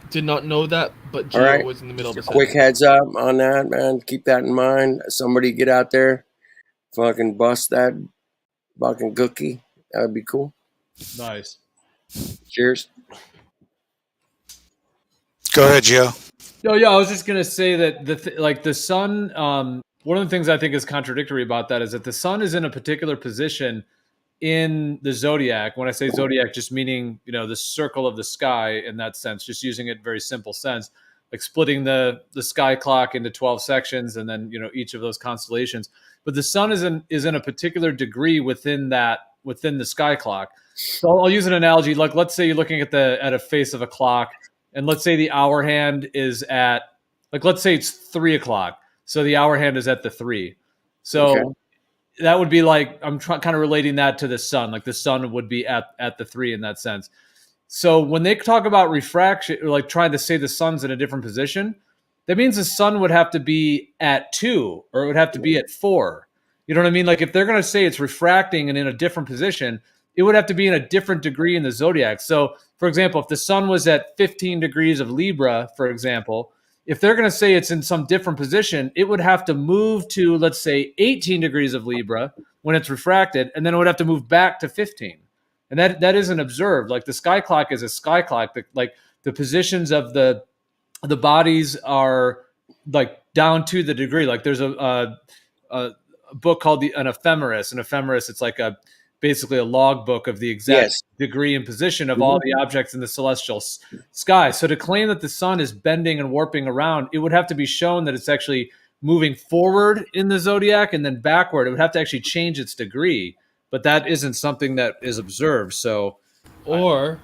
Did not know that, but Gio was in the middle of the quick heads up on that, man. Keep that in mind. Somebody get out there, fucking bust that fucking cookie. That would be cool. Nice. Cheers. Go ahead, Gio. No, yeah, I was just gonna say that the sun. One of the things I think is contradictory about that is that the sun is in a particular position in the zodiac. When I say zodiac, just meaning the circle of the sky in that sense, just using it in very simple sense, like splitting the sky clock into 12 sections, and then each of those constellations. But the sun is in a particular degree within the sky clock. So I'll use an analogy. Like, let's say you're looking at a face of a clock, and let's say the hour hand is at, like, let's say it's 3:00. So the hour hand is at the 3. So Okay. that would be like, I'm kind of relating that to the sun. Like the sun would be at the 3 in that sense. So when they talk about refraction, or like trying to say the sun's in a different position, that means the sun would have to be at 2, or it would have to be at 4. You know what I mean? Like if they're going to say it's refracting and in a different position, it would have to be in a different degree in the zodiac. So, for example, if the sun was at 15 degrees of Libra, for example, if they're going to say it's in some different position, it would have to move to, let's say, 18 degrees of Libra when it's refracted, and then it would have to move back to 15. And that isn't observed. Like the sky clock is a sky clock. Like the positions of the bodies are like down to the degree. Like there's a book called an ephemeris. An ephemeris, it's like basically a log book of the exact degree and position of all the objects in the celestial sky. So to claim that the sun is bending and warping around, it would have to be shown that it's actually moving forward in the zodiac and then backward. It would have to actually change its degree, but that isn't something that is observed. So, or,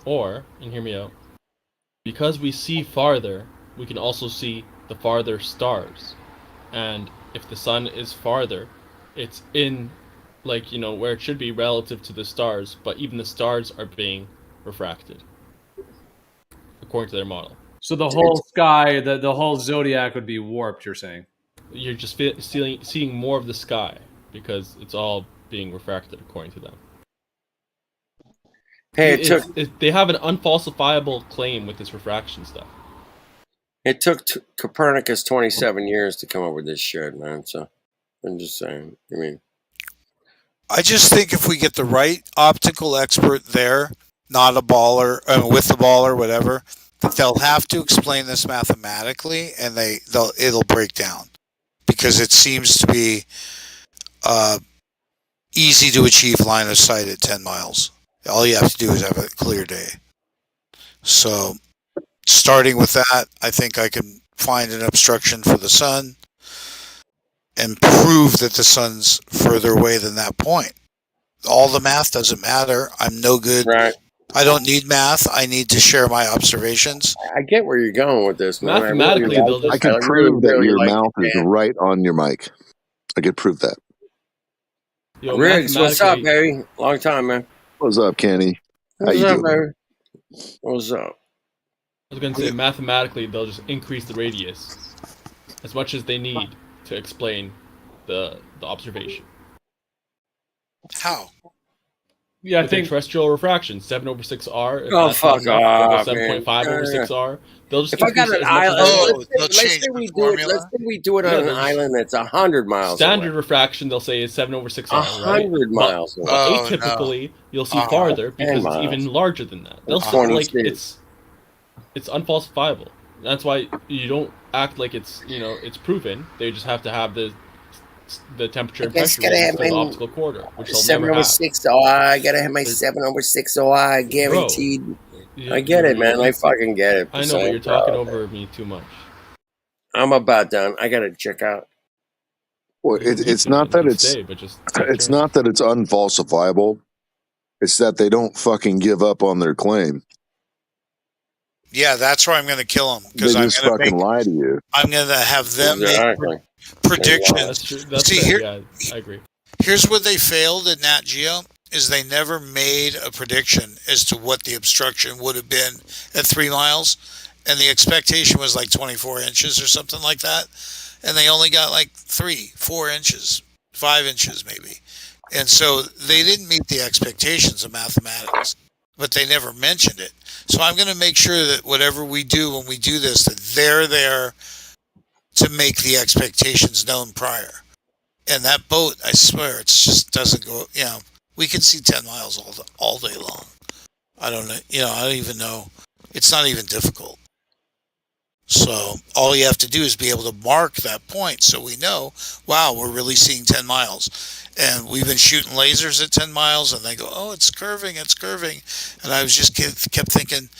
and hear me out, because we see farther, we can also see the farther stars. And if the sun is farther, it's in, like, where it should be relative to the stars, but even the stars are being refracted according to their model. So the whole sky, the whole zodiac would be warped, you're saying? You're just seeing more of the sky because it's all being refracted according to them. Hey, they have an unfalsifiable claim with this refraction stuff. It took Copernicus 27 years to come up with this shit, man. So I'm just saying. I mean, I just think if we get the right optical expert there, not a baller, with the ball or whatever, that they'll have to explain this mathematically, and it'll break down because it seems to be easy to achieve line of sight at 10 miles. All you have to do is have a clear day. So, starting with that, I think I can find an obstruction for the sun and prove that the sun's further away than that point. All the math doesn't matter. I'm no good. Right. I don't need math. I need to share my observations. I get where you're going with this, man. Mathematically, I can prove that your mouth is right on your mic. I could prove that. Yo, Riggs, what's up, baby? Long time, man. What's up, Kenny? What's How you up, doing? baby? What's up? I was going to say, mathematically, they'll just increase the radius as much as they need to explain the observation. How? Yeah, I With think terrestrial refraction, 7/6R. Oh, fuck off, 7.5 over 6R. They'll just If I got increase it an as much island, as let's say we do it on an island that's 100 miles standard away. refraction, they'll say is 7/6R. 100 miles away. But atypically, you'll see farther because it's even larger than that. They'll say, like, it's unfalsifiable. That's why you don't act like it's it's proven. They just have to have the temperature and pressure of the optical corridor, which they'll never have. 7/6 OI. I gotta have my 7/6 OI guaranteed. Bro, I get it, man. I fucking get it. I know, but you're talking over me too much. I'm about done. I gotta check out. Well, it's not that it's not that it's unfalsifiable. It's that they don't fucking give up on their claim. Yeah, that's where I'm going to kill them They because I'm just going fucking lie to you. I'm going to have them Exactly. make predictions. That's true. That's See, fair. here, Yeah, I agree. here's where they failed in Nat Geo is they never made a prediction as to what the obstruction would have been at 3 miles, and the expectation was like 24 inches or something like that, and they only got like 3, 4 inches, 5 inches maybe, and so they didn't meet the expectations of mathematics, but they never mentioned it. So I'm going to make sure that whatever we do when we do this, that they're there to make the expectations known prior. And that boat, I swear, it just doesn't go, we can see 10 miles all day long. I don't know, I don't even know. It's not even difficult. So all you have to do is be able to mark that point so we know, wow, we're really seeing 10 miles. And we've been shooting lasers at 10 miles, and they go, oh, it's curving, it's curving. And I was just kept thinking,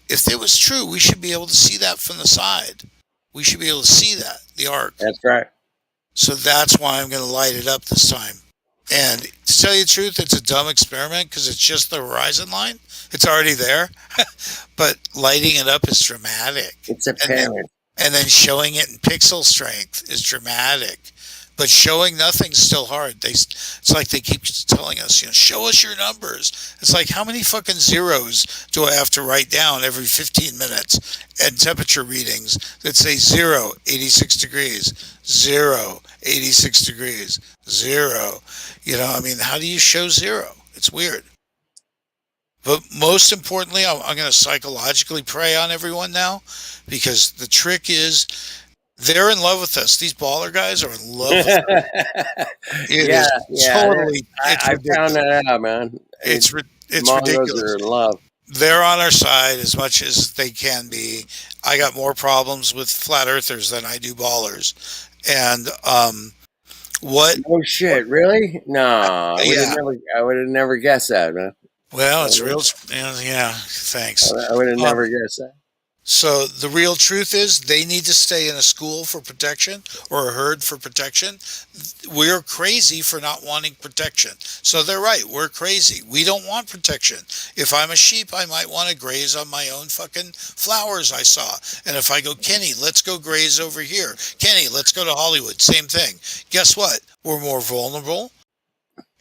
if it was true, we should be able to see that from the side. We should be able to see that, the arc. That's right. So that's why I'm going to light it up this time. And to tell you the truth, it's a dumb experiment because it's just the horizon line. It's already there. But lighting it up is dramatic. It's apparent. And then showing it in pixel strength is dramatic. But showing nothing's still hard. It's like they keep telling us, show us your numbers. It's like, how many fucking zeros do I have to write down every 15 minutes? And temperature readings that say 0, 86 degrees, 0, 86 degrees, 0. How do you show 0? It's weird. But most importantly, I'm going to psychologically prey on everyone now, because the trick is they're in love with us. These baller guys are in love with us. Totally. I found that out, man. It's Mongos ridiculous. are in love. They're on our side as much as they can be. I got more problems with flat earthers than I do ballers. And what? Oh shit! Really? No, I would have never guessed that, man. Well, it's real. Yeah, thanks. I would have never guessed that. So the real truth is they need to stay in a school for protection or a herd for protection. We're crazy for not wanting protection. So they're right. We're crazy. We don't want protection. If I'm a sheep, I might want to graze on my own fucking flowers I saw. And if I go, Kenny, let's go graze over here. Kenny, let's go to Hollywood. Same thing. Guess what? We're more vulnerable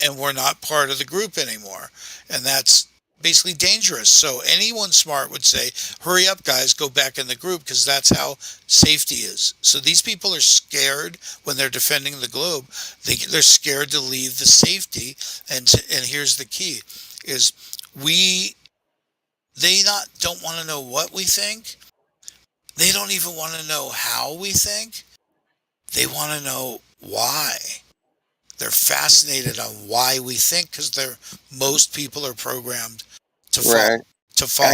and we're not part of the group anymore. And that's basically dangerous. So anyone smart would say, hurry up, guys, go back in the group, because that's how safety is. So these people are scared when they're defending the globe. They're scared to leave the safety. And here's the key, is they don't want to know what we think. They don't even want to know how we think. They want to know why. They're fascinated on why we think, because most people are programmed to follow. To follow.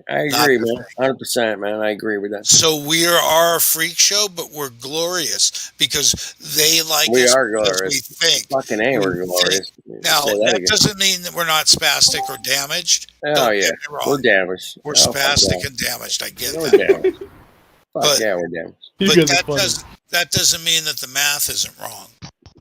I agree, man. 100%, man. I agree with that. So we are a freak show, but we're glorious because they like we us are because glorious. we think. Fucking A, we're glorious. Now, that doesn't mean that we're not spastic or damaged. Oh, yeah. We're damaged. We're spastic and damaged. I get we're that. Damaged. But, yeah, we're damaged. But that doesn't mean that the math isn't wrong.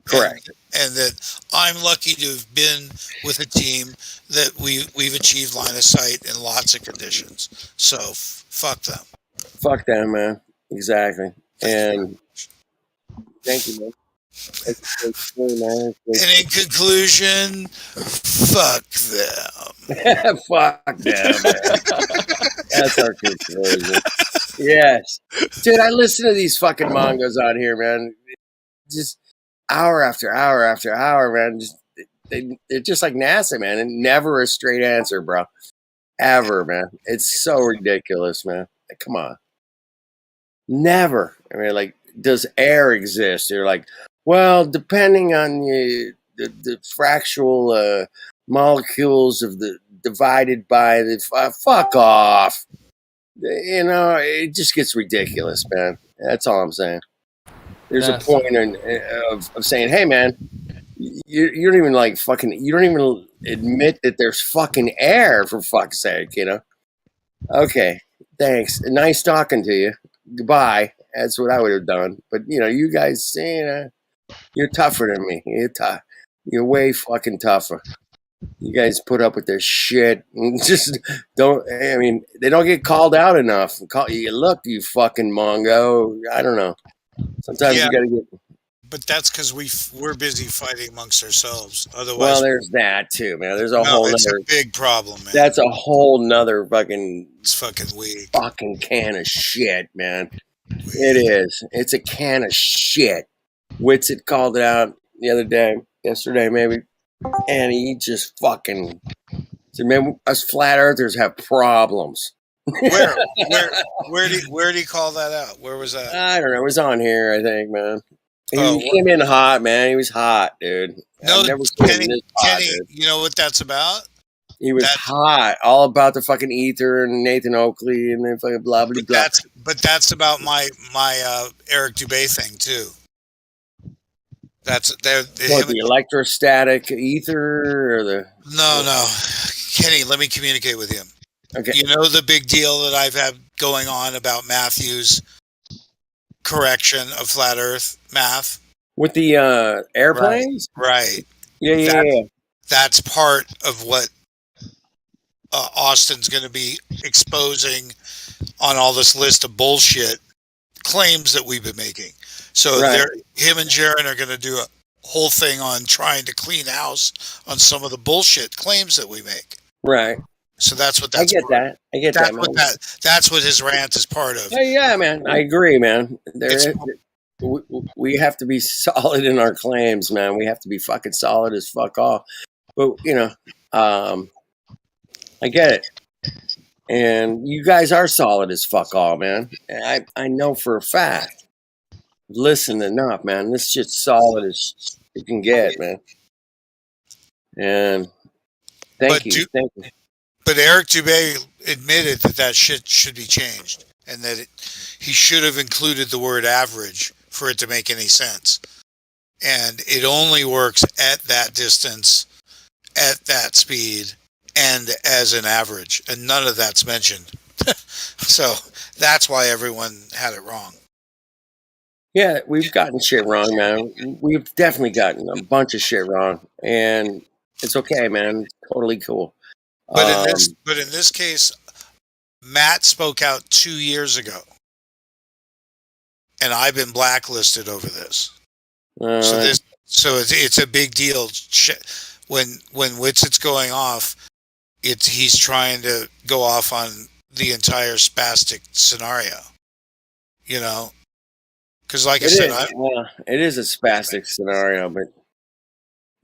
Correct. And that I'm lucky to have been with a team that we've achieved line of sight in lots of conditions. So fuck them. Fuck them, man. Exactly. And thank you, man. It's cool, man. And in conclusion, fuck them. Fuck them, man. That's our conclusion. Yes. Dude, I listen to these fucking Mongos out here, man. Just hour after hour after hour, man. They're just like NASA, man. And never a straight answer, bro. Ever, man. It's so ridiculous, man. Come on. Never. I mean, like, does air exist? They're like, well, depending on the fractional molecules of the divided by the fuck off. It just gets ridiculous, man. That's all I'm saying. There's a point of saying, hey, man, you don't even you don't even admit that there's fucking air, for fuck's sake, Okay, thanks. Nice talking to you. Goodbye. That's what I would have done. But, you guys, you're tougher than me. You're way fucking tougher. You guys put up with this shit. Just don't, they don't get called out enough. Look, you fucking Mongo. I don't know. Sometimes you got to get. But that's because we're busy fighting amongst ourselves. Otherwise, well, there's that too, man. There's a whole. It's a big problem, man. That's a whole nother fucking. It's fucking weak. Fucking can of shit, man. It is. It's a can of shit. Witsit called it out the other day, yesterday maybe, and he just fucking said, "Man, us flat earthers have problems." Where did he call that out? Where was that? I don't know. It was on here, I think, man. He came in hot, man. He was hot, dude. No, I've never seen him this hot, Kenny, dude. you know what that's about? He was hot, all about the fucking ether and Nathan Oakley and then fucking blah blah blah. That's about my Eric Dubé thing too. That's the electrostatic ether or the no, Kenny. Let me communicate with him. Okay. You know the big deal that I've had going on about Matthew's correction of flat Earth math with the airplanes, right? Yeah. That's part of what Austin's going to be exposing on all this list of bullshit claims that we've been making. So him and Jaron are going to do a whole thing on trying to clean house on some of the bullshit claims that we make. Right. So that's what I get that. I get that, man. That's what his rant is part of. Yeah, man. I agree, man. We have to be solid in our claims, man. We have to be fucking solid as fuck all. But I get it. And you guys are solid as fuck all, man. I know for a fact. Listen enough, man. This shit's solid as you can get, man. And thank you. But Eric Dubé admitted that shit should be changed and that he should have included the word average for it to make any sense. And it only works at that distance, at that speed, and as an average. And none of that's mentioned. So that's why everyone had it wrong. Yeah, we've gotten shit wrong, man. We've definitely gotten a bunch of shit wrong. And it's okay, man. Totally cool. But in this case, Matt spoke out 2 years ago, and I've been blacklisted over this. So it's a big deal. When Witset's going off, he's trying to go off on the entire spastic scenario. You know, because like I said, it is a spastic scenario, but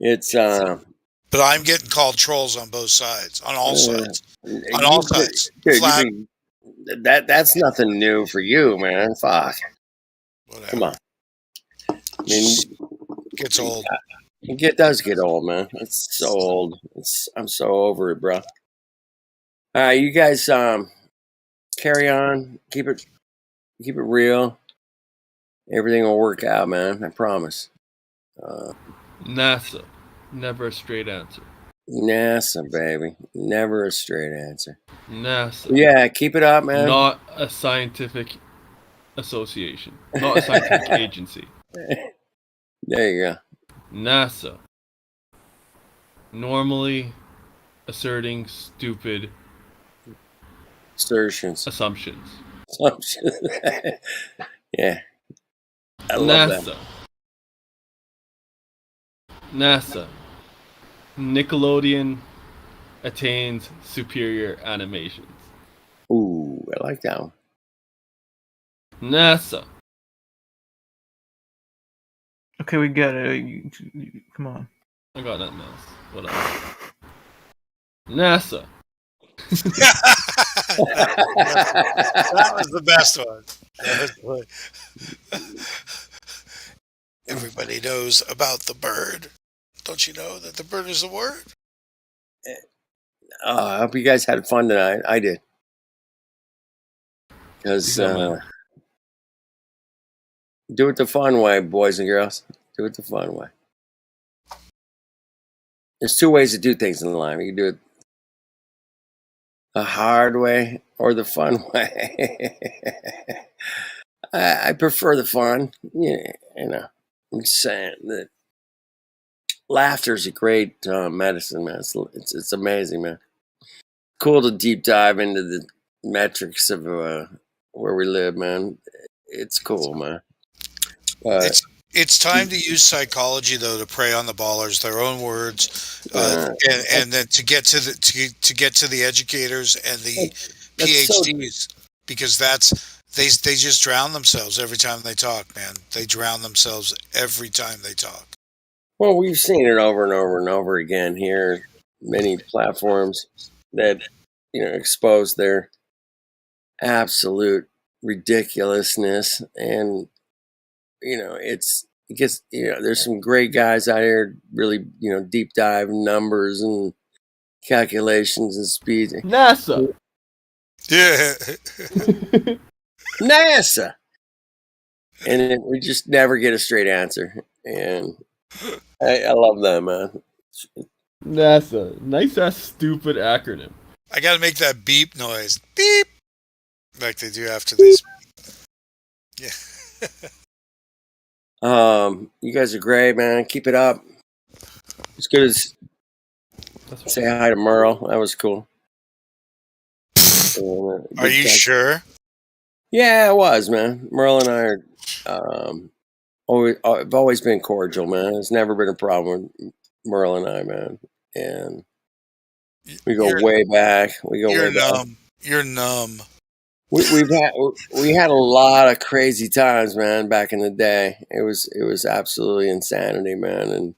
it's But I'm getting called trolls on both sides, on all sides, on all sides. Dude, that's nothing new for you, man. Fuck. Whatever. Come on. I mean, gets old. It does get old, man. It's so old. I'm so over it, bro. All right, you guys, carry on. Keep it real. Everything will work out, man. I promise. NASA. Never a straight answer. NASA, baby. Never a straight answer. NASA. Yeah, keep it up, man. Not a scientific association. Not a scientific agency. There you go. NASA. Normally asserting stupid assumptions. Yeah. I love that. NASA. Nickelodeon attains superior animations. Ooh, I like that one. NASA. Okay, we get it. Come on. I got that mess. Whatever. NASA. That was the best one. Everybody knows about the bird. Don't you know that the bird is a word? I hope you guys had fun tonight. I did. Because do it the fun way, boys and girls. Do it the fun way. There's two ways to do things in life. You can do it the hard way or the fun way. I prefer the fun. Yeah, you know. I'm just saying that laughter is a great medicine, man. It's amazing, man. Cool to deep dive into the metrics of where we live, man. It's cool, man. It's time to use psychology though to prey on the ballers, their own words, and then to get to the educators and the PhDs, because they just drown themselves every time they talk, man. They drown themselves every time they talk. Well, we've seen it over and over and over again here. Many platforms that expose their absolute ridiculousness, and it gets there's some great guys out here really deep dive numbers and calculations and speed. NASA. Yeah. NASA. And then we just never get a straight answer. And I love that, man. NASA. Nice ass stupid acronym. I got to make that beep noise. Beep. Like they do after this. Yeah. You guys are great, man. Keep it up. As good as say hi to Merle. That was cool. Are you sure? Yeah, it was, man. Merle and I are I've always been cordial, man. There's never been a problem with Merle and I, man. And we go way back. You're numb. You're numb. We had a lot of crazy times, man, back in the day. It was absolutely insanity, man. And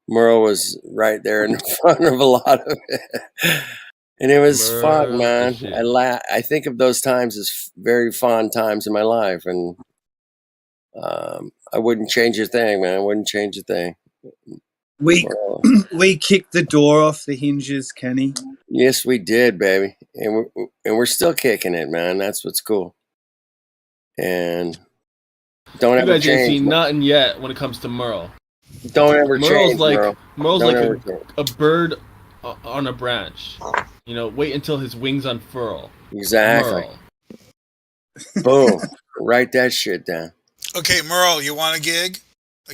Merle was right there in the front of a lot of it. And it was fun, man. I think of those times as very fond times in my life, and I wouldn't change a thing, man. I wouldn't change a thing. We kicked the door off the hinges, Kenny. Yes, we did, baby, and we're still kicking it, man. That's what's cool. And don't You ever guys ain't change. seen nothing yet when it comes to Merle. Don't ever Merle's change, like Merle. Merle's Don't like ever change. a bird on a branch. You know, wait until his wings unfurl. Exactly. Merle. Boom. Write that shit down. Okay, Merle, you want a gig?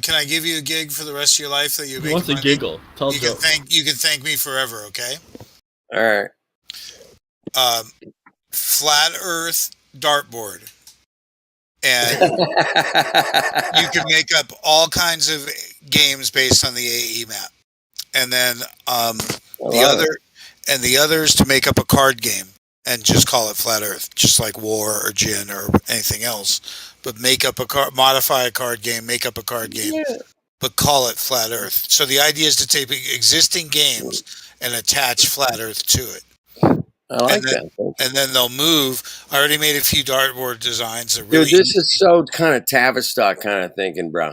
Can I give you a gig for the rest of your life that you He make wants a money? giggle. Tell a You can joke. thank me forever, okay? All right. Flat Earth dartboard, and you can make up all kinds of games based on the AE map, and then the others to make up a card game and just call it Flat Earth, just like War or Gin or anything else. But make up modify a card game, make up a card game, but call it Flat Earth. So the idea is to take existing games and attach Flat Earth to it. I like that. And then they'll move. I already made a few dartboard designs. That Dude, really this is so kind of Tavistock kind of thinking, bro.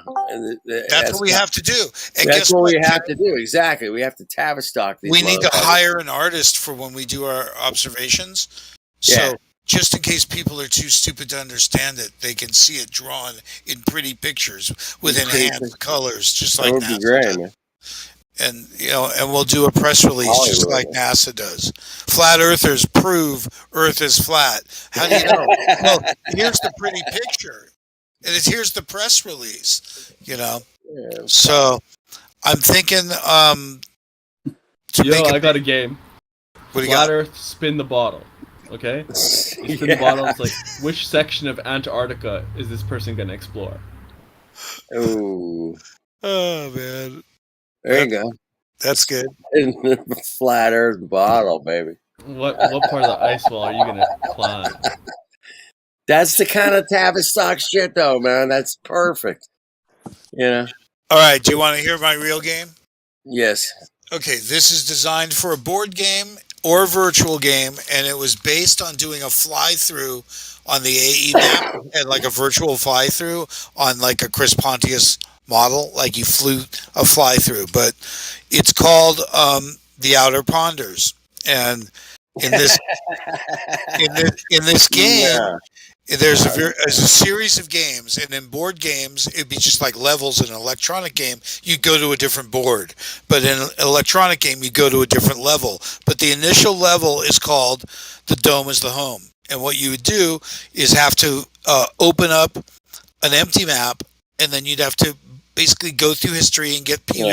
That's what we have to do. And that's guess what what? we have to do. Exactly. We have to Tavistock these. We need to motherfuckers. hire an artist for when we do our observations. So just in case people are too stupid to understand it, they can see it drawn in pretty pictures with enhanced colors, just like that would NASA be great, does. man. And and we'll do a press release just Hollywood. like NASA does. Flat Earthers prove Earth is flat. How do you know? Well, here's the pretty picture, and here's the press release. So I'm thinking. I got a game. What do you Flat got? Earth, spin the bottle. Okay? You spin the bottle, it's like, which section of Antarctica is this person going to explore? Ooh. Oh, man. There you go. That's good. Flat Earth bottle, baby. What part of the ice wall are you going to climb? That's the kind of Tavistock shit, though, man. That's perfect. All right. Do you want to hear my real game? Yes. Okay. This is designed for a board game or virtual game, and it was based on doing a fly-through on the AE map and like a virtual fly-through on like a Chris Pontius model, like you flew a fly-through. But it's called The Outer Ponders, and in this game, there's a series of games, and in board games, it'd be just like levels. In an electronic game, you go to a different board, but in an electronic game, you go to a different level. But the initial level is called The Dome is the Home, and what you would do is have to open up an empty map, and then you'd have to basically go through history and get Pee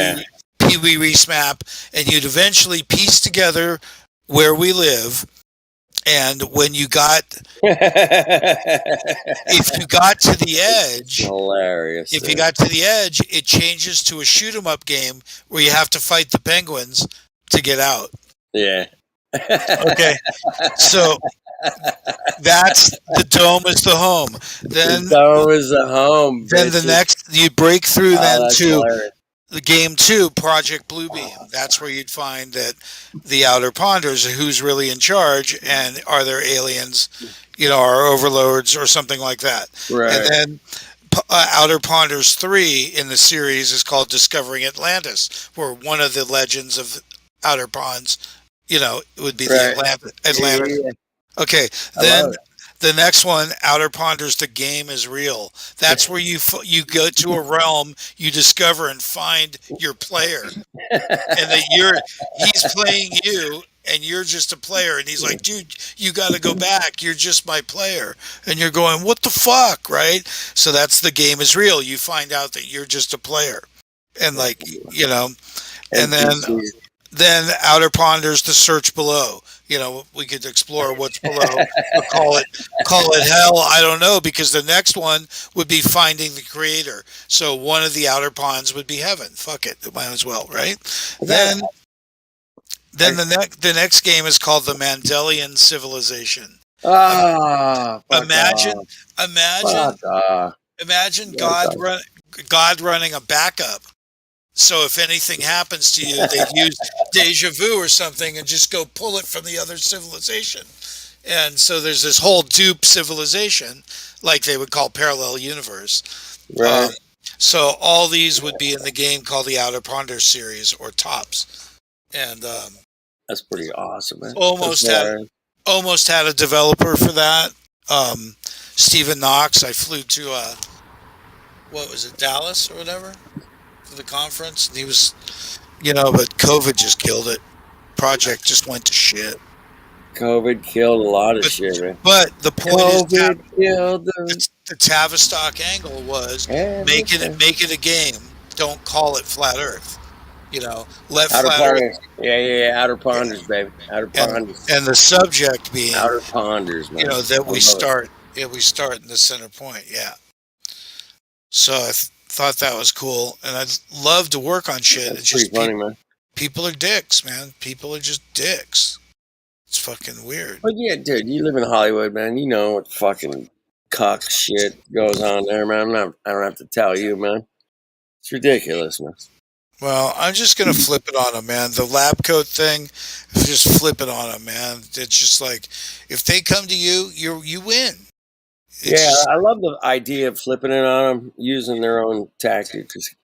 Wee Reese map, and you'd eventually piece together where we live. And when you got, if you got to the edge, hilarious. If you got to the edge, it changes to a shoot 'em up game where you have to fight the penguins to get out. Yeah. Okay. So that's The Dome is the Home. Then the Dome is the home. Then the next, you break through then that's to hilarious. the game 2, Project Bluebeam. That's where you'd find that the Outer Ponders, who's really in charge, and are there aliens, are overlords or something like that. Right. And then Outer Ponders 3 in the series is called Discovering Atlantis, where one of the legends of outer ponds, you know, it would be Right. the Atlantic. Yeah. Okay, I then love it. the next one, Outer Ponders, the game is real. That's where you go to a realm, you discover and find your player, and that he's playing you, and you're just a player, and he's like, dude, you got to go back. You're just my player, and you're going, what the fuck, right? So that's the game is real. You find out that you're just a player, and like you know, and then Outer Ponders, the search below. You know, we could explore what's below. Or call it hell. I don't know, because the next one would be finding the creator. So one of the outer ponds would be heaven. Fuck it, might as well, right? Then the next game is called the Mandelian Civilization. Imagine God running a backup. So if anything happens to you, they'd use deja vu or something and just go pull it from the other civilization. And so there's this whole dupe civilization, like they would call parallel universe. Right. So all these would be in the game called the Outer Ponders series, or TOPS. And that's pretty awesome, man. Almost had a developer for that. Stephen Knox. I flew to what was it, Dallas or whatever, for the conference, and he was, you know, but COVID just killed it. Project just went to shit. COVID killed a lot of shit, man. But the point killed the Tavistock angle was make it a game. Don't call it flat Earth. You know, let Outer flat Ponders. Earth. Yeah, Outer Ponders, baby. Outer Ponders. And the subject being Outer Ponders, man. You know, that we I love start. Yeah, we start in the center point. Yeah. So I thought that was cool, and I'd love to work on shit. That's it's just pretty funny, man. People are dicks, man. People are just dicks. It's fucking weird. But yeah, dude, you live in Hollywood, man. You know what fucking cuck shit goes on there, man. I don't have to tell you, man. It's ridiculous, man. Well, I'm just gonna flip it on them, man. The lab coat thing, just flip it on them, man. It's just like if they come to you, you win. I love the idea of flipping it on them, using their own tactics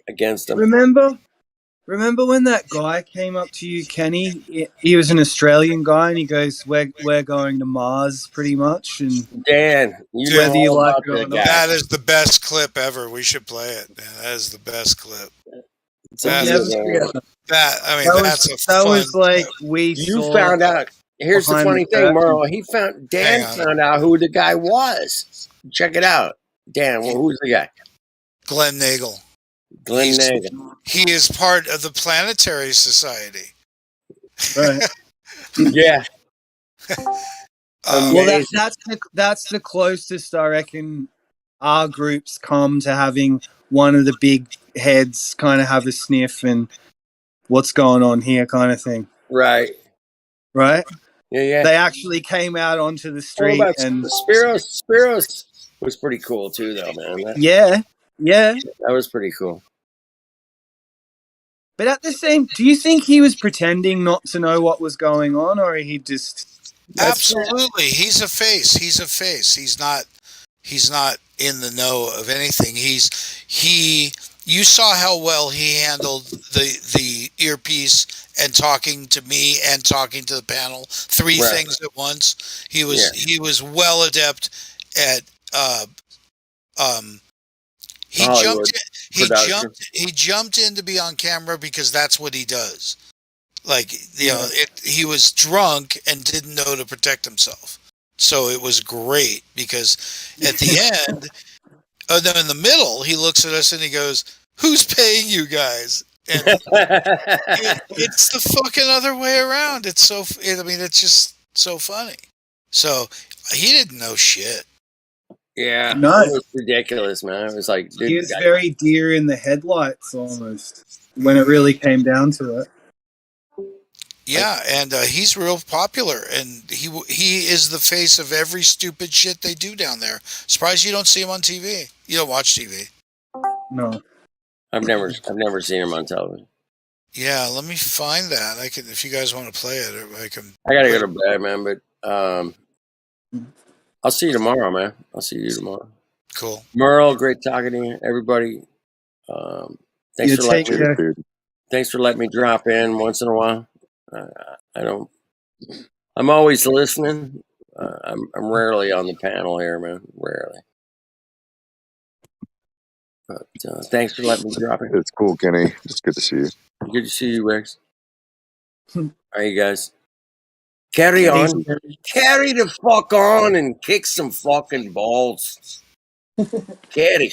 against them. Remember when that guy came up to you, Kenny? He was an Australian guy, and he goes, "We're going to Mars, pretty much." And Dan, whether you like it or not, that is the best clip ever. We should play it, man. That is the best clip. That That was like you found out. Here's the funny thing, Merle. Dan found out who the guy was. Check it out, Dan. Well, who's the guy? Glenn Nagel. Nagel. He is part of the Planetary Society. Right. Yeah. Well, that's the closest I reckon our groups come to having one of the big heads kind of have a sniff and what's going on here kind of thing. Right. Yeah. They actually came out onto the street and Spiros was pretty cool too, though, man. Yeah. That was pretty cool. But at the same, do you think he was pretending not to know what was going on, or he just? Absolutely, he's a face. He's not in the know of anything. You saw how well he handled the earpiece and talking to me and talking to the panel. Three things at once. He was well adept at He jumped in to be on camera because that's what he does. Like, you know, he was drunk and didn't know to protect himself. So it was great because at the end, then in the middle, he looks at us and he goes, "Who's paying you guys?" And it's the fucking other way around. It's just so funny. So he didn't know shit. Yeah, no, it was ridiculous, man. It was like, dude, he was very deer in the headlights almost when it really came down to it. Yeah, and he's real popular, and he is the face of every stupid shit they do down there. Surprised you don't see him on TV. You don't watch TV. No, I've never seen him on television. Yeah, let me find that. I can, if you guys want to play it, I can. I gotta go to bed, man. But I'll see you tomorrow, man. I'll see you tomorrow. Cool. Merle, great talking to you, everybody. Thanks for letting me drop in once in a while. I don't. I'm always listening. I'm rarely on the panel here, man. Rarely. But thanks for letting me drop in. It's cool, Kenny. It's good to see you. Good to see you, Rex. All right, you guys. Carry on. Carry the fuck on and kick some fucking balls. Carry.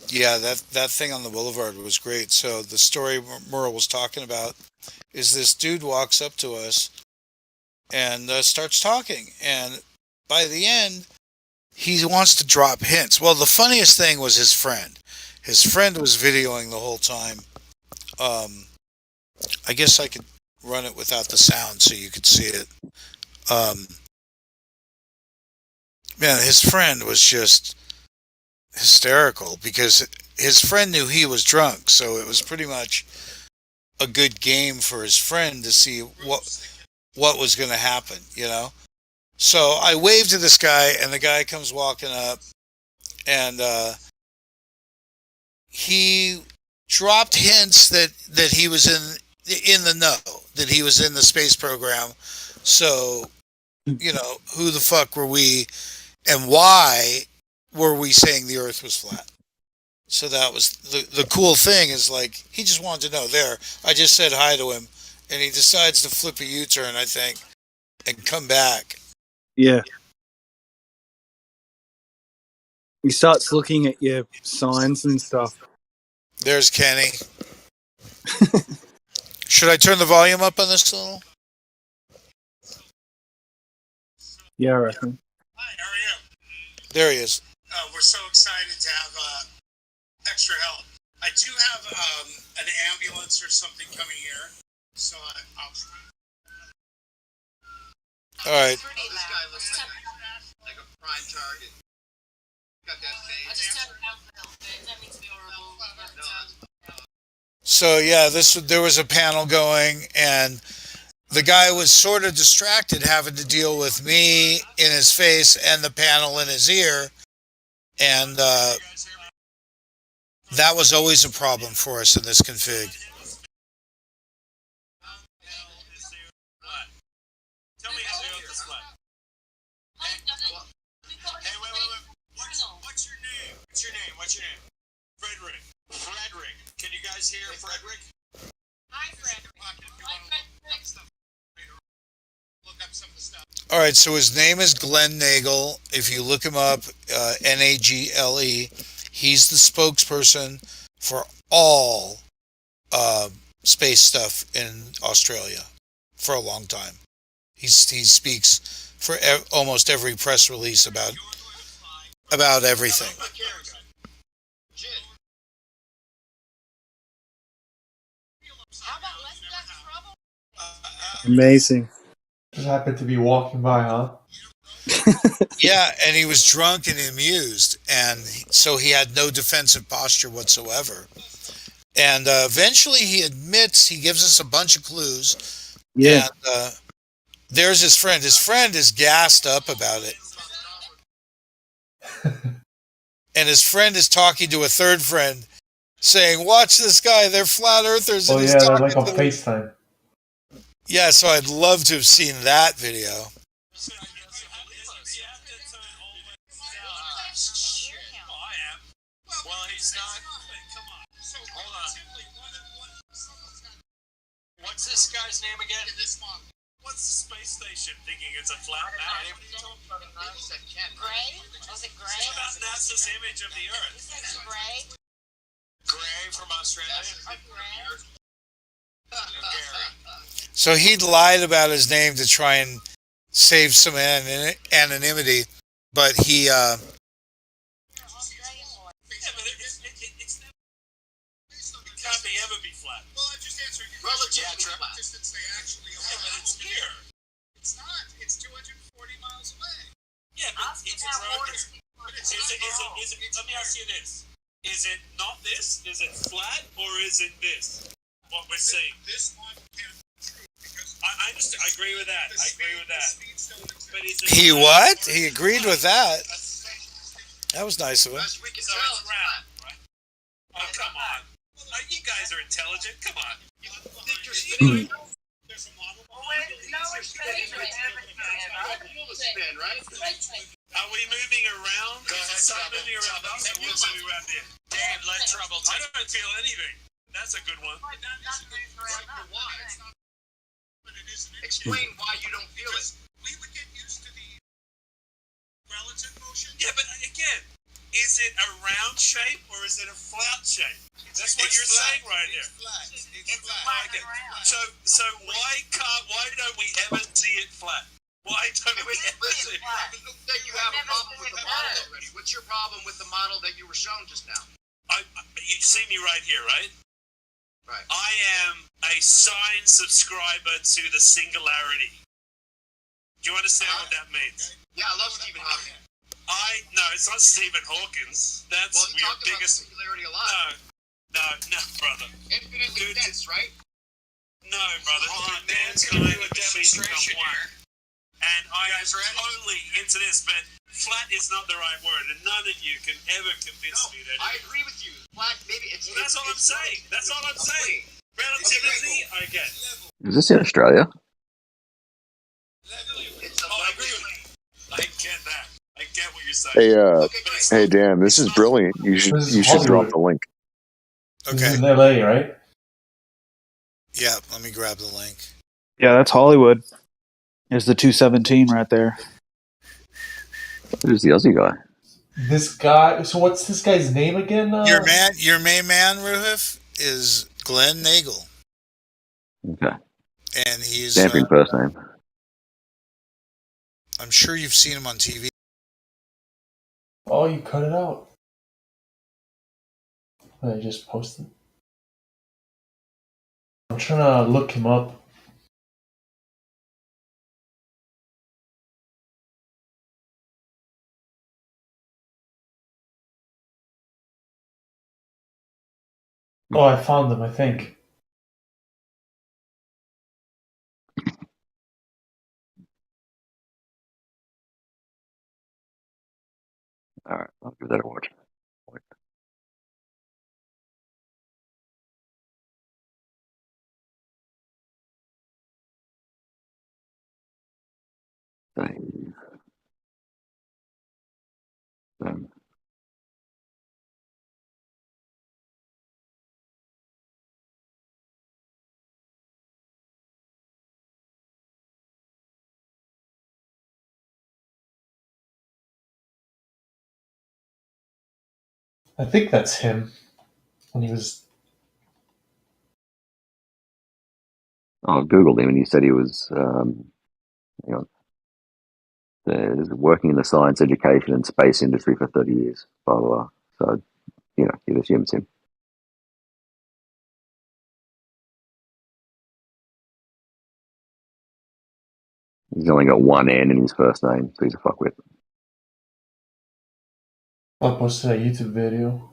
Yeah, that thing on the boulevard was great. So the story Merle was talking about is this dude walks up to us and starts talking, and by the end, he wants to drop hints. Well, the funniest thing was his friend. His friend was videoing the whole time. I guess I could run it without the sound so you could see it. Man, his friend was just hysterical because his friend knew he was drunk, so it was pretty much a good game for his friend to see what was going to happen, you know? So I waved to this guy, and the guy comes walking up, and he dropped hints that he was in the know, that he was in the space program. So, you know, who the fuck were we, and why were we saying the Earth was flat? So that was the cool thing, is like, he just wanted to know. There, I just said hi to him, and he decides to flip a U-turn, I think, and come back. Yeah. He starts looking at your signs and stuff. There's Kenny. Should I turn the volume up on this a little? Yeah, I reckon. There he is. We're so excited to have extra help. I do have an ambulance or something coming here, so I'll try. All right. This guy looks like a prime target. Got that face. I just turned around for help. That means to be horrible. So yeah, there was a panel going, and the guy was sort of distracted, having to deal with me in his face and the panel in his ear, and that was always a problem for us in this config. Tell me how the Earth is flat. Hey, wait. What's your name? What's your name? Frederick. Can you guys hear Frederick? Hi, Frederick. Look up some of the stuff. All right, so his name is Glenn Nagel. If you look him up, Nagle, he's the spokesperson for all space stuff in Australia for a long time. He speaks for almost every press release about everything. Amazing. Just happened to be walking by, huh? Yeah, and he was drunk and amused, and so he had no defensive posture whatsoever. And eventually he admits, he gives us a bunch of clues. Yeah. And there's his friend. His friend is gassed up about it. And his friend is talking to a third friend, saying, watch this guy, they're flat earthers. Oh and he's yeah, they're talking like on to them. FaceTime. Yeah, so I'd love to have seen that video. What's this guy's name again? What's the space station thinking it's a flat map? Gray? Was it Gray? It's about NASA's image of the Earth. Is that Gray? Gray from Australia. So he'd lied about his name to try and save some anonymity, but he It can't ever be flat. Well, I just answered your question. Yeah, distance they actually are. Yeah, but it's here. It's not. It's 240 miles away. Yeah, but it's a road. Let me ask you this. Is it not this? Is it flat or is it this? What we're saying. This one can't be true because I understand. I agree with that. But is it He what? He agreed with that. That was nice of him. Best we can tell, it's flat. Right? Oh, come on. You guys are intelligent. Come on. You think you're spinning? There's a model. Spin, right? Are we moving around? Go ahead, Trouble. What's moving around here? Dan, let Trouble take. I don't feel anything. That's a good one. Explain why you don't feel it. We would get used to the relative motion. Yeah, but again, is it a round shape or is it a flat shape? That's what you're saying right here. It's flat. Okay. So why don't we ever see it flat? Why don't we ever see it flat? Then you have a problem with the model already. What's your problem with the model that you were shown just now? You see me right here, right? Right. I am a signed subscriber to the Singularity. Do you understand what that means? Yeah, I love Stephen Hawking. No, it's not Stephen Hawkins. That's your biggest. Singularity a lot. No, brother. Infinitely dense, right? No, brother. Dan's going to do a demonstration here. And I am totally into this, but flat is not the right word, and none of you can ever convince me that. I agree with you. Flat, maybe it's. That's all I'm saying. That's all I'm saying. Relativity, I get. Is this in Australia? I agree with you. I get that. I get what you're saying. Hey, Dan, this is brilliant. You should drop the link. Okay. This is in LA, right? Yeah, let me grab the link. Yeah, that's Hollywood. There's the 217 right there. Who's the Aussie guy? This guy. So what's this guy's name again? Your main man, Ruhif, is Glenn Nagel. Okay. And he's Stamping first name. I'm sure you've seen him on TV. Oh, you cut it out. I just posted. I'm trying to look him up. Oh, I found him, I think. All right, I'll give that a watch. I think that's him. When he was. I Googled him and he said he was working in the science, education, and space industry for 30 years. Blah, blah, blah. So, you'd assume it's him. He's only got one N in his first name, so he's a fuckwit. I posted a YouTube video.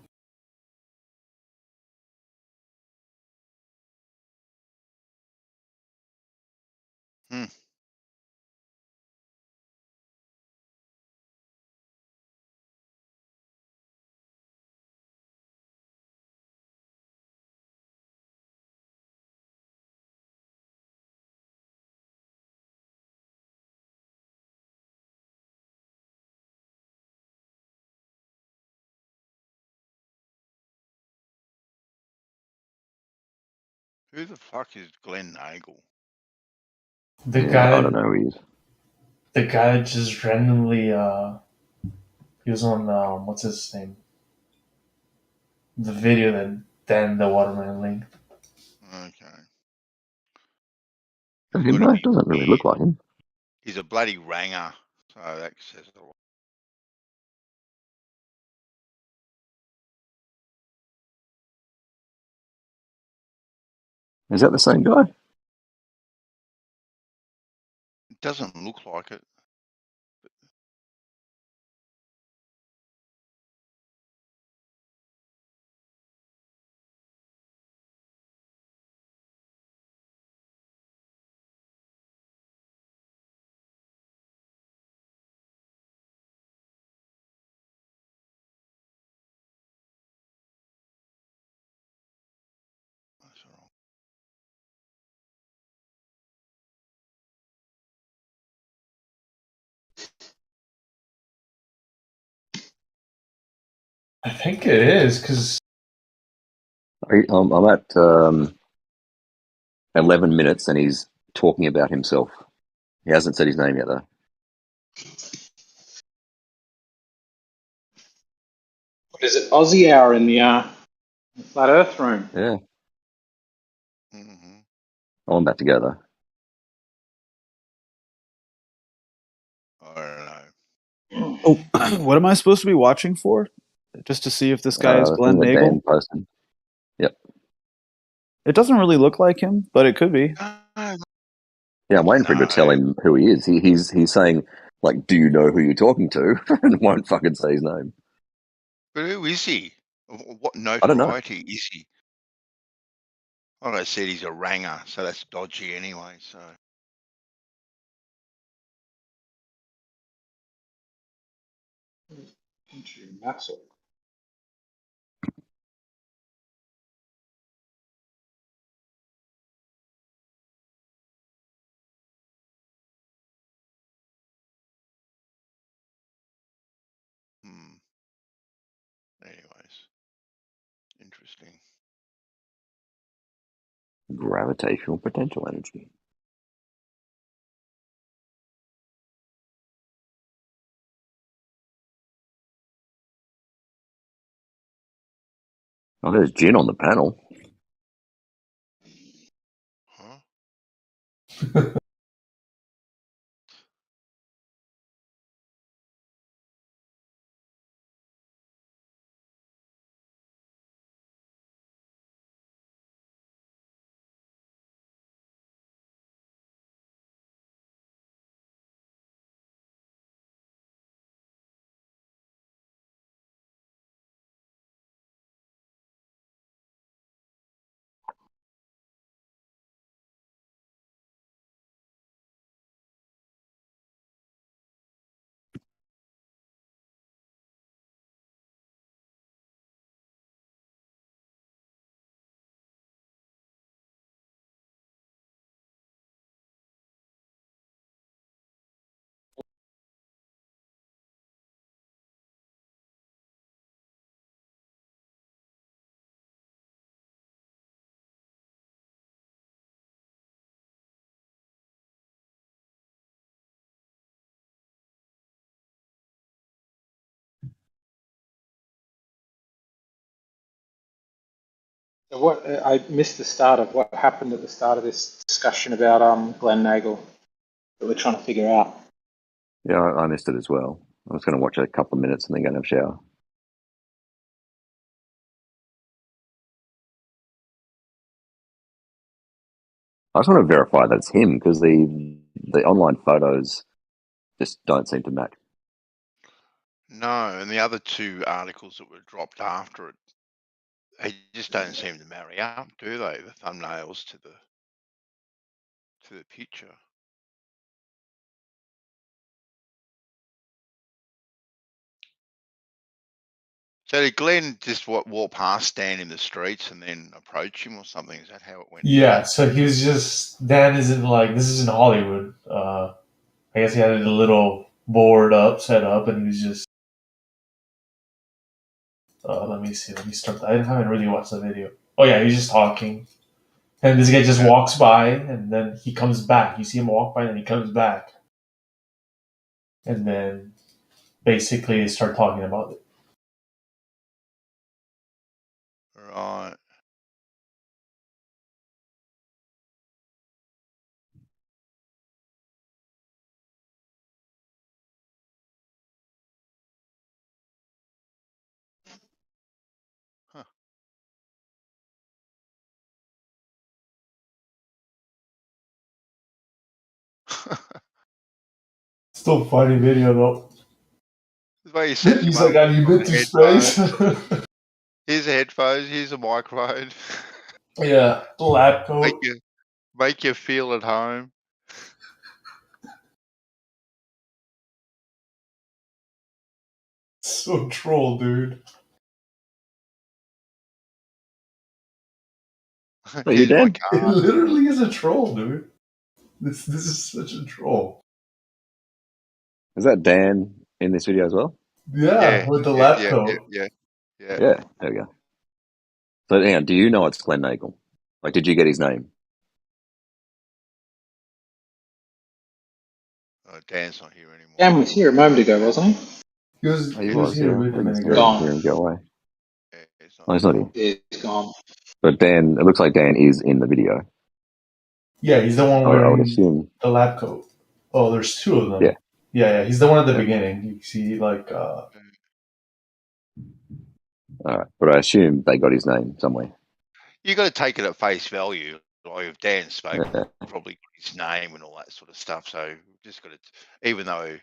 Who the fuck is Glenn Nagel? The guy. I don't know who he is. The guy just randomly. He was on what's his name? The video that Dan the Waterman linked. Okay. It doesn't really look like him. He's a bloody ranger, so that says a lot. Is that the same guy? It doesn't look like it. I think it is because I'm at 11 minutes and he's talking about himself. He hasn't said his name yet, though. What is it? Aussie hour in the Flat Earth room. Yeah. I'm about to go, though. I don't know. Oh, what am I supposed to be watching for? Just to see if this guy is The Glenn thing that Nagel? Dan posted. Yep. It doesn't really look like him, but it could be. Yeah, I'm waiting for him to tell him who he is. He's saying, like, do you know who you're talking to? And won't fucking say his name. But who is he? What I don't know. notoriety is he? Like I said, he's a ranger, so that's dodgy anyway. So Maxwell. anyways, interesting. Gravitational potential energy. Oh, there's Jin on the panel. So what I missed the start of what happened at the start of this discussion about Glenn Nagel that we're trying to figure out. Yeah, I missed it as well. I was going to watch it a couple of minutes and then go and have a shower. I just want to verify that it's him because the online photos just don't seem to match. No, and the other two articles that were dropped after it, they just don't seem to marry up, do they? The thumbnails to the picture. So did Glenn just walk past Stan in the streets and then approach him or something? Is that how it went yeah. down? So he was just Dan isn't like this is in Hollywood. I guess he had a little board up, set up, and he was just. Let me see. Let me start. I haven't really watched the video. Oh yeah, he's just talking, and this guy just walks by, and then he comes back. You see him walk by, and then he comes back, and then basically they start talking about it. Right. Still funny video though. The way he sets He's him up like, "Have you with been the to space?" headphones. Here's the headphones. Here's a microphone. Yeah, lab coat. Make you feel at home. So troll, dude. Are you Here's my dead? It card. literally is a troll, dude. This is such a troll. Is that Dan in this video as well? Yeah, with the lab coat. Yeah. Yeah. Yeah, there we go. So, now, do you know it's Glenn Nagel? Like, did you get his name? Dan's not here anymore. Dan was here a moment ago, wasn't he? He was Oh, he he was was, here yeah. with a We just minute hear ago. him go away. Yeah, he's Oh, he's not here. Yeah, he's gone. But Dan, it looks like Dan is in the video. Yeah, he's the one I would wearing assume. the lab coat. Oh, there's two of them. Yeah. Yeah, he's the one at the Yeah. beginning. You see, like, All right, but I assume they got his name somewhere. You got to take it at face value. Like if Dan spoke, Yeah. probably got his name and all that sort of stuff. So we've just got to, even though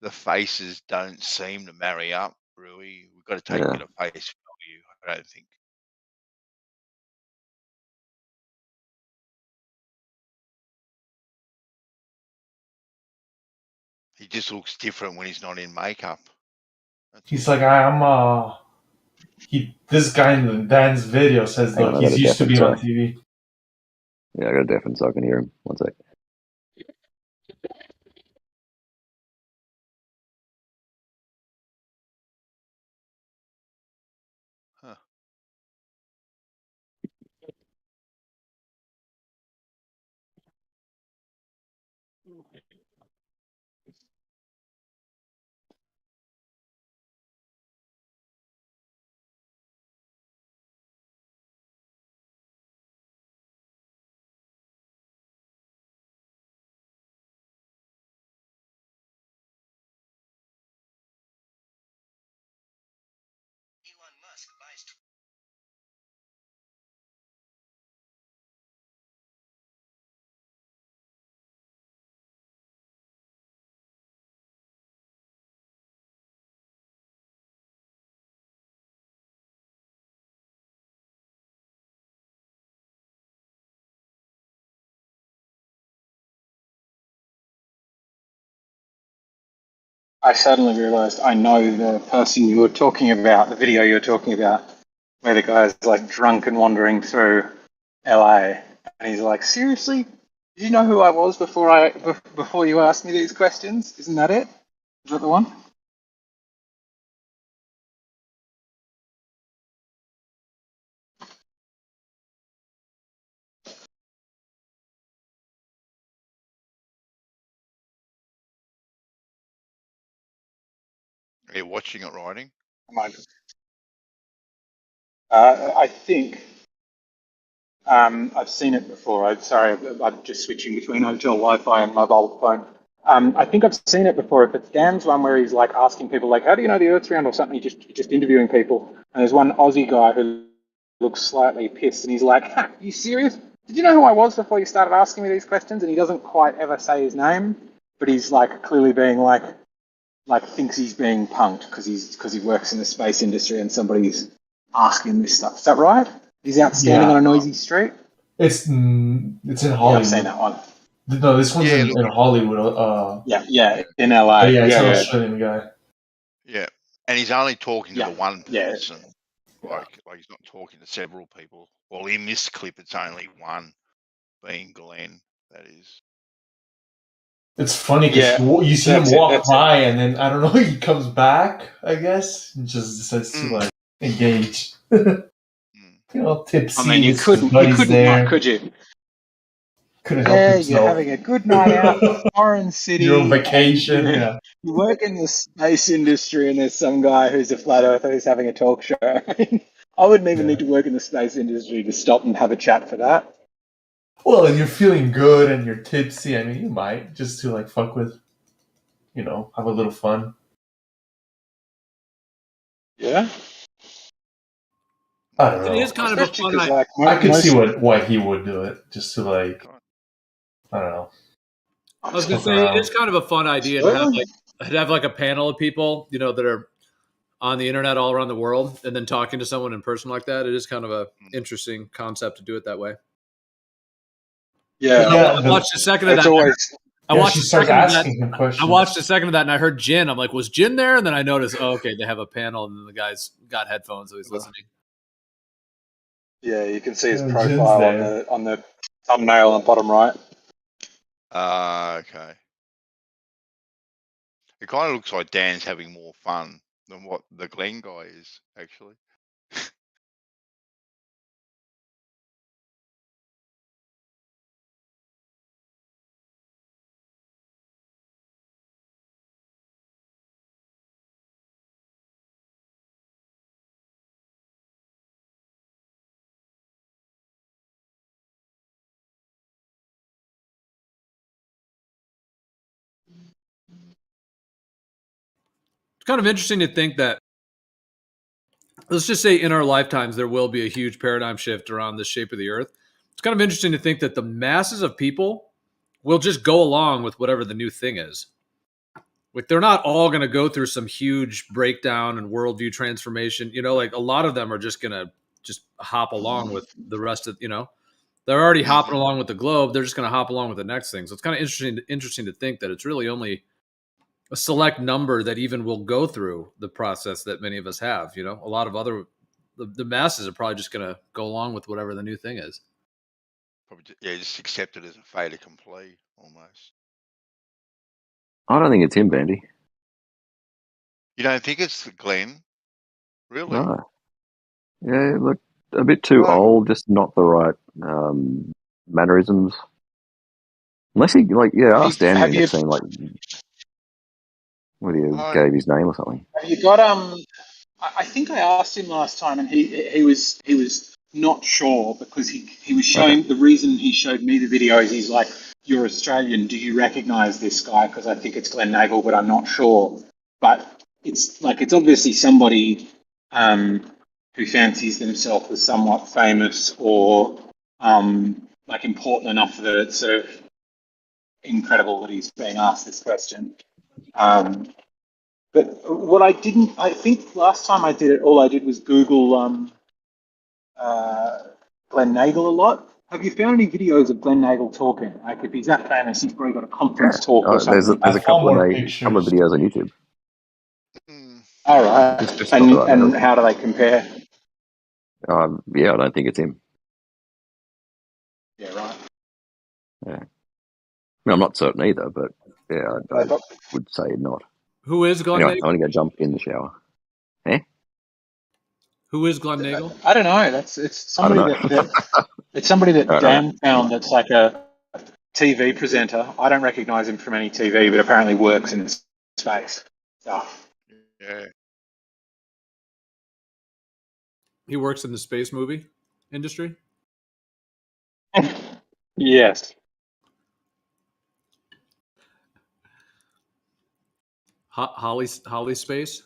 the faces don't seem to marry up, really, we've got to take Yeah. it at face value. I don't think. He just looks different when he's not in makeup. he's like, this guy in Dan's video says, Hang on, look, I got he's a used to deafen, being on sorry. TV. Yeah, I got a deafen so I can hear him. One sec. Huh. I suddenly realised I know the person you were talking about, the video you were talking about, where the guy's like drunk and wandering through LA, and he's like, "Seriously, did you know who I was before you asked me these questions? Isn't that it? Is that the one?" Are you watching it riding? I think I've seen it before. I'm just switching between hotel Wi-Fi and mobile phone. I think I've seen it before. If it's Dan's one where he's like asking people like, "How do you know the Earth's round?" or something, he's just interviewing people. And there's one Aussie guy who looks slightly pissed, and he's like, "Ha, you serious? Did you know who I was before you started asking me these questions?" And he doesn't quite ever say his name, but he's like clearly being like thinks he's being punked because he works in the space industry and somebody's asking this stuff. Is that right? He's out standing on a noisy street. It's in Hollywood. Yeah, I've seen that one. No, this one's in Hollywood. Yeah, in LA. Yeah, it's an Australian guy. Yeah, and he's only talking to the one Yeah. person. Like he's not talking to several people. Well, in this clip, it's only one, being Glenn. That is. It's funny because you see him walk by, and then I don't know, he comes back, I guess, and just decides to like engage. You know, tipsy. I mean, you couldn't there. not, could you? Couldn't help himself. You're having a good night out in a foreign city. You're on vacation. Yeah. You work in the space industry, and there's some guy who's a flat earther who's having a talk show. I wouldn't even need to work in the space industry to stop and have a chat for that. Well, and you're feeling good and you're tipsy. I mean, you might just to like fuck with, have a little fun. Yeah. I don't know. It is kind of a fun idea. Like, I could see why he would do it, just to like, I don't know. I was gonna say it's kind of a fun idea to have like a panel of people, that are on the internet all around the world, and then talking to someone in person like that. It is kind of a interesting concept to do it that way. Yeah, I watched a second of that. I watched a second of that, and I heard Jin. I'm like, was Jin there? And then I noticed, okay, they have a panel, and then the guy's got headphones, so he's listening. Yeah, you can see his profile on the thumbnail on the bottom right. Okay. It kind of looks like Dan's having more fun than what the Glenn guy is, actually. kind of interesting to think that, let's just say in our lifetimes, there will be a huge paradigm shift around the shape of the earth. It's kind of interesting to think that the masses of people will just go along with whatever the new thing is. Like, they're not all going to go through some huge breakdown and worldview transformation. You know, like a lot of them are just going to just hop along with the rest of, you know, they're already hopping along with the globe. They're just going to hop along with the next thing. So it's kind of interesting to think that it's really only a select number that even will go through the process that many of us have. You know, a lot of the masses are probably just going to go along with whatever the new thing is. Probably, just accept it as a fait accompli, almost. I don't think it's him, Bandy. You don't think it's Glenn? Really? No. Yeah, look, a bit too old, just not the right mannerisms. Unless he, like, ask Danny and it seemed like whether he gave his name or something. Have you got I think I asked him last time, and he was not sure, because he was showing the reason he showed me the video is he's like, "You're Australian. Do you recognise this guy? Because I think it's Glenn Nagel, but I'm not sure." But it's obviously somebody who fancies themselves as somewhat famous or like important enough that it's sort of incredible that he's being asked this question. But what I think last time I did it, all I did was Google Glenn Nagel a lot. Have you found any videos of Glenn Nagel talking? Like, if he's that famous, he's probably got a conference talk or something. There's a couple of videos on YouTube. All right. And how do they compare? Yeah, I don't think it's him. Yeah, right. Yeah. I mean, I'm not certain either, but yeah, I would say not. Who is Glenn Anyway, Nagel? I'm going to go jump in the shower. Eh? Who is Glenn Nagel? I don't know. It's somebody it's somebody that Dan found that's like a TV presenter. I don't recognize him from any TV, but apparently works in space stuff. Yeah. He works in the space movie industry? Yes. Holly Space? Holly Space.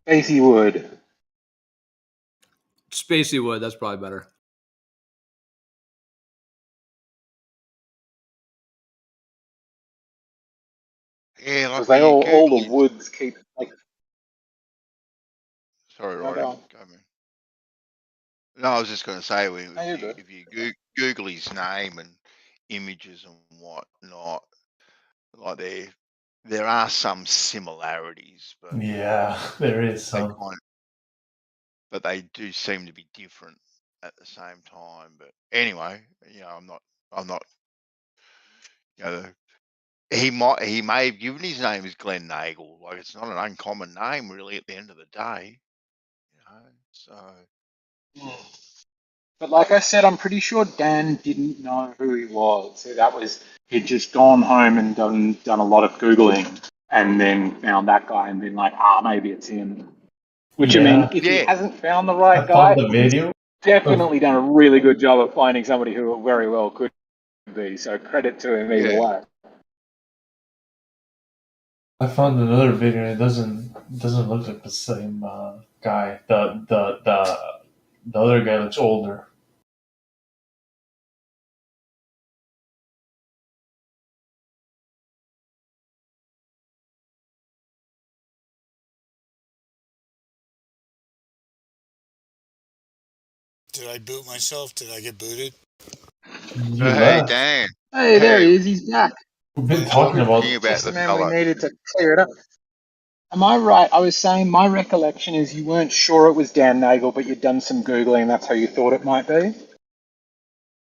Spacey Wood. Spacey Wood, that's probably better. Yeah, like Because they all the woods keep like. Sorry, Roddy. Go, man. No, I was just going to say, if you Google his name and images and whatnot, like there are some similarities, but yeah, there is some. But they do seem to be different at the same time. But anyway, I'm not. He may have given his name as Glenn Nagel. Like, it's not an uncommon name, really. At the end of the day, so. But like I said, I'm pretty sure Dan didn't know who he was. So he'd just gone home and done a lot of Googling, and then found that guy and been like, maybe it's him. Which, I mean, if he hasn't found the right guy, he's definitely done a really good job of finding somebody who very well could be. So credit to him either way. I found another video and it doesn't look like the same guy. The other guy looks older. Did I boot myself? Did I get booted? Hey, Dan. Hey, there he is. He's back. We've been talking about the man we needed to clear it up. Am I right? I was saying my recollection is you weren't sure it was Dan Nagel, but you'd done some Googling and that's how you thought it might be?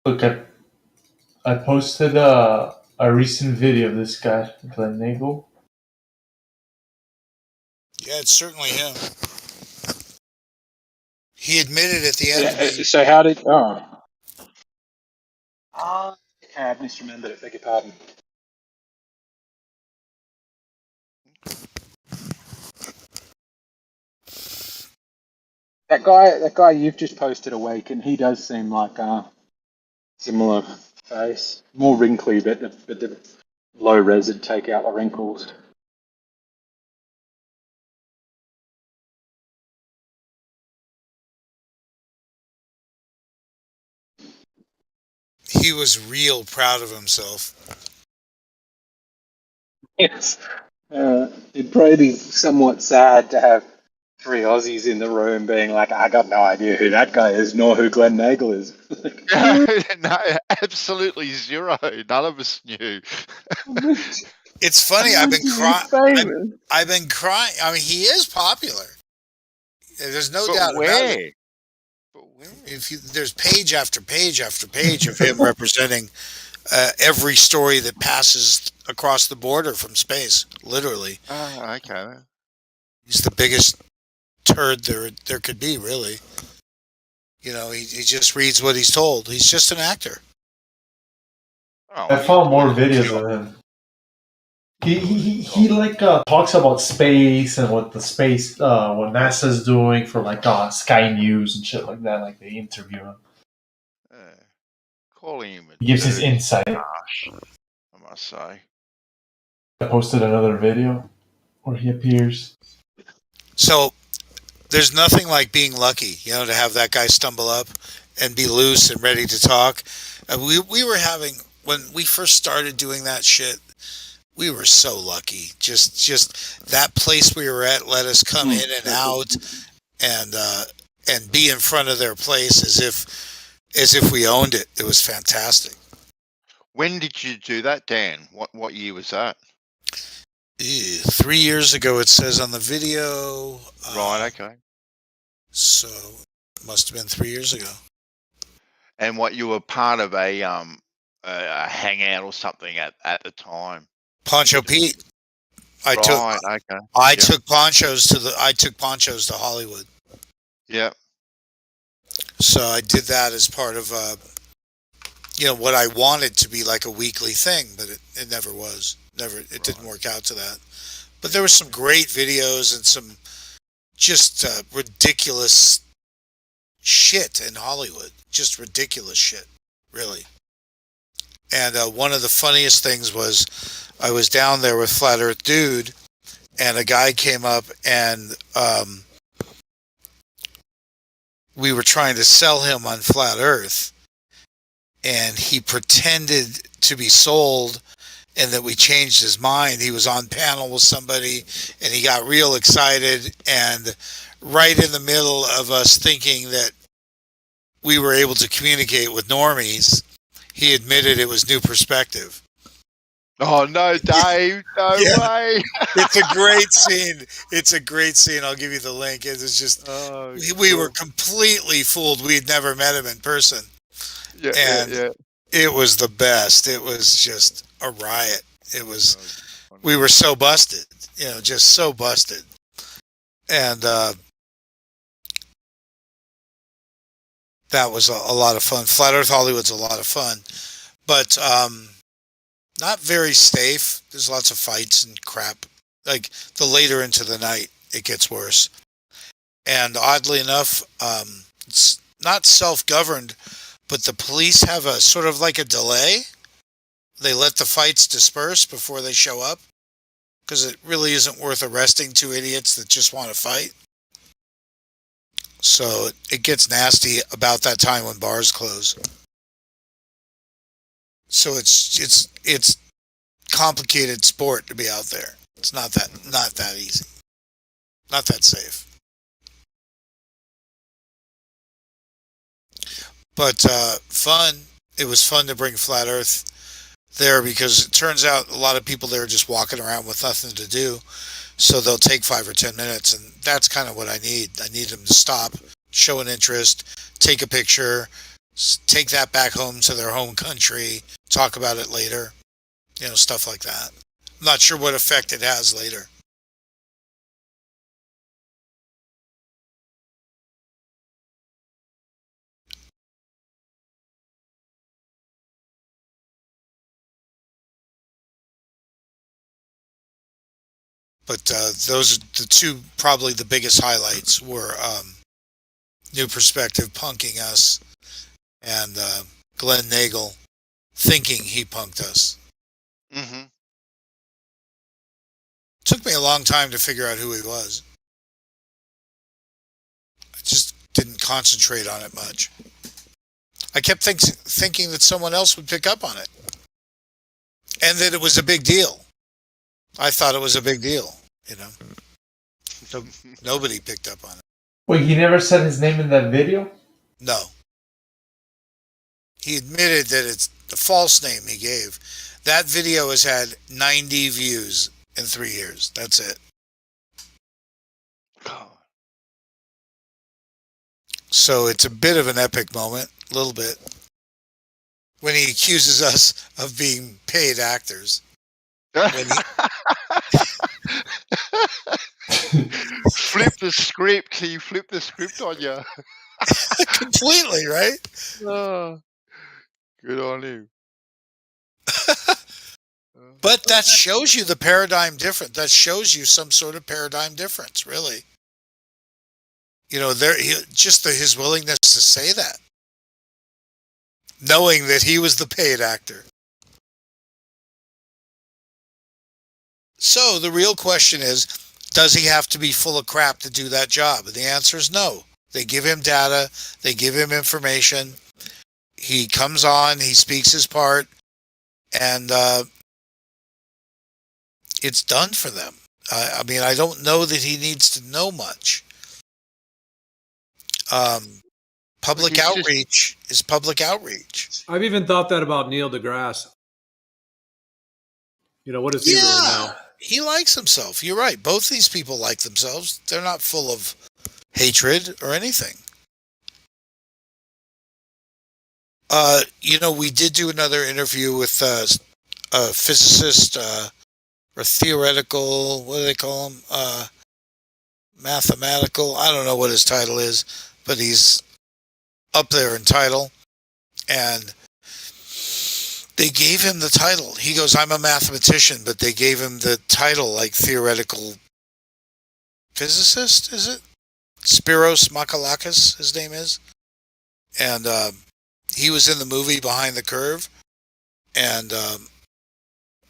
Look, I posted a recent video of this guy, Glenn Nagel. Yeah, it's certainly him. He admitted at the end. So how did... okay, I misremembered it. Beg your pardon. That guy you've just posted Awake, and he does seem like a similar face. More wrinkly, but the low res would take out the wrinkles. He was real proud of himself. Yes. It'd probably be somewhat sad to have 3 Aussies in the room being like, I got no idea who that guy is, nor who Glenn Nagel is. No, absolutely zero. None of us knew. It's funny. I've been crying. I've been crying. I mean, he is popular. There's no doubt about it. There's page after page after page of him representing every story that passes across the border from space. Literally. Oh, okay. He's the biggest turd there could be, really. You know, he just reads what he's told. He's just an actor. Oh, I found more videos of him. He like talks about space and what the space what NASA's doing for like Sky News and shit like that. Like they interview him. Calling him. He gives his insight. Gosh, I must say. I posted another video where he appears. So there's nothing like being lucky, you know, to have that guy stumble up and be loose and ready to talk. We were having, when we first started doing that shit, we were so lucky. Just that place we were at let us come in and out and be in front of their place as if we owned it. It was fantastic. When did you do that, Dan? What year was that? 3 years ago, it says on the video. Right, okay. So it must have been 3 years ago. And what, you were part of a hangout or something at the time? Poncho Pete. I took ponchos to Hollywood. Yeah. So I did that as part of what I wanted to be like a weekly thing, but it never was. It didn't work out to that. But there were some great videos and some just ridiculous shit in Hollywood. Just ridiculous shit, really. And one of the funniest things was I was down there with Flat Earth Dude, and a guy came up and we were trying to sell him on Flat Earth, and he pretended to be sold and that we changed his mind. He was on panel with somebody and he got real excited, and right in the middle of us thinking that we were able to communicate with normies, he admitted it was New Perspective. Oh, no, Dave. No way. It's a great scene. It's a great scene. I'll give you the link. It was just, we were completely fooled. We had never met him in person. Yeah. It was the best. It was just a riot. It was, we were so busted, just so busted. And that was a lot of fun. Flat Earth Hollywood's a lot of fun, but not very safe. There's lots of fights and crap. Like the later into the night, it gets worse. And oddly enough, it's not self-governed, but the police have a sort of like a delay. They let the fights disperse before they show up, because it really isn't worth arresting 2 idiots that just want to fight. So it gets nasty about that time when bars close. So it's complicated sport to be out there. It's not that easy. Not that safe. But fun. It was fun to bring Flat Earth there, because it turns out a lot of people there are just walking around with nothing to do. So they'll take 5 or 10 minutes, and that's kind of what I need. I need them to stop, show an interest, take a picture, take that back home to their home country, talk about it later, stuff like that. I'm not sure what effect it has later. But those are the two, probably the biggest highlights were New Perspective punking us, and Glenn Nagel thinking he punked us. Mm-hmm. Took me a long time to figure out who he was. I just didn't concentrate on it much. I kept thinking that someone else would pick up on it. And that it was a big deal. I thought it was a big deal, you know. So nobody picked up on it. Wait, he never said his name in that video? No. He admitted that it's the false name he gave. That video has had 90 views in 3 years. That's it. So it's a bit of an epic moment, a little bit, when he accuses us of being paid actors. Flip the script. He flipped the script on you. Completely, right? Oh, good on you. But that shows you the paradigm difference. That shows you some sort of paradigm difference, really. You know, his willingness to say that, knowing that he was the paid actor. So the real question is, does he have to be full of crap to do that job? And the answer is no. They give him data. They give him information. He comes on. He speaks his part. And it's done for them. I mean, I don't know that he needs to know much. Public outreach is public outreach. I've even thought that about Neil deGrasse. You know, what is he really now? He likes himself. You're right. Both these people like themselves. They're not full of hatred or anything. You know, we did do another interview with a physicist or theoretical, what do they call him? Mathematical. I don't know what his title is, but he's up there in title. And they gave him the title. He goes, I'm a mathematician, but they gave him the title like theoretical physicist, is it? Spiros Makalakis, his name is. And he was in the movie Behind the Curve. And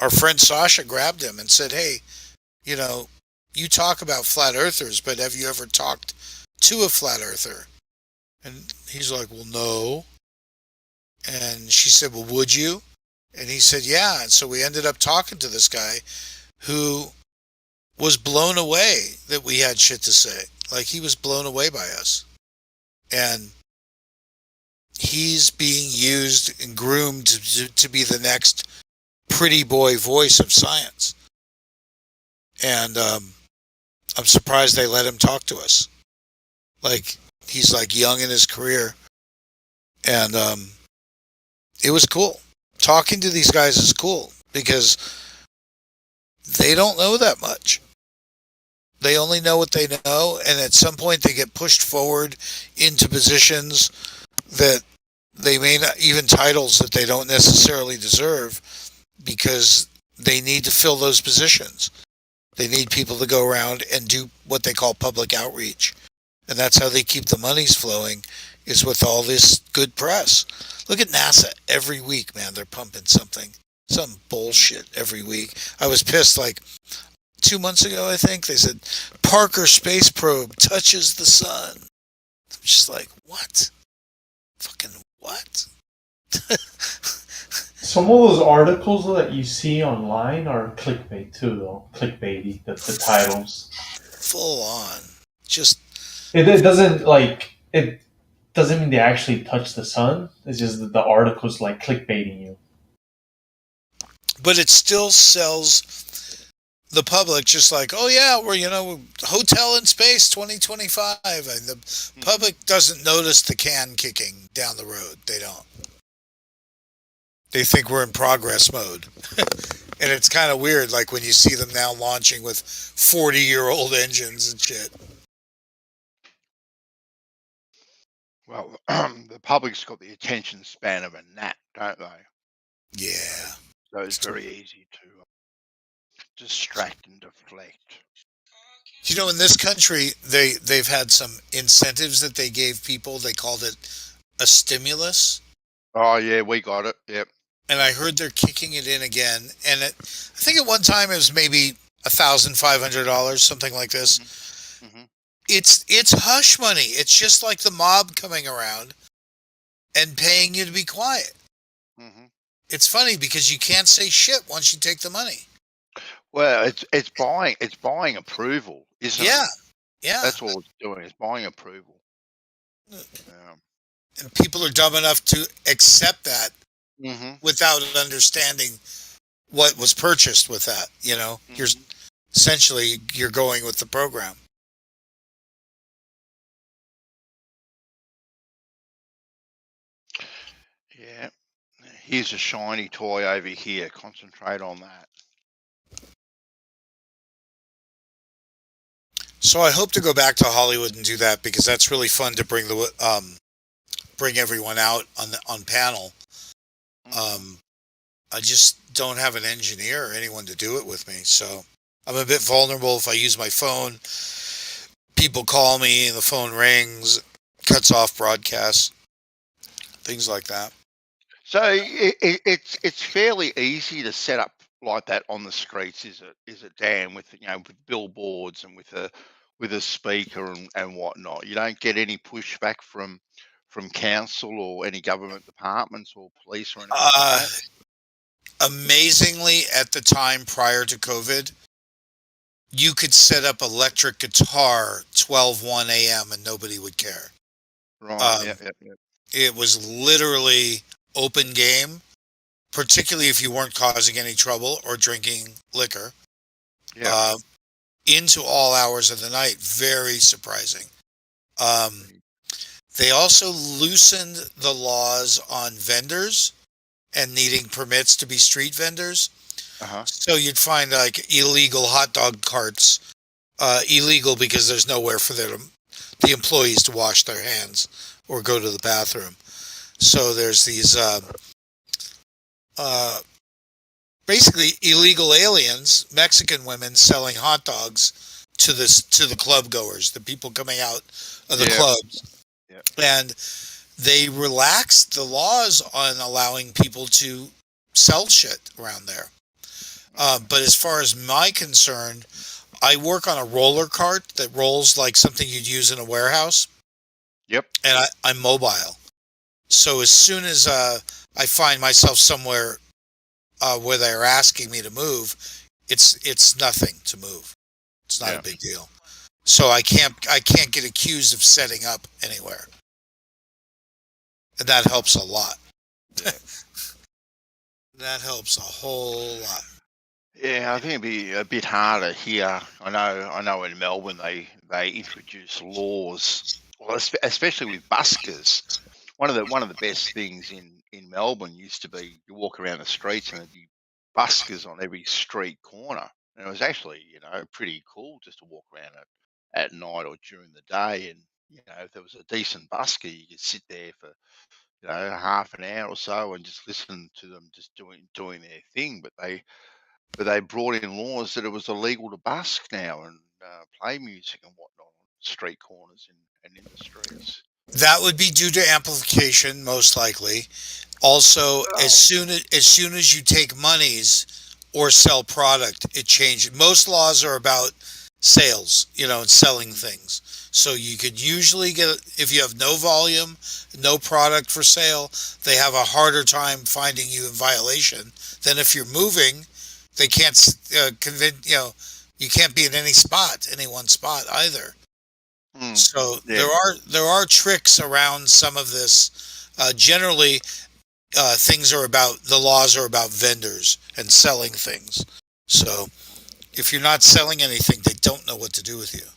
our friend Sasha grabbed him and said, hey, you know, you talk about flat earthers, but have you ever talked to a flat earther? And he's like, well, no. And she said, well, would you? And he said, yeah. And so we ended up talking to this guy who was blown away that we had shit to say. Like, he was blown away by us. And he's being used and groomed to be the next pretty boy voice of science. And I'm surprised they let him talk to us. Like, he's like young in his career. And it was cool. Talking to these guys is cool because they don't know that much. They only know what they know, and at some point they get pushed forward into positions that they may not, even titles that they don't necessarily deserve, because they need to fill those positions. They need people to go around and do what they call public outreach. And that's how they keep the monies flowing, is with all this good press. Look at NASA every week, man. They're pumping some bullshit every week. I was pissed, like 2 months ago, I think. They said, Parker space probe touches the sun. I'm just like, what? Fucking what? Some of those articles that you see online are clickbait too, though. Clickbaity, the titles. Full on. Just... It doesn't, like... It doesn't mean they actually touch the sun. It's just that the article's, like, clickbaiting you. But it still sells the public just like, oh yeah, we're, you know, hotel in space 2025. And the public doesn't notice the can kicking down the road. They don't. They think we're in progress mode. And it's kind of weird, like when you see them now launching with 40-year-old engines and shit. Well, the public's got the attention span of a gnat, don't they? Yeah. So it's very easy to distract and deflect. You know, in this country, they've had some incentives that they gave people. They called it a stimulus. Oh, yeah, we got it. Yep. and I heard they're kicking it in again. And I think at one time it was maybe $1,500, something like this. It's hush money. It's just like the mob coming around and paying you to be quiet. It's funny because you can't say shit once you take the money. Well, it's buying approval, isn't it? Yeah. That's all it's doing. It's buying approval. And people are dumb enough to accept that without understanding what was purchased with that. You know, you're essentially you're going with the program. Yeah. Here's a shiny toy over here. Concentrate on that. So I hope to go back to Hollywood and do that because that's really fun to bring bring everyone out on panel. I just don't have an engineer or anyone to do it with me, so I'm a bit vulnerable if I use my phone. People call me and the phone rings, cuts off broadcasts, things like that. So it's fairly easy to set up like that on the streets, is it, Dan? With with billboards and with a speaker and whatnot. You don't get any pushback from council or any government departments or police or anything like that? Amazingly, at the time prior to COVID, you could set up electric guitar 12:01 a.m. and nobody would care. Right. It was literally open game, particularly if you weren't causing any trouble or drinking liquor. Into all hours of the night. Very surprising. They also loosened the laws on vendors and needing permits to be street vendors. So you'd find like illegal hot dog carts, illegal because there's nowhere for the employees to wash their hands or go to the bathroom. So there's these basically illegal aliens, Mexican women selling hot dogs to the club goers, the people coming out of the clubs. And they relaxed the laws on allowing people to sell shit around there. But as far as my concern, I work on a roller cart that rolls like something you'd use in a warehouse. And I'm mobile. So as soon as I find myself somewhere where they're asking me to move, it's nothing to move. It's not a big deal. So I can't get accused of setting up anywhere. And that helps a lot. That helps a whole lot. Yeah, I think it'd be a bit harder here. I know in Melbourne they introduce laws, well, especially with buskers. One of the best things in Melbourne used to be you walk around the streets and there'd be buskers on every street corner, and it was actually pretty cool just to walk around at night or during the day. And if there was a decent busker, you could sit there for half an hour or so and just listen to them just doing their thing. But they brought in laws that it was illegal to busk now and play music and whatnot on street corners and in the streets. That would be due to amplification, most likely. Also, as soon as you take monies or sell product, it changes. Most laws are about sales, and selling things. So you could usually get, if you have no volume, no product for sale, they have a harder time finding you in violation than if you're moving. They can't convince, you can't be in any one spot either. So there are tricks around some of this. Generally, the laws are about vendors and selling things. So if you're not selling anything, they don't know what to do with you.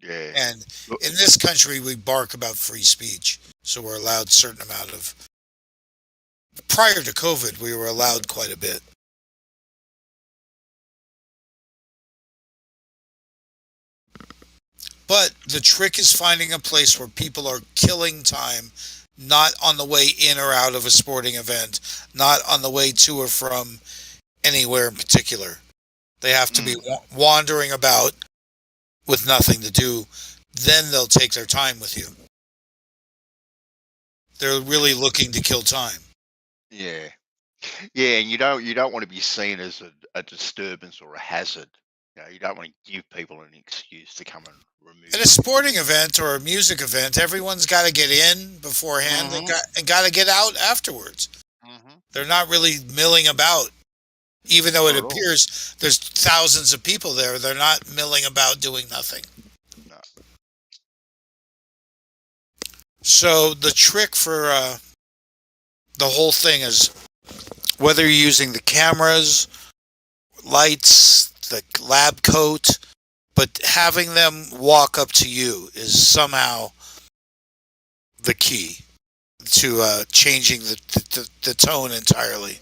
Yeah. And in this country, we bark about free speech. So we're allowed a certain amount of. Prior to COVID, we were allowed quite a bit. But the trick is finding a place where people are killing time, not on the way in or out of a sporting event, not on the way to or from anywhere in particular. They have to be wandering about with nothing to do. Then they'll take their time with you. They're really looking to kill time. Yeah. Yeah, and you don't want to be seen as a disturbance or a hazard. You don't want to give people an excuse to come and remove. At a sporting event or a music event, everyone's got to get in beforehand and got to get out afterwards. They're not really milling about. Even though it appears there's thousands of people there, they're not milling about doing nothing. No. So the trick for the whole thing is whether you're using the cameras, lights, the lab coat, but having them walk up to you is somehow the key to changing the tone entirely.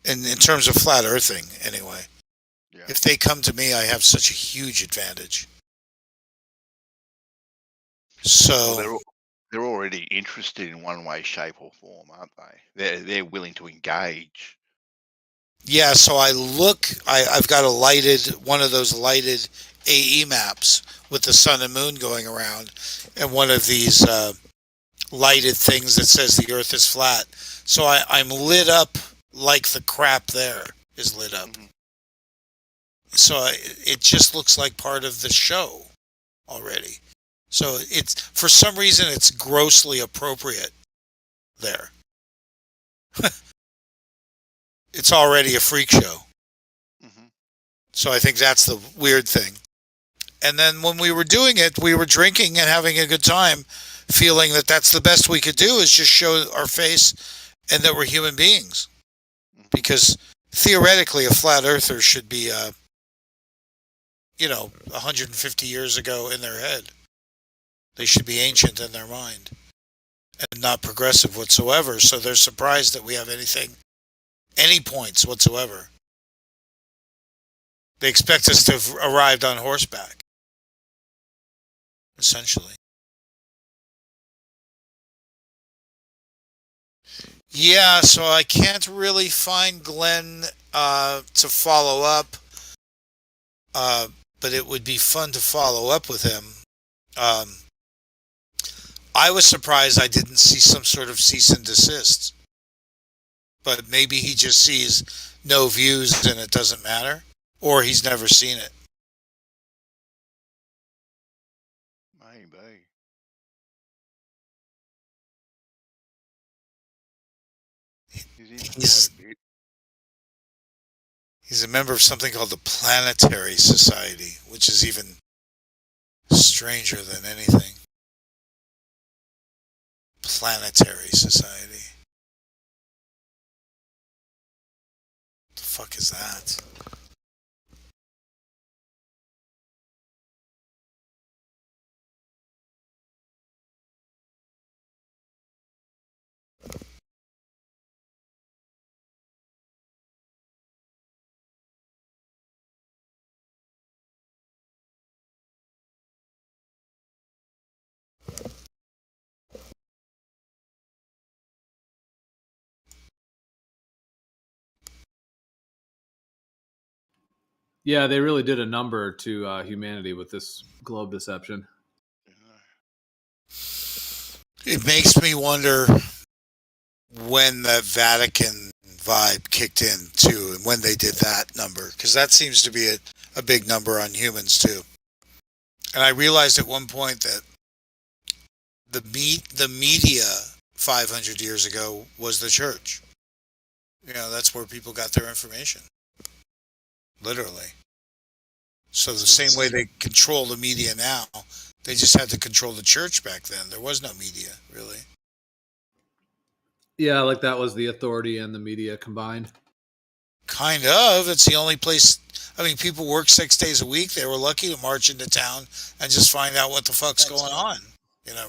In terms of flat earthing, anyway. Yeah. If they come to me, I have such a huge advantage. So Well, they're already interested in one way, shape, or form, aren't they? They're willing to engage. yeah, so I've got one of those lighted AE maps with the sun and moon going around, and one of these lighted things that says the Earth is flat. So I'm lit up like the crap there is lit up. So it just looks like part of the show already. So it's, for some reason, it's grossly appropriate there. It's already a freak show. So I think that's the weird thing. And then when we were doing it, we were drinking and having a good time, feeling that that's the best we could do is just show our face and that we're human beings. Because theoretically, a flat earther should be, 150 years ago in their head. They should be ancient in their mind and not progressive whatsoever. So they're surprised that we have any points whatsoever. They expect us to have arrived on horseback, essentially. Yeah, so I can't really find Glenn to follow up, but it would be fun to follow up with him. I was surprised I didn't see some sort of cease and desist, but maybe he just sees no views and it doesn't matter, or he's never seen it. Maybe. He's a member of something called the Planetary Society, which is even stranger than anything. Planetary Society. What the fuck is that? Yeah, they really did a number to humanity with this globe deception. It makes me wonder when the Vatican vibe kicked in too, and when they did that number, because that seems to be a big number on humans too. And I realized at one point that the media 500 years ago was the church. That's where people got their information. Literally. So the same way they control the media now, they just had to control the church back then. There was no media, really. Yeah, like that was the authority and the media combined. Kind of. It's the only place. I mean, people work 6 days a week. They were lucky to march into town and just find out what the fuck's going on.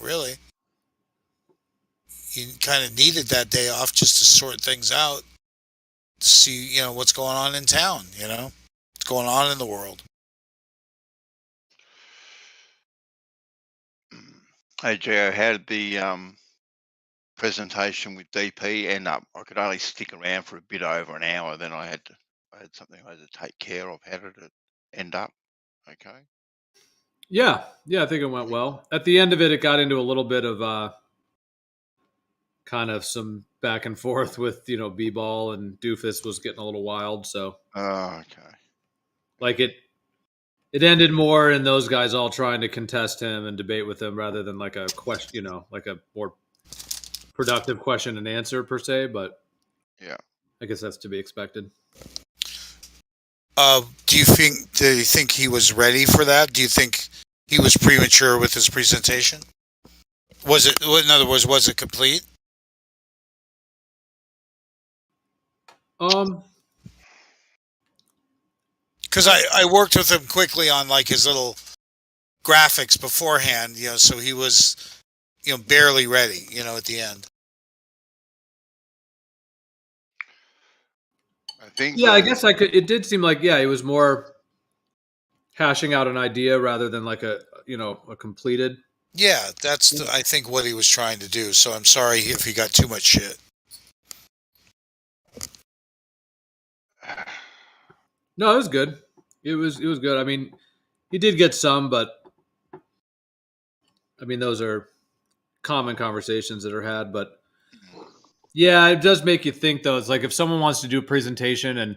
Really. You kind of needed that day off just to sort things out, to see, what's going on in town, what's going on in the world. Hey, Joe, how did the presentation with DP end up? I could only stick around for a bit over an hour. Then I had something I had to take care of. How did it end up? Okay. Yeah, I think it went well. At the end of it, it got into a little bit of kind of some back and forth with B-ball and Doofus was getting a little wild. So okay, like it ended more in those guys all trying to contest him and debate with him rather than like a question, like a more productive question and answer per se. But yeah. I guess that's to be expected. Do you think he was ready for that? Do you think he was premature with his presentation? Was it, in other words, was it complete? Because I worked with him quickly on like his little graphics beforehand, so he was, barely ready, at the end. I think. Yeah, I guess I could. It did seem like he was more hashing out an idea rather than like a completed. Yeah, that's I think what he was trying to do. So I'm sorry if he got too much shit. No, it was good. It was good. I mean, he did get some, but I mean, those are common conversations that are had. But yeah, it does make you think, though. It's like if someone wants to do a presentation, and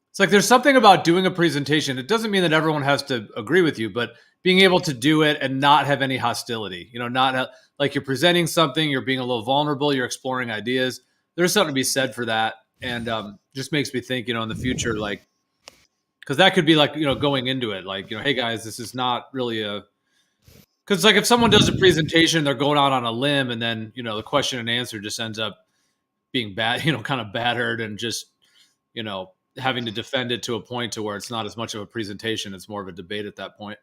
it's like there's something about doing a presentation. It doesn't mean that everyone has to agree with you, but being able to do it and not have any hostility. Not like you're presenting something, you're being a little vulnerable, you're exploring ideas. There's something to be said for that, and just makes me think, in the future, like. Because that could be like, going into it, like, hey guys, this is not really because like if someone does a presentation, they're going out on a limb and then, the question and answer just ends up being bad, kind of battered and just, having to defend it to a point to where it's not as much of a presentation. It's more of a debate at that point.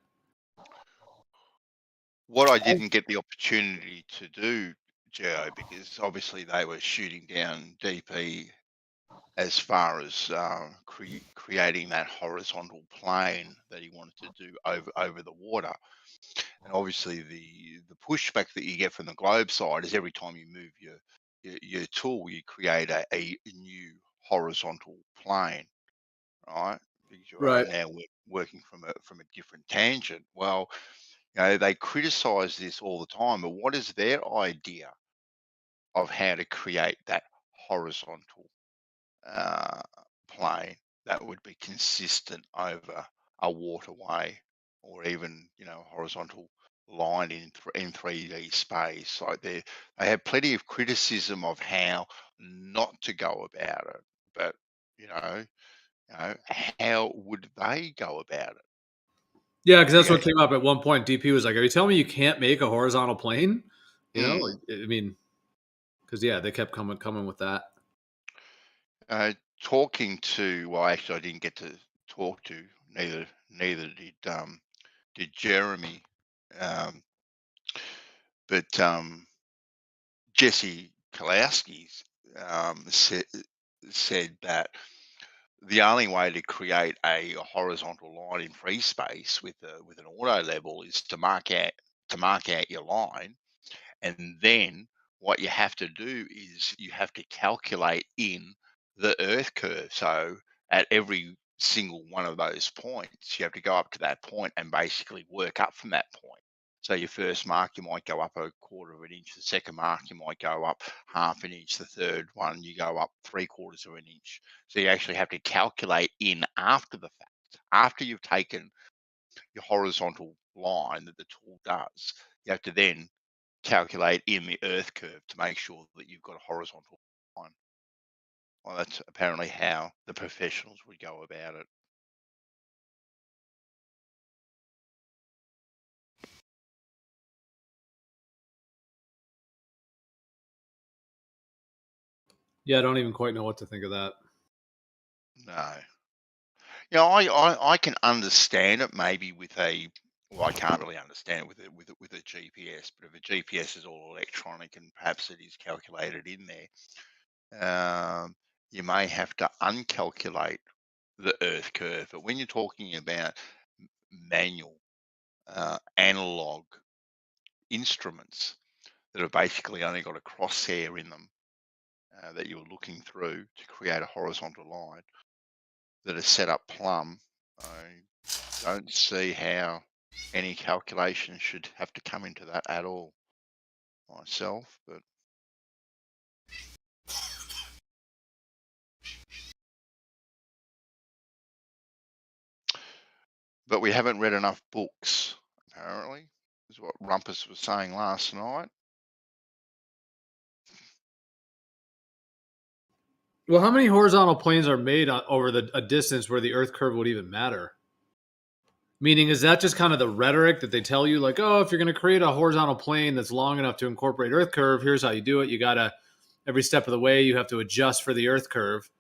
What I didn't get the opportunity to do, Joe, because obviously they were shooting down DP as far as creating that horizontal plane that he wanted to do over the water. And obviously the pushback that you get from the globe side is every time you move your tool, you create a new horizontal plane, right? Because you are Right. now working from a different tangent. Well, they criticize this all the time, but what is their idea of how to create that horizontal plane that would be consistent over a waterway or even horizontal line in 3D space? Like they have plenty of criticism of how not to go about it, but how would they go about it? Yeah, because that's what came up at one point. DP was like, "Are you telling me you can't make a horizontal plane?" I mean, because they kept coming with that. Talking to, well, actually, I didn't get to talk to neither did Jeremy, but Jesse Kalowski said that the only way to create a horizontal line in free space with an auto level is to mark out your line, and then what you have to do is you have to calculate in the earth curve. So at every single one of those points, you have to go up to that point and basically work up from that point. So your first mark, you might go up 1/4 of an inch. The second mark, you might go up 1/2 an inch. The third one, you go up 3/4 of an inch. So you actually have to calculate in after the fact. After you've taken your horizontal line that the tool does, you have to then calculate in the earth curve to make sure that you've got a horizontal line. Well, that's apparently how the professionals would go about it. Yeah, I don't even quite know what to think of that. No. I can understand it maybe with well, I can't really understand it with a GPS, but if a GPS is all electronic and perhaps it is calculated in there, you may have to uncalculate the earth curve. But when you're talking about manual, analog instruments that have basically only got a crosshair in them that you're looking through to create a horizontal line that is set up plumb, I don't see how any calculation should have to come into that at all myself. But but we haven't read enough books, apparently, is what Rumpus was saying last night. Well, how many horizontal planes are made over a distance where the Earth curve would even matter? Meaning, is that just kind of the rhetoric that they tell you, like, oh, if you're going to create a horizontal plane that's long enough to incorporate Earth curve, here's how you do it. You got to, every step of the way, you have to adjust for the Earth curve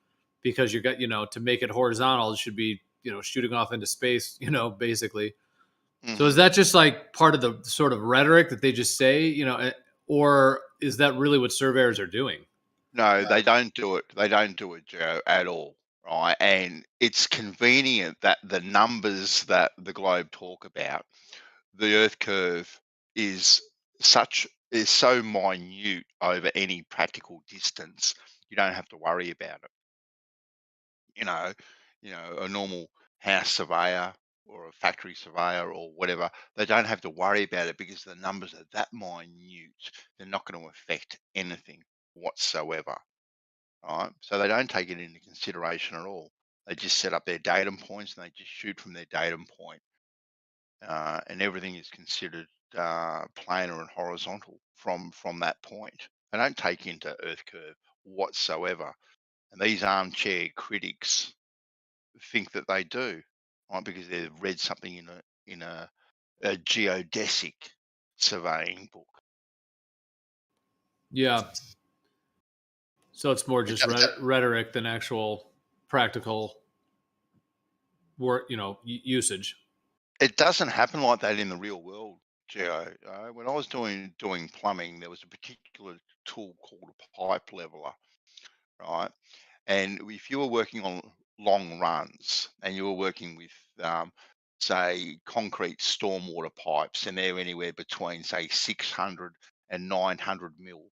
because you got, to make it horizontal, it should be, shooting off into space, basically. Mm-hmm. So is that just like part of the sort of rhetoric that they just say, or is that really what surveyors are doing? No, they don't do it. They don't do it, Joe, at all. Right. And it's convenient that the numbers that the globe talk about, the Earth curve is so minute over any practical distance, you don't have to worry about it. A normal house surveyor or a factory surveyor or whatever, they don't have to worry about it because the numbers are that minute. They're not going to affect anything whatsoever. Right? So they don't take it into consideration at all. They just set up their datum points and they just shoot from their datum point. And everything is considered planar and horizontal from that point. They don't take into Earth curve whatsoever. And these armchair critics think that they do, right? Because they've read something in a geodesic surveying book. Yeah. So it's more just rhetoric than actual practical work, usage. It doesn't happen like that in the real world, Geo. When I was doing plumbing, there was a particular tool called a pipe leveler, right? And if you were working on long runs and you were working with, say, concrete stormwater pipes, and they're anywhere between, say, 600 and 900 mil,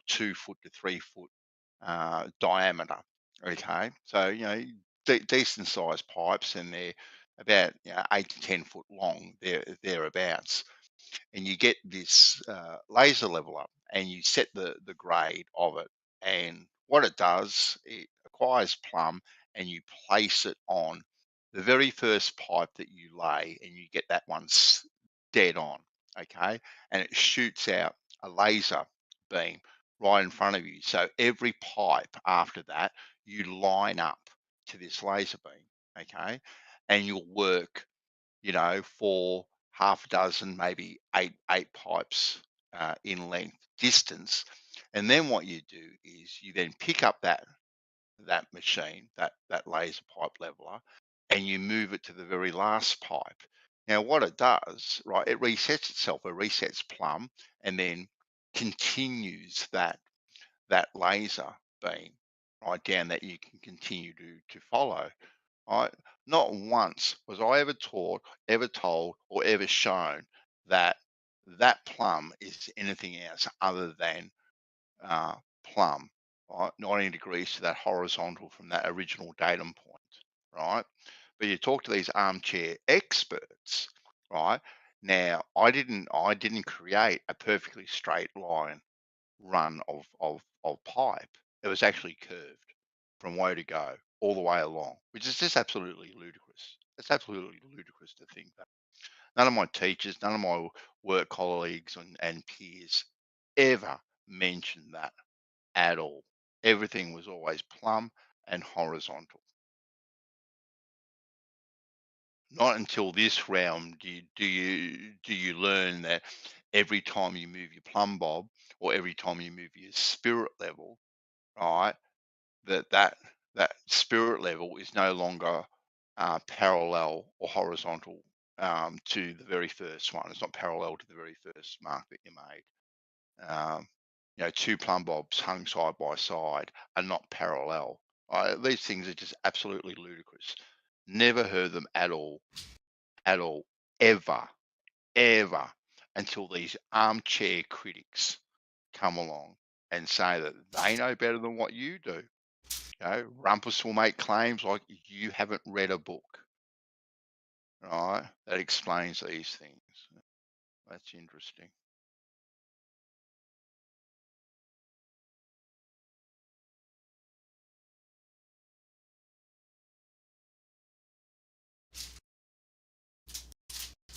2 foot to 3 foot diameter. Okay, so decent sized pipes, and they're about 8 to 10 foot long, thereabouts. And you get this laser leveler, and you set the grade of it, and what it does, it acquires plumb, and you place it on the very first pipe that you lay, and you get that one dead on. Okay, and it shoots out a laser beam right in front of you. So every pipe after that, you line up to this laser beam. Okay, and you'll work, for half a dozen, maybe eight pipes in length distance. And then what you do is you then pick up that machine, that laser pipe leveler, and you move it to the very last pipe. Now, what it does, right, it resets itself, it resets plumb, and then continues that laser beam right down that you can continue to follow. Right? Not once was I ever taught, ever told, or ever shown that that plumb is anything else other than plumb, right? 90 degrees to that horizontal from that original datum point, right? But you talk to these armchair experts, right? Now, I didn't create a perfectly straight line run of pipe. It was actually curved from way to go all the way along, which is just absolutely ludicrous. It's absolutely ludicrous to think that. None of my teachers, none of my work colleagues and peers ever mentioned that at all. Everything was always plumb and horizontal. Not until this realm do you learn that every time you move your plumb bob, or every time you move your spirit level, right, that spirit level is no longer parallel or horizontal to the very first one. It's not parallel to the very first mark that you made. Two plumb bobs hung side by side are not parallel. These things are just absolutely ludicrous. Never heard them at all, ever, until these armchair critics come along and say that they know better than what you do. Rumpus will make claims like you haven't read a book, right? That explains these things. That's interesting.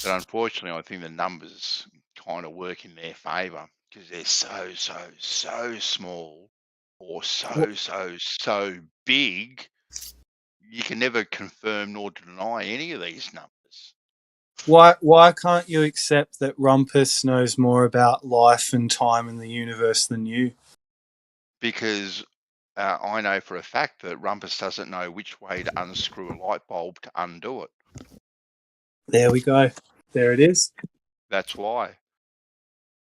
But unfortunately, I think the numbers kind of work in their favour because they're so small or so big. You can never confirm nor deny any of these numbers. Why can't you accept that Rumpus knows more about life and time in the universe than you? Because I know for a fact that Rumpus doesn't know which way to unscrew a light bulb to undo it. There we go. There it is. That's why.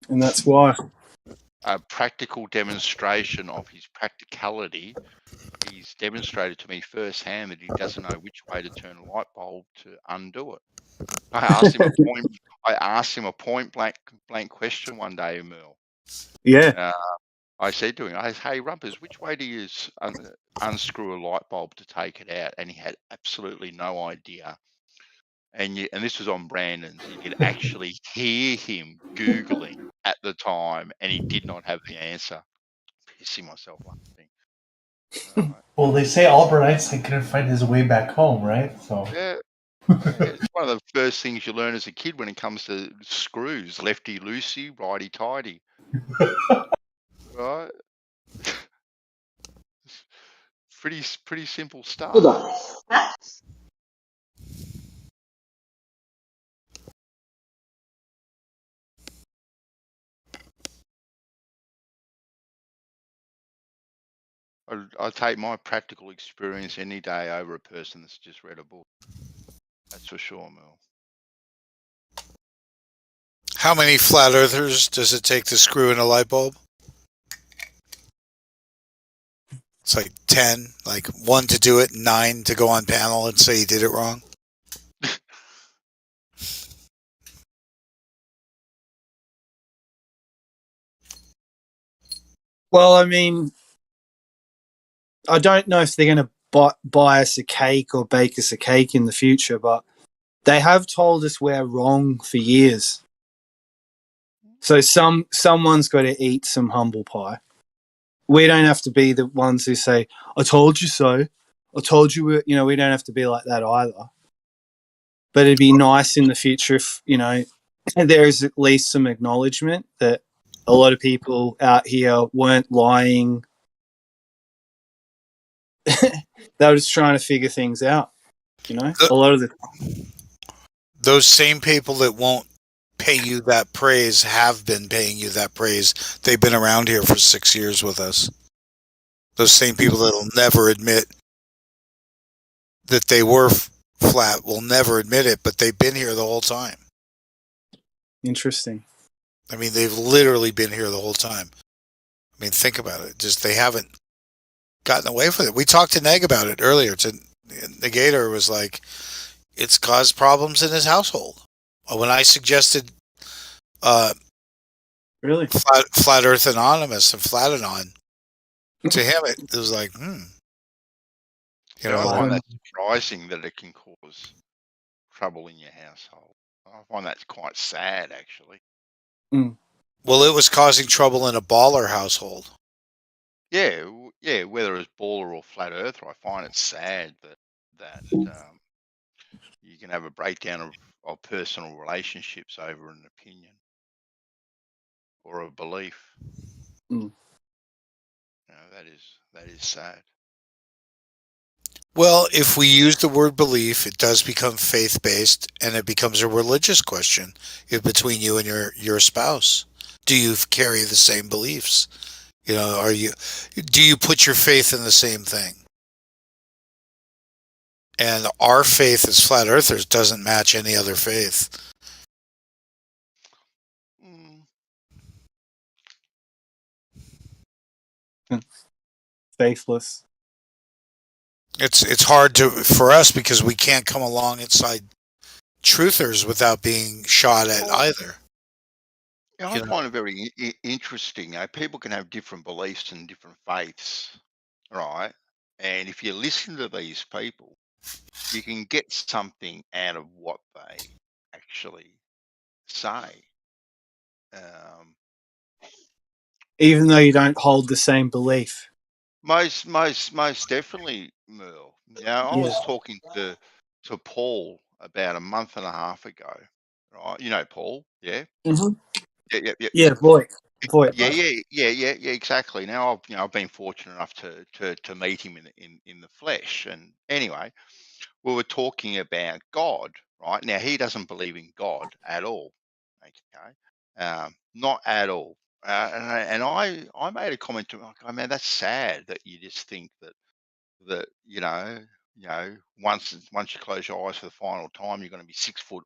And that's why. A practical demonstration of his practicality. He's demonstrated to me firsthand that he doesn't know which way to turn a light bulb to undo it. I asked him a point blank question one day, Merle. Yeah. I said to him, "Hey, Rumpus, which way do you unscrew a light bulb to take it out?" And he had absolutely no idea. And this was on Brandon's. You could actually hear him Googling at the time, and he did not have the answer. Pissing myself laughing. Well, they say Albert Einstein couldn't find his way back home, right? So Yeah. It's one of the first things you learn as a kid when it comes to screws: lefty loosey, righty tighty. Right? Pretty simple stuff. I'd take my practical experience any day over a person that's just read a book. That's for sure, Mel. How many flat earthers does it take to screw in a light bulb? It's like 10, like 1 to do it, 9 to go on panel and say you did it wrong. Well, I mean, I don't know if they're going to buy us a cake or bake us a cake in the future, but they have told us we're wrong for years. So someone's got to eat some humble pie. We don't have to be the ones who say, "I told you so. I told you." We don't have to be like that either. But it'd be nice in the future if there is at least some acknowledgement that a lot of people out here weren't lying. They were just trying to figure things out. A lot of the Those same people that won't pay you that praise have been paying you that praise. They've been around here for 6 years with us. Those same people that will never admit that they were flat will never admit it, but they've been here the whole time. Interesting. I mean, they've literally been here the whole time. I mean, think about it. Just they haven't gotten away with it. We talked to Neg about it earlier. Negator was like, it's caused problems in his household. When I suggested really Flat Earth Anonymous and Flatanon to him, it was like, I find that surprising that it can cause trouble in your household. I find that's quite sad, actually. Well, it was causing trouble in a baller household. Yeah, whether it's baller or flat earther, I find it sad that you can have a breakdown of personal relationships over an opinion or a belief. That is sad. Well, if we use the word belief, it does become faith-based, and it becomes a religious question between you and your spouse. Do you carry the same beliefs? Do you put your faith in the same thing? And our faith as flat earthers doesn't match any other faith. Faithless. It's hard for us because we can't come along inside truthers without being shot at either. Yeah, I find it very interesting. People can have different beliefs and different faiths, right? And if you listen to these people, you can get something out of what they actually say. Even though you don't hold the same belief. Most definitely, Merle. I was talking to Paul about a month and a half ago, right? You know Paul, yeah, Mm-hmm. yeah. Yeah, Voight, bro. Yeah, exactly. Now I've been fortunate enough to meet him in the flesh. And anyway, we were talking about God, right? Now he doesn't believe in God at all. Okay, not at all. And I made a comment to him like, oh man, that's sad that you just think that once you close your eyes for the final time, you're going to be 6 foot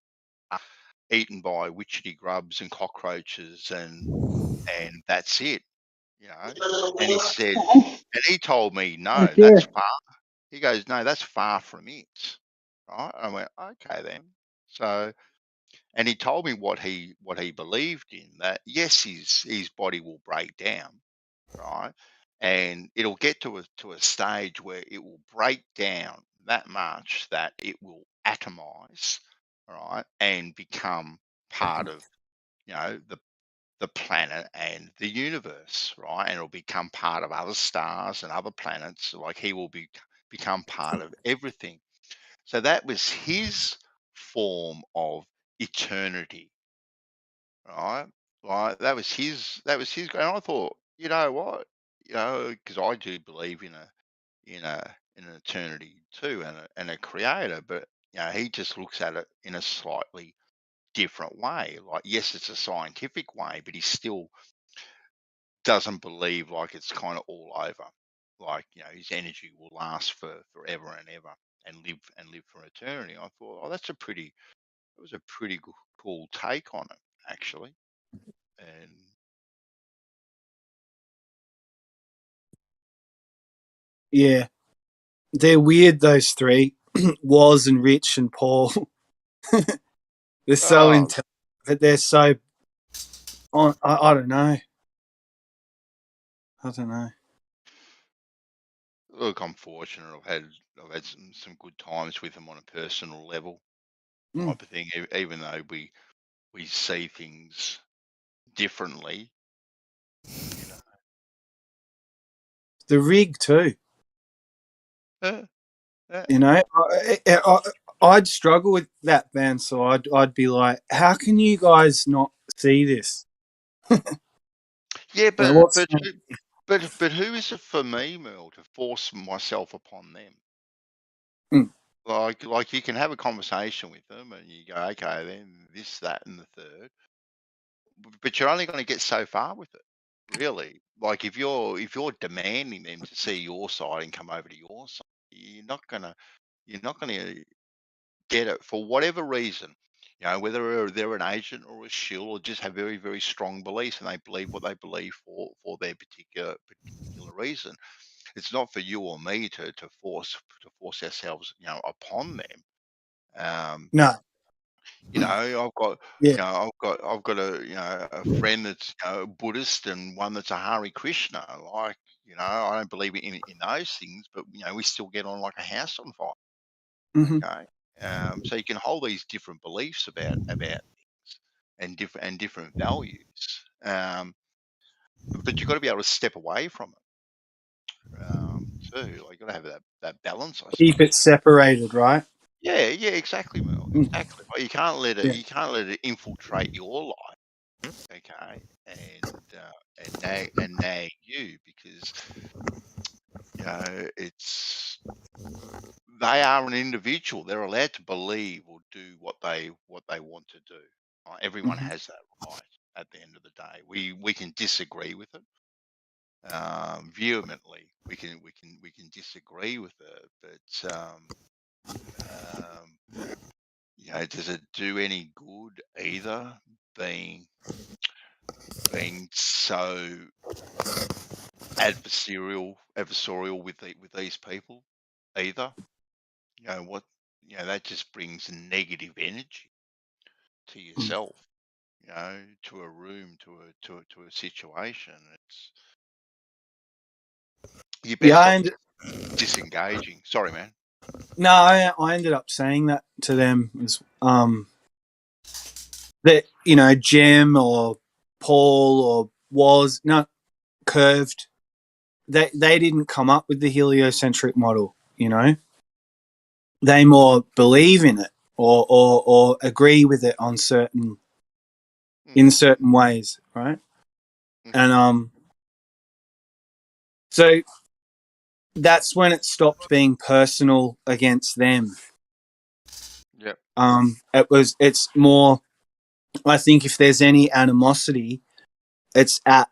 eaten by witchetty grubs and cockroaches and that's it, you know. And he said, and he told me, no, that's far. He goes, no, that's far from it. Right? I went, okay then. So, and he told me what he believed in, that yes, his body will break down, right, and it'll get to a stage where it will break down that much that it will atomize, right, and become part of the planet and the universe, right? And it'll become part of other stars and other planets. Like he will become part of everything. So that was his form of eternity, right? Like that was his. And I thought, you know what? Because I do believe in an eternity too, and a creator. But he just looks at it in a slightly different way. Like, yes, it's a scientific way, but he still doesn't believe like it's kind of all over. Like, his energy will last for forever and ever and live for eternity. I thought, oh, it was a pretty cool take on it, actually. And Yeah, they're weird. Those three, Woz and Rich and Paul. They're so intelligent, but they're so. I don't know. I don't know. look, I'm fortunate. I've had some good times with him on a personal level, type of thing. Even though we see things differently, The rig too. Uh, I'd struggle with that, man. So I'd be like, how can you guys not see this? Yeah, Like, but who is it for me, Merle, to force myself upon them? Like you can have a conversation with them and you go, okay, then this, that, and the third, but you're only going to get so far with it, really. Like if you're demanding them to see your side and come over to your side, you're not gonna get it for whatever reason. Whether they're an agent or a shill or just have very, very strong beliefs and they believe what they believe for their particular reason. It's not for you or me to force ourselves, upon them. No. I've got, I've got a friend that's Buddhist and one that's a Hare Krishna. Like, I don't believe in those things, but we still get on like a house on fire. Okay, so you can hold these different beliefs about things and different values, but you've got to be able to step away from it too. Like you got to have that balance, I Keep suppose. it separated, right? Yeah, exactly, Mel. Exactly. Like you can't let it infiltrate your life, okay, and nag you because they are an individual. They're allowed to believe or do what they want to do. Right? Everyone has that right. At the end of the day, we can disagree with it vehemently. We can disagree with it, but does it do any good either? Being so adversarial with these people either. That just brings negative energy to yourself. To a room, to a situation. You're best off disengaging. Sorry, man. No, I ended up saying that to them as that Jem or Paul or was not curved. They didn't come up with the heliocentric model. They more believe in it, or agree with it on in certain ways, right? And so that's when it stopped being personal against them. Yep. It's more, I think if there's any animosity, it's at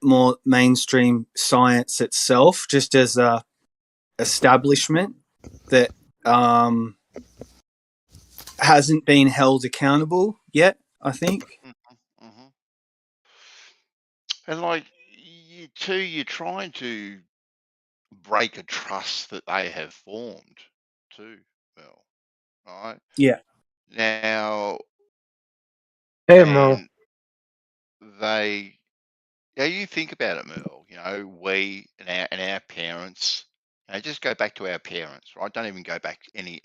more mainstream science itself, just as a establishment that hasn't been held accountable yet, I think. And like you're trying to break a trust that they have formed too, Mel. Right? Yeah. Now, Hey, Mel. You think about it, Mel. You know, we and our parents. Just go back to our parents, right? Don't even go back any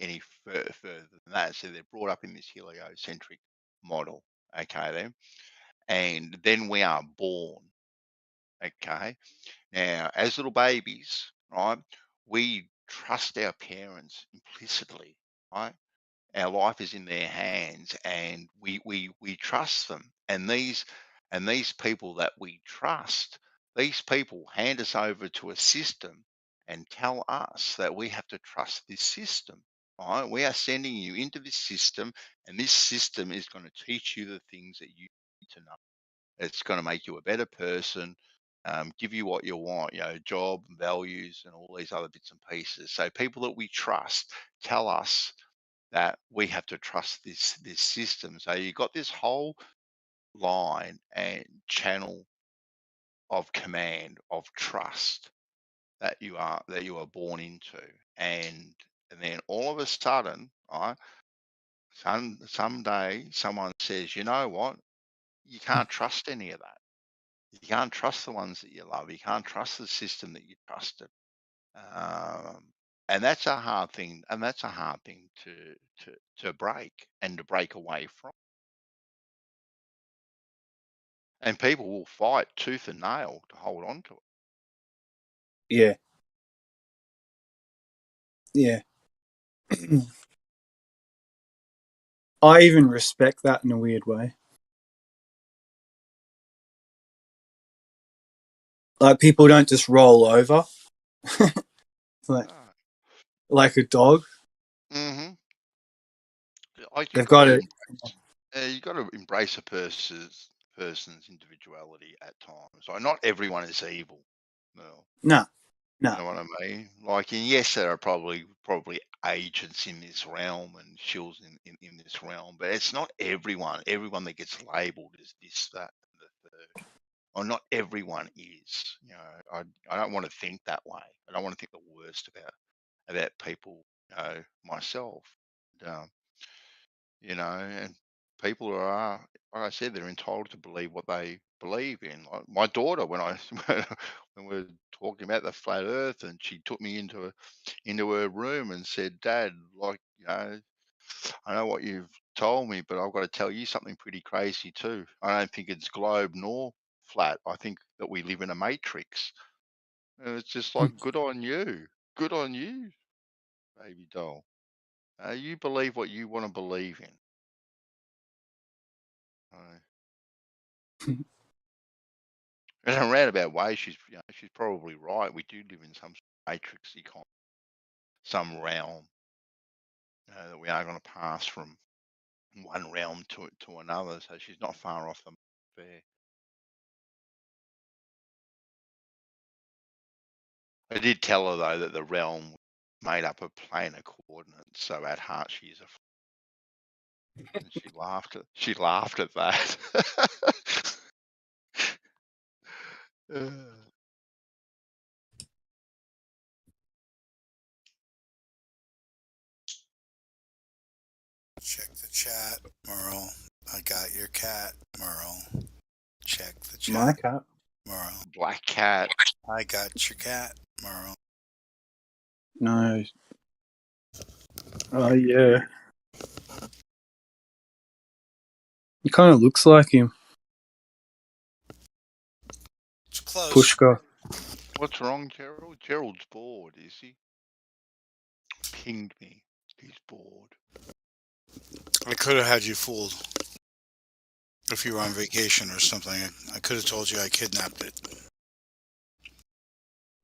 further than that. So they're brought up in this heliocentric model, okay, then, and then we are born, okay. Now, as little babies, right, we trust our parents implicitly, right? Our life is in their hands, and we trust them. And these people that we trust, these people hand us over to a system and tell us that we have to trust this system. Right? We are sending you into this system, and this system is going to teach you the things that you need to know. It's going to make you a better person, give you what you want, job, values, and all these other bits and pieces. So people that we trust tell us that we have to trust this system. So you've got this whole line and channel of command of trust that you are born into, and then all of a sudden, right, someday someone says, you know what, you can't trust any of that. You can't trust the ones that you love. You can't trust the system that you trusted. And that's a hard thing. And that's a hard thing to break and to break away from. And people will fight tooth and nail to hold on to it. Yeah. Yeah. I even respect that in a weird way. Like, people don't just roll over like a dog. Mm-hmm. Like They've got to. you've got to embrace a person's individuality at times. Like, not everyone is evil. No. You know what I mean? Like, and yes, there are probably agents in this realm and shills in this realm, but it's not everyone. Everyone that gets labelled as this, that, and the third. Or not everyone is. I don't want to think that way. I don't want to think the worst about people. Myself. And people are, like I said, they're entitled to believe what they believe in. Like my daughter, when we were talking about the flat Earth, and she took me into her room and said, "Dad, I know what you've told me, but I've got to tell you something pretty crazy too. I don't think it's globe nor flat. I think that we live in a matrix." And it's just like, good on you, baby doll. You believe what you want to believe in. In a roundabout way, she's probably right. We do live in some matrix economy, some realm that we are going to pass from one realm to another. So she's not far off the fair. I did tell her though that the realm made up of planar coordinates. So at heart, she's and she laughed at that. Check the chat, Merle. I got your cat, Merle. Check the chat. My cat. Merle. Black cat. I got your cat, Merle. No. Oh, yeah. He kind of looks like him. It's close. Pushka. What's wrong, Gerald? Gerald's bored, is he? Pinged me. He's bored. I could have had you fooled if you were on vacation or something. I could have told you I kidnapped it.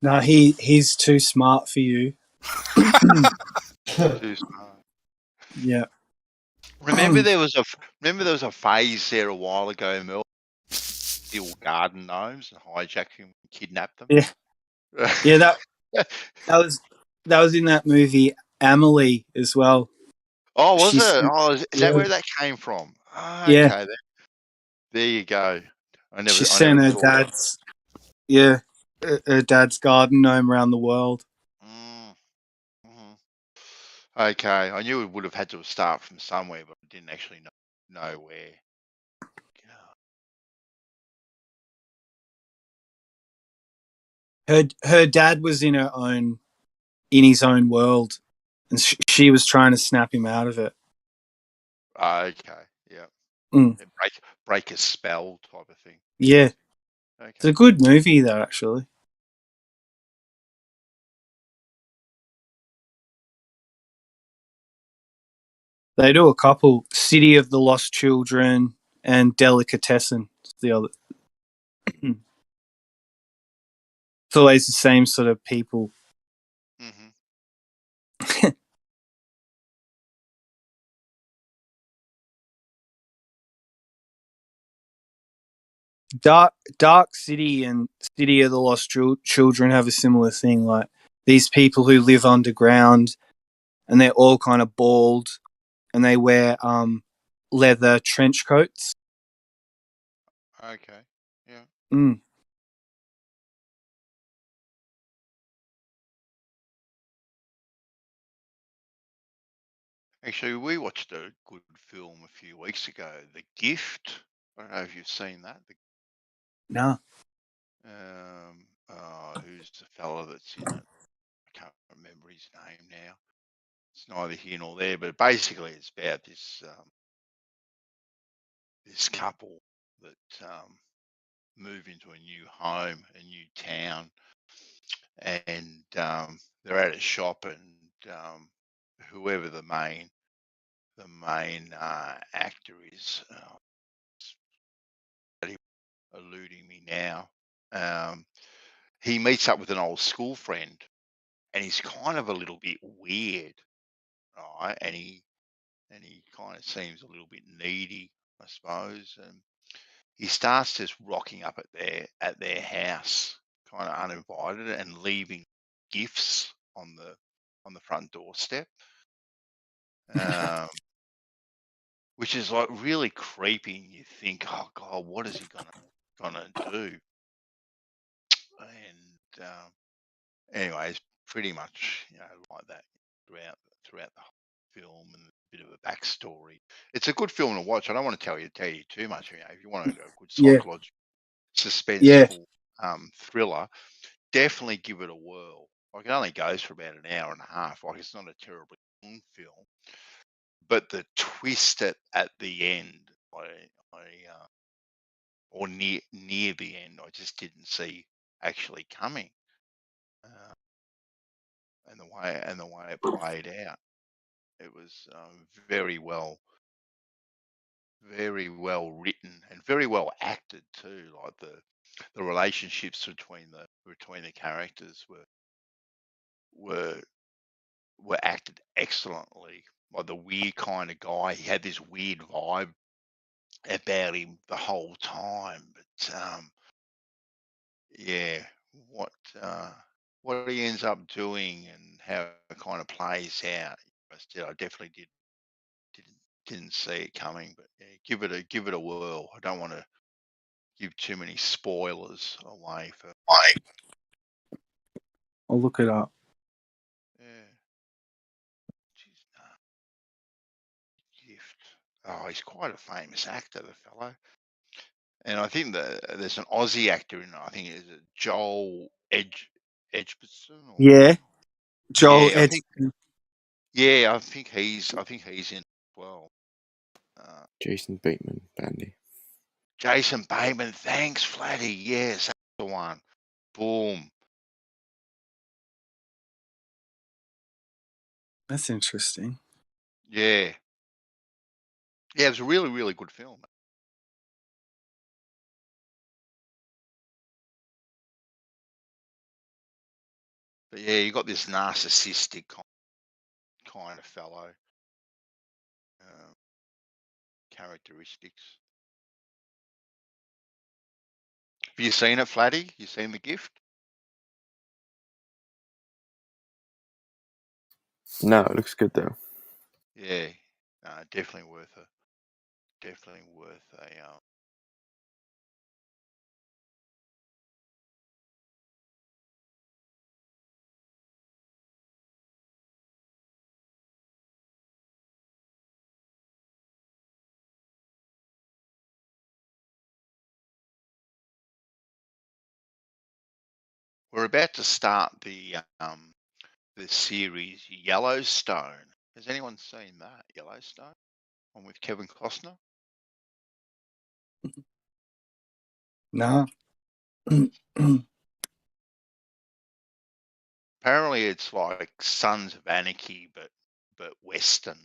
No, he's too smart for you. Too smart. Yeah. Remember there was a phase there a while ago, Mel, steal garden gnomes and hijack them and kidnap them. Yeah. Yeah, that was in that movie Amelie as well. Oh, was it? Oh, is that where that came from? Oh, okay, then. There you go. I She never sent her thought of it. her dad's garden gnome around the world. Okay, I knew it would have had to start from somewhere, but I didn't actually know where. Her dad was in his own world, and she was trying to snap him out of it. Okay, yeah. Mm. Break a spell type of thing. Yeah. Okay. It's a good movie, though, actually. They do a couple. City of the Lost Children and Delicatessen. The other. It's always the same sort of people. Dark City and City of the Lost Children have a similar thing. Like these people who live underground, and they're all kind of bald, and they wear leather trench coats. Okay, yeah. Mm. Actually, we watched a good film a few weeks ago, The Gift. I don't know if you've seen that. No. Who's the fella that's in it? I can't remember his name now. It's neither here nor there, but basically it's about this this couple that move into a new home, a new town, and they're at a shop, and whoever the main actor is, eluding me now. He meets up with an old school friend, and he's kind of a little bit weird, right? And he kind of seems a little bit needy, I suppose. And he starts just rocking up at their house, kind of uninvited, and leaving gifts on the front doorstep, which is like really creepy. And you think, oh God, what is he gonna do? And anyways, pretty much like that throughout the whole film, and a bit of a backstory. It's a good film to watch. I don't want to tell you too much. If you want a good psychological suspenseful thriller, definitely give it a whirl. Like it only goes for about an hour and a half. Like it's not a terribly long film, but the twist at the end, or near the end, I just didn't see actually coming, and the way it played out, it was very well written and very well acted too. Like the relationships between the characters were acted excellently. Like the weird kind of guy, he had this weird vibe about him the whole time. But yeah, what he ends up doing and how it kind of plays out, I definitely didn't see it coming. But yeah, give it a whirl. I don't want to give too many spoilers away for. I'll look it up. Yeah. Gift. Oh, he's quite a famous actor, the fellow. And I think there's an Aussie actor in it. I think it's Joel Edgerton. Yeah. Joel Yeah, Edgerton. I think he's in as well. Jason Bateman, Bandy. Jason Bateman, thanks, Flatty. Yes, that's the one. Boom. That's interesting. Yeah. Yeah, it was a really, really good film. But yeah, you got this narcissistic kind of fellow characteristics. Have you seen it, Flatty? You seen The Gift? No, it looks good though. Yeah, definitely worth a We're about to start the series Yellowstone. Has anyone seen that, Yellowstone? One with Kevin Costner? No. Apparently it's like Sons of Anarchy, but Western.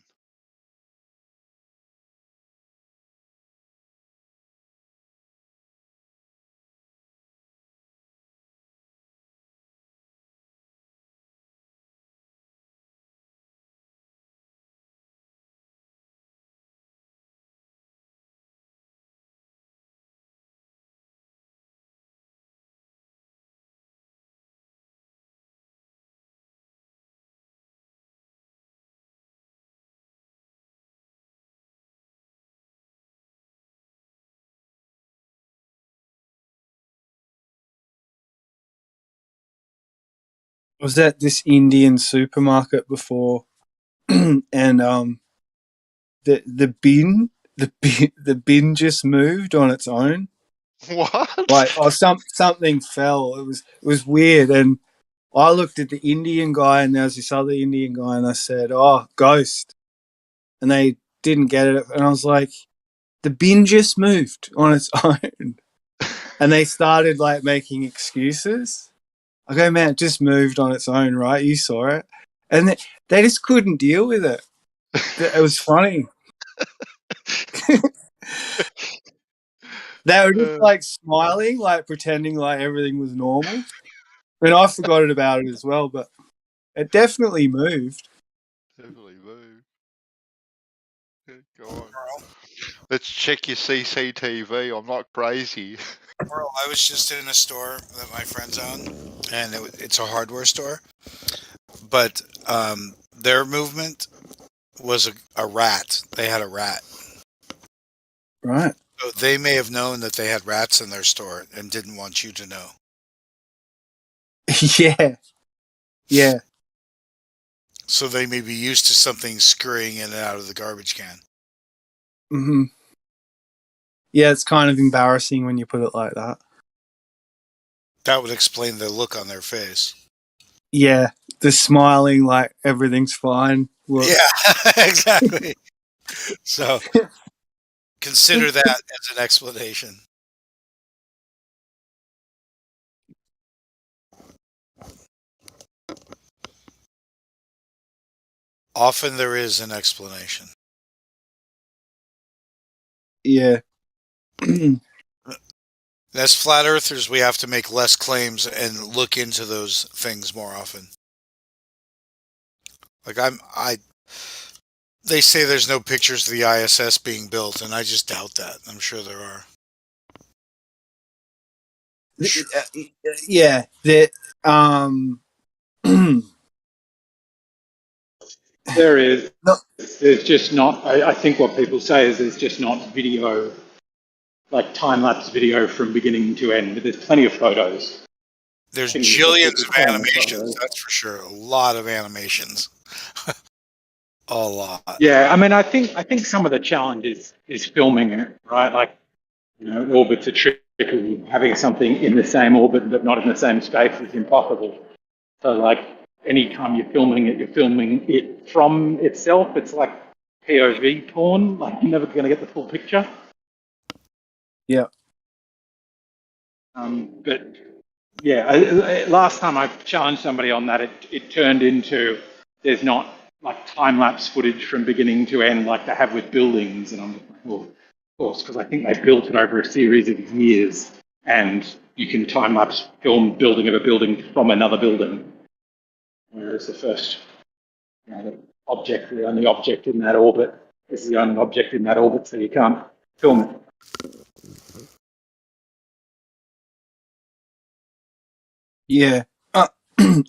Was at this Indian supermarket before, and the bin just moved on its own. What? Like, something fell. It was weird, and I looked at the Indian guy, and there was this other Indian guy, and I said, "Oh, ghost," and they didn't get it, and I was like, "The bin just moved on its own," and they started like making excuses. I go, "Man, it just moved on its own, right? You saw it," and they just couldn't deal with it. It was funny. They were just like smiling, like pretending like everything was normal. And I forgot about it as well, but it definitely moved. Definitely moved. Go on. Let's check your CCTV. I'm not crazy. Well, I was just in a store that my friends own, and it's a hardware store. But their movement was a rat. They had a rat. Right. So they may have known that they had rats in their store and didn't want you to know. Yeah. Yeah. So they may be used to something scurrying in and out of the garbage can. Mm-hmm. Yeah, it's kind of embarrassing when you put it like that. That would explain the look on their face. Yeah, the smiling like everything's fine. Look. Yeah, exactly. So consider that as an explanation. Often there is an explanation. Yeah. As flat earthers, we have to make less claims and look into those things more often. Like they say there's no pictures of the ISS being built, and I just doubt that. I'm sure there are. Yeah. There is. There's just not. I think what people say is there's just not video, like time-lapse video from beginning to end. But there's plenty of photos. There's jillions of animations, that's for sure. A lot of animations. A lot. Yeah, I mean, I think some of the challenge is filming it, right? Like, orbits are tricky. Having something in the same orbit but not in the same space is impossible. So, like, anytime you're filming it from itself. It's like POV porn. Like, you're never going to get the full picture. Yeah. But yeah, last time I challenged somebody on that, it turned into there's not like time-lapse footage from beginning to end like they have with buildings. And I'm like, well, of course, because I think they built it over a series of years, and you can time-lapse film building of a building from another building. Whereas the first, the object, the only object in that orbit is the only object in that orbit, so you can't film it. Yeah.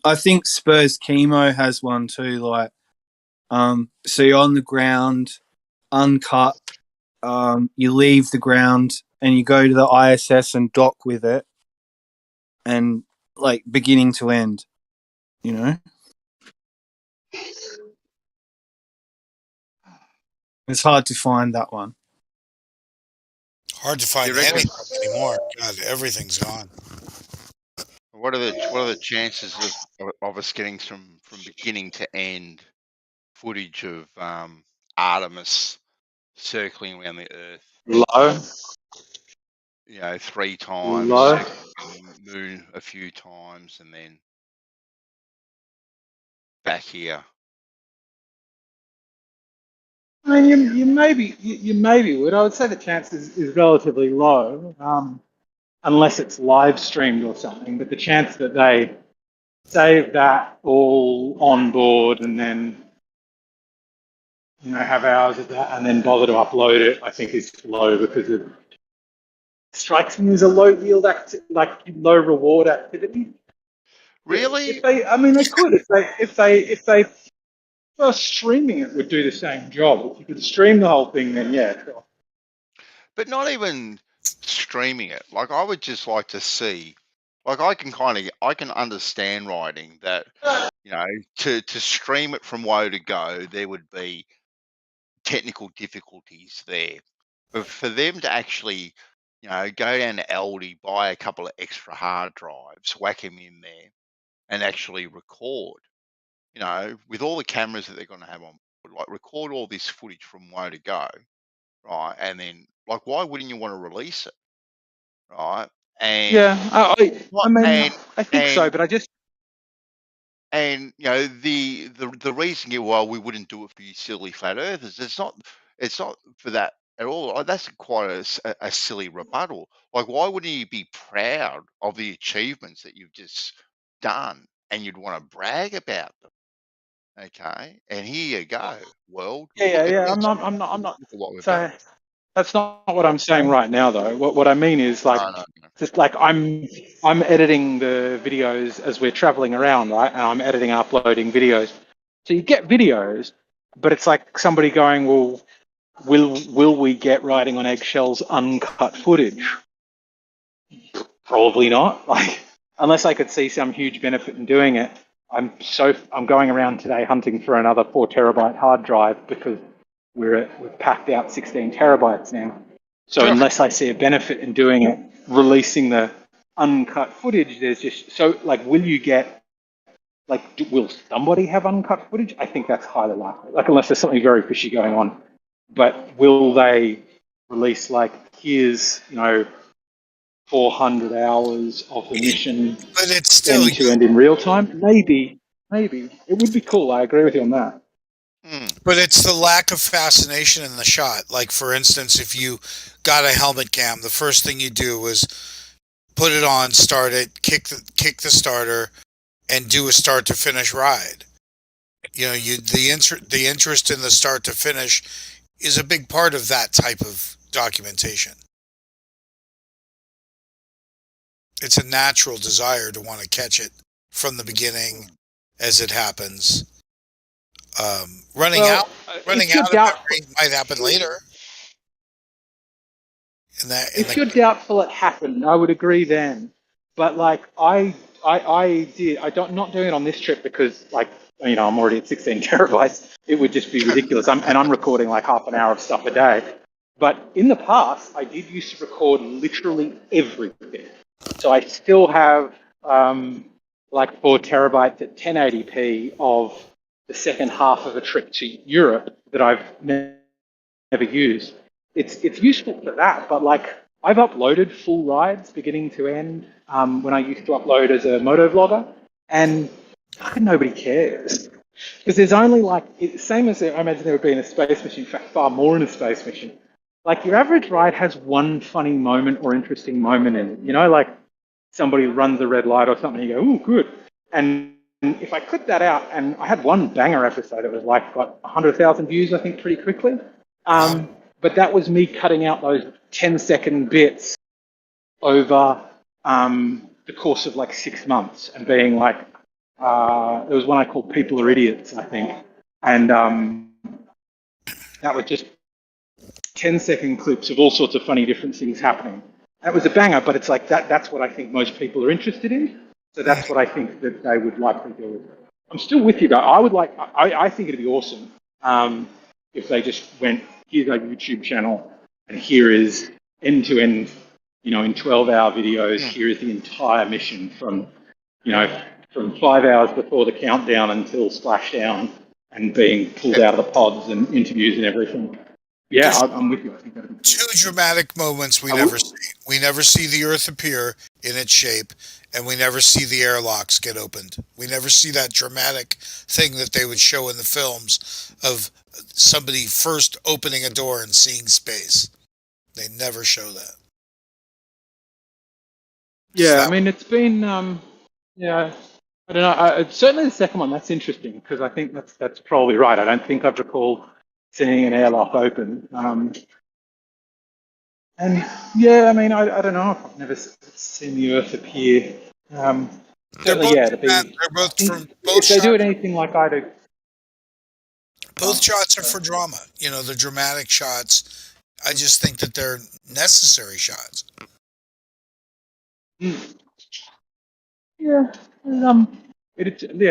I think Spurs Chemo has one too. Like, so you're on the ground, uncut. You leave the ground and you go to the ISS and dock with it, and like beginning to end. You know, it's hard to find that one. Hard to find anything anymore. God, everything's gone. What are the chances of us getting from beginning to end footage of Artemis circling around the Earth? Low. 3 times, Low. circling the moon a few times, and then back here. I mean, you maybe would. I would say the chance is relatively low, unless it's live streamed or something. But the chance that they save that all on board and then have hours of that and then bother to upload it, I think is low, because it strikes me as a low yield low reward activity. Really? They could if they first streaming it would do the same job. If you could stream the whole thing, then yeah, sure. But not even streaming it. Like, I would just like to see. Like, I can understand writing that, to stream it from woe to go, there would be technical difficulties there. But for them to actually, go down to Aldi, buy a couple of extra hard drives, whack them in there, and actually record, with all the cameras that they're going to have on board, like, record all this footage from woe to go, right? And then, like, why wouldn't you want to release it, right? And Yeah, I think so, but I just. And the reason why we wouldn't do it for you silly flat earthers, it's not for that at all. Like, that's quite a silly rebuttal. Like, why wouldn't you be proud of the achievements that you've just done, and you'd want to brag about them? Okay, and here you go, world. Yeah. I'm not. So that's not what I'm saying right now, though. What I mean is, like, just like I'm editing the videos as we're traveling around, right? And I'm editing and uploading videos. So you get videos, but it's like somebody going, well, will we get Riding on Eggshells uncut footage? Probably not. Like, unless I could see some huge benefit in doing it. I'm going around today hunting for another 4 terabyte hard drive, because we've packed out 16 terabytes now. So unless I see a benefit in doing it, releasing the uncut footage, there's just will you get, will somebody have uncut footage? I think that's highly likely. Like, unless there's something very fishy going on. But will they release, here's 400 hours of the mission, but it's still end to end in real time? Maybe it would be cool. I agree with you on that. But it's the lack of fascination in the shot. Like, for instance, if you got a helmet cam, the first thing you do was put it on, start it, kick the starter, and do a start to finish ride. The interest in the start to finish is a big part of that type of documentation. It's a natural desire to want to catch it from the beginning as it happens. Running out of memory might happen later. If you're doubtful it happened, I would agree then. But I did. Not doing it on this trip because I'm already at 16 terabytes. It would just be ridiculous. I'm recording half an hour of stuff a day. But in the past, I did used to record literally everything. So I still have 4 terabytes at 1080p of the second half of a trip to Europe that I've never used. It's useful for that, but I've uploaded full rides beginning to end when I used to upload as a motovlogger, and nobody cares. Because there's only like, same as I imagine there would be in a space mission, in fact, far more in a space mission. Like your average ride has one funny moment or interesting moment in it. You know, like somebody runs a red light or something, you go, ooh, good. And if I clip that out, and I had one banger episode, it was like got 100,000 views, I think, pretty quickly. But that was me cutting out those 10-second bits over the course of like 6 months and being like, there was one I called People Are Idiots, I think. And that was just 10-second clips of all sorts of funny different things happening. That was a banger, but it's like that's what I think most people are interested in. So that's what I think that they would likely do with it. I'm still with you, though. I think it'd be awesome if they just went, here's our YouTube channel, and here is end-to-end, in 12-hour videos, here is the entire mission from 5 hours before the countdown until splashdown and being pulled out of the pods and interviews and everything. Yeah, I'm with you. I think that'd be Two dramatic moments we never see. We never see the Earth appear in its shape, and we never see the airlocks get opened. We never see that dramatic thing that they would show in the films of somebody first opening a door and seeing space. They never show that. Yeah, I mean, it's been, I don't know. Certainly the second one, that's interesting, because I think that's probably right. I don't think I've recalled seeing an airlock open. And yeah, I mean, I don't know if I've never seen the Earth appear. Certainly, yeah, they're both from if they do anything like I do. Both shots are for drama. The dramatic shots. I just think that they're necessary shots. Yeah,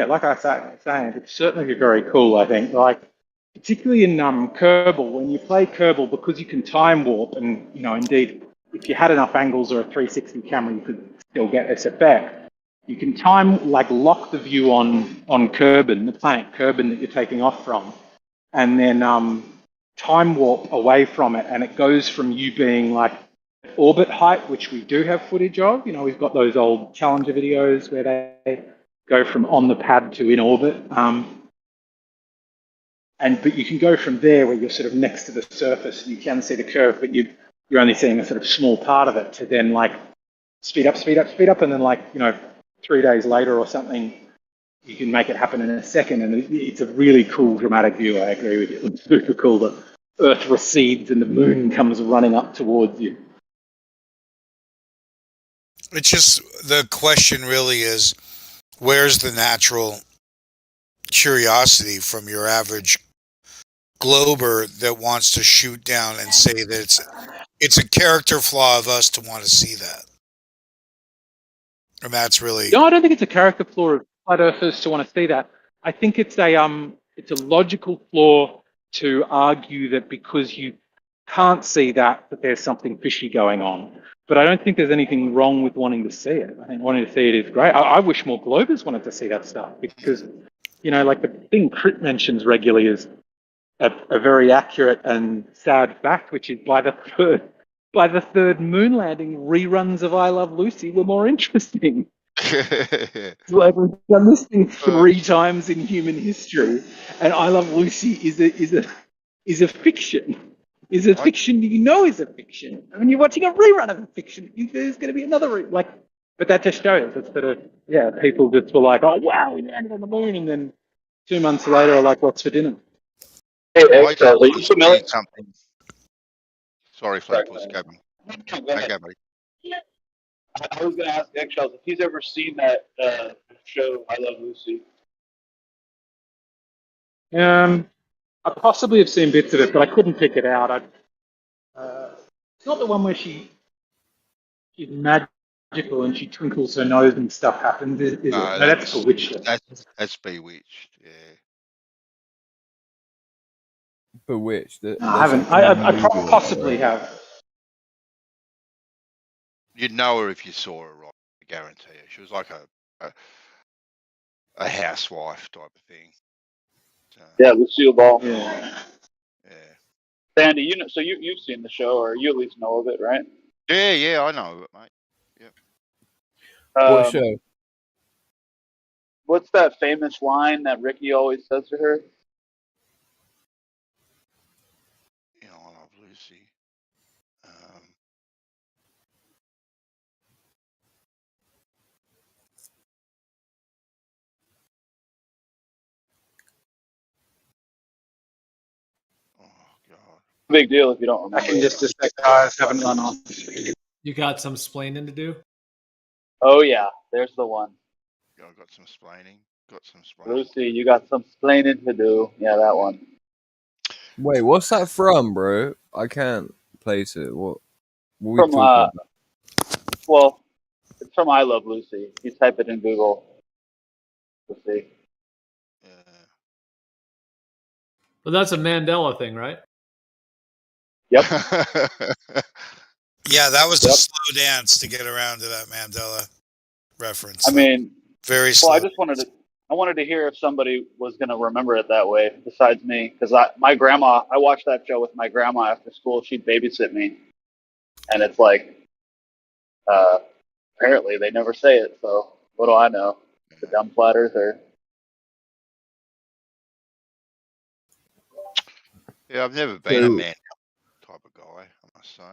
like I was saying, it's certainly very cool. I think, like particularly in Kerbal, when you play Kerbal, because you can time warp, and indeed, if you had enough angles or a 360 camera, you could still get this effect. You can lock the view on Kerbin, the planet Kerbin that you're taking off from, and then time warp away from it, and it goes from you being like orbit height, which we do have footage of. We've got those old Challenger videos where they go from on the pad to in orbit. But you can go from there where you're sort of next to the surface and you can see the curve, but you're only seeing a sort of small part of it, to then like speed up, and then 3 days later or something, you can make it happen in a second. And it's a really cool dramatic view. I agree with you. It looks super cool. The Earth recedes and the moon comes running up towards you. It's just, the question really is, where's the natural curiosity from your average glober that wants to shoot down and say that it's a character flaw of us to want to see that? And that's really... No, I don't think it's a character flaw of flat earthers to want to see that. I think it's a logical flaw to argue that because you can't see that there's something fishy going on. But I don't think there's anything wrong with wanting to see it. I think wanting to see it is great. I wish more Globers wanted to see that stuff, because, like the thing Crit mentions regularly is a very accurate and sad fact, which is by the third moon landing, reruns of I Love Lucy were more interesting. Like, we've done this thing 3 times in human history, and I Love Lucy is a fiction. Is a fiction is a fiction. I mean, you're watching a rerun of a fiction. There's going to be another but that just shows it's sort of people just were like, oh wow, we landed on the moon, and then 2 months later are like, what's for dinner? Hey, are you familiar? Something. Sorry, Flap, was Gavin. Gavin. I was going to ask Eggshells if he's ever seen that show, I Love Lucy. I possibly have seen bits of it, but I couldn't pick it out. It's not the one where she's magical and she twinkles her nose and stuff happens, is it? No, that's Bewitched. That's Bewitched, yeah. Bewitched. No, I haven't. I possibly have. You'd know her if you saw her, right? I guarantee you. She was like a housewife type of thing. Yeah, Lucille Ball. Yeah. Sandy, so you've seen the show, or you at least know of it, right? Yeah, I know of it, mate. Yep. What show? what's that famous line that Ricky always says to her? You know, I love Lucy. Big deal if you don't remember. I can just a guys, haven't run off. You got some splaining to do? Oh yeah, there's the one. Yeah, I got some splaining. Lucy, you got some splaining to do. Yeah, that one. Wait, what's that from, bro? I can't place it. What we From talking about? well, it's from I Love Lucy. You type it in Google. Let's see. But that's a Mandela thing, right? Yep. Yeah, that was a slow dance to get around to that Mandela reference. I mean, very slow. well, I wanted to hear if somebody was going to remember it that way besides me, because my grandma, I watched that show with my grandma after school. She'd babysit me, and it's like, apparently they never say it. So what do I know? The dumb platters are. Yeah, I've never been a Mandela type of guy, I must say.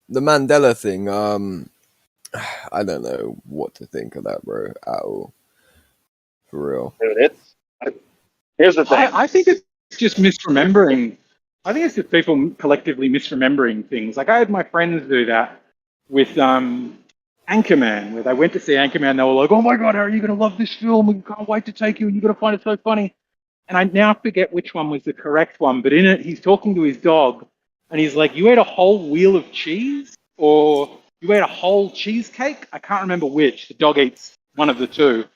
The Mandela thing, I don't know what to think of that, bro, at all. For real. Dude, here's the thing. I think it's just misremembering. I think it's just people collectively misremembering things. Like I had my friends do that with Anchorman, where they went to see Anchorman. They were like, "Oh my god, how are you going to love this film? We can't wait to take you, and you're going to find it so funny." And I now forget which one was the correct one, but in it, he's talking to his dog, and he's like, "You ate a whole wheel of cheese, or you ate a whole cheesecake?" I can't remember which. The dog eats one of the two.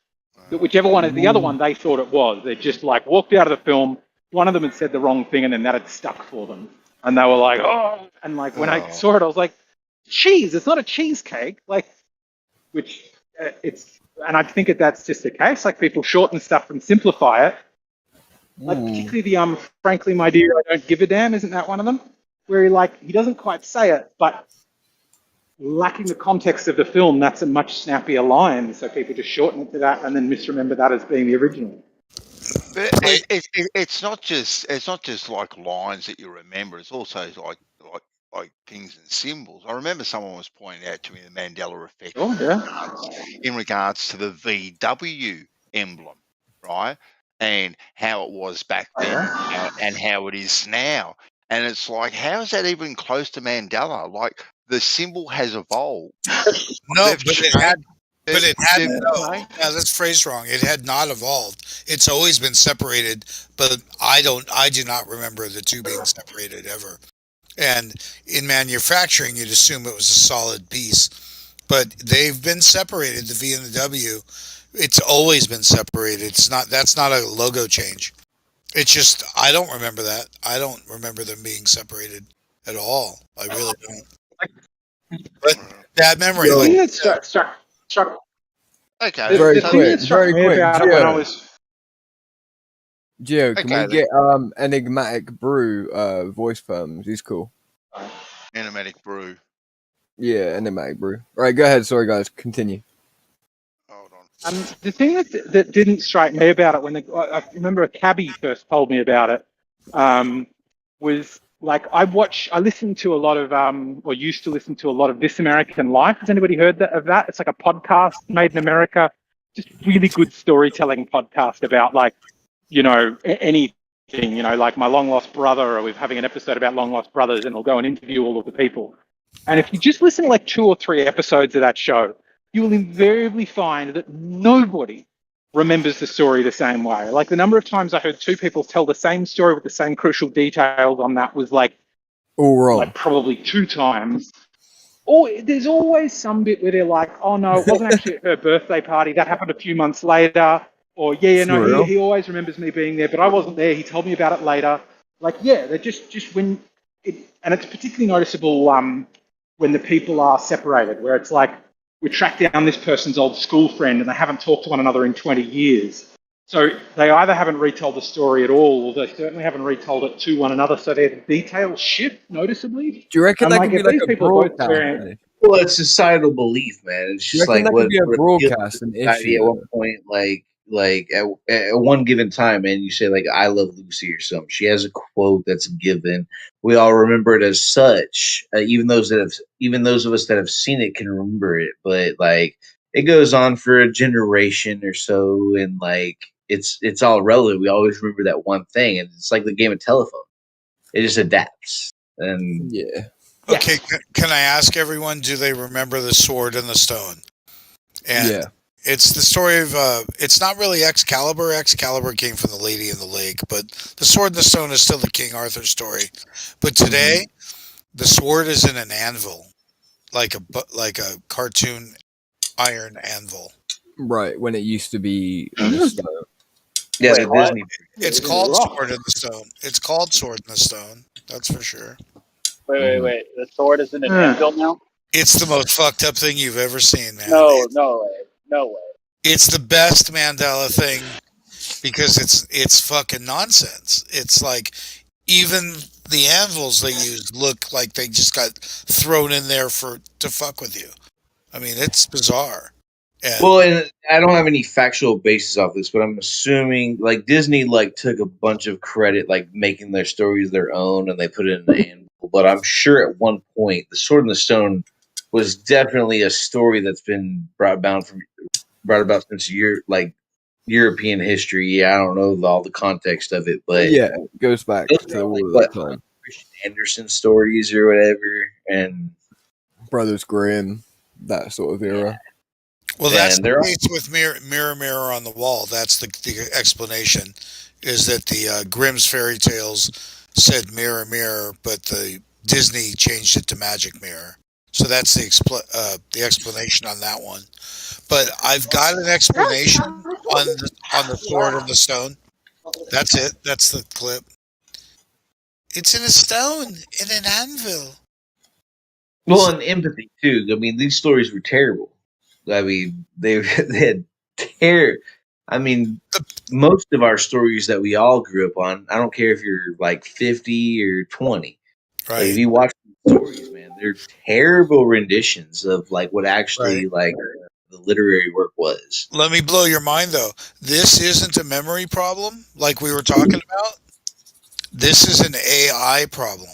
But whichever one is the other one, they thought it was. They just like walked out of the film. One of them had said the wrong thing, and then that had stuck for them. And they were like, "Oh!" And like when I saw it, I was like, "Cheese? It's not a cheesecake." Like, which it's, and I think that's just the case. Like people shorten stuff and simplify it. Like particularly the frankly, my dear, I don't give a damn. Isn't that one of them? Where he doesn't quite say it, but lacking the context of the film, that's a much snappier line. So people just shorten it to that and then misremember that as being the original. But it's not just like lines that you remember. It's also like things and symbols. I remember someone was pointing out to me the Mandela effect in regards to the VW emblem, right? And how it was back then and how it is now. And it's like, how is that even close to Mandela? Like the symbol has evolved. No, but it had. But it had no. That's phrased wrong. It had not evolved. It's always been separated, but I do not remember the two being separated ever. And in manufacturing, you'd assume it was a solid piece, but they've been separated. The V and the W, it's always been separated. That's not a logo change. It's just I don't remember that. I don't remember them being separated at all. I really don't. But bad memory. The thing that struck. Okay. Very quick. Gio, Gio, can we get Enigmatic Brew voice firms? He's cool. Enigmatic Brew. Yeah, Enigmatic Brew. All right, go ahead. Sorry, guys. Continue. The thing that didn't strike me about it I remember a cabbie first told me about it was like I listened to a lot of or used to listen to a lot of This American Life. Has anybody heard of that? It's like a podcast made in America, just really good storytelling podcast about like, anything, like My Long Lost Brother, or we're having an episode about long lost brothers, and they'll go and interview all of the people. And if you just listen to like 2 or 3 episodes of that show, you will invariably find that nobody remembers the story the same way. Like the number of times I heard 2 people tell the same story with the same crucial details on that was like, all wrong. Like probably 2 times. Or there's always some bit where they're like, "Oh no, it wasn't actually at her birthday party. That happened a few months later." Or he always remembers me being there, but I wasn't there. He told me about it later. Like they're just when it, and it's particularly noticeable when the people are separated, where it's like, we track down this person's old school friend and they haven't talked to one another in 20 years. So they either haven't retold the story at all, or they certainly haven't retold it to one another, so their details shift noticeably. Do you reckon that could be like a broadcast? Well, it's societal belief, man. It's just like what be a broadcast an issue at one point, like like at one given time, and you say like "I love Lucy" or something. She has a quote that's given. We all remember it as such. Even those of us that have seen it can remember it. But like it goes on for a generation or so, and like it's all relevant. We always remember that one thing, and it's like the game of telephone. It just adapts. And yeah. Okay, can I ask everyone, do they remember the sword and the stone? And Yeah. it's the story of, it's not really Excalibur. Excalibur came from the Lady in the Lake, but the sword and the stone is still the King Arthur story. But today, the sword is in an anvil, like a cartoon iron anvil. Right, when it used to be in the stone. Yeah, Wait, the what? Disney. It's called Sword in the Stone. It's called Sword in the Stone. That's for sure. Wait. The sword is in an anvil now? It's the most fucked up thing you've ever seen, man. No way. It's the best Mandela thing because it's fucking nonsense. It's like even the anvils they use look like they just got thrown in there to fuck with you. I mean, it's bizarre. Well, and I don't have any factual basis off this, but I'm assuming like Disney like took a bunch of credit like making their stories their own, and they put it in the anvil. But I'm sure at one point, the Sword in the Stone was definitely a story that's been brought about since European history. Yeah, I don't know all the context of it, but Yeah, it goes back to all of that time. Christian Andersen stories or whatever, and Brothers Grimm, that sort of era. Well, that's the case with Mirror on the Wall. That's the explanation, is that the Grimm's fairy tales said mirror, mirror, but the Disney changed it to magic mirror. So that's the explanation on that one. But I've got an explanation on the sword and the stone. That's it. That's the clip. It's in a stone, in an anvil. Well, and empathy too. I mean, these stories were terrible. I mean, they had terror. I mean, most of our stories that we all grew up on. I don't care if you're like 50 or 20. Right. Like, if you watch the stories, man, they're terrible renditions of like what actually like the literary work was. Let me blow your mind, though. This isn't a memory problem like we were talking about. This is an AI problem.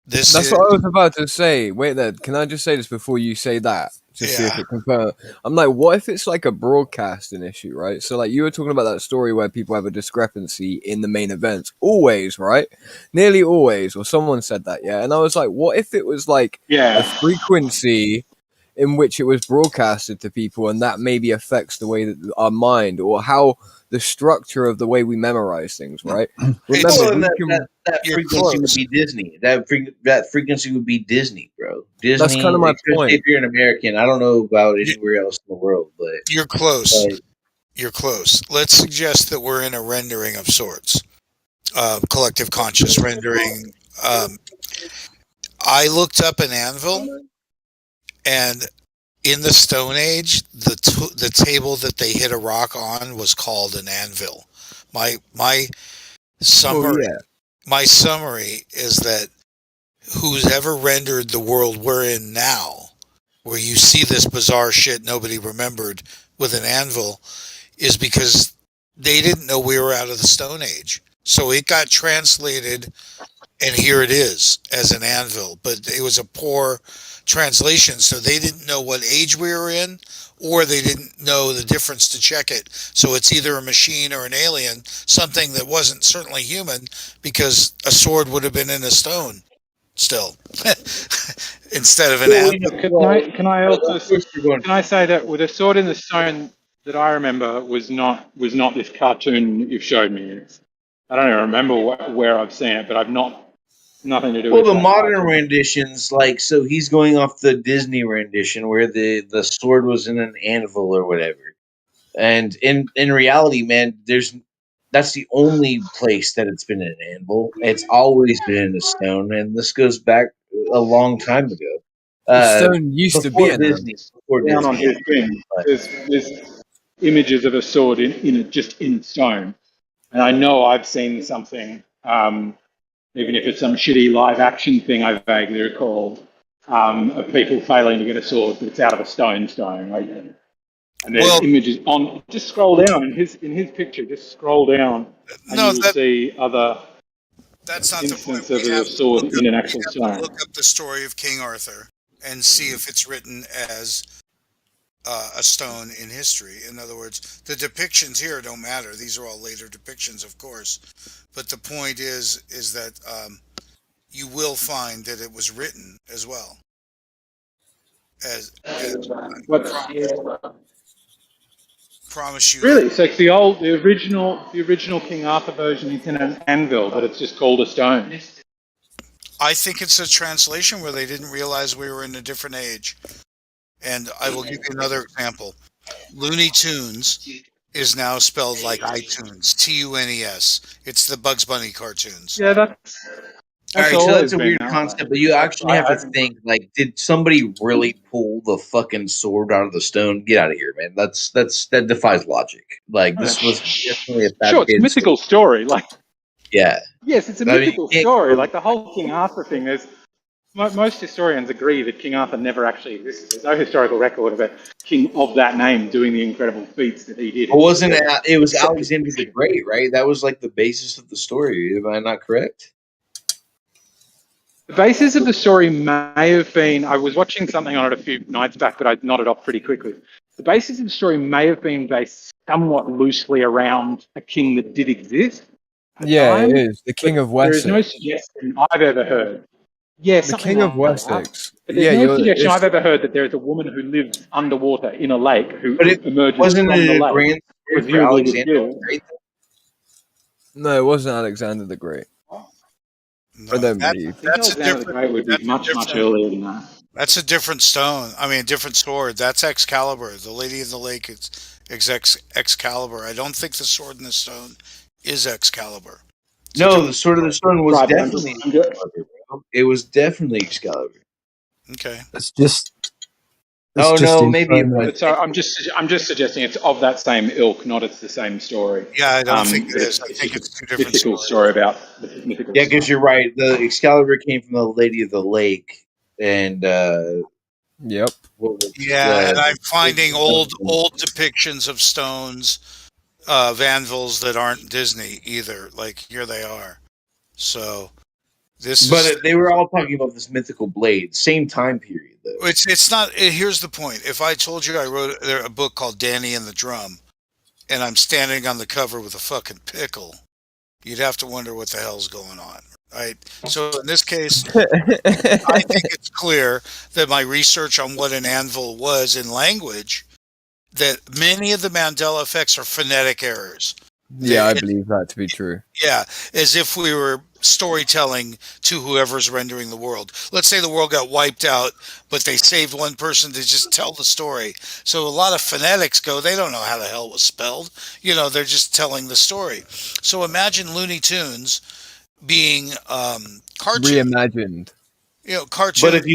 That's what I was about to say. Wait there. Can I just say this before you say that? Just see if it confirms. I'm like, what if it's like a broadcasting issue, right? So like you were talking about that story where people have a discrepancy in the main events. Always, right? Nearly always. Or someone said that, yeah. And I was like, what if it was like the frequency in which it was broadcasted to people, and that maybe affects the way that our mind or how the structure of the way we memorize things, right? Remember, that frequency would be Disney. That frequency would be Disney, bro. Disney. That's kind of my point. If you're an American, I don't know about anywhere else in the world, but you're close. You're close. Let's suggest that we're in a rendering of sorts, collective conscious rendering. I looked up an anvil, and in the Stone Age, the table that they hit a rock on was called an anvil. My summary, my summary is that who's ever rendered the world we're in now, where you see this bizarre shit nobody remembered with an anvil, is because they didn't know we were out of the Stone Age. So it got translated, and here it is as an anvil, but it was a poor translation, so they didn't know what age we were in, or they didn't know the difference to check it. So it's either a machine or an alien, something that wasn't certainly human, because a sword would have been in a stone still instead of an anvil. Can I say that with a sword in the stone that I remember was not this cartoon you've showed me. I don't even remember where I've seen it, but I've nothing to do with the that modern cartoon. renditions, like, so he's going off the Disney rendition where the sword was in an anvil or whatever. And in reality, man, that's the only place that it's been in an anvil. It's always been in a stone, and this goes back a long time ago. The stone used to be an Disney. Before Down Disney. on his thing, there's images of a sword in stone, and I know I've seen something. Even if it's some shitty live action thing I vaguely recall, of people failing to get a sword, but it's out of a stone. Right? And there's images on. Just scroll down in his picture. Just scroll down, and you will see other That's not the point. instances of a sword in an actual We stone. look up the story of King Arthur and see if it's written as a stone in history. In other words, the depictions here don't matter. These are all later depictions, of course. But the point is that you will find that it was written as well. Promise you. Really? So it's the original King Arthur version is in an anvil, but it's just called a stone. I think it's a translation where they didn't realize we were in a different age. And I will give you another example. Looney Tunes is now spelled like iTunes, Tunes. It's the Bugs Bunny cartoons. Yeah, that's all right. So that's a weird concept, but you actually have to think like, did somebody really pull the fucking sword out of the stone? Get out of here, man. That defies logic. Like this was definitely a sure, it's a mythical story. Like, yeah, yes, it's a mythical story. Like the whole King Arthur thing. There's most historians agree that King Arthur never actually existed. There's no historical record of a king of that name doing the incredible feats that he did. It wasn't. It was Alexander the Great, right? That was like the basis of the story. Am I not correct? The basis of the story may have been, I was watching something on it a few nights back, but I nodded off pretty quickly. The basis of the story may have been based somewhat loosely around a king that did exist. Yeah, it is. The King of Wessex. There is no suggestion I've ever heard. Yeah, the King of Wessex. But there's no suggestion I've ever heard that there is a woman who lives underwater in a lake who emerges from the lake. Presumably was killed. No, it wasn't Alexander the Great. No, I don't believe. That's Alexander the Great would be much earlier than that. That's a different stone. I mean, a different sword. That's Excalibur. The Lady of the Lake is Excalibur. I don't think the sword in the stone is Excalibur. No, the sword of the stone was definitely Excalibur, bro. It was definitely Excalibur. Okay. It's just. Oh no, maybe. So I'm just suggesting it's of that same ilk, not it's the same story. Yeah, I don't think it is. I think it's two different mythical story about the mythical. Yeah, because you're right. The Excalibur came from the Lady of the Lake, and yep. Yeah, and I'm finding old depictions of stones, of anvils that aren't Disney either. Like here they are. So But they were all talking about this mythical blade, same time period though. It's not. Here's the point. If I told you I wrote a book called Danny and the Drum, and I'm standing on the cover with a fucking pickle, you'd have to wonder what the hell's going on, right? So in this case, I think it's clear that my research on what an anvil was in language, that many of the Mandela effects are phonetic errors. Yeah, I believe that to be true. Yeah, as if we were storytelling to whoever's rendering the world. Let's say the world got wiped out, but they saved one person to just tell the story. So a lot of phonetics they don't know how the hell it was spelled. You know, they're just telling the story. So imagine Looney Tunes being cartoon. Reimagined. You know, cartoon. But if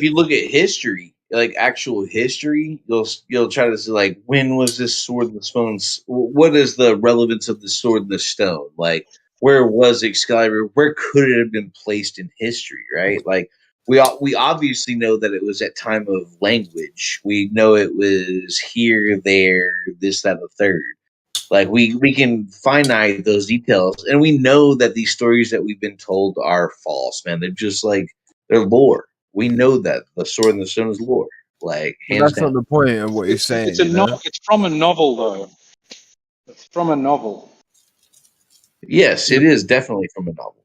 you look at history, like actual history, you'll try to say like, when was this sword in the stone? What is the relevance of the sword in the stone? Like, where was Excalibur? Where could it have been placed in history? Right? Like, we obviously know that it was at time of language. We know it was here, there, this, that, and the third. Like we can finite those details, and we know that these stories that we've been told are false, man. They're just like they're lore. We know that the sword in the stone is lore. Like that's not the point of what you're saying. It's It's from a novel, though. It's from a novel. Yes, it is definitely from a novel.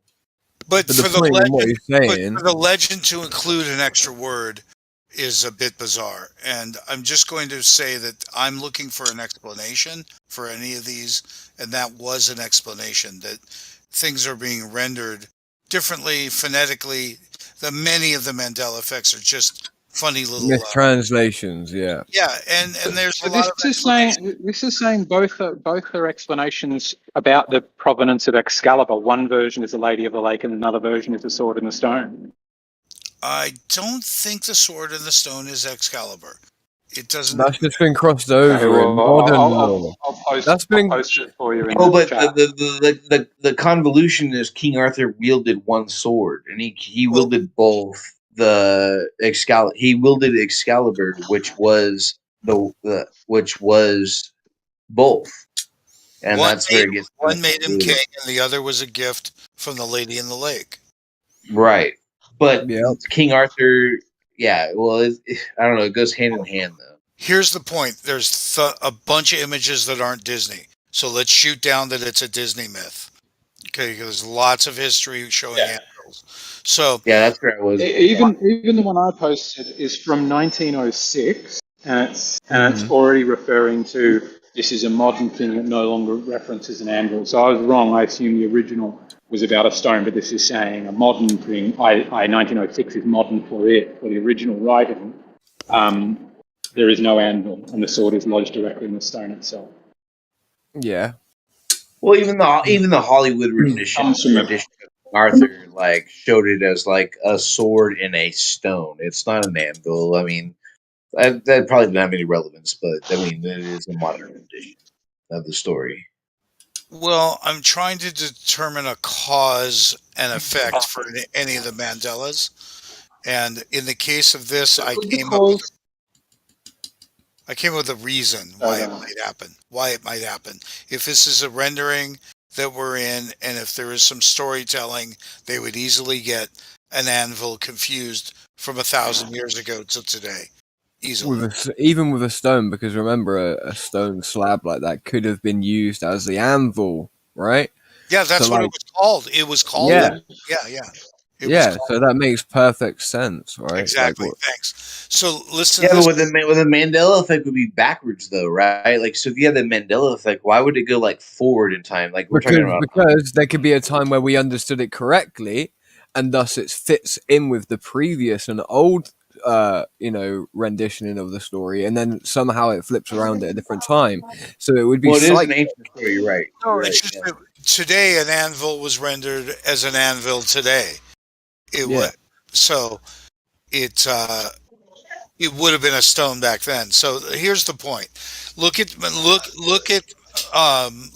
But for the legend to include an extra word is a bit bizarre. And I'm just going to say that I'm looking for an explanation for any of these. And that was an explanation, that things are being rendered differently, phonetically. Many of the Mandela effects are just funny little mistranslations. Yeah. Yeah, and there's a lot of this is saying both are explanations about the provenance of Excalibur. One version is the Lady of the Lake, and another version is the Sword in the Stone. I don't think the Sword in the Stone is Excalibur. It doesn't. That's just been crossed over in modern law. I'll post it for you. But the convolution is King Arthur wielded one sword, and he wielded both the Excalibur. He wielded Excalibur, which was which was both, and One that's where it gets one made him king, and the other was a gift from the Lady in the Lake. right. But King Arthur, yeah. Well, I don't know. It goes hand in hand though. Here's the point: there's a bunch of images that aren't Disney, so let's shoot down that it's a Disney myth. Okay, there's lots of history showing anvils. So yeah, that's where I was. Even the one I posted is from 1906, and it's already referring to this is a modern thing that no longer references an anvil. So I was wrong. I assume the original was about a stone, but this is saying a modern thing. 1906 is modern for it. For the original writing, there is no anvil, and the sword is lodged directly in the stone itself. Yeah. Well, even the Hollywood rendition of Arthur showed it as like a sword in a stone. It's not an anvil. I mean, that probably didn't have any relevance, but I mean, it is a modern rendition of the story. Well, I'm trying to determine a cause and effect for any of the Mandelas, and in the case of this, I came up with a reason why it might happen. Why it might happen. If this is a rendering that we're in, and if there is some storytelling, they would easily get an anvil confused from 1,000 years ago to today. Easily. Even with a stone, because remember, a stone slab like that could have been used as the anvil, right? Yeah, that's what it was called. It was called that. Yeah. So that makes perfect sense, right? Exactly. Thanks. So listen. Yeah, but with the Mandela effect would be backwards, though, right? Like, so if you had the Mandela effect, why would it go forward in time? Like we're talking about, because there could be a time where we understood it correctly, and thus it fits in with the previous and old, renditioning of the story, and then somehow it flips around at a different time. So it would be. Well, it is an ancient story, you're right. No, it's just that today an anvil was rendered as an anvil today. It would have been a stone back then. So here's the point. Look at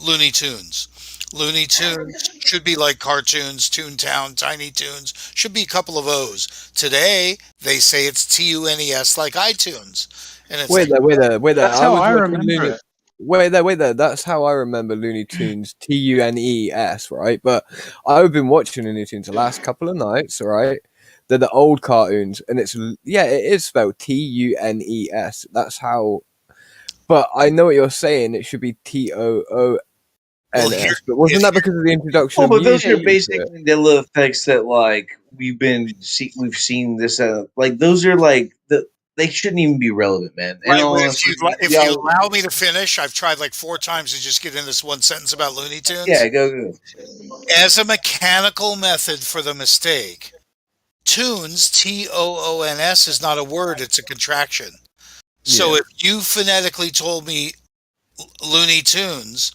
Looney Tunes. Looney Tunes should be like cartoons, Toontown, Tiny Toons, should be a couple of O's. Today, they say it's TUNES like iTunes. And it's wait there. That's how I remember it. Wait there. That's how I remember Looney Tunes, TUNES, right? But I've been watching Looney Tunes the last couple of nights, right? They're the old cartoons, and it is spelled TUNES. That's how. But I know what you're saying. It should be TOONS. But wasn't that because of the introduction? But those are basic Mandela effects that we've seen this. Those are they shouldn't even be relevant, man. If you allow me to finish, I've tried 4 times to just get in this one sentence about Looney Tunes. Yeah, go. As a mechanical method for the mistake, tunes, TOONS, is not a word; it's a contraction. So if you phonetically told me Looney Tunes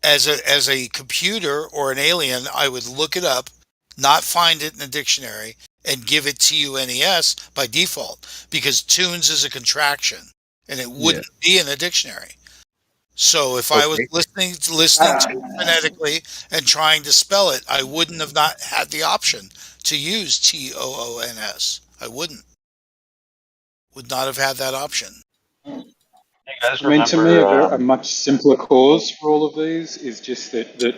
as a computer or an alien, I would look it up, not find it in the dictionary, and give it TUNES by default, because tunes is a contraction, and it wouldn't be in a dictionary. So if I was listening to it phonetically and trying to spell it, I wouldn't have not had the option to use TOONS. I would not have had that option. I mean, to me, a much simpler cause for all of these is just that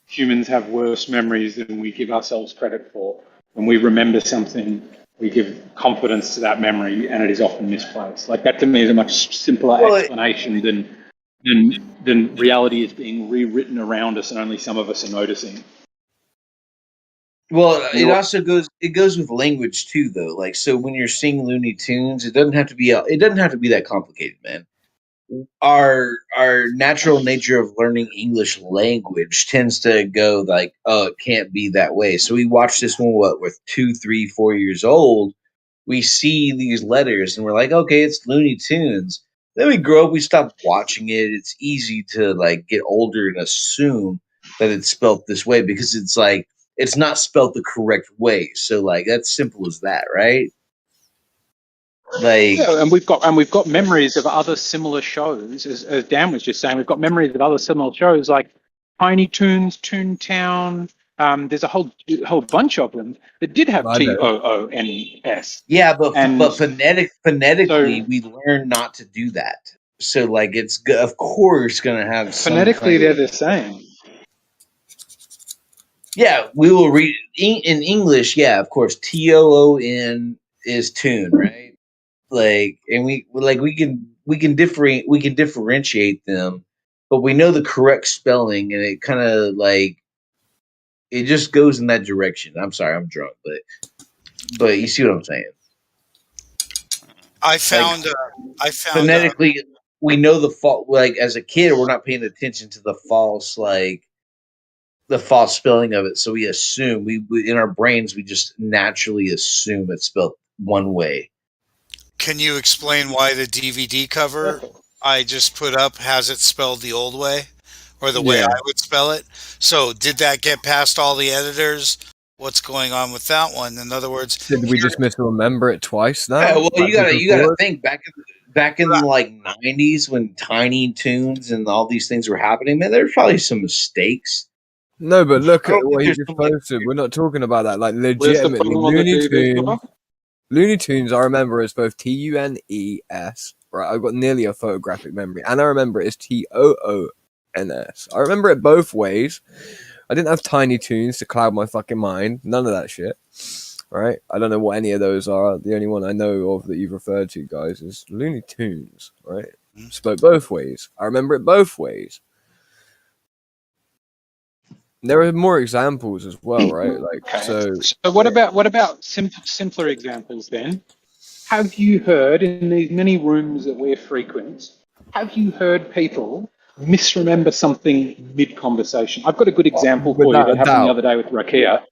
humans have worse memories than we give ourselves credit for. When we remember something, we give confidence to that memory, and it is often misplaced. That to me is a much simpler explanation than reality is being rewritten around us, and only some of us are noticing. Well, it also goes with language too, though. So when you're seeing Looney Tunes, it doesn't have to be that complicated, man. Our natural nature of learning English language tends to go oh, it can't be that way. So we watch this one, we're 2, 3, 4 years old. We see these letters and we're like, okay, it's Looney Tunes. Then we grow up, we stop watching it. It's easy to get older and assume that it's spelt this way because it's not spelt the correct way. So that's simple as that, right? And we've got memories of other similar shows, as Dan was just saying. We've got memories of other similar shows like Tiny Toons, Toontown, there's a whole bunch of them that did have TOONS. Yeah, but phonetically, we learn not to do that. So, like, it's of course going to have phonetically they're the same. Yeah, we will read in English. Yeah, of course, TOON is tune, right? Like, and we can differentiate them, but we know the correct spelling, and it kind of like it just goes in that direction. I'm sorry, I'm drunk, but you see what I'm saying? I found phonetically, we know the fault. Like as a kid, we're not paying attention to the false spelling of it, so we assume we in our brains we just naturally assume it's spelled one way. Can you explain why the DVD cover I just put up has it spelled the old way, or the way I would spell it? So did that get past all the editors? What's going on with that one? In other words, did we just misremember it twice now? Yeah, well, you gotta think back in like 90s when Tiny Toons and all these things were happening. Man, there's probably some mistakes. No, but look at what he just posted. We're not talking about that. Like legitimately, Looney Tunes. I remember as both TUNES. Right, I've got nearly a photographic memory, and I remember it's TOONS. I remember it both ways. I didn't have Tiny Toons to cloud my fucking mind. None of that shit. Right? I don't know what any of those are. The only one I know of that you've referred to, guys, is Looney Tunes. Right? Spoke both ways. I remember it both ways. There are more examples as well, right? Like so. What about simpler examples then? Have you heard in these many rooms that we frequent? Have you heard people misremember something mid-conversation? I've got a good example for you that happened the other day with Rakia,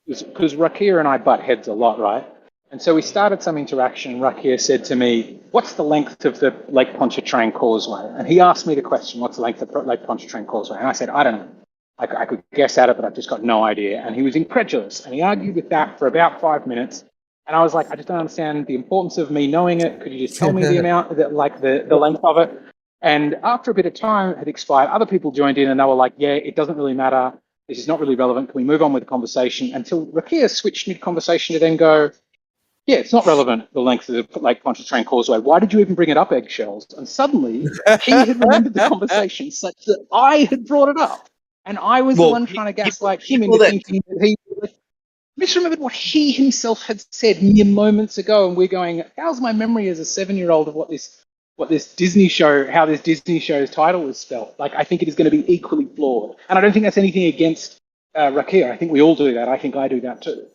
because Rakia and I butt heads a lot, right? And so we started some interaction. Rakia said to me, "What's the length of the Lake Pontchartrain Causeway?" And he asked me the question, "What's the length of Lake Pontchartrain Causeway?" And I said, "I don't know. I could guess at it, but I've just got no idea." And he was incredulous, and he argued with that for about 5 minutes. And I was like, "I just don't understand the importance of me knowing it. Could you just tell me the amount, the length of it?" And after a bit of time had expired, other people joined in, and they were like, "Yeah, it doesn't really matter. This is not really relevant. Can we move on with the conversation?" Until Rakia switched mid-conversation to then go, "Yeah, it's not relevant, the length of the Lake Pontchartrain Causeway. Why did you even bring it up, eggshells?" And suddenly, he had remembered the conversation such that I had brought it up. And I was the one trying to gaslight him into thinking that he misremembered what he himself had said mere moments ago. And we're going, how's my memory as a 7-year-old of what this Disney show, how this Disney show's title was spelled? Like, I think it is going to be equally flawed. And I don't think that's anything against Rakia. I think we all do that. I think I do that too.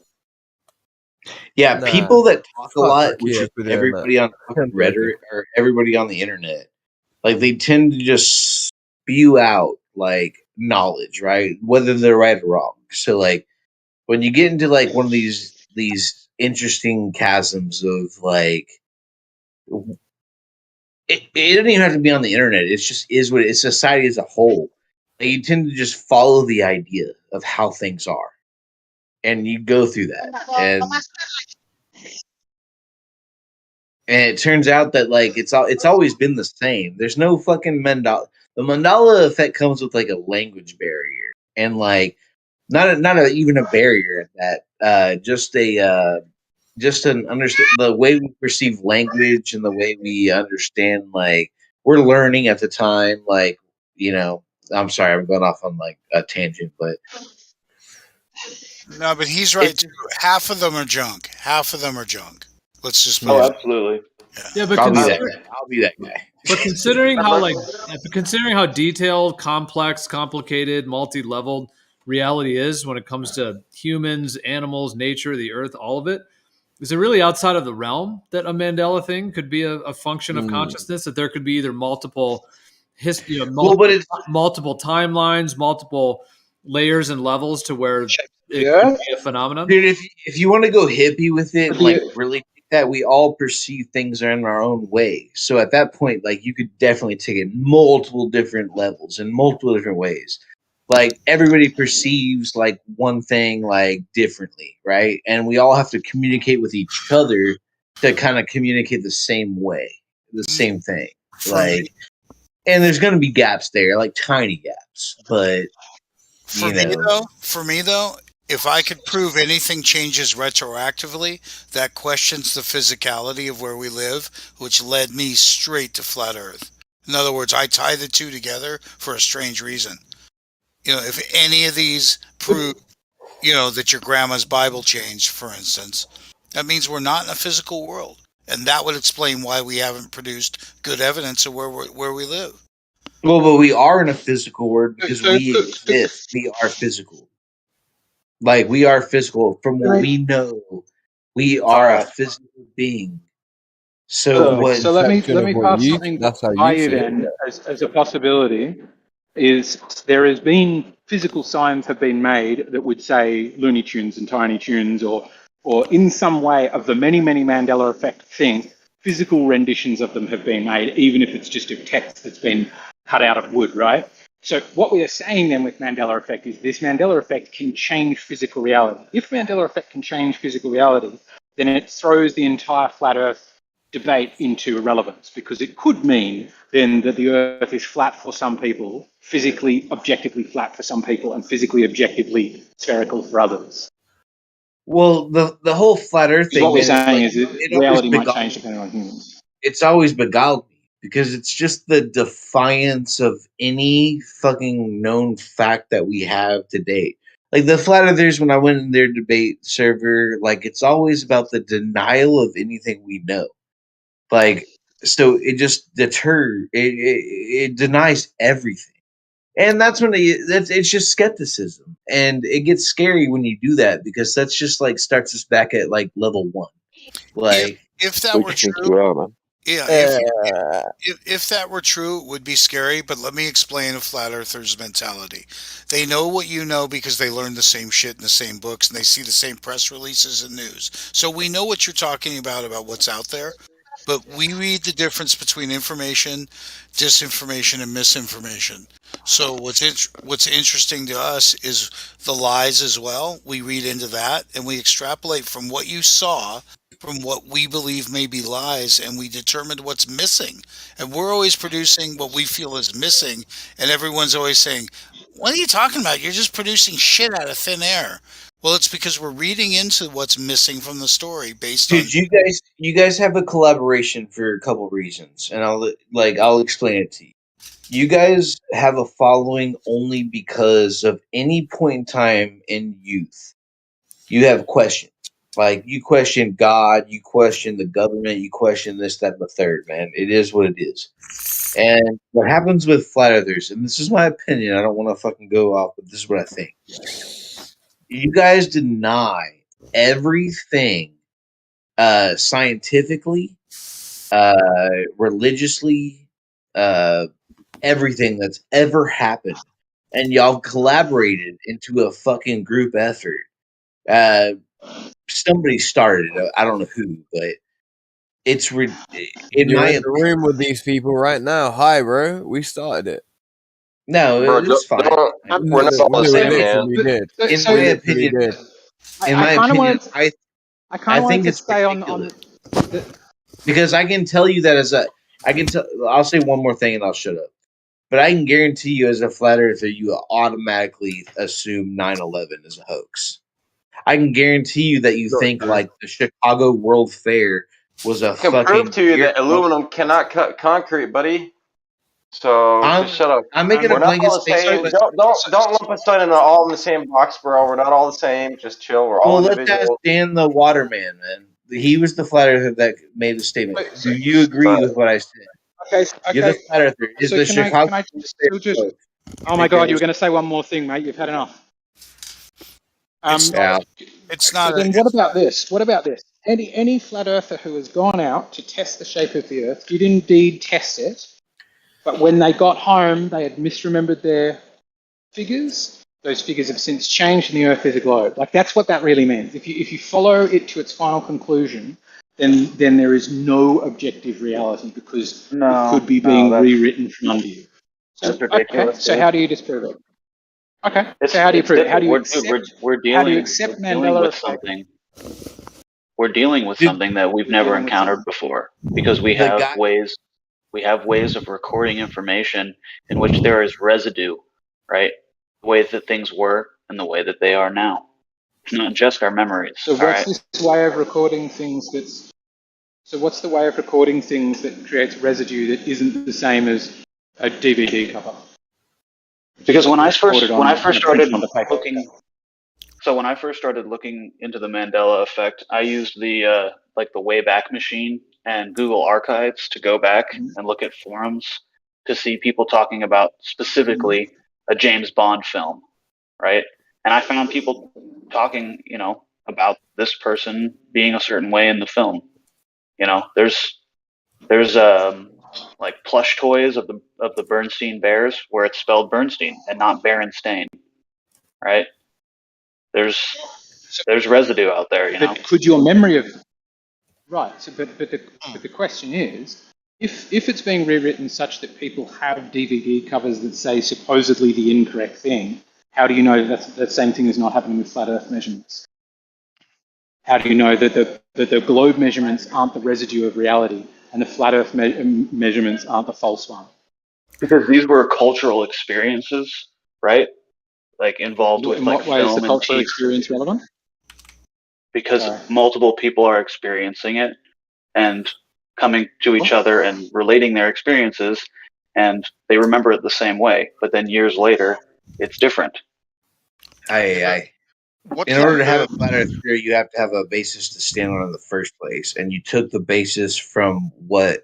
Yeah, people that talk a lot, which is everybody on Reddit or everybody on the internet, like they tend to just spew out like knowledge, right? Whether they're right or wrong. So like when you get into like one of these interesting chasms of like it doesn't even have to be on the internet. It's just is what it's society as a whole. Like, you tend to just follow the idea of how things are, and you go through that, and it turns out that like it's always been the same. There's no fucking mandala. The mandala effect comes with like a language barrier, and like not even a barrier at that. Just an understand the way we perceive language and the way we understand, like we're learning at the time. Like, you know, I'm sorry, I'm going off on like a tangent, but no, but he's right too. Half of them are junk. Half of them are junk. Let's just absolutely. Yeah, but I'll be that guy. But considering how detailed, complex, complicated, multi-leveled reality is when it comes to humans, animals, nature, the earth, all of it, is it really outside of the realm that a Mandela thing could be a function of consciousness? That there could be either multiple multiple timelines, multiple layers and levels to where it could be a phenomenon? Dude, if you want to go hippie with it, like really that we all perceive things are in our own way. So at that point, like you could definitely take it multiple different levels in multiple different ways. Like everybody perceives like one thing like differently, right? And we all have to communicate with each other to kind of communicate the same way, the same thing. Like, and there's going to be gaps there, like tiny gaps, but For me though, if I could prove anything changes retroactively, that questions the physicality of where we live, which led me straight to flat Earth. In other words, I tie the two together for a strange reason. You know, if any of these prove, you know, that your grandma's Bible changed, for instance, that means we're not in a physical world. And that would explain why we haven't produced good evidence of where we live. Well, but we are in a physical world because we exist. We are physical. Like, we are physical. From what we know, we are a physical being. So let me pass something by you then as a possibility. Is there has been physical signs have been made that would say Looney Tunes and Tiny Tunes or in some way of the many Mandela effect things, physical renditions of them have been made, even if it's just a text that's been cut out of wood, right? So what we are saying then with Mandela effect is this Mandela effect can change physical reality. If Mandela effect can change physical reality, then it throws the entire flat Earth debate into irrelevance, because it could mean then that the Earth is flat for some people, physically, objectively flat for some people, and physically, objectively spherical for others. Well, the whole flat Earth thing. What we're saying is reality might change depending on humans. It's always beguiled me because it's just the defiance of any fucking known fact that we have to date. Like the flat earthers, when I went in their debate server, like it's always about the denial of anything we know. Like, so it just it denies everything. And that's when it's just skepticism. And it gets scary when you do that, because that's just like starts us back at like level 1. Like, if that were true, if that were true, it would be scary. But let me explain a flat earther's mentality. They know what you know because they learn the same shit in the same books, and they see the same press releases and news. So we know what you're talking about what's out there. But we read the difference between information, disinformation, and misinformation. So what's interesting to us is the lies as well. We read into that, and we extrapolate from what you saw, from what we believe may be lies, and we determine what's missing. And we're always producing what we feel is missing, and everyone's always saying, "What are you talking about? You're just producing shit out of thin air." Well, it's because we're reading into what's missing from the story based on. Dude, you guys have a collaboration for a couple reasons, and I'll explain it to you. You guys have a following only because of any point in time in youth, you have questions. Like, you question God, you question the government, you question this, that, and the third, man. It is what it is. And what happens with flat earthers, and this is my opinion, I don't want to fucking go off, but this is what I think. You guys deny everything scientifically, religiously, everything that's ever happened, and y'all collaborated into a fucking group effort. Somebody started it. I don't know who, but it's You're in the room with these people right now. Hi, bro. We started it. No, Bro, it's fine. We're not all the same, man. We did. In my opinion, I kind of wanted to stay on the. Because I can tell you that I'll say one more thing and I'll shut up. But I can guarantee you, as a flat earther, you automatically assume 9/11 is a hoax. I can guarantee you that you think like the Chicago World Fair was a I can fucking. prove to you that aluminum cannot cut concrete, buddy. So just shut up. I'm making We're a not blanket all the same. statement. Don't lump us in all in the same box, bro. We're not all the same. Just chill. We're all Well, let's individuals. ask Dan the Waterman, man. He was the flat earther that made the statement. Do you agree with what I said? Okay. You're the flat earther. Is the Chicago? Can I just oh my God, you were going to say one more thing, mate. You've had enough. It's not. So then, what about this? What about this? Any flat earther who has gone out to test the shape of the Earth did indeed test it, but when they got home, they had misremembered their figures. Those figures have since changed, and the Earth is a globe. Like, that's what that really means. If you follow it to its final conclusion, then there is no objective reality, because it could be being rewritten from under you. That's ridiculous. Okay, so how do you disprove it? Okay, so how do you prove it? How do you accept, we're dealing, how do you accept Mandela with effect? something? We're dealing with something that we've never encountered before, because we have ways of recording information in which there is residue, right? the way that things were and the way that they are now. It's not just our memories. So what's this way of recording things that's... So what's the way of recording things that creates residue that isn't the same as a DVD cover? Because when I first started looking into the Mandela effect, I used the the Wayback Machine and Google Archives to go back and look at forums to see people talking about specifically a James Bond film, right? And I found people talking, about this person being a certain way in the film. There's like plush toys of the Bernstein Bears where it's spelled Bernstein and not Berenstain, right? There's residue out there, But could your memory of... Right, so, but the question is, if it's being rewritten such that people have DVD covers that say supposedly the incorrect thing, how do you know that that same thing is not happening with flat Earth measurements? How do you know that the globe measurements aren't the residue of reality and the flat Earth measurements aren't the false one? Because these were cultural experiences, right? Like involved with In what way is the film and cultural TV. experience relevant? Because multiple people are experiencing it and coming to each other and relating their experiences, and they remember it the same way. But then years later, it's different. In order to have a flat Earth theory, you have to have a basis to stand on in the first place, and you took the basis from what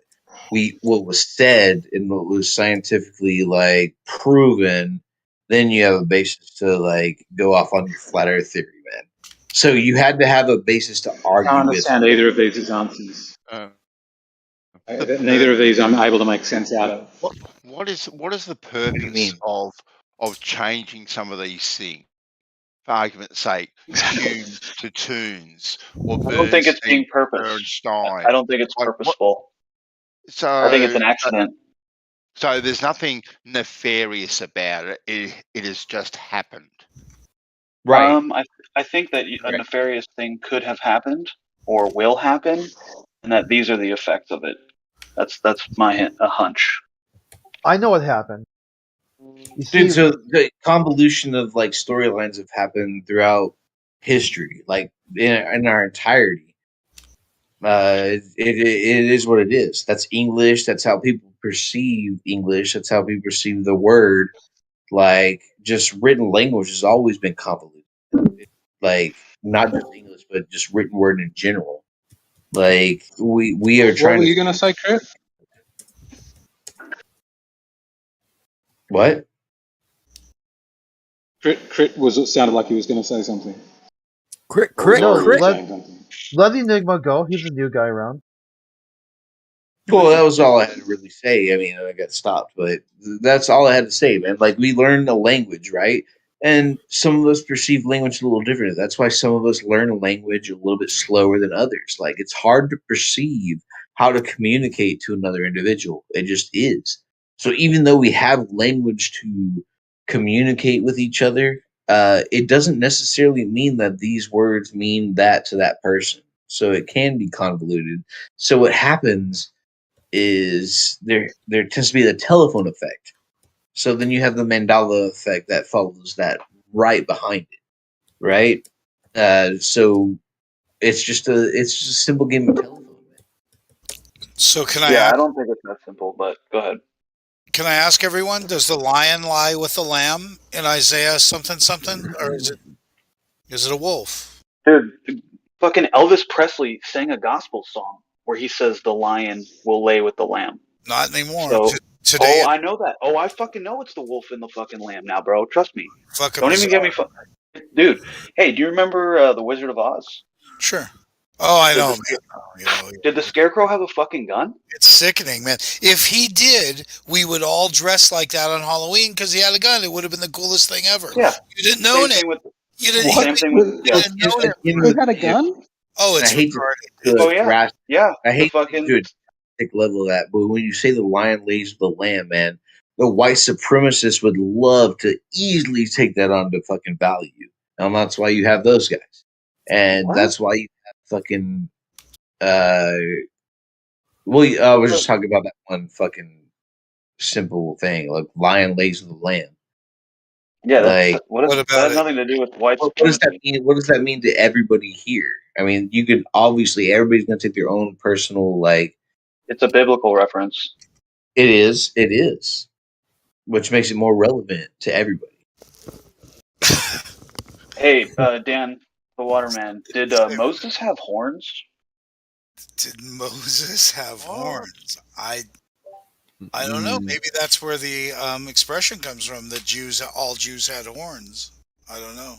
was said and what was scientifically proven. Then you have a basis to go off on your flat Earth theory, man. So you had to have a basis to argue I with. understand either of these as answers. Neither of these I'm able to make sense out of. What is the purpose of changing some of these things? For argument's sake, tunes to tunes, or I don't think it's being Bernstein. I don't think it's purposeful. So I think it's an accident. So there's nothing nefarious about it. It has just happened. Right. I think that a nefarious thing could have happened or will happen, and that these are the effects of it. That's my a hunch. I know what happened. Dude, so the convolution of storylines have happened throughout history, in our entirety. It is what it is. That's English. That's how people perceive English. That's how people perceive the word. Just written language has always been convoluted. Not just English, but just written word in general. We are trying. What were you going to say, Crit? What? Crit sounded like he was going to say something. Crit. Let Enigma go. He's the new guy around. Well, that was all I had to really say. I mean, I got stopped, but that's all I had to say, man. We learn a language, right? And some of us perceive language a little different. That's why some of us learn a language a little bit slower than others. It's hard to perceive how to communicate to another individual. It just is. So even though we have language to communicate with each other, it doesn't necessarily mean that these words mean that to that person. So it can be convoluted. So what happens is there tends to be the telephone effect. So then you have the Mandela effect that follows that right behind it, right? So it's just a simple game of telephone. So can I? Yeah, I don't think it's that simple, but go ahead. Can I ask everyone? Does the lion lie with the lamb in Isaiah something, or is it a wolf? Dude, fucking Elvis Presley sang a gospel song where he says the lion will lay with the lamb. Not anymore. So, Today, I know that. Oh, I fucking know it's the wolf and the fucking lamb now, bro. Trust me. Fucking don't even get me. Dude, hey, do you remember the Wizard of Oz? Sure. Oh, I know. Did the Scarecrow have a fucking gun? It's sickening, man. If he did, we would all dress like that on Halloween because he had a gun. It would have been the coolest thing ever. Yeah. You didn't know it. You didn't. Same thing with. You didn't know it. Who had a gun? Oh, it's I hate retarded. Oh yeah. Yeah. I hate fucking to take level of that, but when you say the lion lays with the lamb, man, the white supremacists would love to easily take that on to fucking value. And that's why you have those guys. And that's why you have fucking I was just talking about that one fucking simple thing, lion lays with the lamb. Yeah, Like, that about has nothing to do with white what does that supremacy. mean? What does that mean to everybody here? I mean, you could obviously everybody's gonna take their own personal like. It's a biblical reference. It is, which makes it more relevant to everybody. Hey, Dan, the Waterman, did Moses have horns? Did Moses have horns? I don't know. Maybe that's where the expression comes from that all Jews had horns. I don't know.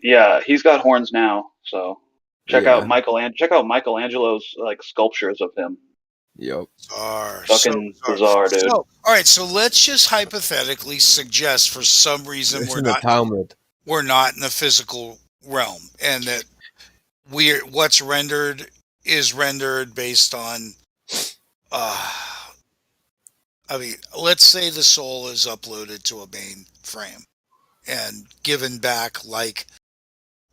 Yeah, he's got horns now. So check out Yeah. Michelangelo's like sculptures of him. Yep. Fucking bizarre, dude. So, all right, so let's just hypothetically suggest for some reason It's in the Talmud. we're not in the physical realm, and that what's rendered is rendered based on I mean, let's say the soul is uploaded to a mainframe and given back like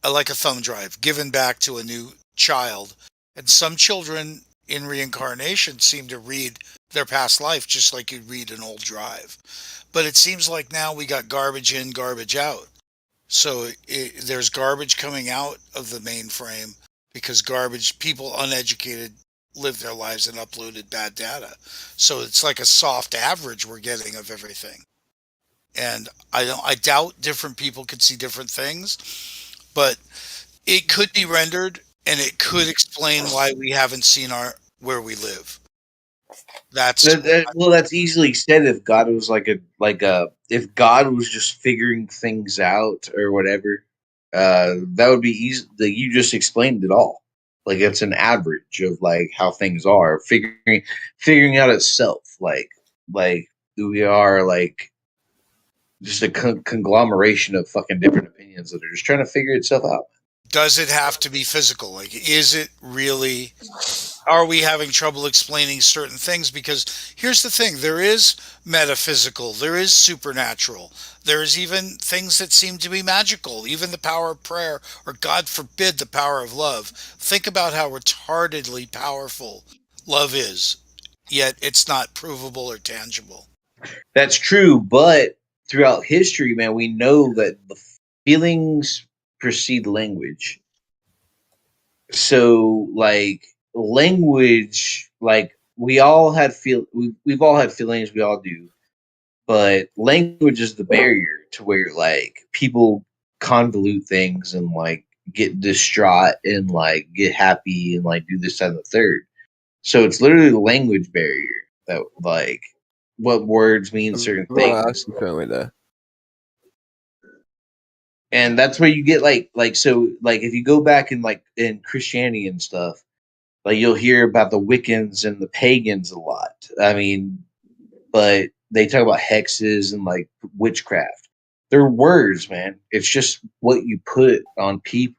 a thumb drive, given back to a new child. And some children in reincarnation seem to read their past life just like you'd read an old drive. But it seems like now we got garbage in, garbage out. So there's garbage coming out of the mainframe because people uneducated lived their lives and uploaded bad data. So it's like a soft average we're getting of everything. And I doubt different people could see different things, but it could be rendered and it could explain why we haven't seen where we live. That's easily said if God was if God was just figuring things out or whatever. That would be easy. You just explained it all. Like it's an average of like how things are, figuring out itself. Like we are like just a conglomeration of fucking different opinions that are just trying to figure itself out. Does it have to be physical? Like, is it really? Are we having trouble explaining certain things? Because here's the thing: there is metaphysical, there is supernatural, there is even things that seem to be magical, even the power of prayer, or God forbid, the power of love. Think about how retardedly powerful love is, yet it's not provable or tangible. That's true, but throughout history, man, we know that the feelings precede language. So, like language, like we've all had feelings, we all do, but language is the barrier to where like people convolute things and like get distraught and like get happy and like do this and the third. So it's literally the language barrier that like what words mean certain things. And that's where you get like so like if you go back in like in Christianity and stuff, like you'll hear about the Wiccans and the pagans a lot. I mean, but they talk about hexes and like witchcraft. They're words, man. It's just what you put on people.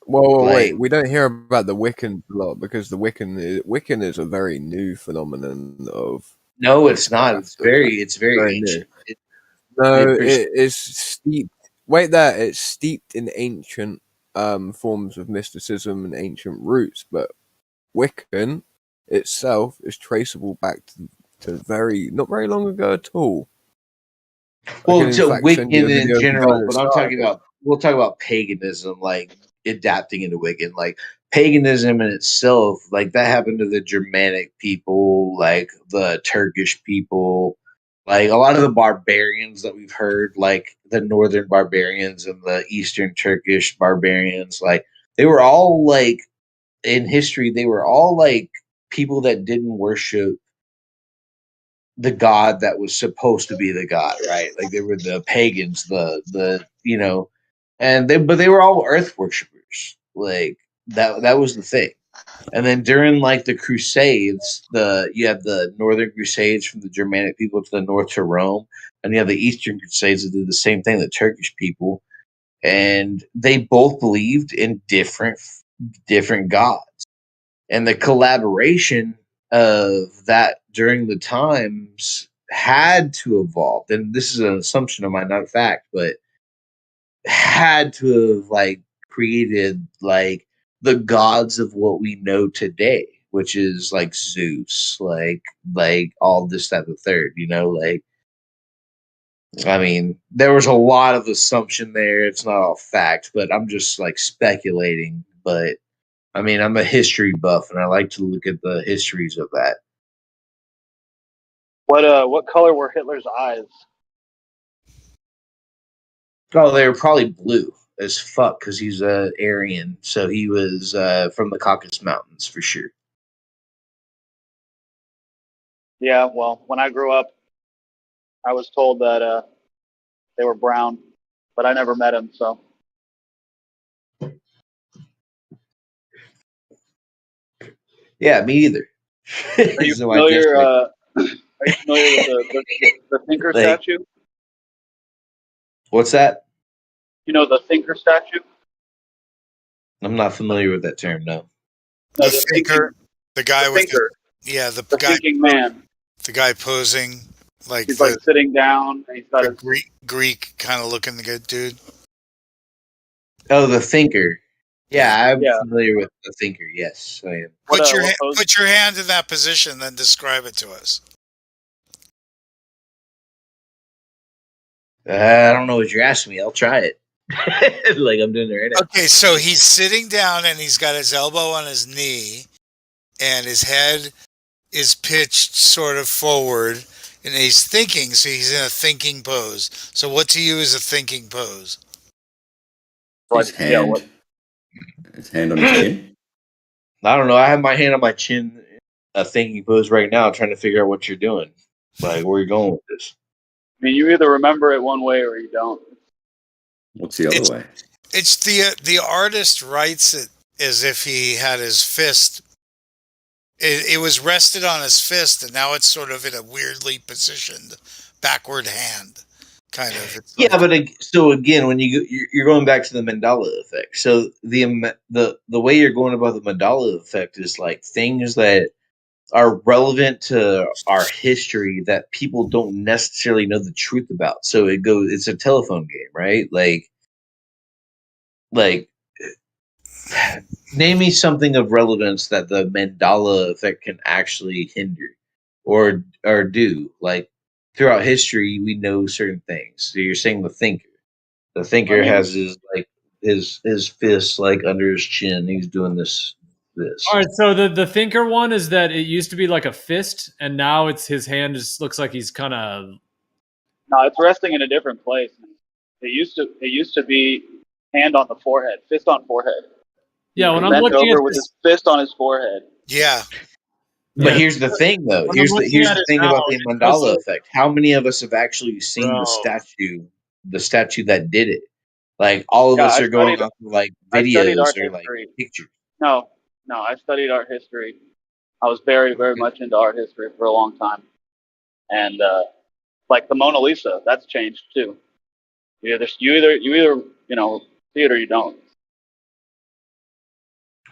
Well, wait, we don't hear about the Wiccan a lot because the Wiccan is a very new phenomenon of. No, it's not. It's very ancient. No, it is steeped. Wait, it's steeped in ancient forms of mysticism and ancient roots, but Wiccan itself is traceable back to not very long ago at all. Well, to Wiccan in general, but we'll talk about paganism, like adapting into Wiccan, like paganism in itself, like that happened to the Germanic people, like the Turkish people, like a lot of the barbarians that we've heard, like the northern barbarians and the eastern Turkish barbarians, like they were all like in history, they were all like people that didn't worship the god that was supposed to be the god, right? Like they were the pagans, the but they were all earth worshippers. Like that was the thing. And then during like the Crusades, you have the Northern Crusades from the Germanic people to the north to Rome, and you have the Eastern Crusades that did the same thing, the Turkish people, and they both believed in different gods. And the collaboration of that during the times had to evolve. And this is an assumption of mine, not a fact, but had to have like created like the gods of what we know today, which is like Zeus, like all this type of third, I mean, there was a lot of assumption there. It's not all fact, but I'm just like speculating. But I mean, I'm a history buff, and I like to look at the histories of that. What color were Hitler's eyes? Oh, they were probably blue as fuck because he's a Aryan, so he was from the Caucasus Mountains for sure. Yeah, well, when I grew up, I was told that they were brown, but I never met him, so. Yeah, me either. Are you So familiar? Are you familiar with the thinker Like- statue? What's that? You know the thinker statue? I'm not familiar with that term. No. The thinker, the guy with thinker. the The guy, thinking man. the guy posing like He's the, like sitting down. And he's got the his Greek kind of looking good dude. Oh, the thinker. Yeah, I'm Yeah. familiar with the thinker. Yes, I am. Put your hand in that position, then describe it to us. I don't know what you're asking me. I'll try it. Like I'm doing it right now. Okay, so he's sitting down and he's got his elbow on his knee, and his head is pitched sort of forward, and he's thinking. So he's in a thinking pose. So what to you is a thinking pose? His hand, his hand on his chin. I don't know. I have my hand on my chin, a thinking pose right now, trying to figure out what you're doing. Like, where are you going with this? I mean, you either remember it one way or you don't. What's the other way? It's the artist writes it as if he had his fist. It was rested on his fist, and now it's sort of in a weirdly positioned backward hand, kind of. It's Yeah, but so again, when you're going back to the Mandela effect. So the way you're going about the Mandela effect is like things that are relevant to our history that people don't necessarily know the truth about. So it's a telephone game, right? Like name me something of relevance that the Mandela effect can actually hinder or do. Like throughout history, we know certain things. So you're saying the thinker. The thinker has his fist like under his chin. He's doing this. All right, so the thinker one is that it used to be like a fist, and now it's his hand just looks like he's kind of. No, it's resting in a different place. It used to be hand on the forehead, fist on forehead. Yeah, when I'm bent looking over at with this, his fist on his forehead. Yeah. But here's the thing, though. When Here's I'm the looking at the it thing now, about the it's Mandela also- effect. How many of us have actually seen Bro. the statue that did it? Like all of Yeah, us I are going studied- off of like I studied videos art or like history. pictures. No, I studied art history. I was very, very much into art history for a long time, and like the Mona Lisa, that's changed too. You either see it or you don't.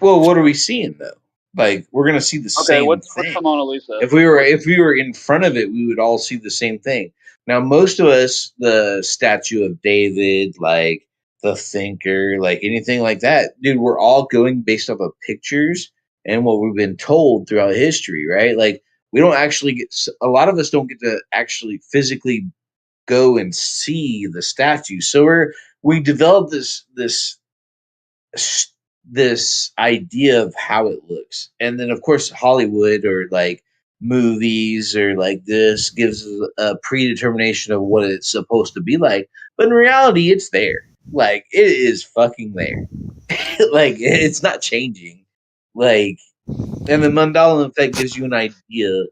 Well, what are we seeing though? Like we're gonna see the Okay, same what's thing. the Mona Lisa? If we were in front of it, we would all see the same thing. Now, most of us, the statue of David, like the thinker, like anything like that, dude, we're all going based off of pictures and what we've been told throughout history, right? Like we don't actually get a lot of us don't get to actually physically go and see the statue. So we develop this idea of how it looks, and then of course Hollywood or like movies or like this gives us a predetermination of what it's supposed to be like, but in reality it's there. Like it is fucking there. Like it's not changing. Like, and the Mandela effect gives you an idea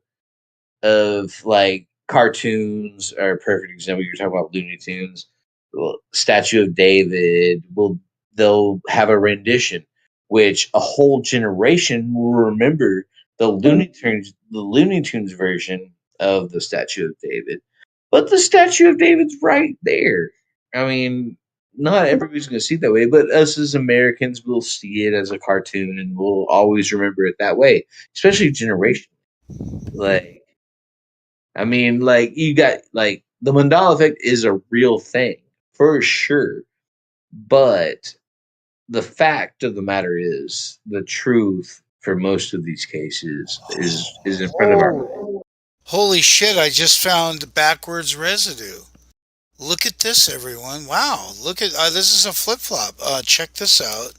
of like cartoons are a perfect example. You're talking about Looney Tunes. Well, Statue of David they'll have a rendition, which a whole generation will remember the Looney Tunes version of the Statue of David. But the Statue of David's right there. I mean, not everybody's going to see it that way, but us as Americans will see it as a cartoon and we'll always remember it that way, especially generationally. Like, I mean, like you got like the Mandela effect is a real thing for sure, but the fact of the matter is the truth for most of these cases is in front of our eyes. Holy shit! I just found backwards residue. Look at this, everyone. Wow. Look at this is a flip-flop. Check this out.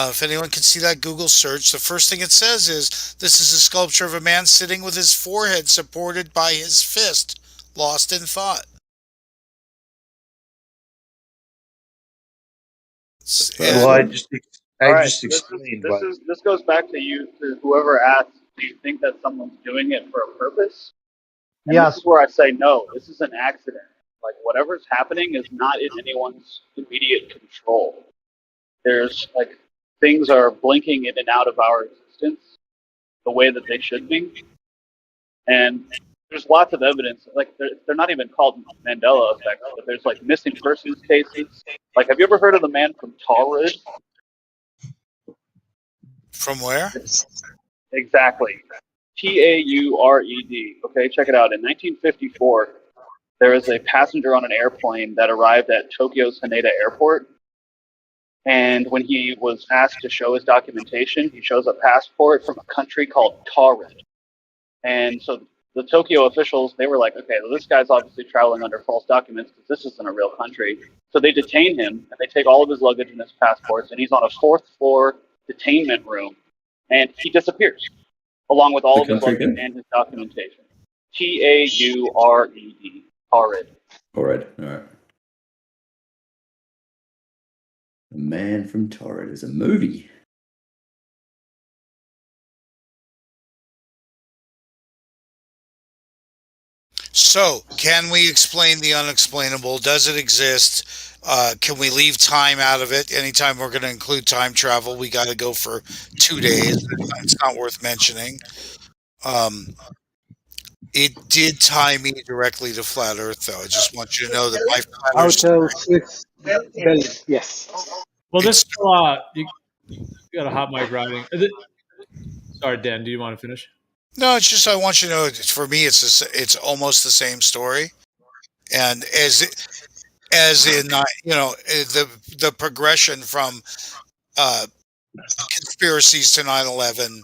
If anyone can see that Google search, the first thing it says is, this is a sculpture of a man sitting with his forehead supported by his fist, lost in thought. Well, I just explained. why. This goes back to whoever asked, do you think that someone's doing it for a purpose? And Yes. this is where I say no. This is an accident. Like whatever's happening is not in anyone's immediate control. There's like things are blinking in and out of our existence the way that they should be, and there's lots of evidence. Like they're not even called Mandela effects, but there's like missing persons cases. Like, have you ever heard of the man from Taured? From where? Exactly. Taured. Okay, check it out. In 1954, there was a passenger on an airplane that arrived at Tokyo's Haneda Airport. And when he was asked to show his documentation, he shows a passport from a country called Taured. And so the Tokyo officials, they were like, okay, well, this guy's obviously traveling under false documents because this isn't a real country. So they detain him, and they take all of his luggage and his passports, and he's on a 4th floor detainment room, and he disappears, along with all of his luggage and his documentation. Taured. Taured. All right. The Man from Torrid is a movie. So, can we explain the unexplainable? Does it exist? Can we leave time out of it? Anytime we're going to include time travel, we got to go for 2 days. It's not worth mentioning. It did tie me directly to Flat Earth, though. I just want you to know that my Flat Earth story... Yes. Well, this you got a hot mic riding. Sorry, Dan. Do you want to finish? No, it's just I want you to know. For me, it's almost the same story, and as in the progression from conspiracies to 9/11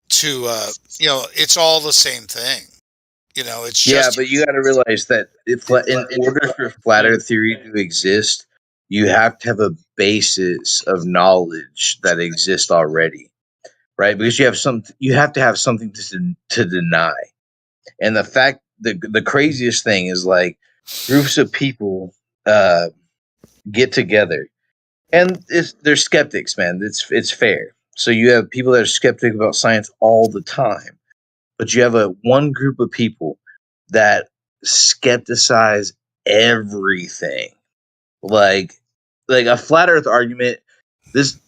to it's all the same thing. It's just but you got to realize that in order for flat Earth theory to exist, you have to have a basis of knowledge that exists already, right? Because you have to have something to deny. And the craziest thing is like groups of people get together, and they're skeptics, man. It's fair. So you have people that are skeptic about science all the time, but you have one group of people that skepticize everything. Like a flat Earth argument,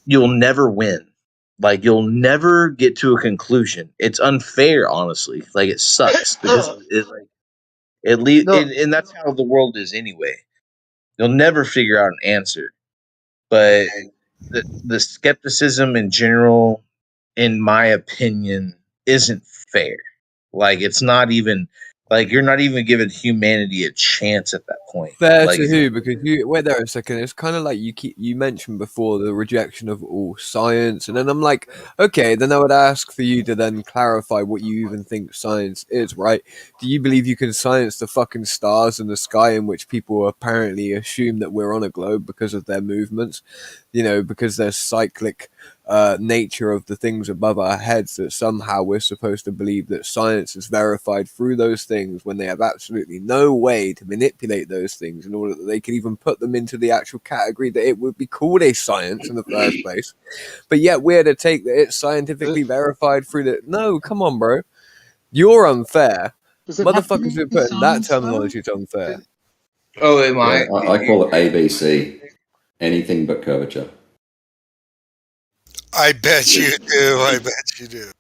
you'll never win. Like you'll never get to a conclusion. It's unfair, honestly. Like it sucks because and that's how the world is anyway. You'll never figure out an answer. But the skepticism in general, in my opinion, isn't fair. Like it's not even like you're not even giving humanity a chance at that point. Fair like, to who? Because you wait there a second. It's kind of like you mentioned before the rejection of all science, and then I'm like, okay, then I would ask for you to then clarify what you even think science is, right? Do you believe you can science the fucking stars in the sky, in which people apparently assume that we're on a globe because of their movements? Because there's cyclic nature of the things above our heads, that somehow we're supposed to believe that science is verified through those things when they have absolutely no way to manipulate those things in order that they can even put them into the actual category that it would be called a science in the first place. But yet we're to take that it's scientifically verified through that. No, come on, bro. You're unfair. Motherfuckers who put in that terminology is unfair. Oh, am I? I call it ABC. Anything but curvature. I bet you do.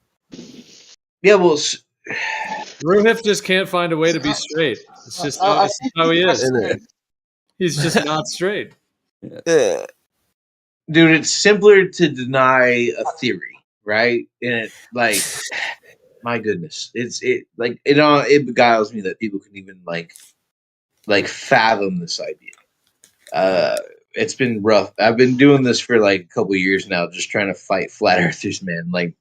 Yeah, well, Ruhif just can't find a way to be straight. It's just that's how he is. He's just not straight. Dude, it's simpler to deny a theory, right? And it my goodness, it beguiles me that people can even like fathom this idea. It's been rough. I've been doing this for like a couple years now, just trying to fight flat earthers, man. Like,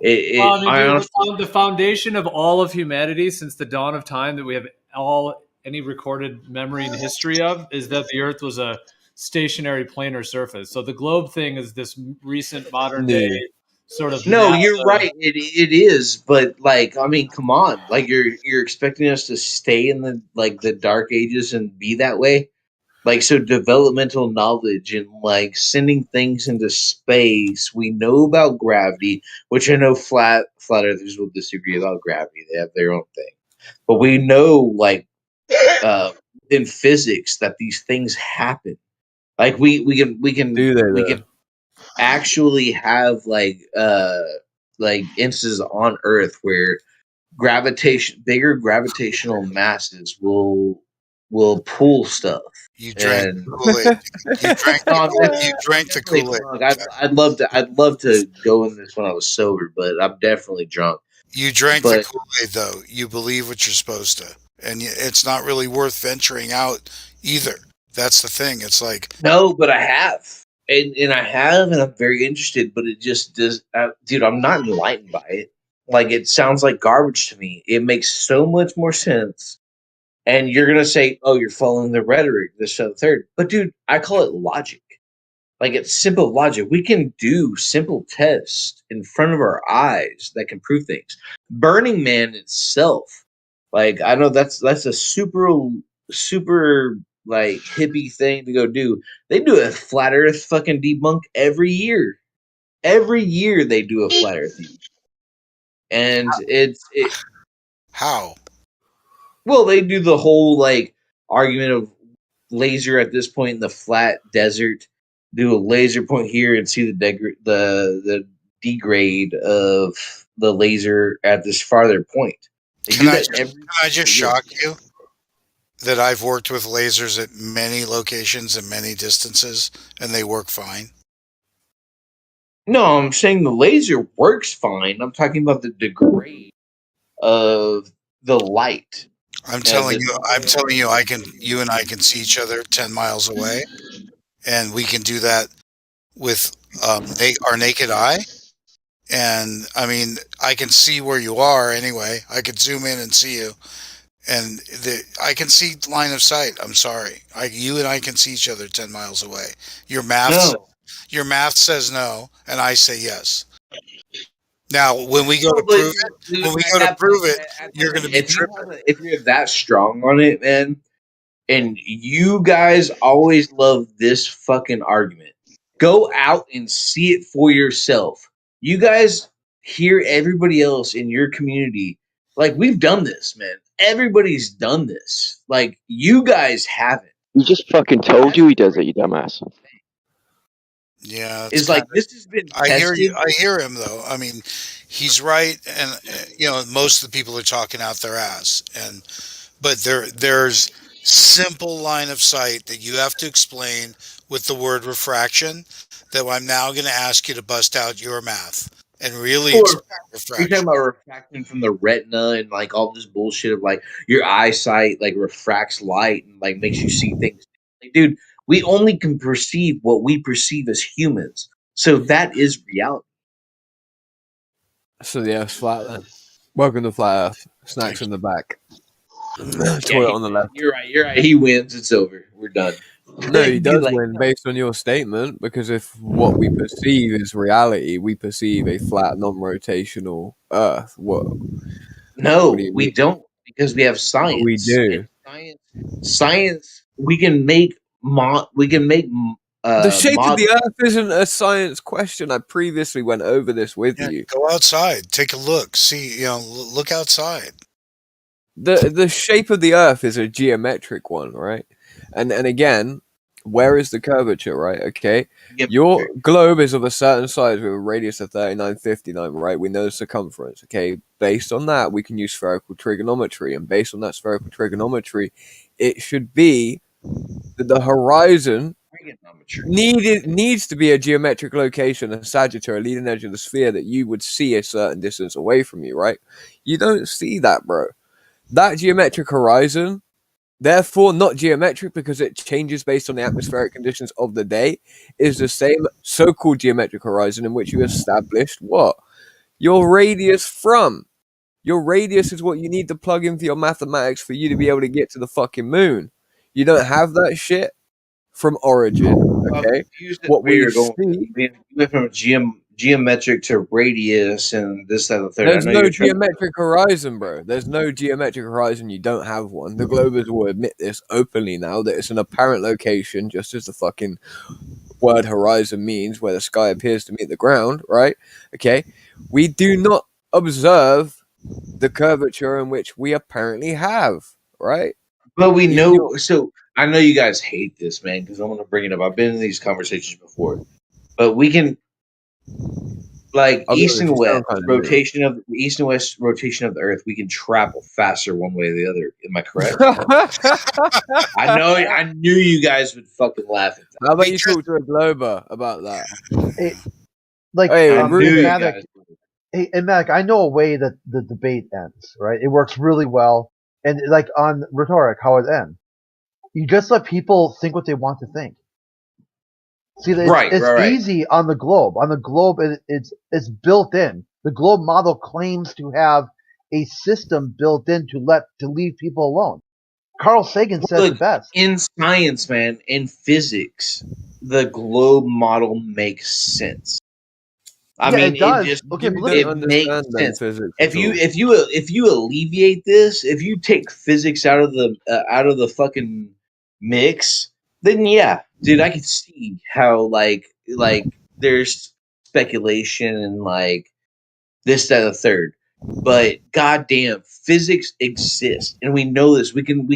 the foundation of all of humanity since the dawn of time, that we have all any recorded memory in history of is that the Earth was a stationary planar surface. So the globe thing is this recent modern day sort of No, NASA. you're right. It is, but like, I mean, come on. Like, you're expecting us to stay in the dark ages and be that way? Like, so developmental knowledge and like sending things into space. We know about gravity, which I know flat earthers will disagree about gravity. They have their own thing. But we know, like, in physics that these things happen. Like, we can actually have like instances on Earth where bigger gravitational masses will pull stuff. You drank the Kool-Aid. You drank the Kool-Aid. I'd love to go in this when I was sober, but I'm definitely drunk. You drank the Kool-Aid, though. You believe what you're supposed to, and it's not really worth venturing out either. That's the thing. It's like, no, but I have, and I have, and I'm very interested. But it just does, dude. I'm not enlightened by it. Like, it sounds like garbage to me. It makes so much more sense. And you're gonna say, "Oh, you're following the rhetoric, this, that, the third." But dude, I call it logic. Like, it's simple logic. We can do simple tests in front of our eyes that can prove things. Burning Man itself, like, I know that's a super like hippie thing to go do. They do a flat Earth fucking debunk every year. Every year they do a flat Earth debunk. And how? Well, they do the whole like argument of laser at this point in the flat desert. Do a laser point here and see the degrade of the laser at this farther point. Can I just shock you that I've worked with lasers at many locations and many distances, and they work fine? No, I'm saying the laser works fine. I'm talking about the degrade of the light. I'm telling you, you and I can see each other 10 miles away, and we can do that with our naked eye. And I mean, I can see where you are anyway. I could zoom in and see you, and I can see line of sight. I'm sorry, you and I can see each other 10 miles away. Your math says no, and I say yes. Now, when we go to prove it, you're going to be tripping. If you're that strong on it, man, and you guys always love this fucking argument, go out and see it for yourself. You guys hear everybody else in your community. Like, we've done this, man. Everybody's done this. Like, you guys haven't. He just fucking told you he does it, you dumbass. Yeah, it's like this has been tested. I hear him though. I mean, he's right, and most of the people are talking out their ass, but there's simple line of sight that you have to explain with the word refraction. That I'm now going to ask you to bust out your math and really explain refraction. You're talking about refraction from the retina and like all this bullshit of like your eyesight like refracts light and like makes you see things. Like, dude, we only can perceive what we perceive as humans. So that is reality. So the Earth's flat then. Welcome to Flat Earth. Snacks in the back. Toilet on the left. You're right. He wins. It's over. We're done. No, he does win based on your statement, because if what we perceive is reality, we perceive a flat, non-rotational Earth. What? No, we don't, because we have science. We do. Science. We can make. The shape of the Earth isn't a science question. I previously went over this with you. Go outside, take a look, see. Look outside. The shape of the Earth is a geometric one, right? And again, where is the curvature, right? Okay, your globe is of a certain size with a radius of 3959, right? We know the circumference. Okay, based on that, we can use spherical trigonometry, and based on that spherical trigonometry, it should be that the horizon needs to be a geometric location, a sagittal, a leading edge of the sphere that you would see a certain distance away from you, right? You don't see that, bro. That geometric horizon, therefore not geometric because it changes based on the atmospheric conditions of the day, is the same so-called geometric horizon in which you established what? Your radius from. Your radius is what you need to plug in for your mathematics for you to be able to get to the fucking moon. You don't have that shit from origin, okay? What Where we you're going see... you went from geometric to radius and this, that, and the third. There's I know no you're trying geometric horizon, bro. There's no geometric horizon. You don't have one. The Globers will admit this openly now, that it's an apparent location, just as the fucking word horizon means, where the sky appears to meet the ground, right? Okay? We do not observe the curvature in which we apparently have, right? But we know, so I know you guys hate this, man, because I'm going to bring it up. I've been in these conversations before, but we can, like, east and west rotation of the Earth, we can travel faster one way or the other. Am I correct? I knew you guys would fucking laugh at that. How about you talk to a Glober about that? Mac, I know a way that the debate ends, right? It works really well. And like on rhetoric, how it ends. You just let people think what they want to think. See, it's easy on the globe. On the globe, it's built in. The globe model claims to have a system built in to leave people alone. Carl Sagan said it best. In science, man, in physics, the globe model makes sense. I mean, it does. It makes sense. If you alleviate this, if you take physics out of the fucking mix, then yeah, dude, I can see how like there's speculation and like this, that, and the third. But goddamn, physics exists, and we know this. We can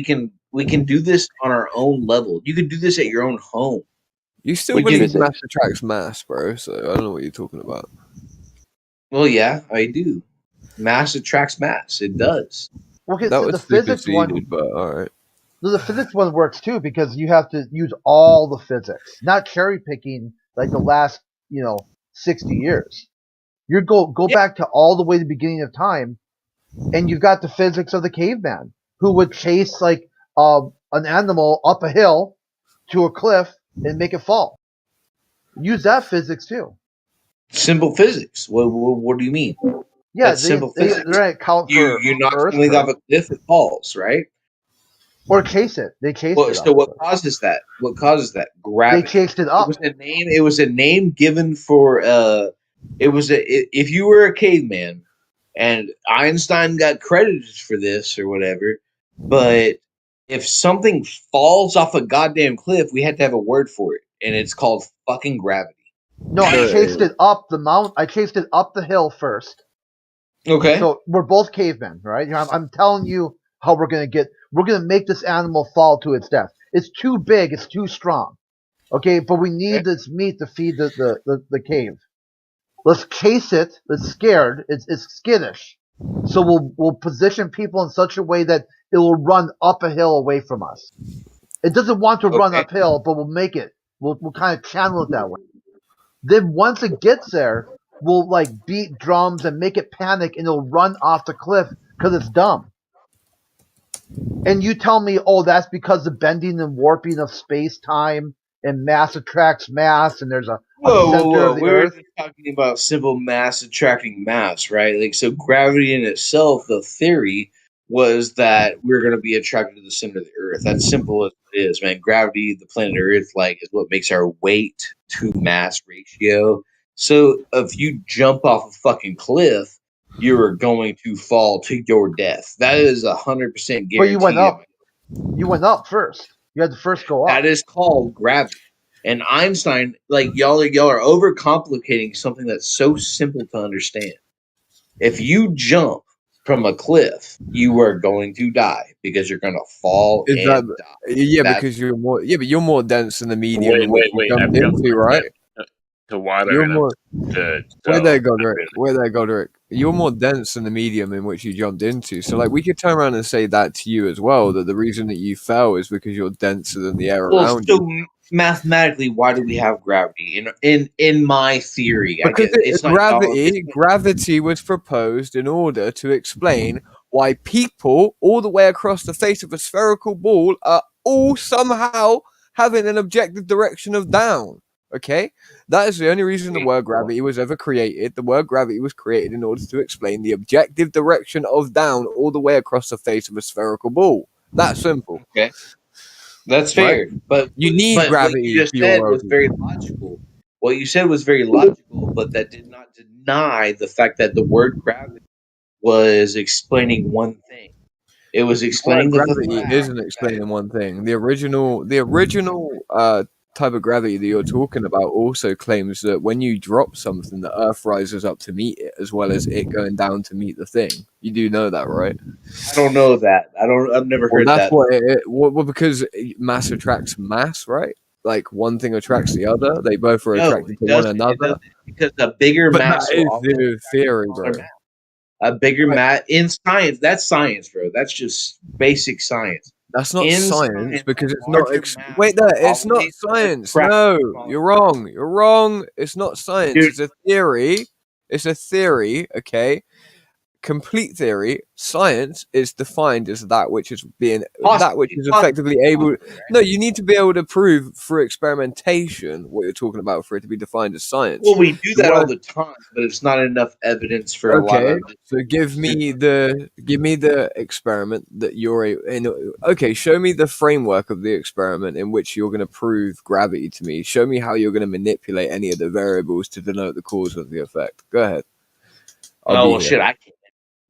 do this on our own level. You can do this at your own home. You still believe mass attracts mass, bro, so I don't know what you're talking about. Well, yeah, I do. Mass attracts mass. It does. Okay, that so was the physics one, but all right. The physics one works too because you have to use all the physics, not cherry picking like the last 60 years. You go back to all the way to the beginning of time, and you've got the physics of the caveman who would chase like an animal up a hill to a cliff and make it fall. Use that physics too. Simple physics. What do you mean? Yeah, that's simple physics. They're account for you knock something off a cliff, it falls, right? Or chase it. They chased it. So what causes that? What causes that? Gravity. They chased it up. It was a name given for. If you were a caveman, and Einstein got credited for this or whatever, but if something falls off a goddamn cliff, we had to have a word for it, and it's called fucking gravity. No, I chased it up the mount. I chased it up the hill first. Okay. So we're both cavemen, right? I'm telling you how we're gonna make this animal fall to its death. It's too big. It's too strong. Okay, but we need this meat to feed the cave. Let's chase it. It's scared. It's skittish. So we'll position people in such a way that it will run up a hill away from us. It doesn't want to run uphill, but we'll make it. We'll kind of channel it that way. Then once it gets there, we'll like beat drums and make it panic, and it'll run off the cliff because it's dumb. And you tell me, oh, that's because the bending and warping of space time and mass attracts mass, and there's a center of the Earth. We're talking about simple mass attracting mass, right? Like, so gravity in itself, the theory was that we're going to be attracted to the center of the Earth. That's simple as it is, man. Gravity, the planet Earth, like, is what makes our weight to mass ratio. So if you jump off a fucking cliff, you are going to fall to your death. That is 100% guaranteed. But you went up. You went up first. You had to first go up. That is called gravity. And Einstein, like, y'all are overcomplicating something that's so simple to understand. If you jump from a cliff, you are going to die because you're going to fall and die. Yeah, because you're more. Yeah, but you're more dense than the medium. Wait. Jumped into, right? To water. You're more. Where they go, Derek? You're more dense than the medium in which you jumped into. So, like, we could turn around and say that to you as well. That the reason that you fell is because you're denser than the air around you. Mathematically, why do we have gravity? In my theory, because it's gravity was proposed in order to explain why people all the way across the face of a spherical ball are all somehow having an objective direction of down. Okay, that is the only reason the word gravity was ever created. The word gravity was created in order to explain the objective direction of down all the way across the face of a spherical ball. That simple. Okay, that's fair. Right? But You need what gravity you just for your said was world. very logical. What you said was very logical, but that did not deny the fact that the word gravity was explaining one thing. It was explaining the Gravity fact isn't explaining one thing. The original type of gravity that you're talking about also claims that when you drop something, the Earth rises up to meet it, as well as it going down to meet the thing. You do know that, right? I don't know that. I've never Well, heard that's that. well, because mass attracts mass, right? Like one thing attracts the other. They both are No, attracted it to one doesn't. It another. doesn't because a bigger But mass that will is always the theory, smaller bro. mass. A bigger mass in science. That's science, bro. That's just basic science. That's not In science because it's not. larger mass Wait, there. It's not always science. attracts No, smaller. you're wrong. You're wrong. It's not science. Dude. It's a theory. It's a theory. Okay. Complete theory. Science is defined as that which is effectively able. No, you need to be able to prove through experimentation what you're talking about for it to be defined as science. Well, we do The that all word- the time, but it's not enough evidence for a lot Okay, of. so give me the experiment that you're in. Okay, show me the framework of the experiment in which you're going to prove gravity to me. Show me how you're going to manipulate any of the variables to denote the cause of the effect. Go ahead. Oh well, shit, I can't.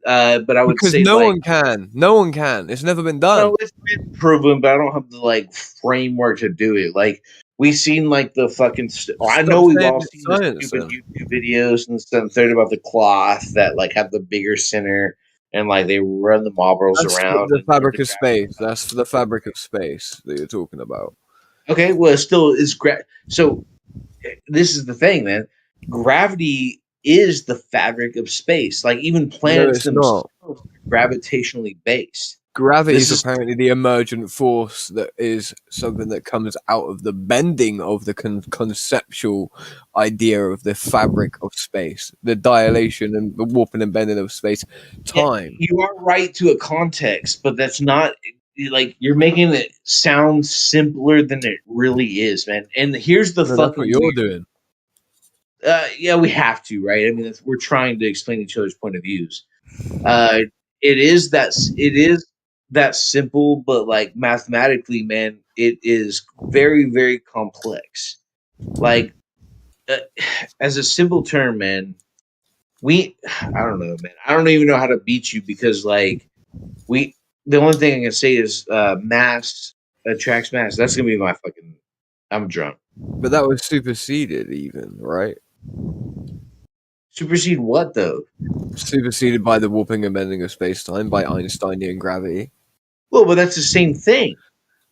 But I would Because say no like one can. No one can. It's never been done. no, it's been proven, but I don't have the like framework to do it. Like we've seen like the fucking. I know we've all seen the stupid YouTube videos and stuff about the cloth that like have the bigger center and like they run the marbles That's around. the fabric of space. That's the fabric of space that you're talking about. Okay, well, it still is so this is the thing, man. Gravity is the fabric of space. Like even planets it's themselves not. are gravitationally based. Gravity is apparently the emergent force that is something that comes out of the bending of the conceptual idea of the fabric of space, the dilation and the warping and bending of space, time. Yeah, you are right to a context, but that's not like you're making it sound simpler than it really is, man. And here's the No, fucking that's what you're doing. Yeah, we have to, right? I mean, we're trying to explain each other's point of views. It is that simple, but like mathematically, man, it is very, very complex. Like, as a simple term, man, I don't know, man. I don't even know how to beat you because, like, the only thing I can say is mass attracts mass. That's gonna be my fucking. I'm drunk. But that was superseded, even, right? Supersede what though? Superseded by the warping and bending of space-time by Einsteinian gravity. Well, but that's the same thing.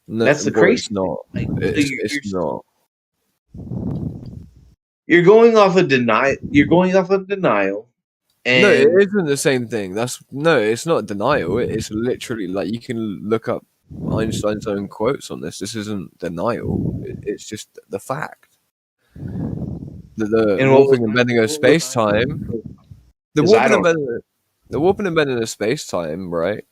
No, that's the well, crazy. It's not. Like, It's not. You're going off of denial. You're going off of denial. And No, it isn't the same thing. It's not denial. It's literally like you can look up Einstein's own quotes on this. This isn't denial. It's just the fact that the warping and bending of space time, the warping and bending of space time, right?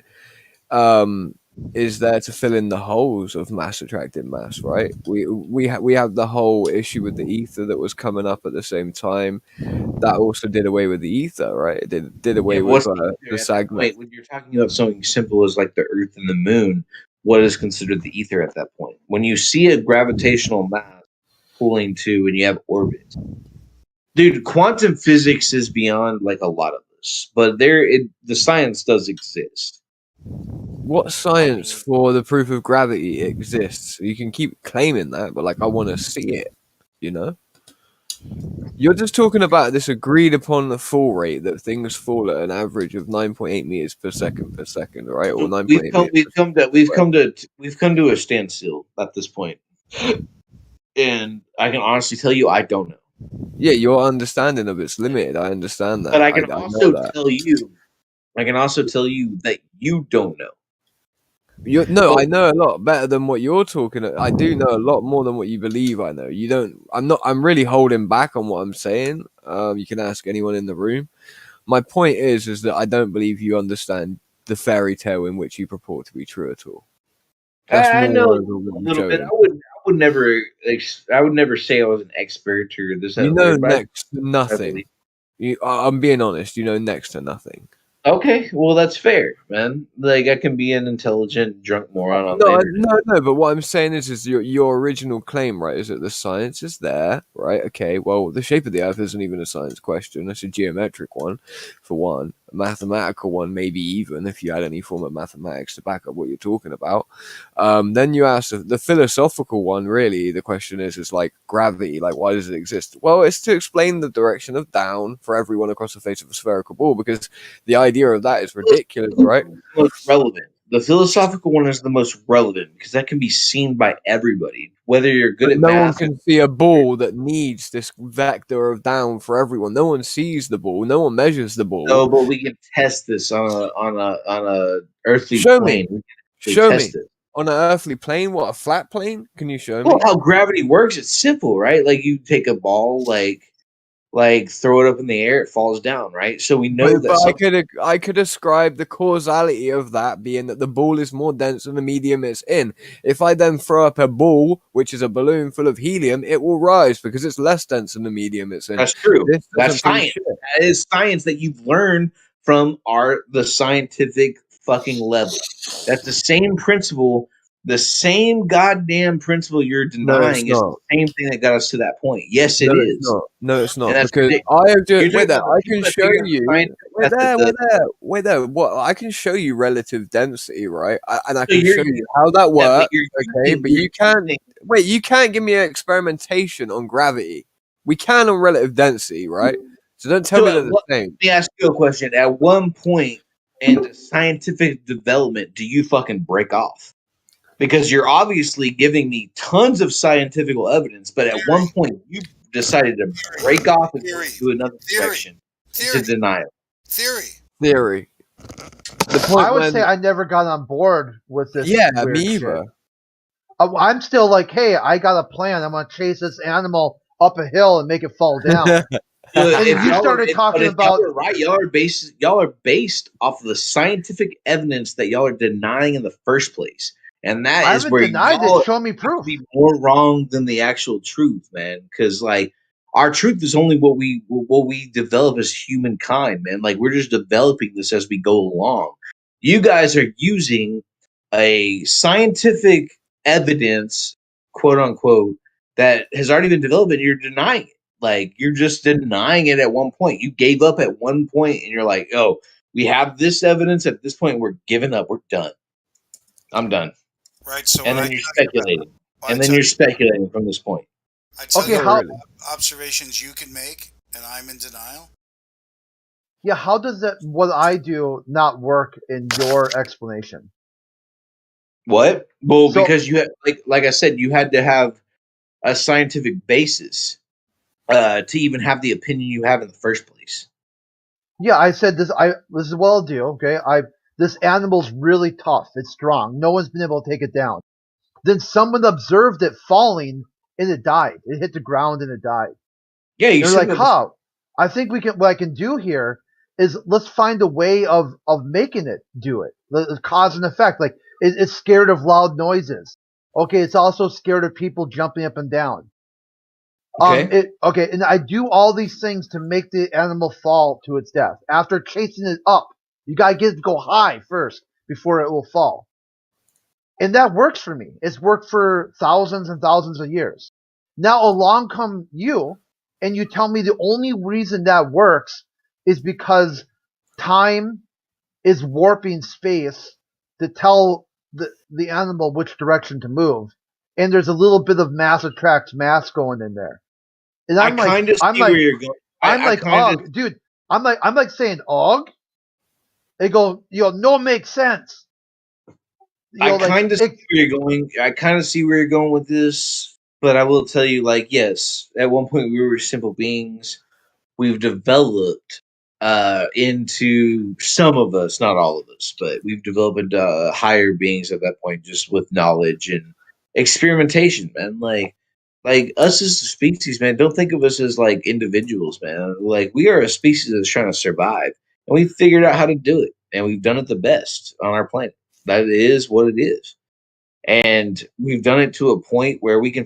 Is there to fill in the holes of mass attracting mass, right? We have the whole issue with the ether that was coming up at the same time. That also did away with the ether, right? It did away with the segment. Wait, when you're talking about something simple as like the Earth and the Moon, what is considered the ether at that point? When you see a gravitational mass pulling to and you have orbit, dude, quantum physics is beyond like a lot of this, but the science does exist. What science for the proof of gravity exists? You can keep claiming that, but like I want to see it, you know? You're just talking about this agreed upon fall rate that things fall at an average of 9.8 meters per second, right? Or 9.8 We've come to a standstill at this point. And I can honestly tell you I don't know. Yeah, your understanding of it's limited. I understand that. But I can also tell you that you don't know. I know a lot better than what you're talking about. I do know a lot more than what you believe I know. You don't. I'm really holding back on what I'm saying. You can ask anyone in the room. My point is that I don't believe you understand the fairy tale in which you purport to be true at all. I know a little bit. I would never say I was an expert or this. You That, know but next to nothing. I'm being honest. You know next to nothing. okay, well that's fair, man. Like I can be an intelligent drunk moron on the No, internet. no. But what I'm saying is your original claim, right? Is that the science is there, right? Okay. Well, the shape of the Earth isn't even a science question. It's a geometric one, for one. A mathematical one, maybe even if you had any form of mathematics to back up what you're talking about. Then you ask the philosophical one. Really, the question is like gravity. Like, why does it exist? Well, it's to explain the direction of down for everyone across the face of a spherical ball, because the idea of that is ridiculous, right? Most relevant. The philosophical one is the most relevant because that can be seen by everybody, whether you're good But at no one math. can see a ball that needs this vector of down for everyone. No one sees the ball. No one measures the ball. No, but we can test this on a earthly Show plane. me. We can Show test me. it. On an earthly plane? What, a flat plane? Can you show me? Well, how gravity works? It's simple, right? Like you take a ball, like throw it up in the air, it falls down, right? So we know that But something. I could ascribe the causality of that being that the ball is more dense than the medium it's in. If I then throw up a ball, which is a balloon full of helium, it will rise because it's less dense than the medium it's in. That's true. This That's doesn't prove science. shit. That is science that you've learned from the scientific fucking level. That's the same principle. The same goddamn principle you're No, it's denying is the not. same thing that got us to that point. Yes, it No, it's is. not. No, it's And not, that's because ridiculous. I have You're just talking wait there. about the I people can that show figure out the you. scientific Wait method. there. What I can show you relative density, right? And I So can show you how that works. Okay, but you can't. Wait, you can't give me an experimentation on gravity. We can on relative density, right? So don't tell me So they're the same. let me ask you a question. At one point in the scientific development, do you fucking break off? Because you're obviously giving me tons of scientific evidence, but at one point you decided to break off and go to another direction to denial. Theory. The point I would when say I never got on board with this yeah, weird me shit. either. I'm still like, hey, I got a plan. I'm gonna chase this animal up a hill and make it fall down. And you started talking about y'all are right, y'all are based off of the scientific evidence that y'all are denying in the first place. And that I is haven't where denied y'all it. Show me proof. be more wrong than the actual truth, man. Because like our truth is only what we develop as humankind, man. Like we're just developing this as we go along. You guys are using a scientific evidence, quote unquote, that has already been developed, and you're denying it. Like you're just denying it at one point. You gave up at one point, and you're like, "Oh, we have this evidence. At this point, we're giving up. We're done. I'm done." Right. So And when then you're speculating, and then you're speculating from this point. I tell Okay, you how- observations you can make, and I'm in denial. Yeah, how does that what I do not work in your explanation? What? Well, So- because you had, like I said, you had to have a scientific basis to even have the opinion you have in the first place. Yeah, I said this. This is what I'll do. Okay, this animal's really tough. It's strong. No one's been able to take it down. Then someone observed it falling, and it died. It hit the ground and it died. Yeah, you They're said like, "How? I think we can. What I can do here is let's find a way of making it do it. Cause and effect. Like it's scared of loud noises. Okay, it's also scared of people jumping up and down. Okay. And I do all these things to make the animal fall to its death. After chasing it up, you gotta get it to go high first before it will fall. And that works for me. It's worked for thousands and thousands of years. Now along come you, and you tell me the only reason that works is because time is warping space to tell the animal which direction to move. And there's a little bit of mass attracts mass going in there. And I'm like, where you're going. I'm like, Og, dude. I'm like saying, Og. They go, no, it makes sense. I kind of see where you're going. I kind of see where you're going with this, but I will tell you, like, yes, at one point we were simple beings. We've developed into some of us, not all of us, but we've developed into higher beings at that point, just with knowledge and experimentation, man. Like us as a species, man. Don't think of us as like individuals, man. Like we are a species that's trying to survive, and we figured out how to do it, and we've done it the best on our planet. That is what it is. And we've done it to a point where we can